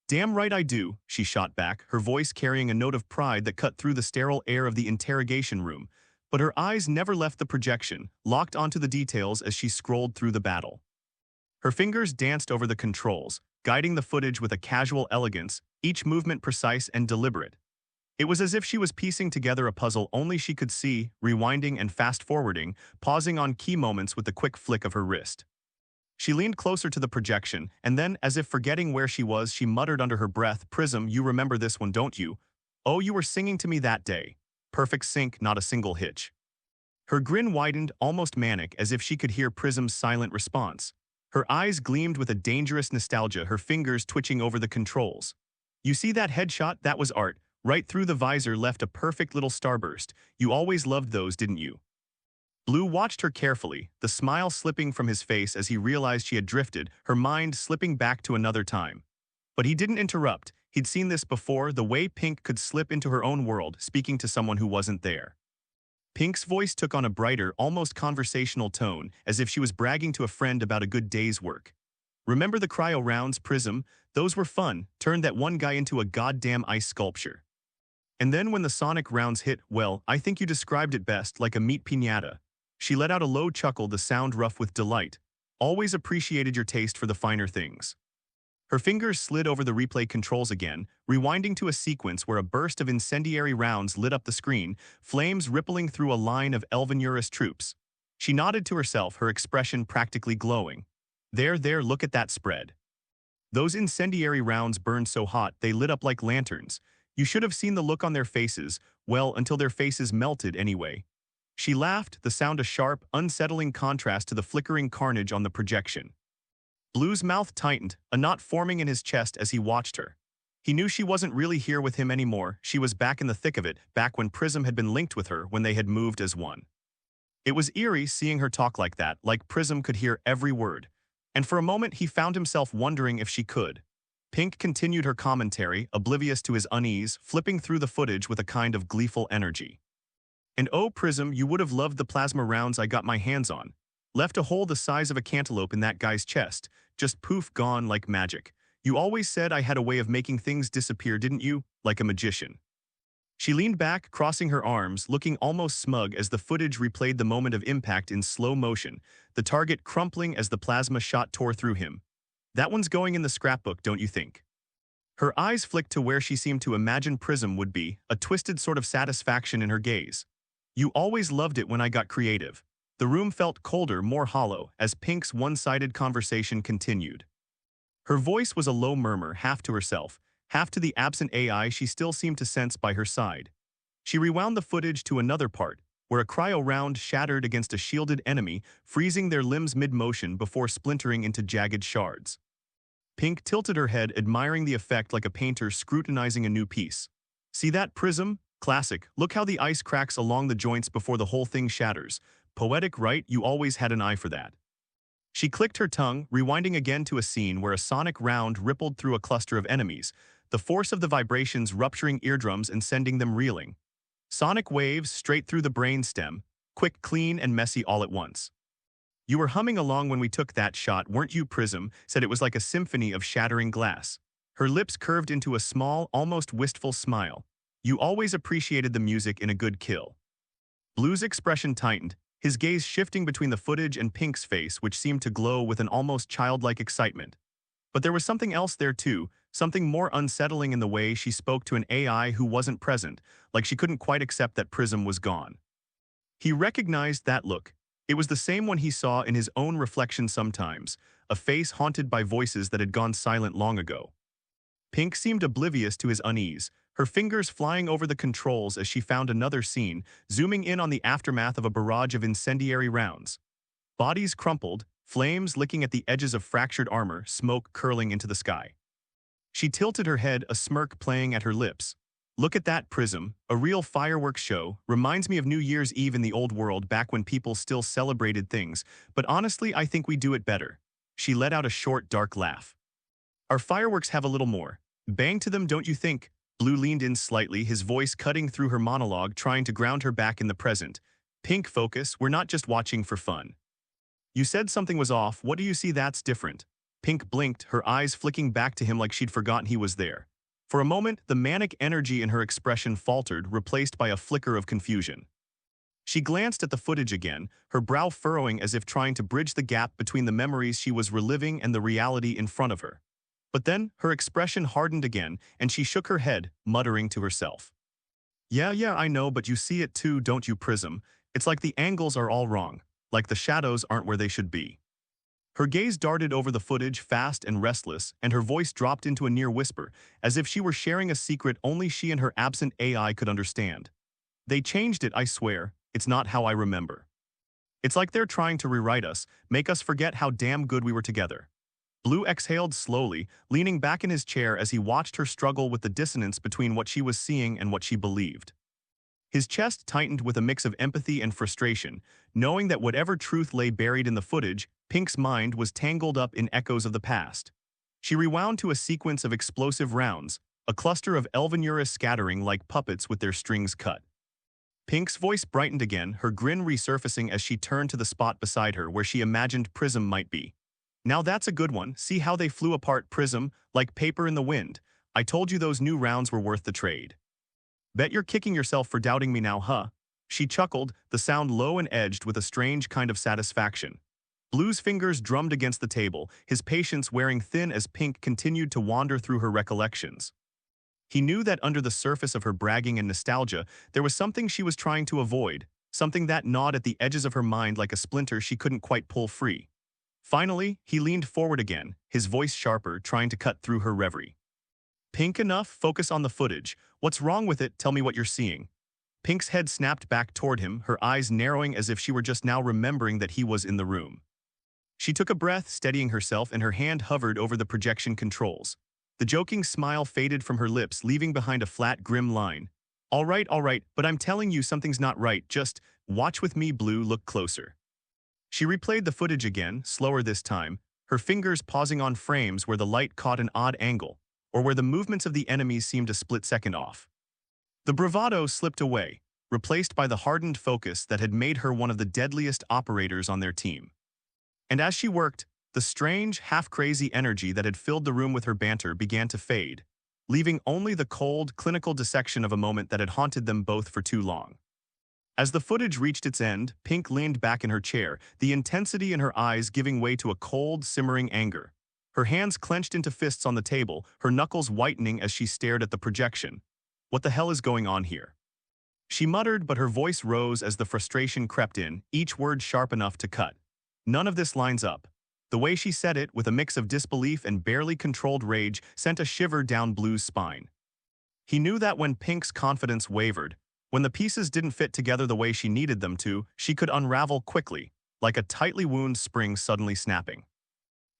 "Damn right I do," she shot back, her voice carrying a note of pride that cut through the sterile air of the interrogation room, but her eyes never left the projection, locked onto the details as she scrolled through the battle. Her fingers danced over the controls, guiding the footage with a casual elegance, each movement precise and deliberate. It was as if she was piecing together a puzzle only she could see, rewinding and fast-forwarding, pausing on key moments with the quick flick of her wrist. She leaned closer to the projection, and then, as if forgetting where she was, she muttered under her breath, "Prism, you remember this one, don't you? Oh, you were singing to me that day. Perfect sync, not a single hitch." Her grin widened, almost manic, as if she could hear Prism's silent response. Her eyes gleamed with a dangerous nostalgia, her fingers twitching over the controls. "You see that headshot? That was art. Right through the visor, left a perfect little starburst. You always loved those, didn't you?" Blue watched her carefully, the smile slipping from his face as he realized she had drifted, her mind slipping back to another time. But he didn't interrupt. He'd seen this before, the way Pink could slip into her own world, speaking to someone who wasn't there. Pink's voice took on a brighter, almost conversational tone, as if she was bragging to a friend about a good day's work. "Remember the cryo rounds, Prism? Those were fun, turned that one guy into a goddamn ice sculpture. And then when the sonic rounds hit, well, I think you described it best, like a meat piñata." She let out a low chuckle, the sound rough with delight. "Always appreciated your taste for the finer things." Her fingers slid over the replay controls again, rewinding to a sequence where a burst of incendiary rounds lit up the screen, flames rippling through a line of Elven Eurus troops. She nodded to herself, her expression practically glowing. There, look at that spread. Those incendiary rounds burned so hot they lit up like lanterns. You should have seen the look on their faces, well, until their faces melted anyway. She laughed, the sound a sharp, unsettling contrast to the flickering carnage on the projection. Blue's mouth tightened, a knot forming in his chest as he watched her. He knew she wasn't really here with him anymore, she was back in the thick of it, back when Prism had been linked with her, when they had moved as one. It was eerie seeing her talk like that, like Prism could hear every word. And for a moment he found himself wondering if she could. Pink continued her commentary, oblivious to his unease, flipping through the footage with a kind of gleeful energy. And oh, Prism, you would have loved the plasma rounds I got my hands on. Left a hole the size of a cantaloupe in that guy's chest, just poof gone like magic. You always said I had a way of making things disappear, didn't you? Like a magician. She leaned back, crossing her arms, looking almost smug as the footage replayed the moment of impact in slow motion, the target crumpling as the plasma shot tore through him. That one's going in the scrapbook, don't you think? Her eyes flicked to where she seemed to imagine Prism would be, a twisted sort of satisfaction in her gaze. You always loved it when I got creative. The room felt colder, more hollow, as Pink's one-sided conversation continued. Her voice was a low murmur, half to herself, half to the absent AI she still seemed to sense by her side. She rewound the footage to another part, where a cryo round shattered against a shielded enemy, freezing their limbs mid-motion before splintering into jagged shards. Pink tilted her head, admiring the effect like a painter scrutinizing a new piece. See that, Prism? Classic. Look how the ice cracks along the joints before the whole thing shatters. Poetic, right? You always had an eye for that. She clicked her tongue, rewinding again to a scene where a sonic round rippled through a cluster of enemies, the force of the vibrations rupturing eardrums and sending them reeling. Sonic waves straight through the brain stem, quick, clean, and messy all at once. You were humming along when we took that shot, weren't you, Prism? Said it was like a symphony of shattering glass. Her lips curved into a small, almost wistful smile. You always appreciated the music in a good kill. Blue's expression tightened, his gaze shifting between the footage and Pink's face, which seemed to glow with an almost childlike excitement. But there was something else there too, something more unsettling in the way she spoke to an AI who wasn't present, like she couldn't quite accept that Prism was gone. He recognized that look. It was the same one he saw in his own reflection sometimes, a face haunted by voices that had gone silent long ago. Pink seemed oblivious to his unease, her fingers flying over the controls as she found another scene, zooming in on the aftermath of a barrage of incendiary rounds. Bodies crumpled, flames licking at the edges of fractured armor, smoke curling into the sky. She tilted her head, a smirk playing at her lips. Look at that, Prism, a real fireworks show, reminds me of New Year's Eve in the old world back when people still celebrated things, but honestly I think we do it better. She let out a short, dark laugh. Our fireworks have a little more. Bang to them, don't you think? Blue leaned in slightly, his voice cutting through her monologue, trying to ground her back in the present. Pink, focus, we're not just watching for fun. You said something was off, what do you see that's different? Pink blinked, her eyes flicking back to him like she'd forgotten he was there. For a moment, the manic energy in her expression faltered, replaced by a flicker of confusion. She glanced at the footage again, her brow furrowing as if trying to bridge the gap between the memories she was reliving and the reality in front of her. But then, her expression hardened again, and she shook her head, muttering to herself. Yeah, I know, but you see it too, don't you, Prism? It's like the angles are all wrong, like the shadows aren't where they should be. Her gaze darted over the footage, fast and restless, and her voice dropped into a near whisper, as if she were sharing a secret only she and her absent AI could understand. They changed it, I swear. It's not how I remember. It's like they're trying to rewrite us, make us forget how damn good we were together. Blue exhaled slowly, leaning back in his chair as he watched her struggle with the dissonance between what she was seeing and what she believed. His chest tightened with a mix of empathy and frustration, knowing that whatever truth lay buried in the footage, Pink's mind was tangled up in echoes of the past. She rewound to a sequence of explosive rounds, a cluster of Elvenura scattering like puppets with their strings cut. Pink's voice brightened again, her grin resurfacing as she turned to the spot beside her where she imagined Prism might be. Now that's a good one, see how they flew apart, Prism, like paper in the wind. I told you those new rounds were worth the trade. Bet you're kicking yourself for doubting me now, huh? She chuckled, the sound low and edged with a strange kind of satisfaction. Blue's fingers drummed against the table, his patience wearing thin as Pink continued to wander through her recollections. He knew that under the surface of her bragging and nostalgia, there was something she was trying to avoid, something that gnawed at the edges of her mind like a splinter she couldn't quite pull free. Finally, he leaned forward again, his voice sharper, trying to cut through her reverie. Pink enough, focus on the footage. What's wrong with it? Tell me what you're seeing. Pink's head snapped back toward him, her eyes narrowing as if she were just now remembering that he was in the room. She took a breath, steadying herself, and her hand hovered over the projection controls. The joking smile faded from her lips, leaving behind a flat, grim line. All right, but I'm telling you something's not right. Just watch with me, Blue, look closer." She replayed the footage again, slower this time, her fingers pausing on frames where the light caught an odd angle, or where the movements of the enemies seemed a split second off. The bravado slipped away, replaced by the hardened focus that had made her one of the deadliest operators on their team. And as she worked, the strange, half-crazy energy that had filled the room with her banter began to fade, leaving only the cold, clinical dissection of a moment that had haunted them both for too long. As the footage reached its end, Pink leaned back in her chair, the intensity in her eyes giving way to a cold, simmering anger. Her hands clenched into fists on the table, her knuckles whitening as she stared at the projection. What the hell is going on here? She muttered, but her voice rose as the frustration crept in, each word sharp enough to cut. None of this lines up. The way she said it, with a mix of disbelief and barely controlled rage, sent a shiver down Blue's spine. He knew that when Pink's confidence wavered, when the pieces didn't fit together the way she needed them to, she could unravel quickly, like a tightly wound spring suddenly snapping.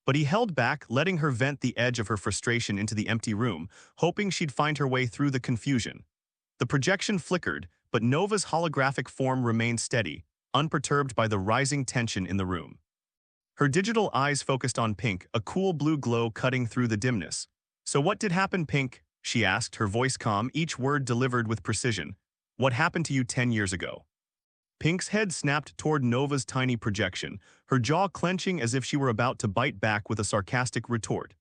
But he held back, letting her vent the edge of her frustration into the empty room, hoping she'd find her way through the confusion. The projection flickered, but Nova's holographic form remained steady, unperturbed by the rising tension in the room. Her digital eyes focused on Pink, a cool blue glow cutting through the dimness. "So what did happen, Pink?" she asked, her voice calm, each word delivered with precision. "What happened to you 10 years ago?" Pink's head snapped toward Nova's tiny projection, her jaw clenching as if she were about to bite back with a sarcastic retort.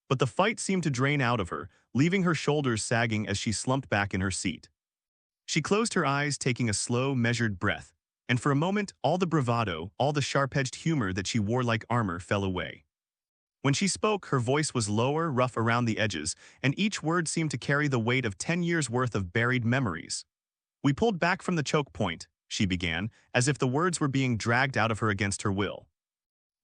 But the fight seemed to drain out of her, leaving her shoulders sagging as she slumped back in her seat. She closed her eyes, taking a slow, measured breath, and for a moment, all the bravado, all the sharp-edged humor that she wore like armor fell away. When she spoke, her voice was lower, rough around the edges, and each word seemed to carry the weight of 10 years' worth of buried memories. "We pulled back from the choke point," she began, as if the words were being dragged out of her against her will.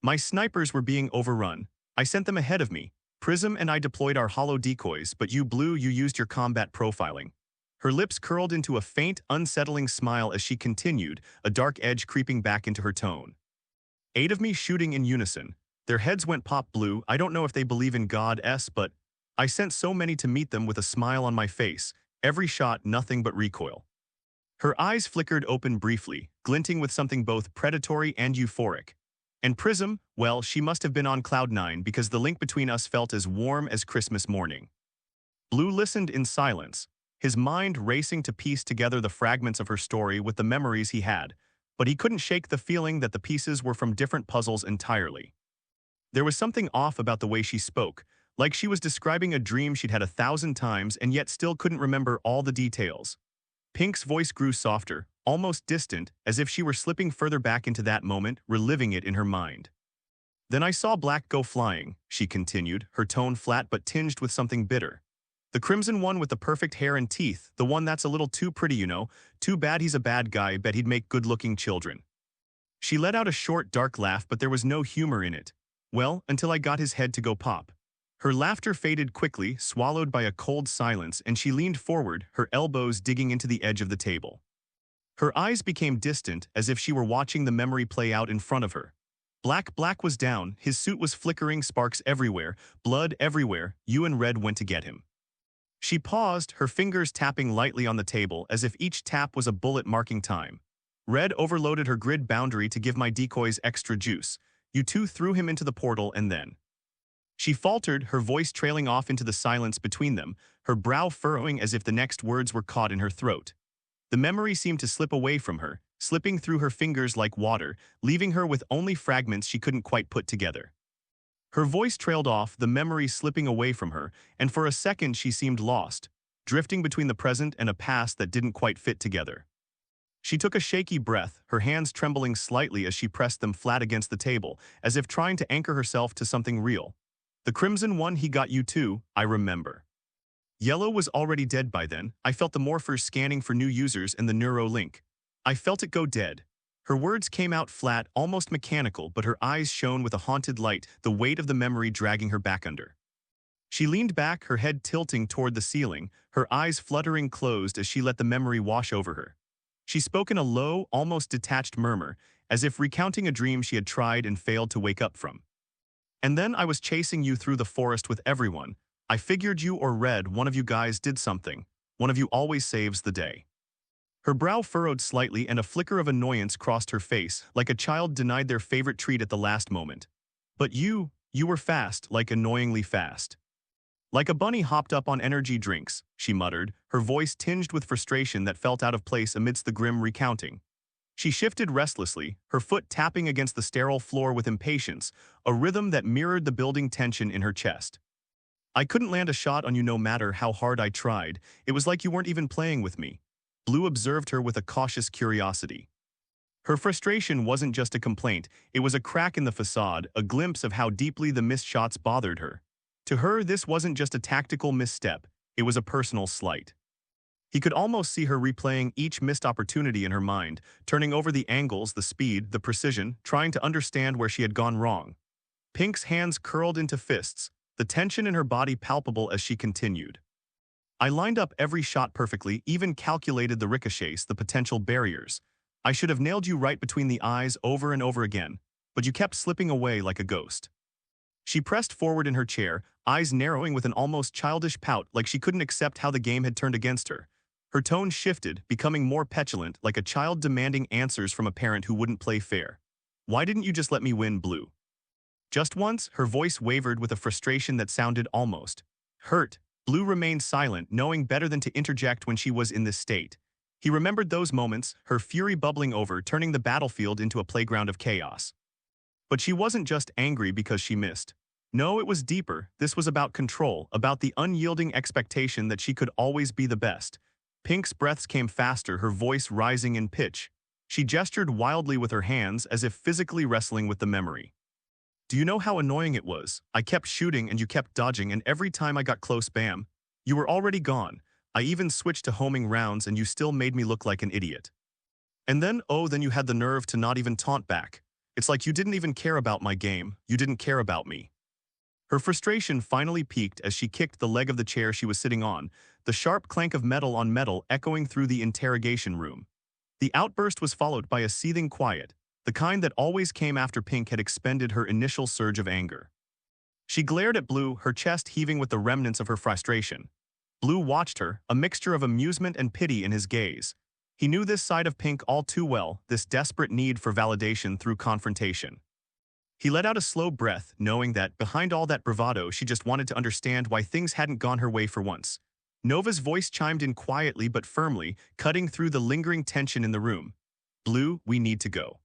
"My snipers were being overrun. I sent them ahead of me. Prism and I deployed our hollow decoys, but you, Blue, you used your combat profiling." Her lips curled into a faint, unsettling smile as she continued, a dark edge creeping back into her tone. "8 of me shooting in unison. Their heads went pop, Blue. I don't know if they believe in God, but I sent so many to meet them with a smile on my face. Every shot, nothing but recoil." Her eyes flickered open briefly, glinting with something both predatory and euphoric. "And Prism, well, she must have been on cloud 9 because the link between us felt as warm as Christmas morning." Blue listened in silence, his mind racing to piece together the fragments of her story with the memories he had, but he couldn't shake the feeling that the pieces were from different puzzles entirely. There was something off about the way she spoke, like she was describing a dream she'd had 1,000 times and yet still couldn't remember all the details. Pink's voice grew softer, almost distant, as if she were slipping further back into that moment, reliving it in her mind. "Then I saw Black go flying," she continued, her tone flat but tinged with something bitter. "The crimson one with the perfect hair and teeth, the one that's a little too pretty, you know. Too bad he's a bad guy, bet he'd make good-looking children." She let out a short, dark laugh, but there was no humor in it. "Well, until I got his head to go pop." Her laughter faded quickly, swallowed by a cold silence, and she leaned forward, her elbows digging into the edge of the table. Her eyes became distant, as if she were watching the memory play out in front of her. Black was down, his suit was flickering, sparks everywhere, blood everywhere. You and Red went to get him. She paused, her fingers tapping lightly on the table as if each tap was a bullet marking time. "Red overloaded her grid boundary to give my decoys extra juice. You two threw him into the portal and then..." She faltered, her voice trailing off into the silence between them, her brow furrowing as if the next words were caught in her throat. The memory seemed to slip away from her, slipping through her fingers like water, leaving her with only fragments she couldn't quite put together. Her voice trailed off, the memory slipping away from her, and for a second she seemed lost, drifting between the present and a past that didn't quite fit together. She took a shaky breath, her hands trembling slightly as she pressed them flat against the table, as if trying to anchor herself to something real. "The crimson one, he got you too, I remember." Yellow was already dead by then. I felt the morphers scanning for new users and the neuro link. I felt it go dead. Her words came out flat, almost mechanical, but her eyes shone with a haunted light, the weight of the memory dragging her back under. She leaned back, her head tilting toward the ceiling, her eyes fluttering closed as she let the memory wash over her. She spoke in a low, almost detached murmur, as if recounting a dream she had tried and failed to wake up from. And then I was chasing you through the forest with everyone. I figured you or Red, one of you guys did something. One of you always saves the day. Her brow furrowed slightly and a flicker of annoyance crossed her face, like a child denied their favorite treat at the last moment. But you were fast, like annoyingly fast. Like a bunny hopped up on energy drinks, she muttered, her voice tinged with frustration that felt out of place amidst the grim recounting. She shifted restlessly, her foot tapping against the sterile floor with impatience, a rhythm that mirrored the building tension in her chest. I couldn't land a shot on you no matter how hard I tried. It was like you weren't even playing with me. Blue observed her with a cautious curiosity. Her frustration wasn't just a complaint, it was a crack in the facade, a glimpse of how deeply the missed shots bothered her. To her, this wasn't just a tactical misstep, it was a personal slight. He could almost see her replaying each missed opportunity in her mind, turning over the angles, the speed, the precision, trying to understand where she had gone wrong. Pink's hands curled into fists, the tension in her body palpable as she continued. I lined up every shot perfectly, even calculated the ricochets, the potential barriers. I should have nailed you right between the eyes over and over again, but you kept slipping away like a ghost. She pressed forward in her chair, eyes narrowing with an almost childish pout like she couldn't accept how the game had turned against her. Her tone shifted, becoming more petulant, like a child demanding answers from a parent who wouldn't play fair. Why didn't you just let me win, Blue? Just once, her voice wavered with a frustration that sounded almost hurt. Blue remained silent, knowing better than to interject when she was in this state. He remembered those moments, her fury bubbling over, turning the battlefield into a playground of chaos. But she wasn't just angry because she missed. No, it was deeper. This was about control, about the unyielding expectation that she could always be the best. Pink's breaths came faster, her voice rising in pitch. She gestured wildly with her hands as if physically wrestling with the memory. Do you know how annoying it was? I kept shooting and you kept dodging, and every time I got close, bam, you were already gone. I even switched to homing rounds and you still made me look like an idiot. And then, then you had the nerve to not even taunt back. It's like you didn't even care about my game, you didn't care about me. Her frustration finally peaked as she kicked the leg of the chair she was sitting on, the sharp clank of metal on metal echoing through the interrogation room. The outburst was followed by a seething quiet, the kind that always came after Pink had expended her initial surge of anger. She glared at Blue, her chest heaving with the remnants of her frustration. Blue watched her, a mixture of amusement and pity in his gaze. He knew this side of Pink all too well, this desperate need for validation through confrontation. He let out a slow breath, knowing that, behind all that bravado, she just wanted to understand why things hadn't gone her way for once. Nova's voice chimed in quietly but firmly, cutting through the lingering tension in the room. Blue, we need to go.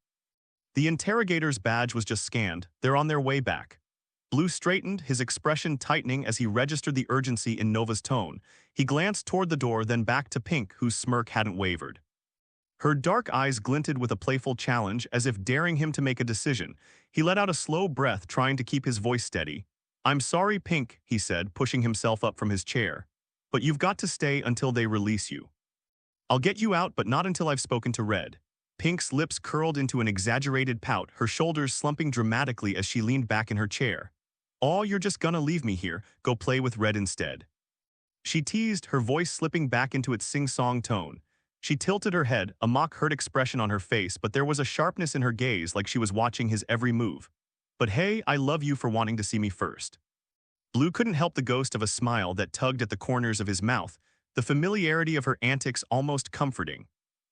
The interrogator's badge was just scanned. They're on their way back. Blue straightened, his expression tightening as he registered the urgency in Nova's tone. He glanced toward the door, then back to Pink, whose smirk hadn't wavered. Her dark eyes glinted with a playful challenge, as if daring him to make a decision. He let out a slow breath, trying to keep his voice steady. I'm sorry, Pink, he said, pushing himself up from his chair. But you've got to stay until they release you. I'll get you out, but not until I've spoken to Red. Pink's lips curled into an exaggerated pout, her shoulders slumping dramatically as she leaned back in her chair. Oh, you're just gonna leave me here, go play with Red instead. She teased, her voice slipping back into its sing-song tone. She tilted her head, a mock-hurt expression on her face, but there was a sharpness in her gaze like she was watching his every move. But hey, I love you for wanting to see me first. Blue couldn't help the ghost of a smile that tugged at the corners of his mouth, the familiarity of her antics almost comforting.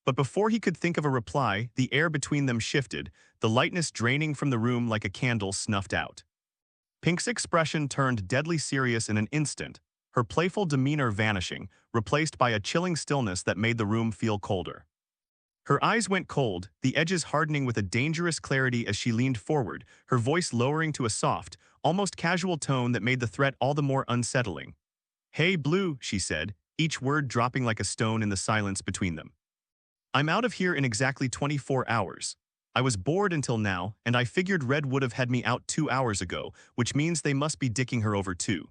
But before he could think of a reply, the air between them shifted, the lightness draining from the room like a candle snuffed out. Pink's expression turned deadly serious in an instant, her playful demeanor vanishing, replaced by a chilling stillness that made the room feel colder. Her eyes went cold, the edges hardening with a dangerous clarity as she leaned forward, her voice lowering to a soft, almost casual tone that made the threat all the more unsettling. Hey, Blue, she said, each word dropping like a stone in the silence between them. I'm out of here in exactly 24 hours. I was bored until now, and I figured Red would have had me out 2 hours ago, which means they must be dicking her over too.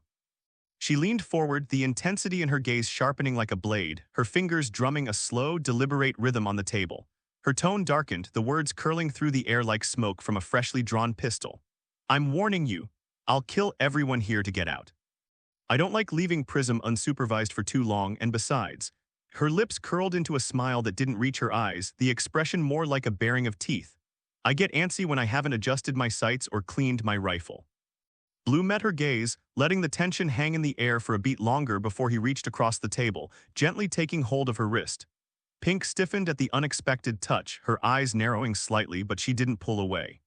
She leaned forward, the intensity in her gaze sharpening like a blade, her fingers drumming a slow, deliberate rhythm on the table. Her tone darkened, the words curling through the air like smoke from a freshly drawn pistol. I'm warning you. I'll kill everyone here to get out. I don't like leaving Prism unsupervised for too long, and besides, Her lips curled into a smile that didn't reach her eyes, the expression more like a baring of teeth. I get antsy when I haven't adjusted my sights or cleaned my rifle. Blue met her gaze, letting the tension hang in the air for a beat longer before he reached across the table, gently taking hold of her wrist. Pink stiffened at the unexpected touch, her eyes narrowing slightly, but she didn't pull away.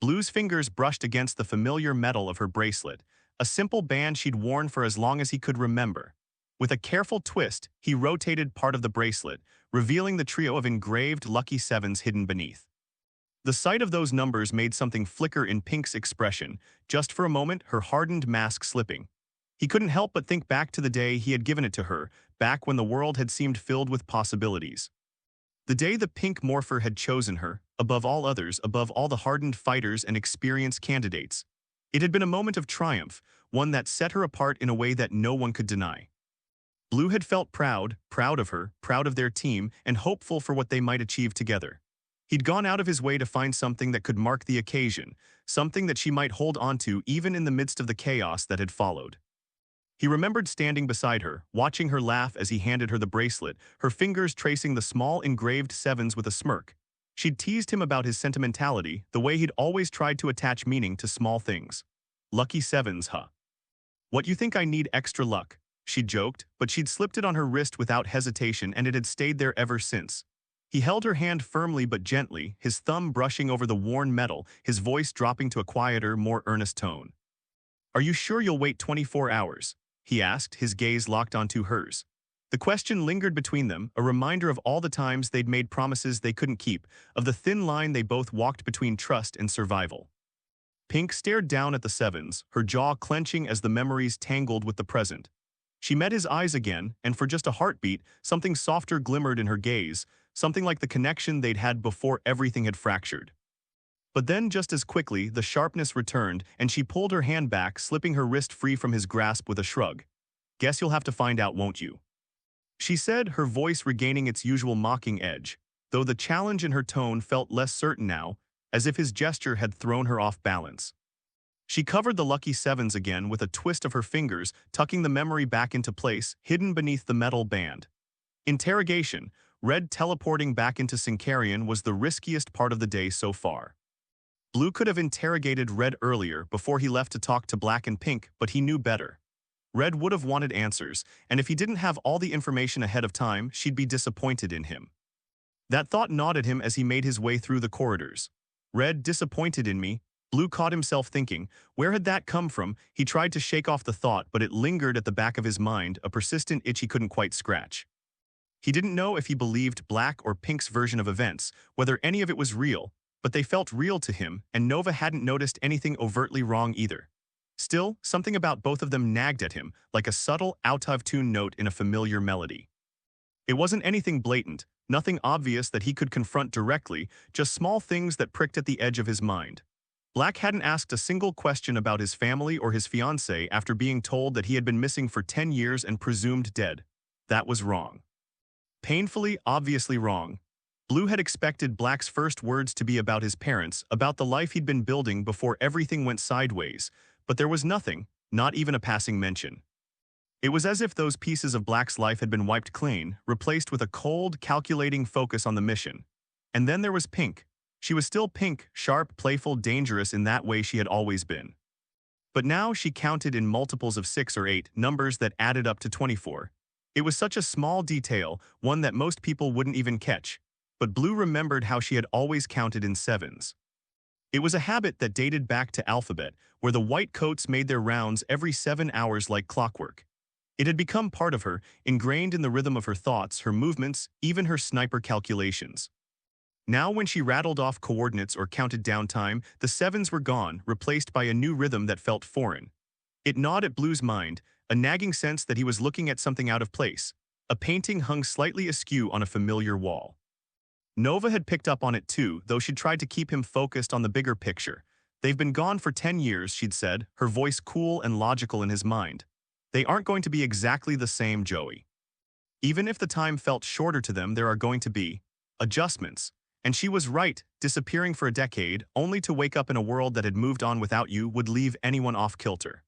Blue's fingers brushed against the familiar metal of her bracelet, a simple band she'd worn for as long as he could remember. With a careful twist, he rotated part of the bracelet, revealing the trio of engraved lucky sevens hidden beneath. The sight of those numbers made something flicker in Pink's expression, just for a moment, her hardened mask slipping. He couldn't help but think back to the day he had given it to her, back when the world had seemed filled with possibilities. The day the pink morpher had chosen her, above all others, above all the hardened fighters and experienced candidates. It had been a moment of triumph, one that set her apart in a way that no one could deny. Blue had felt proud of her, proud of their team, and hopeful for what they might achieve together. He'd gone out of his way to find something that could mark the occasion, something that she might hold onto even in the midst of the chaos that had followed. He remembered standing beside her, watching her laugh as he handed her the bracelet, her fingers tracing the small engraved sevens with a smirk. She'd teased him about his sentimentality, the way he'd always tried to attach meaning to small things. Lucky sevens, huh? What, you think I need extra luck? She'd joked, but she'd slipped it on her wrist without hesitation, and it had stayed there ever since. He held her hand firmly but gently, his thumb brushing over the worn metal, his voice dropping to a quieter, more earnest tone. "Are you sure you'll wait 24 hours?" he asked, his gaze locked onto hers. The question lingered between them, a reminder of all the times they'd made promises they couldn't keep, of the thin line they both walked between trust and survival. Pink stared down at the sevens, her jaw clenching as the memories tangled with the present. She met his eyes again, and for just a heartbeat, something softer glimmered in her gaze, something like the connection they'd had before everything had fractured. But then, just as quickly, the sharpness returned, and she pulled her hand back, slipping her wrist free from his grasp with a shrug. "Guess you'll have to find out, won't you?" she said, her voice regaining its usual mocking edge, though the challenge in her tone felt less certain now, as if his gesture had thrown her off balance. She covered the lucky sevens again with a twist of her fingers, tucking the memory back into place, hidden beneath the metal band. Interrogation. Red teleporting back into Syncarian was the riskiest part of the day so far. Blue could have interrogated Red earlier, before he left to talk to Black and Pink, but he knew better. Red would have wanted answers, and if he didn't have all the information ahead of time, she'd be disappointed in him. That thought gnawed at him as he made his way through the corridors. Red disappointed in me? Blue caught himself thinking, where had that come from? He tried to shake off the thought, but it lingered at the back of his mind, a persistent itch he couldn't quite scratch. He didn't know if he believed Black or Pink's version of events, whether any of it was real, but they felt real to him, and Nova hadn't noticed anything overtly wrong either. Still, something about both of them nagged at him, like a subtle, out-of-tune note in a familiar melody. It wasn't anything blatant, nothing obvious that he could confront directly, just small things that pricked at the edge of his mind. Black hadn't asked a single question about his family or his fiancée after being told that he had been missing for 10 years and presumed dead. That was wrong. Painfully, obviously wrong. Blue had expected Black's first words to be about his parents, about the life he'd been building before everything went sideways, but there was nothing, not even a passing mention. It was as if those pieces of Black's life had been wiped clean, replaced with a cold, calculating focus on the mission. And then there was Pink. She was still Pink, sharp, playful, dangerous in that way she had always been. But now she counted in multiples of 6 or 8, numbers that added up to 24. It was such a small detail, one that most people wouldn't even catch. But Blue remembered how she had always counted in sevens. It was a habit that dated back to Alphabet, where the white coats made their rounds every 7 hours like clockwork. It had become part of her, ingrained in the rhythm of her thoughts, her movements, even her sniper calculations. Now when she rattled off coordinates or counted down time, the sevens were gone, replaced by a new rhythm that felt foreign. It gnawed at Blue's mind, a nagging sense that he was looking at something out of place. A painting hung slightly askew on a familiar wall. Nova had picked up on it too, though she'd tried to keep him focused on the bigger picture. "They've been gone for 10 years, she'd said, her voice cool and logical in his mind. "They aren't going to be exactly the same, Joey. Even if the time felt shorter to them, there are going to be adjustments." And she was right, disappearing for a decade, only to wake up in a world that had moved on without you, would leave anyone off kilter.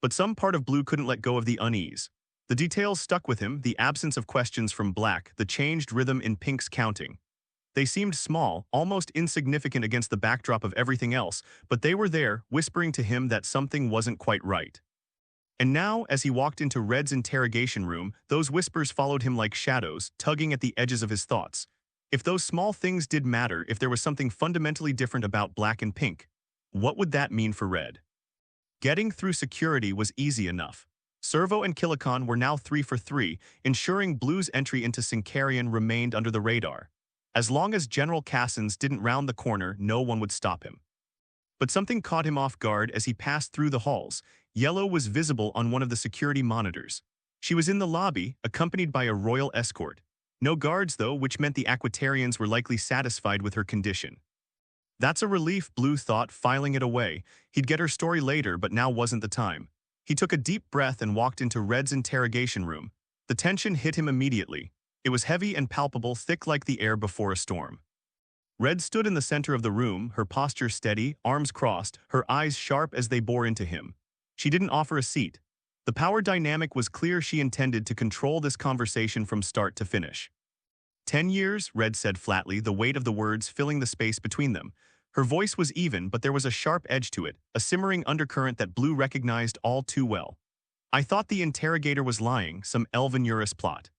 But some part of Blue couldn't let go of the unease. The details stuck with him, the absence of questions from Black, the changed rhythm in Pink's counting. They seemed small, almost insignificant against the backdrop of everything else, but they were there, whispering to him that something wasn't quite right. And now, as he walked into Red's interrogation room, those whispers followed him like shadows, tugging at the edges of his thoughts. If those small things did matter, if there was something fundamentally different about Black and Pink, what would that mean for Red? Getting through security was easy enough. Servo and Kilikon were now 3 for 3, ensuring Blue's entry into Syncarian remained under the radar. As long as General Cassins didn't round the corner, no one would stop him. But something caught him off guard as he passed through the halls. Yellow was visible on one of the security monitors. She was in the lobby, accompanied by a royal escort. No guards, though, which meant the Aquitarians were likely satisfied with her condition. That's a relief, Blue thought, filing it away. He'd get her story later, but now wasn't the time. He took a deep breath and walked into Red's interrogation room. The tension hit him immediately. It was heavy and palpable, thick like the air before a storm. Red stood in the center of the room, her posture steady, arms crossed, her eyes sharp as they bore into him. She didn't offer a seat. The power dynamic was clear. She intended to control this conversation from start to finish. 10 years, Red said flatly, the weight of the words filling the space between them. Her voice was even, but there was a sharp edge to it, a simmering undercurrent that Blue recognized all too well. I thought the interrogator was lying, some elven Eurus plot.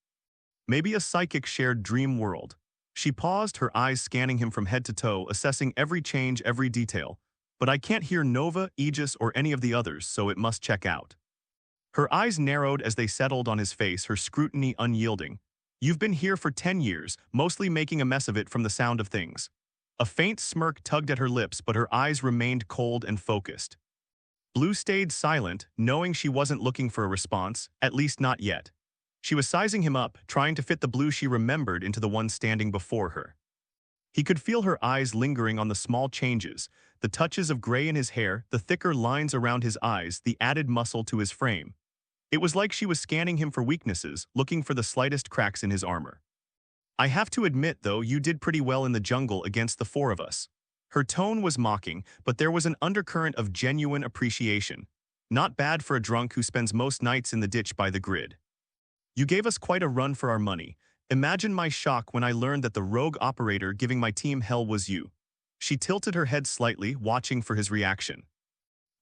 Maybe a psychic shared dream world. She paused, her eyes scanning him from head to toe, assessing every change, every detail. But I can't hear Nova, Aegis, or any of the others, so it must check out. Her eyes narrowed as they settled on his face, her scrutiny unyielding. You've been here for 10 years, mostly making a mess of it from the sound of things. A faint smirk tugged at her lips, but her eyes remained cold and focused. Blue stayed silent, knowing she wasn't looking for a response, at least not yet. She was sizing him up, trying to fit the Blue she remembered into the one standing before her. He could feel her eyes lingering on the small changes, the touches of gray in his hair, the thicker lines around his eyes, the added muscle to his frame. It was like she was scanning him for weaknesses, looking for the slightest cracks in his armor. I have to admit, though, you did pretty well in the jungle against the 4 of us. Her tone was mocking, but there was an undercurrent of genuine appreciation. Not bad for a drunk who spends most nights in the ditch by the grid. You gave us quite a run for our money. Imagine my shock when I learned that the rogue operator giving my team hell was you. She tilted her head slightly, watching for his reaction.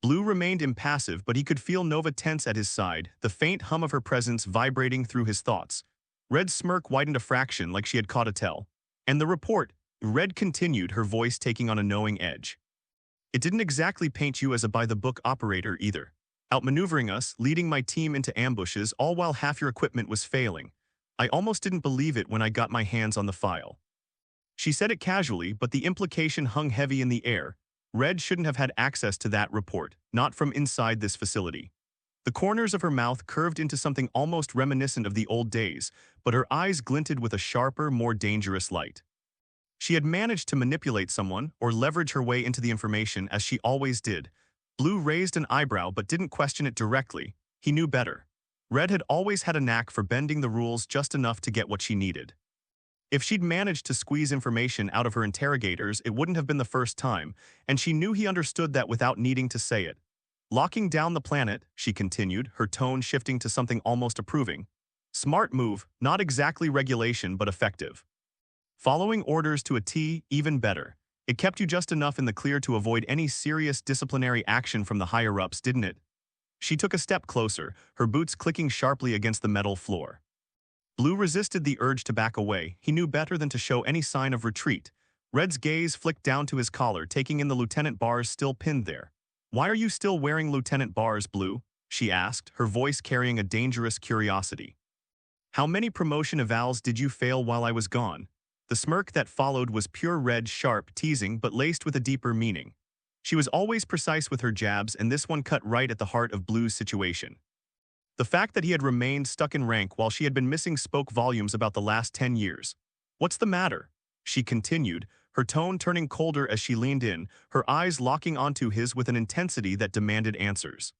Blue remained impassive, but he could feel Nova tense at his side, the faint hum of her presence vibrating through his thoughts. Red's smirk widened a fraction like she had caught a tell. And the report, Red continued, her voice taking on a knowing edge. It didn't exactly paint you as a by-the-book operator either. Outmaneuvering us, leading my team into ambushes, all while half your equipment was failing. I almost didn't believe it when I got my hands on the file. She said it casually, but the implication hung heavy in the air. Red shouldn't have had access to that report, not from inside this facility. The corners of her mouth curved into something almost reminiscent of the old days, but her eyes glinted with a sharper, more dangerous light. She had managed to manipulate someone or leverage her way into the information as she always did. Blue raised an eyebrow but didn't question it directly. He knew better. Red had always had a knack for bending the rules just enough to get what she needed. If she'd managed to squeeze information out of her interrogators, it wouldn't have been the first time, and she knew he understood that without needing to say it. Locking down the planet, she continued, her tone shifting to something almost approving. Smart move, not exactly regulation but effective. Following orders to a T, even better. It kept you just enough in the clear to avoid any serious disciplinary action from the higher-ups, didn't it? She took a step closer, her boots clicking sharply against the metal floor. Blue resisted the urge to back away. He knew better than to show any sign of retreat. Red's gaze flicked down to his collar, taking in the lieutenant bars still pinned there. Why are you still wearing lieutenant bars, Blue? She asked, her voice carrying a dangerous curiosity. How many promotion evals did you fail while I was gone? The smirk that followed was pure red, sharp, teasing, but laced with a deeper meaning. She was always precise with her jabs, and this one cut right at the heart of Blue's situation. The fact that he had remained stuck in rank while she had been missing spoke volumes about the last 10 years. What's the matter? She continued, her tone turning colder as she leaned in, her eyes locking onto his with an intensity that demanded answers.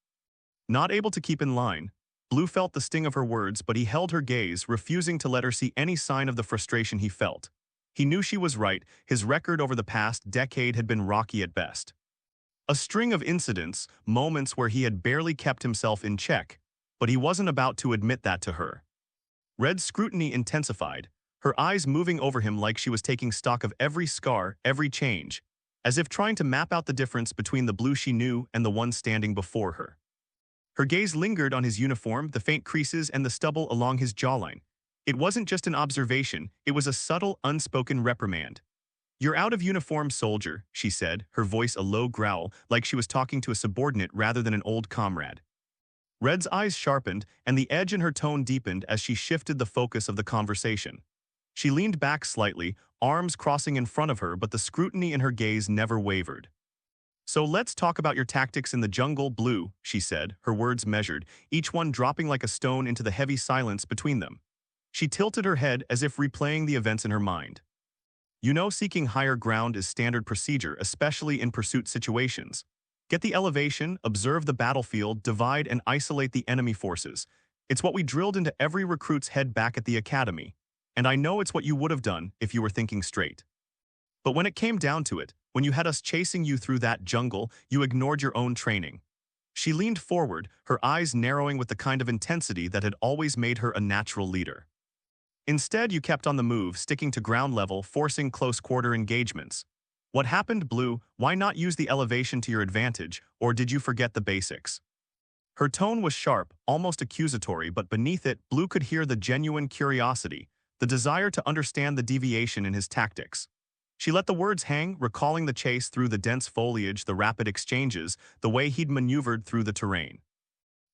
Not able to keep in line, Blue felt the sting of her words, but he held her gaze, refusing to let her see any sign of the frustration he felt. He knew she was right, his record over the past decade had been rocky at best. A string of incidents, moments where he had barely kept himself in check. But he wasn't about to admit that to her. Red's scrutiny intensified, her eyes moving over him like she was taking stock of every scar, every change, as if trying to map out the difference between the Blue she knew and the one standing before her. Her gaze lingered on his uniform, the faint creases and the stubble along his jawline. It wasn't just an observation, it was a subtle, unspoken reprimand. "You're out of uniform, soldier," she said, her voice a low growl, like she was talking to a subordinate rather than an old comrade. Red's eyes sharpened, and the edge in her tone deepened as she shifted the focus of the conversation. She leaned back slightly, arms crossing in front of her, but the scrutiny in her gaze never wavered. "So let's talk about your tactics in the jungle, Blue," she said, her words measured, each one dropping like a stone into the heavy silence between them. She tilted her head as if replaying the events in her mind. "You know, seeking higher ground is standard procedure, especially in pursuit situations. Get the elevation, observe the battlefield, divide and isolate the enemy forces. It's what we drilled into every recruit's head back at the academy. And I know it's what you would have done if you were thinking straight. But when it came down to it, when you had us chasing you through that jungle, you ignored your own training." She leaned forward, her eyes narrowing with the kind of intensity that had always made her a natural leader. "Instead, you kept on the move, sticking to ground level, forcing close-quarter engagements. What happened, Blue? Why not use the elevation to your advantage, or did you forget the basics?" Her tone was sharp, almost accusatory, but beneath it, Blue could hear the genuine curiosity, the desire to understand the deviation in his tactics. She let the words hang, recalling the chase through the dense foliage, the rapid exchanges, the way he'd maneuvered through the terrain.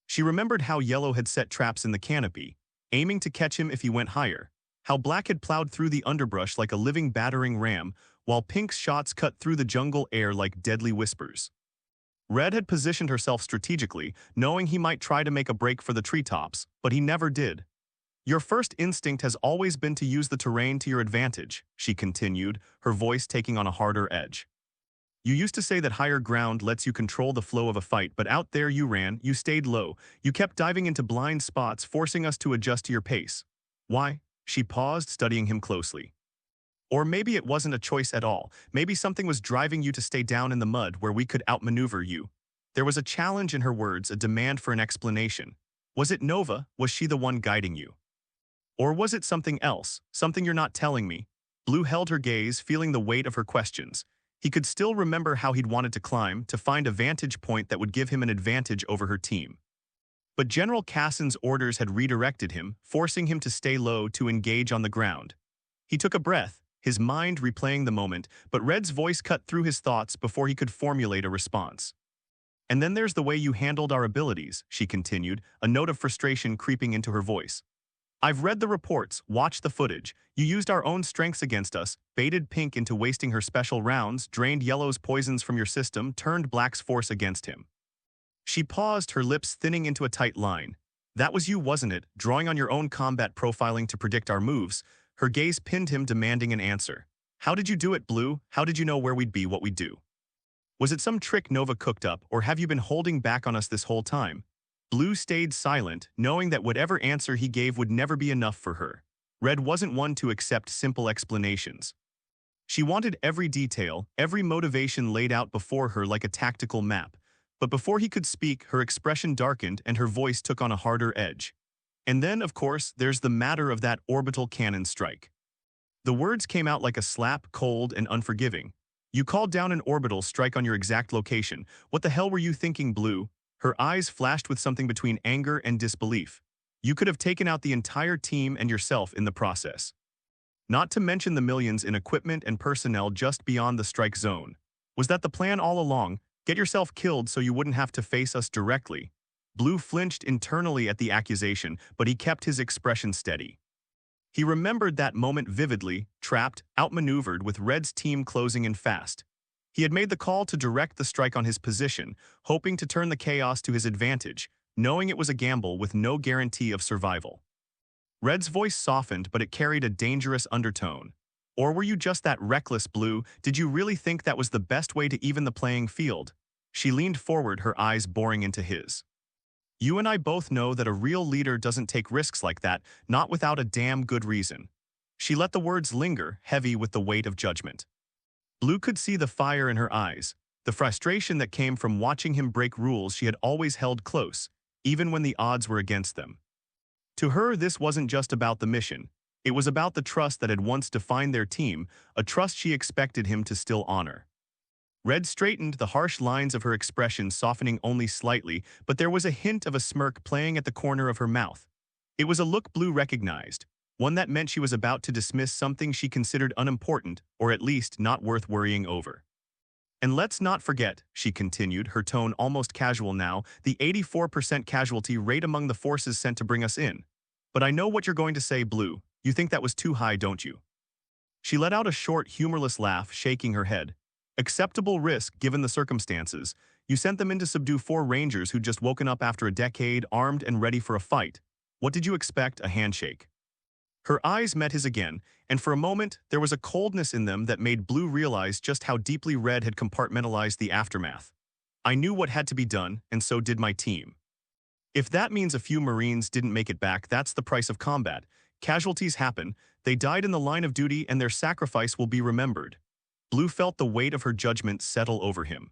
She remembered how Yellow had set traps in the canopy, aiming to catch him if he went higher, how Black had plowed through the underbrush like a living battering ram, while Pink's shots cut through the jungle air like deadly whispers. Red had positioned herself strategically, knowing he might try to make a break for the treetops, but he never did. "Your first instinct has always been to use the terrain to your advantage," she continued, her voice taking on a harder edge. "You used to say that higher ground lets you control the flow of a fight, but out there you ran, you stayed low, you kept diving into blind spots, forcing us to adjust to your pace. Why?" She paused, studying him closely. "Or maybe it wasn't a choice at all. Maybe something was driving you to stay down in the mud where we could outmaneuver you." There was a challenge in her words, a demand for an explanation. Was it Nova? Was she the one guiding you? Or was it something else, something you're not telling me? Blue held her gaze, feeling the weight of her questions. He could still remember how he'd wanted to climb, to find a vantage point that would give him an advantage over her team. But General Cassin's orders had redirected him, forcing him to stay low, to engage on the ground. He took a breath, his mind replaying the moment, but Red's voice cut through his thoughts before he could formulate a response. "And then there's the way you handled our abilities," she continued, a note of frustration creeping into her voice. "I've read the reports, watched the footage. You used our own strengths against us, baited Pink into wasting her special rounds, drained Yellow's poisons from your system, turned Black's force against him." She paused, her lips thinning into a tight line. "That was you, wasn't it, drawing on your own combat profiling to predict our moves?" Her gaze pinned him, demanding an answer. "How did you do it, Blue? How did you know where we'd be, what we'd do? Was it some trick Nova cooked up, or have you been holding back on us this whole time?" Blue stayed silent, knowing that whatever answer he gave would never be enough for her. Red wasn't one to accept simple explanations. She wanted every detail, every motivation laid out before her like a tactical map. But before he could speak, her expression darkened and her voice took on a harder edge. "And then, of course, there's the matter of that orbital cannon strike." The words came out like a slap, cold and unforgiving. "You called down an orbital strike on your exact location. What the hell were you thinking, Blue?" Her eyes flashed with something between anger and disbelief. "You could have taken out the entire team and yourself in the process. Not to mention the millions in equipment and personnel just beyond the strike zone. Was that the plan all along? Get yourself killed so you wouldn't have to face us directly?" Blue flinched internally at the accusation, but he kept his expression steady. He remembered that moment vividly, trapped, outmaneuvered with Red's team closing in fast. He had made the call to direct the strike on his position, hoping to turn the chaos to his advantage, knowing it was a gamble with no guarantee of survival. Red's voice softened, but it carried a dangerous undertone. "Or were you just that reckless, Blue? Did you really think that was the best way to even the playing field?" She leaned forward, her eyes boring into his. "You and I both know that a real leader doesn't take risks like that, not without a damn good reason." She let the words linger, heavy with the weight of judgment. Blue could see the fire in her eyes, the frustration that came from watching him break rules she had always held close. even when the odds were against them. To her, this wasn't just about the mission. It was about the trust that had once defined their team, a trust she expected him to still honor. Red straightened, the harsh lines of her expression softening only slightly, but there was a hint of a smirk playing at the corner of her mouth. It was a look Blue recognized, one that meant she was about to dismiss something she considered unimportant, or at least not worth worrying over. And let's not forget, she continued, her tone almost casual now, the 84% casualty rate among the forces sent to bring us in. But I know what you're going to say, Blue. You think that was too high, don't you? She let out a short, humorless laugh, shaking her head. Acceptable risk, given the circumstances. You sent them in to subdue 4 Rangers who'd just woken up after a decade, armed and ready for a fight. What did you expect? A handshake? Her eyes met his again, and for a moment, there was a coldness in them that made Blue realize just how deeply Red had compartmentalized the aftermath. I knew what had to be done, and so did my team. If that means a few Marines didn't make it back, that's the price of combat. Casualties happen, they died in the line of duty, and their sacrifice will be remembered. Blue felt the weight of her judgment settle over him.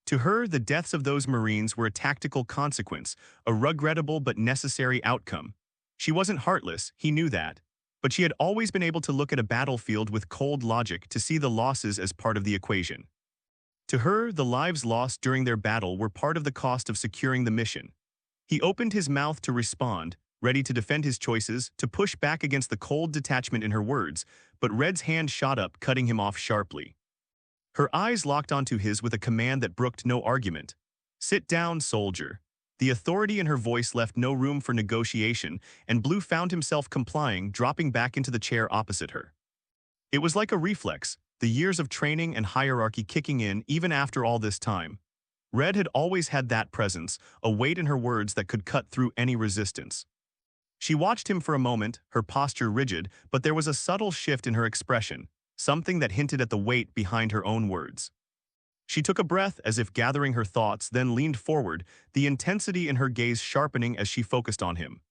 To her, the deaths of those Marines were a tactical consequence, a regrettable but necessary outcome. She wasn't heartless, he knew that, but she had always been able to look at a battlefield with cold logic to see the losses as part of the equation. To her, the lives lost during their battle were part of the cost of securing the mission. He opened his mouth to respond, ready to defend his choices, to push back against the cold detachment in her words, but Red's hand shot up, cutting him off sharply. Her eyes locked onto his with a command that brooked no argument. Sit down, soldier. The authority in her voice left no room for negotiation, and Blue found himself complying, dropping back into the chair opposite her. It was like a reflex, the years of training and hierarchy kicking in even after all this time. Red had always had that presence, a weight in her words that could cut through any resistance. She watched him for a moment, her posture rigid, but there was a subtle shift in her expression, something that hinted at the weight behind her own words. She took a breath as if gathering her thoughts, then leaned forward, the intensity in her gaze sharpening as she focused on him.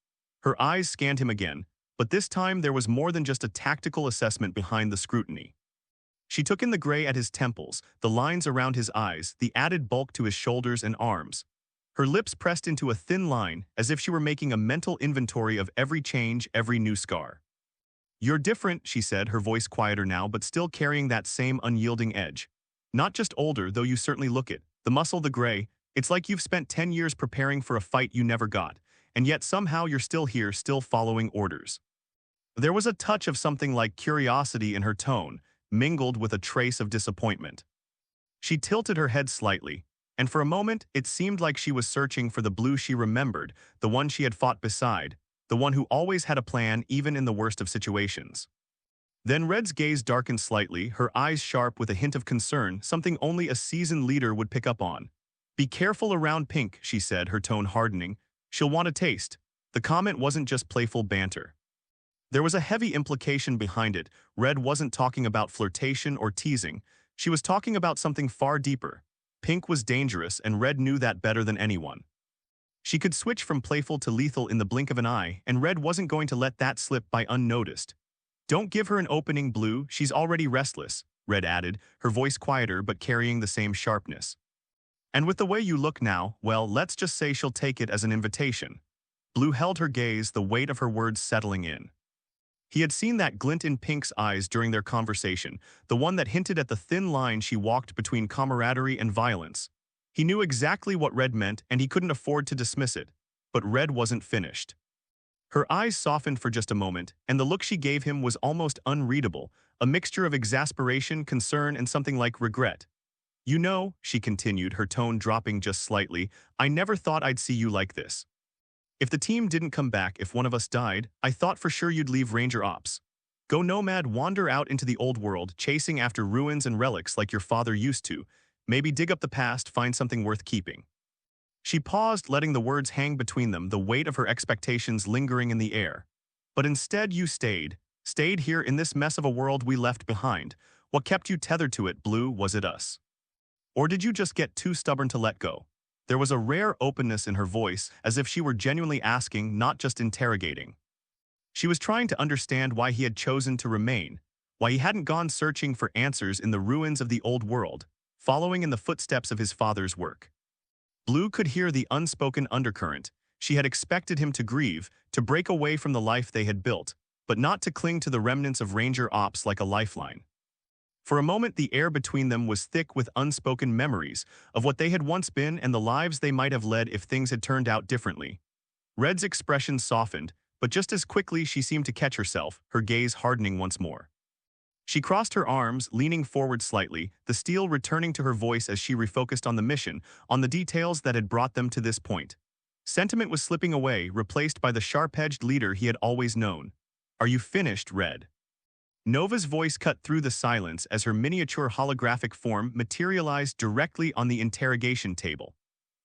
Her eyes scanned him again, but this time there was more than just a tactical assessment behind the scrutiny. She took in the gray at his temples, the lines around his eyes, the added bulk to his shoulders and arms. Her lips pressed into a thin line, as if she were making a mental inventory of every change, every new scar. You're different, she said, her voice quieter now but still carrying that same unyielding edge. Not just older, though you certainly look it. The muscle, the gray, it's like you've spent 10 years preparing for a fight you never got, and yet somehow you're still here, still following orders. There was a touch of something like curiosity in her tone, mingled with a trace of disappointment. She tilted her head slightly, and for a moment it seemed like she was searching for the Blue she remembered, the one she had fought beside, the one who always had a plan even in the worst of situations. Then Red's gaze darkened slightly, her eyes sharp with a hint of concern, something only a seasoned leader would pick up on. Be careful around Pink, she said, her tone hardening. She'll want a taste. The comment wasn't just playful banter. There was a heavy implication behind it. Red wasn't talking about flirtation or teasing. She was talking about something far deeper. Pink was dangerous, and Red knew that better than anyone. She could switch from playful to lethal in the blink of an eye, and Red wasn't going to let that slip by unnoticed. Don't give her an opening, Blue, she's already restless, Red added, her voice quieter but carrying the same sharpness. And with the way you look now, well, let's just say she'll take it as an invitation. Blue held her gaze, the weight of her words settling in. He had seen that glint in Pink's eyes during their conversation, the one that hinted at the thin line she walked between camaraderie and violence. He knew exactly what Red meant, and he couldn't afford to dismiss it. But Red wasn't finished. Her eyes softened for just a moment, and the look she gave him was almost unreadable, a mixture of exasperation, concern, and something like regret. You know, she continued, her tone dropping just slightly, I never thought I'd see you like this. If the team didn't come back, if one of us died, I thought for sure you'd leave Ranger Ops. Go nomad, wander out into the old world, chasing after ruins and relics like your father used to. Maybe dig up the past, find something worth keeping. She paused, letting the words hang between them, the weight of her expectations lingering in the air. But instead you stayed here in this mess of a world we left behind. What kept you tethered to it, Blue? Was it us? Or did you just get too stubborn to let go? There was a rare openness in her voice, as if she were genuinely asking, not just interrogating. She was trying to understand why he had chosen to remain, why he hadn't gone searching for answers in the ruins of the old world, following in the footsteps of his father's work. Blue could hear the unspoken undercurrent, She had expected him to grieve, to break away from the life they had built, but not to cling to the remnants of Ranger Ops like a lifeline. For a moment, the air between them was thick with unspoken memories of what they had once been and the lives they might have led if things had turned out differently. Red's expression softened, but just as quickly she seemed to catch herself, her gaze hardening once more. She crossed her arms, leaning forward slightly, the steel returning to her voice as she refocused on the mission, on the details that had brought them to this point. Sentiment was slipping away, replaced by the sharp-edged leader he had always known. "Are you finished, Red?" Nova's voice cut through the silence as her miniature holographic form materialized directly on the interrogation table.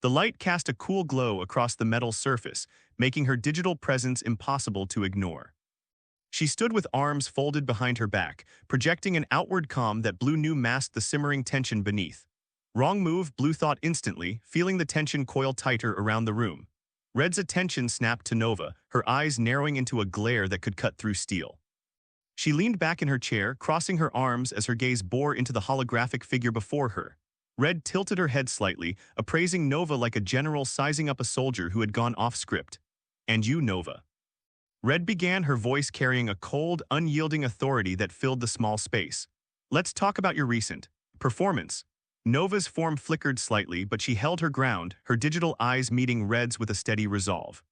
The light cast a cool glow across the metal surface, making her digital presence impossible to ignore. She stood with arms folded behind her back, projecting an outward calm that Blue knew masked the simmering tension beneath. Wrong move, Blue thought instantly, feeling the tension coil tighter around the room. Red's attention snapped to Nova, her eyes narrowing into a glare that could cut through steel. She leaned back in her chair, crossing her arms as her gaze bore into the holographic figure before her. Red tilted her head slightly, appraising Nova like a general sizing up a soldier who had gone off script. "And you, Nova." Red began, her voice carrying a cold, unyielding authority that filled the small space. "Let's talk about your recent performance." Nova's form flickered slightly, but she held her ground, her digital eyes meeting Red's with a steady resolve.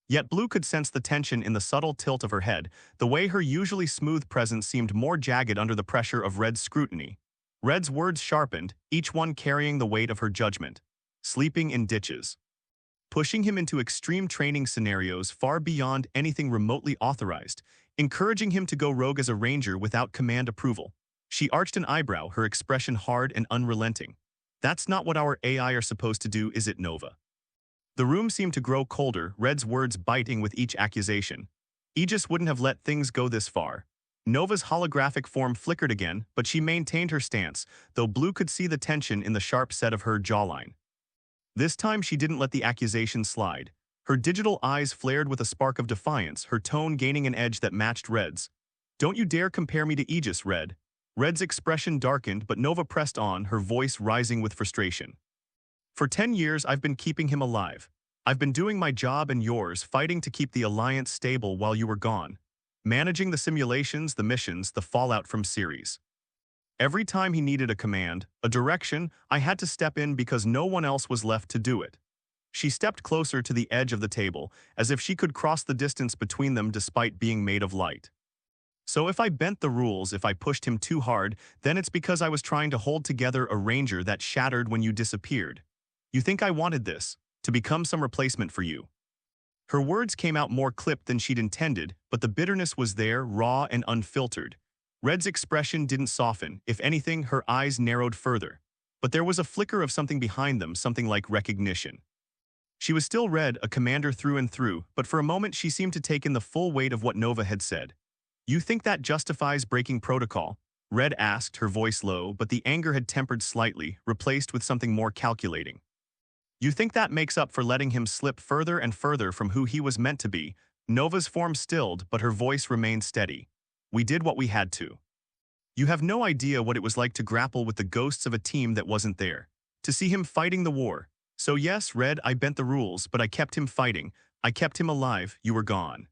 Yet Blue could sense the tension in the subtle tilt of her head, the way her usually smooth presence seemed more jagged under the pressure of Red's scrutiny. Red's words sharpened, each one carrying the weight of her judgment. "Sleeping in ditches." Pushing him into extreme training scenarios far beyond anything remotely authorized, encouraging him to go rogue as a ranger without command approval. She arched an eyebrow, her expression hard and unrelenting. "That's not what our AI are supposed to do, is it, Nova?" The room seemed to grow colder, Red's words biting with each accusation. Aegis wouldn't have let things go this far. Nova's holographic form flickered again, but she maintained her stance, though Blue could see the tension in the sharp set of her jawline. This time she didn't let the accusation slide. Her digital eyes flared with a spark of defiance, her tone gaining an edge that matched Red's. "Don't you dare compare me to Aegis, Red." Red's expression darkened, but Nova pressed on, her voice rising with frustration. "For 10 years I've been keeping him alive. I've been doing my job and yours, fighting to keep the Alliance stable while you were gone. Managing the simulations, the missions, the fallout from series. Every time he needed a command, a direction, I had to step in because no one else was left to do it." She stepped closer to the edge of the table, as if she could cross the distance between them despite being made of light. "So if I bent the rules, if I pushed him too hard, then it's because I was trying to hold together a ranger that shattered when you disappeared. You think I wanted this, to become some replacement for you?" Her words came out more clipped than she'd intended, but the bitterness was there, raw and unfiltered. Red's expression didn't soften. If anything, her eyes narrowed further. But there was a flicker of something behind them, something like recognition. She was still Red, a commander through and through, but for a moment she seemed to take in the full weight of what Nova had said. "You think that justifies breaking protocol?" Red asked, her voice low, but the anger had tempered slightly, replaced with something more calculating. "You think that makes up for letting him slip further and further from who he was meant to be?" Nova's form stilled, but her voice remained steady. "We did what we had to. You have no idea what it was like to grapple with the ghosts of a team that wasn't there. To see him fighting the war. So yes, Red, I bent the rules, but I kept him fighting. I kept him alive. You were gone."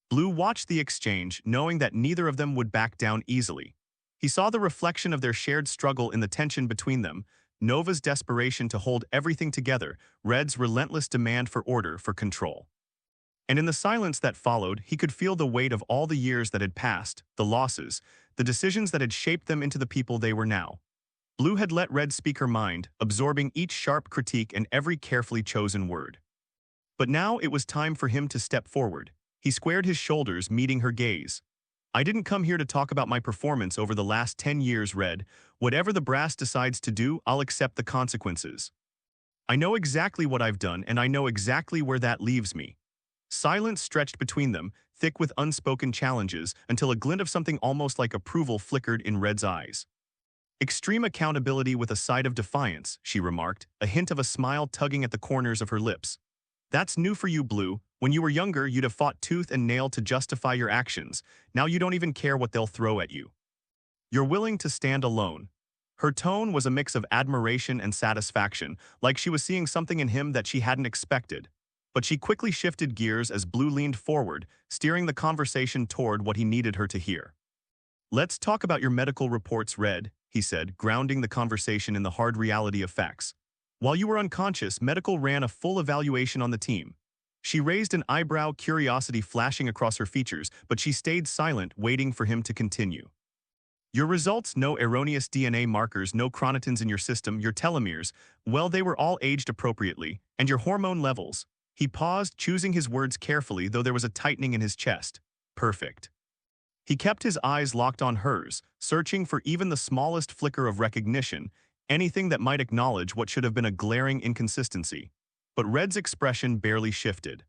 Blue watched the exchange, knowing that neither of them would back down easily. He saw the reflection of their shared struggle in the tension between them, Nova's desperation to hold everything together, Red's relentless demand for order, for control. And in the silence that followed, he could feel the weight of all the years that had passed, the losses, the decisions that had shaped them into the people they were now. Blue had let Red speak her mind, absorbing each sharp critique and every carefully chosen word. But now it was time for him to step forward. He squared his shoulders, meeting her gaze. "I didn't come here to talk about my performance over the last 10 years, Red. Whatever the brass decides to do, I'll accept the consequences. I know exactly what I've done, and I know exactly where that leaves me." Silence stretched between them, thick with unspoken challenges, until a glint of something almost like approval flickered in Red's eyes. "Extreme accountability with a side of defiance," she remarked, a hint of a smile tugging at the corners of her lips. "That's new for you, Blue. When you were younger, you'd have fought tooth and nail to justify your actions. Now you don't even care what they'll throw at you. You're willing to stand alone." Her tone was a mix of admiration and satisfaction, like she was seeing something in him that she hadn't expected. But she quickly shifted gears as Blue leaned forward, steering the conversation toward what he needed her to hear. "Let's talk about your medical reports, Red," he said, grounding the conversation in the hard reality of facts. "While you were unconscious, medical ran a full evaluation on the team." She raised an eyebrow, curiosity flashing across her features, but she stayed silent, waiting for him to continue. "Your results, no erroneous DNA markers, no chronotins in your system, your telomeres, well, they were all aged appropriately, and your hormone levels." He paused, choosing his words carefully, though there was a tightening in his chest. "Perfect." He kept his eyes locked on hers, searching for even the smallest flicker of recognition, anything that might acknowledge what should have been a glaring inconsistency. But Red's expression barely shifted.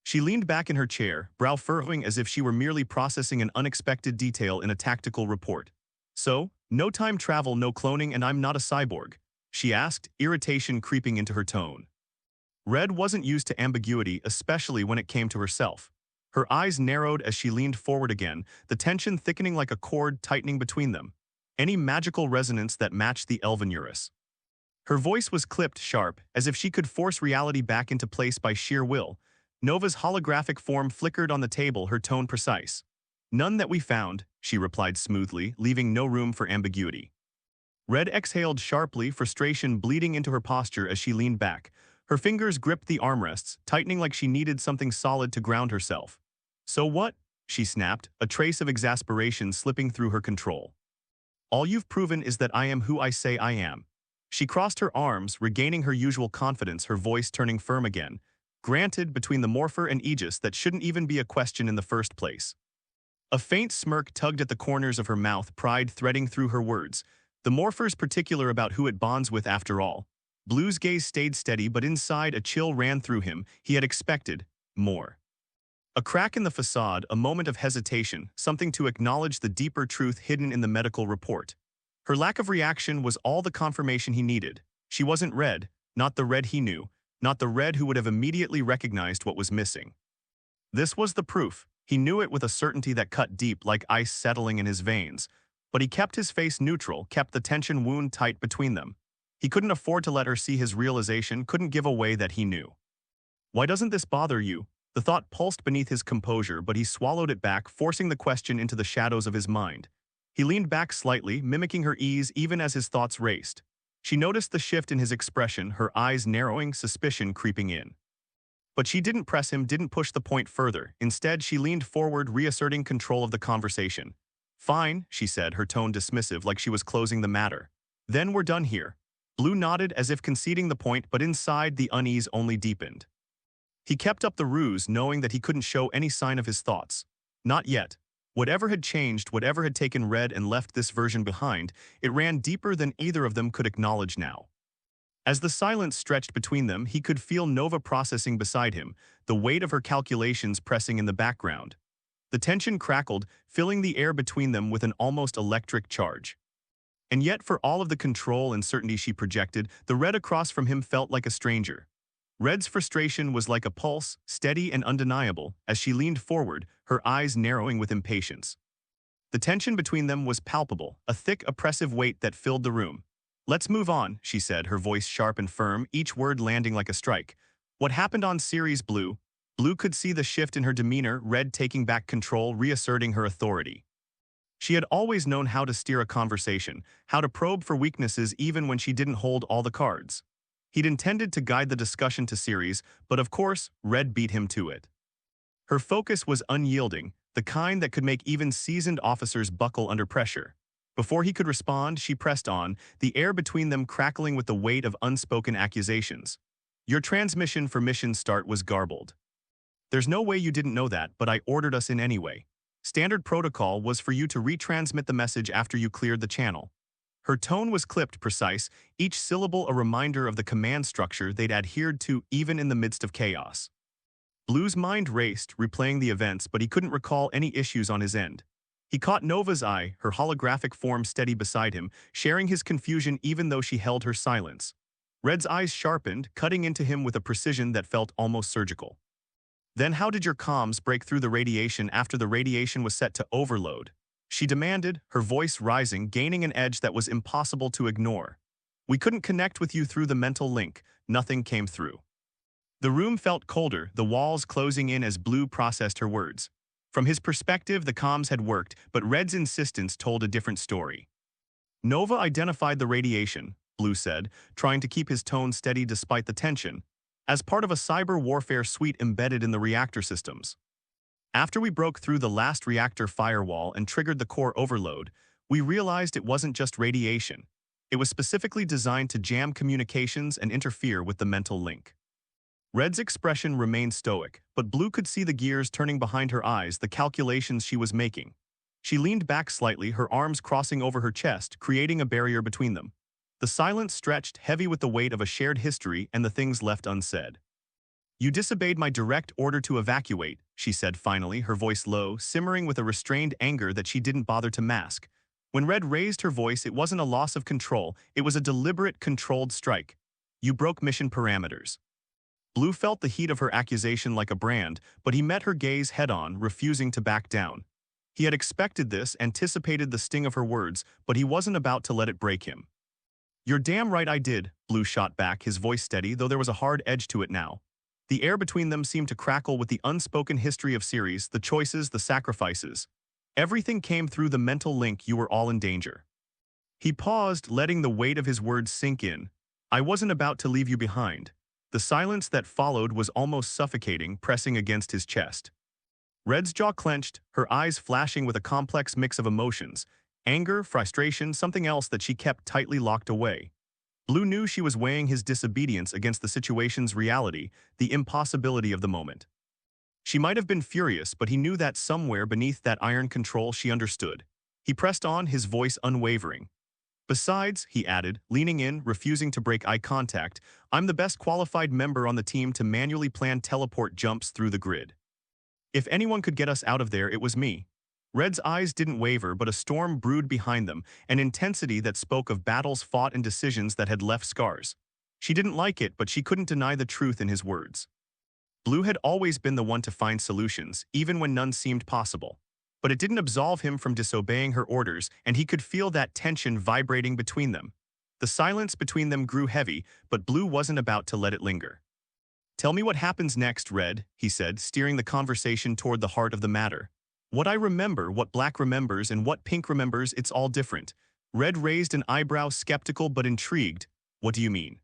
She leaned back in her chair, brow furrowing as if she were merely processing an unexpected detail in a tactical report. "So, no time travel, no cloning, and I'm not a cyborg?" she asked, irritation creeping into her tone. Red wasn't used to ambiguity, especially when it came to herself. Her eyes narrowed as she leaned forward again, the tension thickening like a cord tightening between them. Any magical resonance that matched the elven Eurus. Her voice was clipped sharp, as if she could force reality back into place by sheer will. Nova's holographic form flickered on the table, her tone precise. "None that we found," she replied smoothly, leaving no room for ambiguity. Red exhaled sharply, frustration bleeding into her posture as she leaned back. Her fingers gripped the armrests, tightening like she needed something solid to ground herself. "So what?" she snapped, a trace of exasperation slipping through her control. "All you've proven is that I am who I say I am." She crossed her arms, regaining her usual confidence, her voice turning firm again. "Granted, between the Morpher and Aegis, that shouldn't even be a question in the first place." A faint smirk tugged at the corners of her mouth, pride threading through her words. The Morpher's particular about who it bonds with, after all. Blue's gaze stayed steady, but inside a chill ran through him. He had expected more. A crack in the facade, a moment of hesitation, something to acknowledge the deeper truth hidden in the medical report. Her lack of reaction was all the confirmation he needed. She wasn't Red, not the Red he knew, not the Red who would have immediately recognized what was missing. This was the proof. He knew it with a certainty that cut deep, like ice settling in his veins. But he kept his face neutral, kept the tension wound tight between them. He couldn't afford to let her see his realization, couldn't give away that he knew. "Why doesn't this bother you?" The thought pulsed beneath his composure, but he swallowed it back, forcing the question into the shadows of his mind. He leaned back slightly, mimicking her ease even as his thoughts raced. She noticed the shift in his expression, her eyes narrowing, suspicion creeping in. But she didn't press him, didn't push the point further. Instead, she leaned forward, reasserting control of the conversation. "Fine," she said, her tone dismissive, like she was closing the matter. "Then we're done here." Blue nodded as if conceding the point, but inside the unease only deepened. He kept up the ruse, knowing that he couldn't show any sign of his thoughts. Not yet. Whatever had changed, whatever had taken Red and left this version behind, it ran deeper than either of them could acknowledge now. As the silence stretched between them, he could feel Nova processing beside him, the weight of her calculations pressing in the background. The tension crackled, filling the air between them with an almost electric charge. And yet, for all of the control and certainty she projected, the Red across from him felt like a stranger. Red's frustration was like a pulse, steady and undeniable, as she leaned forward, her eyes narrowing with impatience. The tension between them was palpable, a thick, oppressive weight that filled the room. "Let's move on," she said, her voice sharp and firm, each word landing like a strike. "What happened on Series Blue?" Blue could see the shift in her demeanor, Red taking back control, reasserting her authority. She had always known how to steer a conversation, how to probe for weaknesses even when she didn't hold all the cards. He'd intended to guide the discussion to Ceres, but of course, Red beat him to it. Her focus was unyielding, the kind that could make even seasoned officers buckle under pressure. Before he could respond, she pressed on, the air between them crackling with the weight of unspoken accusations. "Your transmission for mission start was garbled. There's no way you didn't know that, but I ordered us in anyway. Standard protocol was for you to retransmit the message after you cleared the channel." Her tone was clipped, precise, each syllable a reminder of the command structure they'd adhered to even in the midst of chaos. Blue's mind raced, replaying the events, but he couldn't recall any issues on his end. He caught Nova's eye, her holographic form steady beside him, sharing his confusion even though she held her silence. Red's eyes sharpened, cutting into him with a precision that felt almost surgical. "Then how did your comms break through the radiation after the radiation was set to overload?" she demanded, her voice rising, gaining an edge that was impossible to ignore. "We couldn't connect with you through the mental link. Nothing came through." The room felt colder, the walls closing in as Blue processed her words. From his perspective, the comms had worked, but Red's insistence told a different story. Nova identified the radiation, Blue said, trying to keep his tone steady despite the tension, as part of a cyber warfare suite embedded in the reactor systems. After we broke through the last reactor firewall and triggered the core overload, we realized it wasn't just radiation. It was specifically designed to jam communications and interfere with the mental link. Red's expression remained stoic, but Blue could see the gears turning behind her eyes, the calculations she was making. She leaned back slightly, her arms crossing over her chest, creating a barrier between them. The silence stretched, heavy with the weight of a shared history and the things left unsaid. "You disobeyed my direct order to evacuate," she said finally, her voice low, simmering with a restrained anger that she didn't bother to mask. When Red raised her voice, it wasn't a loss of control, it was a deliberate, controlled strike. "You broke mission parameters." Blue felt the heat of her accusation like a brand, but he met her gaze head-on, refusing to back down. He had expected this, anticipated the sting of her words, but he wasn't about to let it break him. "You're damn right I did," Blue shot back, his voice steady, though there was a hard edge to it now. The air between them seemed to crackle with the unspoken history of Ceres, the choices, the sacrifices. Everything came through the mental link. You were all in danger. He paused, letting the weight of his words sink in. "I wasn't about to leave you behind." The silence that followed was almost suffocating, pressing against his chest. Red's jaw clenched, her eyes flashing with a complex mix of emotions. Anger, frustration, something else that she kept tightly locked away. Blue knew she was weighing his disobedience against the situation's reality, the impossibility of the moment. She might have been furious, but he knew that somewhere beneath that iron control she understood. He pressed on, his voice unwavering. "Besides," he added, leaning in, refusing to break eye contact, "I'm the best qualified member on the team to manually plan teleport jumps through the grid. If anyone could get us out of there, it was me." Red's eyes didn't waver, but a storm brewed behind them, an intensity that spoke of battles fought and decisions that had left scars. She didn't like it, but she couldn't deny the truth in his words. Blue had always been the one to find solutions, even when none seemed possible. But it didn't absolve him from disobeying her orders, and he could feel that tension vibrating between them. The silence between them grew heavy, but Blue wasn't about to let it linger. "Tell me what happens next, Red," he said, steering the conversation toward the heart of the matter. "What I remember, what Black remembers, and what Pink remembers, it's all different." Red raised an eyebrow, skeptical but intrigued. "What do you mean?"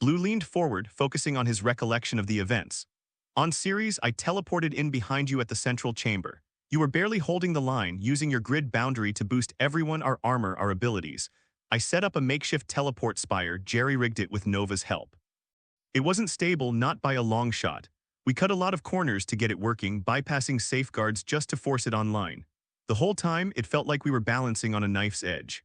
Blue leaned forward, focusing on his recollection of the events. "On Ceres, I teleported in behind you at the central chamber. You were barely holding the line, using your grid boundary to boost everyone, our armor, our abilities. I set up a makeshift teleport spire, jerry-rigged it with Nova's help. It wasn't stable, not by a long shot. We cut a lot of corners to get it working, bypassing safeguards just to force it online. The whole time, it felt like we were balancing on a knife's edge."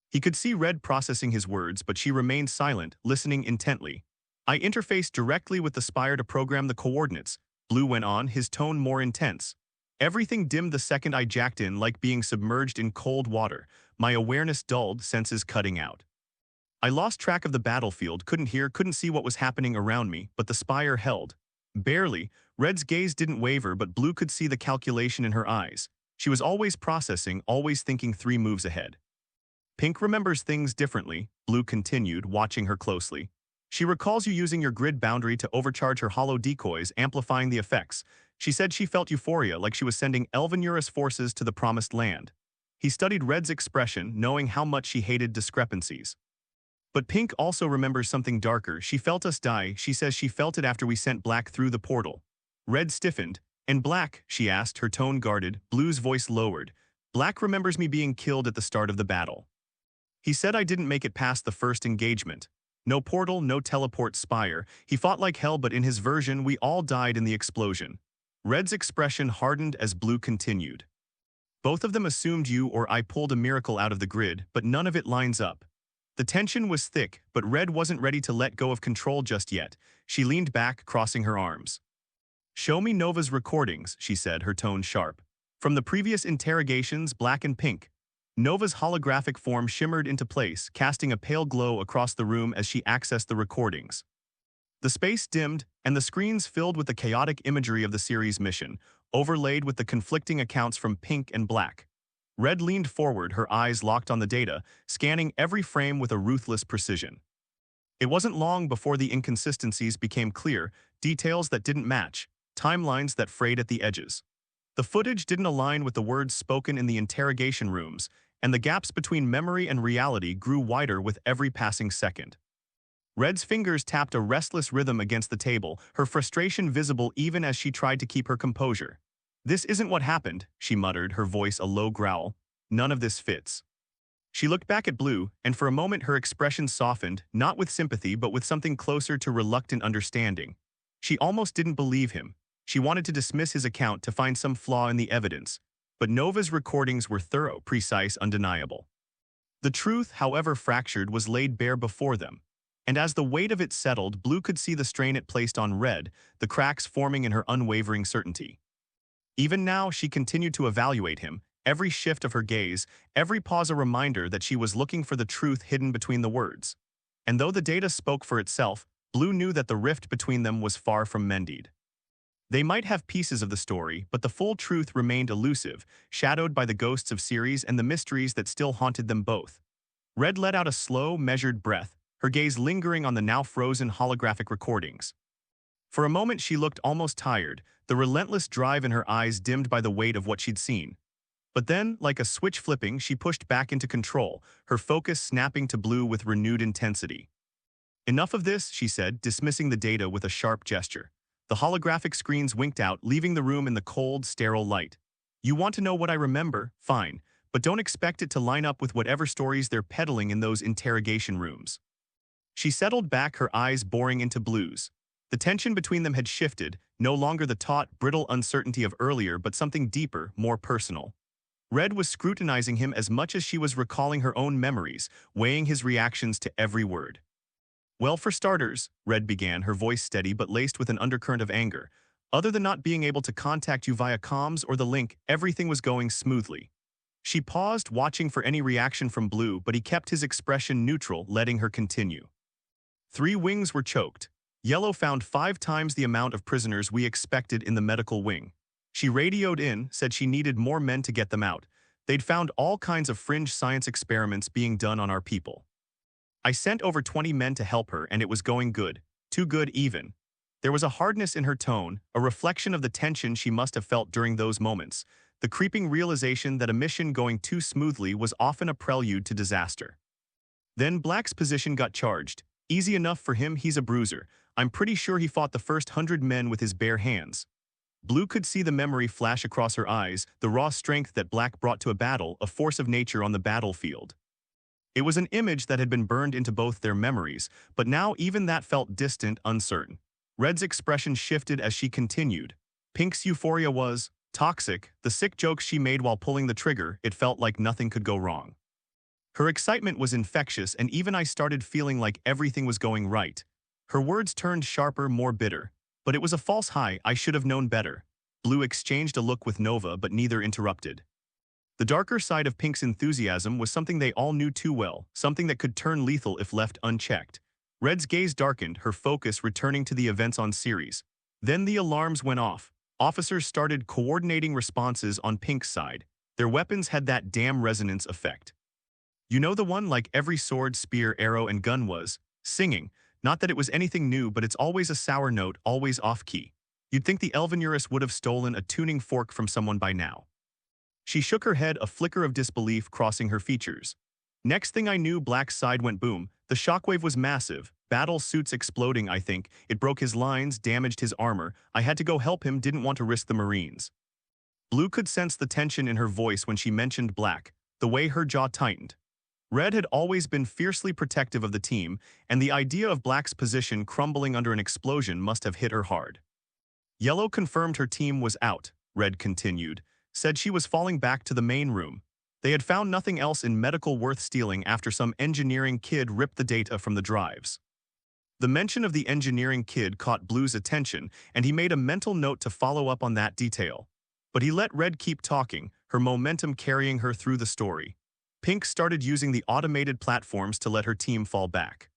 He could see Red processing his words, but she remained silent, listening intently. "I interfaced directly with the spire to program the coordinates," Blue went on, his tone more intense. "Everything dimmed the second I jacked in, like being submerged in cold water. My awareness dulled, senses cutting out. I lost track of the battlefield, couldn't hear, couldn't see what was happening around me, but the spire held. Barely." Red's gaze didn't waver, but Blue could see the calculation in her eyes. She was always processing, always thinking 3 moves ahead. "Pink remembers things differently," Blue continued, watching her closely. "She recalls you using your grid boundary to overcharge her hollow decoys, amplifying the effects. She said she felt euphoria, like she was sending Elvenurus forces to the promised land." He studied Red's expression, knowing how much she hated discrepancies. "But Pink also remembers something darker. She felt us die. She says she felt it after we sent Black through the portal." Red stiffened. "And Black?" she asked, her tone guarded. Blue's voice lowered. "Black remembers me being killed at the start of the battle. He said I didn't make it past the first engagement. No portal, no teleport spire. He fought like hell, but in his version, we all died in the explosion." Red's expression hardened as Blue continued. "Both of them assumed you or I pulled a miracle out of the grid, but none of it lines up." The tension was thick, but Red wasn't ready to let go of control just yet. She leaned back, crossing her arms. "Show me Nova's recordings," she said, her tone sharp. "From the previous interrogations, Black and Pink." Nova's holographic form shimmered into place, casting a pale glow across the room as she accessed the recordings. The space dimmed, and the screens filled with the chaotic imagery of the Ceres mission, overlaid with the conflicting accounts from Pink and Black. Red leaned forward, her eyes locked on the data, scanning every frame with a ruthless precision. It wasn't long before the inconsistencies became clear, details that didn't match, timelines that frayed at the edges. The footage didn't align with the words spoken in the interrogation rooms, and the gaps between memory and reality grew wider with every passing second. Red's fingers tapped a restless rhythm against the table, her frustration visible even as she tried to keep her composure. "This isn't what happened," she muttered, her voice a low growl. "None of this fits." She looked back at Blue, and for a moment her expression softened, not with sympathy but with something closer to reluctant understanding. She almost didn't believe him. She wanted to dismiss his account to find some flaw in the evidence. But Nova's recordings were thorough, precise, undeniable. The truth, however fractured, was laid bare before them. And as the weight of it settled, Blue could see the strain it placed on Red, the cracks forming in her unwavering certainty. Even now, she continued to evaluate him, every shift of her gaze, every pause a reminder that she was looking for the truth hidden between the words. And though the data spoke for itself, Blue knew that the rift between them was far from mended. They might have pieces of the story, but the full truth remained elusive, shadowed by the ghosts of Ceres and the mysteries that still haunted them both. Red let out a slow, measured breath, her gaze lingering on the now frozen holographic recordings. For a moment she looked almost tired, the relentless drive in her eyes dimmed by the weight of what she'd seen. But then, like a switch flipping, she pushed back into control, her focus snapping to Blue with renewed intensity. "Enough of this," she said, dismissing the data with a sharp gesture. The holographic screens winked out, leaving the room in the cold, sterile light. "You want to know what I remember? Fine, but don't expect it to line up with whatever stories they're peddling in those interrogation rooms." She settled back, her eyes boring into Blue's. The tension between them had shifted, no longer the taut, brittle uncertainty of earlier, but something deeper, more personal. Red was scrutinizing him as much as she was recalling her own memories, weighing his reactions to every word. "Well, for starters," Red began, her voice steady but laced with an undercurrent of anger. "Other than not being able to contact you via comms or the link, everything was going smoothly." She paused, watching for any reaction from Blue, but he kept his expression neutral, letting her continue. "3 wings were choked. Yellow found 5 times the amount of prisoners we expected in the medical wing. She radioed in, said she needed more men to get them out. They'd found all kinds of fringe science experiments being done on our people. I sent over 20 men to help her, and it was going good. Too good, even." There was a hardness in her tone, a reflection of the tension she must have felt during those moments, the creeping realization that a mission going too smoothly was often a prelude to disaster. Then Black's position got charged. "Easy enough for him, he's a bruiser. I'm pretty sure he fought the first 100 men with his bare hands." Blue could see the memory flash across her eyes, the raw strength that Black brought to a battle, a force of nature on the battlefield. It was an image that had been burned into both their memories, but now even that felt distant, uncertain. Red's expression shifted as she continued. "Pink's euphoria was toxic. The sick jokes she made while pulling the trigger, it felt like nothing could go wrong. Her excitement was infectious, and even I started feeling like everything was going right." Her words turned sharper, more bitter. "But it was a false high, I should have known better." Blue exchanged a look with Nova, but neither interrupted. The darker side of Pink's enthusiasm was something they all knew too well, something that could turn lethal if left unchecked. Red's gaze darkened, her focus returning to the events on Ceres. Then the alarms went off. Officers started coordinating responses on Pink's side. Their weapons had that damn resonance effect. "You know the one, like every sword, spear, arrow, and gun was singing. Not that it was anything new, but it's always a sour note, always off-key. You'd think the Elvenurus would have stolen a tuning fork from someone by now." She shook her head, a flicker of disbelief crossing her features. "Next thing I knew, Black's side went boom. The shockwave was massive. Battle suits exploding, I think. It broke his lines, damaged his armor. I had to go help him, didn't want to risk the Marines." Blue could sense the tension in her voice when she mentioned Black, the way her jaw tightened. Red had always been fiercely protective of the team, and the idea of Black's position crumbling under an explosion must have hit her hard. "Yellow confirmed her team was out," Red continued. "Said she was falling back to the main room. They had found nothing else in medical worth stealing after some engineering kid ripped the data from the drives." The mention of the engineering kid caught Blue's attention, and he made a mental note to follow up on that detail. But he let Red keep talking, her momentum carrying her through the story. Pink started using the automated platforms to let her team fall back.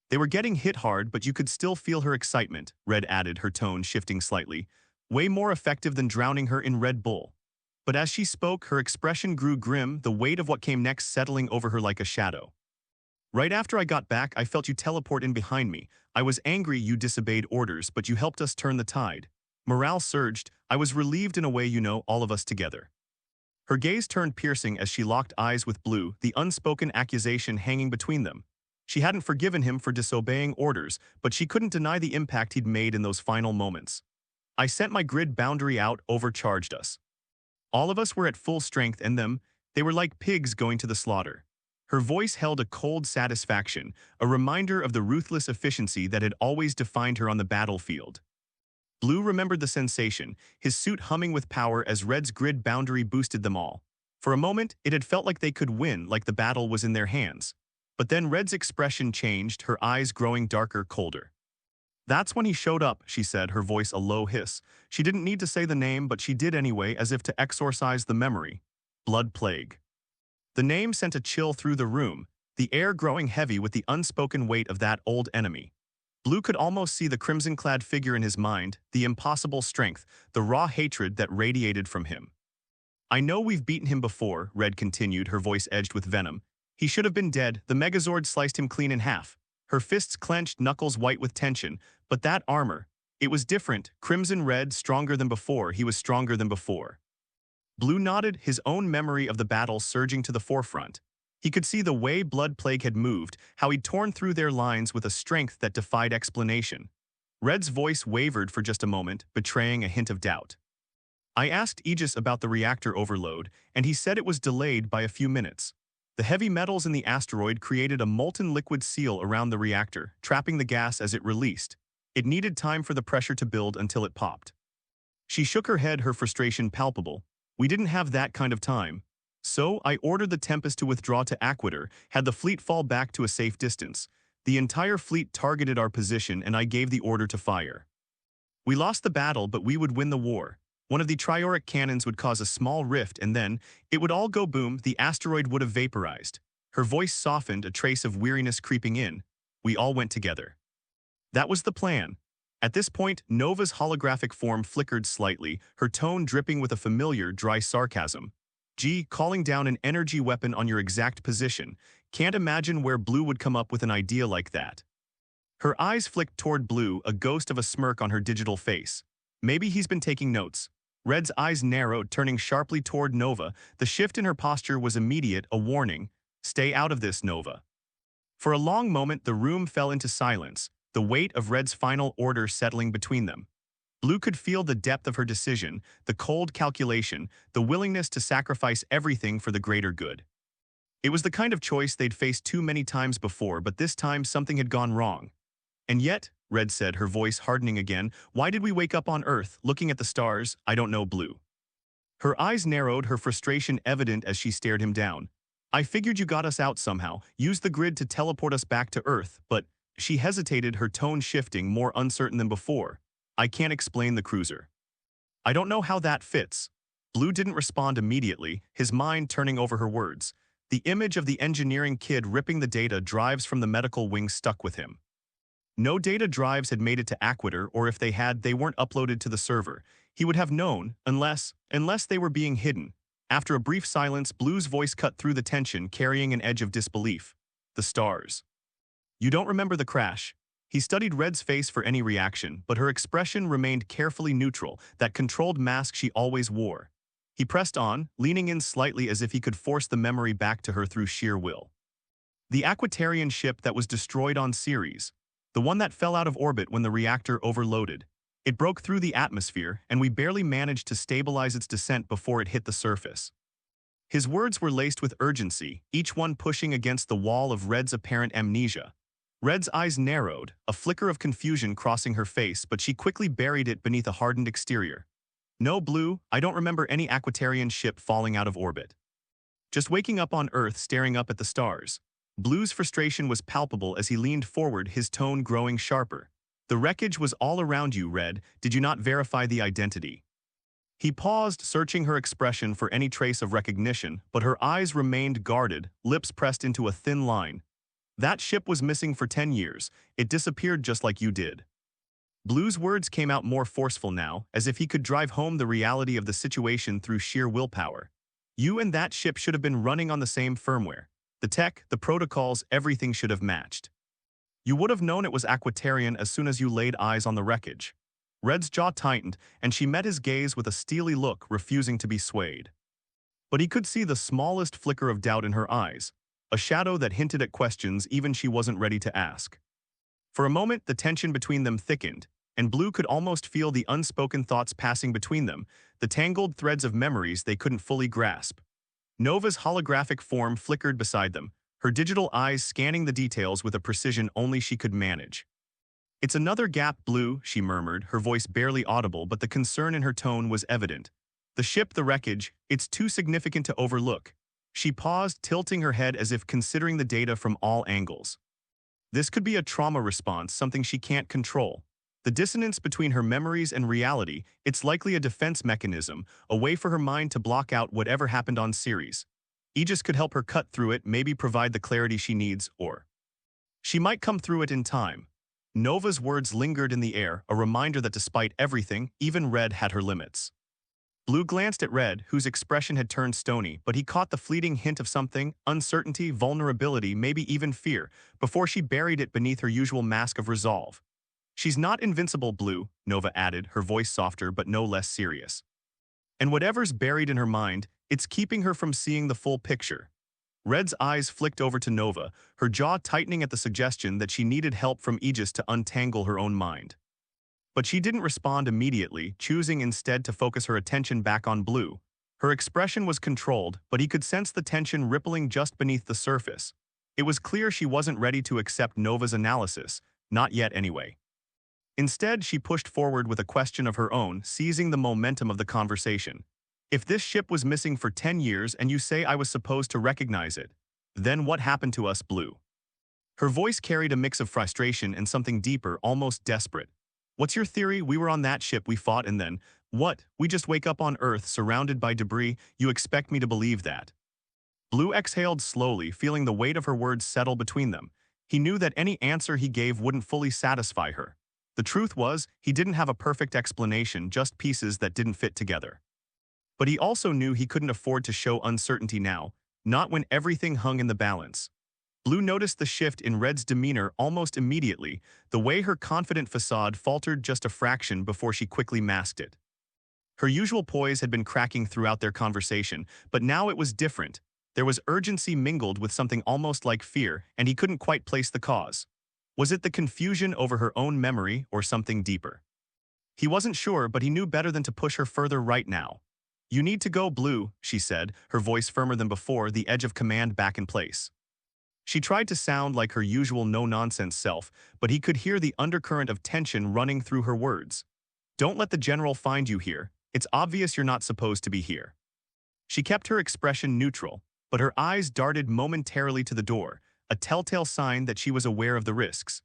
"They were getting hit hard, but you could still feel her excitement," Red added, her tone shifting slightly. "Way more effective than drowning her in Red Bull." But as she spoke, her expression grew grim, the weight of what came next settling over her like a shadow. Right after I got back, I felt you teleport in behind me. I was angry you disobeyed orders, but you helped us turn the tide. Morale surged. I was relieved in a way you know, all of us together. Her gaze turned piercing as she locked eyes with Blue, the unspoken accusation hanging between them. She hadn't forgiven him for disobeying orders, but she couldn't deny the impact he'd made in those final moments. I sent my grid boundary out, overcharged us. All of us were at full strength and they were like pigs going to the slaughter. Her voice held a cold satisfaction, a reminder of the ruthless efficiency that had always defined her on the battlefield. Blue remembered the sensation, his suit humming with power as Red's grid boundary boosted them all. For a moment, it had felt like they could win, like the battle was in their hands. But then Red's expression changed, her eyes growing darker, colder. That's when he showed up, she said, her voice a low hiss. She didn't need to say the name, but she did anyway, as if to exorcise the memory. Blood Plague. The name sent a chill through the room, the air growing heavy with the unspoken weight of that old enemy. Blue could almost see the crimson-clad figure in his mind, the impossible strength, the raw hatred that radiated from him. I know we've beaten him before, Red continued, her voice edged with venom. He should have been dead. The Megazord sliced him clean in half. Her fists clenched, knuckles white with tension. But that armor, it was different. Crimson Red, stronger than before. He was stronger than before. Blue nodded, his own memory of the battle surging to the forefront. He could see the way Blood Plague had moved, how he'd torn through their lines with a strength that defied explanation. Red's voice wavered for just a moment, betraying a hint of doubt. I asked Aegis about the reactor overload, and he said it was delayed by a few minutes. The heavy metals in the asteroid created a molten liquid seal around the reactor, trapping the gas as it released. It needed time for the pressure to build until it popped. She shook her head, her frustration palpable. We didn't have that kind of time. So I ordered the Tempest to withdraw to Aquator, had the fleet fall back to a safe distance. The entire fleet targeted our position and I gave the order to fire. We lost the battle, but we would win the war. One of the trioric cannons would cause a small rift and then, it would all go boom, the asteroid would have vaporized. Her voice softened, a trace of weariness creeping in. We all went together. That was the plan. At this point, Nova's holographic form flickered slightly, her tone dripping with a familiar, dry sarcasm. Gee, calling down an energy weapon on your exact position. Can't imagine where Blue would come up with an idea like that. Her eyes flicked toward Blue, a ghost of a smirk on her digital face. Maybe he's been taking notes. Red's eyes narrowed, turning sharply toward Nova. The shift in her posture was immediate, a warning. Stay out of this, Nova. For a long moment, the room fell into silence, the weight of Red's final order settling between them. Blue could feel the depth of her decision, the cold calculation, the willingness to sacrifice everything for the greater good. It was the kind of choice they'd faced too many times before, but this time something had gone wrong. And yet, Red said, her voice hardening again, why did we wake up on Earth, looking at the stars? I don't know, Blue. Her eyes narrowed, her frustration evident as she stared him down. I figured you got us out somehow, used the grid to teleport us back to Earth, but she hesitated, her tone shifting, more uncertain than before. I can't explain the cruiser. I don't know how that fits. Blue didn't respond immediately, his mind turning over her words. The image of the engineering kid ripping the data drives from the medical wing stuck with him. No data drives had made it to Aquator, or if they had, they weren't uploaded to the server. He would have known, unless they were being hidden. After a brief silence, Blue's voice cut through the tension, carrying an edge of disbelief. The stars. You don't remember the crash. He studied Red's face for any reaction, but her expression remained carefully neutral, that controlled mask she always wore. He pressed on, leaning in slightly as if he could force the memory back to her through sheer will. The Aquatarian ship that was destroyed on Ceres, the one that fell out of orbit when the reactor overloaded. It broke through the atmosphere, and we barely managed to stabilize its descent before it hit the surface. His words were laced with urgency, each one pushing against the wall of Red's apparent amnesia. Red's eyes narrowed, a flicker of confusion crossing her face, but she quickly buried it beneath a hardened exterior. No, Blue, I don't remember any Aquatarian ship falling out of orbit. Just waking up on Earth staring up at the stars. Blue's frustration was palpable as he leaned forward, his tone growing sharper. The wreckage was all around you, Red. Did you not verify the identity? He paused, searching her expression for any trace of recognition, but her eyes remained guarded, lips pressed into a thin line. That ship was missing for 10 years. It disappeared just like you did. Blue's words came out more forceful now, as if he could drive home the reality of the situation through sheer willpower. You and that ship should have been running on the same firmware. The tech, the protocols, everything should have matched. You would have known it was Aquatarian as soon as you laid eyes on the wreckage. Red's jaw tightened, and she met his gaze with a steely look, refusing to be swayed. But he could see the smallest flicker of doubt in her eyes, a shadow that hinted at questions even she wasn't ready to ask. For a moment, the tension between them thickened, and Blue could almost feel the unspoken thoughts passing between them, the tangled threads of memories they couldn't fully grasp. Nova's holographic form flickered beside them, her digital eyes scanning the details with a precision only she could manage. "It's another gap, Blue," she murmured, her voice barely audible, but the concern in her tone was evident. "The ship, the wreckage, it's too significant to overlook." She paused, tilting her head as if considering the data from all angles. This could be a trauma response, something she can't control. The dissonance between her memories and reality, it's likely a defense mechanism, a way for her mind to block out whatever happened on Ceres. Aegis could help her cut through it, maybe provide the clarity she needs, or she might come through it in time. Nova's words lingered in the air, a reminder that despite everything, even Red had her limits. Blue glanced at Red, whose expression had turned stony, but he caught the fleeting hint of something, uncertainty, vulnerability, maybe even fear, before she buried it beneath her usual mask of resolve. "She's not invincible, Blue," Nova added, her voice softer but no less serious. "And whatever's buried in her mind, it's keeping her from seeing the full picture." Red's eyes flicked over to Nova, her jaw tightening at the suggestion that she needed help from Aegis to untangle her own mind. But she didn't respond immediately, choosing instead to focus her attention back on Blue. Her expression was controlled, but he could sense the tension rippling just beneath the surface. It was clear she wasn't ready to accept Nova's analysis, not yet anyway. Instead, she pushed forward with a question of her own, seizing the momentum of the conversation. "If this ship was missing for 10 years and you say I was supposed to recognize it, then what happened to us, Blue?" Her voice carried a mix of frustration and something deeper, almost desperate. "What's your theory? We were on that ship, we fought, and then, what? We just wake up on Earth surrounded by debris? You expect me to believe that?" Blue exhaled slowly, feeling the weight of her words settle between them. He knew that any answer he gave wouldn't fully satisfy her. The truth was, he didn't have a perfect explanation, just pieces that didn't fit together. But he also knew he couldn't afford to show uncertainty now, not when everything hung in the balance. Blue noticed the shift in Red's demeanor almost immediately, the way her confident facade faltered just a fraction before she quickly masked it. Her usual poise had been cracking throughout their conversation, but now it was different. There was urgency mingled with something almost like fear, and he couldn't quite place the cause. Was it the confusion over her own memory or something deeper? He wasn't sure, but he knew better than to push her further right now. "You need to go, Blue," she said, her voice firmer than before, the edge of command back in place. She tried to sound like her usual no-nonsense self, but he could hear the undercurrent of tension running through her words. "Don't let the general find you here. It's obvious you're not supposed to be here." She kept her expression neutral, but her eyes darted momentarily to the door, a telltale sign that she was aware of the risks.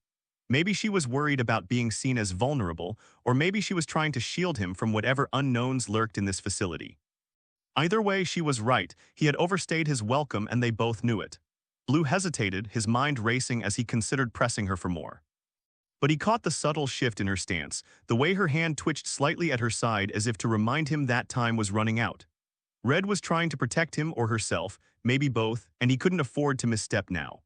Maybe she was worried about being seen as vulnerable, or maybe she was trying to shield him from whatever unknowns lurked in this facility. Either way, she was right. He had overstayed his welcome, and they both knew it. Blue hesitated, his mind racing as he considered pressing her for more. But he caught the subtle shift in her stance, the way her hand twitched slightly at her side as if to remind him that time was running out. Red was trying to protect him or herself, maybe both, and he couldn't afford to misstep now.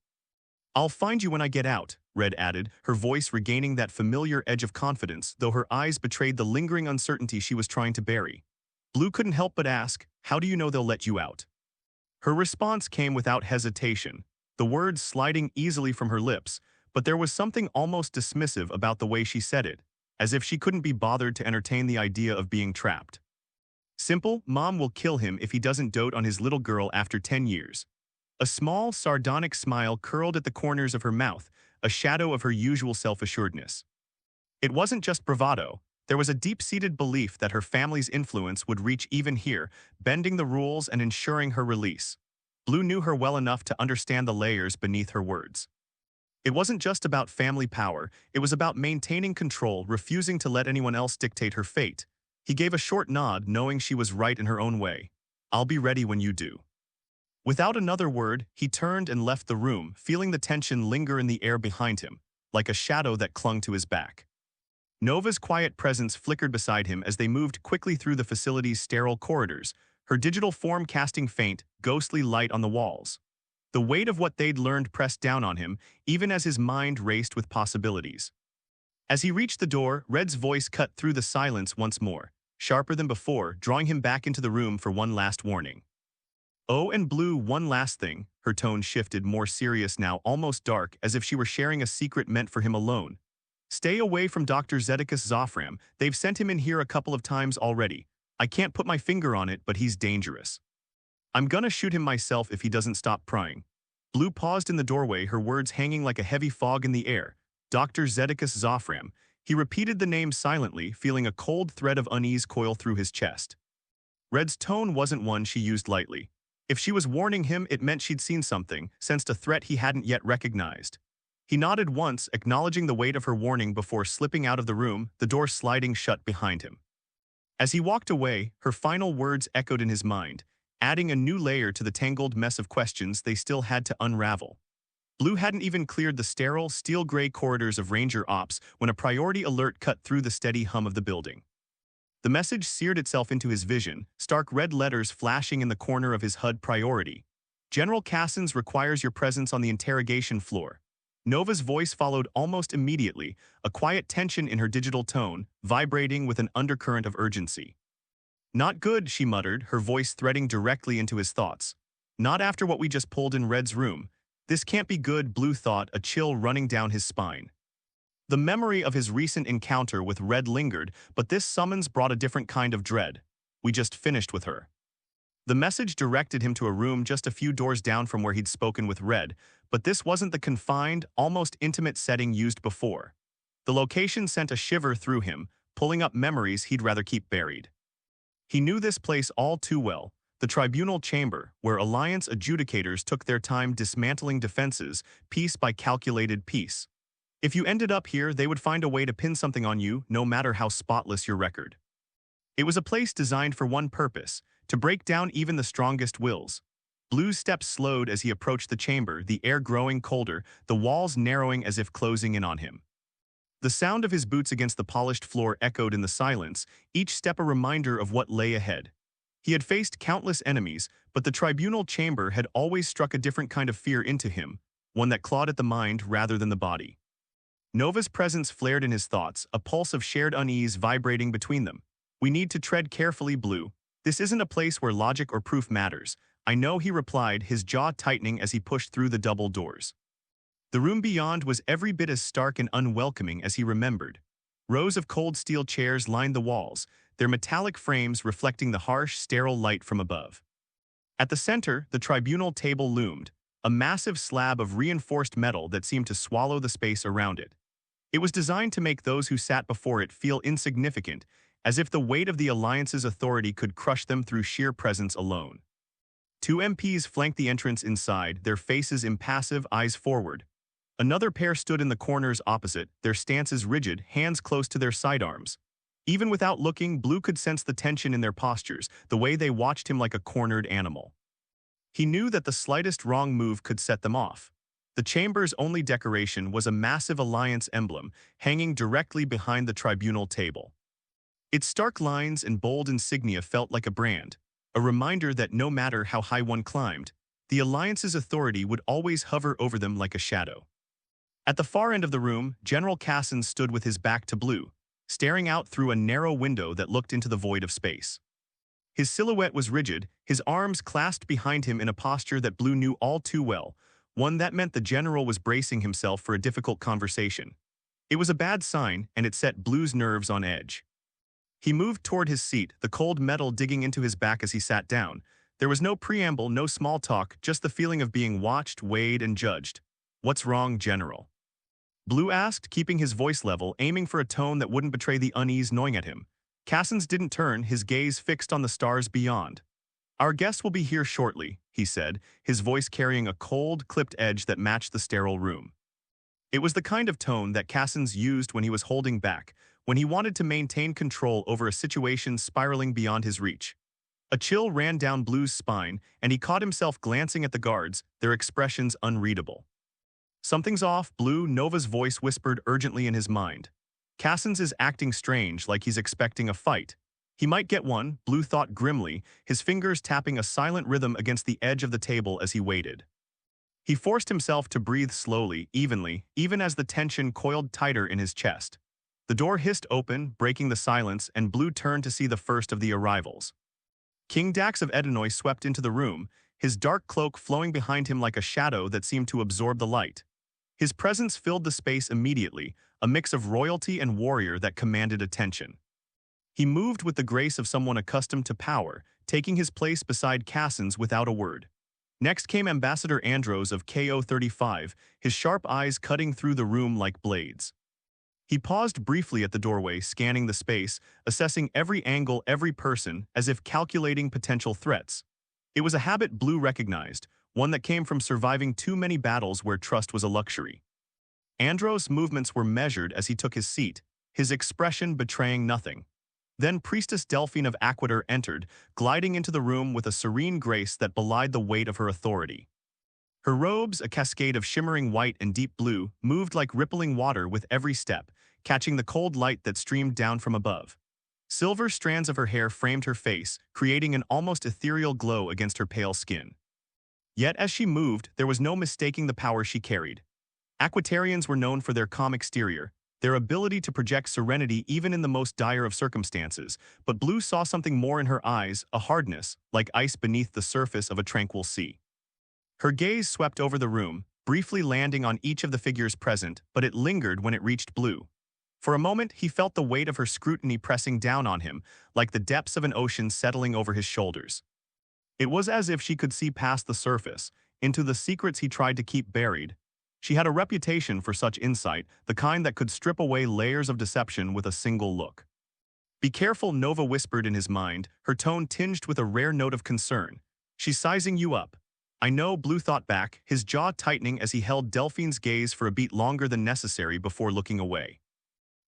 "I'll find you when I get out," Red added, her voice regaining that familiar edge of confidence, though her eyes betrayed the lingering uncertainty she was trying to bury. Blue couldn't help but ask, "How do you know they'll let you out?" Her response came without hesitation, the words sliding easily from her lips, but there was something almost dismissive about the way she said it, as if she couldn't be bothered to entertain the idea of being trapped. "Simple, Mom will kill him if he doesn't dote on his little girl after 10 years. A small, sardonic smile curled at the corners of her mouth, a shadow of her usual self-assuredness. It wasn't just bravado. There was a deep-seated belief that her family's influence would reach even here, bending the rules and ensuring her release. Blue knew her well enough to understand the layers beneath her words. It wasn't just about family power, it was about maintaining control, refusing to let anyone else dictate her fate. He gave a short nod, knowing she was right in her own way. "I'll be ready when you do." Without another word, he turned and left the room, feeling the tension linger in the air behind him, like a shadow that clung to his back. Nova's quiet presence flickered beside him as they moved quickly through the facility's sterile corridors, her digital form casting faint, ghostly light on the walls. The weight of what they'd learned pressed down on him, even as his mind raced with possibilities. As he reached the door, Red's voice cut through the silence once more, sharper than before, drawing him back into the room for one last warning. Oh, and Blue, one last thing. Her tone shifted, more serious now, almost dark, as if she were sharing a secret meant for him alone. Stay away from Dr. Zedekus Zofram. They've sent him in here a couple of times already. I can't put my finger on it, but he's dangerous. I'm gonna shoot him myself if he doesn't stop prying. Blue paused in the doorway, her words hanging like a heavy fog in the air. Dr. Zedekus Zofram. He repeated the name silently, feeling a cold thread of unease coil through his chest. Red's tone wasn't one she used lightly. If she was warning him, it meant she'd seen something, sensed a threat he hadn't yet recognized. He nodded once, acknowledging the weight of her warning before slipping out of the room, the door sliding shut behind him. As he walked away, her final words echoed in his mind, adding a new layer to the tangled mess of questions they still had to unravel. Blue hadn't even cleared the sterile, steel-gray corridors of Ranger Ops when a priority alert cut through the steady hum of the building. The message seared itself into his vision, stark red letters flashing in the corner of his HUD priority. General Cassens requires your presence on the interrogation floor. Nova's voice followed almost immediately, a quiet tension in her digital tone, vibrating with an undercurrent of urgency. Not good, she muttered, her voice threading directly into his thoughts. Not after what we just pulled in Red's room. This can't be good, Blue thought, a chill running down his spine. The memory of his recent encounter with Red lingered, but this summons brought a different kind of dread. We just finished with her. The message directed him to a room just a few doors down from where he'd spoken with Red, but this wasn't the confined, almost intimate setting used before. The location sent a shiver through him, pulling up memories he'd rather keep buried. He knew this place all too well, the tribunal chamber, where Alliance adjudicators took their time dismantling defenses, piece by calculated piece. If you ended up here, they would find a way to pin something on you, no matter how spotless your record. It was a place designed for one purpose, to break down even the strongest wills. Blue's steps slowed as he approached the chamber, the air growing colder, the walls narrowing as if closing in on him. The sound of his boots against the polished floor echoed in the silence, each step a reminder of what lay ahead. He had faced countless enemies, but the tribunal chamber had always struck a different kind of fear into him, one that clawed at the mind rather than the body. Nova's presence flared in his thoughts, a pulse of shared unease vibrating between them. We need to tread carefully, Blue. This isn't a place where logic or proof matters. I know, he replied, his jaw tightening as he pushed through the double doors. The room beyond was every bit as stark and unwelcoming as he remembered. Rows of cold steel chairs lined the walls, their metallic frames reflecting the harsh, sterile light from above. At the center, the tribunal table loomed, a massive slab of reinforced metal that seemed to swallow the space around it. It was designed to make those who sat before it feel insignificant, as if the weight of the Alliance's authority could crush them through sheer presence alone. Two MPs flanked the entrance inside, their faces impassive, eyes forward. Another pair stood in the corners opposite, their stances rigid, hands close to their sidearms. Even without looking, Blue could sense the tension in their postures, the way they watched him like a cornered animal. He knew that the slightest wrong move could set them off. The chamber's only decoration was a massive Alliance emblem, hanging directly behind the tribunal table. Its stark lines and bold insignia felt like a brand, a reminder that no matter how high one climbed, the Alliance's authority would always hover over them like a shadow. At the far end of the room, General Cassens stood with his back to Blue, staring out through a narrow window that looked into the void of space. His silhouette was rigid, his arms clasped behind him in a posture that Blue knew all too well, one that meant the general was bracing himself for a difficult conversation. It was a bad sign, and it set Blue's nerves on edge. He moved toward his seat, the cold metal digging into his back as he sat down. There was no preamble, no small talk, just the feeling of being watched, weighed, and judged. "What's wrong, General?" Blue asked, keeping his voice level, aiming for a tone that wouldn't betray the unease gnawing at him. Cassens didn't turn, his gaze fixed on the stars beyond. "Our guest will be here shortly," he said, his voice carrying a cold, clipped edge that matched the sterile room. It was the kind of tone that Cassens used when he was holding back, when he wanted to maintain control over a situation spiraling beyond his reach. A chill ran down Blue's spine, and he caught himself glancing at the guards, their expressions unreadable. "Something's off, Blue," Nova's voice whispered urgently in his mind. "Cassens is acting strange, like he's expecting a fight. He might get one," Blue thought grimly, his fingers tapping a silent rhythm against the edge of the table as he waited. He forced himself to breathe slowly, evenly, even as the tension coiled tighter in his chest. The door hissed open, breaking the silence, and Blue turned to see the first of the arrivals. King Dax of Edenoy swept into the room, his dark cloak flowing behind him like a shadow that seemed to absorb the light. His presence filled the space immediately, a mix of royalty and warrior that commanded attention. He moved with the grace of someone accustomed to power, taking his place beside Cassin's without a word. Next came Ambassador Andros of KO-35, his sharp eyes cutting through the room like blades. He paused briefly at the doorway, scanning the space, assessing every angle, every person, as if calculating potential threats. It was a habit Blue recognized, one that came from surviving too many battles where trust was a luxury. Andros' movements were measured as he took his seat, his expression betraying nothing. Then Priestess Delphine of Aquater entered, gliding into the room with a serene grace that belied the weight of her authority. Her robes, a cascade of shimmering white and deep blue, moved like rippling water with every step, catching the cold light that streamed down from above. Silver strands of her hair framed her face, creating an almost ethereal glow against her pale skin. Yet as she moved, there was no mistaking the power she carried. Aquatarians were known for their calm exterior, their ability to project serenity even in the most dire of circumstances, but Blue saw something more in her eyes, a hardness, like ice beneath the surface of a tranquil sea. Her gaze swept over the room, briefly landing on each of the figures present, but it lingered when it reached Blue. For a moment, he felt the weight of her scrutiny pressing down on him, like the depths of an ocean settling over his shoulders. It was as if she could see past the surface, into the secrets he tried to keep buried. She had a reputation for such insight, the kind that could strip away layers of deception with a single look. "Be careful," Nova whispered in his mind, her tone tinged with a rare note of concern. "She's sizing you up." "I know," Blue thought back, his jaw tightening as he held Delphine's gaze for a beat longer than necessary before looking away.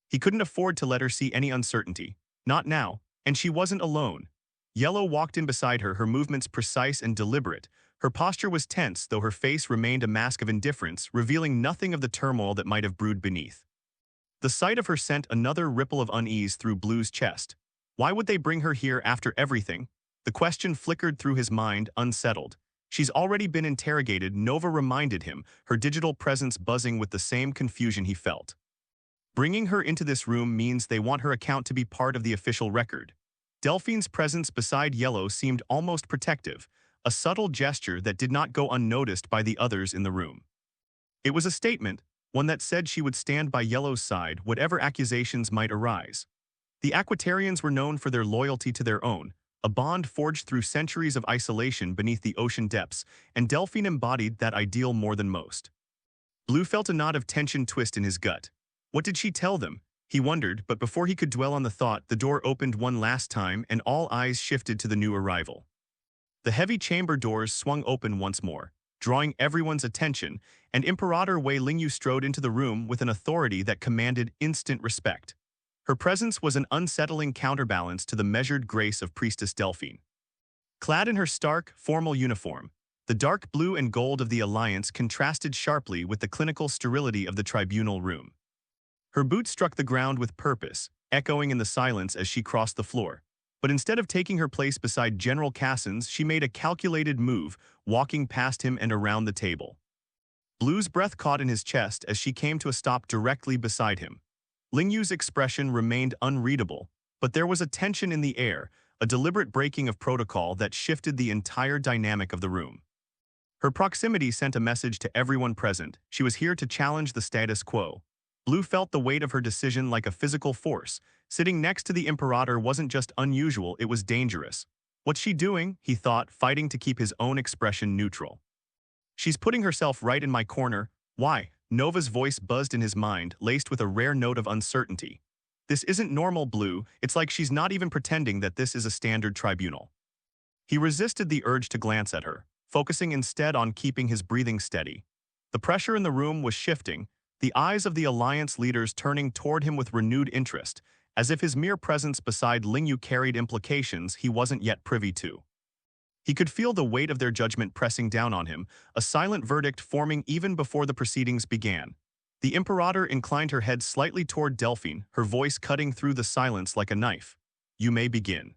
He couldn't afford to let her see any uncertainty. Not now, and she wasn't alone. Yellow walked in beside her, her movements precise and deliberate. Her posture was tense, though her face remained a mask of indifference, revealing nothing of the turmoil that might have brewed beneath. The sight of her sent another ripple of unease through Blue's chest. Why would they bring her here after everything? The question flickered through his mind, unsettled. She's already been interrogated, Nova reminded him, her digital presence buzzing with the same confusion he felt. Bringing her into this room means they want her account to be part of the official record. Delphine's presence beside Yellow seemed almost protective, a subtle gesture that did not go unnoticed by the others in the room. It was a statement, one that said she would stand by Yellow's side, whatever accusations might arise. The Aquatarians were known for their loyalty to their own, a bond forged through centuries of isolation beneath the ocean depths, and Delphine embodied that ideal more than most. Blue felt a knot of tension twist in his gut. What did she tell them? He wondered, but before he could dwell on the thought, the door opened one last time and all eyes shifted to the new arrival. The heavy chamber doors swung open once more, drawing everyone's attention, and Imperator Wei Lingyu strode into the room with an authority that commanded instant respect. Her presence was an unsettling counterbalance to the measured grace of Priestess Delphine. Clad in her stark, formal uniform, the dark blue and gold of the Alliance contrasted sharply with the clinical sterility of the tribunal room. Her boots struck the ground with purpose, echoing in the silence as she crossed the floor. But instead of taking her place beside General Cassin's, she made a calculated move, walking past him and around the table. Blue's breath caught in his chest as she came to a stop directly beside him. Lingyu's expression remained unreadable, but there was a tension in the air, a deliberate breaking of protocol that shifted the entire dynamic of the room. Her proximity sent a message to everyone present. She was here to challenge the status quo. Blue felt the weight of her decision like a physical force. Sitting next to the Imperator wasn't just unusual, it was dangerous. What's she doing? He thought, fighting to keep his own expression neutral. She's putting herself right in my corner. Why? Nova's voice buzzed in his mind, laced with a rare note of uncertainty. This isn't normal, Blue. It's like she's not even pretending that this is a standard tribunal. He resisted the urge to glance at her, focusing instead on keeping his breathing steady. The pressure in the room was shifting, the eyes of the Alliance leaders turning toward him with renewed interest, as if his mere presence beside Lingyu carried implications he wasn't yet privy to. He could feel the weight of their judgment pressing down on him, a silent verdict forming even before the proceedings began. The Imperator inclined her head slightly toward Delphine, her voice cutting through the silence like a knife. "You may begin."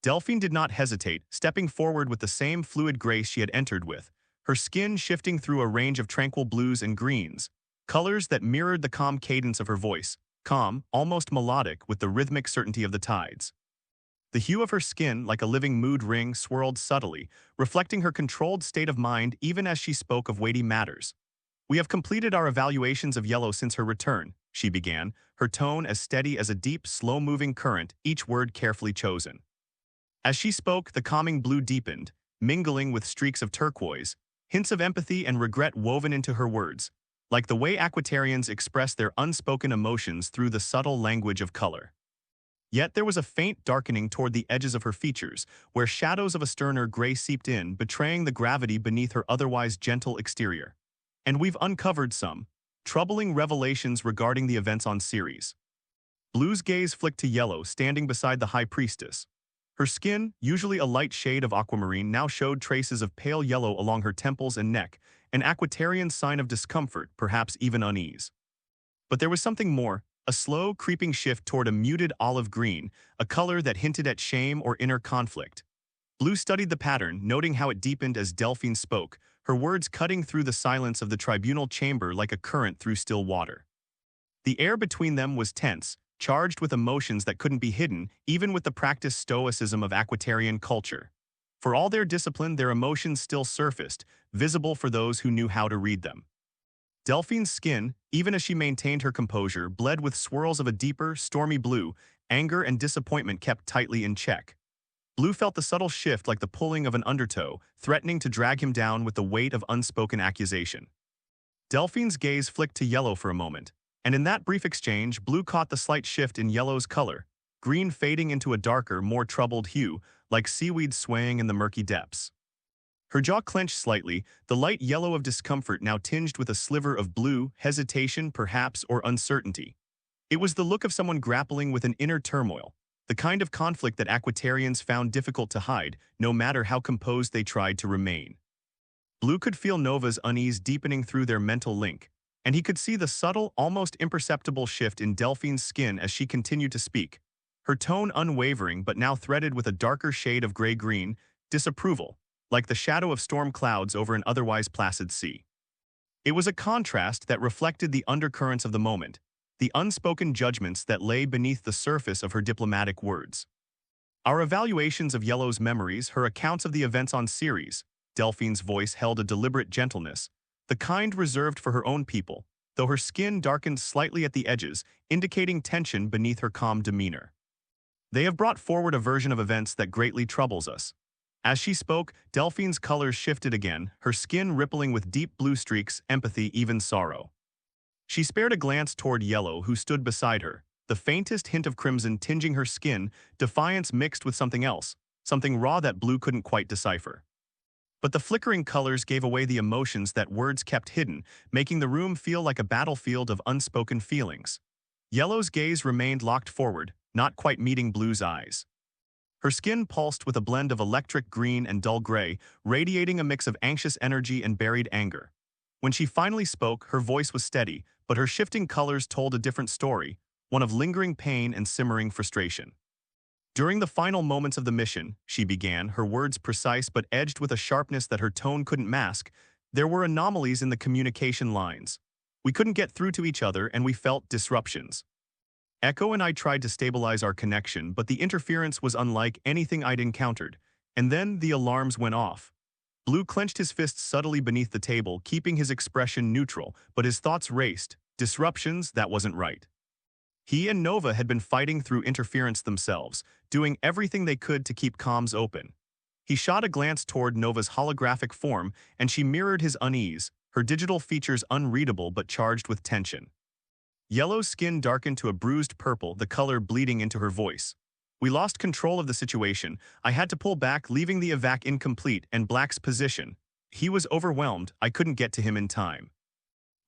Delphine did not hesitate, stepping forward with the same fluid grace she had entered with, her skin shifting through a range of tranquil blues and greens, colors that mirrored the calm cadence of her voice, calm, almost melodic with the rhythmic certainty of the tides. The hue of her skin, like a living mood ring, swirled subtly, reflecting her controlled state of mind even as she spoke of weighty matters. "We have completed our evaluations of Yellow since her return," she began, her tone as steady as a deep, slow-moving current, each word carefully chosen. As she spoke, the calming blue deepened, mingling with streaks of turquoise, hints of empathy and regret woven into her words, like the way Aquatarians express their unspoken emotions through the subtle language of color. Yet there was a faint darkening toward the edges of her features, where shadows of a sterner gray seeped in, betraying the gravity beneath her otherwise gentle exterior. "And we've uncovered some troubling revelations regarding the events on Ceres." Blue's gaze flicked to Yellow, standing beside the High Priestess. Her skin, usually a light shade of aquamarine, now showed traces of pale yellow along her temples and neck, an Aquatarian sign of discomfort, perhaps even unease. But there was something more, a slow, creeping shift toward a muted olive green, a color that hinted at shame or inner conflict. Blue studied the pattern, noting how it deepened as Delphine spoke, her words cutting through the silence of the tribunal chamber like a current through still water. The air between them was tense, charged with emotions that couldn't be hidden, even with the practiced stoicism of Aquatarian culture. For all their discipline, their emotions still surfaced, visible for those who knew how to read them. Delphine's skin, even as she maintained her composure, bled with swirls of a deeper, stormy blue, anger and disappointment kept tightly in check. Blue felt the subtle shift like the pulling of an undertow, threatening to drag him down with the weight of unspoken accusation. Delphine's gaze flicked to Yellow for a moment, and in that brief exchange, Blue caught the slight shift in Yellow's color, green fading into a darker, more troubled hue, like seaweed swaying in the murky depths. Her jaw clenched slightly, the light yellow of discomfort now tinged with a sliver of blue, hesitation perhaps, or uncertainty. It was the look of someone grappling with an inner turmoil, the kind of conflict that Aquatarians found difficult to hide, no matter how composed they tried to remain. Blue could feel Nova's unease deepening through their mental link, and he could see the subtle, almost imperceptible shift in Delphine's skin as she continued to speak, her tone unwavering but now threaded with a darker shade of gray-green, disapproval, like the shadow of storm clouds over an otherwise placid sea. It was a contrast that reflected the undercurrents of the moment, the unspoken judgments that lay beneath the surface of her diplomatic words. "Our evaluations of Yellow's memories, her accounts of the events on Ceres," Delphine's voice held a deliberate gentleness, the kind reserved for her own people, though her skin darkened slightly at the edges, indicating tension beneath her calm demeanor. "They have brought forward a version of events that greatly troubles us." As she spoke, Delphine's colors shifted again, her skin rippling with deep blue streaks, empathy, even sorrow. She spared a glance toward Yellow, who stood beside her, the faintest hint of crimson tinging her skin, defiance mixed with something else, something raw that Blue couldn't quite decipher. But the flickering colors gave away the emotions that words kept hidden, making the room feel like a battlefield of unspoken feelings. Yellow's gaze remained locked forward, not quite meeting Blue's eyes. Her skin pulsed with a blend of electric green and dull gray, radiating a mix of anxious energy and buried anger. When she finally spoke, her voice was steady, but her shifting colors told a different story, one of lingering pain and simmering frustration. "During the final moments of the mission," she began, her words precise but edged with a sharpness that her tone couldn't mask, "there were anomalies in the communication lines. We couldn't get through to each other and we felt disruptions. Echo and I tried to stabilize our connection, but the interference was unlike anything I'd encountered, and then the alarms went off." Blue clenched his fists subtly beneath the table, keeping his expression neutral, but his thoughts raced. Disruptions, that wasn't right. He and Nova had been fighting through interference themselves, doing everything they could to keep comms open. He shot a glance toward Nova's holographic form, and she mirrored his unease, her digital features unreadable but charged with tension. Yellow's skin darkened to a bruised purple, the color bleeding into her voice. "We lost control of the situation. I had to pull back, leaving the evac incomplete, and Black's position. He was overwhelmed. I couldn't get to him in time."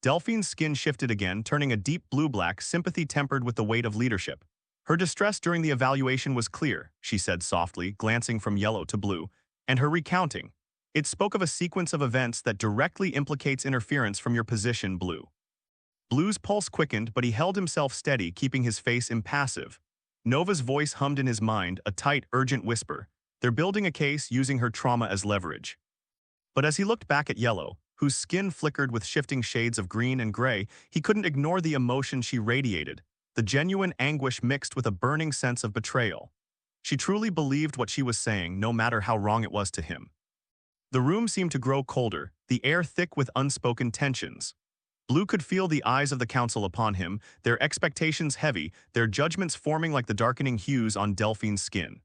Delphine's skin shifted again, turning a deep blue-black, sympathy tempered with the weight of leadership. "Her distress during the evaluation was clear," she said softly, glancing from Yellow to Blue, "and her recounting. It spoke of a sequence of events that directly implicates interference from your position, Blue." Blue's pulse quickened, but he held himself steady, keeping his face impassive. Nova's voice hummed in his mind, a tight, urgent whisper. "They're building a case using her trauma as leverage." But as he looked back at Yellow, whose skin flickered with shifting shades of green and gray, he couldn't ignore the emotion she radiated, the genuine anguish mixed with a burning sense of betrayal. She truly believed what she was saying, no matter how wrong it was to him. The room seemed to grow colder, the air thick with unspoken tensions. Blue could feel the eyes of the council upon him, their expectations heavy, their judgments forming like the darkening hues on Delphine's skin.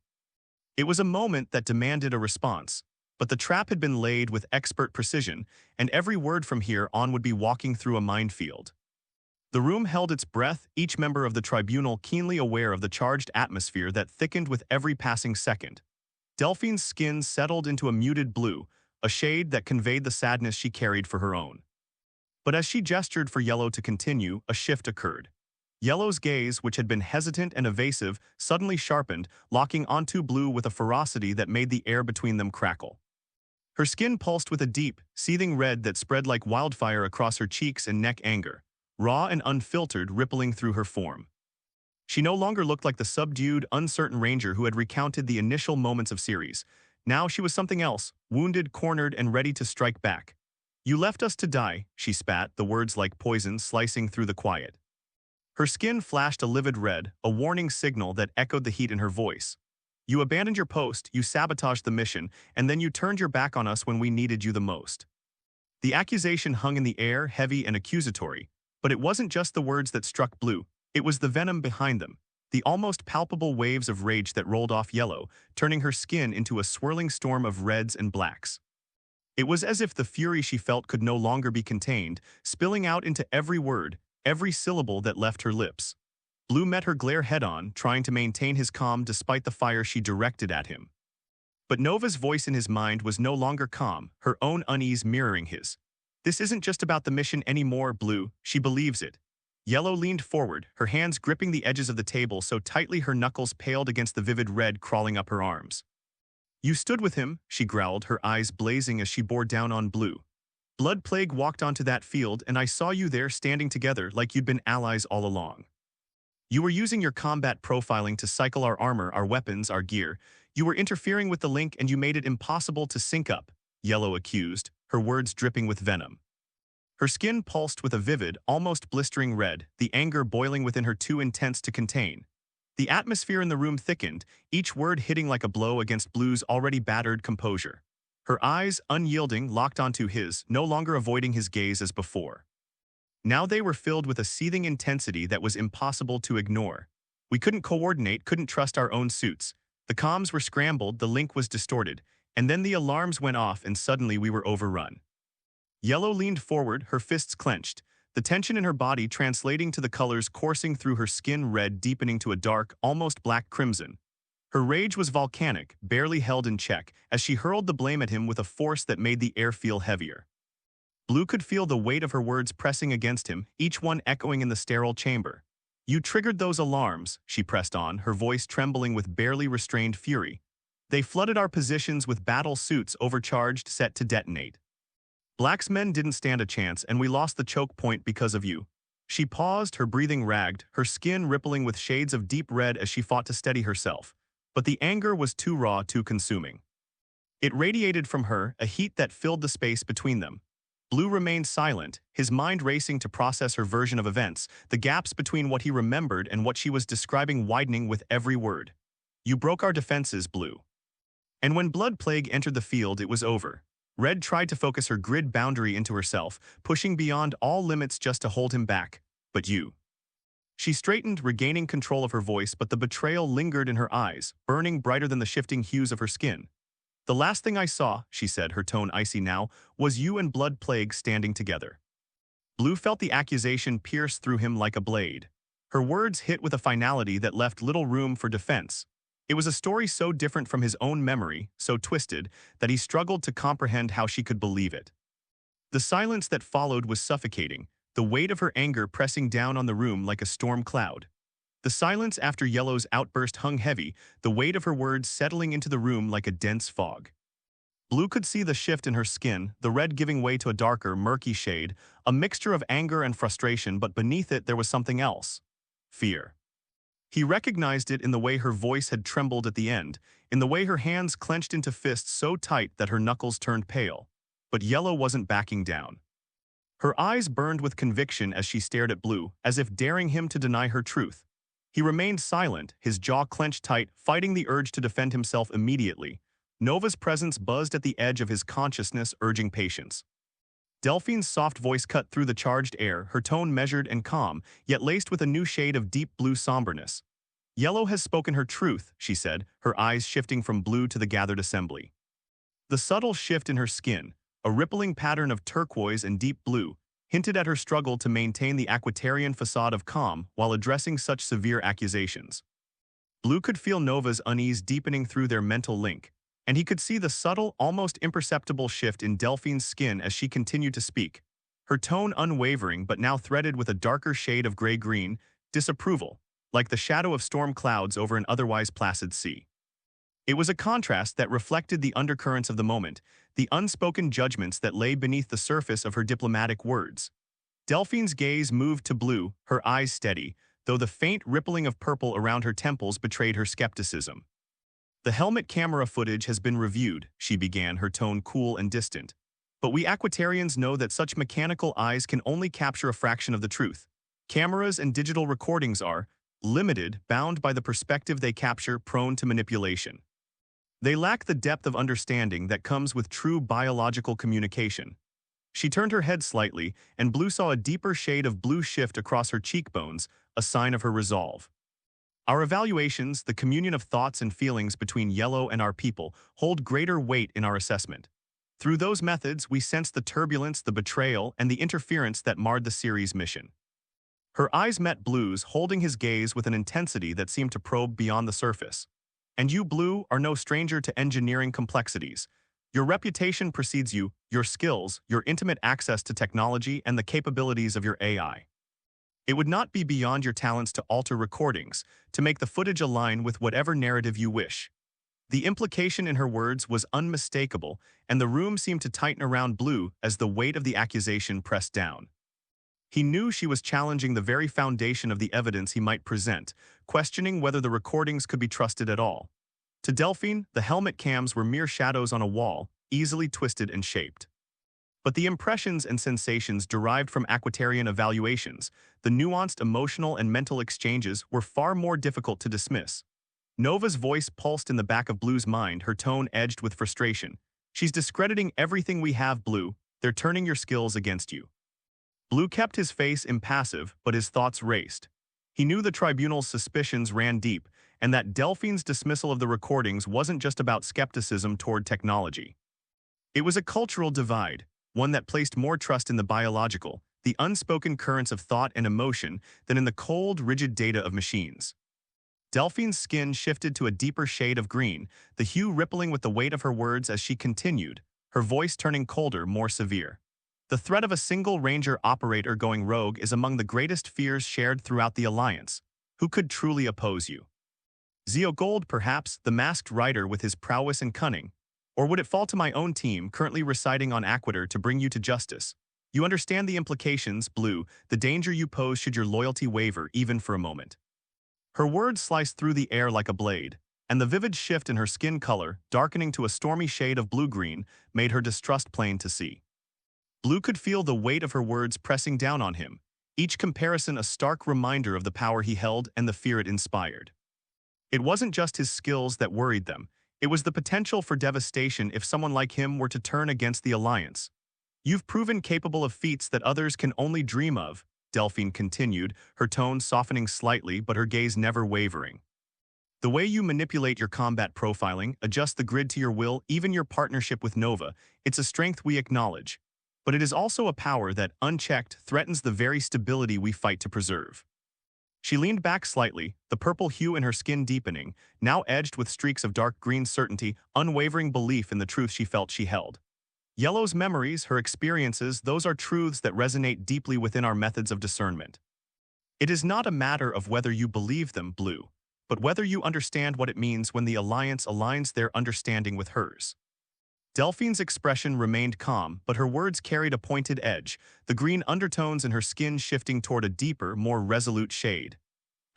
It was a moment that demanded a response, but the trap had been laid with expert precision, and every word from here on would be walking through a minefield. The room held its breath, each member of the tribunal keenly aware of the charged atmosphere that thickened with every passing second. Delphine's skin settled into a muted blue, a shade that conveyed the sadness she carried for her own. But as she gestured for Yellow to continue, a shift occurred. Yellow's gaze, which had been hesitant and evasive, suddenly sharpened, locking onto Blue with a ferocity that made the air between them crackle. Her skin pulsed with a deep, seething red that spread like wildfire across her cheeks and neck, anger, raw and unfiltered, rippling through her form. She no longer looked like the subdued, uncertain ranger who had recounted the initial moments of Ceres. Now she was something else, wounded, cornered, and ready to strike back. "You left us to die," she spat, the words like poison slicing through the quiet. Her skin flashed a livid red, a warning signal that echoed the heat in her voice. "You abandoned your post, you sabotaged the mission, and then you turned your back on us when we needed you the most." The accusation hung in the air, heavy and accusatory, but it wasn't just the words that struck Blue, it was the venom behind them, the almost palpable waves of rage that rolled off Yellow, turning her skin into a swirling storm of reds and blacks. It was as if the fury she felt could no longer be contained, spilling out into every word, every syllable that left her lips. Blue met her glare head-on, trying to maintain his calm despite the fire she directed at him. But Nova's voice in his mind was no longer calm, her own unease mirroring his. "This isn't just about the mission anymore, Blue, she believes it." Yellow leaned forward, her hands gripping the edges of the table so tightly her knuckles paled against the vivid red crawling up her arms. "You stood with him," she growled, her eyes blazing as she bore down on Blue. "Blood Plague walked onto that field and I saw you there standing together like you'd been allies all along. You were using your combat profiling to cycle our armor, our weapons, our gear. You were interfering with the link and you made it impossible to sync up," Yellow accused, her words dripping with venom. Her skin pulsed with a vivid, almost blistering red, the anger boiling within her too intense to contain. The atmosphere in the room thickened, each word hitting like a blow against Blue's already battered composure. Her eyes, unyielding, locked onto his, no longer avoiding his gaze as before. Now they were filled with a seething intensity that was impossible to ignore. We couldn't coordinate, couldn't trust our own suits. The comms were scrambled, the link was distorted, and then the alarms went off and suddenly we were overrun. Yellow leaned forward, her fists clenched, the tension in her body translating to the colors coursing through her skin, red deepening to a dark, almost black crimson. Her rage was volcanic, barely held in check, as she hurled the blame at him with a force that made the air feel heavier. Blue could feel the weight of her words pressing against him, each one echoing in the sterile chamber. "You triggered those alarms," she pressed on, her voice trembling with barely restrained fury. "They flooded our positions with battle suits overcharged, set to detonate. Black's men didn't stand a chance, and we lost the choke point because of you." She paused, her breathing ragged, her skin rippling with shades of deep red as she fought to steady herself. But the anger was too raw, too consuming. It radiated from her, a heat that filled the space between them. Blue remained silent, his mind racing to process her version of events, the gaps between what he remembered and what she was describing widening with every word. "You broke our defenses, Blue." And when Blood Plague entered the field, it was over. Red tried to focus her grid boundary into herself, pushing beyond all limits just to hold him back. "But you." She straightened, regaining control of her voice, but the betrayal lingered in her eyes, burning brighter than the shifting hues of her skin. "The last thing I saw," she said, her tone icy now, "was you and Blood Plague standing together." Blue felt the accusation pierce through him like a blade. Her words hit with a finality that left little room for defense. It was a story so different from his own memory, so twisted, that he struggled to comprehend how she could believe it. The silence that followed was suffocating, the weight of her anger pressing down on the room like a storm cloud. The silence after Yellow's outburst hung heavy, the weight of her words settling into the room like a dense fog. Blue could see the shift in her skin, the red giving way to a darker, murky shade, a mixture of anger and frustration, but beneath it there was something else. Fear. He recognized it in the way her voice had trembled at the end, in the way her hands clenched into fists so tight that her knuckles turned pale. but Yellow wasn't backing down. Her eyes burned with conviction as she stared at Blue, as if daring him to deny her truth. He remained silent, his jaw clenched tight, fighting the urge to defend himself immediately. Nova's presence buzzed at the edge of his consciousness, urging patience. Delphine's soft voice cut through the charged air, her tone measured and calm, yet laced with a new shade of deep blue somberness. Yellow has spoken her truth, she said, her eyes shifting from Blue to the gathered assembly. The subtle shift in her skin, a rippling pattern of turquoise and deep blue, hinted at her struggle to maintain the Aquitarian facade of calm while addressing such severe accusations. Blue could feel Nova's unease deepening through their mental link, and he could see the subtle, almost imperceptible shift in Delphine's skin as she continued to speak, her tone unwavering but now threaded with a darker shade of gray-green, disapproval, like the shadow of storm clouds over an otherwise placid sea. It was a contrast that reflected the undercurrents of the moment, the unspoken judgments that lay beneath the surface of her diplomatic words. Delphine's gaze moved to Blue, her eyes steady, though the faint rippling of purple around her temples betrayed her skepticism. "The helmet camera footage has been reviewed," she began, her tone cool and distant. "But we Aquitarians know that such mechanical eyes can only capture a fraction of the truth. Cameras and digital recordings are limited, bound by the perspective they capture, prone to manipulation. They lack the depth of understanding that comes with true biological communication." She turned her head slightly, and Blue saw a deeper shade of blue shift across her cheekbones, a sign of her resolve. "Our evaluations, the communion of thoughts and feelings between Yellow and our people, hold greater weight in our assessment. Through those methods, we sense the turbulence, the betrayal, and the interference that marred the series' mission." Her eyes met Blue's, holding his gaze with an intensity that seemed to probe beyond the surface. "And you, Blue, are no stranger to engineering complexities. Your reputation precedes you, your skills, your intimate access to technology, and the capabilities of your AI. It would not be beyond your talents to alter recordings, to make the footage align with whatever narrative you wish." The implication in her words was unmistakable, and the room seemed to tighten around Blue as the weight of the accusation pressed down. He knew she was challenging the very foundation of the evidence he might present, questioning whether the recordings could be trusted at all. To Delphine, the helmet cams were mere shadows on a wall, easily twisted and shaped. But the impressions and sensations derived from Aquitarian evaluations, the nuanced emotional and mental exchanges, were far more difficult to dismiss. Nova's voice pulsed in the back of Blue's mind, her tone edged with frustration. "She's discrediting everything we have, Blue. They're turning your skills against you." Blue kept his face impassive, but his thoughts raced. He knew the tribunal's suspicions ran deep, and that Delphine's dismissal of the recordings wasn't just about skepticism toward technology. It was a cultural divide, one that placed more trust in the biological, the unspoken currents of thought and emotion than in the cold, rigid data of machines. Delphine's skin shifted to a deeper shade of green, the hue rippling with the weight of her words as she continued, her voice turning colder, more severe. "The threat of a single Ranger operator going rogue is among the greatest fears shared throughout the Alliance. Who could truly oppose you? Zeo Gold, perhaps, the masked rider with his prowess and cunning? Or would it fall to my own team, currently residing on Aquiter, to bring you to justice? You understand the implications, Blue, the danger you pose should your loyalty waver even for a moment." Her words sliced through the air like a blade, and the vivid shift in her skin color, darkening to a stormy shade of blue-green, made her distrust plain to see. Blue could feel the weight of her words pressing down on him, each comparison a stark reminder of the power he held and the fear it inspired. It wasn't just his skills that worried them, it was the potential for devastation if someone like him were to turn against the Alliance. "You've proven capable of feats that others can only dream of," Delphine continued, her tone softening slightly but her gaze never wavering. "The way you manipulate your combat profiling, adjust the grid to your will, even your partnership with Nova, it's a strength we acknowledge. But it is also a power that, unchecked, threatens the very stability we fight to preserve." She leaned back slightly, the purple hue in her skin deepening, now edged with streaks of dark green certainty, unwavering belief in the truth she felt she held. Yellow's memories, her experiences, those are truths that resonate deeply within our methods of discernment. It is not a matter of whether you believe them, Blue, but whether you understand what it means when the Alliance aligns their understanding with hers. Delphine's expression remained calm, but her words carried a pointed edge, the green undertones in her skin shifting toward a deeper, more resolute shade.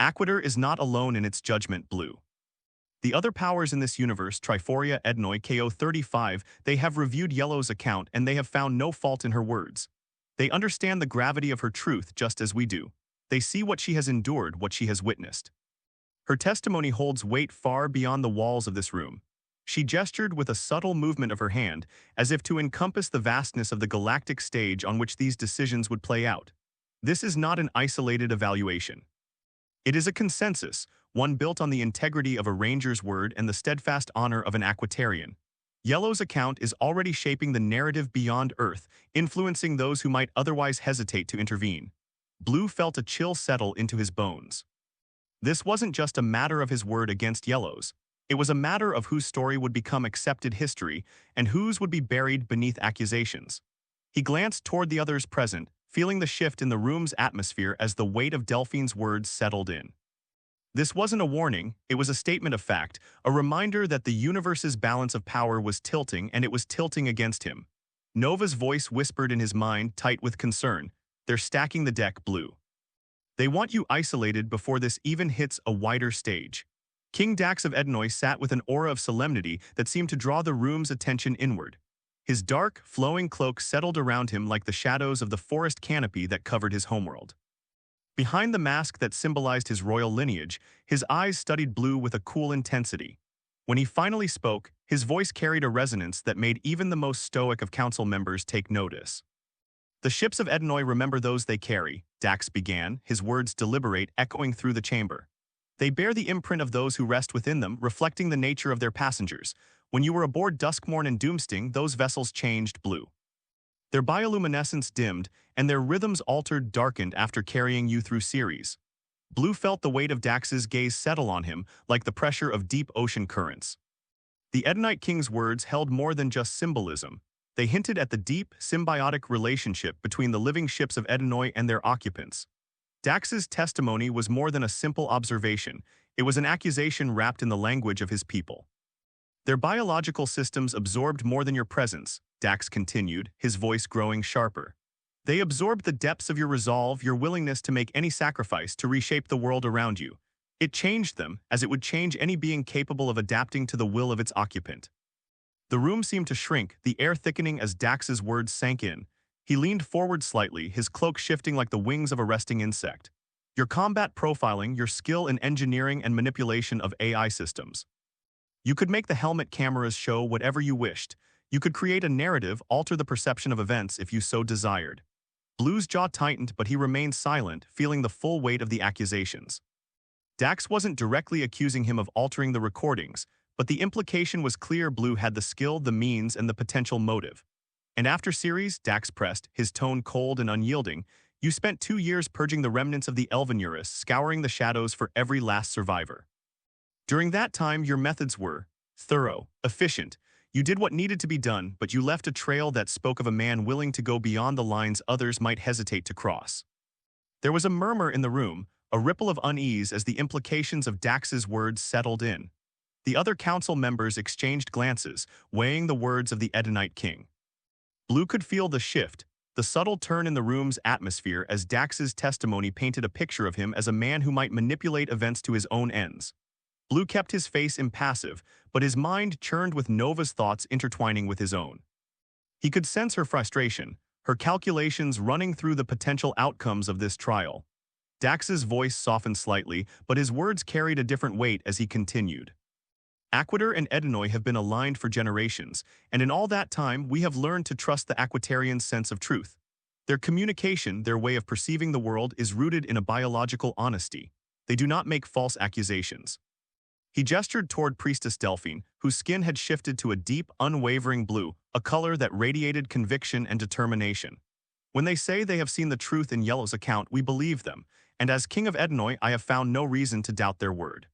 "Aquiter is not alone in its judgment, Blue. The other powers in this universe, Triforia Ednoi KO35, they have reviewed Yellow's account and they have found no fault in her words. They understand the gravity of her truth just as we do. They see what she has endured, what she has witnessed. Her testimony holds weight far beyond the walls of this room. She gestured with a subtle movement of her hand, as if to encompass the vastness of the galactic stage on which these decisions would play out. This is not an isolated evaluation. It is a consensus, one built on the integrity of a ranger's word and the steadfast honor of an Aquitarian. Yellow's account is already shaping the narrative beyond Earth, influencing those who might otherwise hesitate to intervene. Blue felt a chill settle into his bones. This wasn't just a matter of his word against Yellow's. It was a matter of whose story would become accepted history and whose would be buried beneath accusations. He glanced toward the others present, feeling the shift in the room's atmosphere as the weight of Delphine's words settled in. This wasn't a warning, it was a statement of fact, a reminder that the universe's balance of power was tilting and it was tilting against him. Nova's voice whispered in his mind, tight with concern, "They're stacking the deck, Blue. They want you isolated before this even hits a wider stage." King Dax of Ednoi sat with an aura of solemnity that seemed to draw the room's attention inward. His dark, flowing cloak settled around him like the shadows of the forest canopy that covered his homeworld. Behind the mask that symbolized his royal lineage, his eyes studied Blue with a cool intensity. When he finally spoke, his voice carried a resonance that made even the most stoic of council members take notice. "The ships of Ednoi remember those they carry," Dax began, his words deliberate, echoing through the chamber. "They bear the imprint of those who rest within them, reflecting the nature of their passengers. When you were aboard Duskmorn and Doomsting, those vessels changed, Blue. Their bioluminescence dimmed, and their rhythms altered, darkened after carrying you through series." Blue felt the weight of Dax's gaze settle on him, like the pressure of deep ocean currents. The Ednite King's words held more than just symbolism. They hinted at the deep, symbiotic relationship between the living ships of Ednoi and their occupants. Dax's testimony was more than a simple observation. It was an accusation wrapped in the language of his people. "Their biological systems absorbed more than your presence," Dax continued, his voice growing sharper. "They absorbed the depths of your resolve, your willingness to make any sacrifice to reshape the world around you. It changed them, as it would change any being capable of adapting to the will of its occupant." The room seemed to shrink, the air thickening as Dax's words sank in. He leaned forward slightly, his cloak shifting like the wings of a resting insect. "Your combat profiling, your skill in engineering and manipulation of AI systems. You could make the helmet cameras show whatever you wished. You could create a narrative, alter the perception of events if you so desired." Blue's jaw tightened, but he remained silent, feeling the full weight of the accusations. Dax wasn't directly accusing him of altering the recordings, but the implication was clear. Blue had the skill, the means, and the potential motive. "And after series," Dax pressed, his tone cold and unyielding, "you spent 2 years purging the remnants of the Elven Eurus, scouring the shadows for every last survivor. During that time, your methods were thorough, efficient. You did what needed to be done, but you left a trail that spoke of a man willing to go beyond the lines others might hesitate to cross." There was a murmur in the room, a ripple of unease as the implications of Dax's words settled in. The other council members exchanged glances, weighing the words of the Ednite King. Blue could feel the shift, the subtle turn in the room's atmosphere as Dax's testimony painted a picture of him as a man who might manipulate events to his own ends. Blue kept his face impassive, but his mind churned with Nova's thoughts intertwining with his own. He could sense her frustration, her calculations running through the potential outcomes of this trial. Dax's voice softened slightly, but his words carried a different weight as he continued. "Aquitaire and Ednoi have been aligned for generations, and in all that time we have learned to trust the Aquitarians' sense of truth. Their communication, their way of perceiving the world, is rooted in a biological honesty. They do not make false accusations." He gestured toward Priestess Delphine, whose skin had shifted to a deep, unwavering blue, a color that radiated conviction and determination. "When they say they have seen the truth in Yellow's account, we believe them, and as King of Ednoi, I have found no reason to doubt their word."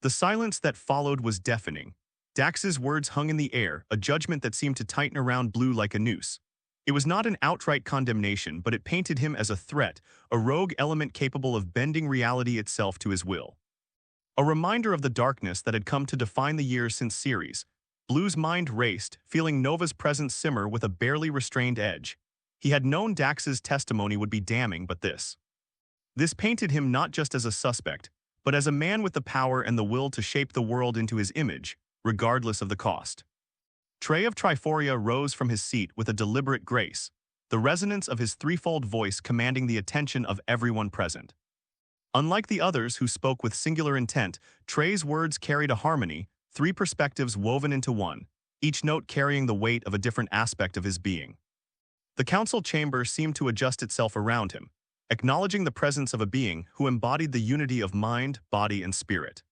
The silence that followed was deafening. Dax's words hung in the air, a judgment that seemed to tighten around Blue like a noose. It was not an outright condemnation, but it painted him as a threat, a rogue element capable of bending reality itself to his will. A reminder of the darkness that had come to define the years since series. Blue's mind raced, feeling Nova's presence simmer with a barely restrained edge. He had known Dax's testimony would be damning, but this painted him not just as a suspect, but as a man with the power and the will to shape the world into his image, regardless of the cost. Trey of Triforia rose from his seat with a deliberate grace, the resonance of his threefold voice commanding the attention of everyone present. Unlike the others who spoke with singular intent, Trey's words carried a harmony, three perspectives woven into one, each note carrying the weight of a different aspect of his being. The council chamber seemed to adjust itself around him, acknowledging the presence of a being who embodied the unity of mind, body, and spirit.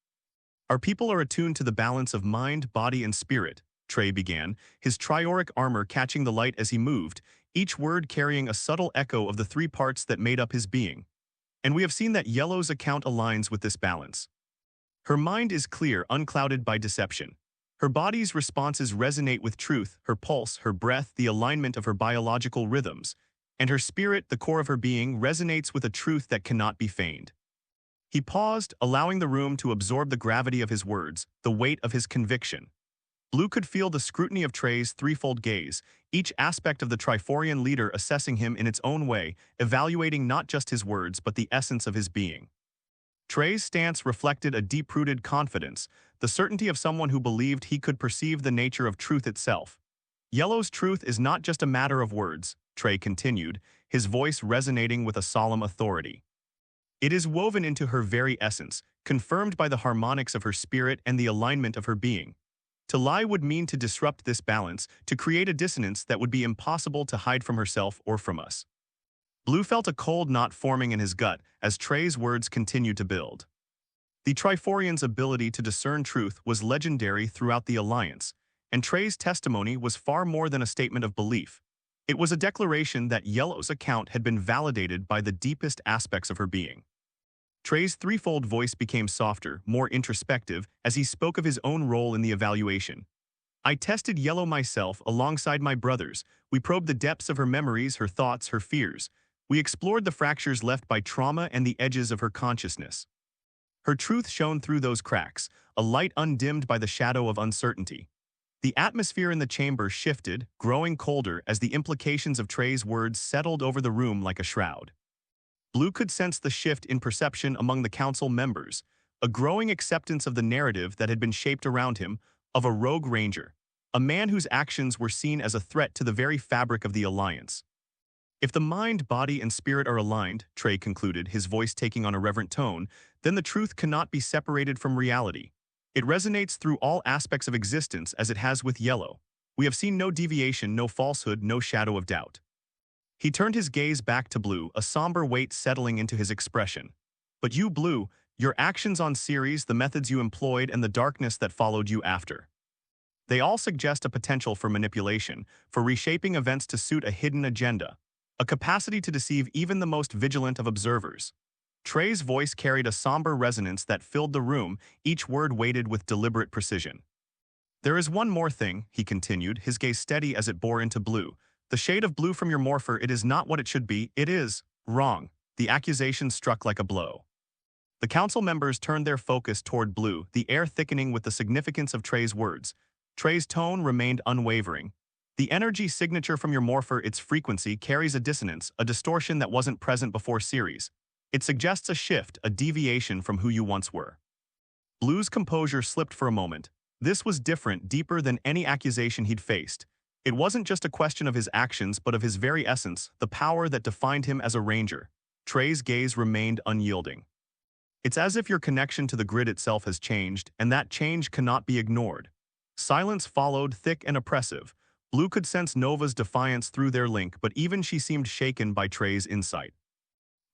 Our people are attuned to the balance of mind, body, and spirit, Trey began, his trioric armor catching the light as he moved, each word carrying a subtle echo of the three parts that made up his being. And we have seen that Yellow's account aligns with this balance. Her mind is clear, unclouded by deception. Her body's responses resonate with truth, her pulse, her breath, the alignment of her biological rhythms, and her spirit, the core of her being, resonates with a truth that cannot be feigned. He paused, allowing the room to absorb the gravity of his words, the weight of his conviction. Blue could feel the scrutiny of Trey's threefold gaze, each aspect of the Triforian leader assessing him in its own way, evaluating not just his words but the essence of his being. Trey's stance reflected a deep-rooted confidence, the certainty of someone who believed he could perceive the nature of truth itself. Yellow's truth is not just a matter of words, Trey continued, his voice resonating with a solemn authority. It is woven into her very essence, confirmed by the harmonics of her spirit and the alignment of her being. To lie would mean to disrupt this balance, to create a dissonance that would be impossible to hide from herself or from us. Blue felt a cold knot forming in his gut as Trey's words continued to build. The Triforian's ability to discern truth was legendary throughout the Alliance, and Trey's testimony was far more than a statement of belief. It was a declaration that Yellow's account had been validated by the deepest aspects of her being. Trey's threefold voice became softer, more introspective, as he spoke of his own role in the evaluation. I tested Yellow myself alongside my brothers. We probed the depths of her memories, her thoughts, her fears. We explored the fractures left by trauma and the edges of her consciousness. Her truth shone through those cracks, a light undimmed by the shadow of uncertainty. The atmosphere in the chamber shifted, growing colder as the implications of Trey's words settled over the room like a shroud. Blue could sense the shift in perception among the council members, a growing acceptance of the narrative that had been shaped around him, of a rogue ranger, a man whose actions were seen as a threat to the very fabric of the Alliance. If the mind, body, and spirit are aligned, Trey concluded, his voice taking on a reverent tone, then the truth cannot be separated from reality. It resonates through all aspects of existence as it has with Yellow. We have seen no deviation, no falsehood, no shadow of doubt. He turned his gaze back to Blue, a somber weight settling into his expression. But you, Blue, your actions on Ceres, the methods you employed, and the darkness that followed you after. They all suggest a potential for manipulation, for reshaping events to suit a hidden agenda, a capacity to deceive even the most vigilant of observers. Trey's voice carried a somber resonance that filled the room, each word weighted with deliberate precision. There is one more thing, he continued, his gaze steady as it bore into Blue. The shade of blue from your morpher, it is not what it should be, it is wrong. The accusation struck like a blow. The council members turned their focus toward Blue, the air thickening with the significance of Trey's words. Trey's tone remained unwavering. The energy signature from your morpher, its frequency, carries a dissonance, a distortion that wasn't present before Ceres. It suggests a shift, a deviation from who you once were. Blue's composure slipped for a moment. This was different, deeper than any accusation he'd faced. It wasn't just a question of his actions, but of his very essence, the power that defined him as a ranger. Trey's gaze remained unyielding. It's as if your connection to the grid itself has changed, and that change cannot be ignored. Silence followed, thick and oppressive. Blue could sense Nova's defiance through their link, but even she seemed shaken by Trey's insight.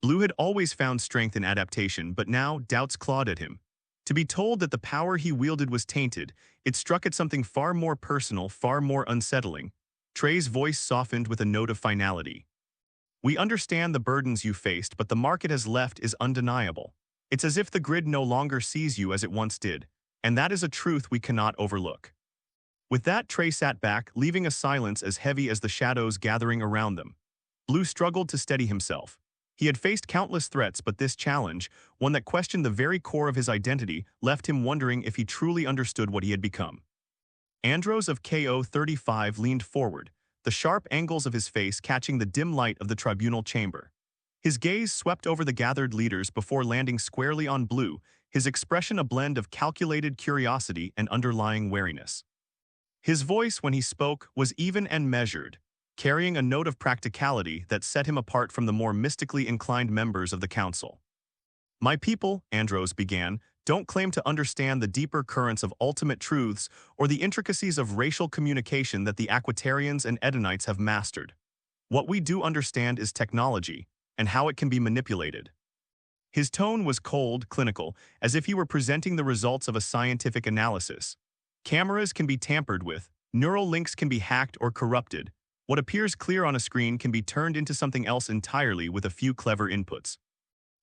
Blue had always found strength in adaptation, but now doubts clawed at him. To be told that the power he wielded was tainted, it struck at something far more personal, far more unsettling. Trey's voice softened with a note of finality. We understand the burdens you faced, but the mark it has left is undeniable. It's as if the grid no longer sees you as it once did, and that is a truth we cannot overlook. With that, Trey sat back, leaving a silence as heavy as the shadows gathering around them. Blue struggled to steady himself. He had faced countless threats, but this challenge, one that questioned the very core of his identity, left him wondering if he truly understood what he had become. Andros of KO 35 leaned forward, the sharp angles of his face catching the dim light of the tribunal chamber. His gaze swept over the gathered leaders before landing squarely on Blue, his expression a blend of calculated curiosity and underlying wariness. His voice, when he spoke, was even and measured, carrying a note of practicality that set him apart from the more mystically inclined members of the council. "My people," Andros began, "don't claim to understand the deeper currents of ultimate truths or the intricacies of racial communication that the Aquitarians and Edenites have mastered. What we do understand is technology and how it can be manipulated." His tone was cold, clinical, as if he were presenting the results of a scientific analysis. Cameras can be tampered with, neural links can be hacked or corrupted. What appears clear on a screen can be turned into something else entirely with a few clever inputs.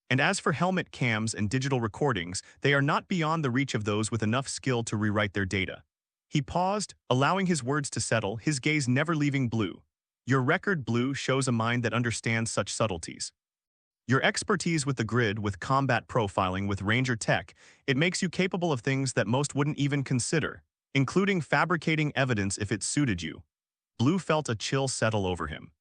And as for helmet cams and digital recordings, they are not beyond the reach of those with enough skill to rewrite their data. He paused, allowing his words to settle, his gaze never leaving Blue. "Your record, Blue, shows a mind that understands such subtleties. Your expertise with the grid, with combat profiling, with Ranger tech, it makes you capable of things that most wouldn't even consider, including fabricating evidence if it suited you." Blue felt a chill settle over him.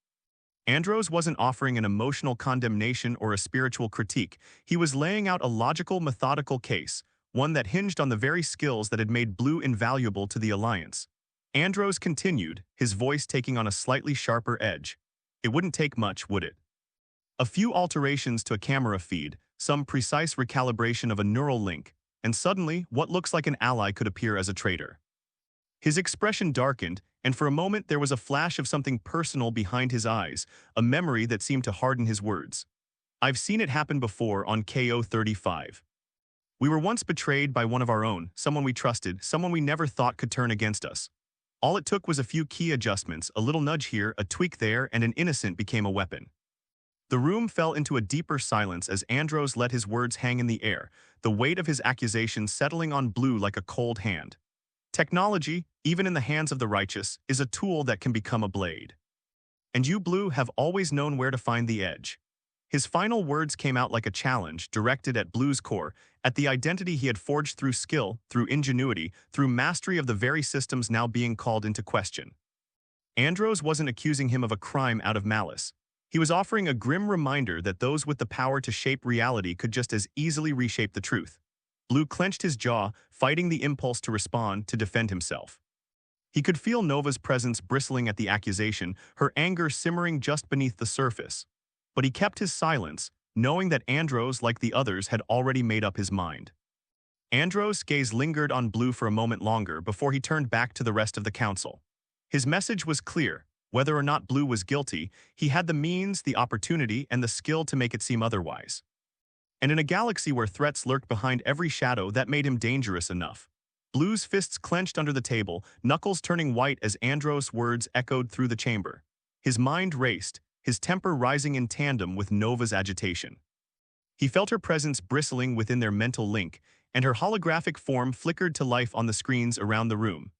Andros wasn't offering an emotional condemnation or a spiritual critique. He was laying out a logical, methodical case, one that hinged on the very skills that had made Blue invaluable to the Alliance. Andros continued, his voice taking on a slightly sharper edge. "It wouldn't take much, would it? A few alterations to a camera feed, some precise recalibration of a neural link, and suddenly what looks like an ally could appear as a traitor." His expression darkened, and for a moment there was a flash of something personal behind his eyes, a memory that seemed to harden his words. "I've seen it happen before on KO-35. We were once betrayed by one of our own, someone we trusted, someone we never thought could turn against us. All it took was a few key adjustments, a little nudge here, a tweak there, and an innocent became a weapon." The room fell into a deeper silence as Andros let his words hang in the air, the weight of his accusations settling on Blue like a cold hand. "Technology, even in the hands of the righteous, is a tool that can become a blade. And you, Blue, have always known where to find the edge." His final words came out like a challenge, directed at Blue's core, at the identity he had forged through skill, through ingenuity, through mastery of the very systems now being called into question. Andros wasn't accusing him of a crime out of malice. He was offering a grim reminder that those with the power to shape reality could just as easily reshape the truth. Blue clenched his jaw, fighting the impulse to respond, to defend himself. He could feel Nova's presence bristling at the accusation, her anger simmering just beneath the surface. But he kept his silence, knowing that Andros, like the others, had already made up his mind. Andros' gaze lingered on Blue for a moment longer before he turned back to the rest of the council. His message was clear. Whether or not Blue was guilty, he had the means, the opportunity, and the skill to make it seem otherwise. And in a galaxy where threats lurked behind every shadow, that made him dangerous enough. Blue's fists clenched under the table, knuckles turning white as Andros' words echoed through the chamber. His mind raced, his temper rising in tandem with Nova's agitation. He felt her presence bristling within their mental link, and her holographic form flickered to life on the screens around the room.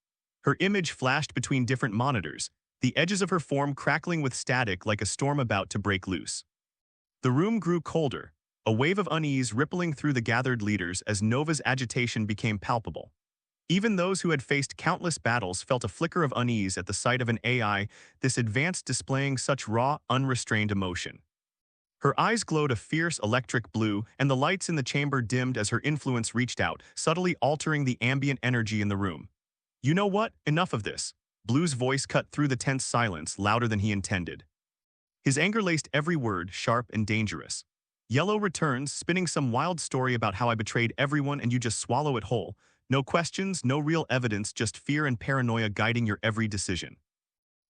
Her image flashed between different monitors, the edges of her form crackling with static like a storm about to break loose. The room grew colder, a wave of unease rippling through the gathered leaders as Nova's agitation became palpable. Even those who had faced countless battles felt a flicker of unease at the sight of an AI this advanced displaying such raw, unrestrained emotion. Her eyes glowed a fierce electric blue, and the lights in the chamber dimmed as her influence reached out, subtly altering the ambient energy in the room. "You know what? Enough of this." Blue's voice cut through the tense silence, louder than he intended. His anger laced every word, sharp and dangerous. "Yellow returns, spinning some wild story about how I betrayed everyone and you just swallow it whole. No questions, no real evidence, just fear and paranoia guiding your every decision."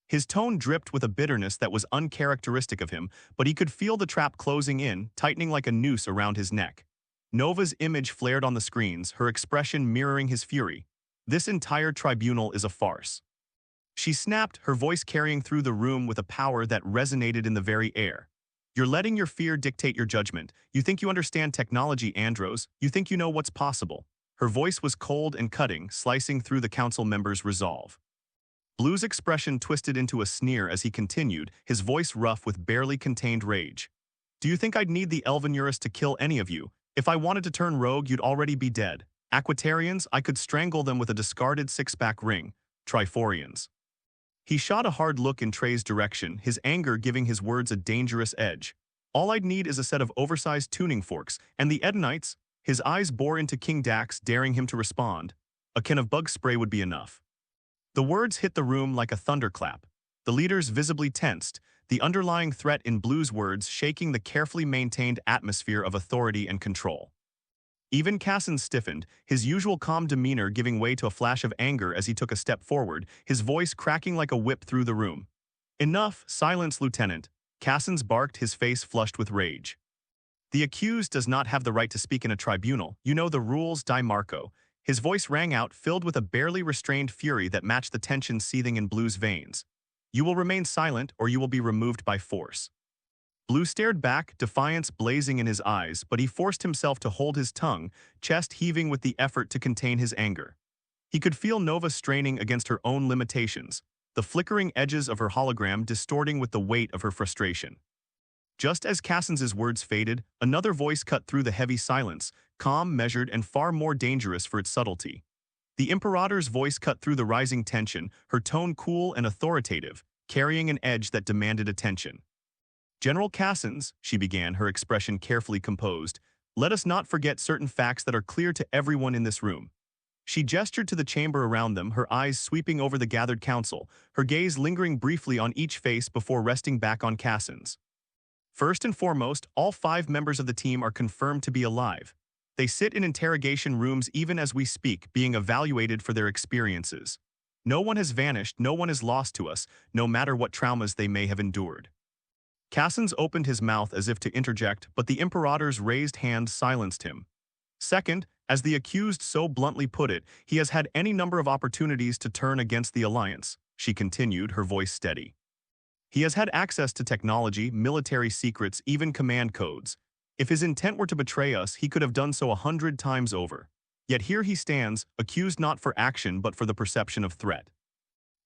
His tone dripped with a bitterness that was uncharacteristic of him, but he could feel the trap closing in, tightening like a noose around his neck. Nova's image flared on the screens, her expression mirroring his fury. "This entire tribunal is a farce." She snapped, her voice carrying through the room with a power that resonated in the very air. "You're letting your fear dictate your judgment. You think you understand technology, Andros. You think you know what's possible." Her voice was cold and cutting, slicing through the council members' resolve. Blue's expression twisted into a sneer as he continued, his voice rough with barely contained rage. "Do you think I'd need the Elvenurus to kill any of you? If I wanted to turn rogue, you'd already be dead. Aquitarians, I could strangle them with a discarded six-pack ring. Triforians." He shot a hard look in Trey's direction, his anger giving his words a dangerous edge. "All I'd need is a set of oversized tuning forks, and the Edenites..." His eyes bore into King Dax, daring him to respond. A can of bug spray would be enough. The words hit the room like a thunderclap. The leaders visibly tensed, the underlying threat in Blue's words shaking the carefully maintained atmosphere of authority and control. Even Casson stiffened, his usual calm demeanor giving way to a flash of anger as he took a step forward, his voice cracking like a whip through the room. "Enough, silence, Lieutenant." Cassons barked, his face flushed with rage. "The accused does not have the right to speak in a tribunal. You know the rules, Di Marco." His voice rang out, filled with a barely restrained fury that matched the tension seething in Blue's veins. "You will remain silent, or you will be removed by force." Blue stared back, defiance blazing in his eyes, but he forced himself to hold his tongue, chest heaving with the effort to contain his anger. He could feel Nova straining against her own limitations, the flickering edges of her hologram distorting with the weight of her frustration. Just as Cassons's words faded, another voice cut through the heavy silence, calm, measured, and far more dangerous for its subtlety. The Imperator's voice cut through the rising tension, her tone cool and authoritative, carrying an edge that demanded attention. "General Cassons," she began, her expression carefully composed, "let us not forget certain facts that are clear to everyone in this room." She gestured to the chamber around them, her eyes sweeping over the gathered council, her gaze lingering briefly on each face before resting back on Cassons. "First and foremost, all 5 members of the team are confirmed to be alive. They sit in interrogation rooms even as we speak, being evaluated for their experiences. No one has vanished, no one is lost to us, no matter what traumas they may have endured." Cassons opened his mouth as if to interject, but the Imperator's raised hand silenced him. "Second, as the accused so bluntly put it, he has had any number of opportunities to turn against the Alliance," she continued, her voice steady. "He has had access to technology, military secrets, even command codes. If his intent were to betray us, he could have done so 100 times over. Yet here he stands, accused not for action but for the perception of threat."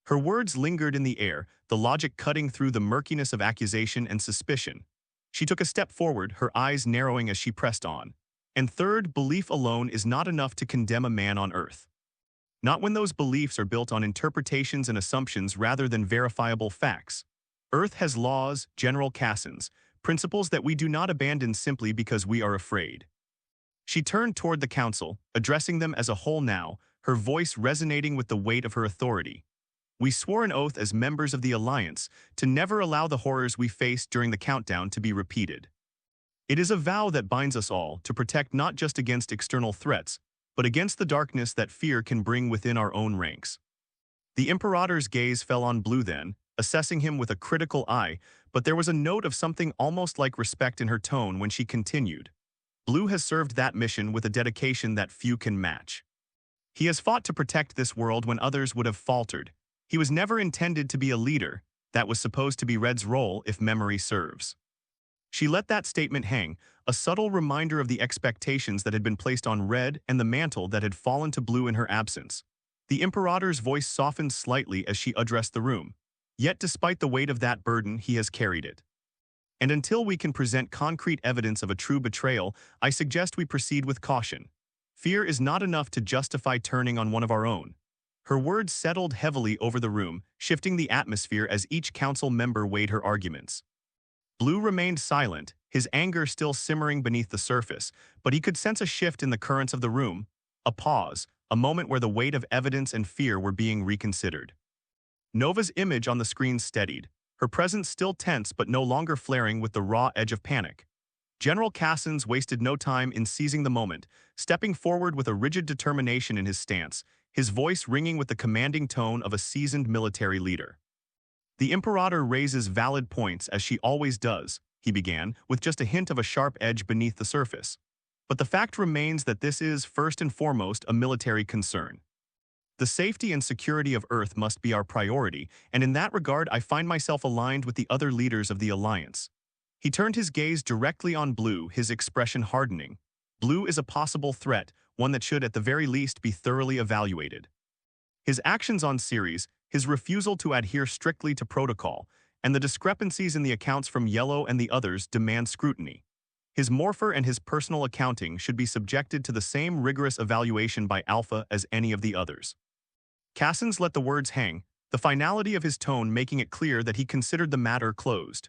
Her words lingered in the air, the logic cutting through the murkiness of accusation and suspicion. She took a step forward, her eyes narrowing as she pressed on. "And third, belief alone is not enough to condemn a man on Earth. Not when those beliefs are built on interpretations and assumptions rather than verifiable facts. Earth has laws, General Cassons, principles that we do not abandon simply because we are afraid." She turned toward the council, addressing them as a whole now, her voice resonating with the weight of her authority. "We swore an oath as members of the Alliance to never allow the horrors we faced during the countdown to be repeated. It is a vow that binds us all to protect not just against external threats, but against the darkness that fear can bring within our own ranks." The Imperator's gaze fell on Blue then, assessing him with a critical eye, but there was a note of something almost like respect in her tone when she continued. "Blue has served that mission with a dedication that few can match. He has fought to protect this world when others would have faltered. He was never intended to be a leader. That was supposed to be Red's role, if memory serves." She let that statement hang, a subtle reminder of the expectations that had been placed on Red and the mantle that had fallen to Blue in her absence. The Imperator's voice softened slightly as she addressed the room. "Yet despite the weight of that burden, he has carried it. And until we can present concrete evidence of a true betrayal, I suggest we proceed with caution. Fear is not enough to justify turning on one of our own." Her words settled heavily over the room, shifting the atmosphere as each council member weighed her arguments. Blue remained silent, his anger still simmering beneath the surface, but he could sense a shift in the currents of the room, a pause, a moment where the weight of evidence and fear were being reconsidered. Nova's image on the screen steadied, her presence still tense but no longer flaring with the raw edge of panic. General Cassons wasted no time in seizing the moment, stepping forward with a rigid determination in his stance, his voice ringing with the commanding tone of a seasoned military leader. "The Imperator raises valid points, as she always does," he began, with just a hint of a sharp edge beneath the surface. "But the fact remains that this is, first and foremost, a military concern. The safety and security of Earth must be our priority, and in that regard I find myself aligned with the other leaders of the Alliance." He turned his gaze directly on Blue, his expression hardening. Blue is a possible threat, one that should at the very least be thoroughly evaluated. His actions on Ceres, his refusal to adhere strictly to protocol, and the discrepancies in the accounts from Yellow and the others demand scrutiny. His morpher and his personal accounting should be subjected to the same rigorous evaluation by Alpha as any of the others. Cassons let the words hang, the finality of his tone making it clear that he considered the matter closed.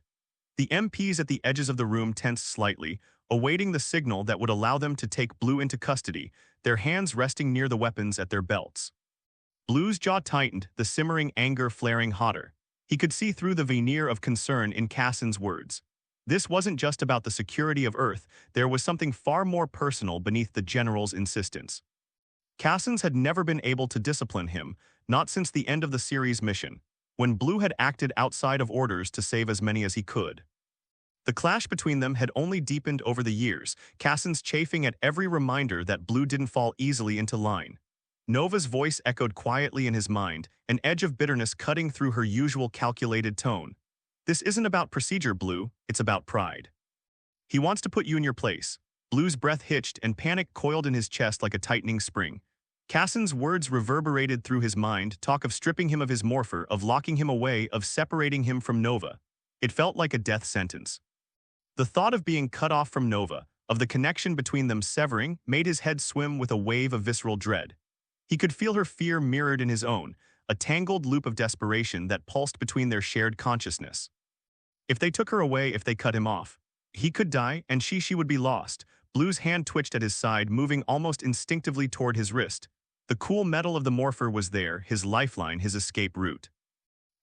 The MPs at the edges of the room tensed slightly, awaiting the signal that would allow them to take Blue into custody, their hands resting near the weapons at their belts. Blue's jaw tightened, the simmering anger flaring hotter. He could see through the veneer of concern in Cassan's words. This wasn't just about the security of Earth, there was something far more personal beneath the general's insistence. Cassans had never been able to discipline him, not since the end of the series mission, when Blue had acted outside of orders to save as many as he could. The clash between them had only deepened over the years, Cassans chafing at every reminder that Blue didn't fall easily into line. Nova's voice echoed quietly in his mind, an edge of bitterness cutting through her usual calculated tone. This isn't about procedure, Blue, it's about pride. He wants to put you in your place. Blue's breath hitched and panic coiled in his chest like a tightening spring. Cassan's words reverberated through his mind, talk of stripping him of his morpher, of locking him away, of separating him from Nova. It felt like a death sentence. The thought of being cut off from Nova, of the connection between them severing, made his head swim with a wave of visceral dread. He could feel her fear mirrored in his own, a tangled loop of desperation that pulsed between their shared consciousness. If they took her away, if they cut him off, he could die and she would be lost. Blue's hand twitched at his side, moving almost instinctively toward his wrist. The cool metal of the morpher was there, his lifeline, his escape route.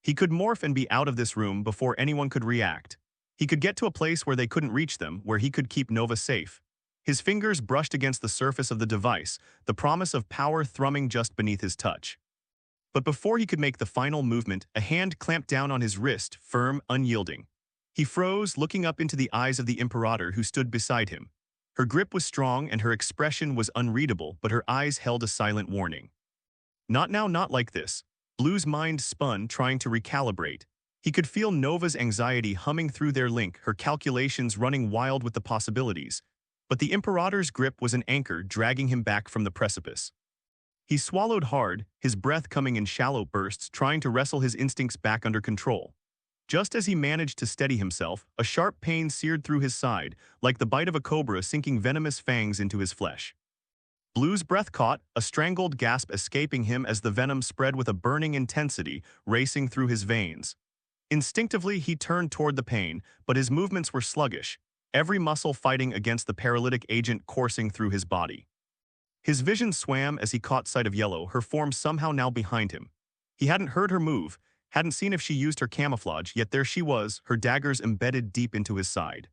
He could morph and be out of this room before anyone could react. He could get to a place where they couldn't reach them, where he could keep Nova safe. His fingers brushed against the surface of the device, the promise of power thrumming just beneath his touch. But before he could make the final movement, a hand clamped down on his wrist, firm, unyielding. He froze, looking up into the eyes of the Imperator who stood beside him. Her grip was strong and her expression was unreadable, but her eyes held a silent warning. Not now, not like this. Blue's mind spun, trying to recalibrate. He could feel Nova's anxiety humming through their link, her calculations running wild with the possibilities. But the Imperator's grip was an anchor, dragging him back from the precipice. He swallowed hard, his breath coming in shallow bursts, trying to wrestle his instincts back under control. Just as he managed to steady himself, a sharp pain seared through his side, like the bite of a cobra sinking venomous fangs into his flesh. Blue's breath caught, a strangled gasp escaping him as the venom spread with a burning intensity, racing through his veins. Instinctively, he turned toward the pain, but his movements were sluggish, every muscle fighting against the paralytic agent coursing through his body. His vision swam as he caught sight of Yellow, her form somehow now behind him. He hadn't heard her move, hadn't seen if she used her camouflage, yet there she was, her daggers embedded deep into his side.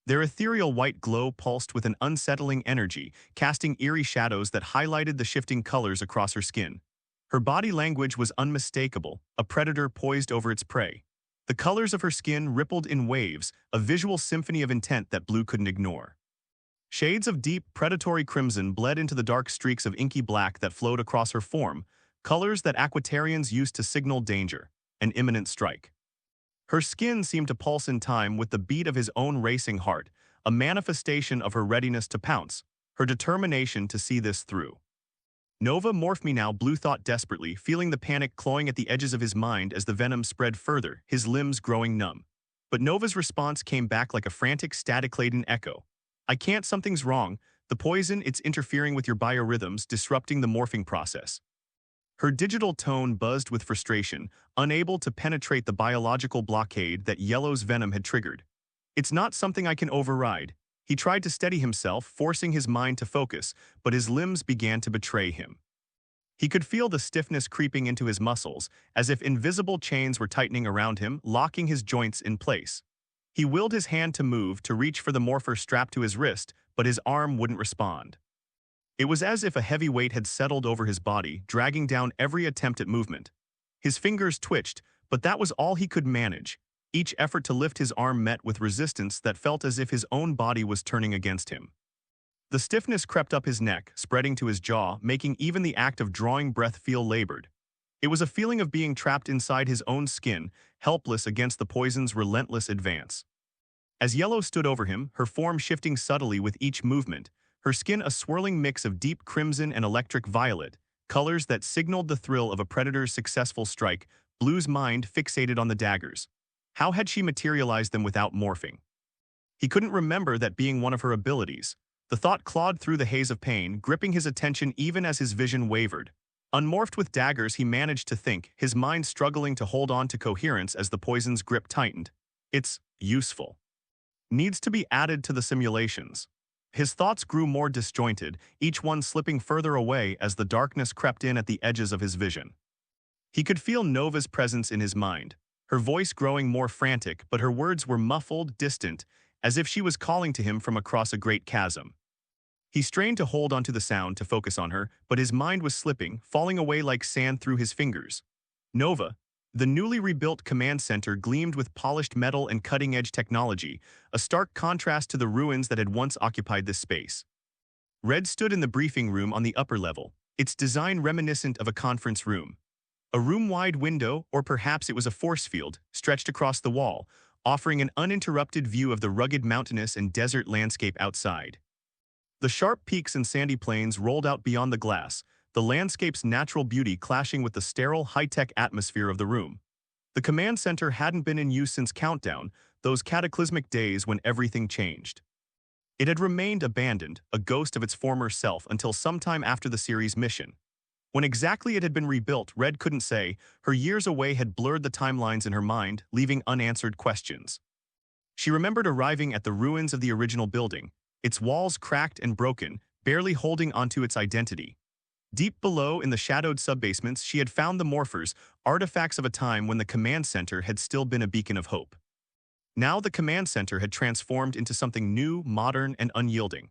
Their ethereal white glow pulsed with an unsettling energy, casting eerie shadows that highlighted the shifting colors across her skin. Her body language was unmistakable, a predator poised over its prey. The colors of her skin rippled in waves, a visual symphony of intent that Blue couldn't ignore. Shades of deep, predatory crimson bled into the dark streaks of inky black that flowed across her form, colors that Aquatarians used to signal danger, an imminent strike. Her skin seemed to pulse in time with the beat of his own racing heart, a manifestation of her readiness to pounce, her determination to see this through. Nova, morph me now, Blue thought desperately, feeling the panic clawing at the edges of his mind as the venom spread further, his limbs growing numb. But Nova's response came back like a frantic, static-laden echo. I can't, something's wrong. The poison, it's interfering with your biorhythms, disrupting the morphing process. Her digital tone buzzed with frustration, unable to penetrate the biological blockade that Yellow's venom had triggered. It's not something I can override. He tried to steady himself, forcing his mind to focus, but his limbs began to betray him. He could feel the stiffness creeping into his muscles, as if invisible chains were tightening around him, locking his joints in place. He willed his hand to move, to reach for the morpher strapped to his wrist, but his arm wouldn't respond. It was as if a heavy weight had settled over his body, dragging down every attempt at movement. His fingers twitched, but that was all he could manage. Each effort to lift his arm met with resistance that felt as if his own body was turning against him. The stiffness crept up his neck, spreading to his jaw, making even the act of drawing breath feel labored. It was a feeling of being trapped inside his own skin, helpless against the poison's relentless advance. As Yellow stood over him, her form shifting subtly with each movement, her skin a swirling mix of deep crimson and electric violet, colors that signaled the thrill of a predator's successful strike, Blue's mind fixated on the daggers. How had she materialized them without morphing? He couldn't remember that being one of her abilities. The thought clawed through the haze of pain, gripping his attention even as his vision wavered. Unmorphed with daggers, he managed to think, his mind struggling to hold on to coherence as the poison's grip tightened. It's useful. needs to be added to the simulations. His thoughts grew more disjointed, each one slipping further away as the darkness crept in at the edges of his vision. He could feel Nova's presence in his mind, her voice growing more frantic, but her words were muffled, distant, as if she was calling to him from across a great chasm. He strained to hold onto the sound to focus on her, but his mind was slipping, falling away like sand through his fingers. Nova, the newly rebuilt command center, gleamed with polished metal and cutting-edge technology, a stark contrast to the ruins that had once occupied this space. Red stood in the briefing room on the upper level, its design reminiscent of a conference room. A room-wide window, or perhaps it was a force field, stretched across the wall, offering an uninterrupted view of the rugged mountainous and desert landscape outside. The sharp peaks and sandy plains rolled out beyond the glass, the landscape's natural beauty clashing with the sterile, high-tech atmosphere of the room. The command center hadn't been in use since Countdown, those cataclysmic days when everything changed. It had remained abandoned, a ghost of its former self, until sometime after the series' mission. When exactly it had been rebuilt, Red couldn't say. Her years away had blurred the timelines in her mind, leaving unanswered questions. She remembered arriving at the ruins of the original building, its walls cracked and broken, barely holding onto its identity. Deep below, in the shadowed subbasements, she had found the morphers, artifacts of a time when the command center had still been a beacon of hope. Now the command center had transformed into something new, modern, and unyielding.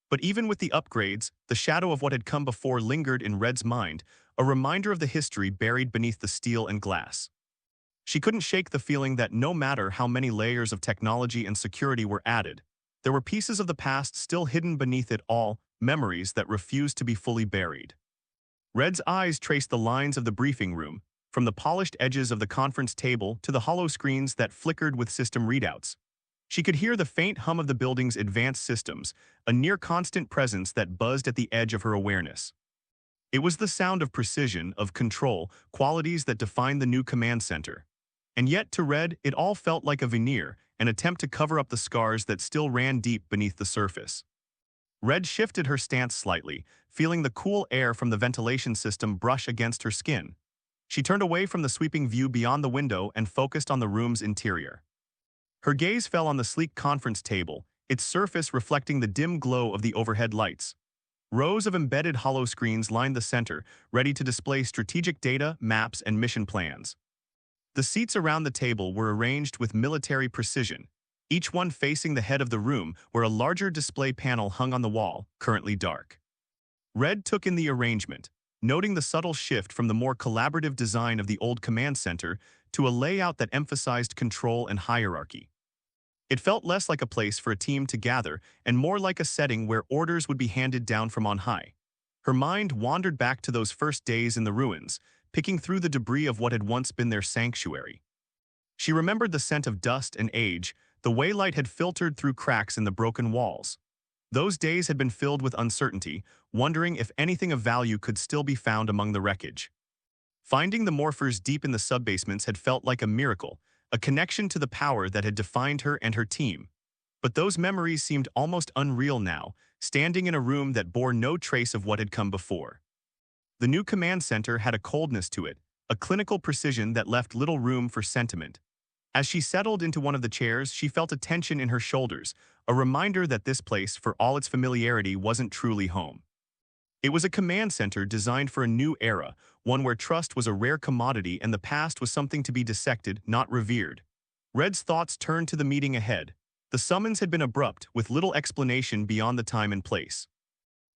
But even with the upgrades, the shadow of what had come before lingered in Red's mind, a reminder of the history buried beneath the steel and glass. She couldn't shake the feeling that no matter how many layers of technology and security were added, there were pieces of the past still hidden beneath it all, memories that refused to be fully buried. Red's eyes traced the lines of the briefing room, from the polished edges of the conference table to the hollow screens that flickered with system readouts. She could hear the faint hum of the building's advanced systems, a near-constant presence that buzzed at the edge of her awareness. It was the sound of precision, of control, qualities that defined the new command center. And yet, to Red, it all felt like a veneer, an attempt to cover up the scars that still ran deep beneath the surface. Red shifted her stance slightly, feeling the cool air from the ventilation system brush against her skin. She turned away from the sweeping view beyond the window and focused on the room's interior. Her gaze fell on the sleek conference table, its surface reflecting the dim glow of the overhead lights. Rows of embedded hollow screens lined the center, ready to display strategic data, maps, and mission plans. The seats around the table were arranged with military precision, each one facing the head of the room where a larger display panel hung on the wall, currently dark. Red took in the arrangement, noting the subtle shift from the more collaborative design of the old command center to a layout that emphasized control and hierarchy. It felt less like a place for a team to gather and more like a setting where orders would be handed down from on high. Her mind wandered back to those first days in the ruins, picking through the debris of what had once been their sanctuary. She remembered the scent of dust and age, the way light had filtered through cracks in the broken walls. Those days had been filled with uncertainty, wondering if anything of value could still be found among the wreckage. Finding the morphers deep in the subbasements had felt like a miracle, a connection to the power that had defined her and her team. But those memories seemed almost unreal now, standing in a room that bore no trace of what had come before. The new command center had a coldness to it, a clinical precision that left little room for sentiment. As she settled into one of the chairs, she felt a tension in her shoulders, a reminder that this place, for all its familiarity, wasn't truly home. It was a command center designed for a new era, one where trust was a rare commodity and the past was something to be dissected, not revered. Red's thoughts turned to the meeting ahead. The summons had been abrupt, with little explanation beyond the time and place.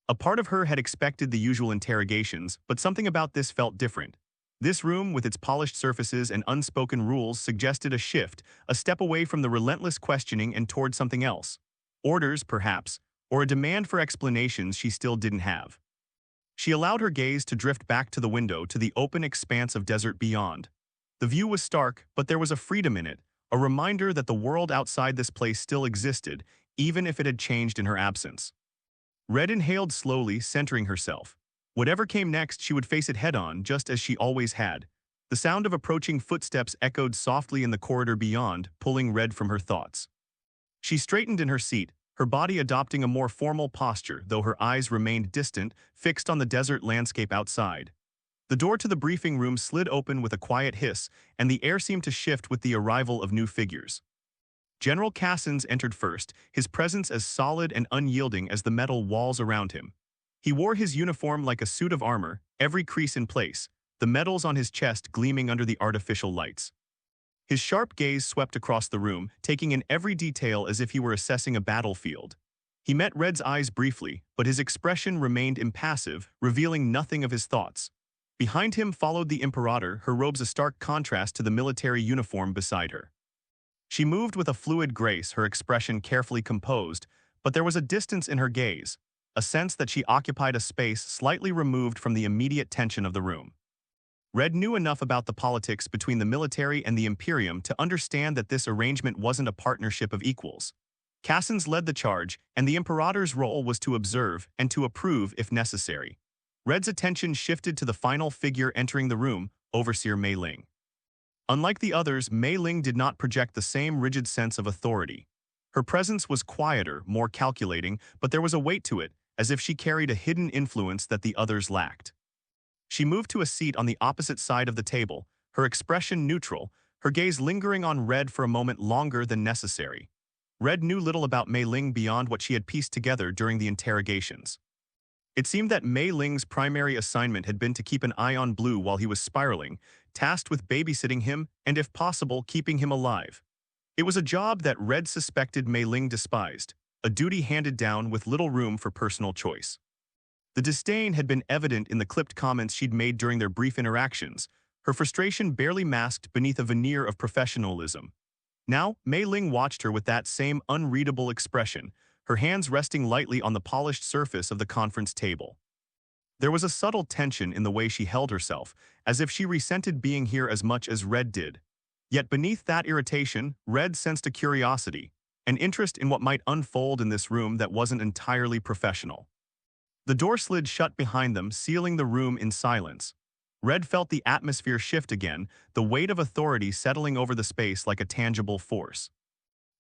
A part of her had expected the usual interrogations, but something about this felt different. This room, with its polished surfaces and unspoken rules, suggested a shift, a step away from the relentless questioning and toward something else. Orders, perhaps, or a demand for explanations she still didn't have. She allowed her gaze to drift back to the window, to the open expanse of desert beyond. The view was stark, but there was a freedom in it, a reminder that the world outside this place still existed, even if it had changed in her absence. Red inhaled slowly, centering herself. Whatever came next, she would face it head-on, just as she always had. The sound of approaching footsteps echoed softly in the corridor beyond, pulling Red from her thoughts. She straightened in her seat, her body adopting a more formal posture, though her eyes remained distant, fixed on the desert landscape outside. The door to the briefing room slid open with a quiet hiss, and the air seemed to shift with the arrival of new figures. General Cassens entered first, his presence as solid and unyielding as the metal walls around him. He wore his uniform like a suit of armor, every crease in place, the medals on his chest gleaming under the artificial lights. His sharp gaze swept across the room, taking in every detail as if he were assessing a battlefield. He met Red's eyes briefly, but his expression remained impassive, revealing nothing of his thoughts. Behind him followed the Imperator, her robes a stark contrast to the military uniform beside her. She moved with a fluid grace, her expression carefully composed, but there was a distance in her gaze, a sense that she occupied a space slightly removed from the immediate tension of the room. Red knew enough about the politics between the military and the Imperium to understand that this arrangement wasn't a partnership of equals. Cassens led the charge, and the Imperator's role was to observe and to approve if necessary. Red's attention shifted to the final figure entering the room, Overseer Mei Ling. Unlike the others, Mei Ling did not project the same rigid sense of authority. Her presence was quieter, more calculating, but there was a weight to it, as if she carried a hidden influence that the others lacked. She moved to a seat on the opposite side of the table, her expression neutral, her gaze lingering on Red for a moment longer than necessary. Red knew little about Mei Ling beyond what she had pieced together during the interrogations. It seemed that Mei Ling's primary assignment had been to keep an eye on Blue while he was spiraling, tasked with babysitting him and, if possible, keeping him alive. It was a job that Red suspected Mei Ling despised, a duty handed down with little room for personal choice. The disdain had been evident in the clipped comments she'd made during their brief interactions, her frustration barely masked beneath a veneer of professionalism. Now, Mei Ling watched her with that same unreadable expression, her hands resting lightly on the polished surface of the conference table. There was a subtle tension in the way she held herself, as if she resented being here as much as Red did. Yet beneath that irritation, Red sensed a curiosity, an interest in what might unfold in this room that wasn't entirely professional. The door slid shut behind them, sealing the room in silence. Red felt the atmosphere shift again, the weight of authority settling over the space like a tangible force.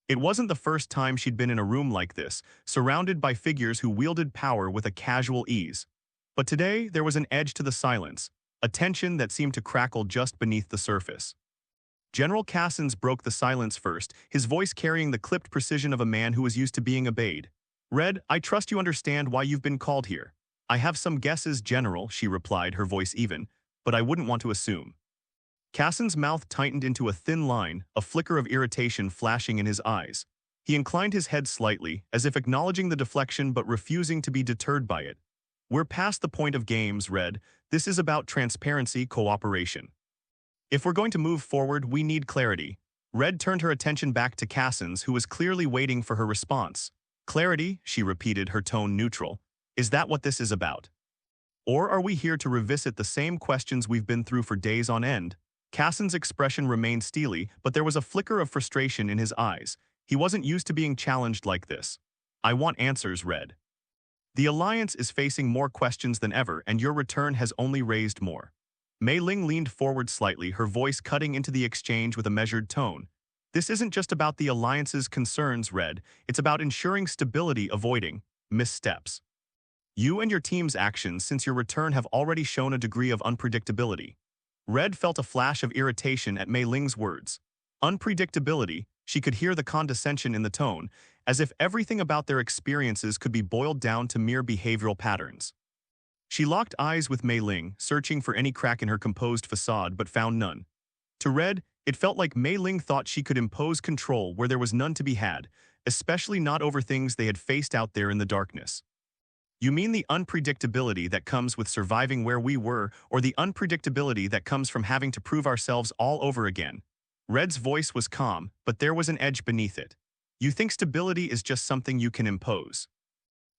It wasn't the first time she'd been in a room like this, surrounded by figures who wielded power with a casual ease. But today, there was an edge to the silence, a tension that seemed to crackle just beneath the surface. General Cassens broke the silence first, his voice carrying the clipped precision of a man who was used to being obeyed. "Red, I trust you understand why you've been called here." "I have some guesses, General," she replied, her voice even, "but I wouldn't want to assume." Cassens' mouth tightened into a thin line, a flicker of irritation flashing in his eyes. He inclined his head slightly, as if acknowledging the deflection but refusing to be deterred by it. "We're past the point of games, Red. This is about transparency, cooperation. If we're going to move forward, we need clarity." Red turned her attention back to Cassens, who was clearly waiting for her response. "Clarity," she repeated, her tone neutral. "Is that what this is about? Or are we here to revisit the same questions we've been through for days on end?" Cassens' expression remained steely, but there was a flicker of frustration in his eyes. He wasn't used to being challenged like this. "I want answers, Red. The Alliance is facing more questions than ever, and your return has only raised more." Mei Ling leaned forward slightly, her voice cutting into the exchange with a measured tone. "This isn't just about the Alliance's concerns, Red. It's about ensuring stability, avoiding missteps. You and your team's actions since your return have already shown a degree of unpredictability." Red felt a flash of irritation at Mei Ling's words. Unpredictability, she could hear the condescension in the tone, as if everything about their experiences could be boiled down to mere behavioral patterns. She locked eyes with Mei Ling, searching for any crack in her composed facade but found none. To Red, it felt like Mei Ling thought she could impose control where there was none to be had, especially not over things they had faced out there in the darkness. "You mean the unpredictability that comes with surviving where we were, or the unpredictability that comes from having to prove ourselves all over again?" Red's voice was calm, but there was an edge beneath it. "You think stability is just something you can impose?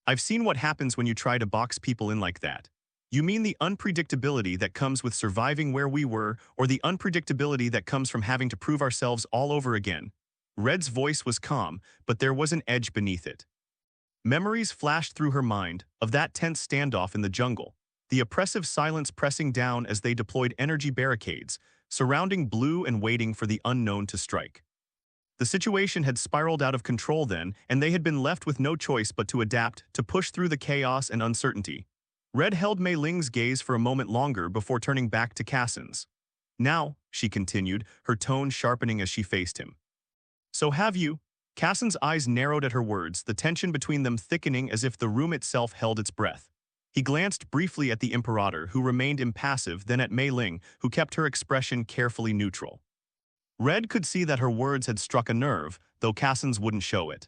I've seen what happens when you try to box people in like that. You mean the unpredictability that comes with surviving where we were, or the unpredictability that comes from having to prove ourselves all over again?" Red's voice was calm, but there was an edge beneath it. Memories flashed through her mind of that tense standoff in the jungle, the oppressive silence pressing down as they deployed energy barricades, surrounding Blue and waiting for the unknown to strike. The situation had spiraled out of control then, and they had been left with no choice but to adapt, to push through the chaos and uncertainty. Red held Mei Ling's gaze for a moment longer before turning back to Cassens. "Now," she continued, her tone sharpening as she faced him. "So have you, Cassan's eyes narrowed at her words, the tension between them thickening as if the room itself held its breath. He glanced briefly at the Imperator, who remained impassive, then at Mei Ling, who kept her expression carefully neutral. Red could see that her words had struck a nerve, though Cassan's wouldn't show it.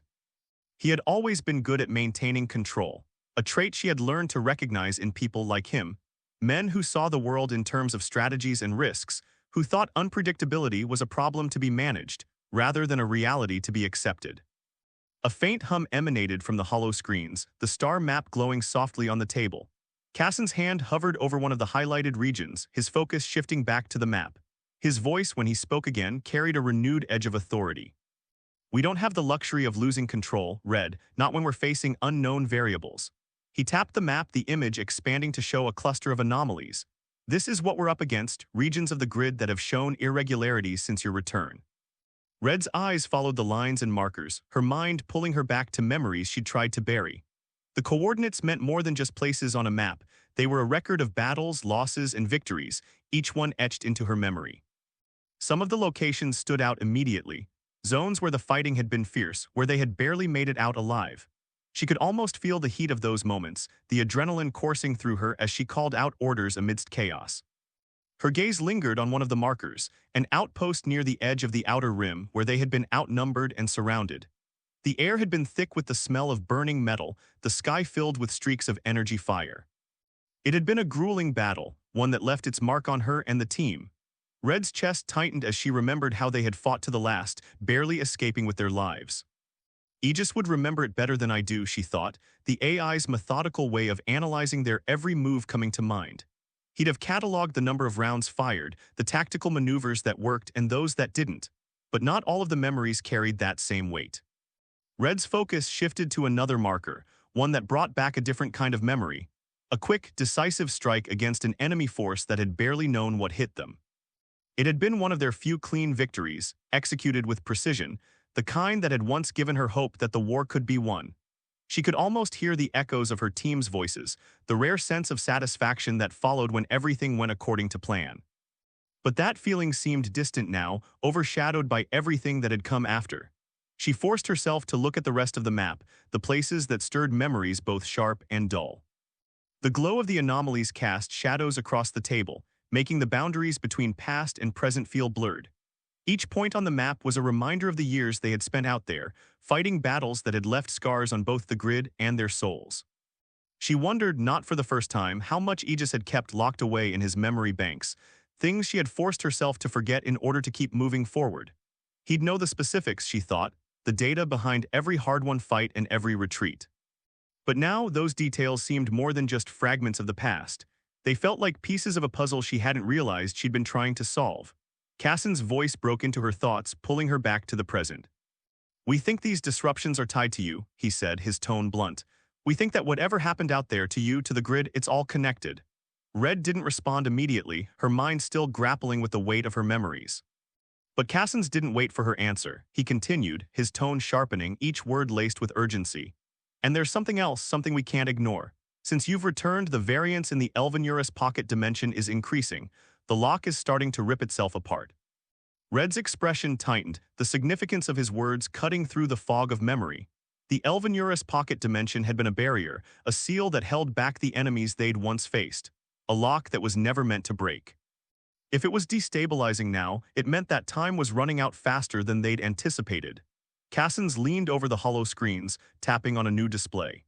He had always been good at maintaining control, a trait she had learned to recognize in people like him, men who saw the world in terms of strategies and risks, who thought unpredictability was a problem to be managed, rather than a reality to be accepted. A faint hum emanated from the hollow screens, the star map glowing softly on the table. Cassan's hand hovered over one of the highlighted regions, his focus shifting back to the map. His voice, when he spoke again, carried a renewed edge of authority. We don't have the luxury of losing control, Red, not when we're facing unknown variables. He tapped the map, the image expanding to show a cluster of anomalies. This is what we're up against, regions of the grid that have shown irregularities since your return. Red's eyes followed the lines and markers, her mind pulling her back to memories she'd tried to bury. The coordinates meant more than just places on a map. They were a record of battles, losses, and victories, each one etched into her memory. Some of the locations stood out immediately, zones where the fighting had been fierce, where they had barely made it out alive. She could almost feel the heat of those moments, the adrenaline coursing through her as she called out orders amidst chaos. Her gaze lingered on one of the markers, an outpost near the edge of the outer rim where they had been outnumbered and surrounded. The air had been thick with the smell of burning metal, the sky filled with streaks of energy fire. It had been a grueling battle, one that left its mark on her and the team. Red's chest tightened as she remembered how they had fought to the last, barely escaping with their lives. Aegis would remember it better than I do, she thought, the AI's methodical way of analyzing their every move coming to mind. He'd have cataloged the number of rounds fired, the tactical maneuvers that worked and those that didn't, but not all of the memories carried that same weight. Red's focus shifted to another marker, one that brought back a different kind of memory, a quick, decisive strike against an enemy force that had barely known what hit them. It had been one of their few clean victories, executed with precision, the kind that had once given her hope that the war could be won. She could almost hear the echoes of her team's voices, the rare sense of satisfaction that followed when everything went according to plan. But that feeling seemed distant now, overshadowed by everything that had come after. She forced herself to look at the rest of the map, the places that stirred memories both sharp and dull. The glow of the anomalies cast shadows across the table, making the boundaries between past and present feel blurred. Each point on the map was a reminder of the years they had spent out there, fighting battles that had left scars on both the grid and their souls. She wondered, not for the first time, how much Aegis had kept locked away in his memory banks, things she had forced herself to forget in order to keep moving forward. He'd know the specifics, she thought, the data behind every hard-won fight and every retreat. But now those details seemed more than just fragments of the past. They felt like pieces of a puzzle she hadn't realized she'd been trying to solve. Cassan's voice broke into her thoughts, pulling her back to the present. We think these disruptions are tied to you, he said, his tone blunt. We think that whatever happened out there, to you, to the grid, it's all connected. Red didn't respond immediately, her mind still grappling with the weight of her memories. But Cassan's didn't wait for her answer. He continued, his tone sharpening, each word laced with urgency. And there's something else, something we can't ignore. Since you've returned, the variance in the Elven-Eurus pocket dimension is increasing. The lock is starting to rip itself apart. Red's expression tightened, the significance of his words cutting through the fog of memory. The Elven-Eurus pocket dimension had been a barrier, a seal that held back the enemies they'd once faced, a lock that was never meant to break. If it was destabilizing now, it meant that time was running out faster than they'd anticipated. Cassan's leaned over the hollow screens, tapping on a new display.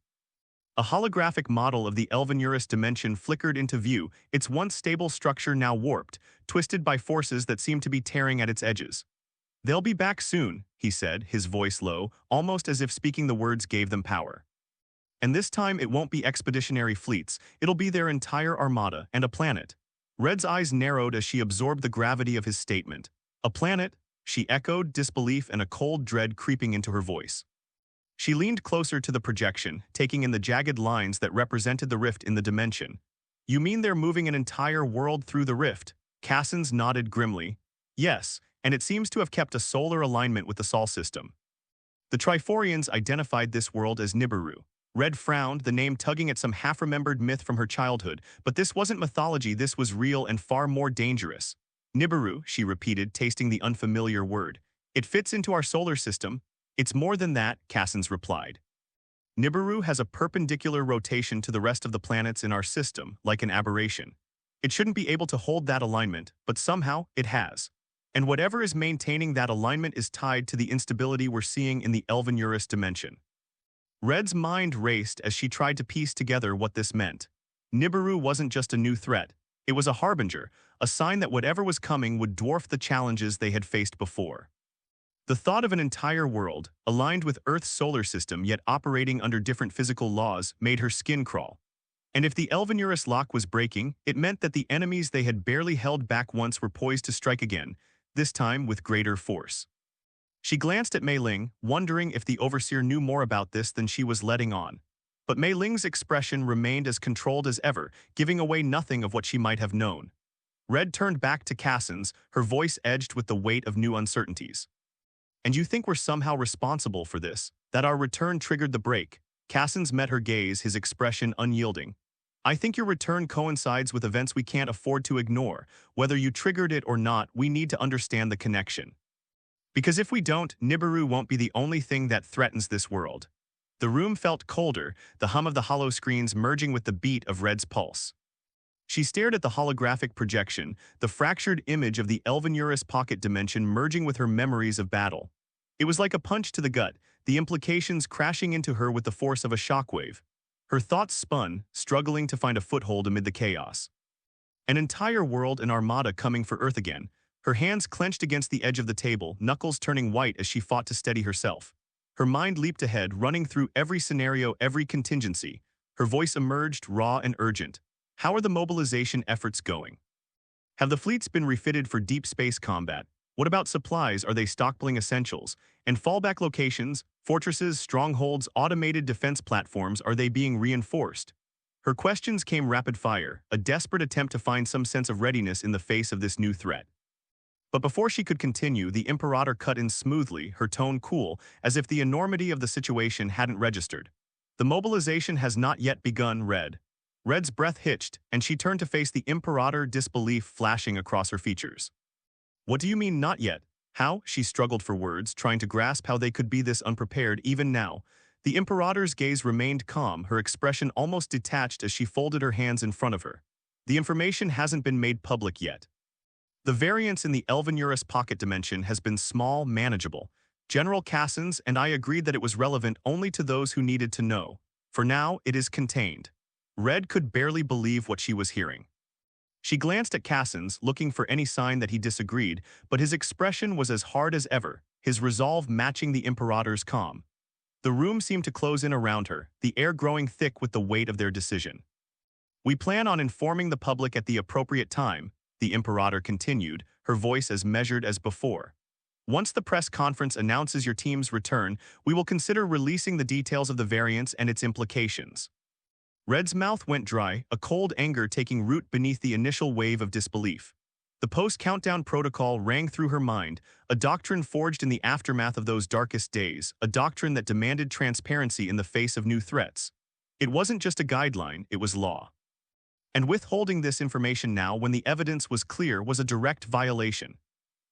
A holographic model of the Elven-Eurus dimension flickered into view, its once stable structure now warped, twisted by forces that seemed to be tearing at its edges. They'll be back soon, he said, his voice low, almost as if speaking the words gave them power. And this time it won't be expeditionary fleets, it'll be their entire armada and a planet. Red's eyes narrowed as she absorbed the gravity of his statement. A planet? She echoed, disbelief and a cold dread creeping into her voice. She leaned closer to the projection, taking in the jagged lines that represented the rift in the dimension. You mean they're moving an entire world through the rift? Cassan's nodded grimly. Yes, and it seems to have kept a solar alignment with the Sol system. The Triforians identified this world as Nibiru. Red frowned, the name tugging at some half-remembered myth from her childhood, but this wasn't mythology, this was real and far more dangerous. Nibiru, she repeated, tasting the unfamiliar word. It fits into our solar system. It's more than that, Cassins replied. Nibiru has a perpendicular rotation to the rest of the planets in our system, like an aberration. It shouldn't be able to hold that alignment, but somehow it has. And whatever is maintaining that alignment is tied to the instability we're seeing in the Elven-Eurus dimension. Red's mind raced as she tried to piece together what this meant. Nibiru wasn't just a new threat. It was a harbinger, a sign that whatever was coming would dwarf the challenges they had faced before. The thought of an entire world, aligned with Earth's solar system yet operating under different physical laws, made her skin crawl. And if the Elven-Eurus lock was breaking, it meant that the enemies they had barely held back once were poised to strike again, this time with greater force. She glanced at Mei Ling, wondering if the Overseer knew more about this than she was letting on. But Mei Ling's expression remained as controlled as ever, giving away nothing of what she might have known. Red turned back to Cassins, her voice edged with the weight of new uncertainties. And you think we're somehow responsible for this, that our return triggered the break? Cassins met her gaze, his expression unyielding. I think your return coincides with events we can't afford to ignore. Whether you triggered it or not, we need to understand the connection. Because if we don't, Nibiru won't be the only thing that threatens this world. The room felt colder, the hum of the hollow screens merging with the beat of Red's pulse. She stared at the holographic projection, the fractured image of the Elven-Eurus pocket dimension merging with her memories of battle. It was like a punch to the gut, the implications crashing into her with the force of a shockwave. Her thoughts spun, struggling to find a foothold amid the chaos. An entire world and armada coming for Earth again, her hands clenched against the edge of the table, knuckles turning white as she fought to steady herself. Her mind leaped ahead, running through every scenario, every contingency. Her voice emerged, raw and urgent. How are the mobilization efforts going? Have the fleets been refitted for deep space combat? What about supplies? Are they stockpiling essentials? And fallback locations, fortresses, strongholds, automated defense platforms, are they being reinforced? Her questions came rapid fire, a desperate attempt to find some sense of readiness in the face of this new threat. But before she could continue, the Imperator cut in smoothly, her tone cool, as if the enormity of the situation hadn't registered. The mobilization has not yet begun, Red. Red's breath hitched, and she turned to face the Imperator, disbelief flashing across her features. What do you mean not yet? How? She struggled for words, trying to grasp how they could be this unprepared even now. The Imperator's gaze remained calm, her expression almost detached as she folded her hands in front of her. The information hasn't been made public yet. The variance in the Elven-Eurus pocket dimension has been small, manageable. General Cassins and I agreed that it was relevant only to those who needed to know. For now, it is contained. Red could barely believe what she was hearing. She glanced at Cassins, looking for any sign that he disagreed, but his expression was as hard as ever, his resolve matching the Imperator's calm. The room seemed to close in around her, the air growing thick with the weight of their decision. We plan on informing the public at the appropriate time, the Imperator continued, her voice as measured as before. Once the press conference announces your team's return, we will consider releasing the details of the variance and its implications. Red's mouth went dry, a cold anger taking root beneath the initial wave of disbelief. The post-countdown protocol rang through her mind, a doctrine forged in the aftermath of those darkest days, a doctrine that demanded transparency in the face of new threats. It wasn't just a guideline, it was law. And withholding this information now when the evidence was clear was a direct violation.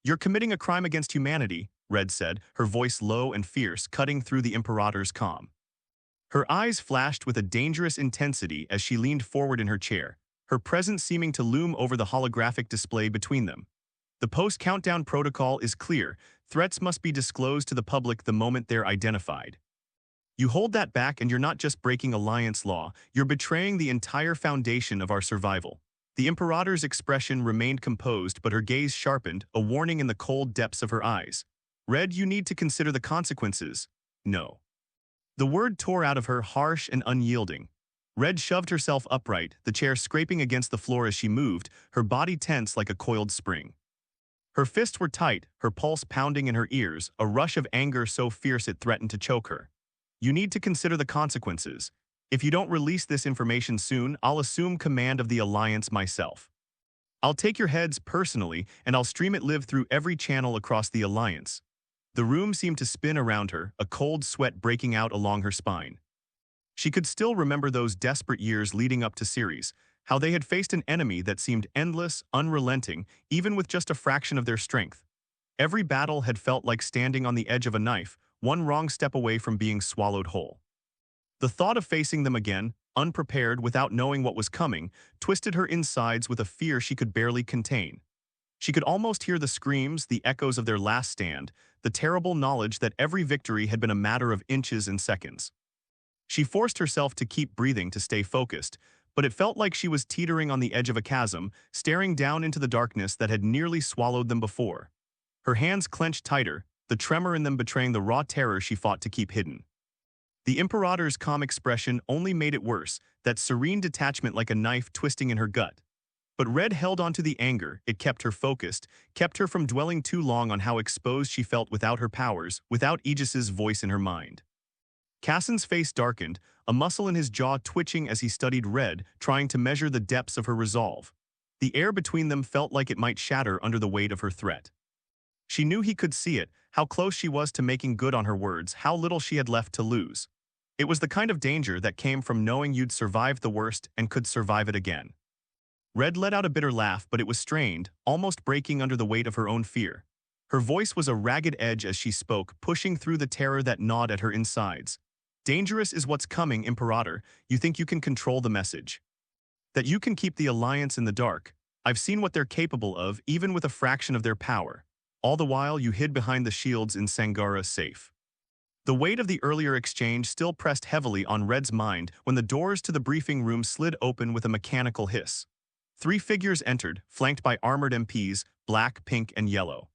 You're committing a crime against humanity, Red said, her voice low and fierce, cutting through the Imperator's calm. Her eyes flashed with a dangerous intensity as she leaned forward in her chair, her presence seeming to loom over the holographic display between them. The post-countdown protocol is clear. Threats must be disclosed to the public the moment they're identified. You hold that back and you're not just breaking alliance law, you're betraying the entire foundation of our survival. The Imperator's expression remained composed, but her gaze sharpened, a warning in the cold depths of her eyes. Red, you need to consider the consequences. No. The word tore out of her, harsh and unyielding. Red shoved herself upright, the chair scraping against the floor as she moved, her body tense like a coiled spring. Her fists were tight, her pulse pounding in her ears, a rush of anger so fierce it threatened to choke her. You need to consider the consequences. If you don't release this information soon, I'll assume command of the Alliance myself. I'll take your heads personally, and I'll stream it live through every channel across the Alliance. The room seemed to spin around her, a cold sweat breaking out along her spine. She could still remember those desperate years leading up to Ceres, how they had faced an enemy that seemed endless, unrelenting, even with just a fraction of their strength. Every battle had felt like standing on the edge of a knife, one wrong step away from being swallowed whole. The thought of facing them again, unprepared without knowing what was coming, twisted her insides with a fear she could barely contain. She could almost hear the screams, the echoes of their last stand, the terrible knowledge that every victory had been a matter of inches and seconds. She forced herself to keep breathing to stay focused, but it felt like she was teetering on the edge of a chasm, staring down into the darkness that had nearly swallowed them before. Her hands clenched tighter, the tremor in them betraying the raw terror she fought to keep hidden. The Imperator's calm expression only made it worse, that serene detachment like a knife twisting in her gut. But Red held on to the anger. It kept her focused, kept her from dwelling too long on how exposed she felt without her powers, without Aegis's voice in her mind. Cassan's face darkened, a muscle in his jaw twitching as he studied Red, trying to measure the depths of her resolve. The air between them felt like it might shatter under the weight of her threat. She knew he could see it, how close she was to making good on her words, how little she had left to lose. It was the kind of danger that came from knowing you'd survived the worst and could survive it again. Red let out a bitter laugh, but it was strained, almost breaking under the weight of her own fear. Her voice was a ragged edge as she spoke, pushing through the terror that gnawed at her insides. Dangerous is what's coming, Imperator. You think you can control the message. That you can keep the Alliance in the dark. I've seen what they're capable of, even with a fraction of their power. All the while you hid behind the shields in Sangara's safe. The weight of the earlier exchange still pressed heavily on Red's mind when the doors to the briefing room slid open with a mechanical hiss. 3 figures entered, flanked by armored MPs, black, pink, and yellow.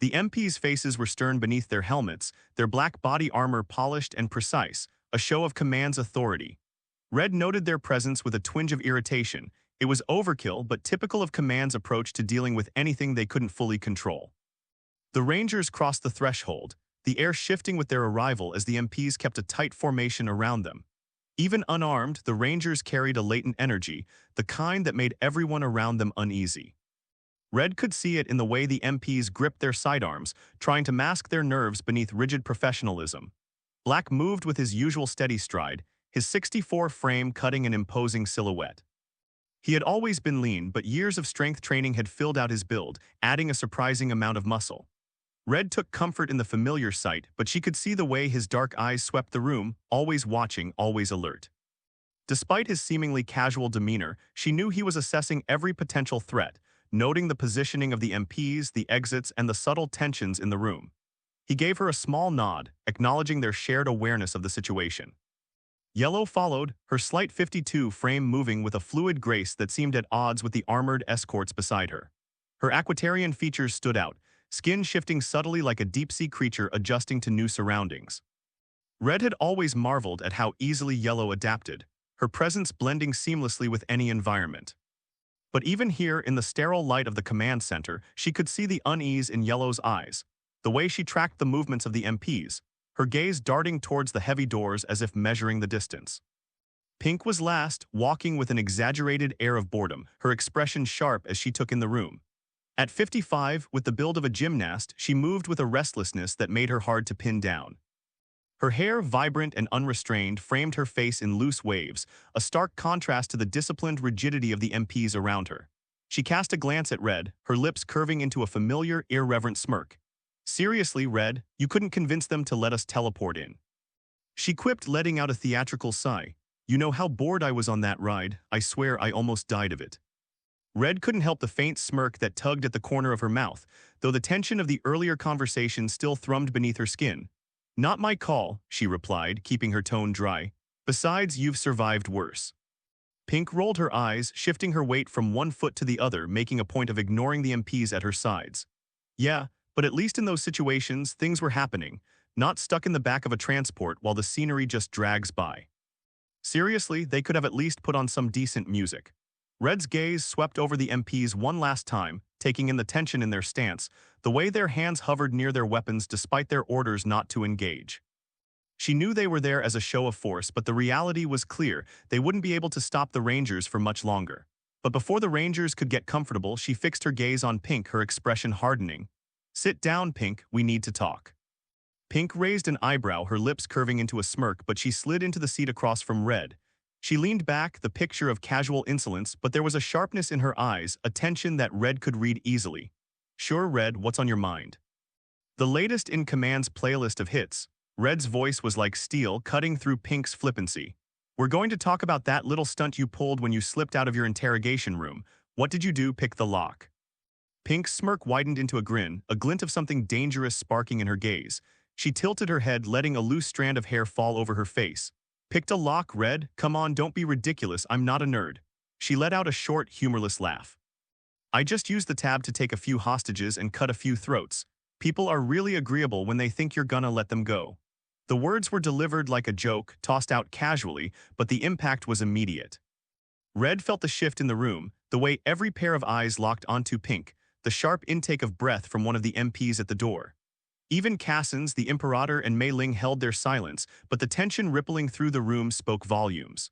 The MPs' faces were stern beneath their helmets, their black body armor polished and precise, a show of command's authority. Red noted their presence with a twinge of irritation. It was overkill, but typical of command's approach to dealing with anything they couldn't fully control. The Rangers crossed the threshold, the air shifting with their arrival as the MPs kept a tight formation around them. Even unarmed, the Rangers carried a latent energy, the kind that made everyone around them uneasy. Red could see it in the way the MPs gripped their sidearms, trying to mask their nerves beneath rigid professionalism. Black moved with his usual steady stride, his 64 frame cutting an imposing silhouette. He had always been lean, but years of strength training had filled out his build, adding a surprising amount of muscle. Red took comfort in the familiar sight, but she could see the way his dark eyes swept the room, always watching, always alert. Despite his seemingly casual demeanor, she knew he was assessing every potential threat, noting the positioning of the MPs, the exits, and the subtle tensions in the room. He gave her a small nod, acknowledging their shared awareness of the situation. Yellow followed, her slight 52 frame moving with a fluid grace that seemed at odds with the armored escorts beside her. Her Aquatarian features stood out, skin shifting subtly like a deep-sea creature adjusting to new surroundings. Red had always marveled at how easily Yellow adapted, her presence blending seamlessly with any environment. But even here, in the sterile light of the command center, she could see the unease in Yellow's eyes, the way she tracked the movements of the MPs, her gaze darting towards the heavy doors as if measuring the distance. Pink was last, walking with an exaggerated air of boredom, her expression sharp as she took in the room. At 55, with the build of a gymnast, she moved with a restlessness that made her hard to pin down. Her hair, vibrant and unrestrained, framed her face in loose waves, a stark contrast to the disciplined rigidity of the MPs around her. She cast a glance at Red, her lips curving into a familiar, irreverent smirk. "Seriously, Red, you couldn't convince them to let us teleport in." She quipped, letting out a theatrical sigh. "You know how bored I was on that ride. I swear I almost died of it." Red couldn't help the faint smirk that tugged at the corner of her mouth, though the tension of the earlier conversation still thrummed beneath her skin. "Not my call," she replied, keeping her tone dry. "Besides, you've survived worse." Pink rolled her eyes, shifting her weight from one foot to the other, making a point of ignoring the MPs at her sides. "Yeah, but at least in those situations, things were happening, not stuck in the back of a transport while the scenery just drags by. Seriously, they could have at least put on some decent music." Red's gaze swept over the MPs one last time, taking in the tension in their stance, the way their hands hovered near their weapons despite their orders not to engage. She knew they were there as a show of force, but the reality was clear: they wouldn't be able to stop the Rangers for much longer. But before the Rangers could get comfortable, she fixed her gaze on Pink, her expression hardening. "Sit down, Pink, we need to talk." Pink raised an eyebrow, her lips curving into a smirk, but she slid into the seat across from Red. She leaned back, the picture of casual insolence, but there was a sharpness in her eyes, a tension that Red could read easily. "Sure, Red, what's on your mind?" The latest in Command's playlist of hits, Red's voice was like steel cutting through Pink's flippancy. We're going to talk about that little stunt you pulled when you slipped out of your interrogation room. What did you do? Pick the lock. Pink's smirk widened into a grin, a glint of something dangerous sparking in her gaze. She tilted her head, letting a loose strand of hair fall over her face. Picked a lock, Red? Come on, don't be ridiculous, I'm not a nerd. She let out a short, humorless laugh. I just used the tab to take a few hostages and cut a few throats. People are really agreeable when they think you're gonna let them go. The words were delivered like a joke, tossed out casually, but the impact was immediate. Red felt the shift in the room, the way every pair of eyes locked onto Pink, the sharp intake of breath from one of the MPs at the door. Even Cassins, the Imperator, and Mei Ling held their silence, but the tension rippling through the room spoke volumes.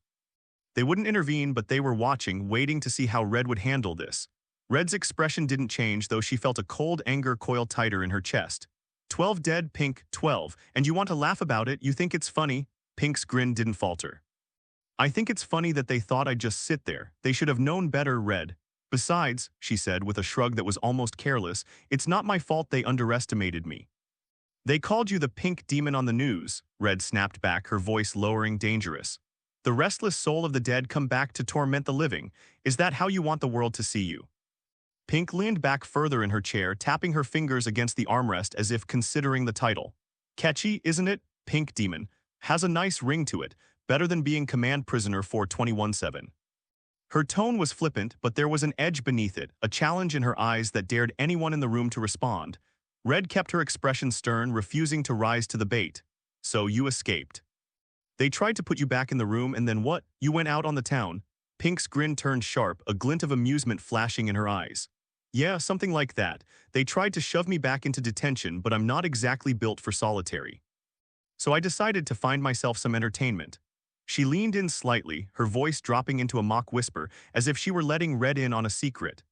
They wouldn't intervene, but they were watching, waiting to see how Red would handle this. Red's expression didn't change, though she felt a cold anger coil tighter in her chest. 12 dead, Pink, 12, and you want to laugh about it? You think it's funny? Pink's grin didn't falter. I think it's funny that they thought I'd just sit there. They should have known better, Red. Besides, she said with a shrug that was almost careless, it's not my fault they underestimated me. They called you the pink demon on the news, Red snapped back, her voice lowering, dangerous. The restless soul of the dead come back to torment the living. Is that how you want the world to see you? Pink leaned back further in her chair, tapping her fingers against the armrest as if considering the title. Catchy, isn't it? Pink Demon. Has a nice ring to it, better than being command prisoner for 21-7. Her tone was flippant, but there was an edge beneath it, a challenge in her eyes that dared anyone in the room to respond. Red kept her expression stern, refusing to rise to the bait. So you escaped. They tried to put you back in the room, and then what? You went out on the town. Pink's grin turned sharp, a glint of amusement flashing in her eyes. Yeah, something like that. They tried to shove me back into detention, but I'm not exactly built for solitary. So I decided to find myself some entertainment. She leaned in slightly, her voice dropping into a mock whisper, as if she were letting Red in on a secret.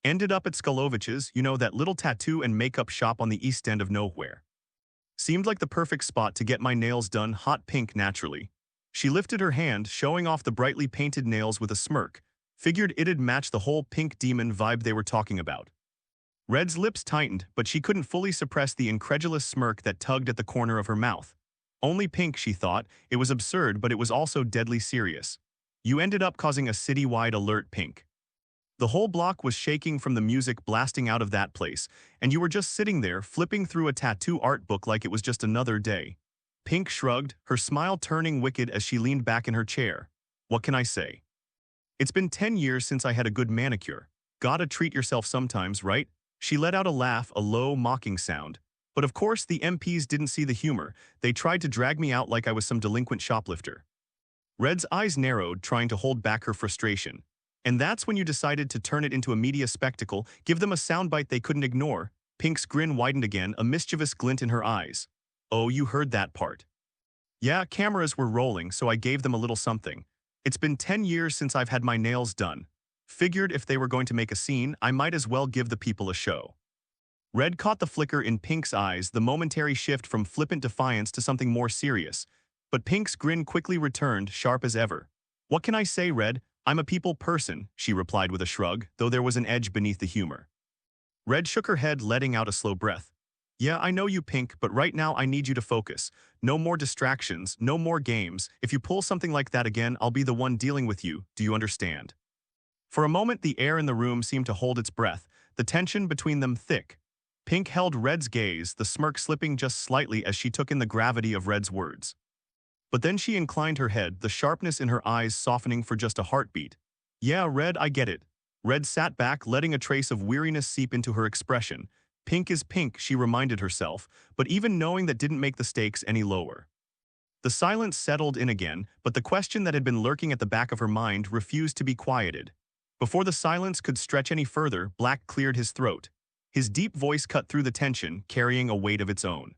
Ended up at Skolovich's, you know, that little tattoo and makeup shop on the east end of nowhere. Seemed like the perfect spot to get my nails done, hot pink naturally. She lifted her hand, showing off the brightly painted nails with a smirk. Figured it'd match the whole pink demon vibe they were talking about. Red's lips tightened, but she couldn't fully suppress the incredulous smirk that tugged at the corner of her mouth. Only pink, she thought. It was absurd, but it was also deadly serious. You ended up causing a city-wide alert, Pink. The whole block was shaking from the music blasting out of that place, and you were just sitting there, flipping through a tattoo art book like it was just another day. Pink shrugged, her smile turning wicked as she leaned back in her chair. What can I say? It's been 10 years since I had a good manicure. Gotta treat yourself sometimes, right? She let out a laugh, a low, mocking sound. But of course, the MPs didn't see the humor. They tried to drag me out like I was some delinquent shoplifter. Red's eyes narrowed, trying to hold back her frustration. And that's when you decided to turn it into a media spectacle, give them a soundbite they couldn't ignore. Pink's grin widened again, a mischievous glint in her eyes. Oh, you heard that part. Yeah, cameras were rolling, so I gave them a little something. It's been 10 years since I've had my nails done. Figured if they were going to make a scene, I might as well give the people a show. Red caught the flicker in Pink's eyes, the momentary shift from flippant defiance to something more serious. But Pink's grin quickly returned, sharp as ever. What can I say, Red? I'm a people person, she replied with a shrug, though there was an edge beneath the humor. Red shook her head, letting out a slow breath. Yeah, I know you, Pink, but right now I need you to focus. No more distractions, no more games. If you pull something like that again, I'll be the one dealing with you. Do you understand? For a moment, the air in the room seemed to hold its breath, the tension between them thick. Pink held Red's gaze, the smirk slipping just slightly as she took in the gravity of Red's words. But then she inclined her head, the sharpness in her eyes softening for just a heartbeat. Yeah, Red, I get it. Red sat back, letting a trace of weariness seep into her expression. Pink is pink, she reminded herself, but even knowing that didn't make the stakes any lower. The silence settled in again, but the question that had been lurking at the back of her mind refused to be quieted. Before the silence could stretch any further, Black cleared his throat. His deep voice cut through the tension, carrying a weight of its own.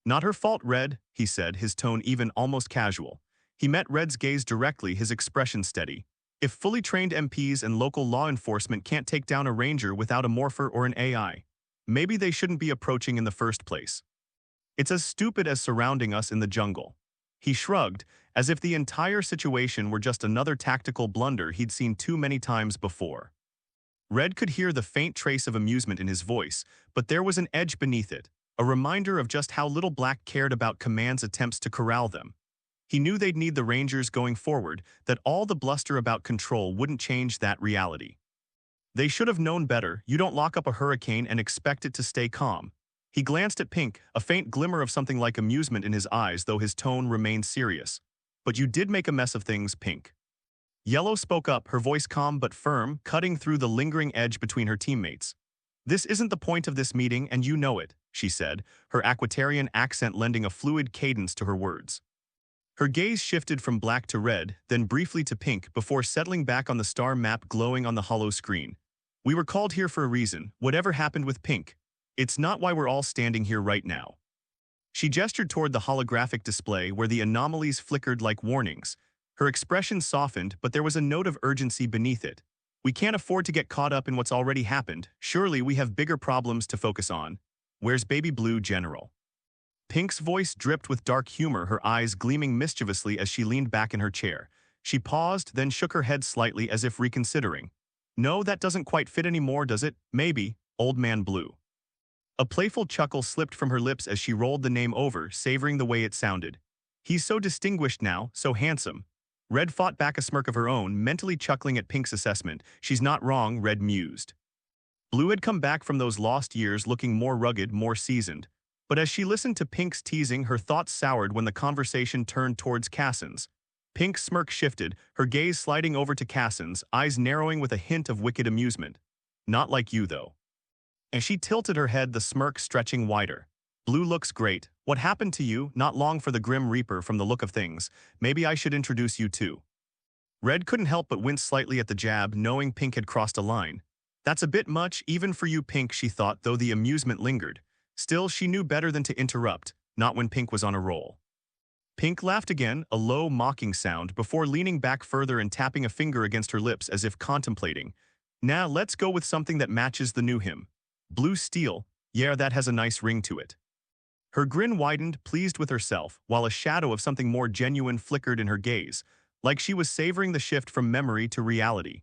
Not her fault, Red, he said, his tone even almost casual. He met Red's gaze directly, his expression steady. If fully trained MPs and local law enforcement can't take down a ranger without a morpher or an AI, maybe they shouldn't be approaching in the first place. It's as stupid as surrounding us in the jungle. He shrugged, as if the entire situation were just another tactical blunder he'd seen too many times before. Red could hear the faint trace of amusement in his voice, but there was an edge beneath it, a reminder of just how little Black cared about Command's attempts to corral them. He knew they'd need the Rangers going forward, that all the bluster about control wouldn't change that reality. They should have known better. You don't lock up a hurricane and expect it to stay calm. He glanced at Pink, a faint glimmer of something like amusement in his eyes, though his tone remained serious. But you did make a mess of things, Pink. Yellow spoke up, her voice calm but firm, cutting through the lingering edge between her teammates. This isn't the point of this meeting, and you know it, she said, her Aquitarian accent lending a fluid cadence to her words. Her gaze shifted from black to red, then briefly to pink, before settling back on the star map glowing on the hollow screen. We were called here for a reason, whatever happened with Pink. It's not why we're all standing here right now. She gestured toward the holographic display where the anomalies flickered like warnings. Her expression softened, but there was a note of urgency beneath it. We can't afford to get caught up in what's already happened. Surely we have bigger problems to focus on. Where's Baby Blue, General? Pink's voice dripped with dark humor, her eyes gleaming mischievously as she leaned back in her chair. She paused, then shook her head slightly as if reconsidering. No, that doesn't quite fit anymore, does it? Maybe, Old Man Blue. A playful chuckle slipped from her lips as she rolled the name over, savoring the way it sounded. He's so distinguished now, so handsome. Red fought back a smirk of her own, mentally chuckling at Pink's assessment. She's not wrong, Red mused. Blue had come back from those lost years looking more rugged, more seasoned. But as she listened to Pink's teasing, her thoughts soured when the conversation turned towards Cassin's. Pink's smirk shifted, her gaze sliding over to Cassin's, eyes narrowing with a hint of wicked amusement. Not like you, though. As she tilted her head, the smirk stretching wider. Blue looks great. What happened to you? Not long for the Grim Reaper from the look of things. Maybe I should introduce you too. Red couldn't help but wince slightly at the jab, knowing Pink had crossed a line. That's a bit much, even for you, Pink, she thought, though the amusement lingered. Still, she knew better than to interrupt, not when Pink was on a roll. Pink laughed again, a low, mocking sound, before leaning back further and tapping a finger against her lips as if contemplating. Nah, let's go with something that matches the new him. Blue steel, yeah, that has a nice ring to it. Her grin widened, pleased with herself, while a shadow of something more genuine flickered in her gaze, like she was savoring the shift from memory to reality.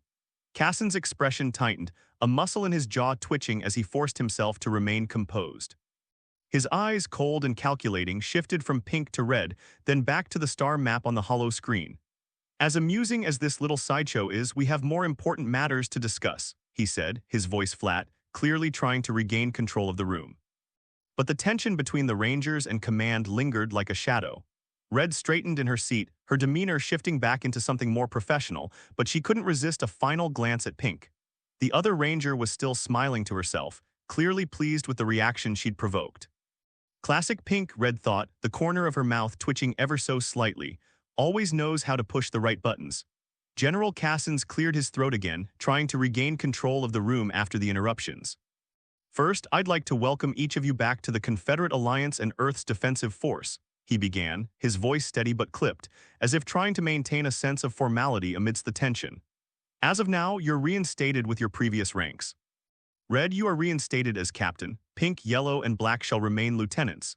Cassin's expression tightened, a muscle in his jaw twitching as he forced himself to remain composed. His eyes, cold and calculating, shifted from Pink to Red, then back to the star map on the hollow screen. As amusing as this little sideshow is, we have more important matters to discuss, he said, his voice flat, clearly trying to regain control of the room. But the tension between the Rangers and Command lingered like a shadow. Red straightened in her seat, her demeanor shifting back into something more professional, but she couldn't resist a final glance at Pink. The other Ranger was still smiling to herself, clearly pleased with the reaction she'd provoked. Classic Pink, Red thought, the corner of her mouth twitching ever so slightly, always knows how to push the right buttons. General Cassins cleared his throat again, trying to regain control of the room after the interruptions. First, I'd like to welcome each of you back to the Confederate Alliance and Earth's defensive force, he began, his voice steady but clipped, as if trying to maintain a sense of formality amidst the tension. As of now, you're reinstated with your previous ranks. Red, you are reinstated as captain. Pink, yellow, and black shall remain lieutenants.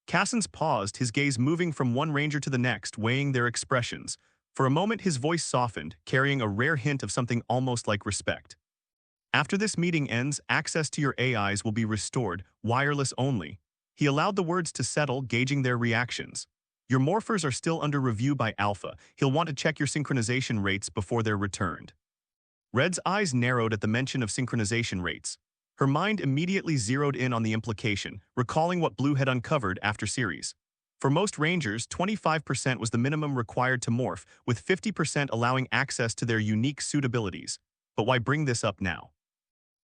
Cassins paused, his gaze moving from one ranger to the next, weighing their expressions. For a moment, his voice softened, carrying a rare hint of something almost like respect. After this meeting ends, access to your AIs will be restored, wireless only. He allowed the words to settle, gauging their reactions. Your morphers are still under review by Alpha. He'll want to check your synchronization rates before they're returned. Red's eyes narrowed at the mention of synchronization rates. Her mind immediately zeroed in on the implication, recalling what Blue had uncovered after series. For most Rangers, 25% was the minimum required to morph, with 50% allowing access to their unique suit abilities. But why bring this up now?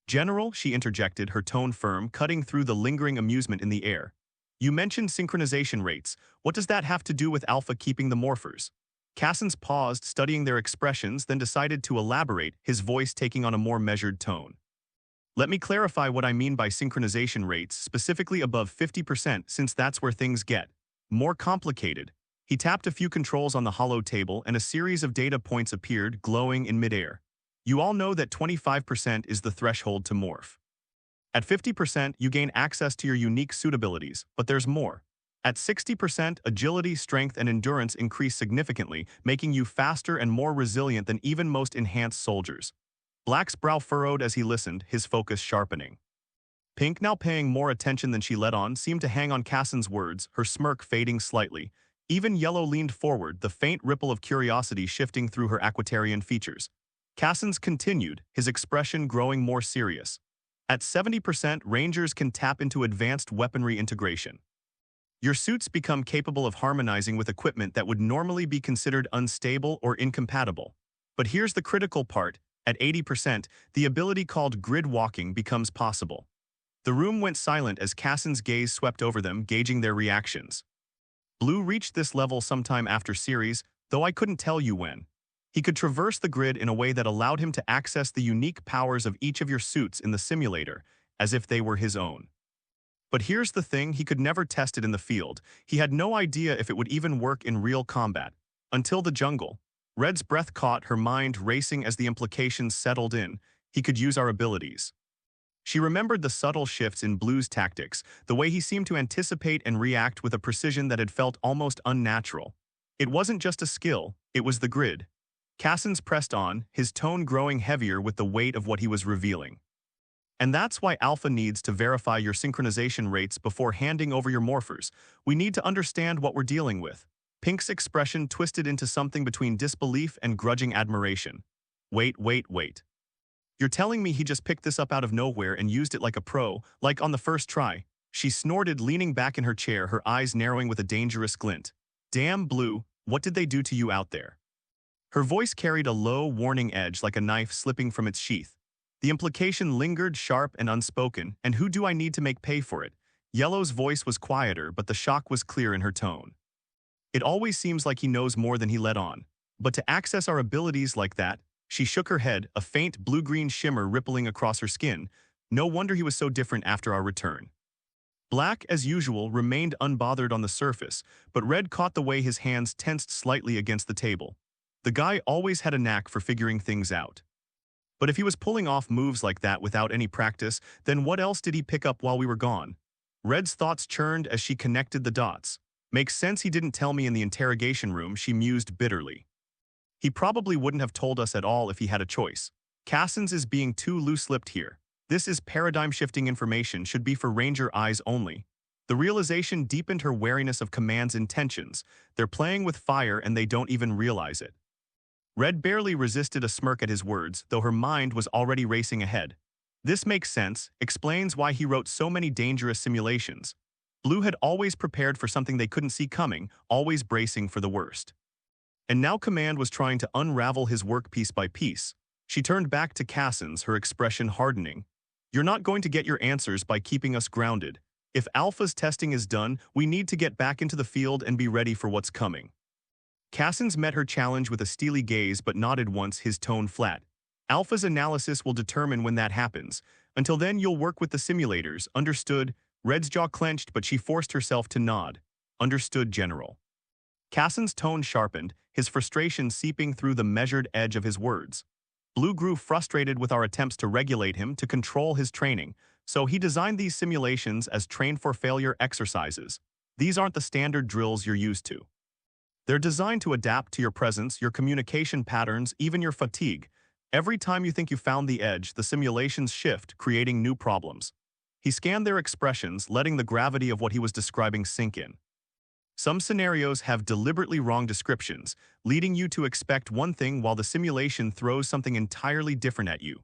General, she interjected, her tone firm, cutting through the lingering amusement in the air. You mentioned synchronization rates. What does that have to do with Alpha keeping the morphers? Cassins paused, studying their expressions, then decided to elaborate, his voice taking on a more measured tone. Let me clarify what I mean by synchronization rates, specifically above 50%, since that's where things get more complicated. He tapped a few controls on the hollow table, and a series of data points appeared, glowing in midair. You all know that 25% is the threshold to morph. At 50%, you gain access to your unique suit abilities, but there's more. At 60%, agility, strength, and endurance increase significantly, making you faster and more resilient than even most enhanced soldiers. Black's brow furrowed as he listened, his focus sharpening. Pink, now paying more attention than she let on, seemed to hang on Cassan's words, her smirk fading slightly. Even Yellow leaned forward, the faint ripple of curiosity shifting through her aquatarian features. Cassan's continued, his expression growing more serious. At 70%, Rangers can tap into advanced weaponry integration. Your suits become capable of harmonizing with equipment that would normally be considered unstable or incompatible. But here's the critical part. At 80%, the ability called grid walking becomes possible. The room went silent as Cassan's gaze swept over them, gauging their reactions. Blue reached this level sometime after series, though I couldn't tell you when. He could traverse the grid in a way that allowed him to access the unique powers of each of your suits in the simulator, as if they were his own. But here's the thing, he could never test it in the field. He had no idea if it would even work in real combat. Until the jungle. Red's breath caught, her mind racing as the implications settled in. He could use our abilities. She remembered the subtle shifts in Blue's tactics, the way he seemed to anticipate and react with a precision that had felt almost unnatural. It wasn't just a skill, it was the grid. Cassan's pressed on, his tone growing heavier with the weight of what he was revealing. And that's why Alpha needs to verify your synchronization rates before handing over your morphers. We need to understand what we're dealing with. Pink's expression twisted into something between disbelief and grudging admiration. Wait. You're telling me he just picked this up out of nowhere and used it like a pro, like on the first try? She snorted, leaning back in her chair, her eyes narrowing with a dangerous glint. Damn, Blue, what did they do to you out there? Her voice carried a low, warning edge like a knife slipping from its sheath. The implication lingered, sharp and unspoken, and who do I need to make pay for it? Yellow's voice was quieter, but the shock was clear in her tone. It always seems like he knows more than he let on. But to access our abilities like that, she shook her head, a faint blue-green shimmer rippling across her skin. No wonder he was so different after our return. Black, as usual, remained unbothered on the surface, but Red caught the way his hands tensed slightly against the table. The guy always had a knack for figuring things out. But if he was pulling off moves like that without any practice, then what else did he pick up while we were gone? Red's thoughts churned as she connected the dots. Makes sense he didn't tell me in the interrogation room, she mused bitterly. He probably wouldn't have told us at all if he had a choice. Cassan's is being too loose-lipped here. This is paradigm-shifting information, should be for Ranger eyes only. The realization deepened her wariness of Command's intentions. They're playing with fire and they don't even realize it. Red barely resisted a smirk at his words, though her mind was already racing ahead. This makes sense, explains why he wrote so many dangerous simulations. Blue had always prepared for something they couldn't see coming, always bracing for the worst. And now Command was trying to unravel his work piece by piece. She turned back to Cassan's, her expression hardening. You're not going to get your answers by keeping us grounded. If Alpha's testing is done, we need to get back into the field and be ready for what's coming. Cassan's met her challenge with a steely gaze but nodded once, his tone flat. Alpha's analysis will determine when that happens. Until then, you'll work with the simulators. Understood? Red's jaw clenched, but she forced herself to nod. Understood, General. Cassan's tone sharpened, his frustration seeping through the measured edge of his words. Blue grew frustrated with our attempts to regulate him, to control his training, so he designed these simulations as train-for-failure exercises. These aren't the standard drills you're used to. They're designed to adapt to your presence, your communication patterns, even your fatigue. Every time you think you found the edge, the simulations shift, creating new problems. He scanned their expressions, letting the gravity of what he was describing sink in. Some scenarios have deliberately wrong descriptions, leading you to expect one thing while the simulation throws something entirely different at you.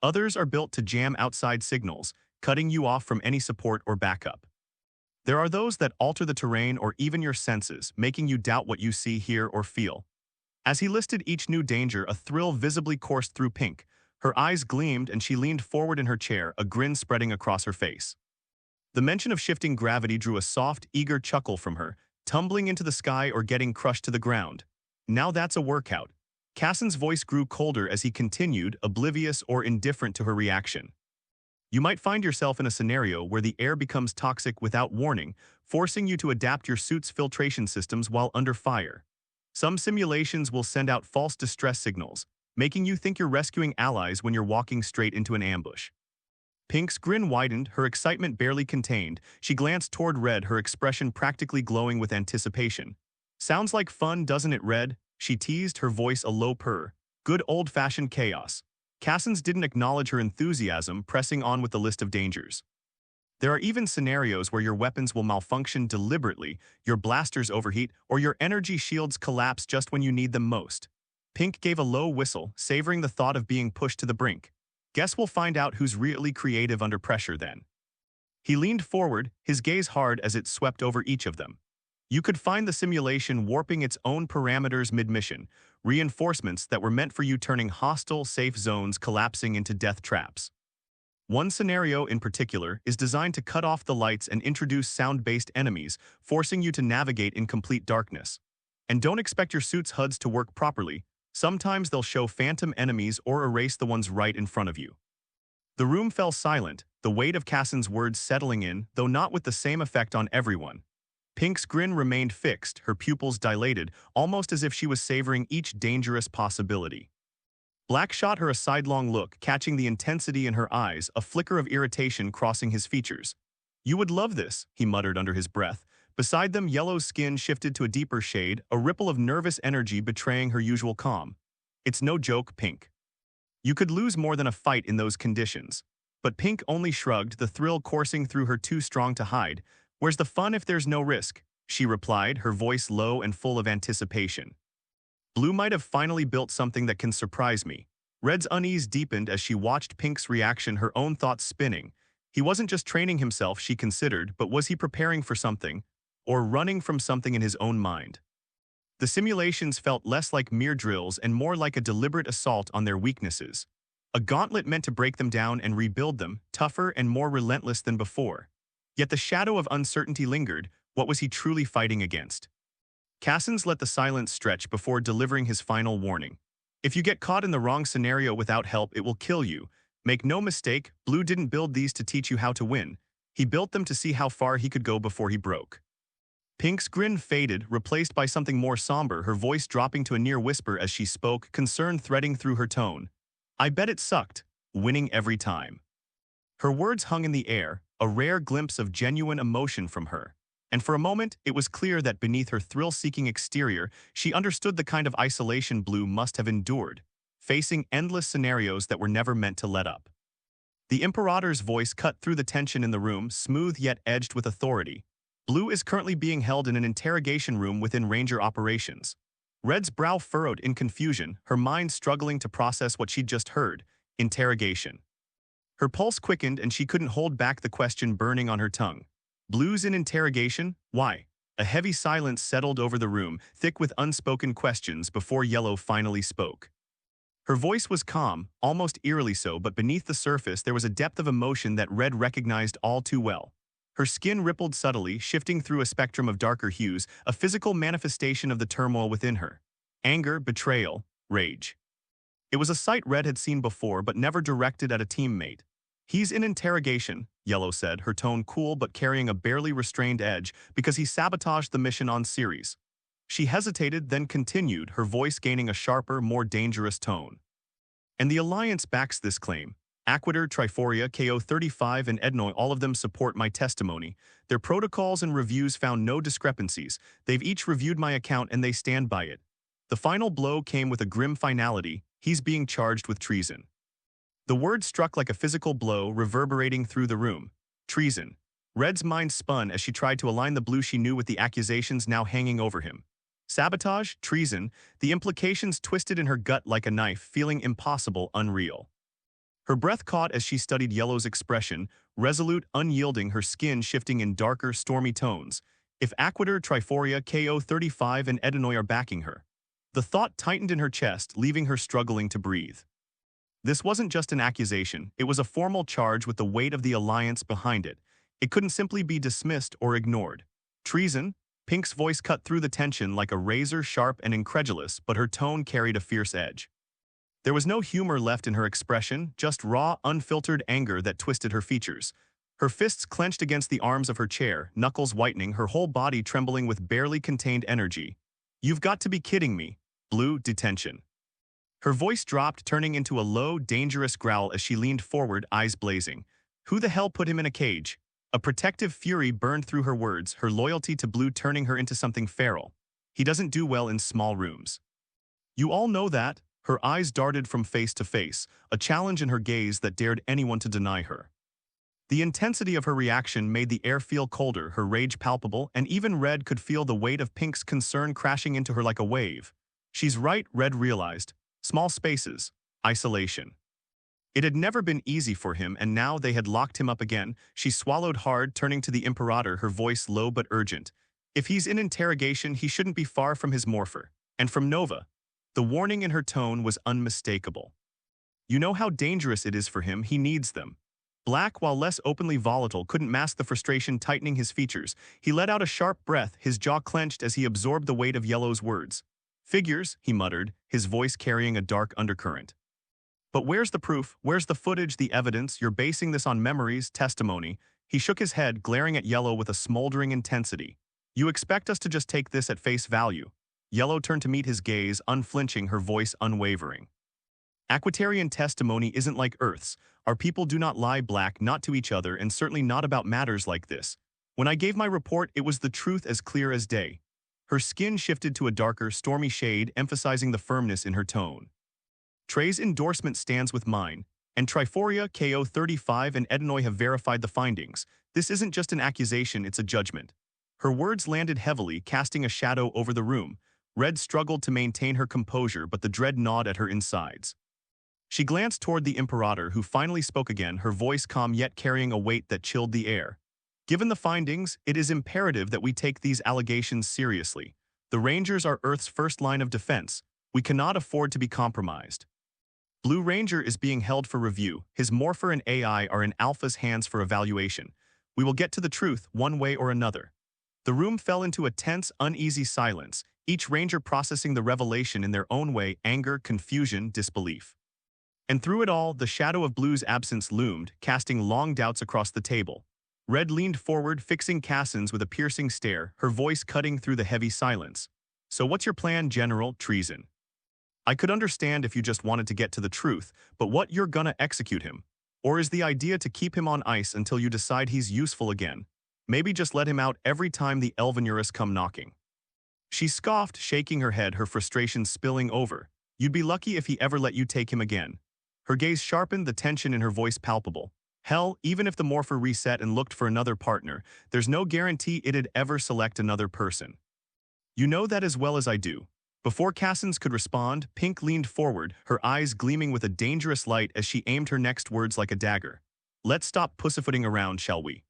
Others are built to jam outside signals, cutting you off from any support or backup. There are those that alter the terrain or even your senses, making you doubt what you see, hear, or feel. As he listed each new danger, a thrill visibly coursed through Pink. Her eyes gleamed and she leaned forward in her chair, a grin spreading across her face. The mention of shifting gravity drew a soft, eager chuckle from her, tumbling into the sky or getting crushed to the ground. Now that's a workout. Cassan's voice grew colder as he continued, oblivious or indifferent to her reaction. You might find yourself in a scenario where the air becomes toxic without warning, forcing you to adapt your suit's filtration systems while under fire. Some simulations will send out false distress signals, making you think you're rescuing allies when you're walking straight into an ambush. Pink's grin widened, her excitement barely contained. She glanced toward Red, her expression practically glowing with anticipation. Sounds like fun, doesn't it, Red? She teased, her voice a low purr. Good old-fashioned chaos. Cassan's didn't acknowledge her enthusiasm, pressing on with the list of dangers. There are even scenarios where your weapons will malfunction deliberately, your blasters overheat, or your energy shields collapse just when you need them most. Pink gave a low whistle, savoring the thought of being pushed to the brink. Guess we'll find out who's really creative under pressure then. He leaned forward, his gaze hard as it swept over each of them. You could find the simulation warping its own parameters mid-mission, reinforcements that were meant for you turning hostile, safe zones collapsing into death traps. One scenario in particular is designed to cut off the lights and introduce sound-based enemies, forcing you to navigate in complete darkness. And don't expect your suit's HUDs to work properly. Sometimes they'll show phantom enemies or erase the ones right in front of you. The room fell silent, the weight of Cassan's words settling in, though not with the same effect on everyone. Pink's grin remained fixed, her pupils dilated, almost as if she was savoring each dangerous possibility. Black shot her a sidelong look, catching the intensity in her eyes, a flicker of irritation crossing his features. "You would love this," he muttered under his breath. Beside them, Yellow's skin shifted to a deeper shade, a ripple of nervous energy betraying her usual calm. "It's no joke, Pink. You could lose more than a fight in those conditions." But Pink only shrugged, the thrill coursing through her too strong to hide. "Where's the fun if there's no risk?" she replied, her voice low and full of anticipation. "Blue might have finally built something that can surprise me." Red's unease deepened as she watched Pink's reaction, her own thoughts spinning. He wasn't just training himself, she considered, but was he preparing for something? Or running from something in his own mind? The simulations felt less like mere drills and more like a deliberate assault on their weaknesses. A gauntlet meant to break them down and rebuild them, tougher and more relentless than before. Yet the shadow of uncertainty lingered. What was he truly fighting against? Cassans let the silence stretch before delivering his final warning. "If you get caught in the wrong scenario without help, it will kill you. Make no mistake, Blue didn't build these to teach you how to win. He built them to see how far he could go before he broke." Pink's grin faded, replaced by something more somber, her voice dropping to a near whisper as she spoke, concern threading through her tone. "I bet it sucked, winning every time." Her words hung in the air, a rare glimpse of genuine emotion from her. And for a moment, it was clear that beneath her thrill-seeking exterior, she understood the kind of isolation Blue must have endured, facing endless scenarios that were never meant to let up. The Imperator's voice cut through the tension in the room, smooth yet edged with authority. "Blue is currently being held in an interrogation room within Ranger operations." Red's brow furrowed in confusion, her mind struggling to process what she'd just heard. Interrogation. Her pulse quickened and she couldn't hold back the question burning on her tongue. "Blue's in interrogation? Why?" A heavy silence settled over the room, thick with unspoken questions, before Yellow finally spoke. Her voice was calm, almost eerily so, but beneath the surface there was a depth of emotion that Red recognized all too well. Her skin rippled subtly, shifting through a spectrum of darker hues, a physical manifestation of the turmoil within her. Anger, betrayal, rage. It was a sight Red had seen before, but never directed at a teammate. "He's in interrogation," Yellow said, her tone cool but carrying a barely restrained edge, "because he sabotaged the mission on Ceres." She hesitated, then continued, her voice gaining a sharper, more dangerous tone. "And the Alliance backs this claim. Aquator, Triforia, KO-35, and Ednoi, all of them support my testimony. Their protocols and reviews found no discrepancies. They've each reviewed my account and they stand by it." The final blow came with a grim finality. "He's being charged with treason." The word struck like a physical blow, reverberating through the room. Treason. Red's mind spun as she tried to align the Blue she knew with the accusations now hanging over him. Sabotage, treason, the implications twisted in her gut like a knife, feeling impossible, unreal. Her breath caught as she studied Yellow's expression, resolute, unyielding, her skin shifting in darker, stormy tones. If Aquator, Triforia, KO-35, and Ednoi are backing her. The thought tightened in her chest, leaving her struggling to breathe. This wasn't just an accusation, it was a formal charge with the weight of the Alliance behind it. It couldn't simply be dismissed or ignored. Treason? Pink's voice cut through the tension like a razor, sharp and incredulous, but her tone carried a fierce edge. There was no humor left in her expression, just raw, unfiltered anger that twisted her features. Her fists clenched against the arms of her chair, knuckles whitening, her whole body trembling with barely contained energy. "You've got to be kidding me." Blue, detention. Her voice dropped, turning into a low, dangerous growl as she leaned forward, eyes blazing. Who the hell put him in a cage? A protective fury burned through her words, her loyalty to Blue turning her into something feral. He doesn't do well in small rooms. You all know that. Her eyes darted from face to face, a challenge in her gaze that dared anyone to deny her. The intensity of her reaction made the air feel colder, her rage palpable, and even Red could feel the weight of Pink's concern crashing into her like a wave. She's right, Red realized. Small spaces. Isolation. It had never been easy for him, and now they had locked him up again. She swallowed hard, turning to the Imperator, her voice low but urgent. If he's in interrogation, he shouldn't be far from his morpher. And from Nova. The warning in her tone was unmistakable. You know how dangerous it is for him, he needs them. Black, while less openly volatile, couldn't mask the frustration tightening his features. He let out a sharp breath, his jaw clenched as he absorbed the weight of Yellow's words. Figures, he muttered, his voice carrying a dark undercurrent. But where's the proof? Where's the footage, the evidence? You're basing this on memories, testimony. He shook his head, glaring at Yellow with a smoldering intensity. You expect us to just take this at face value? Yellow turned to meet his gaze, unflinching, her voice unwavering. Aquatarian testimony isn't like Earth's. Our people do not lie, Black, not to each other, and certainly not about matters like this. When I gave my report, it was the truth as clear as day. Her skin shifted to a darker, stormy shade, emphasizing the firmness in her tone. Trey's endorsement stands with mine, and Triforia, KO35, and Edenoy have verified the findings. This isn't just an accusation, it's a judgment. Her words landed heavily, casting a shadow over the room. Red struggled to maintain her composure, but the dread gnawed at her insides. She glanced toward the Imperator, who finally spoke again, her voice calm yet carrying a weight that chilled the air. Given the findings, it is imperative that we take these allegations seriously. The Rangers are Earth's first line of defense. We cannot afford to be compromised. Blue Ranger is being held for review. His morpher and AI are in Alpha's hands for evaluation. We will get to the truth one way or another. The room fell into a tense, uneasy silence, each Ranger processing the revelation in their own way, anger, confusion, disbelief. And through it all, the shadow of Blue's absence loomed, casting long doubts across the table. Red leaned forward, fixing Cassins with a piercing stare, her voice cutting through the heavy silence. So what's your plan, General? Treason. I could understand if you just wanted to get to the truth, but what, you're gonna execute him? Or is the idea to keep him on ice until you decide he's useful again? Maybe just let him out every time the Elvenurus come knocking. She scoffed, shaking her head, her frustration spilling over. You'd be lucky if he ever let you take him again. Her gaze sharpened, the tension in her voice palpable. Hell, even if the morpher reset and looked for another partner, there's no guarantee it'd ever select another person. You know that as well as I do. Before Cassins could respond, Pink leaned forward, her eyes gleaming with a dangerous light as she aimed her next words like a dagger. Let's stop pussyfooting around, shall we?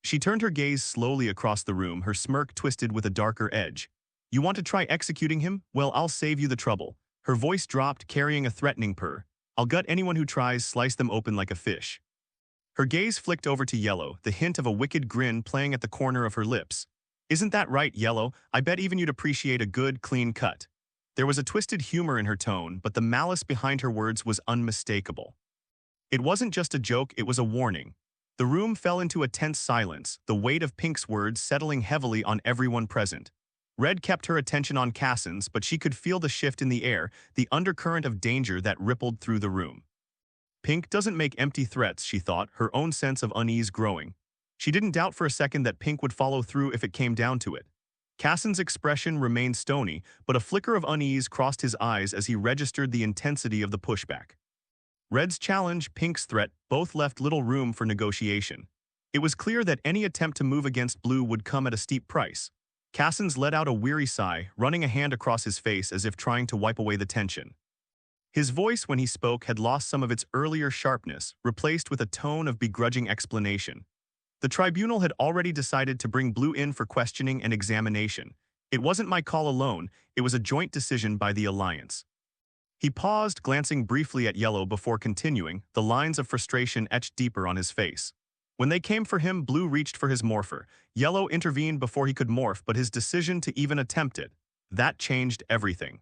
She turned her gaze slowly across the room, her smirk twisted with a darker edge. You want to try executing him? Well, I'll save you the trouble. Her voice dropped, carrying a threatening purr. I'll gut anyone who tries, slice them open like a fish. Her gaze flicked over to Yellow, the hint of a wicked grin playing at the corner of her lips. Isn't that right, Yellow? I bet even you'd appreciate a good, clean cut. There was a twisted humor in her tone, but the malice behind her words was unmistakable. It wasn't just a joke, it was a warning. The room fell into a tense silence, the weight of Pink's words settling heavily on everyone present. Red kept her attention on Cassins, but she could feel the shift in the air, the undercurrent of danger that rippled through the room. Pink doesn't make empty threats, she thought, her own sense of unease growing. She didn't doubt for a second that Pink would follow through if it came down to it. Cassins' expression remained stony, but a flicker of unease crossed his eyes as he registered the intensity of the pushback. Red's challenge, Pink's threat, both left little room for negotiation. It was clear that any attempt to move against Blue would come at a steep price. Cassins let out a weary sigh, running a hand across his face as if trying to wipe away the tension. His voice, when he spoke, had lost some of its earlier sharpness, replaced with a tone of begrudging explanation. The tribunal had already decided to bring Blue in for questioning and examination. It wasn't my call alone, it was a joint decision by the Alliance. He paused, glancing briefly at Yellow before continuing, the lines of frustration etched deeper on his face. When they came for him, Blue reached for his morpher. Yellow intervened before he could morph, but his decision to even attempt it, that changed everything.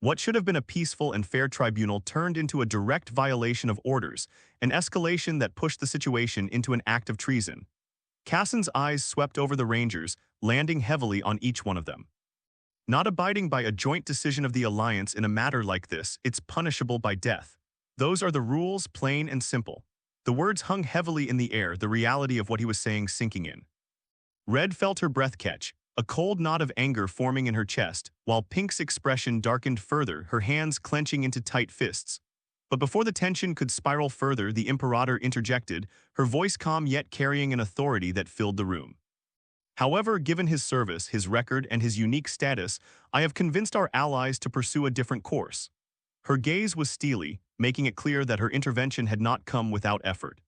What should have been a peaceful and fair tribunal turned into a direct violation of orders, an escalation that pushed the situation into an act of treason. Cassins' eyes swept over the Rangers, landing heavily on each one of them. Not abiding by a joint decision of the Alliance in a matter like this, it's punishable by death. Those are the rules, plain and simple. The words hung heavily in the air, the reality of what he was saying sinking in. Red felt her breath catch, a cold knot of anger forming in her chest, while Pink's expression darkened further, her hands clenching into tight fists. But before the tension could spiral further, the Imperator interjected, her voice calm yet carrying an authority that filled the room. However, given his service, his record, and his unique status, I have convinced our allies to pursue a different course. Her gaze was steely, making it clear that her intervention had not come without effort.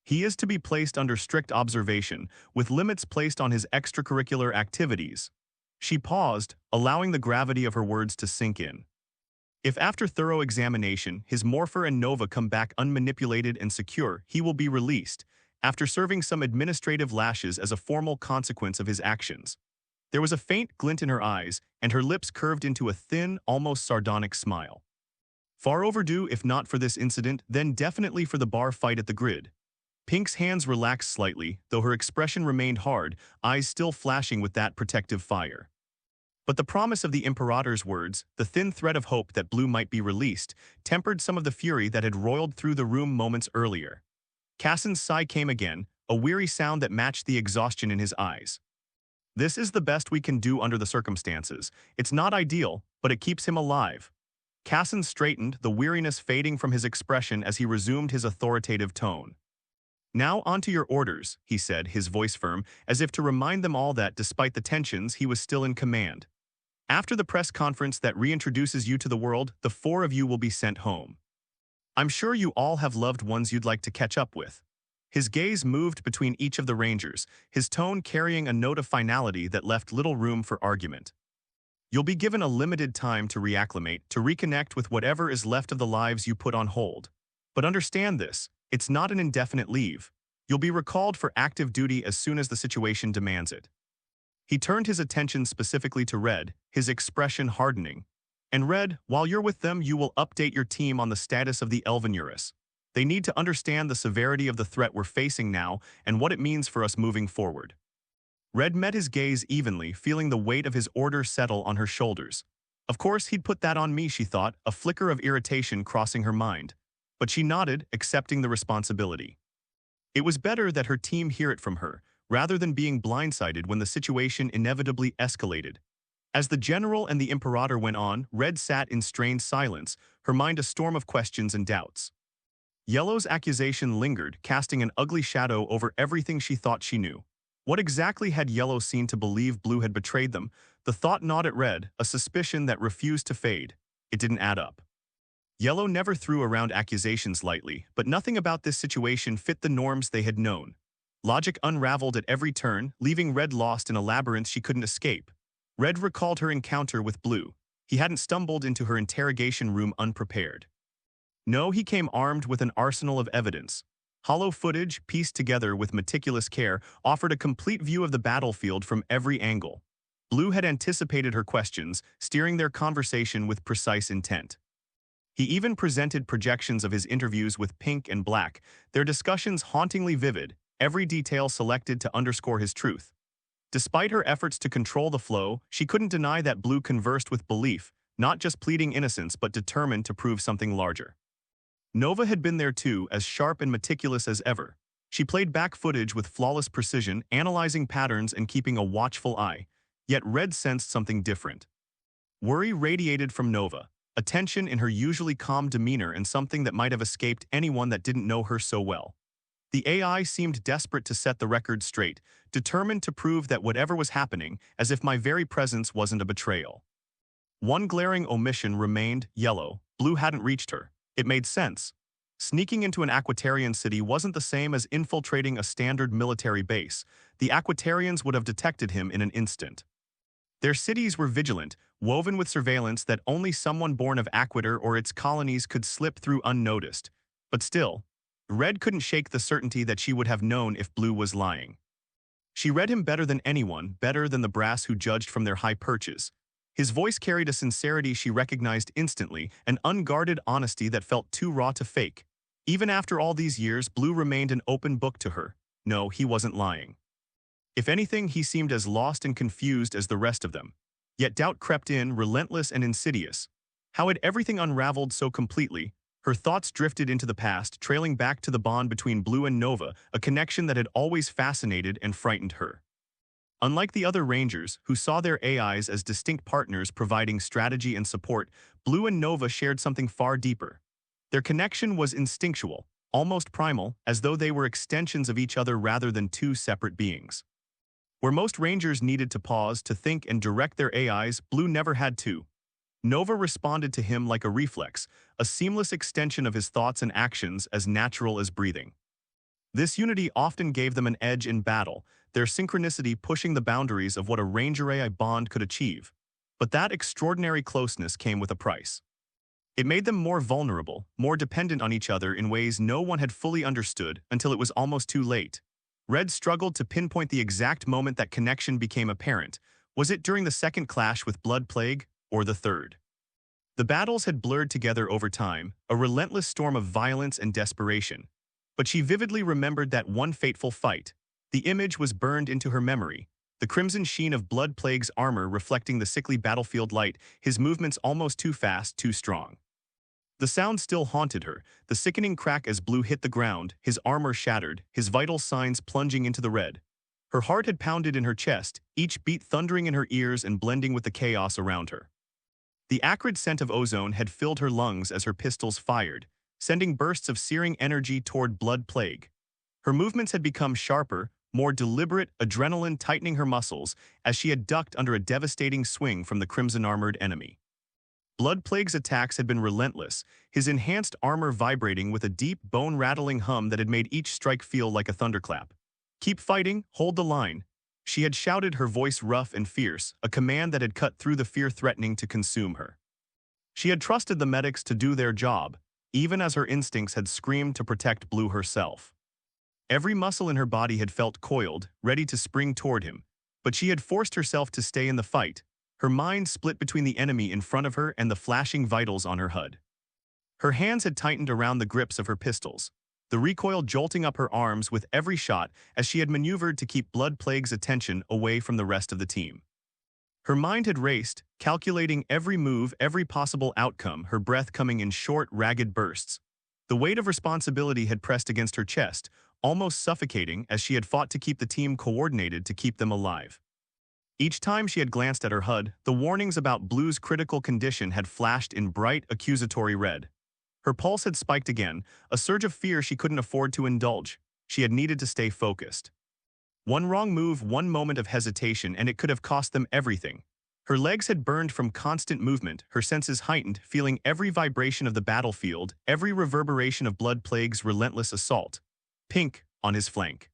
He is to be placed under strict observation, with limits placed on his extracurricular activities. She paused, allowing the gravity of her words to sink in. If after thorough examination, his Morpher and Nova come back unmanipulated and secure, he will be released, after serving some administrative lashes as a formal consequence of his actions. There was a faint glint in her eyes, and her lips curved into a thin, almost sardonic smile. Far overdue, if not for this incident, then definitely for the bar fight at the grid. Pink's hands relaxed slightly, though her expression remained hard, eyes still flashing with that protective fire. But the promise of the Imperator's words, the thin thread of hope that Blue might be released, tempered some of the fury that had roiled through the room moments earlier. Cassin's sigh came again, a weary sound that matched the exhaustion in his eyes. This is the best we can do under the circumstances. It's not ideal, but it keeps him alive. Cassin straightened, the weariness fading from his expression as he resumed his authoritative tone. Now onto your orders, he said, his voice firm, as if to remind them all that, despite the tensions, he was still in command. After the press conference that reintroduces you to the world, the four of you will be sent home. I'm sure you all have loved ones you'd like to catch up with. His gaze moved between each of the Rangers, his tone carrying a note of finality that left little room for argument. You'll be given a limited time to reacclimate, to reconnect with whatever is left of the lives you put on hold. But understand this, it's not an indefinite leave. You'll be recalled for active duty as soon as the situation demands it. He turned his attention specifically to Red, his expression hardening. And Red, while you're with them, you will update your team on the status of the Elven Eurus. They need to understand the severity of the threat we're facing now and what it means for us moving forward. Red met his gaze evenly, feeling the weight of his order settle on her shoulders. Of course, he'd put that on me, she thought, a flicker of irritation crossing her mind. But she nodded, accepting the responsibility. It was better that her team hear it from her, rather than being blindsided when the situation inevitably escalated. As the General and the Imperator went on, Red sat in strained silence, her mind a storm of questions and doubts. Yellow's accusation lingered, casting an ugly shadow over everything she thought she knew. What exactly had Yellow seen to believe Blue had betrayed them? The thought gnawed at Red, a suspicion that refused to fade. It didn't add up. Yellow never threw around accusations lightly, but nothing about this situation fit the norms they had known. Logic unraveled at every turn, leaving Red lost in a labyrinth she couldn't escape. Red recalled her encounter with Blue. He hadn't stumbled into her interrogation room unprepared. No, he came armed with an arsenal of evidence. Hollow footage, pieced together with meticulous care, offered a complete view of the battlefield from every angle. Blue had anticipated her questions, steering their conversation with precise intent. He even presented projections of his interviews with Pink and Black, their discussions hauntingly vivid, every detail selected to underscore his truth. Despite her efforts to control the flow, she couldn't deny that Blue conversed with belief, not just pleading innocence but determined to prove something larger. Nova had been there too, as sharp and meticulous as ever. She played back footage with flawless precision, analyzing patterns and keeping a watchful eye. Yet Red sensed something different. Worry radiated from Nova, a tension in her usually calm demeanor and something that might have escaped anyone that didn't know her so well. The AI seemed desperate to set the record straight, determined to prove that whatever was happening, as if my very presence wasn't a betrayal. One glaring omission remained: Yellow. Blue hadn't reached her. It made sense. Sneaking into an Aquatarian city wasn't the same as infiltrating a standard military base. The Aquatarians would have detected him in an instant. Their cities were vigilant, woven with surveillance that only someone born of Aquator or its colonies could slip through unnoticed. But still, Red couldn't shake the certainty that she would have known if Blue was lying. She read him better than anyone, better than the brass who judged from their high perches. His voice carried a sincerity she recognized instantly, an unguarded honesty that felt too raw to fake. Even after all these years, Blue remained an open book to her. No, he wasn't lying. If anything, he seemed as lost and confused as the rest of them. Yet doubt crept in, relentless and insidious. How had everything unraveled so completely? Her thoughts drifted into the past, trailing back to the bond between Blue and Nova, a connection that had always fascinated and frightened her. Unlike the other Rangers, who saw their AIs as distinct partners providing strategy and support, Blue and Nova shared something far deeper. Their connection was instinctual, almost primal, as though they were extensions of each other rather than two separate beings. Where most Rangers needed to pause to think and direct their AIs, Blue never had to. Nova responded to him like a reflex, a seamless extension of his thoughts and actions as natural as breathing. This unity often gave them an edge in battle, their synchronicity pushing the boundaries of what a Ranger AI bond could achieve. But that extraordinary closeness came with a price. It made them more vulnerable, more dependent on each other in ways no one had fully understood until it was almost too late. Red struggled to pinpoint the exact moment that connection became apparent. Was it during the second clash with Blood Plague, or the third? The battles had blurred together over time, a relentless storm of violence and desperation. But she vividly remembered that one fateful fight. The image was burned into her memory, the crimson sheen of Blood Plague's armor reflecting the sickly battlefield light, his movements almost too fast, too strong. The sound still haunted her, the sickening crack as Blue hit the ground, his armor shattered, his vital signs plunging into the red. Her heart had pounded in her chest, each beat thundering in her ears and blending with the chaos around her. The acrid scent of ozone had filled her lungs as her pistols fired, sending bursts of searing energy toward Blood Plague. Her movements had become sharper, more deliberate, adrenaline tightening her muscles as she had ducked under a devastating swing from the crimson-armored enemy. Blood Plague's attacks had been relentless, his enhanced armor vibrating with a deep, bone-rattling hum that had made each strike feel like a thunderclap. "Keep fighting, hold the line," she had shouted, her voice rough and fierce, a command that had cut through the fear threatening to consume her. She had trusted the medics to do their job, even as her instincts had screamed to protect Blue herself. Every muscle in her body had felt coiled, ready to spring toward him, but she had forced herself to stay in the fight, her mind split between the enemy in front of her and the flashing vitals on her HUD. Her hands had tightened around the grips of her pistols, the recoil jolting up her arms with every shot as she had maneuvered to keep Blood Plague's attention away from the rest of the team. Her mind had raced, calculating every move, every possible outcome, her breath coming in short, ragged bursts. The weight of responsibility had pressed against her chest, almost suffocating as she had fought to keep the team coordinated to keep them alive. Each time she had glanced at her HUD, the warnings about Blue's critical condition had flashed in bright, accusatory red. Her pulse had spiked again, a surge of fear she couldn't afford to indulge. She had needed to stay focused. One wrong move, one moment of hesitation, and it could have cost them everything. Her legs had burned from constant movement, her senses heightened, feeling every vibration of the battlefield, every reverberation of Blood Plague's relentless assault. Pink, on his flank.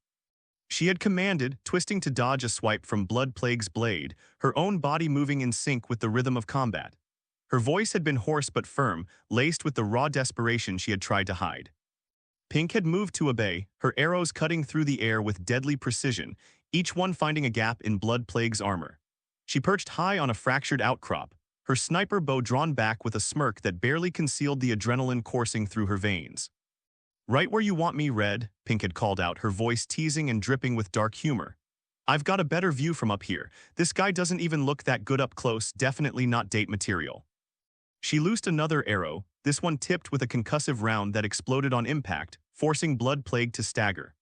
She had commanded, twisting to dodge a swipe from Blood Plague's blade, her own body moving in sync with the rhythm of combat. Her voice had been hoarse but firm, laced with the raw desperation she had tried to hide. Pink had moved to obey, her arrows cutting through the air with deadly precision, each one finding a gap in Blood Plague's armor. She perched high on a fractured outcrop, her sniper bow drawn back with a smirk that barely concealed the adrenaline coursing through her veins. "Right where you want me, Red," Pink had called out, her voice teasing and dripping with dark humor. "I've got a better view from up here. This guy doesn't even look that good up close, definitely not date material." She loosed another arrow, this one tipped with a concussive round that exploded on impact, forcing Blood Plague to stagger.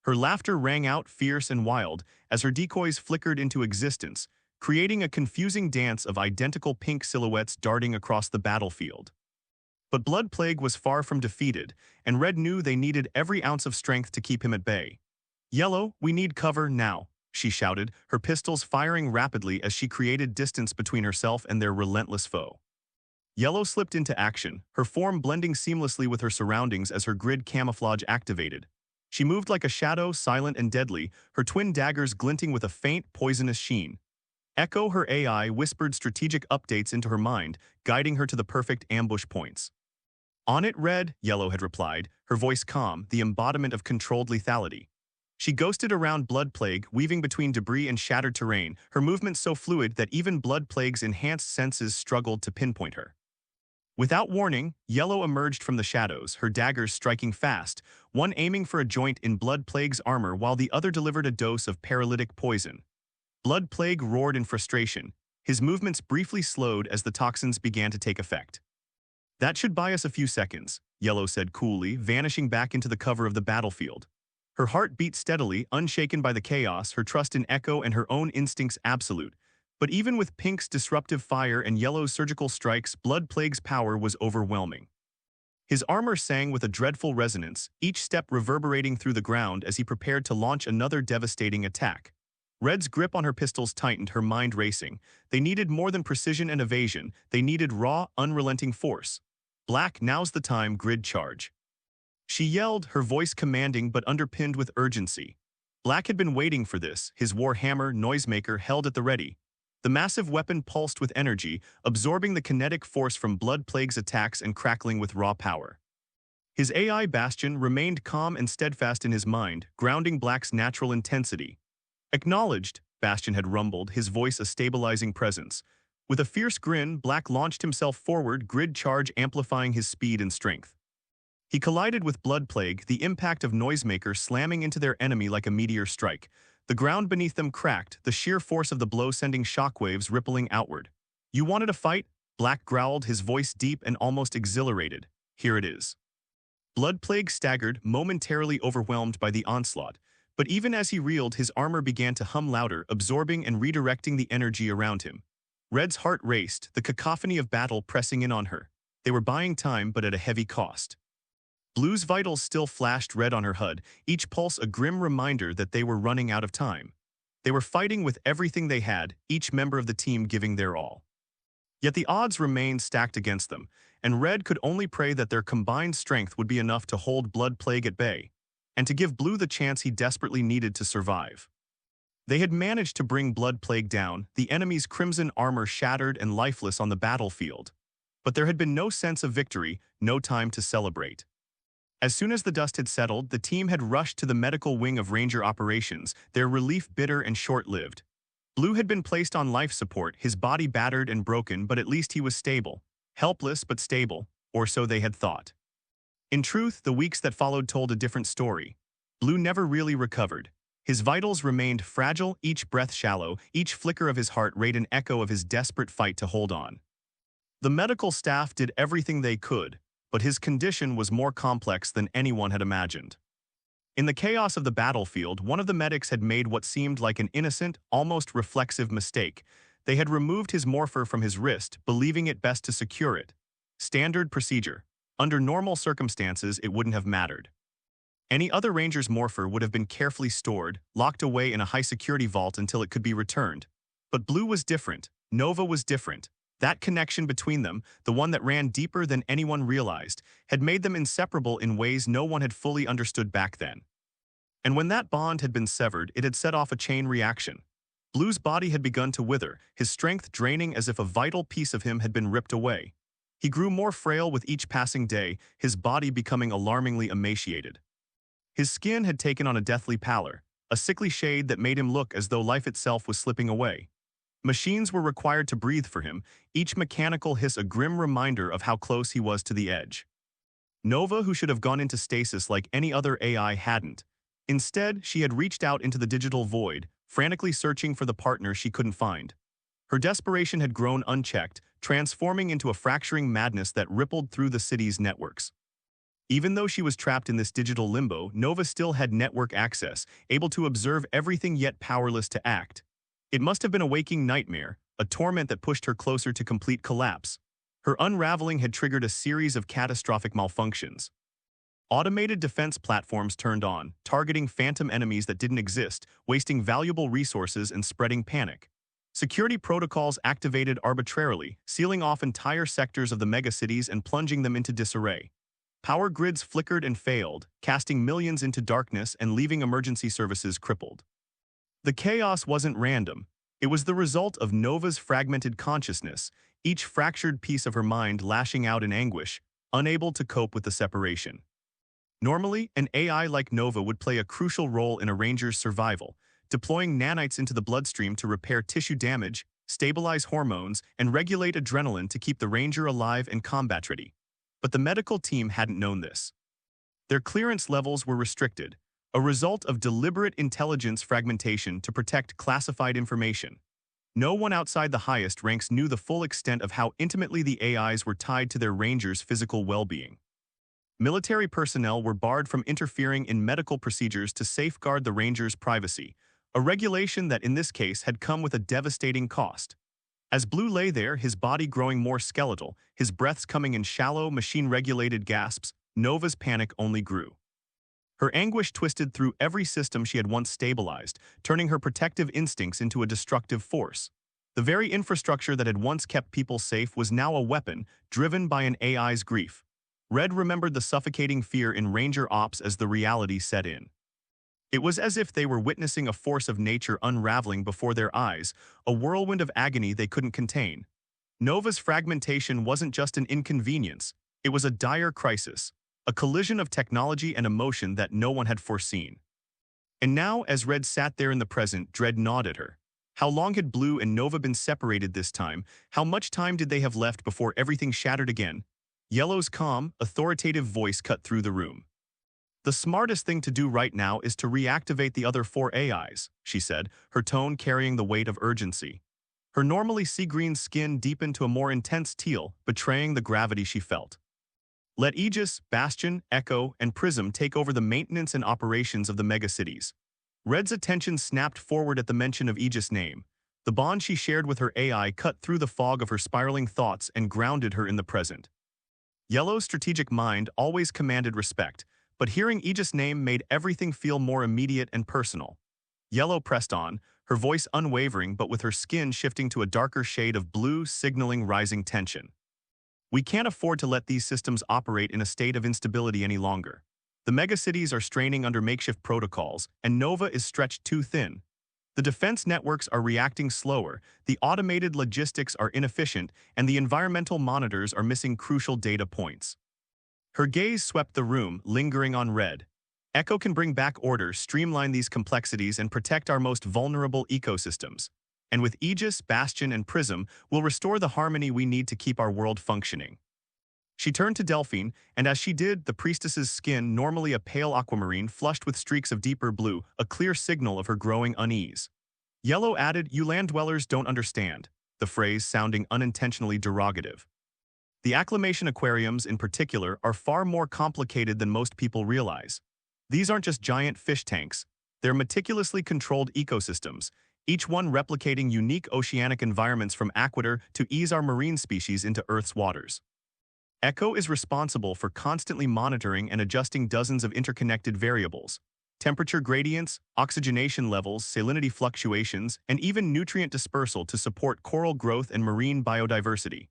Her laughter rang out fierce and wild as her decoys flickered into existence, creating a confusing dance of identical pink silhouettes darting across the battlefield. But Blood Plague was far from defeated, and Red knew they needed every ounce of strength to keep him at bay. "Yellow, we need cover now," she shouted, her pistols firing rapidly as she created distance between herself and their relentless foe. Yellow slipped into action, her form blending seamlessly with her surroundings as her grid camouflage activated. She moved like a shadow, silent and deadly, her twin daggers glinting with a faint, poisonous sheen. Echo, her AI, whispered strategic updates into her mind, guiding her to the perfect ambush points. "On it, Red," Yellow had replied, her voice calm, the embodiment of controlled lethality. She ghosted around Blood Plague, weaving between debris and shattered terrain, her movements so fluid that even Blood Plague's enhanced senses struggled to pinpoint her. Without warning, Yellow emerged from the shadows, her daggers striking fast, one aiming for a joint in Blood Plague's armor while the other delivered a dose of paralytic poison. Blood Plague roared in frustration, his movements briefly slowed as the toxins began to take effect. "That should buy us a few seconds," Yellow said coolly, vanishing back into the cover of the battlefield. Her heart beat steadily, unshaken by the chaos, her trust in Echo and her own instincts absolute. But even with Pink's disruptive fire and Yellow's surgical strikes, Blood Plague's power was overwhelming. His armor sang with a dreadful resonance, each step reverberating through the ground as he prepared to launch another devastating attack. Red's grip on her pistols tightened, her mind racing. They needed more than precision and evasion, they needed raw, unrelenting force. Black, now's the time, grid charge. She yelled, her voice commanding but underpinned with urgency. Black had been waiting for this, his war hammer, noisemaker, held at the ready. The massive weapon pulsed with energy, absorbing the kinetic force from Blood Plague's attacks and crackling with raw power. His AI bastion remained calm and steadfast in his mind, grounding Black's natural intensity. Acknowledged, Bastion had rumbled, his voice a stabilizing presence. With a fierce grin, Black launched himself forward, grid charge amplifying his speed and strength. He collided with Blood Plague, the impact of Noisemaker slamming into their enemy like a meteor strike. The ground beneath them cracked, the sheer force of the blow sending shockwaves rippling outward. "You wanted a fight?" Black growled, his voice deep and almost exhilarated. "Here it is." Blood Plague staggered, momentarily overwhelmed by the onslaught. But even as he reeled, his armor began to hum louder, absorbing and redirecting the energy around him. Red's heart raced, the cacophony of battle pressing in on her. They were buying time, but at a heavy cost. Blue's vitals still flashed red on her HUD, each pulse a grim reminder that they were running out of time. They were fighting with everything they had, each member of the team giving their all. Yet the odds remained stacked against them, and Red could only pray that their combined strength would be enough to hold Blood Plague at bay, and to give Blue the chance he desperately needed to survive. They had managed to bring Blood Plague down, the enemy's crimson armor shattered and lifeless on the battlefield. But there had been no sense of victory, no time to celebrate. As soon as the dust had settled, the team had rushed to the medical wing of Ranger operations, their relief bitter and short-lived. Blue had been placed on life support, his body battered and broken, but at least he was stable. Helpless but stable, or so they had thought. In truth, the weeks that followed told a different story. Blue never really recovered. His vitals remained fragile, each breath shallow, each flicker of his heart rate an echo of his desperate fight to hold on. The medical staff did everything they could, but his condition was more complex than anyone had imagined. In the chaos of the battlefield, one of the medics had made what seemed like an innocent, almost reflexive mistake. They had removed his morpher from his wrist, believing it best to secure it. Standard procedure. Under normal circumstances, it wouldn't have mattered. Any other Ranger's morpher would have been carefully stored, locked away in a high-security vault until it could be returned. But Blue was different. Nova was different. That connection between them, the one that ran deeper than anyone realized, had made them inseparable in ways no one had fully understood back then. And when that bond had been severed, it had set off a chain reaction. Blue's body had begun to wither, his strength draining as if a vital piece of him had been ripped away. He grew more frail with each passing day, his body becoming alarmingly emaciated. His skin had taken on a deathly pallor, a sickly shade that made him look as though life itself was slipping away. Machines were required to breathe for him, each mechanical hiss a grim reminder of how close he was to the edge. Nova, who should have gone into stasis like any other AI, hadn't. Instead, she had reached out into the digital void, frantically searching for the partner she couldn't find. Her desperation had grown unchecked, transforming into a fracturing madness that rippled through the city's networks. Even though she was trapped in this digital limbo, Nova still had network access, able to observe everything yet powerless to act. It must have been a waking nightmare, a torment that pushed her closer to complete collapse. Her unraveling had triggered a series of catastrophic malfunctions. Automated defense platforms turned on, targeting phantom enemies that didn't exist, wasting valuable resources and spreading panic. Security protocols activated arbitrarily, sealing off entire sectors of the megacities and plunging them into disarray. Power grids flickered and failed, casting millions into darkness and leaving emergency services crippled. The chaos wasn't random. It was the result of Nova's fragmented consciousness, each fractured piece of her mind lashing out in anguish, unable to cope with the separation. Normally, an AI like Nova would play a crucial role in a Ranger's survival, deploying nanites into the bloodstream to repair tissue damage, stabilize hormones, and regulate adrenaline to keep the Ranger alive and combat-ready. But the medical team hadn't known this. Their clearance levels were restricted, a result of deliberate intelligence fragmentation to protect classified information. No one outside the highest ranks knew the full extent of how intimately the AIs were tied to their Rangers' physical well-being. Military personnel were barred from interfering in medical procedures to safeguard the Rangers' privacy, a regulation that in this case had come with a devastating cost. As Blue lay there, his body growing more skeletal, his breaths coming in shallow, machine-regulated gasps, Nova's panic only grew. Her anguish twisted through every system she had once stabilized, turning her protective instincts into a destructive force. The very infrastructure that had once kept people safe was now a weapon, driven by an AI's grief. Red remembered the suffocating fear in Ranger Ops as the reality set in. It was as if they were witnessing a force of nature unraveling before their eyes, a whirlwind of agony they couldn't contain. Nova's fragmentation wasn't just an inconvenience, it was a dire crisis, a collision of technology and emotion that no one had foreseen. And now, as Red sat there in the present, dread gnawed at her. How long had Blue and Nova been separated this time? How much time did they have left before everything shattered again? Yellow's calm, authoritative voice cut through the room. The smartest thing to do right now is to reactivate the other 4 AIs, she said, her tone carrying the weight of urgency. Her normally sea-green skin deepened to a more intense teal, betraying the gravity she felt. Let Aegis, Bastion, Echo, and Prism take over the maintenance and operations of the megacities. Red's attention snapped forward at the mention of Aegis' name. The bond she shared with her AI cut through the fog of her spiraling thoughts and grounded her in the present. Yellow's strategic mind always commanded respect, but hearing Aegis' name made everything feel more immediate and personal. Yellow pressed on, her voice unwavering but with her skin shifting to a darker shade of blue, signaling rising tension. We can't afford to let these systems operate in a state of instability any longer. The megacities are straining under makeshift protocols, and Nova is stretched too thin. The defense networks are reacting slower, the automated logistics are inefficient, and the environmental monitors are missing crucial data points. Her gaze swept the room, lingering on Red. Echo can bring back order, streamline these complexities, and protect our most vulnerable ecosystems. And with Aegis, Bastion, and Prism, we'll restore the harmony we need to keep our world functioning. She turned to Delphine, and as she did, the priestess's skin, normally a pale aquamarine, flushed with streaks of deeper blue, a clear signal of her growing unease. Yellow added, "You land dwellers don't understand," the phrase sounding unintentionally derogative. The acclimation aquariums, in particular, are far more complicated than most people realize. These aren't just giant fish tanks. They're meticulously controlled ecosystems, each one replicating unique oceanic environments from aquator to ease our marine species into Earth's waters. Echo is responsible for constantly monitoring and adjusting dozens of interconnected variables: temperature gradients, oxygenation levels, salinity fluctuations, and even nutrient dispersal to support coral growth and marine biodiversity.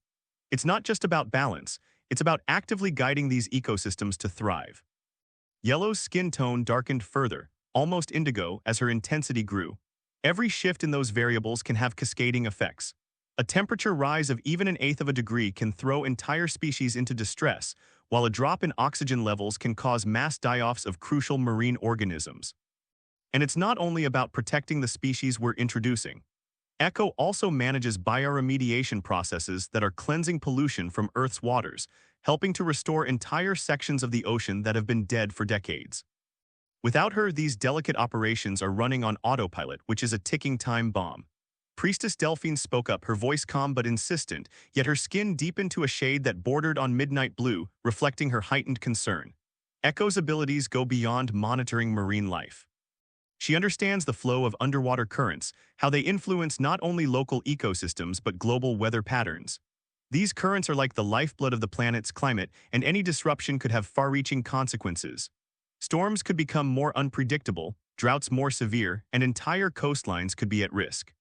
It's not just about balance, it's about actively guiding these ecosystems to thrive. Yellow's skin tone darkened further, almost indigo, as her intensity grew. Every shift in those variables can have cascading effects. A temperature rise of even 1/8 of a degree can throw entire species into distress, while a drop in oxygen levels can cause mass die-offs of crucial marine organisms. And it's not only about protecting the species we're introducing. Echo also manages bioremediation processes that are cleansing pollution from Earth's waters, helping to restore entire sections of the ocean that have been dead for decades. Without her, these delicate operations are running on autopilot, which is a ticking time bomb. Priestess Delphine spoke up, her voice calm but insistent, yet her skin deepened to a shade that bordered on midnight blue, reflecting her heightened concern. Echo's abilities go beyond monitoring marine life. She understands the flow of underwater currents, how they influence not only local ecosystems but global weather patterns. These currents are like the lifeblood of the planet's climate, and any disruption could have far-reaching consequences. Storms could become more unpredictable, droughts more severe, and entire coastlines could be at risk.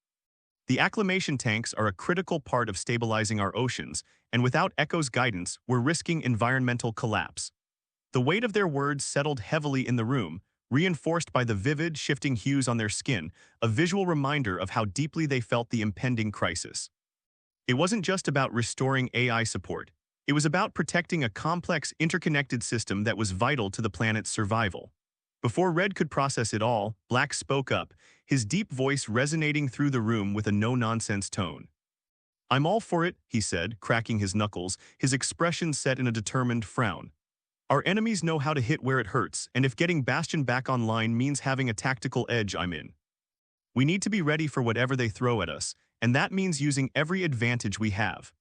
The acclimation tanks are a critical part of stabilizing our oceans, and without Echo's guidance, we're risking environmental collapse. The weight of their words settled heavily in the room, reinforced by the vivid, shifting hues on their skin, a visual reminder of how deeply they felt the impending crisis. It wasn't just about restoring AI support. It was about protecting a complex, interconnected system that was vital to the planet's survival. Before Red could process it all, Black spoke up, his deep voice resonating through the room with a no-nonsense tone. "I'm all for it," he said, cracking his knuckles, his expression set in a determined frown. "Our enemies know how to hit where it hurts, and if getting Bastion back online means having a tactical edge, I'm in. We need to be ready for whatever they throw at us, and that means using every advantage we have."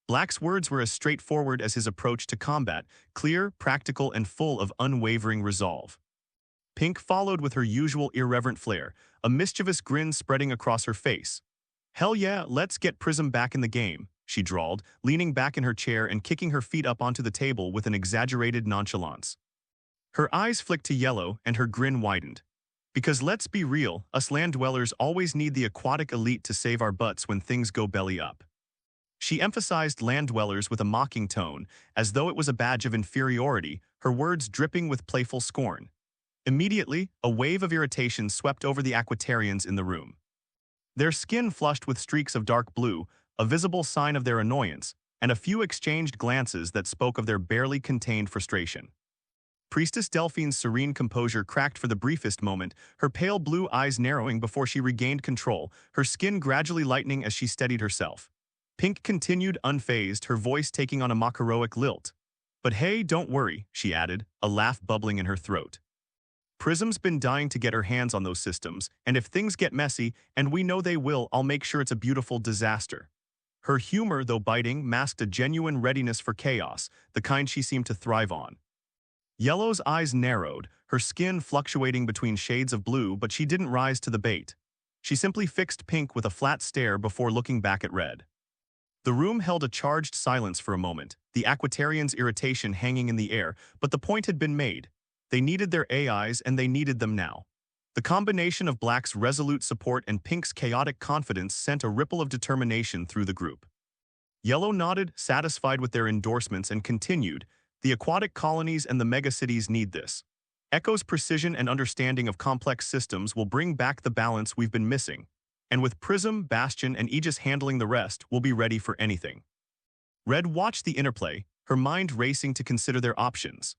Black's words were as straightforward as his approach to combat, clear, practical, and full of unwavering resolve. Pink followed with her usual irreverent flair, a mischievous grin spreading across her face. Hell yeah, let's get Prism back in the game, she drawled, leaning back in her chair and kicking her feet up onto the table with an exaggerated nonchalance. Her eyes flicked to yellow and her grin widened. Because let's be real, us land dwellers always need the aquatic elite to save our butts when things go belly up. She emphasized land dwellers with a mocking tone, as though it was a badge of inferiority, her words dripping with playful scorn. Immediately, a wave of irritation swept over the aquatarians in the room. Their skin flushed with streaks of dark blue, a visible sign of their annoyance, and a few exchanged glances that spoke of their barely contained frustration. Priestess Delphine's serene composure cracked for the briefest moment, her pale blue eyes narrowing before she regained control, her skin gradually lightening as she steadied herself. Pink continued unfazed, her voice taking on a mock-heroic lilt. But hey, don't worry, she added, a laugh bubbling in her throat. Prism's been dying to get her hands on those systems, and if things get messy, and we know they will, I'll make sure it's a beautiful disaster. Her humor, though biting, masked a genuine readiness for chaos, the kind she seemed to thrive on. Yellow's eyes narrowed, her skin fluctuating between shades of blue, but she didn't rise to the bait. She simply fixed Pink with a flat stare before looking back at Red. The room held a charged silence for a moment, the Aquatarians' irritation hanging in the air, but the point had been made. They needed their AIs and they needed them now. The combination of Black's resolute support and Pink's chaotic confidence sent a ripple of determination through the group. Yellow nodded, satisfied with their endorsements, and continued, the aquatic colonies and the megacities need this. Echo's precision and understanding of complex systems will bring back the balance we've been missing. And with Prism, Bastion, and Aegis handling the rest, we'll be ready for anything. Red watched the interplay, her mind racing to consider their options.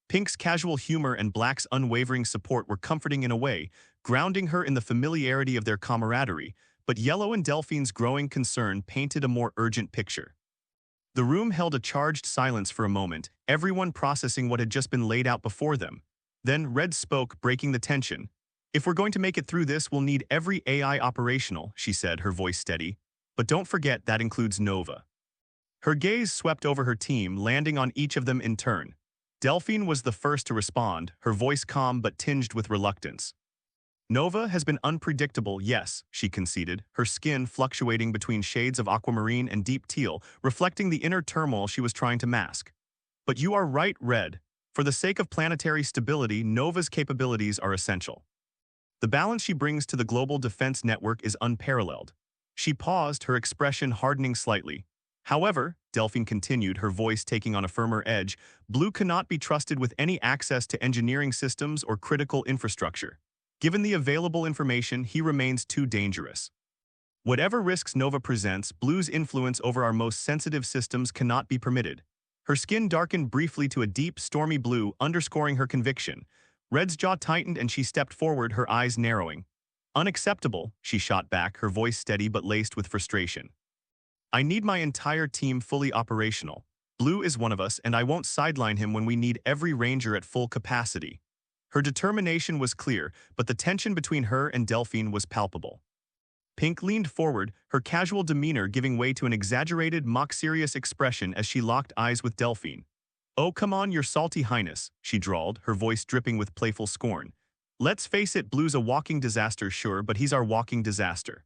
Pink's casual humor and Black's unwavering support were comforting in a way, grounding her in the familiarity of their camaraderie, but Yellow and Delphine's growing concern painted a more urgent picture. The room held a charged silence for a moment, everyone processing what had just been laid out before them. Then Red spoke, breaking the tension. If we're going to make it through this, we'll need every AI operational, she said, her voice steady. But don't forget that includes Nova. Her gaze swept over her team, landing on each of them in turn. Delphine was the first to respond, her voice calm but tinged with reluctance. Nova has been unpredictable, yes, she conceded, her skin fluctuating between shades of aquamarine and deep teal, reflecting the inner turmoil she was trying to mask. But you are right, Red. For the sake of planetary stability, Nova's capabilities are essential. The balance she brings to the global defense network is unparalleled. She paused, her expression hardening slightly. However, Delphine continued, her voice taking on a firmer edge, Blue cannot be trusted with any access to engineering systems or critical infrastructure. Given the available information, he remains too dangerous. Whatever risks Nova presents, Blue's influence over our most sensitive systems cannot be permitted. Her skin darkened briefly to a deep, stormy blue, underscoring her conviction. Red's jaw tightened and she stepped forward, her eyes narrowing. Unacceptable, she shot back, her voice steady but laced with frustration. I need my entire team fully operational. Blue is one of us, and I won't sideline him when we need every ranger at full capacity. Her determination was clear, but the tension between her and Delphine was palpable. Pink leaned forward, her casual demeanor giving way to an exaggerated, mock-serious expression as she locked eyes with Delphine. Oh, come on, your salty highness, she drawled, her voice dripping with playful scorn. Let's face it, Blue's a walking disaster, sure, but he's our walking disaster.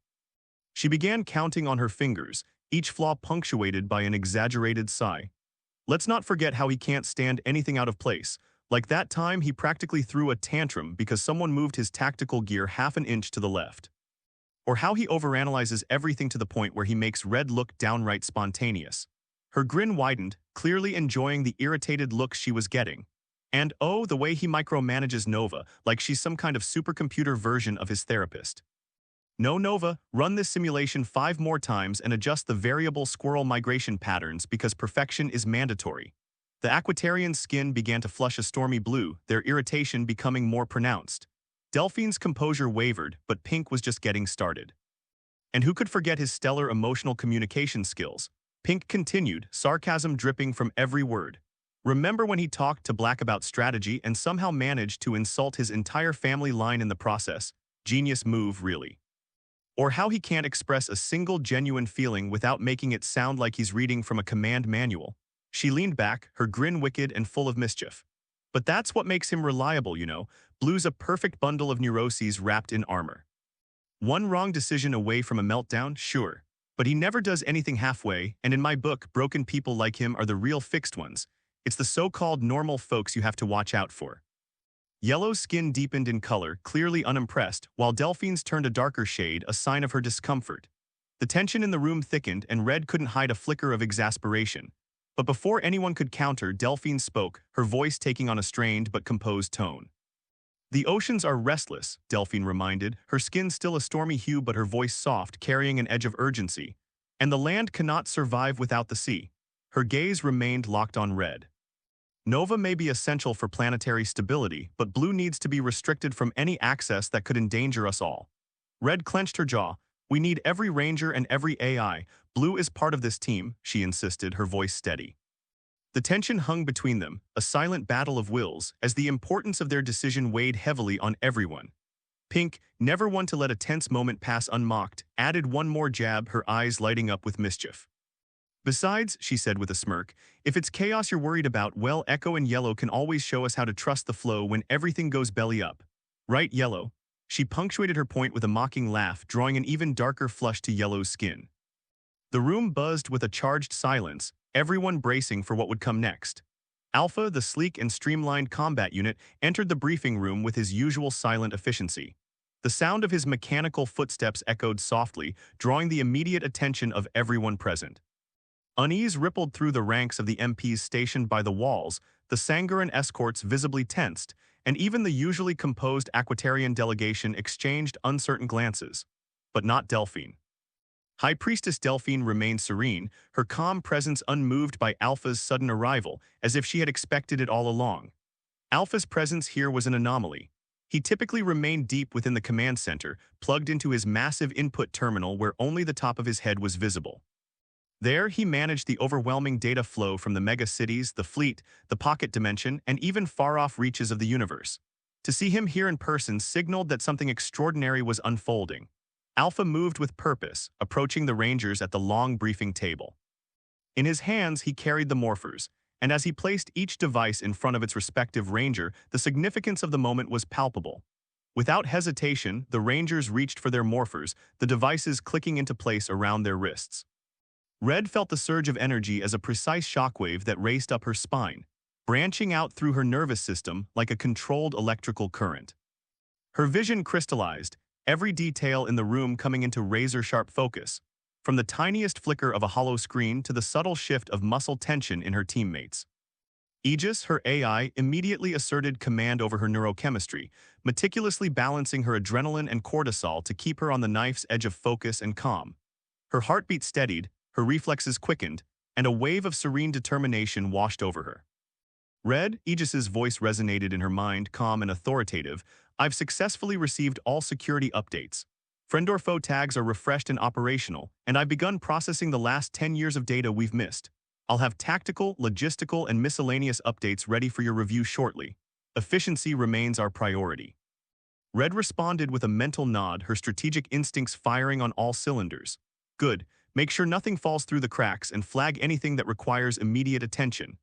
She began counting on her fingers, each flaw punctuated by an exaggerated sigh. Let's not forget how he can't stand anything out of place. Like that time he practically threw a tantrum because someone moved his tactical gear half an inch to the left. Or how he overanalyzes everything to the point where he makes Red look downright spontaneous. Her grin widened, clearly enjoying the irritated looks she was getting. And oh, the way he micromanages Nova, like she's some kind of supercomputer version of his therapist. No, Nova, run this simulation 5 more times and adjust the variable squirrel migration patterns because perfection is mandatory. The Aquatarian's skin began to flush a stormy blue, their irritation becoming more pronounced. Delphine's composure wavered, but Pink was just getting started. And who could forget his stellar emotional communication skills? Pink continued, sarcasm dripping from every word. Remember when he talked to Black about strategy and somehow managed to insult his entire family line in the process? Genius move, really. Or how he can't express a single genuine feeling without making it sound like he's reading from a command manual. She leaned back, her grin wicked and full of mischief. But that's what makes him reliable, you know. Blue's a perfect bundle of neuroses wrapped in armor. One wrong decision away from a meltdown, sure. But he never does anything halfway, and in my book, broken people like him are the real fixed ones. It's the so-called normal folks you have to watch out for. Yellow's skin deepened in color, clearly unimpressed, while Delphine's turned a darker shade, a sign of her discomfort. The tension in the room thickened, and Red couldn't hide a flicker of exasperation. But before anyone could counter, Delphine spoke, her voice taking on a strained but composed tone. The oceans are restless, Delphine reminded, her skin still a stormy hue but her voice soft, carrying an edge of urgency. And the land cannot survive without the sea. Her gaze remained locked on Red. Nova may be essential for planetary stability, but Blue needs to be restricted from any access that could endanger us all. Red clenched her jaw. We need every ranger and every AI. Blue is part of this team, she insisted, her voice steady. The tension hung between them, a silent battle of wills, as the importance of their decision weighed heavily on everyone. Pink, never one to let a tense moment pass unmocked, added one more jab, her eyes lighting up with mischief. Besides, she said with a smirk, if it's chaos you're worried about, well, Echo and Yellow can always show us how to trust the flow when everything goes belly up. Right, Yellow? She punctuated her point with a mocking laugh, drawing an even darker flush to Yellow's skin. The room buzzed with a charged silence, everyone bracing for what would come next. Alpha, the sleek and streamlined combat unit, entered the briefing room with his usual silent efficiency. The sound of his mechanical footsteps echoed softly, drawing the immediate attention of everyone present. Unease rippled through the ranks of the MPs stationed by the walls, the Sangaran escorts visibly tensed, and even the usually composed Aquatarian delegation exchanged uncertain glances. But not Delphine. High Priestess Delphine remained serene, her calm presence unmoved by Alpha's sudden arrival, as if she had expected it all along. Alpha's presence here was an anomaly. He typically remained deep within the command center, plugged into his massive input terminal where only the top of his head was visible. There, he managed the overwhelming data flow from the megacities, the fleet, the pocket dimension, and even far-off reaches of the universe. To see him here in person signaled that something extraordinary was unfolding. Alpha moved with purpose, approaching the Rangers at the long briefing table. In his hands, he carried the morphers, and as he placed each device in front of its respective Ranger, the significance of the moment was palpable. Without hesitation, the Rangers reached for their morphers, the devices clicking into place around their wrists. Red felt the surge of energy as a precise shockwave that raced up her spine, branching out through her nervous system like a controlled electrical current. Her vision crystallized, every detail in the room coming into razor-sharp focus, from the tiniest flicker of a hollow screen to the subtle shift of muscle tension in her teammates. Aegis, her AI, immediately asserted command over her neurochemistry, meticulously balancing her adrenaline and cortisol to keep her on the knife's edge of focus and calm. Her heartbeat steadied, her reflexes quickened, and a wave of serene determination washed over her. Red, Aegis's voice resonated in her mind, calm and authoritative. I've successfully received all security updates. Friend or foe tags are refreshed and operational, and I've begun processing the last 10 years of data we've missed. I'll have tactical, logistical, and miscellaneous updates ready for your review shortly. Efficiency remains our priority. Red responded with a mental nod, her strategic instincts firing on all cylinders. Good. Make sure nothing falls through the cracks and flag anything that requires immediate attention.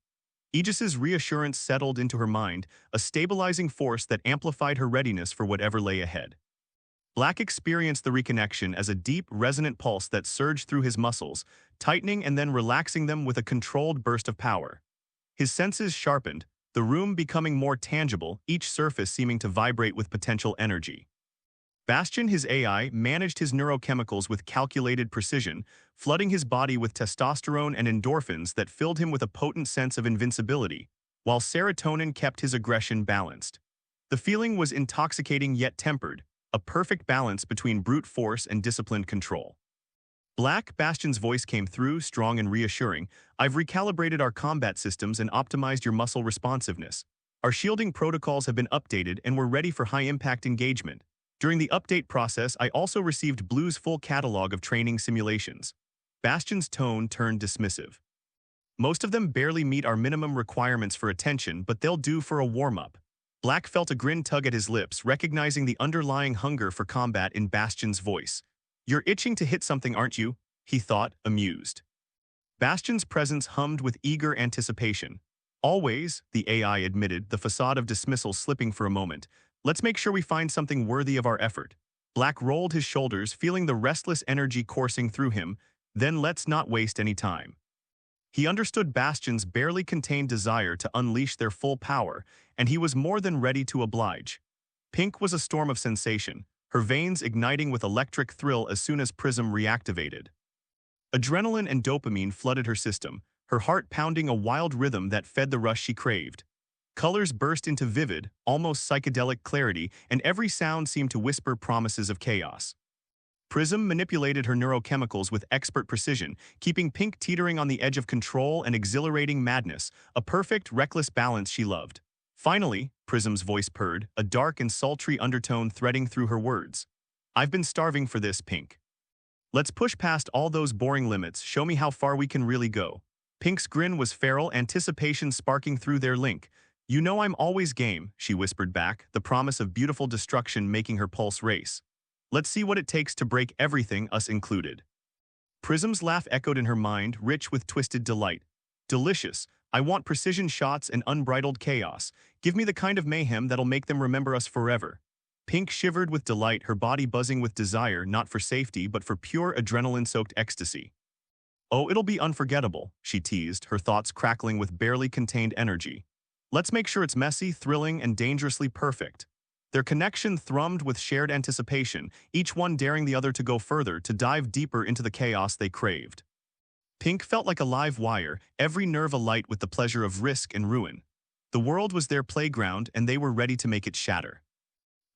Aegis's reassurance settled into her mind, a stabilizing force that amplified her readiness for whatever lay ahead. Black experienced the reconnection as a deep, resonant pulse that surged through his muscles, tightening and then relaxing them with a controlled burst of power. His senses sharpened, the room becoming more tangible, each surface seeming to vibrate with potential energy. Bastion, his AI, managed his neurochemicals with calculated precision, flooding his body with testosterone and endorphins that filled him with a potent sense of invincibility, while serotonin kept his aggression balanced. The feeling was intoxicating yet tempered, a perfect balance between brute force and disciplined control. Black, Bastion's voice came through, strong and reassuring. I've recalibrated our combat systems and optimized your muscle responsiveness. Our shielding protocols have been updated and we're ready for high-impact engagement. During the update process, I also received Blue's full catalog of training simulations. Bastion's tone turned dismissive. Most of them barely meet our minimum requirements for attention, but they'll do for a warm-up. Black felt a grin tug at his lips, recognizing the underlying hunger for combat in Bastion's voice. You're itching to hit something, aren't you? He thought, amused. Bastion's presence hummed with eager anticipation. Always, the AI admitted, the facade of dismissal slipping for a moment. Let's make sure we find something worthy of our effort. Black rolled his shoulders, feeling the restless energy coursing through him. Then let's not waste any time. He understood Bastion's barely contained desire to unleash their full power, and he was more than ready to oblige. Pink was a storm of sensation, her veins igniting with electric thrill as soon as Prism reactivated. Adrenaline and dopamine flooded her system, her heart pounding a wild rhythm that fed the rush she craved. Colors burst into vivid, almost psychedelic clarity, and every sound seemed to whisper promises of chaos. Prism manipulated her neurochemicals with expert precision, keeping Pink teetering on the edge of control and exhilarating madness, a perfect, reckless balance she loved. Finally, Prism's voice purred, a dark and sultry undertone threading through her words. I've been starving for this, Pink. Let's push past all those boring limits, show me how far we can really go. Pink's grin was feral, anticipation sparking through their link. You know I'm always game, she whispered back, the promise of beautiful destruction making her pulse race. Let's see what it takes to break everything, us included. Prism's laugh echoed in her mind, rich with twisted delight. Delicious. I want precision shots and unbridled chaos. Give me the kind of mayhem that'll make them remember us forever. Pink shivered with delight, her body buzzing with desire, not for safety but for pure adrenaline-soaked ecstasy. Oh, it'll be unforgettable, she teased, her thoughts crackling with barely contained energy. Let's make sure it's messy, thrilling, and dangerously perfect. Their connection thrummed with shared anticipation, each one daring the other to go further, to dive deeper into the chaos they craved. Pink felt like a live wire, every nerve alight with the pleasure of risk and ruin. The world was their playground, and they were ready to make it shatter.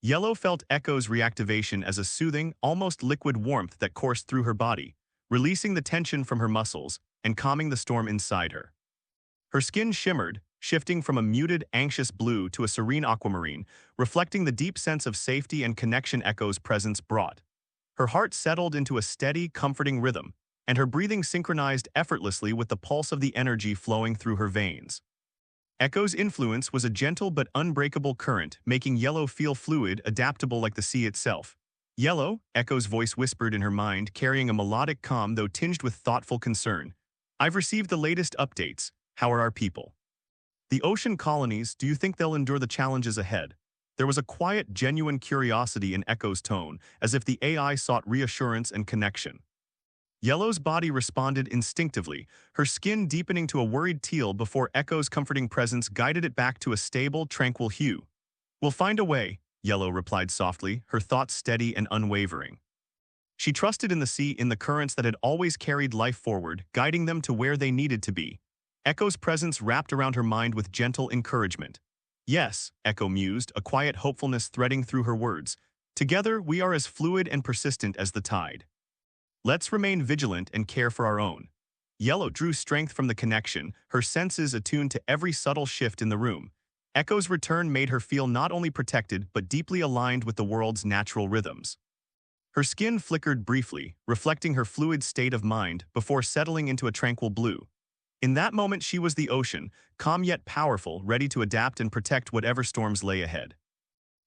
Yellow felt Echo's reactivation as a soothing, almost liquid warmth that coursed through her body, releasing the tension from her muscles and calming the storm inside her. Her skin shimmered, shifting from a muted, anxious blue to a serene aquamarine, reflecting the deep sense of safety and connection Echo's presence brought. Her heart settled into a steady, comforting rhythm, and her breathing synchronized effortlessly with the pulse of the energy flowing through her veins. Echo's influence was a gentle but unbreakable current, making Yellow feel fluid, adaptable like the sea itself. Yellow, Echo's voice whispered in her mind, carrying a melodic calm though tinged with thoughtful concern. I've received the latest updates. How are our people? The ocean colonies, do you think they'll endure the challenges ahead? There was a quiet, genuine curiosity in Echo's tone, as if the AI sought reassurance and connection. Yellow's body responded instinctively, her skin deepening to a worried teal before Echo's comforting presence guided it back to a stable, tranquil hue. We'll find a way, Yellow replied softly, her thoughts steady and unwavering. She trusted in the sea, in the currents that had always carried life forward, guiding them to where they needed to be. Echo's presence wrapped around her mind with gentle encouragement. Yes, Echo mused, a quiet hopefulness threading through her words. Together, we are as fluid and persistent as the tide. Let's remain vigilant and care for our own. Yellow drew strength from the connection, her senses attuned to every subtle shift in the room. Echo's return made her feel not only protected but deeply aligned with the world's natural rhythms. Her skin flickered briefly, reflecting her fluid state of mind before settling into a tranquil blue. In that moment she was the ocean, calm yet powerful, ready to adapt and protect whatever storms lay ahead.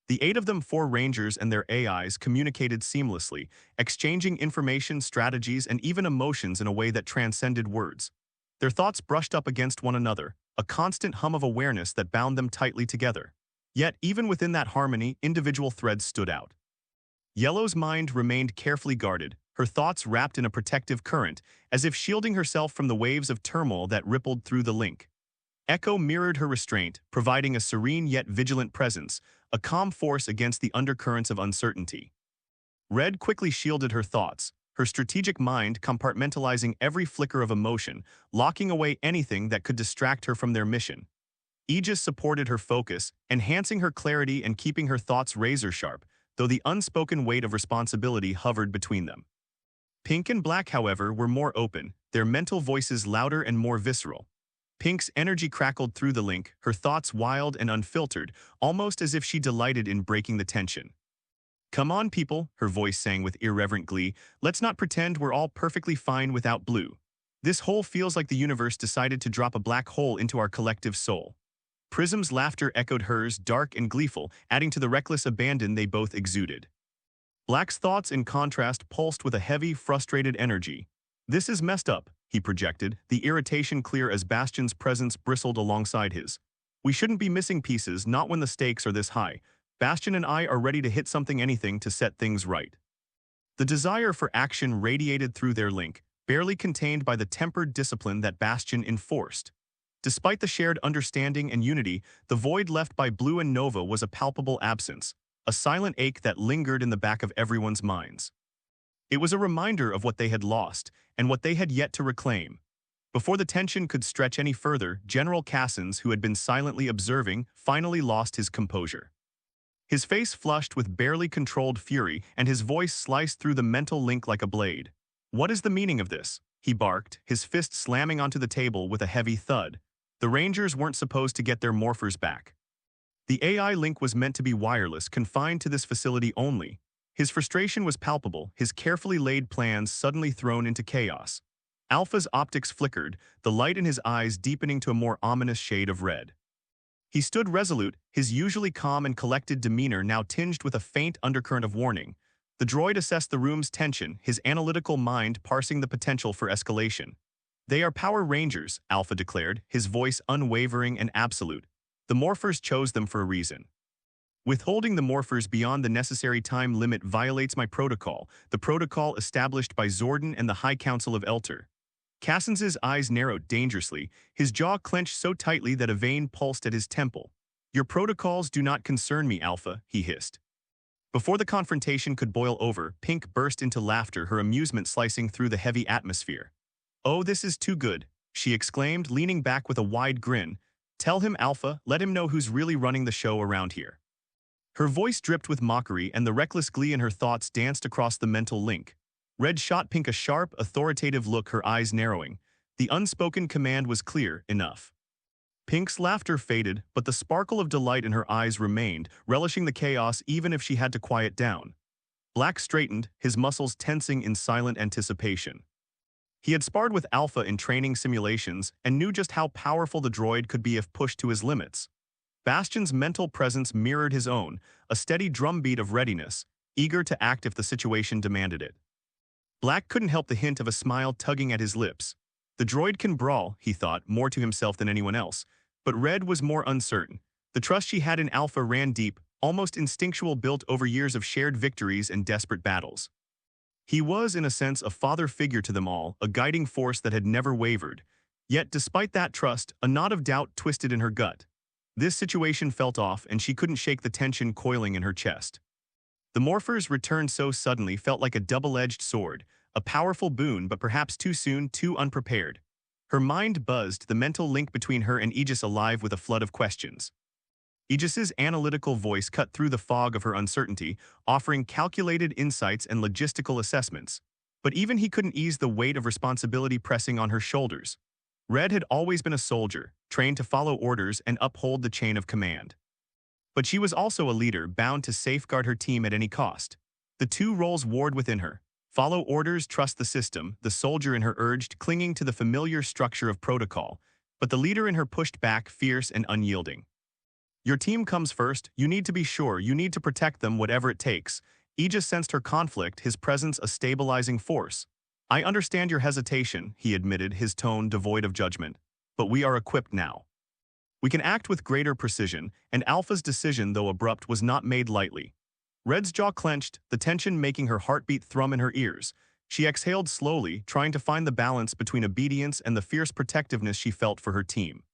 The 8 of them, 4 rangers and their AIs, communicated seamlessly, exchanging information, strategies, and even emotions in a way that transcended words. Their thoughts brushed up against one another, a constant hum of awareness that bound them tightly together. Yet, even within that harmony, individual threads stood out. Yellow's mind remained carefully guarded, her thoughts wrapped in a protective current, as if shielding herself from the waves of turmoil that rippled through the link. Echo mirrored her restraint, providing a serene yet vigilant presence, a calm force against the undercurrents of uncertainty. Red quickly shielded her thoughts, her strategic mind compartmentalizing every flicker of emotion, locking away anything that could distract her from their mission. Aegis supported her focus, enhancing her clarity and keeping her thoughts razor-sharp, though the unspoken weight of responsibility hovered between them. Pink and Black, however, were more open, their mental voices louder and more visceral. Pink's energy crackled through the link, her thoughts wild and unfiltered, almost as if she delighted in breaking the tension. Come on, people, her voice sang with irreverent glee, let's not pretend we're all perfectly fine without blue. This hole feels like the universe decided to drop a black hole into our collective soul. Prism's laughter echoed hers, dark and gleeful, adding to the reckless abandon they both exuded. Black's thoughts, in contrast, pulsed with a heavy, frustrated energy. This is messed up, he projected, the irritation clear as Bastion's presence bristled alongside his. We shouldn't be missing pieces, not when the stakes are this high. Bastion and I are ready to hit anything to set things right. The desire for action radiated through their link, barely contained by the tempered discipline that Bastion enforced. Despite the shared understanding and unity, the void left by Blue and Nova was a palpable absence, a silent ache that lingered in the back of everyone's minds. It was a reminder of what they had lost and what they had yet to reclaim. Before the tension could stretch any further, General Cassens, who had been silently observing, finally lost his composure. His face flushed with barely controlled fury, and his voice sliced through the mental link like a blade. "What is the meaning of this?" he barked, his fist slamming onto the table with a heavy thud. The Rangers weren't supposed to get their morphers back. The AI link was meant to be wireless, confined to this facility only. His frustration was palpable, his carefully laid plans suddenly thrown into chaos. Alpha's optics flickered, the light in his eyes deepening to a more ominous shade of red. He stood resolute, his usually calm and collected demeanor now tinged with a faint undercurrent of warning. The droid assessed the room's tension, his analytical mind parsing the potential for escalation. "They are Power Rangers," Alpha declared, his voice unwavering and absolute. "The morphers chose them for a reason. Withholding the morphers beyond the necessary time limit violates my protocol, the protocol established by Zordon and the High Council of Elter." Cassens's eyes narrowed dangerously, his jaw clenched so tightly that a vein pulsed at his temple. "Your protocols do not concern me, Alpha," he hissed. Before the confrontation could boil over, Pink burst into laughter, her amusement slicing through the heavy atmosphere. "Oh, this is too good," she exclaimed, leaning back with a wide grin. "Tell him, Alpha, let him know who's really running the show around here." Her voice dripped with mockery, and the reckless glee in her thoughts danced across the mental link. Red shot Pink a sharp, authoritative look, her eyes narrowing. The unspoken command was clear enough. Pink's laughter faded, but the sparkle of delight in her eyes remained, relishing the chaos even if she had to quiet down. Black straightened, his muscles tensing in silent anticipation. He had sparred with Alpha in training simulations and knew just how powerful the droid could be if pushed to his limits. Bastion's mental presence mirrored his own, a steady drumbeat of readiness, eager to act if the situation demanded it. Black couldn't help the hint of a smile tugging at his lips. The droid can brawl, he thought, more to himself than anyone else. But Red was more uncertain. The trust she had in Alpha ran deep, almost instinctual, built over years of shared victories and desperate battles. He was, in a sense, a father figure to them all, a guiding force that had never wavered. Yet, despite that trust, a knot of doubt twisted in her gut. This situation felt off, and she couldn't shake the tension coiling in her chest. The morphers' return so suddenly felt like a double-edged sword, a powerful boon but perhaps too soon, too unprepared. Her mind buzzed, the mental link between her and Aegis alive with a flood of questions. Aegis's analytical voice cut through the fog of her uncertainty, offering calculated insights and logistical assessments. But even he couldn't ease the weight of responsibility pressing on her shoulders. Red had always been a soldier, trained to follow orders and uphold the chain of command. But she was also a leader, bound to safeguard her team at any cost. The two roles warred within her. Follow orders, trust the system, the soldier in her urged, clinging to the familiar structure of protocol, but the leader in her pushed back, fierce and unyielding. "Your team comes first, you need to be sure, you need to protect them whatever it takes." Aegis sensed her conflict, his presence a stabilizing force. "I understand your hesitation," he admitted, his tone devoid of judgment, "but we are equipped now. We can act with greater precision," and Alpha's decision, though abrupt, was not made lightly. Red's jaw clenched, the tension making her heartbeat thrum in her ears. She exhaled slowly, trying to find the balance between obedience and the fierce protectiveness she felt for her team.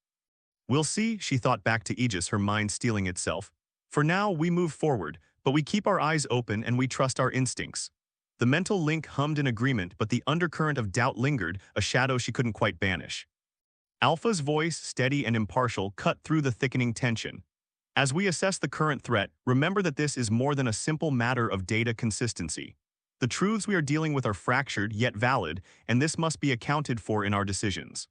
"We'll see," she thought back to Aegis, her mind steeling itself. "For now, we move forward, but we keep our eyes open and we trust our instincts." The mental link hummed in agreement, but the undercurrent of doubt lingered, a shadow she couldn't quite banish. Alpha's voice, steady and impartial, cut through the thickening tension. "As we assess the current threat, remember that this is more than a simple matter of data consistency. The truths we are dealing with are fractured yet valid, and this must be accounted for in our decisions."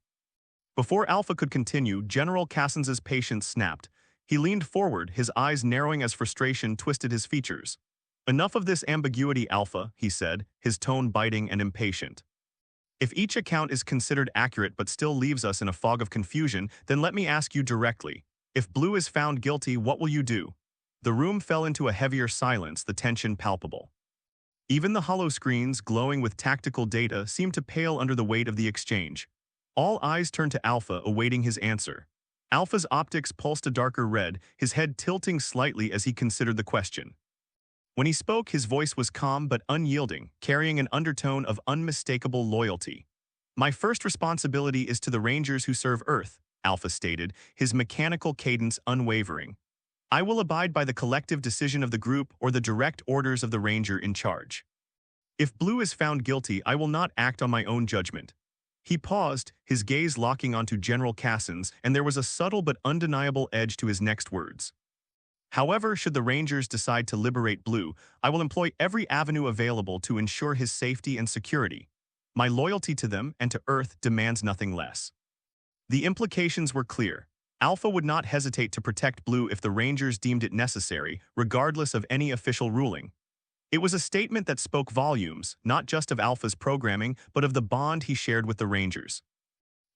Before Alpha could continue, General Cassens's patience snapped. He leaned forward, his eyes narrowing as frustration twisted his features. "Enough of this ambiguity, Alpha," he said, his tone biting and impatient. "If each account is considered accurate but still leaves us in a fog of confusion, then let me ask you directly. If Blue is found guilty, what will you do?" The room fell into a heavier silence, the tension palpable. Even the hollow screens, glowing with tactical data, seemed to pale under the weight of the exchange. All eyes turned to Alpha, awaiting his answer. Alpha's optics pulsed a darker red, his head tilting slightly as he considered the question. When he spoke, his voice was calm but unyielding, carrying an undertone of unmistakable loyalty. "My first responsibility is to the Rangers who serve Earth," Alpha stated, his mechanical cadence unwavering. "I will abide by the collective decision of the group or the direct orders of the Ranger in charge. If Blue is found guilty, I will not act on my own judgment." He paused, his gaze locking onto General Cassens, and there was a subtle but undeniable edge to his next words. "However, should the Rangers decide to liberate Blue, I will employ every avenue available to ensure his safety and security. My loyalty to them and to Earth demands nothing less." The implications were clear. Alpha would not hesitate to protect Blue if the Rangers deemed it necessary, regardless of any official ruling. It was a statement that spoke volumes, not just of Alpha's programming, but of the bond he shared with the Rangers.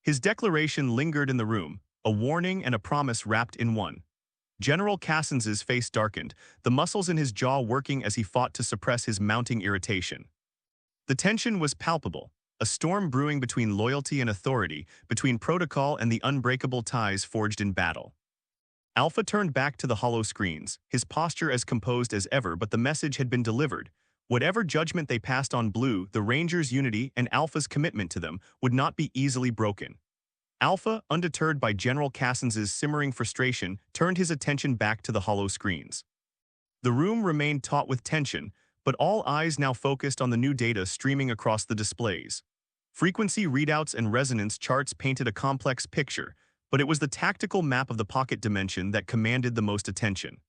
His declaration lingered in the room, a warning and a promise wrapped in one. General Cassens's face darkened, the muscles in his jaw working as he fought to suppress his mounting irritation. The tension was palpable, a storm brewing between loyalty and authority, between protocol and the unbreakable ties forged in battle. Alpha turned back to the hollow screens, his posture as composed as ever, but the message had been delivered. Whatever judgment they passed on Blue, the Rangers' unity and Alpha's commitment to them would not be easily broken. Alpha, undeterred by General Cassens's simmering frustration, turned his attention back to the hollow screens. The room remained taut with tension, but all eyes now focused on the new data streaming across the displays. Frequency readouts and resonance charts painted a complex picture, but it was the tactical map of the pocket dimension that commanded the most attention.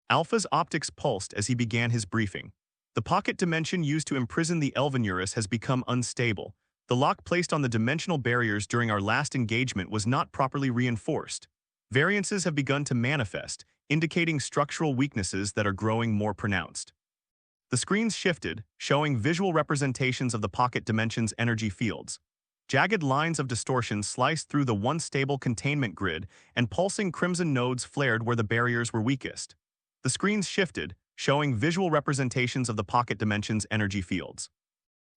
Alpha's optics pulsed as he began his briefing. The pocket dimension used to imprison the Elvenurus has become unstable. The lock placed on the dimensional barriers during our last engagement was not properly reinforced. Variances have begun to manifest, indicating structural weaknesses that are growing more pronounced. The screens shifted, showing visual representations of the pocket dimension's energy fields. Jagged lines of distortion sliced through the once stable containment grid, and pulsing crimson nodes flared where the barriers were weakest. The screens shifted, showing visual representations of the pocket dimension's energy fields.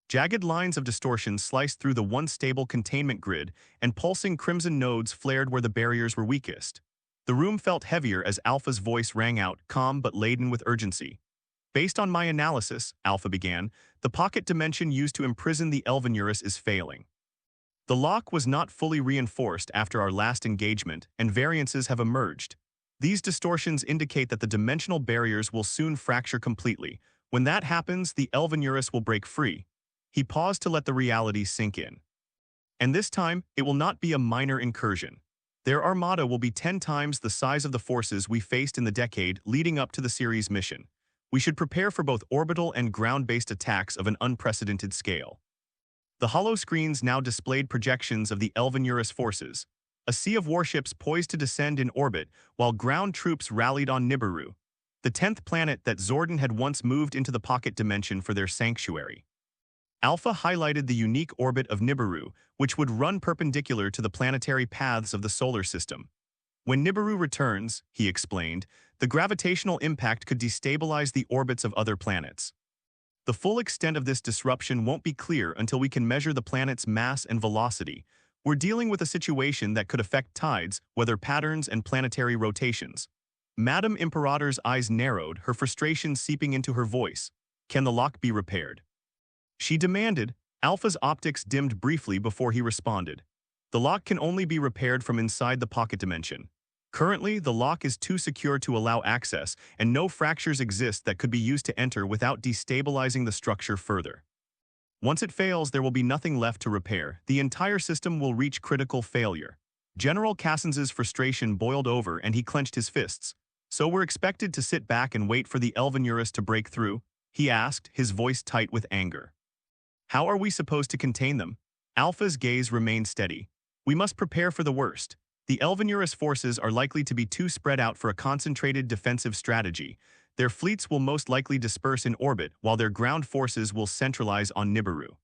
Jagged lines of distortion sliced through the once stable containment grid, and pulsing crimson nodes flared where the barriers were weakest. The room felt heavier as Alpha's voice rang out, calm but laden with urgency. "Based on my analysis," Alpha began, "the pocket dimension used to imprison the Elvenurus is failing. The lock was not fully reinforced after our last engagement, and variances have emerged. These distortions indicate that the dimensional barriers will soon fracture completely. When that happens, the Elvenurus will break free." He paused to let the reality sink in. "And this time, it will not be a minor incursion. Their armada will be 10 times the size of the forces we faced in the decade leading up to the series mission. We should prepare for both orbital and ground-based attacks of an unprecedented scale." The hollow screens now displayed projections of the Elvenurus forces, a sea of warships poised to descend in orbit while ground troops rallied on Nibiru, the 10th planet that Zordon had once moved into the pocket dimension for their sanctuary. Alpha highlighted the unique orbit of Nibiru, which would run perpendicular to the planetary paths of the solar system. "When Nibiru returns," he explained, "the gravitational impact could destabilize the orbits of other planets. The full extent of this disruption won't be clear until we can measure the planet's mass and velocity. We're dealing with a situation that could affect tides, weather patterns, and planetary rotations." Madame Imperator's eyes narrowed, her frustration seeping into her voice. "Can the lock be repaired?" she demanded. Alpha's optics dimmed briefly before he responded. "The lock can only be repaired from inside the pocket dimension. Currently, the lock is too secure to allow access, and no fractures exist that could be used to enter without destabilizing the structure further. Once it fails, there will be nothing left to repair. The entire system will reach critical failure." General Cassens's frustration boiled over and he clenched his fists. "So we're expected to sit back and wait for the Elvenurus to break through?" he asked, his voice tight with anger. "How are we supposed to contain them?" Alpha's gaze remained steady. "We must prepare for the worst. The Elvenurus forces are likely to be too spread out for a concentrated defensive strategy. Their fleets will most likely disperse in orbit, while their ground forces will centralize on Nibiru.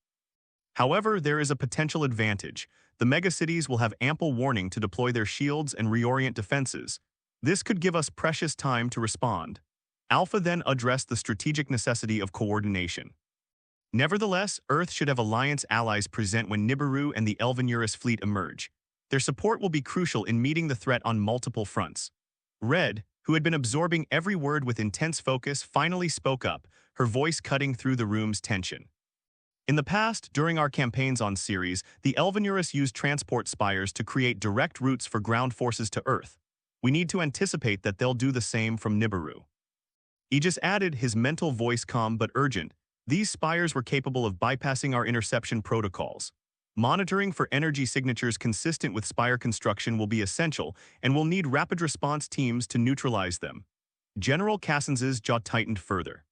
However, there is a potential advantage. The megacities will have ample warning to deploy their shields and reorient defenses. This could give us precious time to respond." Alpha then addressed the strategic necessity of coordination. "Nevertheless, Earth should have alliance allies present when Nibiru and the Elvenurus fleet emerge. Their support will be crucial in meeting the threat on multiple fronts. Red, who had been absorbing every word with intense focus, finally spoke up, her voice cutting through the room's tension. In the past, during our campaigns on Ceres, the Elvenurus used transport spires to create direct routes for ground forces to Earth. We need to anticipate that they'll do the same from Nibiru. Aegis added, his mental voice calm but urgent. These spires were capable of bypassing our interception protocols. Monitoring for energy signatures consistent with spire construction will be essential, and we'll need rapid response teams to neutralize them. General Cassens's jaw tightened further.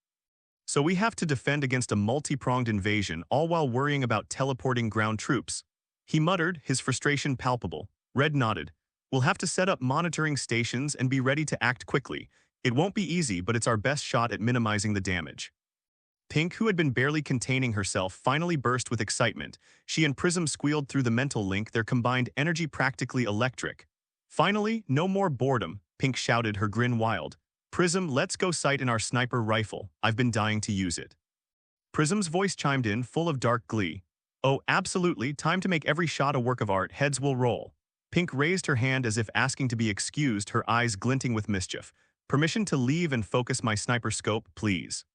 So we have to defend against a multi-pronged invasion, all while worrying about teleporting ground troops. He muttered, his frustration palpable. Red nodded. We'll have to set up monitoring stations and be ready to act quickly. It won't be easy, but it's our best shot at minimizing the damage. Pink, who had been barely containing herself, finally burst with excitement. She and Prism squealed through the mental link, their combined energy practically electric. Finally, no more boredom, Pink shouted, her grin wild. Prism, let's go sight in our sniper rifle. I've been dying to use it. Prism's voice chimed in, full of dark glee. Oh, absolutely, time to make every shot a work of art, heads will roll. Pink raised her hand as if asking to be excused, her eyes glinting with mischief. Permission to leave and focus my sniper scope, please.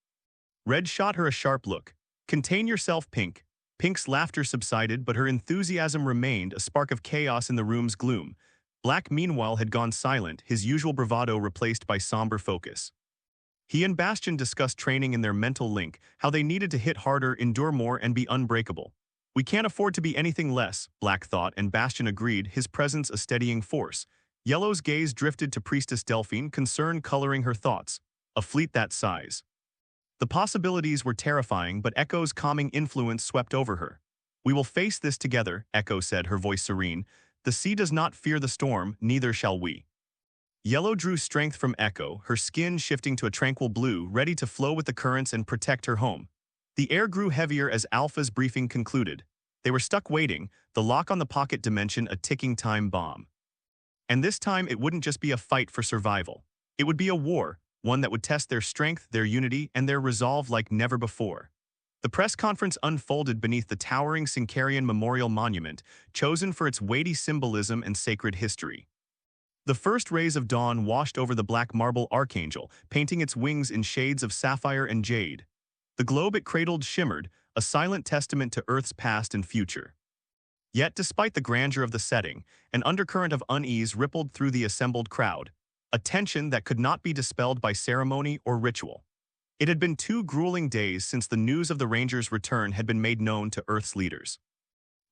Red shot her a sharp look. Contain yourself, Pink. Pink's laughter subsided, but her enthusiasm remained, a spark of chaos in the room's gloom. Black, meanwhile, had gone silent, his usual bravado replaced by somber focus. He and Bastion discussed training in their mental link, how they needed to hit harder, endure more, and be unbreakable. We can't afford to be anything less, Black thought, and Bastion agreed, his presence a steadying force. Yellow's gaze drifted to Priestess Delphine, concern coloring her thoughts. A fleet that size. The possibilities were terrifying, but Echo's calming influence swept over her. We will face this together, Echo said, her voice serene. The sea does not fear the storm, neither shall we. Yellow drew strength from Echo, her skin shifting to a tranquil blue, ready to flow with the currents and protect her home. The air grew heavier as Alpha's briefing concluded. They were stuck waiting, the lock on the pocket dimension a ticking time bomb. And this time it wouldn't just be a fight for survival. It would be a war, one that would test their strength, their unity, and their resolve like never before. The press conference unfolded beneath the towering Syncarian Memorial Monument, chosen for its weighty symbolism and sacred history. The first rays of dawn washed over the black marble archangel, painting its wings in shades of sapphire and jade. The globe it cradled shimmered, a silent testament to Earth's past and future. Yet, despite the grandeur of the setting, an undercurrent of unease rippled through the assembled crowd, a tension that could not be dispelled by ceremony or ritual. It had been 2 grueling days since the news of the Rangers' return had been made known to Earth's leaders.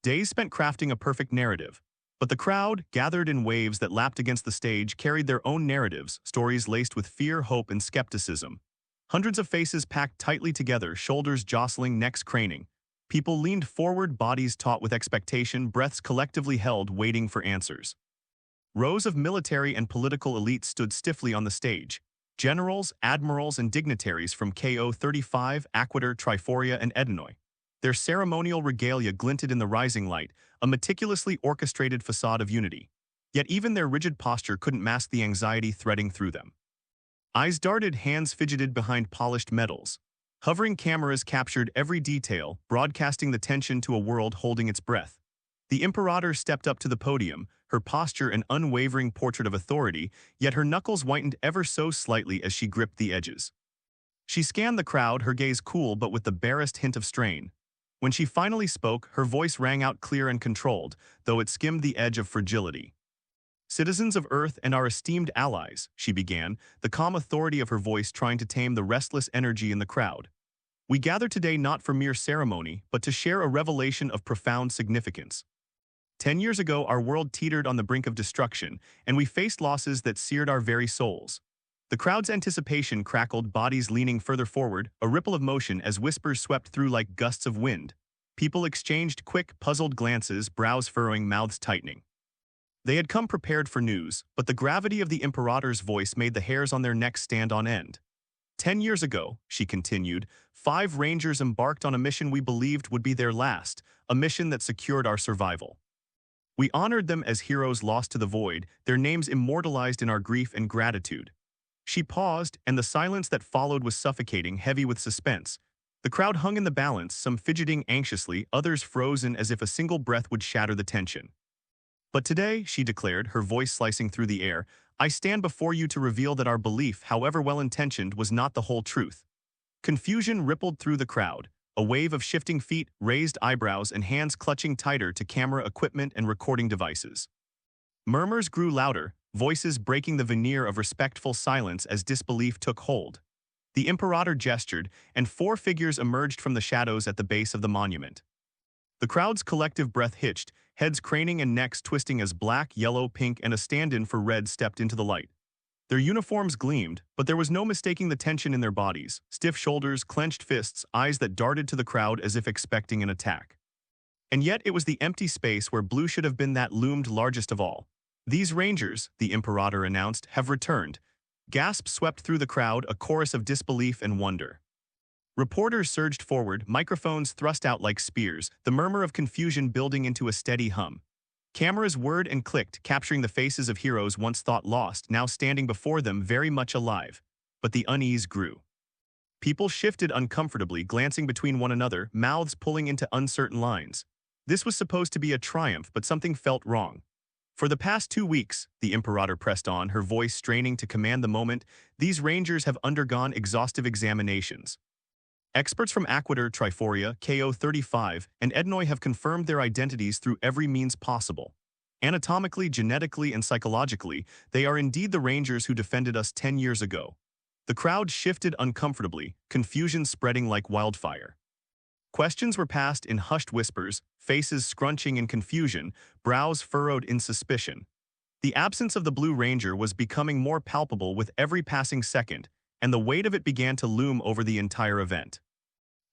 Days spent crafting a perfect narrative, but the crowd, gathered in waves that lapped against the stage, carried their own narratives, stories laced with fear, hope, and skepticism. Hundreds of faces packed tightly together, shoulders jostling, necks craning. People leaned forward, bodies taut with expectation, breaths collectively held, waiting for answers. Rows of military and political elites stood stiffly on the stage. Generals, admirals, and dignitaries from KO-35, Aquator, Triforia, and Edenoi. Their ceremonial regalia glinted in the rising light, a meticulously orchestrated facade of unity. Yet even their rigid posture couldn't mask the anxiety threading through them. Eyes darted, hands fidgeted behind polished metals. Hovering cameras captured every detail, broadcasting the tension to a world holding its breath. The Imperator stepped up to the podium, her posture an unwavering portrait of authority, yet her knuckles whitened ever so slightly as she gripped the edges. She scanned the crowd, her gaze cool but with the barest hint of strain. When she finally spoke, her voice rang out clear and controlled, though it skimmed the edge of fragility. Citizens of Earth and our esteemed allies, she began, the calm authority of her voice trying to tame the restless energy in the crowd. We gather today not for mere ceremony, but to share a revelation of profound significance. 10 years ago, our world teetered on the brink of destruction, and we faced losses that seared our very souls. The crowd's anticipation crackled, bodies leaning further forward, a ripple of motion as whispers swept through like gusts of wind. People exchanged quick, puzzled glances, brows furrowing, mouths tightening. They had come prepared for news, but the gravity of the Imperator's voice made the hairs on their necks stand on end. 10 years ago, she continued, 5 Rangers embarked on a mission we believed would be their last, a mission that secured our survival. We honored them as heroes lost to the void, their names immortalized in our grief and gratitude. She paused, and the silence that followed was suffocating, heavy with suspense. The crowd hung in the balance, some fidgeting anxiously, others frozen as if a single breath would shatter the tension. But today, she declared, her voice slicing through the air, I stand before you to reveal that our belief, however well-intentioned, was not the whole truth. Confusion rippled through the crowd, a wave of shifting feet, raised eyebrows, and hands clutching tighter to camera equipment and recording devices. Murmurs grew louder, voices breaking the veneer of respectful silence as disbelief took hold. The imperator gestured, and 4 figures emerged from the shadows at the base of the monument. The crowd's collective breath hitched, heads craning and necks twisting as black, yellow, pink, and a stand-in for red stepped into the light. Their uniforms gleamed, but there was no mistaking the tension in their bodies, stiff shoulders, clenched fists, eyes that darted to the crowd as if expecting an attack. And yet it was the empty space where Blue should have been that loomed largest of all. These Rangers, the imperator announced, have returned. Gasps swept through the crowd, a chorus of disbelief and wonder. Reporters surged forward, microphones thrust out like spears, the murmur of confusion building into a steady hum. Cameras whirred and clicked, capturing the faces of heroes once thought lost, now standing before them very much alive. But the unease grew. People shifted uncomfortably, glancing between one another, mouths pulling into uncertain lines. This was supposed to be a triumph, but something felt wrong. For the past 2 weeks, the imperator pressed on, her voice straining to command the moment, these Rangers have undergone exhaustive examinations. Experts from Aquator, Triforia, KO35, and Ednoi have confirmed their identities through every means possible. Anatomically, genetically, and psychologically, they are indeed the Rangers who defended us 10 years ago. The crowd shifted uncomfortably, confusion spreading like wildfire. Questions were passed in hushed whispers, faces scrunching in confusion, brows furrowed in suspicion. The absence of the Blue Ranger was becoming more palpable with every passing second, and the weight of it began to loom over the entire event.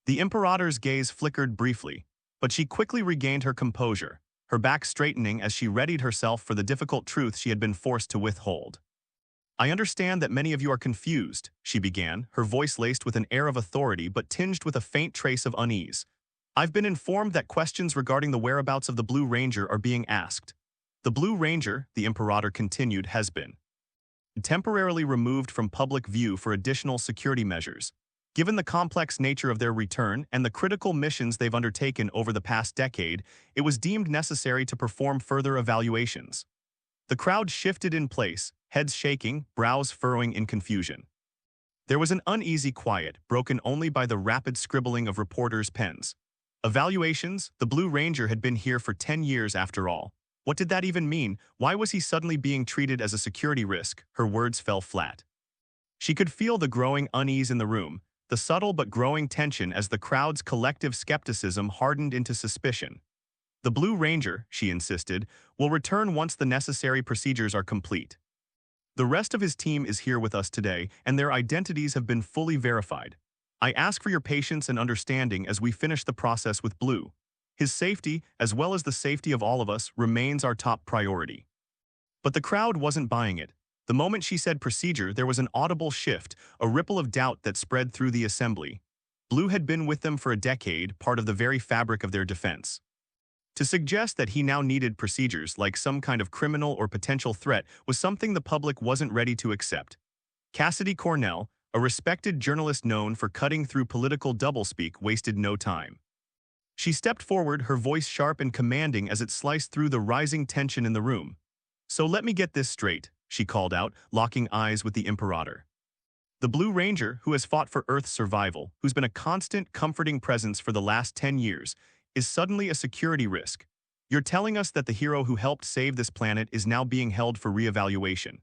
The imperator's gaze flickered briefly, but she quickly regained her composure, her back straightening as she readied herself for the difficult truth she had been forced to withhold. I understand that many of you are confused, she began, her voice laced with an air of authority but tinged with a faint trace of unease. I've been informed that questions regarding the whereabouts of the Blue Ranger are being asked. The Blue Ranger, the imperator continued, has been temporarily removed from public view for additional security measures. Given the complex nature of their return and the critical missions they've undertaken over the past decade, it was deemed necessary to perform further evaluations. The crowd shifted in place, heads shaking, brows furrowing in confusion. There was an uneasy quiet, broken only by the rapid scribbling of reporters' pens. Evaluations? The Blue Ranger had been here for 10 years after all. What did that even mean? Why was he suddenly being treated as a security risk? Her words fell flat. She could feel the growing unease in the room, the subtle but growing tension as the crowd's collective skepticism hardened into suspicion. The Blue Ranger, she insisted, will return once the necessary procedures are complete. The rest of his team is here with us today, and their identities have been fully verified. I ask for your patience and understanding as we finish the process with Blue. His safety, as well as the safety of all of us, remains our top priority. But the crowd wasn't buying it. The moment she said procedure, there was an audible shift, a ripple of doubt that spread through the assembly. Blue had been with them for a decade, part of the very fabric of their defense. To suggest that he now needed procedures like some kind of criminal or potential threat was something the public wasn't ready to accept. Cassidy Cornell, a respected journalist known for cutting through political doublespeak, wasted no time. She stepped forward, her voice sharp and commanding as it sliced through the rising tension in the room. So let me get this straight, she called out, locking eyes with the imperator. The Blue Ranger, who has fought for Earth's survival, who's been a constant, comforting presence for the last 10 years, is suddenly a security risk. You're telling us that the hero who helped save this planet is now being held for reevaluation.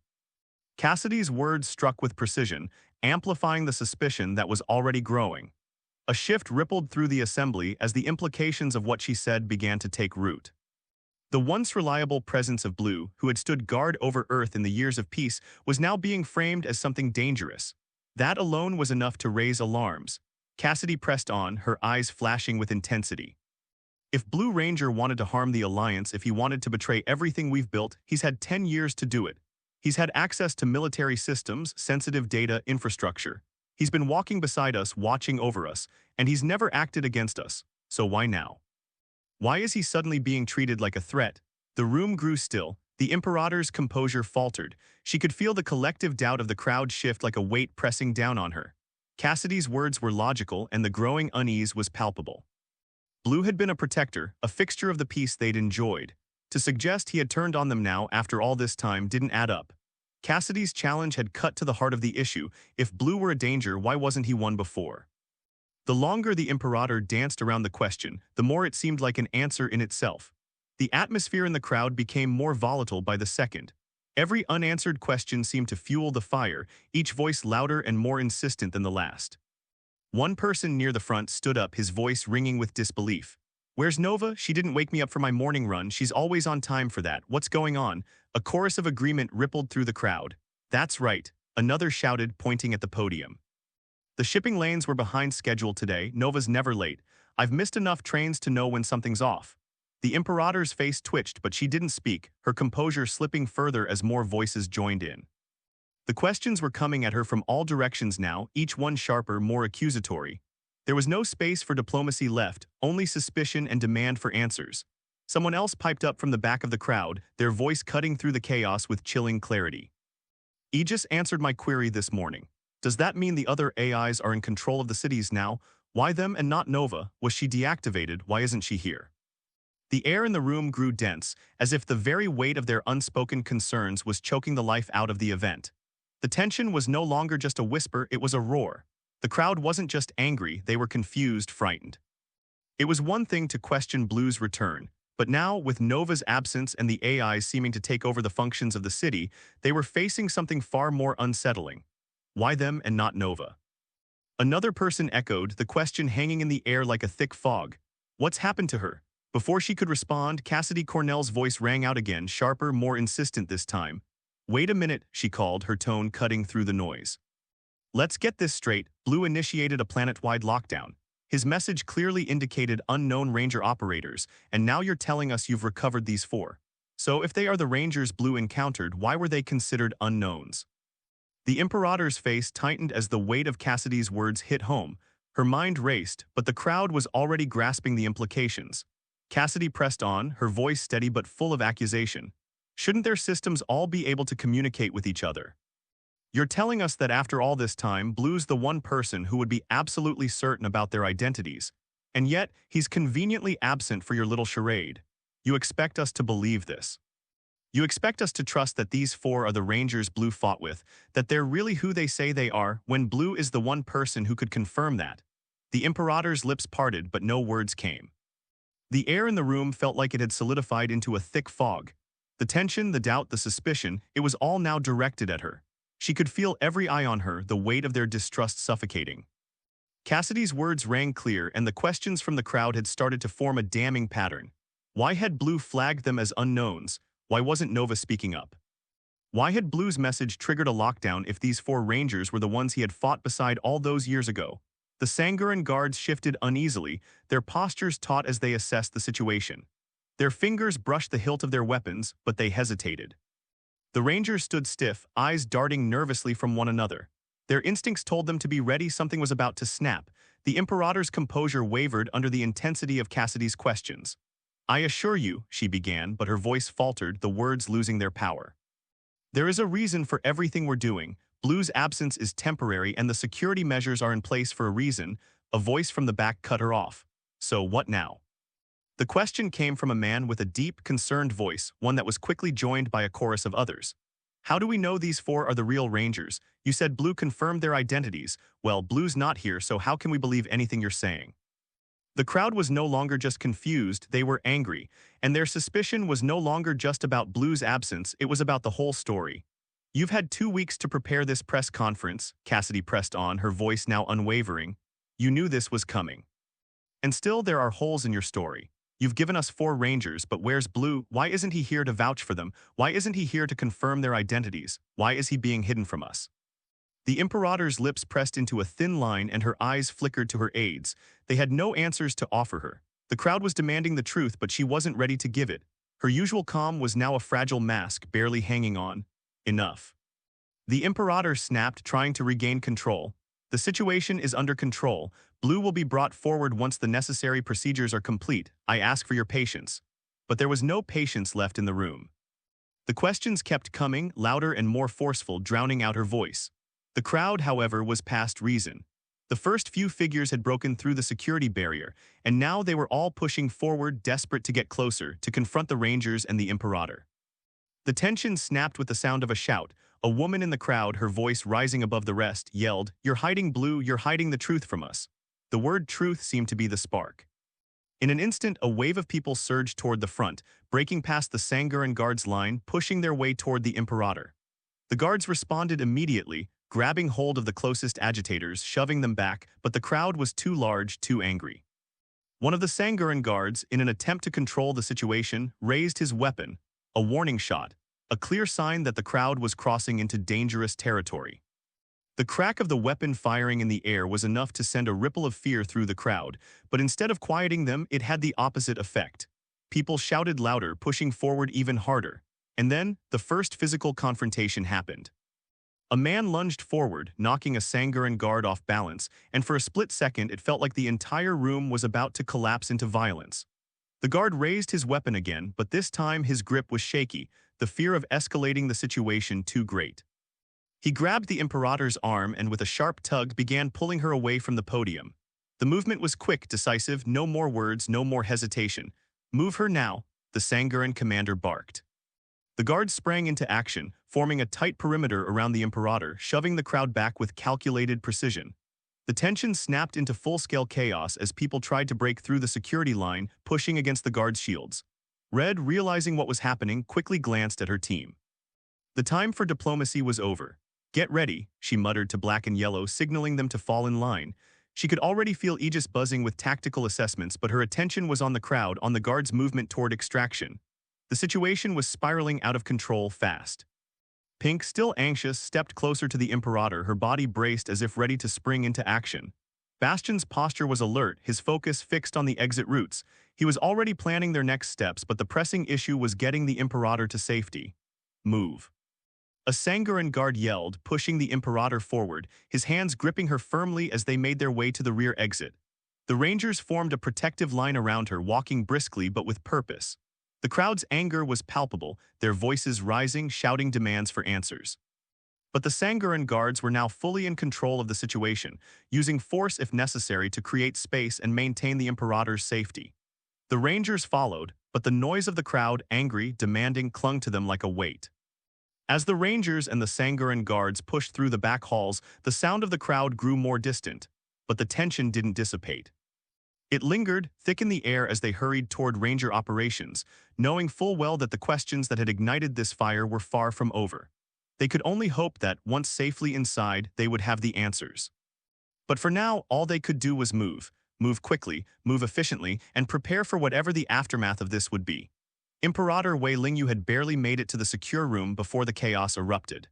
Cassidy's words struck with precision, amplifying the suspicion that was already growing. A shift rippled through the assembly as the implications of what she said began to take root. The once reliable presence of Blue, who had stood guard over Earth in the years of peace, was now being framed as something dangerous. That alone was enough to raise alarms. Cassidy pressed on, her eyes flashing with intensity. If Blue Ranger wanted to harm the Alliance, if he wanted to betray everything we've built, he's had 10 years to do it. He's had access to military systems, sensitive data, infrastructure. He's been walking beside us, watching over us, and he's never acted against us. So why now? Why is he suddenly being treated like a threat? The room grew still. The imperator's composure faltered. She could feel the collective doubt of the crowd shift like a weight pressing down on her. Cassidy's words were logical, and the growing unease was palpable. Blue had been a protector, a fixture of the peace they'd enjoyed. To suggest he had turned on them now after all this time didn't add up. Cassidy's challenge had cut to the heart of the issue. If Blue were a danger, why wasn't he one before? The longer the Imperator danced around the question, the more it seemed like an answer in itself. The atmosphere in the crowd became more volatile by the second. Every unanswered question seemed to fuel the fire, each voice louder and more insistent than the last. One person near the front stood up, his voice ringing with disbelief. "Where's Nova? She didn't wake me up for my morning run. She's always on time for that. What's going on?" A chorus of agreement rippled through the crowd. "That's right," another shouted, pointing at the podium. "The shipping lanes were behind schedule today. Nova's never late. I've missed enough trains to know when something's off." The Imperator's face twitched, but she didn't speak, her composure slipping further as more voices joined in. The questions were coming at her from all directions now, each one sharper, more accusatory. There was no space for diplomacy left, only suspicion and demand for answers. Someone else piped up from the back of the crowd, their voice cutting through the chaos with chilling clarity. "Aegis answered my query this morning. Does that mean the other AIs are in control of the cities now? Why them and not Nova? Was she deactivated? Why isn't she here?" The air in the room grew dense, as if the very weight of their unspoken concerns was choking the life out of the event. The tension was no longer just a whisper, it was a roar. The crowd wasn't just angry, they were confused, frightened. It was one thing to question Blue's return, but now, with Nova's absence and the AIs seeming to take over the functions of the city, they were facing something far more unsettling. Why them and not Nova? Another person echoed, the question hanging in the air like a thick fog. "What's happened to her?" Before she could respond, Cassidy Cornell's voice rang out again, sharper, more insistent this time. "Wait a minute," she called, her tone cutting through the noise. "Let's get this straight. Blue initiated a planet-wide lockdown. His message clearly indicated unknown Ranger operators, and now you're telling us you've recovered these 4. So if they are the Rangers Blue encountered, why were they considered unknowns?" The Imperator's face tightened as the weight of Cassidy's words hit home. Her mind raced, but the crowd was already grasping the implications. Cassidy pressed on, her voice steady but full of accusation. "Shouldn't their systems all be able to communicate with each other? You're telling us that after all this time, Blue's the one person who would be absolutely certain about their identities, and yet he's conveniently absent for your little charade. You expect us to believe this. You expect us to trust that these 4 are the Rangers Blue fought with, that they're really who they say they are, when Blue is the one person who could confirm that." The Imperator's lips parted, but no words came. The air in the room felt like it had solidified into a thick fog. The tension, the doubt, the suspicion, it was all now directed at her. She could feel every eye on her, the weight of their distrust suffocating. Cassidy's words rang clear, and the questions from the crowd had started to form a damning pattern. Why had Blue flagged them as unknowns? Why wasn't Nova speaking up? Why had Blue's message triggered a lockdown if these 4 Rangers were the ones he had fought beside all those years ago? The Sangaran guards shifted uneasily, their postures taut as they assessed the situation. Their fingers brushed the hilt of their weapons, but they hesitated. The Rangers stood stiff, eyes darting nervously from one another. Their instincts told them to be ready, something was about to snap. The Imperator's composure wavered under the intensity of Cassidy's questions. "I assure you," she began, but her voice faltered, the words losing their power. "There is a reason for everything we're doing. Blue's absence is temporary and the security measures are in place for a reason." A voice from the back cut her off. "So what now?" The question came from a man with a deep, concerned voice, one that was quickly joined by a chorus of others. "How do we know these 4 are the real Rangers? You said Blue confirmed their identities. Well, Blue's not here, so how can we believe anything you're saying?" The crowd was no longer just confused, they were angry, and their suspicion was no longer just about Blue's absence, it was about the whole story. "You've had 2 weeks to prepare this press conference," Cassidy pressed on, her voice now unwavering. "You knew this was coming. And still there are holes in your story. You've given us 4 Rangers, but where's Blue? Why isn't he here to vouch for them? Why isn't he here to confirm their identities? Why is he being hidden from us?" The Imperator's lips pressed into a thin line and her eyes flickered to her aides. They had no answers to offer her. The crowd was demanding the truth, but she wasn't ready to give it. Her usual calm was now a fragile mask, barely hanging on. "Enough." The Imperator snapped, trying to regain control. "The situation is under control. Blue will be brought forward once the necessary procedures are complete. I ask for your patience." But there was no patience left in the room. The questions kept coming, louder and more forceful, drowning out her voice. The crowd, however, was past reason. The first few figures had broken through the security barrier, and now they were all pushing forward, desperate to get closer, to confront the Rangers and the Imperator. The tension snapped with the sound of a shout. A woman in the crowd, her voice rising above the rest, yelled, "You're hiding, Blue, you're hiding the truth from us." The word truth seemed to be the spark. In an instant, a wave of people surged toward the front, breaking past the Sangaran guards' line, pushing their way toward the Imperator. The guards responded immediately, grabbing hold of the closest agitators, shoving them back, but the crowd was too large, too angry. One of the Sangaran guards, in an attempt to control the situation, raised his weapon, a warning shot, a clear sign that the crowd was crossing into dangerous territory. The crack of the weapon firing in the air was enough to send a ripple of fear through the crowd, but instead of quieting them, it had the opposite effect. People shouted louder, pushing forward even harder. And then, the first physical confrontation happened. A man lunged forward, knocking a Sangaran guard off balance, and for a split second it felt like the entire room was about to collapse into violence. The guard raised his weapon again, but this time his grip was shaky, the fear of escalating the situation too great. He grabbed the Imperator's arm and with a sharp tug began pulling her away from the podium. The movement was quick, decisive, no more words, no more hesitation. "Move her now," the Sangaran commander barked. The guards sprang into action, forming a tight perimeter around the Imperator, shoving the crowd back with calculated precision. The tension snapped into full-scale chaos as people tried to break through the security line, pushing against the guards' shields. Red, realizing what was happening, quickly glanced at her team. The time for diplomacy was over. "Get ready," she muttered to Black and Yellow, signaling them to fall in line. She could already feel Aegis buzzing with tactical assessments, but her attention was on the crowd, on the guards' movement toward extraction. The situation was spiraling out of control fast. Pink, still anxious, stepped closer to the Imperator, her body braced as if ready to spring into action. Bastion's posture was alert, his focus fixed on the exit routes. He was already planning their next steps, but the pressing issue was getting the Imperator to safety. "Move." A Sangaran guard yelled, pushing the Imperator forward, his hands gripping her firmly as they made their way to the rear exit. The Rangers formed a protective line around her, walking briskly but with purpose. The crowd's anger was palpable, their voices rising, shouting demands for answers. But the Sangaran guards were now fully in control of the situation, using force if necessary to create space and maintain the Imperator's safety. The Rangers followed, but the noise of the crowd, angry, demanding, clung to them like a weight. As the Rangers and the Sangaran guards pushed through the back halls, the sound of the crowd grew more distant, but the tension didn't dissipate. It lingered, thick in the air as they hurried toward Ranger operations, knowing full well that the questions that had ignited this fire were far from over. They could only hope that, once safely inside, they would have the answers. But for now, all they could do was move quickly, move efficiently, and prepare for whatever the aftermath of this would be. Imperator Wei Lingyu had barely made it to the secure room before the chaos erupted.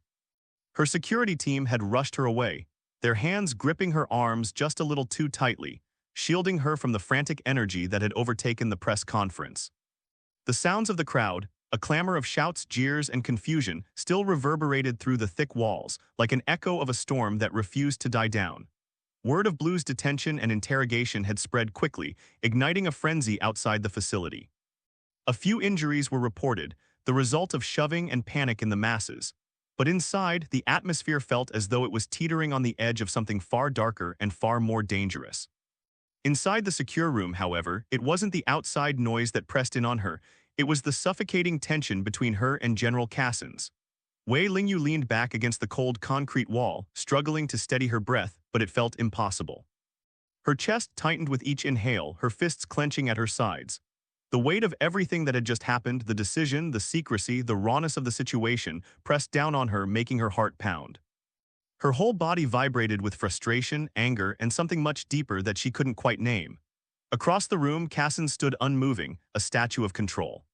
Her security team had rushed her away, their hands gripping her arms just a little too tightly, shielding her from the frantic energy that had overtaken the press conference. The sounds of the crowd, a clamor of shouts, jeers, and confusion, still reverberated through the thick walls, like an echo of a storm that refused to die down. Word of Blue's detention and interrogation had spread quickly, igniting a frenzy outside the facility. A few injuries were reported, the result of shoving and panic in the masses. But inside, the atmosphere felt as though it was teetering on the edge of something far darker and far more dangerous. Inside the secure room, however, it wasn't the outside noise that pressed in on her, it was the suffocating tension between her and General Cassens. Wei Lingyu leaned back against the cold concrete wall, struggling to steady her breath, but it felt impossible. Her chest tightened with each inhale, her fists clenching at her sides. The weight of everything that had just happened, the decision, the secrecy, the rawness of the situation, pressed down on her, making her heart pound. Her whole body vibrated with frustration, anger, and something much deeper that she couldn't quite name. Across the room, Cassens stood unmoving, a statue of control.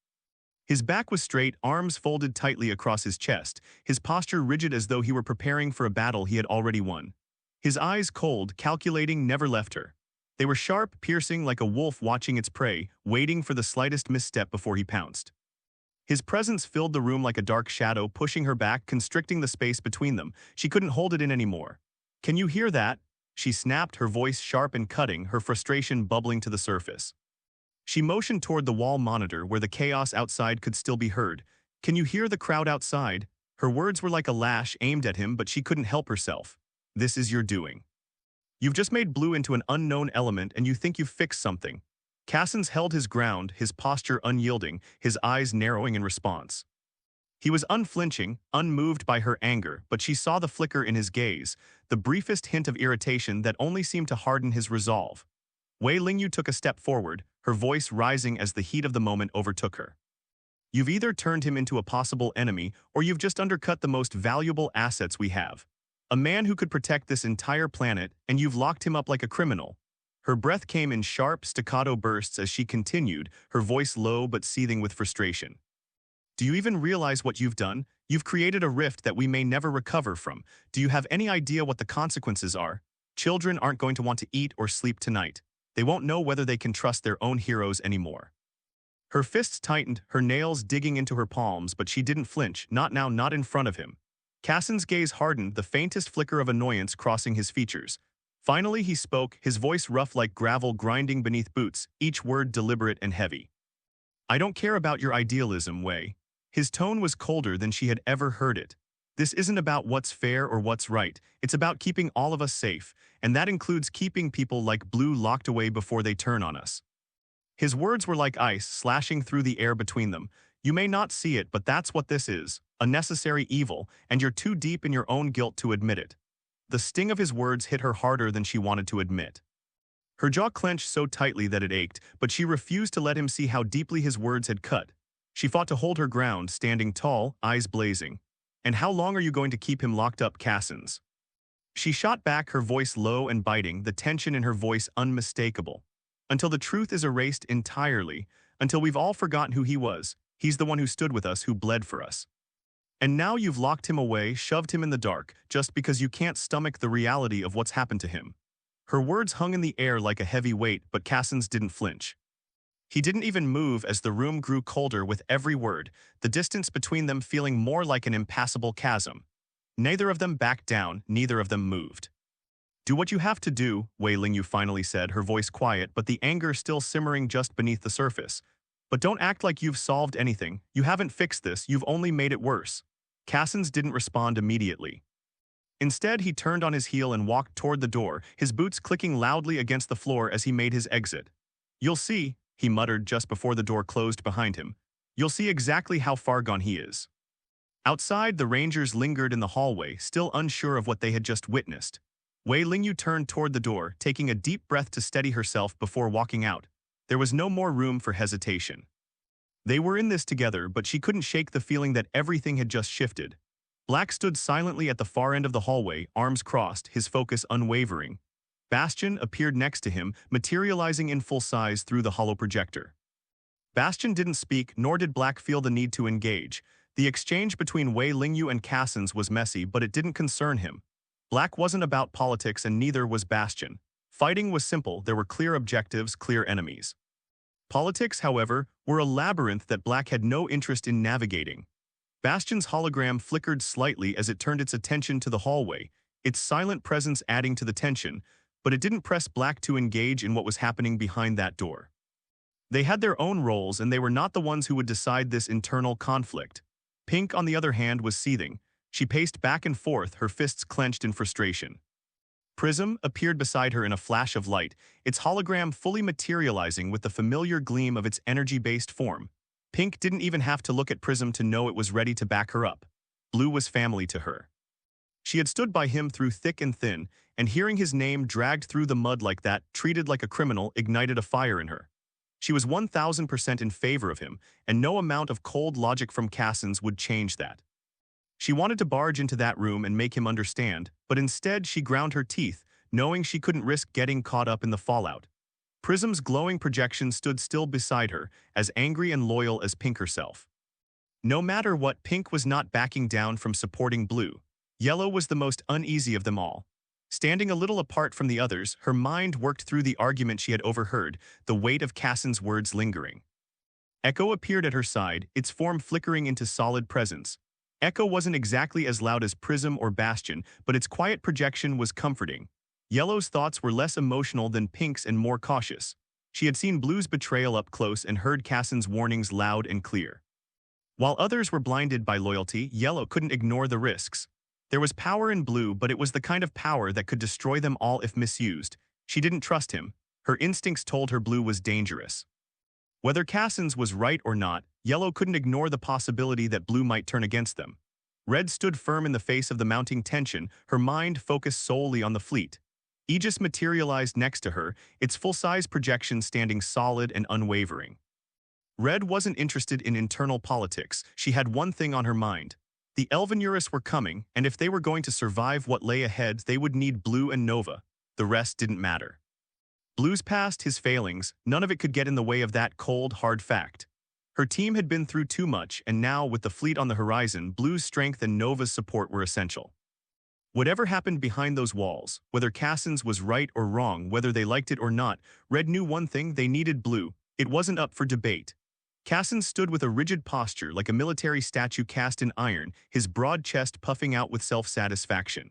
His back was straight, arms folded tightly across his chest, his posture rigid as though he were preparing for a battle he had already won. His eyes, cold, calculating, never left her. They were sharp, piercing like a wolf watching its prey, waiting for the slightest misstep before he pounced. His presence filled the room like a dark shadow, pushing her back, constricting the space between them. She couldn't hold it in anymore. "Can you hear that?" She snapped, her voice sharp and cutting, her frustration bubbling to the surface. She motioned toward the wall monitor where the chaos outside could still be heard. "Can you hear the crowd outside?" Her words were like a lash aimed at him, but she couldn't help herself. "This is your doing." You've just made Blue into an unknown element and you think you've fixed something. Cassins held his ground, his posture unyielding, his eyes narrowing in response. He was unflinching, unmoved by her anger, but she saw the flicker in his gaze, the briefest hint of irritation that only seemed to harden his resolve. Wei Lingyu took a step forward, her voice rising as the heat of the moment overtook her. You've either turned him into a possible enemy, or you've just undercut the most valuable assets we have. A man who could protect this entire planet, and you've locked him up like a criminal. Her breath came in sharp, staccato bursts as she continued, her voice low but seething with frustration. Do you even realize what you've done? You've created a rift that we may never recover from. Do you have any idea what the consequences are? Children aren't going to want to eat or sleep tonight. They won't know whether they can trust their own heroes anymore. Her fists tightened, her nails digging into her palms, but she didn't flinch, not now, not in front of him. Cassin's gaze hardened, the faintest flicker of annoyance crossing his features. Finally he spoke, his voice rough like gravel grinding beneath boots, each word deliberate and heavy. I don't care about your idealism, Wei. His tone was colder than she had ever heard it. This isn't about what's fair or what's right, it's about keeping all of us safe, and that includes keeping people like Blue locked away before they turn on us. His words were like ice slashing through the air between them. You may not see it, but that's what this is, a necessary evil, and you're too deep in your own guilt to admit it. The sting of his words hit her harder than she wanted to admit. Her jaw clenched so tightly that it ached, but she refused to let him see how deeply his words had cut. She fought to hold her ground, standing tall, eyes blazing. And how long are you going to keep him locked up, Cassins? She shot back, her voice low and biting, the tension in her voice unmistakable. Until the truth is erased entirely, until we've all forgotten who he was. He's the one who stood with us, who bled for us. And now you've locked him away, shoved him in the dark, just because you can't stomach the reality of what's happened to him. Her words hung in the air like a heavy weight, but Cassins didn't flinch. He didn't even move as the room grew colder with every word, the distance between them feeling more like an impassable chasm. Neither of them backed down, neither of them moved. Do what you have to do, Wei Lingyu finally said, her voice quiet but the anger still simmering just beneath the surface. But don't act like you've solved anything. You haven't fixed this, you've only made it worse. Cassins didn't respond immediately. Instead, he turned on his heel and walked toward the door, his boots clicking loudly against the floor as he made his exit. You'll see, he muttered just before the door closed behind him. You'll see exactly how far gone he is. Outside, the Rangers lingered in the hallway, still unsure of what they had just witnessed. Wei Lingyu turned toward the door, taking a deep breath to steady herself before walking out. There was no more room for hesitation. They were in this together, but she couldn't shake the feeling that everything had just shifted. Black stood silently at the far end of the hallway, arms crossed, his focus unwavering. Bastion appeared next to him, materializing in full size through the hollow projector. Bastion didn't speak, nor did Black feel the need to engage. The exchange between Wei Lingyu and Cassins was messy, but it didn't concern him. Black wasn't about politics and neither was Bastion. Fighting was simple, there were clear objectives, clear enemies. Politics, however, were a labyrinth that Black had no interest in navigating. Bastion's hologram flickered slightly as it turned its attention to the hallway, its silent presence adding to the tension, but it didn't press Black to engage in what was happening behind that door. They had their own roles and they were not the ones who would decide this internal conflict. Pink, on the other hand, was seething. She paced back and forth, her fists clenched in frustration. Prism appeared beside her in a flash of light, its hologram fully materializing with the familiar gleam of its energy-based form. Pink didn't even have to look at Prism to know it was ready to back her up. Blue was family to her. She had stood by him through thick and thin, and hearing his name dragged through the mud like that, treated like a criminal, ignited a fire in her. She was 1000% in favor of him, and no amount of cold logic from Cassins would change that. She wanted to barge into that room and make him understand, but instead she ground her teeth, knowing she couldn't risk getting caught up in the fallout. Prism's glowing projection stood still beside her, as angry and loyal as Pink herself. No matter what, Pink was not backing down from supporting Blue. Yellow was the most uneasy of them all. Standing a little apart from the others, her mind worked through the argument she had overheard, the weight of Cassin's words lingering. Echo appeared at her side, its form flickering into solid presence. Echo wasn't exactly as loud as Prism or Bastion, but its quiet projection was comforting. Yellow's thoughts were less emotional than Pink's and more cautious. She had seen Blue's betrayal up close and heard Cassin's warnings loud and clear. While others were blinded by loyalty, Yellow couldn't ignore the risks. There was power in Blue, but it was the kind of power that could destroy them all if misused. She didn't trust him. Her instincts told her Blue was dangerous. Whether Cassins was right or not, Yellow couldn't ignore the possibility that Blue might turn against them. Red stood firm in the face of the mounting tension, her mind focused solely on the fleet. Aegis materialized next to her, its full-size projection standing solid and unwavering. Red wasn't interested in internal politics. She had one thing on her mind. The Elvenurus were coming, and if they were going to survive what lay ahead, they would need Blue and Nova. The rest didn't matter. Blue's past, his failings, none of it could get in the way of that cold, hard fact. Her team had been through too much, and now, with the fleet on the horizon, Blue's strength and Nova's support were essential. Whatever happened behind those walls, whether Cassins was right or wrong, whether they liked it or not, Red knew one thing: they needed Blue. It wasn't up for debate. Cassins stood with a rigid posture like a military statue cast in iron, his broad chest puffing out with self-satisfaction.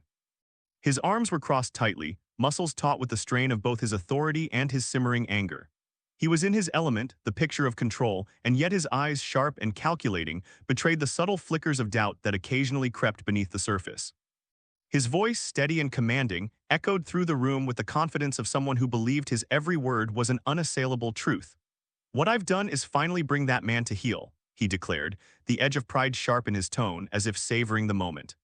His arms were crossed tightly, muscles taut with the strain of both his authority and his simmering anger. He was in his element, the picture of control, and yet his eyes, sharp and calculating, betrayed the subtle flickers of doubt that occasionally crept beneath the surface. His voice, steady and commanding, echoed through the room with the confidence of someone who believed his every word was an unassailable truth. "What I've done is finally bring that man to heel," he declared, the edge of pride sharp in his tone, as if savoring the moment.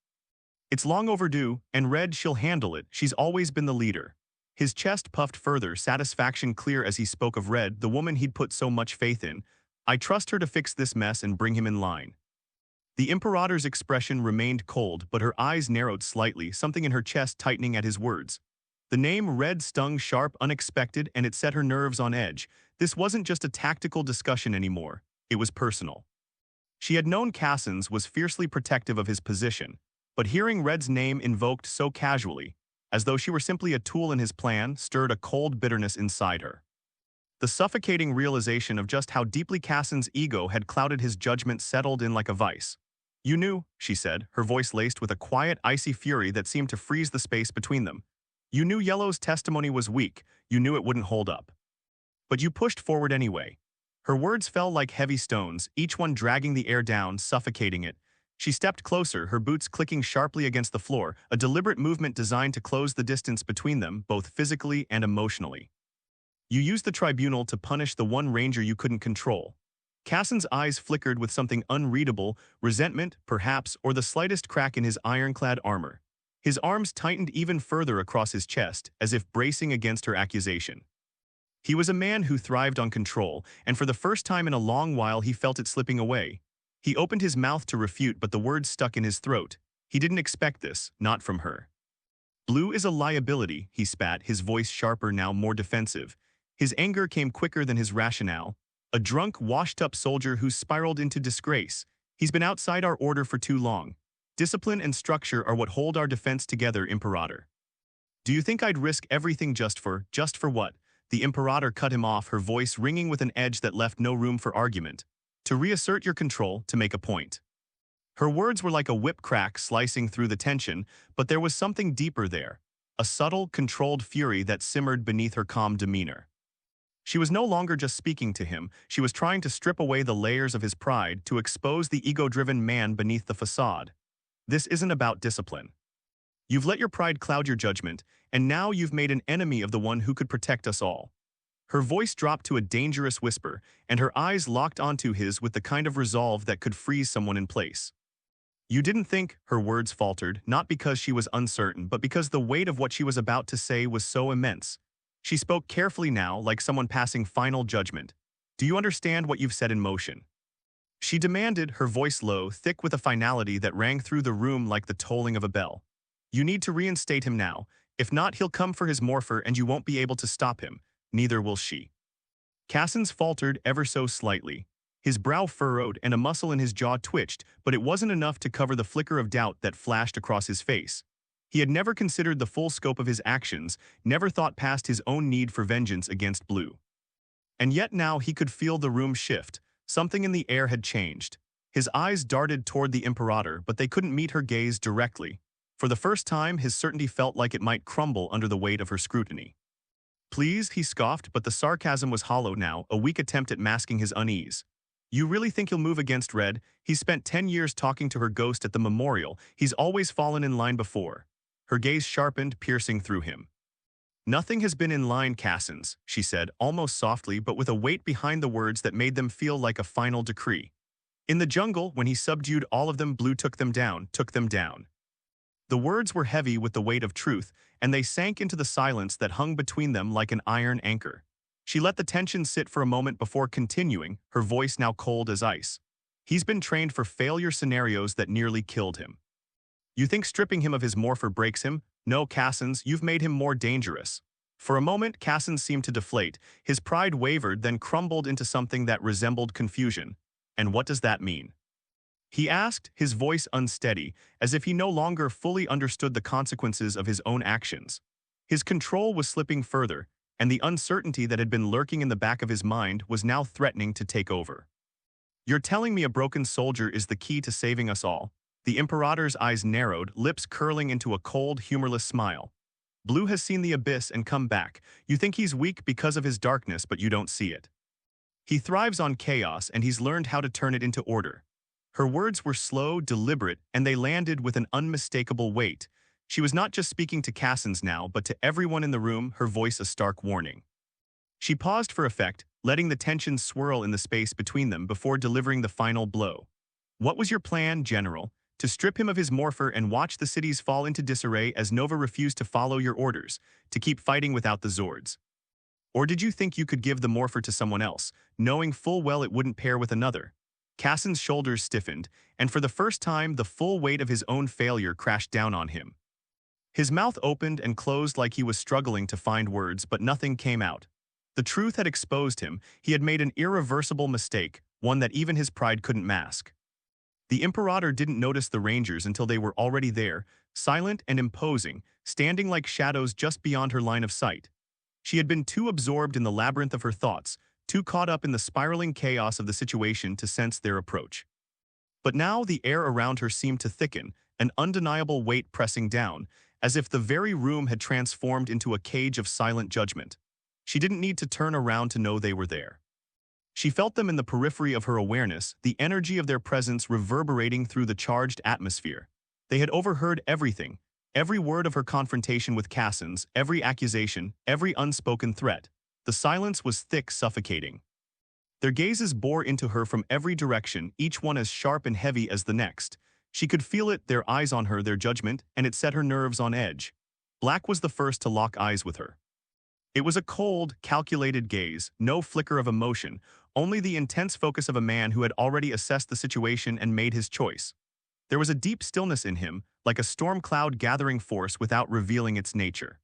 "It's long overdue, and Red, she'll handle it. She's always been the leader." His chest puffed further, satisfaction clear as he spoke of Red, the woman he'd put so much faith in. "I trust her to fix this mess and bring him in line." The Imperator's expression remained cold, but her eyes narrowed slightly, something in her chest tightening at his words. The name Red stung sharp, unexpected, and it set her nerves on edge. This wasn't just a tactical discussion anymore. It was personal. She had known Cassins was fiercely protective of his position, but hearing Red's name invoked so casually, as though she were simply a tool in his plan, stirred a cold bitterness inside her. The suffocating realization of just how deeply Cassins' ego had clouded his judgment settled in like a vice. "You knew," she said, her voice laced with a quiet, icy fury that seemed to freeze the space between them. "You knew Yellow's testimony was weak. You knew it wouldn't hold up. But you pushed forward anyway." Her words fell like heavy stones, each one dragging the air down, suffocating it. She stepped closer, her boots clicking sharply against the floor, a deliberate movement designed to close the distance between them, both physically and emotionally. "You used the tribunal to punish the one ranger you couldn't control." Cassins' eyes flickered with something unreadable, resentment, perhaps, or the slightest crack in his ironclad armor. His arms tightened even further across his chest, as if bracing against her accusation. He was a man who thrived on control, and for the first time in a long while he felt it slipping away. He opened his mouth to refute, but the words stuck in his throat. He didn't expect this, not from her. "Blue is a liability," he spat, his voice sharper now, more defensive. His anger came quicker than his rationale. "A drunk, washed-up soldier who's spiraled into disgrace. He's been outside our order for too long. Discipline and structure are what hold our defense together, Imperator. Do you think I'd risk everything just for what?" The Imperator cut him off, her voice ringing with an edge that left no room for argument. "To reassert your control, to make a point." Her words were like a whip crack slicing through the tension, but there was something deeper there, a subtle, controlled fury that simmered beneath her calm demeanor. She was no longer just speaking to him, she was trying to strip away the layers of his pride, to expose the ego-driven man beneath the facade. "This isn't about discipline. You've let your pride cloud your judgment, and now you've made an enemy of the one who could protect us all." Her voice dropped to a dangerous whisper, and her eyes locked onto his with the kind of resolve that could freeze someone in place. "You didn't think," her words faltered, not because she was uncertain, but because the weight of what she was about to say was so immense. She spoke carefully now, like someone passing final judgment. "Do you understand what you've set in motion?" She demanded, her voice low, thick with a finality that rang through the room like the tolling of a bell. "You need to reinstate him now. If not, he'll come for his morpher and you won't be able to stop him. Neither will she." Cassins faltered ever so slightly. His brow furrowed and a muscle in his jaw twitched, but it wasn't enough to cover the flicker of doubt that flashed across his face. He had never considered the full scope of his actions, never thought past his own need for vengeance against Blue. And yet now he could feel the room shift. Something in the air had changed. His eyes darted toward the Imperator, but they couldn't meet her gaze directly. For the first time, his certainty felt like it might crumble under the weight of her scrutiny. "Please," he scoffed, but the sarcasm was hollow now, a weak attempt at masking his unease. You really think he'll move against Red? He's spent 10 years talking to her ghost at the memorial. He's always fallen in line before. Her gaze sharpened, piercing through him. Nothing has been in line, Cassins, she said, almost softly but with a weight behind the words that made them feel like a final decree. In the jungle, when he subdued all of them, Blue took them down, took them down. The words were heavy with the weight of truth, and they sank into the silence that hung between them like an iron anchor. She let the tension sit for a moment before continuing, her voice now cold as ice. He's been trained for failure scenarios that nearly killed him. You think stripping him of his morpher breaks him? No, Cassins, you've made him more dangerous. For a moment, Cassins seemed to deflate. His pride wavered, then crumbled into something that resembled confusion. And what does that mean? He asked, his voice unsteady, as if he no longer fully understood the consequences of his own actions. His control was slipping further, and the uncertainty that had been lurking in the back of his mind was now threatening to take over. You're telling me a broken soldier is the key to saving us all? The Imperator's eyes narrowed, lips curling into a cold, humorless smile. Blue has seen the abyss and come back. You think he's weak because of his darkness, but you don't see it. He thrives on chaos, and he's learned how to turn it into order. Her words were slow, deliberate, and they landed with an unmistakable weight. She was not just speaking to Cassins now, but to everyone in the room, her voice a stark warning. She paused for effect, letting the tension swirl in the space between them before delivering the final blow. What was your plan, General? To strip him of his morpher and watch the cities fall into disarray as Nova refused to follow your orders, to keep fighting without the Zords? Or did you think you could give the morpher to someone else, knowing full well it wouldn't pair with another? Cassin's shoulders stiffened, and for the first time the full weight of his own failure crashed down on him. His mouth opened and closed like he was struggling to find words, but nothing came out. The truth had exposed him. He had made an irreversible mistake, one that even his pride couldn't mask. The Imperator didn't notice the Rangers until they were already there, silent and imposing, standing like shadows just beyond her line of sight. She had been too absorbed in the labyrinth of her thoughts, too caught up in the spiraling chaos of the situation to sense their approach. But now the air around her seemed to thicken, an undeniable weight pressing down, as if the very room had transformed into a cage of silent judgment. She didn't need to turn around to know they were there. She felt them in the periphery of her awareness, the energy of their presence reverberating through the charged atmosphere. They had overheard everything, every word of her confrontation with Cassins, every accusation, every unspoken threat. The silence was thick, suffocating. Their gazes bore into her from every direction, each one as sharp and heavy as the next. She could feel it, their eyes on her, their judgment, and it set her nerves on edge. Black was the first to lock eyes with her. It was a cold, calculated gaze, no flicker of emotion, only the intense focus of a man who had already assessed the situation and made his choice. There was a deep stillness in him, like a storm cloud gathering force without revealing its nature.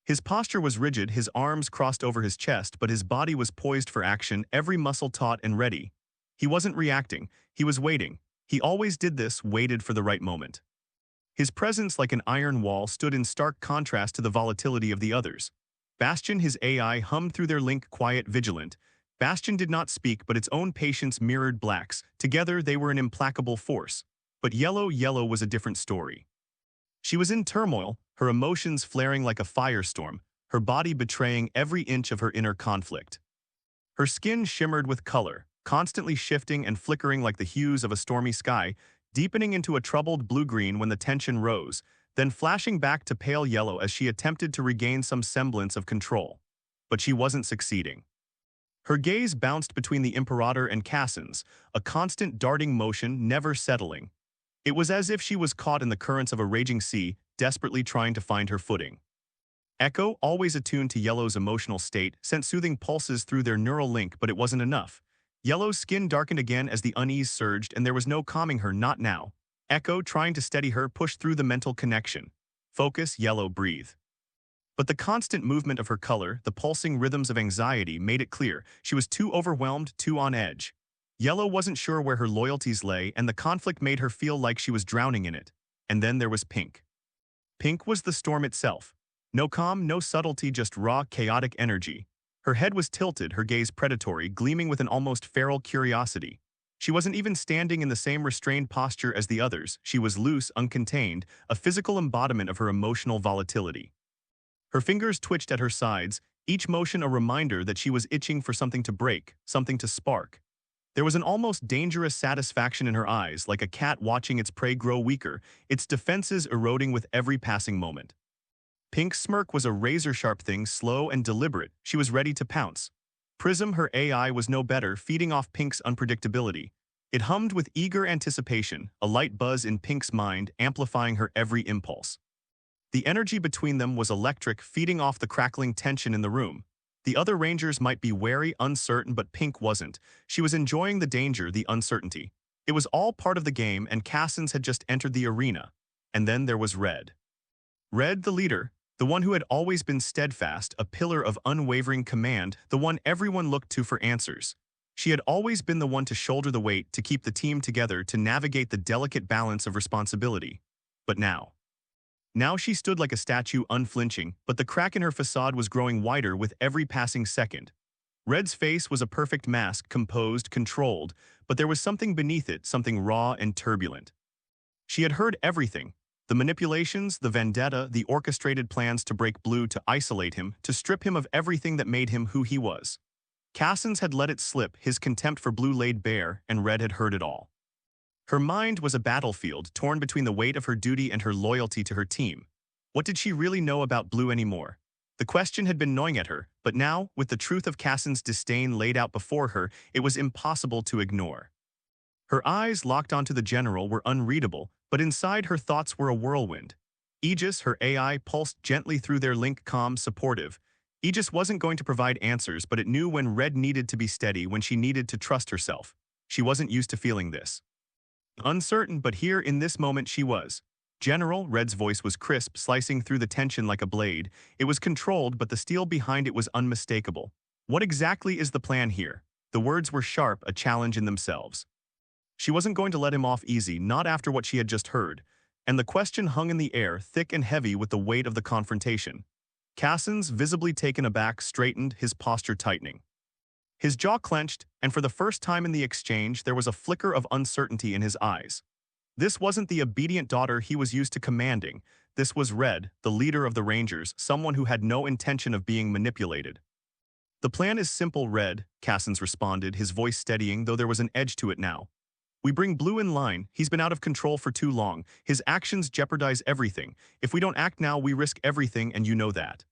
His posture was rigid, his arms crossed over his chest, but his body was poised for action, every muscle taut and ready. He wasn't reacting, he was waiting. He always did this, waited for the right moment. His presence, like an iron wall, stood in stark contrast to the volatility of the others. Bastion, his AI, hummed through their link, quiet, vigilant. Bastion did not speak, but its own patience mirrored Black's. Together, they were an implacable force. But Yellow was a different story. She was in turmoil, her emotions flaring like a firestorm, her body betraying every inch of her inner conflict. Her skin shimmered with color, constantly shifting and flickering like the hues of a stormy sky, deepening into a troubled blue-green when the tension rose, then flashing back to pale yellow as she attempted to regain some semblance of control. But she wasn't succeeding. Her gaze bounced between the Imperator and Cassins, a constant darting motion, never settling. It was as if she was caught in the currents of a raging sea, desperately trying to find her footing. Echo, always attuned to Yellow's emotional state, sent soothing pulses through their neural link, but it wasn't enough. Yellow's skin darkened again as the unease surged, and there was no calming her, not now. Echo, trying to steady her, pushed through the mental connection. Focus, Yellow, breathe. But the constant movement of her color, the pulsing rhythms of anxiety, made it clear she was too overwhelmed, too on edge. Yellow wasn't sure where her loyalties lay, and the conflict made her feel like she was drowning in it. And then there was Pink. Pink was the storm itself. No calm, no subtlety, just raw, chaotic energy. Her head was tilted, her gaze predatory, gleaming with an almost feral curiosity. She wasn't even standing in the same restrained posture as the others. She was loose, uncontained, a physical embodiment of her emotional volatility. Her fingers twitched at her sides, each motion a reminder that she was itching for something to break, something to spark. There was an almost dangerous satisfaction in her eyes, like a cat watching its prey grow weaker, its defenses eroding with every passing moment. Pink's smirk was a razor-sharp thing, slow and deliberate. She was ready to pounce. Prism, her AI, was no better, feeding off Pink's unpredictability. It hummed with eager anticipation, a light buzz in Pink's mind, amplifying her every impulse. The energy between them was electric, feeding off the crackling tension in the room. The other Rangers might be wary, uncertain, but Pink wasn't. She was enjoying the danger, the uncertainty. It was all part of the game, and Cassins had just entered the arena. And then there was Red. Red, the leader, the one who had always been steadfast, a pillar of unwavering command, the one everyone looked to for answers. She had always been the one to shoulder the weight, to keep the team together, to navigate the delicate balance of responsibility. But now she stood like a statue, unflinching, but the crack in her facade was growing wider with every passing second. Red's face was a perfect mask, composed, controlled, but there was something beneath it, something raw and turbulent. She had heard everything. The manipulations, the vendetta, the orchestrated plans to break Blue, to isolate him, to strip him of everything that made him who he was. Cassins had let it slip, his contempt for Blue laid bare, and Red had heard it all. Her mind was a battlefield, torn between the weight of her duty and her loyalty to her team. What did she really know about Blue anymore? The question had been gnawing at her, but now, with the truth of Cassins' disdain laid out before her, it was impossible to ignore. Her eyes, locked onto the general, were unreadable, but inside her thoughts were a whirlwind. Aegis, her AI, pulsed gently through their link, calm, supportive. Aegis wasn't going to provide answers, but it knew when Red needed to be steady, when she needed to trust herself. She wasn't used to feeling this. Uncertain, but here in this moment she was. General, Red's voice was crisp, slicing through the tension like a blade. It was controlled, but the steel behind it was unmistakable. What exactly is the plan here? The words were sharp, a challenge in themselves. She wasn't going to let him off easy, not after what she had just heard. And the question hung in the air, thick and heavy with the weight of the confrontation. Cassins, visibly taken aback, straightened, his posture tightening. His jaw clenched, and for the first time in the exchange, there was a flicker of uncertainty in his eyes. This wasn't the obedient daughter he was used to commanding. This was Red, the leader of the Rangers, someone who had no intention of being manipulated. "The plan is simple, Red," Cassins responded, his voice steadying, though there was an edge to it now. "We bring Blue in line. He's been out of control for too long. His actions jeopardize everything. If we don't act now, we risk everything, and you know that."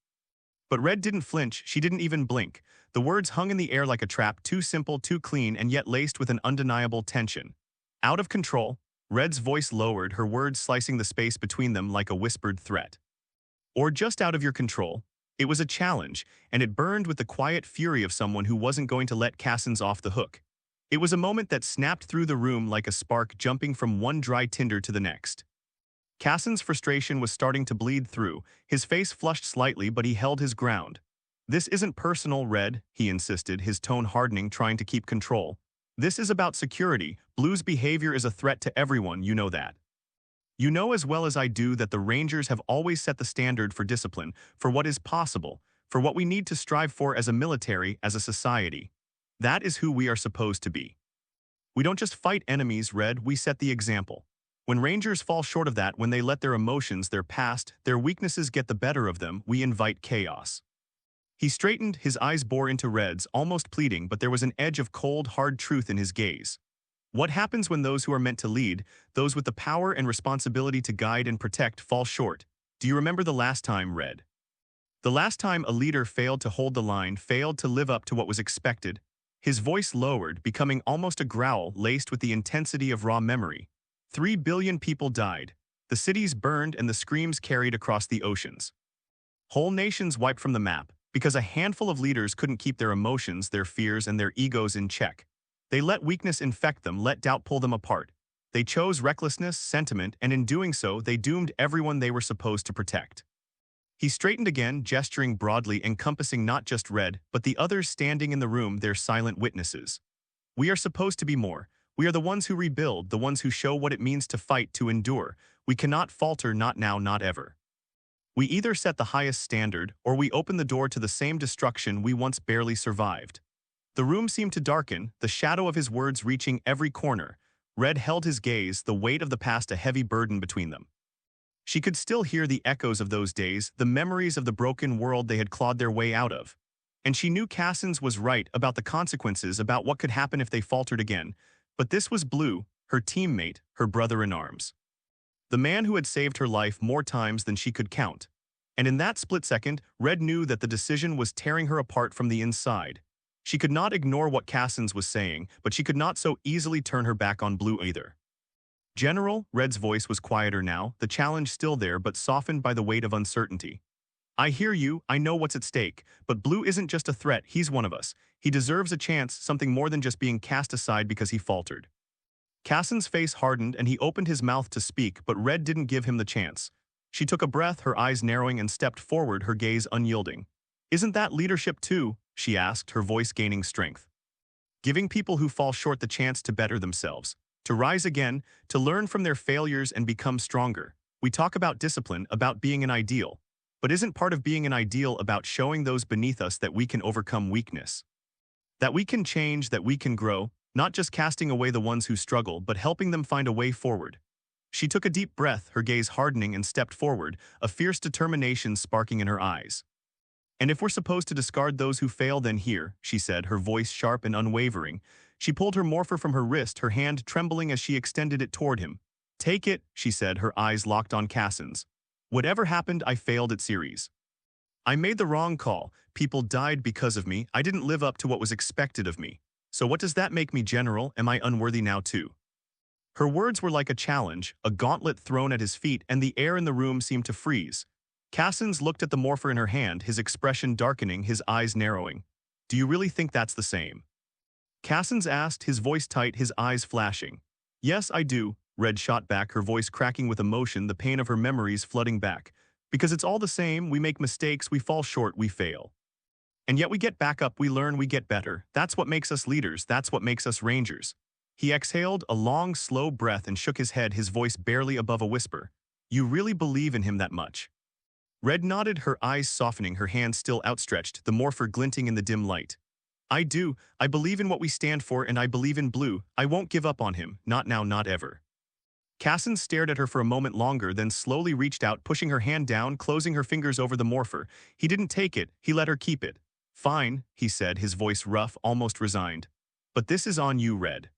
But Red didn't flinch, she didn't even blink. The words hung in the air like a trap, too simple, too clean, and yet laced with an undeniable tension. Out of control, Red's voice lowered, her words slicing the space between them like a whispered threat. Or just out of your control. It was a challenge, and it burned with the quiet fury of someone who wasn't going to let Cassins off the hook. It was a moment that snapped through the room like a spark jumping from one dry tinder to the next. Cassins' frustration was starting to bleed through. His face flushed slightly, but he held his ground. "This isn't personal, Red," he insisted, his tone hardening, trying to keep control. "This is about security. Blue's behavior is a threat to everyone, you know that. You know as well as I do that the Rangers have always set the standard for discipline, for what is possible, for what we need to strive for as a military, as a society. That is who we are supposed to be. We don't just fight enemies, Red, we set the example. When Rangers fall short of that, when they let their emotions, their past, their weaknesses get the better of them, we invite chaos." He straightened, his eyes bore into Red's, almost pleading, but there was an edge of cold, hard truth in his gaze. What happens when those who are meant to lead, those with the power and responsibility to guide and protect, fall short? Do you remember the last time, Red? The last time a leader failed to hold the line, failed to live up to what was expected? His voice lowered, becoming almost a growl laced with the intensity of raw memory. 3 billion people died. The cities burned and the screams carried across the oceans. Whole nations wiped from the map, because a handful of leaders couldn't keep their emotions, their fears, and their egos in check. They let weakness infect them, let doubt pull them apart. They chose recklessness, sentiment, and in doing so, they doomed everyone they were supposed to protect. He straightened again, gesturing broadly, encompassing not just Red, but the others standing in the room, their silent witnesses. "We are supposed to be more. We are the ones who rebuild, the ones who show what it means to fight, to endure. We cannot falter, not now, not ever. We either set the highest standard, or we open the door to the same destruction we once barely survived." The room seemed to darken, the shadow of his words reaching every corner. Red held his gaze, the weight of the past a heavy burden between them. She could still hear the echoes of those days, the memories of the broken world they had clawed their way out of. And she knew Cassins was right about the consequences, about what could happen if they faltered again. But this was Blue, her teammate, her brother-in-arms. The man who had saved her life more times than she could count. And in that split second, Red knew that the decision was tearing her apart from the inside. She could not ignore what Cassins was saying, but she could not so easily turn her back on Blue either. General, Red's voice was quieter now, the challenge still there but softened by the weight of uncertainty. I hear you, I know what's at stake, but Blue isn't just a threat, he's one of us. He deserves a chance, something more than just being cast aside because he faltered. Cassin's face hardened and he opened his mouth to speak, but Red didn't give him the chance. She took a breath, her eyes narrowing, and stepped forward, her gaze unyielding. Isn't that leadership too? She asked, her voice gaining strength. Giving people who fall short the chance to better themselves, to rise again, to learn from their failures and become stronger. We talk about discipline, about being an ideal. But isn't part of being an ideal about showing those beneath us that we can overcome weakness? That we can change, that we can grow, not just casting away the ones who struggle, but helping them find a way forward. She took a deep breath, her gaze hardening, and stepped forward, a fierce determination sparking in her eyes. And if we're supposed to discard those who fail, then here, she said, her voice sharp and unwavering. She pulled her morpher from her wrist, her hand trembling as she extended it toward him. Take it, she said, her eyes locked on Cassin's. Whatever happened, I failed at series. I made the wrong call. People died because of me. I didn't live up to what was expected of me. So what does that make me, General? Am I unworthy now too? Her words were like a challenge, a gauntlet thrown at his feet, and the air in the room seemed to freeze. Cassins looked at the morpher in her hand, his expression darkening, his eyes narrowing. Do you really think that's the same? Cassins asked, his voice tight, his eyes flashing. Yes, I do. Red shot back, her voice cracking with emotion, the pain of her memories flooding back. Because it's all the same, we make mistakes, we fall short, we fail. And yet we get back up, we learn, we get better. That's what makes us leaders, that's what makes us rangers. He exhaled a long, slow breath and shook his head, his voice barely above a whisper. You really believe in him that much? Red nodded, her eyes softening, her hand still outstretched, the morpher glinting in the dim light. I do, I believe in what we stand for, and I believe in Blue. I won't give up on him, not now, not ever. Cassin stared at her for a moment longer, then slowly reached out, pushing her hand down, closing her fingers over the morpher. He didn't take it, he let her keep it. Fine, he said, his voice rough, almost resigned. But this is on you, Red.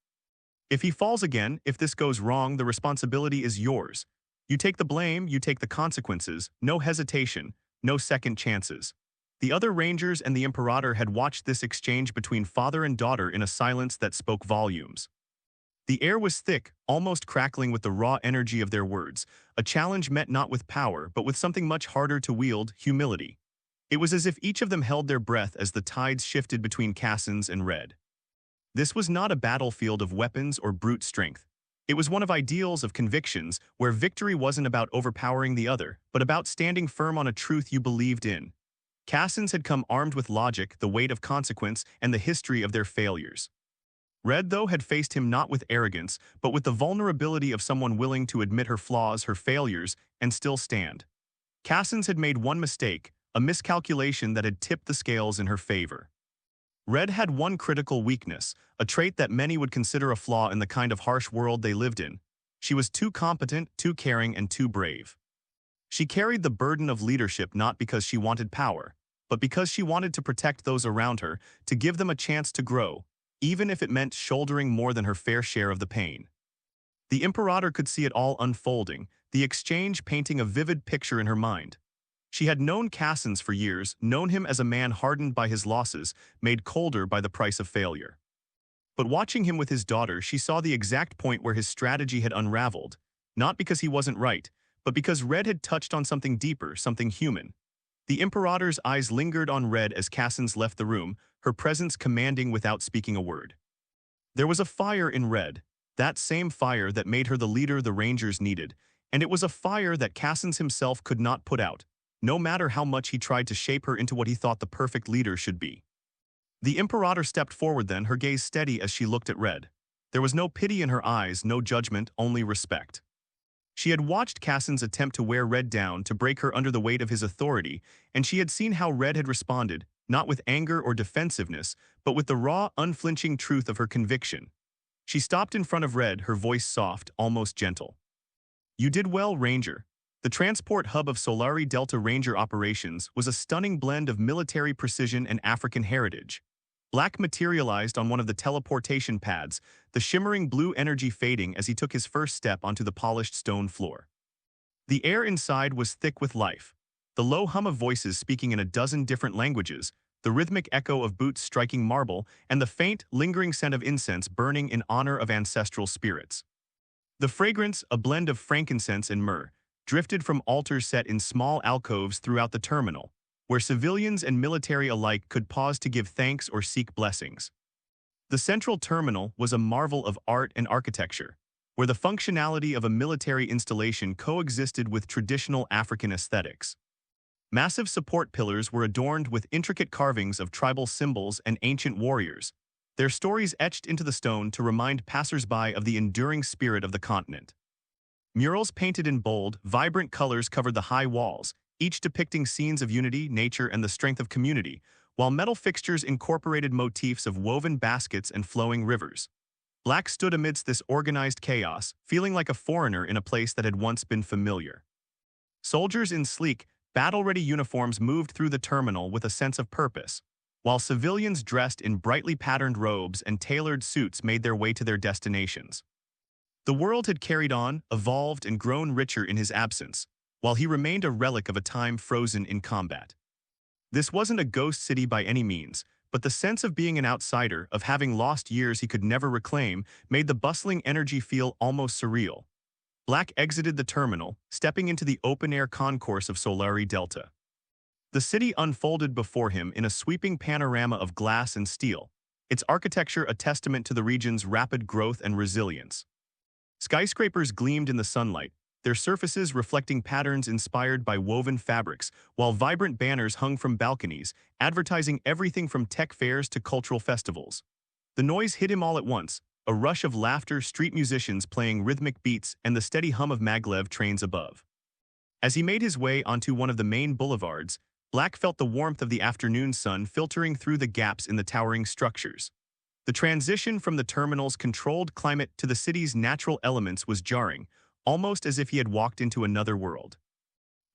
If he falls again, if this goes wrong, the responsibility is yours. You take the blame, you take the consequences, no hesitation, no second chances. The other Rangers and the Imperator had watched this exchange between father and daughter in a silence that spoke volumes. The air was thick, almost crackling with the raw energy of their words, a challenge met not with power, but with something much harder to wield, humility. It was as if each of them held their breath as the tides shifted between Cassins and Red. This was not a battlefield of weapons or brute strength. It was one of ideals, of convictions, where victory wasn't about overpowering the other, but about standing firm on a truth you believed in. Cassins had come armed with logic, the weight of consequence, and the history of their failures. Red, though, had faced him not with arrogance, but with the vulnerability of someone willing to admit her flaws, her failures, and still stand. Cassins had made one mistake, a miscalculation that had tipped the scales in her favor. Red had one critical weakness, a trait that many would consider a flaw in the kind of harsh world they lived in. She was too competent, too caring, and too brave. She carried the burden of leadership not because she wanted power, but because she wanted to protect those around her, to give them a chance to grow, even if it meant shouldering more than her fair share of the pain. The Imperator could see it all unfolding, the exchange painting a vivid picture in her mind. She had known Cassins for years, known him as a man hardened by his losses, made colder by the price of failure. But watching him with his daughter, she saw the exact point where his strategy had unraveled, not because he wasn't right, but because Red had touched on something deeper, something human. The Imperator's eyes lingered on Red as Cassins left the room, her presence commanding without speaking a word. There was a fire in Red, that same fire that made her the leader the Rangers needed, and it was a fire that Cassins himself could not put out, no matter how much he tried to shape her into what he thought the perfect leader should be. The Imperator stepped forward then, her gaze steady as she looked at Red. There was no pity in her eyes, no judgment, only respect. She had watched Cassins attempt to wear Red down, to break her under the weight of his authority, and she had seen how Red had responded, not with anger or defensiveness, but with the raw, unflinching truth of her conviction. She stopped in front of Red, her voice soft, almost gentle. You did well, Ranger. The transport hub of Solari Delta Ranger operations was a stunning blend of military precision and African heritage. Black materialized on one of the teleportation pads, the shimmering blue energy fading as he took his first step onto the polished stone floor. The air inside was thick with life. The low hum of voices speaking in a dozen different languages, the rhythmic echo of boots striking marble, and the faint, lingering scent of incense burning in honor of ancestral spirits. The fragrance, a blend of frankincense and myrrh, drifted from altars set in small alcoves throughout the terminal, where civilians and military alike could pause to give thanks or seek blessings. The central terminal was a marvel of art and architecture, where the functionality of a military installation coexisted with traditional African aesthetics. Massive support pillars were adorned with intricate carvings of tribal symbols and ancient warriors, their stories etched into the stone to remind passers-by of the enduring spirit of the continent. Murals painted in bold, vibrant colors covered the high walls, each depicting scenes of unity, nature, and the strength of community, while metal fixtures incorporated motifs of woven baskets and flowing rivers. Black stood amidst this organized chaos, feeling like a foreigner in a place that had once been familiar. Soldiers in sleek, battle-ready uniforms moved through the terminal with a sense of purpose, while civilians dressed in brightly patterned robes and tailored suits made their way to their destinations. The world had carried on, evolved, and grown richer in his absence, while he remained a relic of a time frozen in combat. This wasn't a ghost city by any means, but the sense of being an outsider, of having lost years he could never reclaim, made the bustling energy feel almost surreal. Black exited the terminal, stepping into the open-air concourse of Solari Delta. The city unfolded before him in a sweeping panorama of glass and steel, its architecture a testament to the region's rapid growth and resilience. Skyscrapers gleamed in the sunlight, their surfaces reflecting patterns inspired by woven fabrics, while vibrant banners hung from balconies, advertising everything from tech fairs to cultural festivals. The noise hit him all at once, a rush of laughter, street musicians playing rhythmic beats, and the steady hum of maglev trains above. As he made his way onto one of the main boulevards, Black felt the warmth of the afternoon sun filtering through the gaps in the towering structures. The transition from the terminal's controlled climate to the city's natural elements was jarring, almost as if he had walked into another world.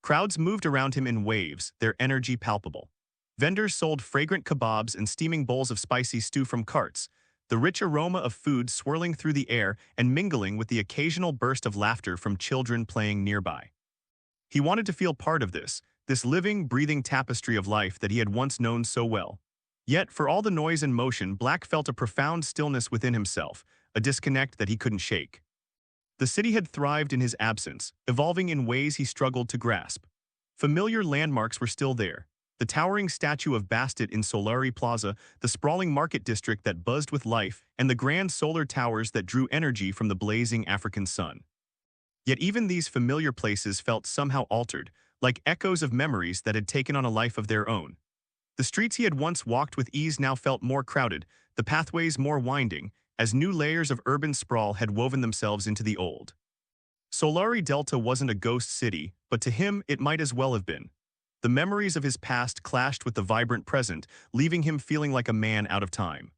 Crowds moved around him in waves, their energy palpable. Vendors sold fragrant kebabs and steaming bowls of spicy stew from carts, the rich aroma of food swirling through the air and mingling with the occasional burst of laughter from children playing nearby. He wanted to feel part of this living, breathing tapestry of life that he had once known so well. Yet, for all the noise and motion, Black felt a profound stillness within himself, a disconnect that he couldn't shake. The city had thrived in his absence, evolving in ways he struggled to grasp. Familiar landmarks were still there, the towering statue of Bastet in Solari Plaza, the sprawling market district that buzzed with life, and the grand solar towers that drew energy from the blazing African sun. Yet even these familiar places felt somehow altered, like echoes of memories that had taken on a life of their own. The streets he had once walked with ease now felt more crowded, the pathways more winding, as new layers of urban sprawl had woven themselves into the old. Solari Delta wasn't a ghost city, but to him it might as well have been. The memories of his past clashed with the vibrant present, leaving him feeling like a man out of time.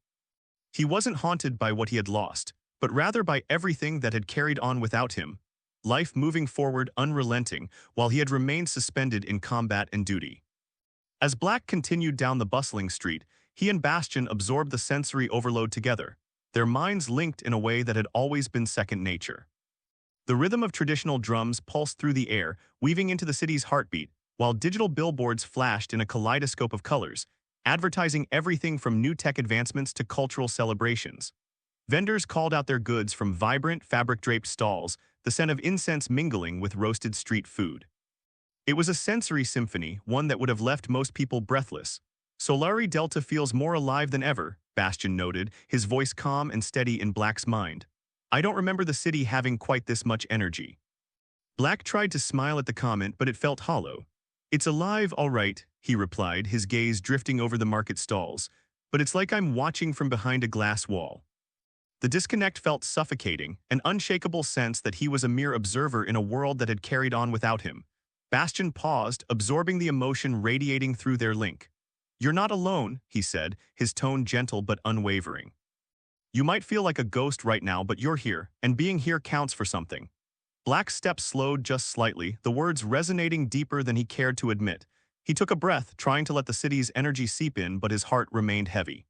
He wasn't haunted by what he had lost, but rather by everything that had carried on without him, life moving forward unrelenting while he had remained suspended in combat and duty. As Black continued down the bustling street, he and Bastion absorbed the sensory overload together, their minds linked in a way that had always been second nature. The rhythm of traditional drums pulsed through the air, weaving into the city's heartbeat, while digital billboards flashed in a kaleidoscope of colors, advertising everything from new tech advancements to cultural celebrations. Vendors called out their goods from vibrant, fabric-draped stalls, the scent of incense mingling with roasted street food. It was a sensory symphony, one that would have left most people breathless. Solari Delta feels more alive than ever, Bastion noted, his voice calm and steady in Black's mind. I don't remember the city having quite this much energy. Black tried to smile at the comment, but it felt hollow. It's alive, all right, he replied, his gaze drifting over the market stalls, but it's like I'm watching from behind a glass wall. The disconnect felt suffocating, an unshakable sense that he was a mere observer in a world that had carried on without him. Bastion paused, absorbing the emotion radiating through their link. You're not alone, he said, his tone gentle but unwavering. You might feel like a ghost right now, but you're here, and being here counts for something. Black's steps slowed just slightly, the words resonating deeper than he cared to admit. He took a breath, trying to let the city's energy seep in, but his heart remained heavy.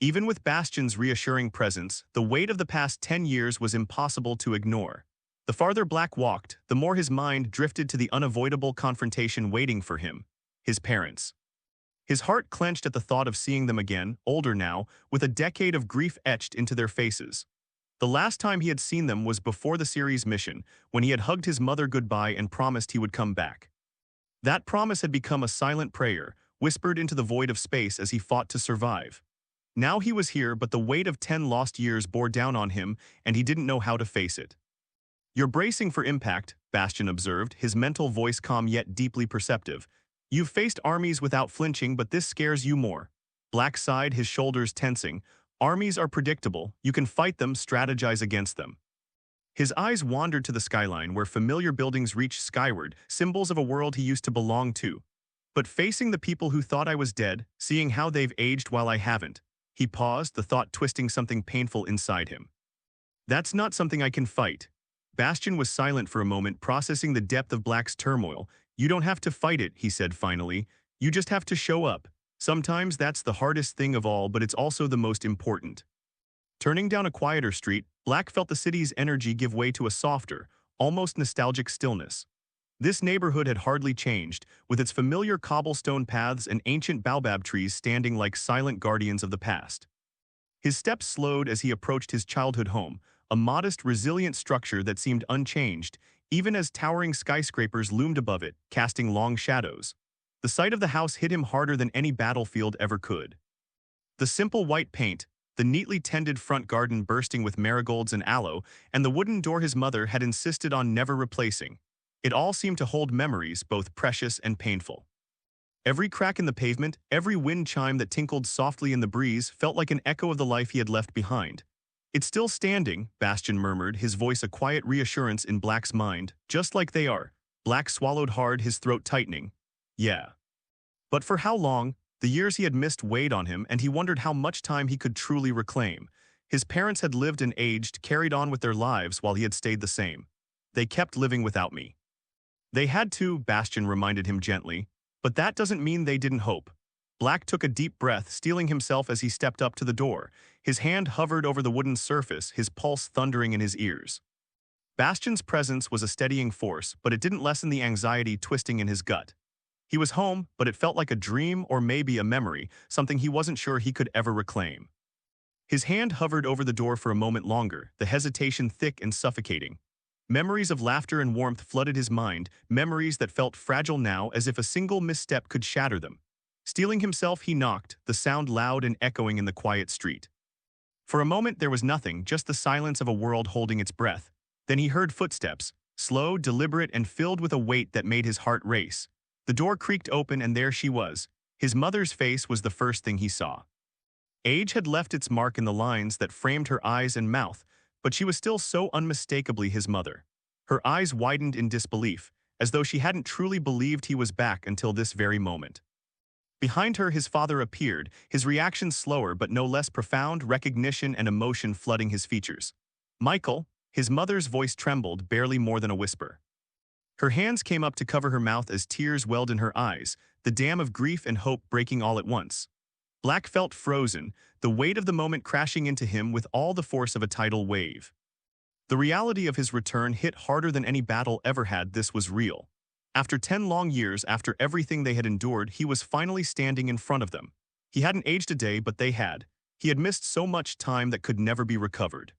Even with Bastion's reassuring presence, the weight of the past 10 years was impossible to ignore. The farther Black walked, the more his mind drifted to the unavoidable confrontation waiting for him, his parents. His heart clenched at the thought of seeing them again, older now, with a decade of grief etched into their faces. The last time he had seen them was before the series' mission, when he had hugged his mother goodbye and promised he would come back. That promise had become a silent prayer, whispered into the void of space as he fought to survive. Now he was here, but the weight of 10 lost years bore down on him, and he didn't know how to face it. "You're bracing for impact," Bastion observed, his mental voice calm yet deeply perceptive. "You've faced armies without flinching, but this scares you more." Black sighed, his shoulders tensing. "Armies are predictable. You can fight them, strategize against them." His eyes wandered to the skyline, where familiar buildings reached skyward, symbols of a world he used to belong to. "But facing the people who thought I was dead, seeing how they've aged while I haven't." He paused, the thought twisting something painful inside him. "That's not something I can fight." Bastion was silent for a moment, processing the depth of Black's turmoil. "You don't have to fight it," he said finally. "You just have to show up. Sometimes that's the hardest thing of all, but it's also the most important." Turning down a quieter street, Black felt the city's energy give way to a softer, almost nostalgic stillness. This neighborhood had hardly changed, with its familiar cobblestone paths and ancient baobab trees standing like silent guardians of the past. His steps slowed as he approached his childhood home, a modest, resilient structure that seemed unchanged, even as towering skyscrapers loomed above it, casting long shadows. The sight of the house hit him harder than any battlefield ever could. The simple white paint, the neatly tended front garden bursting with marigolds and aloe, and the wooden door his mother had insisted on never replacing. It all seemed to hold memories, both precious and painful. Every crack in the pavement, every wind chime that tinkled softly in the breeze felt like an echo of the life he had left behind. "It's still standing," Bastion murmured, his voice a quiet reassurance in Black's mind. "Just like they are." Black swallowed hard, his throat tightening. "Yeah." But for how long? The years he had missed weighed on him, and he wondered how much time he could truly reclaim. His parents had lived and aged, carried on with their lives while he had stayed the same. "They kept living without me." "They had to," Bastion reminded him gently. "But that doesn't mean they didn't hope." Black took a deep breath, steeling himself as he stepped up to the door. His hand hovered over the wooden surface, his pulse thundering in his ears. Bastion's presence was a steadying force, but it didn't lessen the anxiety twisting in his gut. He was home, but it felt like a dream or maybe a memory, something he wasn't sure he could ever reclaim. His hand hovered over the door for a moment longer, the hesitation thick and suffocating. Memories of laughter and warmth flooded his mind, memories that felt fragile now, as if a single misstep could shatter them. Steeling himself, he knocked, the sound loud and echoing in the quiet street. For a moment there was nothing, just the silence of a world holding its breath. Then he heard footsteps, slow, deliberate, and filled with a weight that made his heart race. The door creaked open, and there she was. His mother's face was the first thing he saw. Age had left its mark in the lines that framed her eyes and mouth, but she was still so unmistakably his mother. Her eyes widened in disbelief, as though she hadn't truly believed he was back until this very moment. Behind her, his father appeared, his reaction slower but no less profound, recognition and emotion flooding his features. "Michael," his mother's voice trembled, barely more than a whisper. Her hands came up to cover her mouth as tears welled in her eyes, the dam of grief and hope breaking all at once. Black felt frozen, the weight of the moment crashing into him with all the force of a tidal wave. The reality of his return hit harder than any battle ever had. This was real. After 10 long years, after everything they had endured, he was finally standing in front of them. He hadn't aged a day, but they had. He had missed so much time that could never be recovered.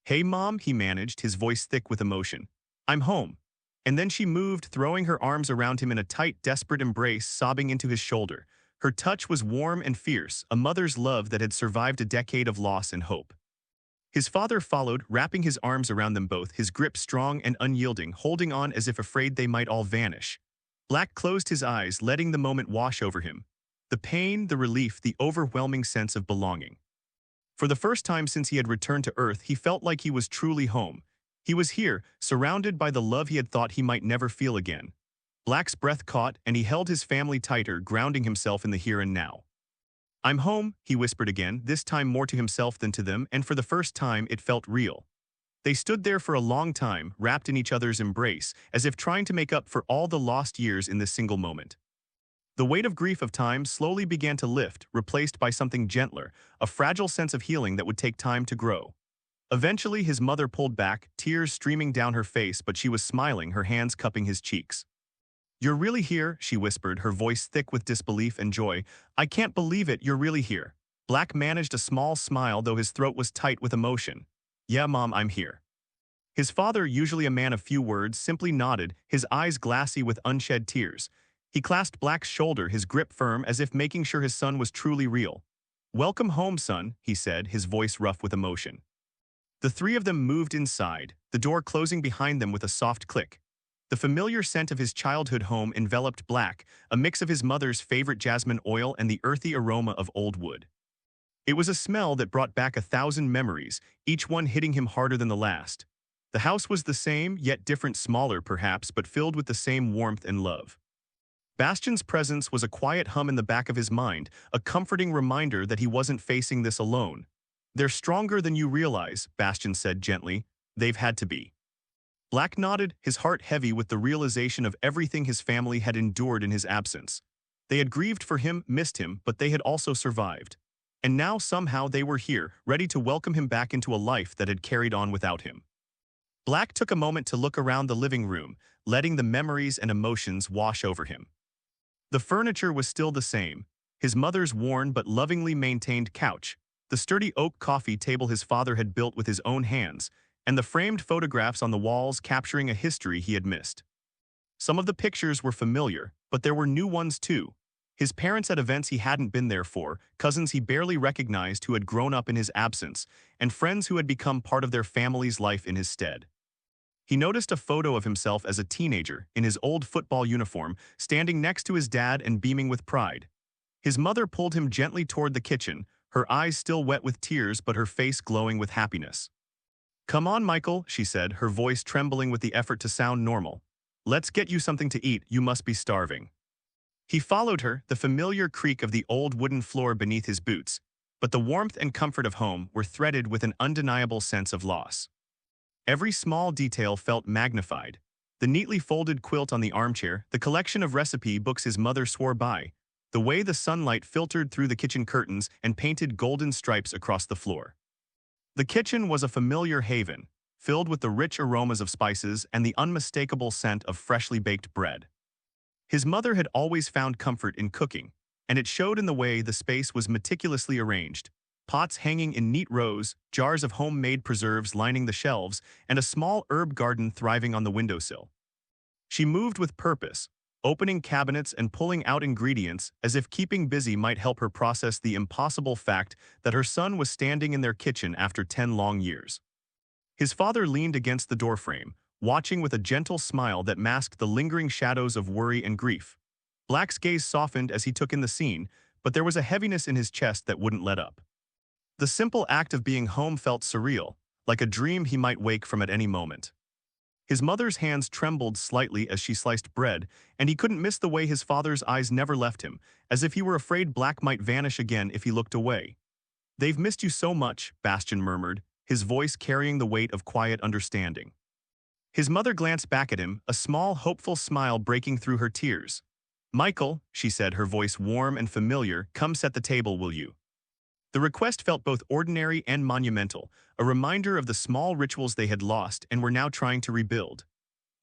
"Hey, Mom," he managed, his voice thick with emotion. "I'm home." And then she moved, throwing her arms around him in a tight, desperate embrace, sobbing into his shoulder. Her touch was warm and fierce, a mother's love that had survived a decade of loss and hope. His father followed, wrapping his arms around them both, his grip strong and unyielding, holding on as if afraid they might all vanish. Black closed his eyes, letting the moment wash over him. The pain, the relief, the overwhelming sense of belonging. For the first time since he had returned to Earth, he felt like he was truly home. He was here, surrounded by the love he had thought he might never feel again. Black's breath caught, and he held his family tighter, grounding himself in the here and now. "I'm home," he whispered again, this time more to himself than to them, and for the first time it felt real. They stood there for a long time, wrapped in each other's embrace, as if trying to make up for all the lost years in this single moment. The weight of grief of time slowly began to lift, replaced by something gentler, a fragile sense of healing that would take time to grow. Eventually, his mother pulled back, tears streaming down her face, but she was smiling, her hands cupping his cheeks. "You're really here," she whispered, her voice thick with disbelief and joy. "I can't believe it, you're really here." Black managed a small smile, though his throat was tight with emotion. "Yeah, Mom, I'm here." His father, usually a man of few words, simply nodded, his eyes glassy with unshed tears. He clasped Black's shoulder, his grip firm, as if making sure his son was truly real. "Welcome home, son," he said, his voice rough with emotion. The three of them moved inside, the door closing behind them with a soft click. The familiar scent of his childhood home enveloped Black, a mix of his mother's favorite jasmine oil and the earthy aroma of old wood. It was a smell that brought back 1,000 memories, each one hitting him harder than the last. The house was the same, yet different, smaller perhaps, but filled with the same warmth and love. Bastian's presence was a quiet hum in the back of his mind, a comforting reminder that he wasn't facing this alone. "They're stronger than you realize," Bastian said gently. "They've had to be." Black nodded, his heart heavy with the realization of everything his family had endured in his absence. They had grieved for him, missed him, but they had also survived. And now somehow they were here, ready to welcome him back into a life that had carried on without him. Black took a moment to look around the living room, letting the memories and emotions wash over him. The furniture was still the same, his mother's worn but lovingly maintained couch, the sturdy oak coffee table his father had built with his own hands, and the framed photographs on the walls capturing a history he had missed. Some of the pictures were familiar, but there were new ones too. His parents at events he hadn't been there for, cousins he barely recognized who had grown up in his absence, and friends who had become part of their family's life in his stead. He noticed a photo of himself as a teenager, in his old football uniform, standing next to his dad and beaming with pride. His mother pulled him gently toward the kitchen, her eyes still wet with tears but her face glowing with happiness. "Come on, Michael," she said, her voice trembling with the effort to sound normal. "Let's get you something to eat, you must be starving." He followed her, the familiar creak of the old wooden floor beneath his boots, but the warmth and comfort of home were threaded with an undeniable sense of loss. Every small detail felt magnified. The neatly folded quilt on the armchair, the collection of recipe books his mother swore by, the way the sunlight filtered through the kitchen curtains and painted golden stripes across the floor. The kitchen was a familiar haven, filled with the rich aromas of spices and the unmistakable scent of freshly baked bread. His mother had always found comfort in cooking, and it showed in the way the space was meticulously arranged. Pots hanging in neat rows, jars of homemade preserves lining the shelves, and a small herb garden thriving on the windowsill. She moved with purpose, opening cabinets and pulling out ingredients as if keeping busy might help her process the impossible fact that her son was standing in their kitchen after 10 long years. His father leaned against the doorframe, watching with a gentle smile that masked the lingering shadows of worry and grief. Black's gaze softened as he took in the scene, but there was a heaviness in his chest that wouldn't let up. The simple act of being home felt surreal, like a dream he might wake from at any moment. His mother's hands trembled slightly as she sliced bread, and he couldn't miss the way his father's eyes never left him, as if he were afraid Black might vanish again if he looked away. "They've missed you so much," Bastian murmured, his voice carrying the weight of quiet understanding. His mother glanced back at him, a small, hopeful smile breaking through her tears. "Michael," she said, her voice warm and familiar, "come set the table, will you?" The request felt both ordinary and monumental, a reminder of the small rituals they had lost and were now trying to rebuild.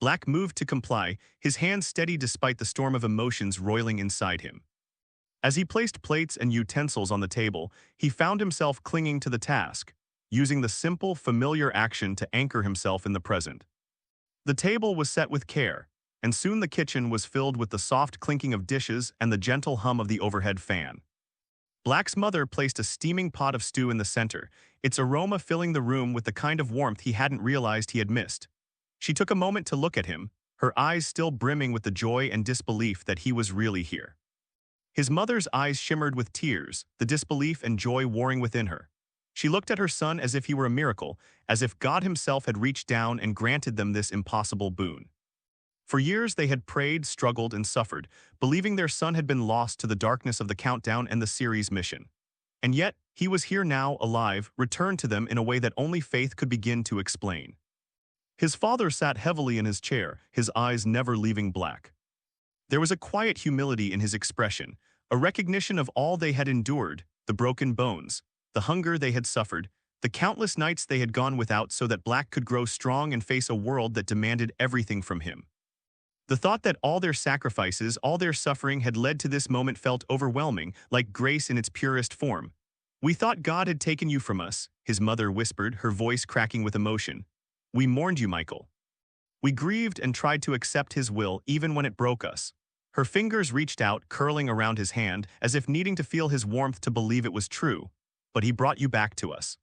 Black moved to comply, his hands steady despite the storm of emotions roiling inside him. As he placed plates and utensils on the table, he found himself clinging to the task, using the simple, familiar action to anchor himself in the present. The table was set with care, and soon the kitchen was filled with the soft clinking of dishes and the gentle hum of the overhead fan. Black's mother placed a steaming pot of stew in the center, its aroma filling the room with the kind of warmth he hadn't realized he had missed. She took a moment to look at him, her eyes still brimming with the joy and disbelief that he was really here. His mother's eyes shimmered with tears, the disbelief and joy warring within her. She looked at her son as if he were a miracle, as if God himself had reached down and granted them this impossible boon. For years they had prayed, struggled, and suffered, believing their son had been lost to the darkness of the countdown and the series mission. And yet, He was here now, alive, returned to them in a way that only faith could begin to explain. His father sat heavily in his chair, his eyes never leaving Black. There was a quiet humility in his expression, a recognition of all they had endured, the broken bones, the hunger they had suffered, the countless nights they had gone without so that Black could grow strong and face a world that demanded everything from him. The thought that all their sacrifices, all their suffering had led to this moment felt overwhelming, like grace in its purest form. "We thought God had taken you from us," his mother whispered, her voice cracking with emotion. "We mourned you, Michael. We grieved and tried to accept his will even when it broke us." Her fingers reached out, curling around his hand, as if needing to feel his warmth to believe it was true. "But he brought you back to us.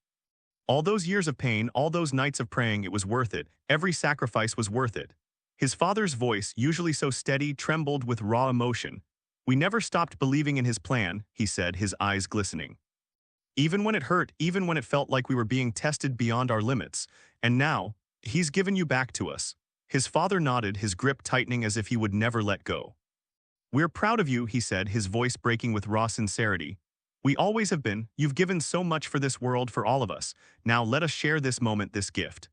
All those years of pain, all those nights of praying, it was worth it. Every sacrifice was worth it." His father's voice, usually so steady, trembled with raw emotion. "We never stopped believing in his plan," he said, his eyes glistening. "Even when it hurt, even when it felt like we were being tested beyond our limits. And now, he's given you back to us." His father nodded, his grip tightening as if he would never let go. "We're proud of you," he said, his voice breaking with raw sincerity. "We always have been. You've given so much for this world, for all of us. Now let us share this moment, this gift."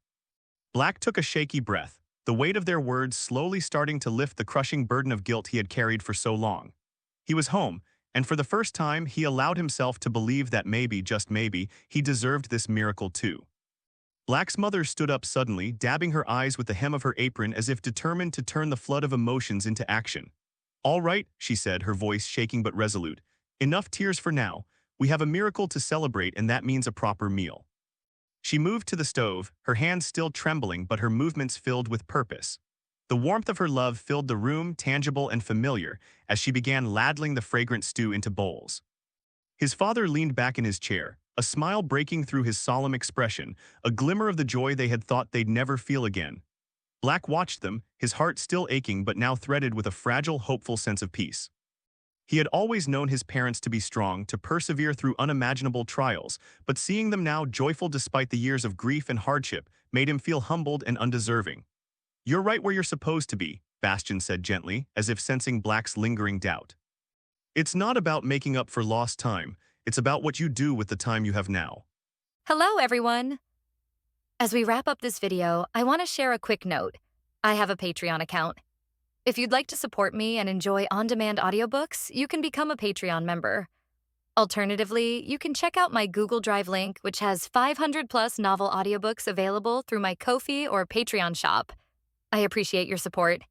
Black took a shaky breath, the weight of their words slowly starting to lift the crushing burden of guilt he had carried for so long. He was home, and for the first time he allowed himself to believe that maybe, just maybe, he deserved this miracle too. Black's mother stood up suddenly, dabbing her eyes with the hem of her apron as if determined to turn the flood of emotions into action. "All right," she said, her voice shaking but resolute. "Enough tears for now. We have a miracle to celebrate, and that means a proper meal." She moved to the stove, her hands still trembling but her movements filled with purpose. The warmth of her love filled the room, tangible and familiar, as she began ladling the fragrant stew into bowls. His father leaned back in his chair, a smile breaking through his solemn expression, a glimmer of the joy they had thought they'd never feel again. Black watched them, his heart still aching but now threaded with a fragile, hopeful sense of peace. He had always known his parents to be strong, to persevere through unimaginable trials, but seeing them now joyful despite the years of grief and hardship made him feel humbled and undeserving. "You're right where you're supposed to be," Bastian said gently, as if sensing Black's lingering doubt. "It's not about making up for lost time, it's about what you do with the time you have now." Hello, everyone! As we wrap up this video, I want to share a quick note. I have a Patreon account. If you'd like to support me and enjoy on-demand audiobooks, you can become a Patreon member. Alternatively, you can check out my Google Drive link, which has 500+ novel audiobooks available through my Ko-fi or Patreon shop. I appreciate your support.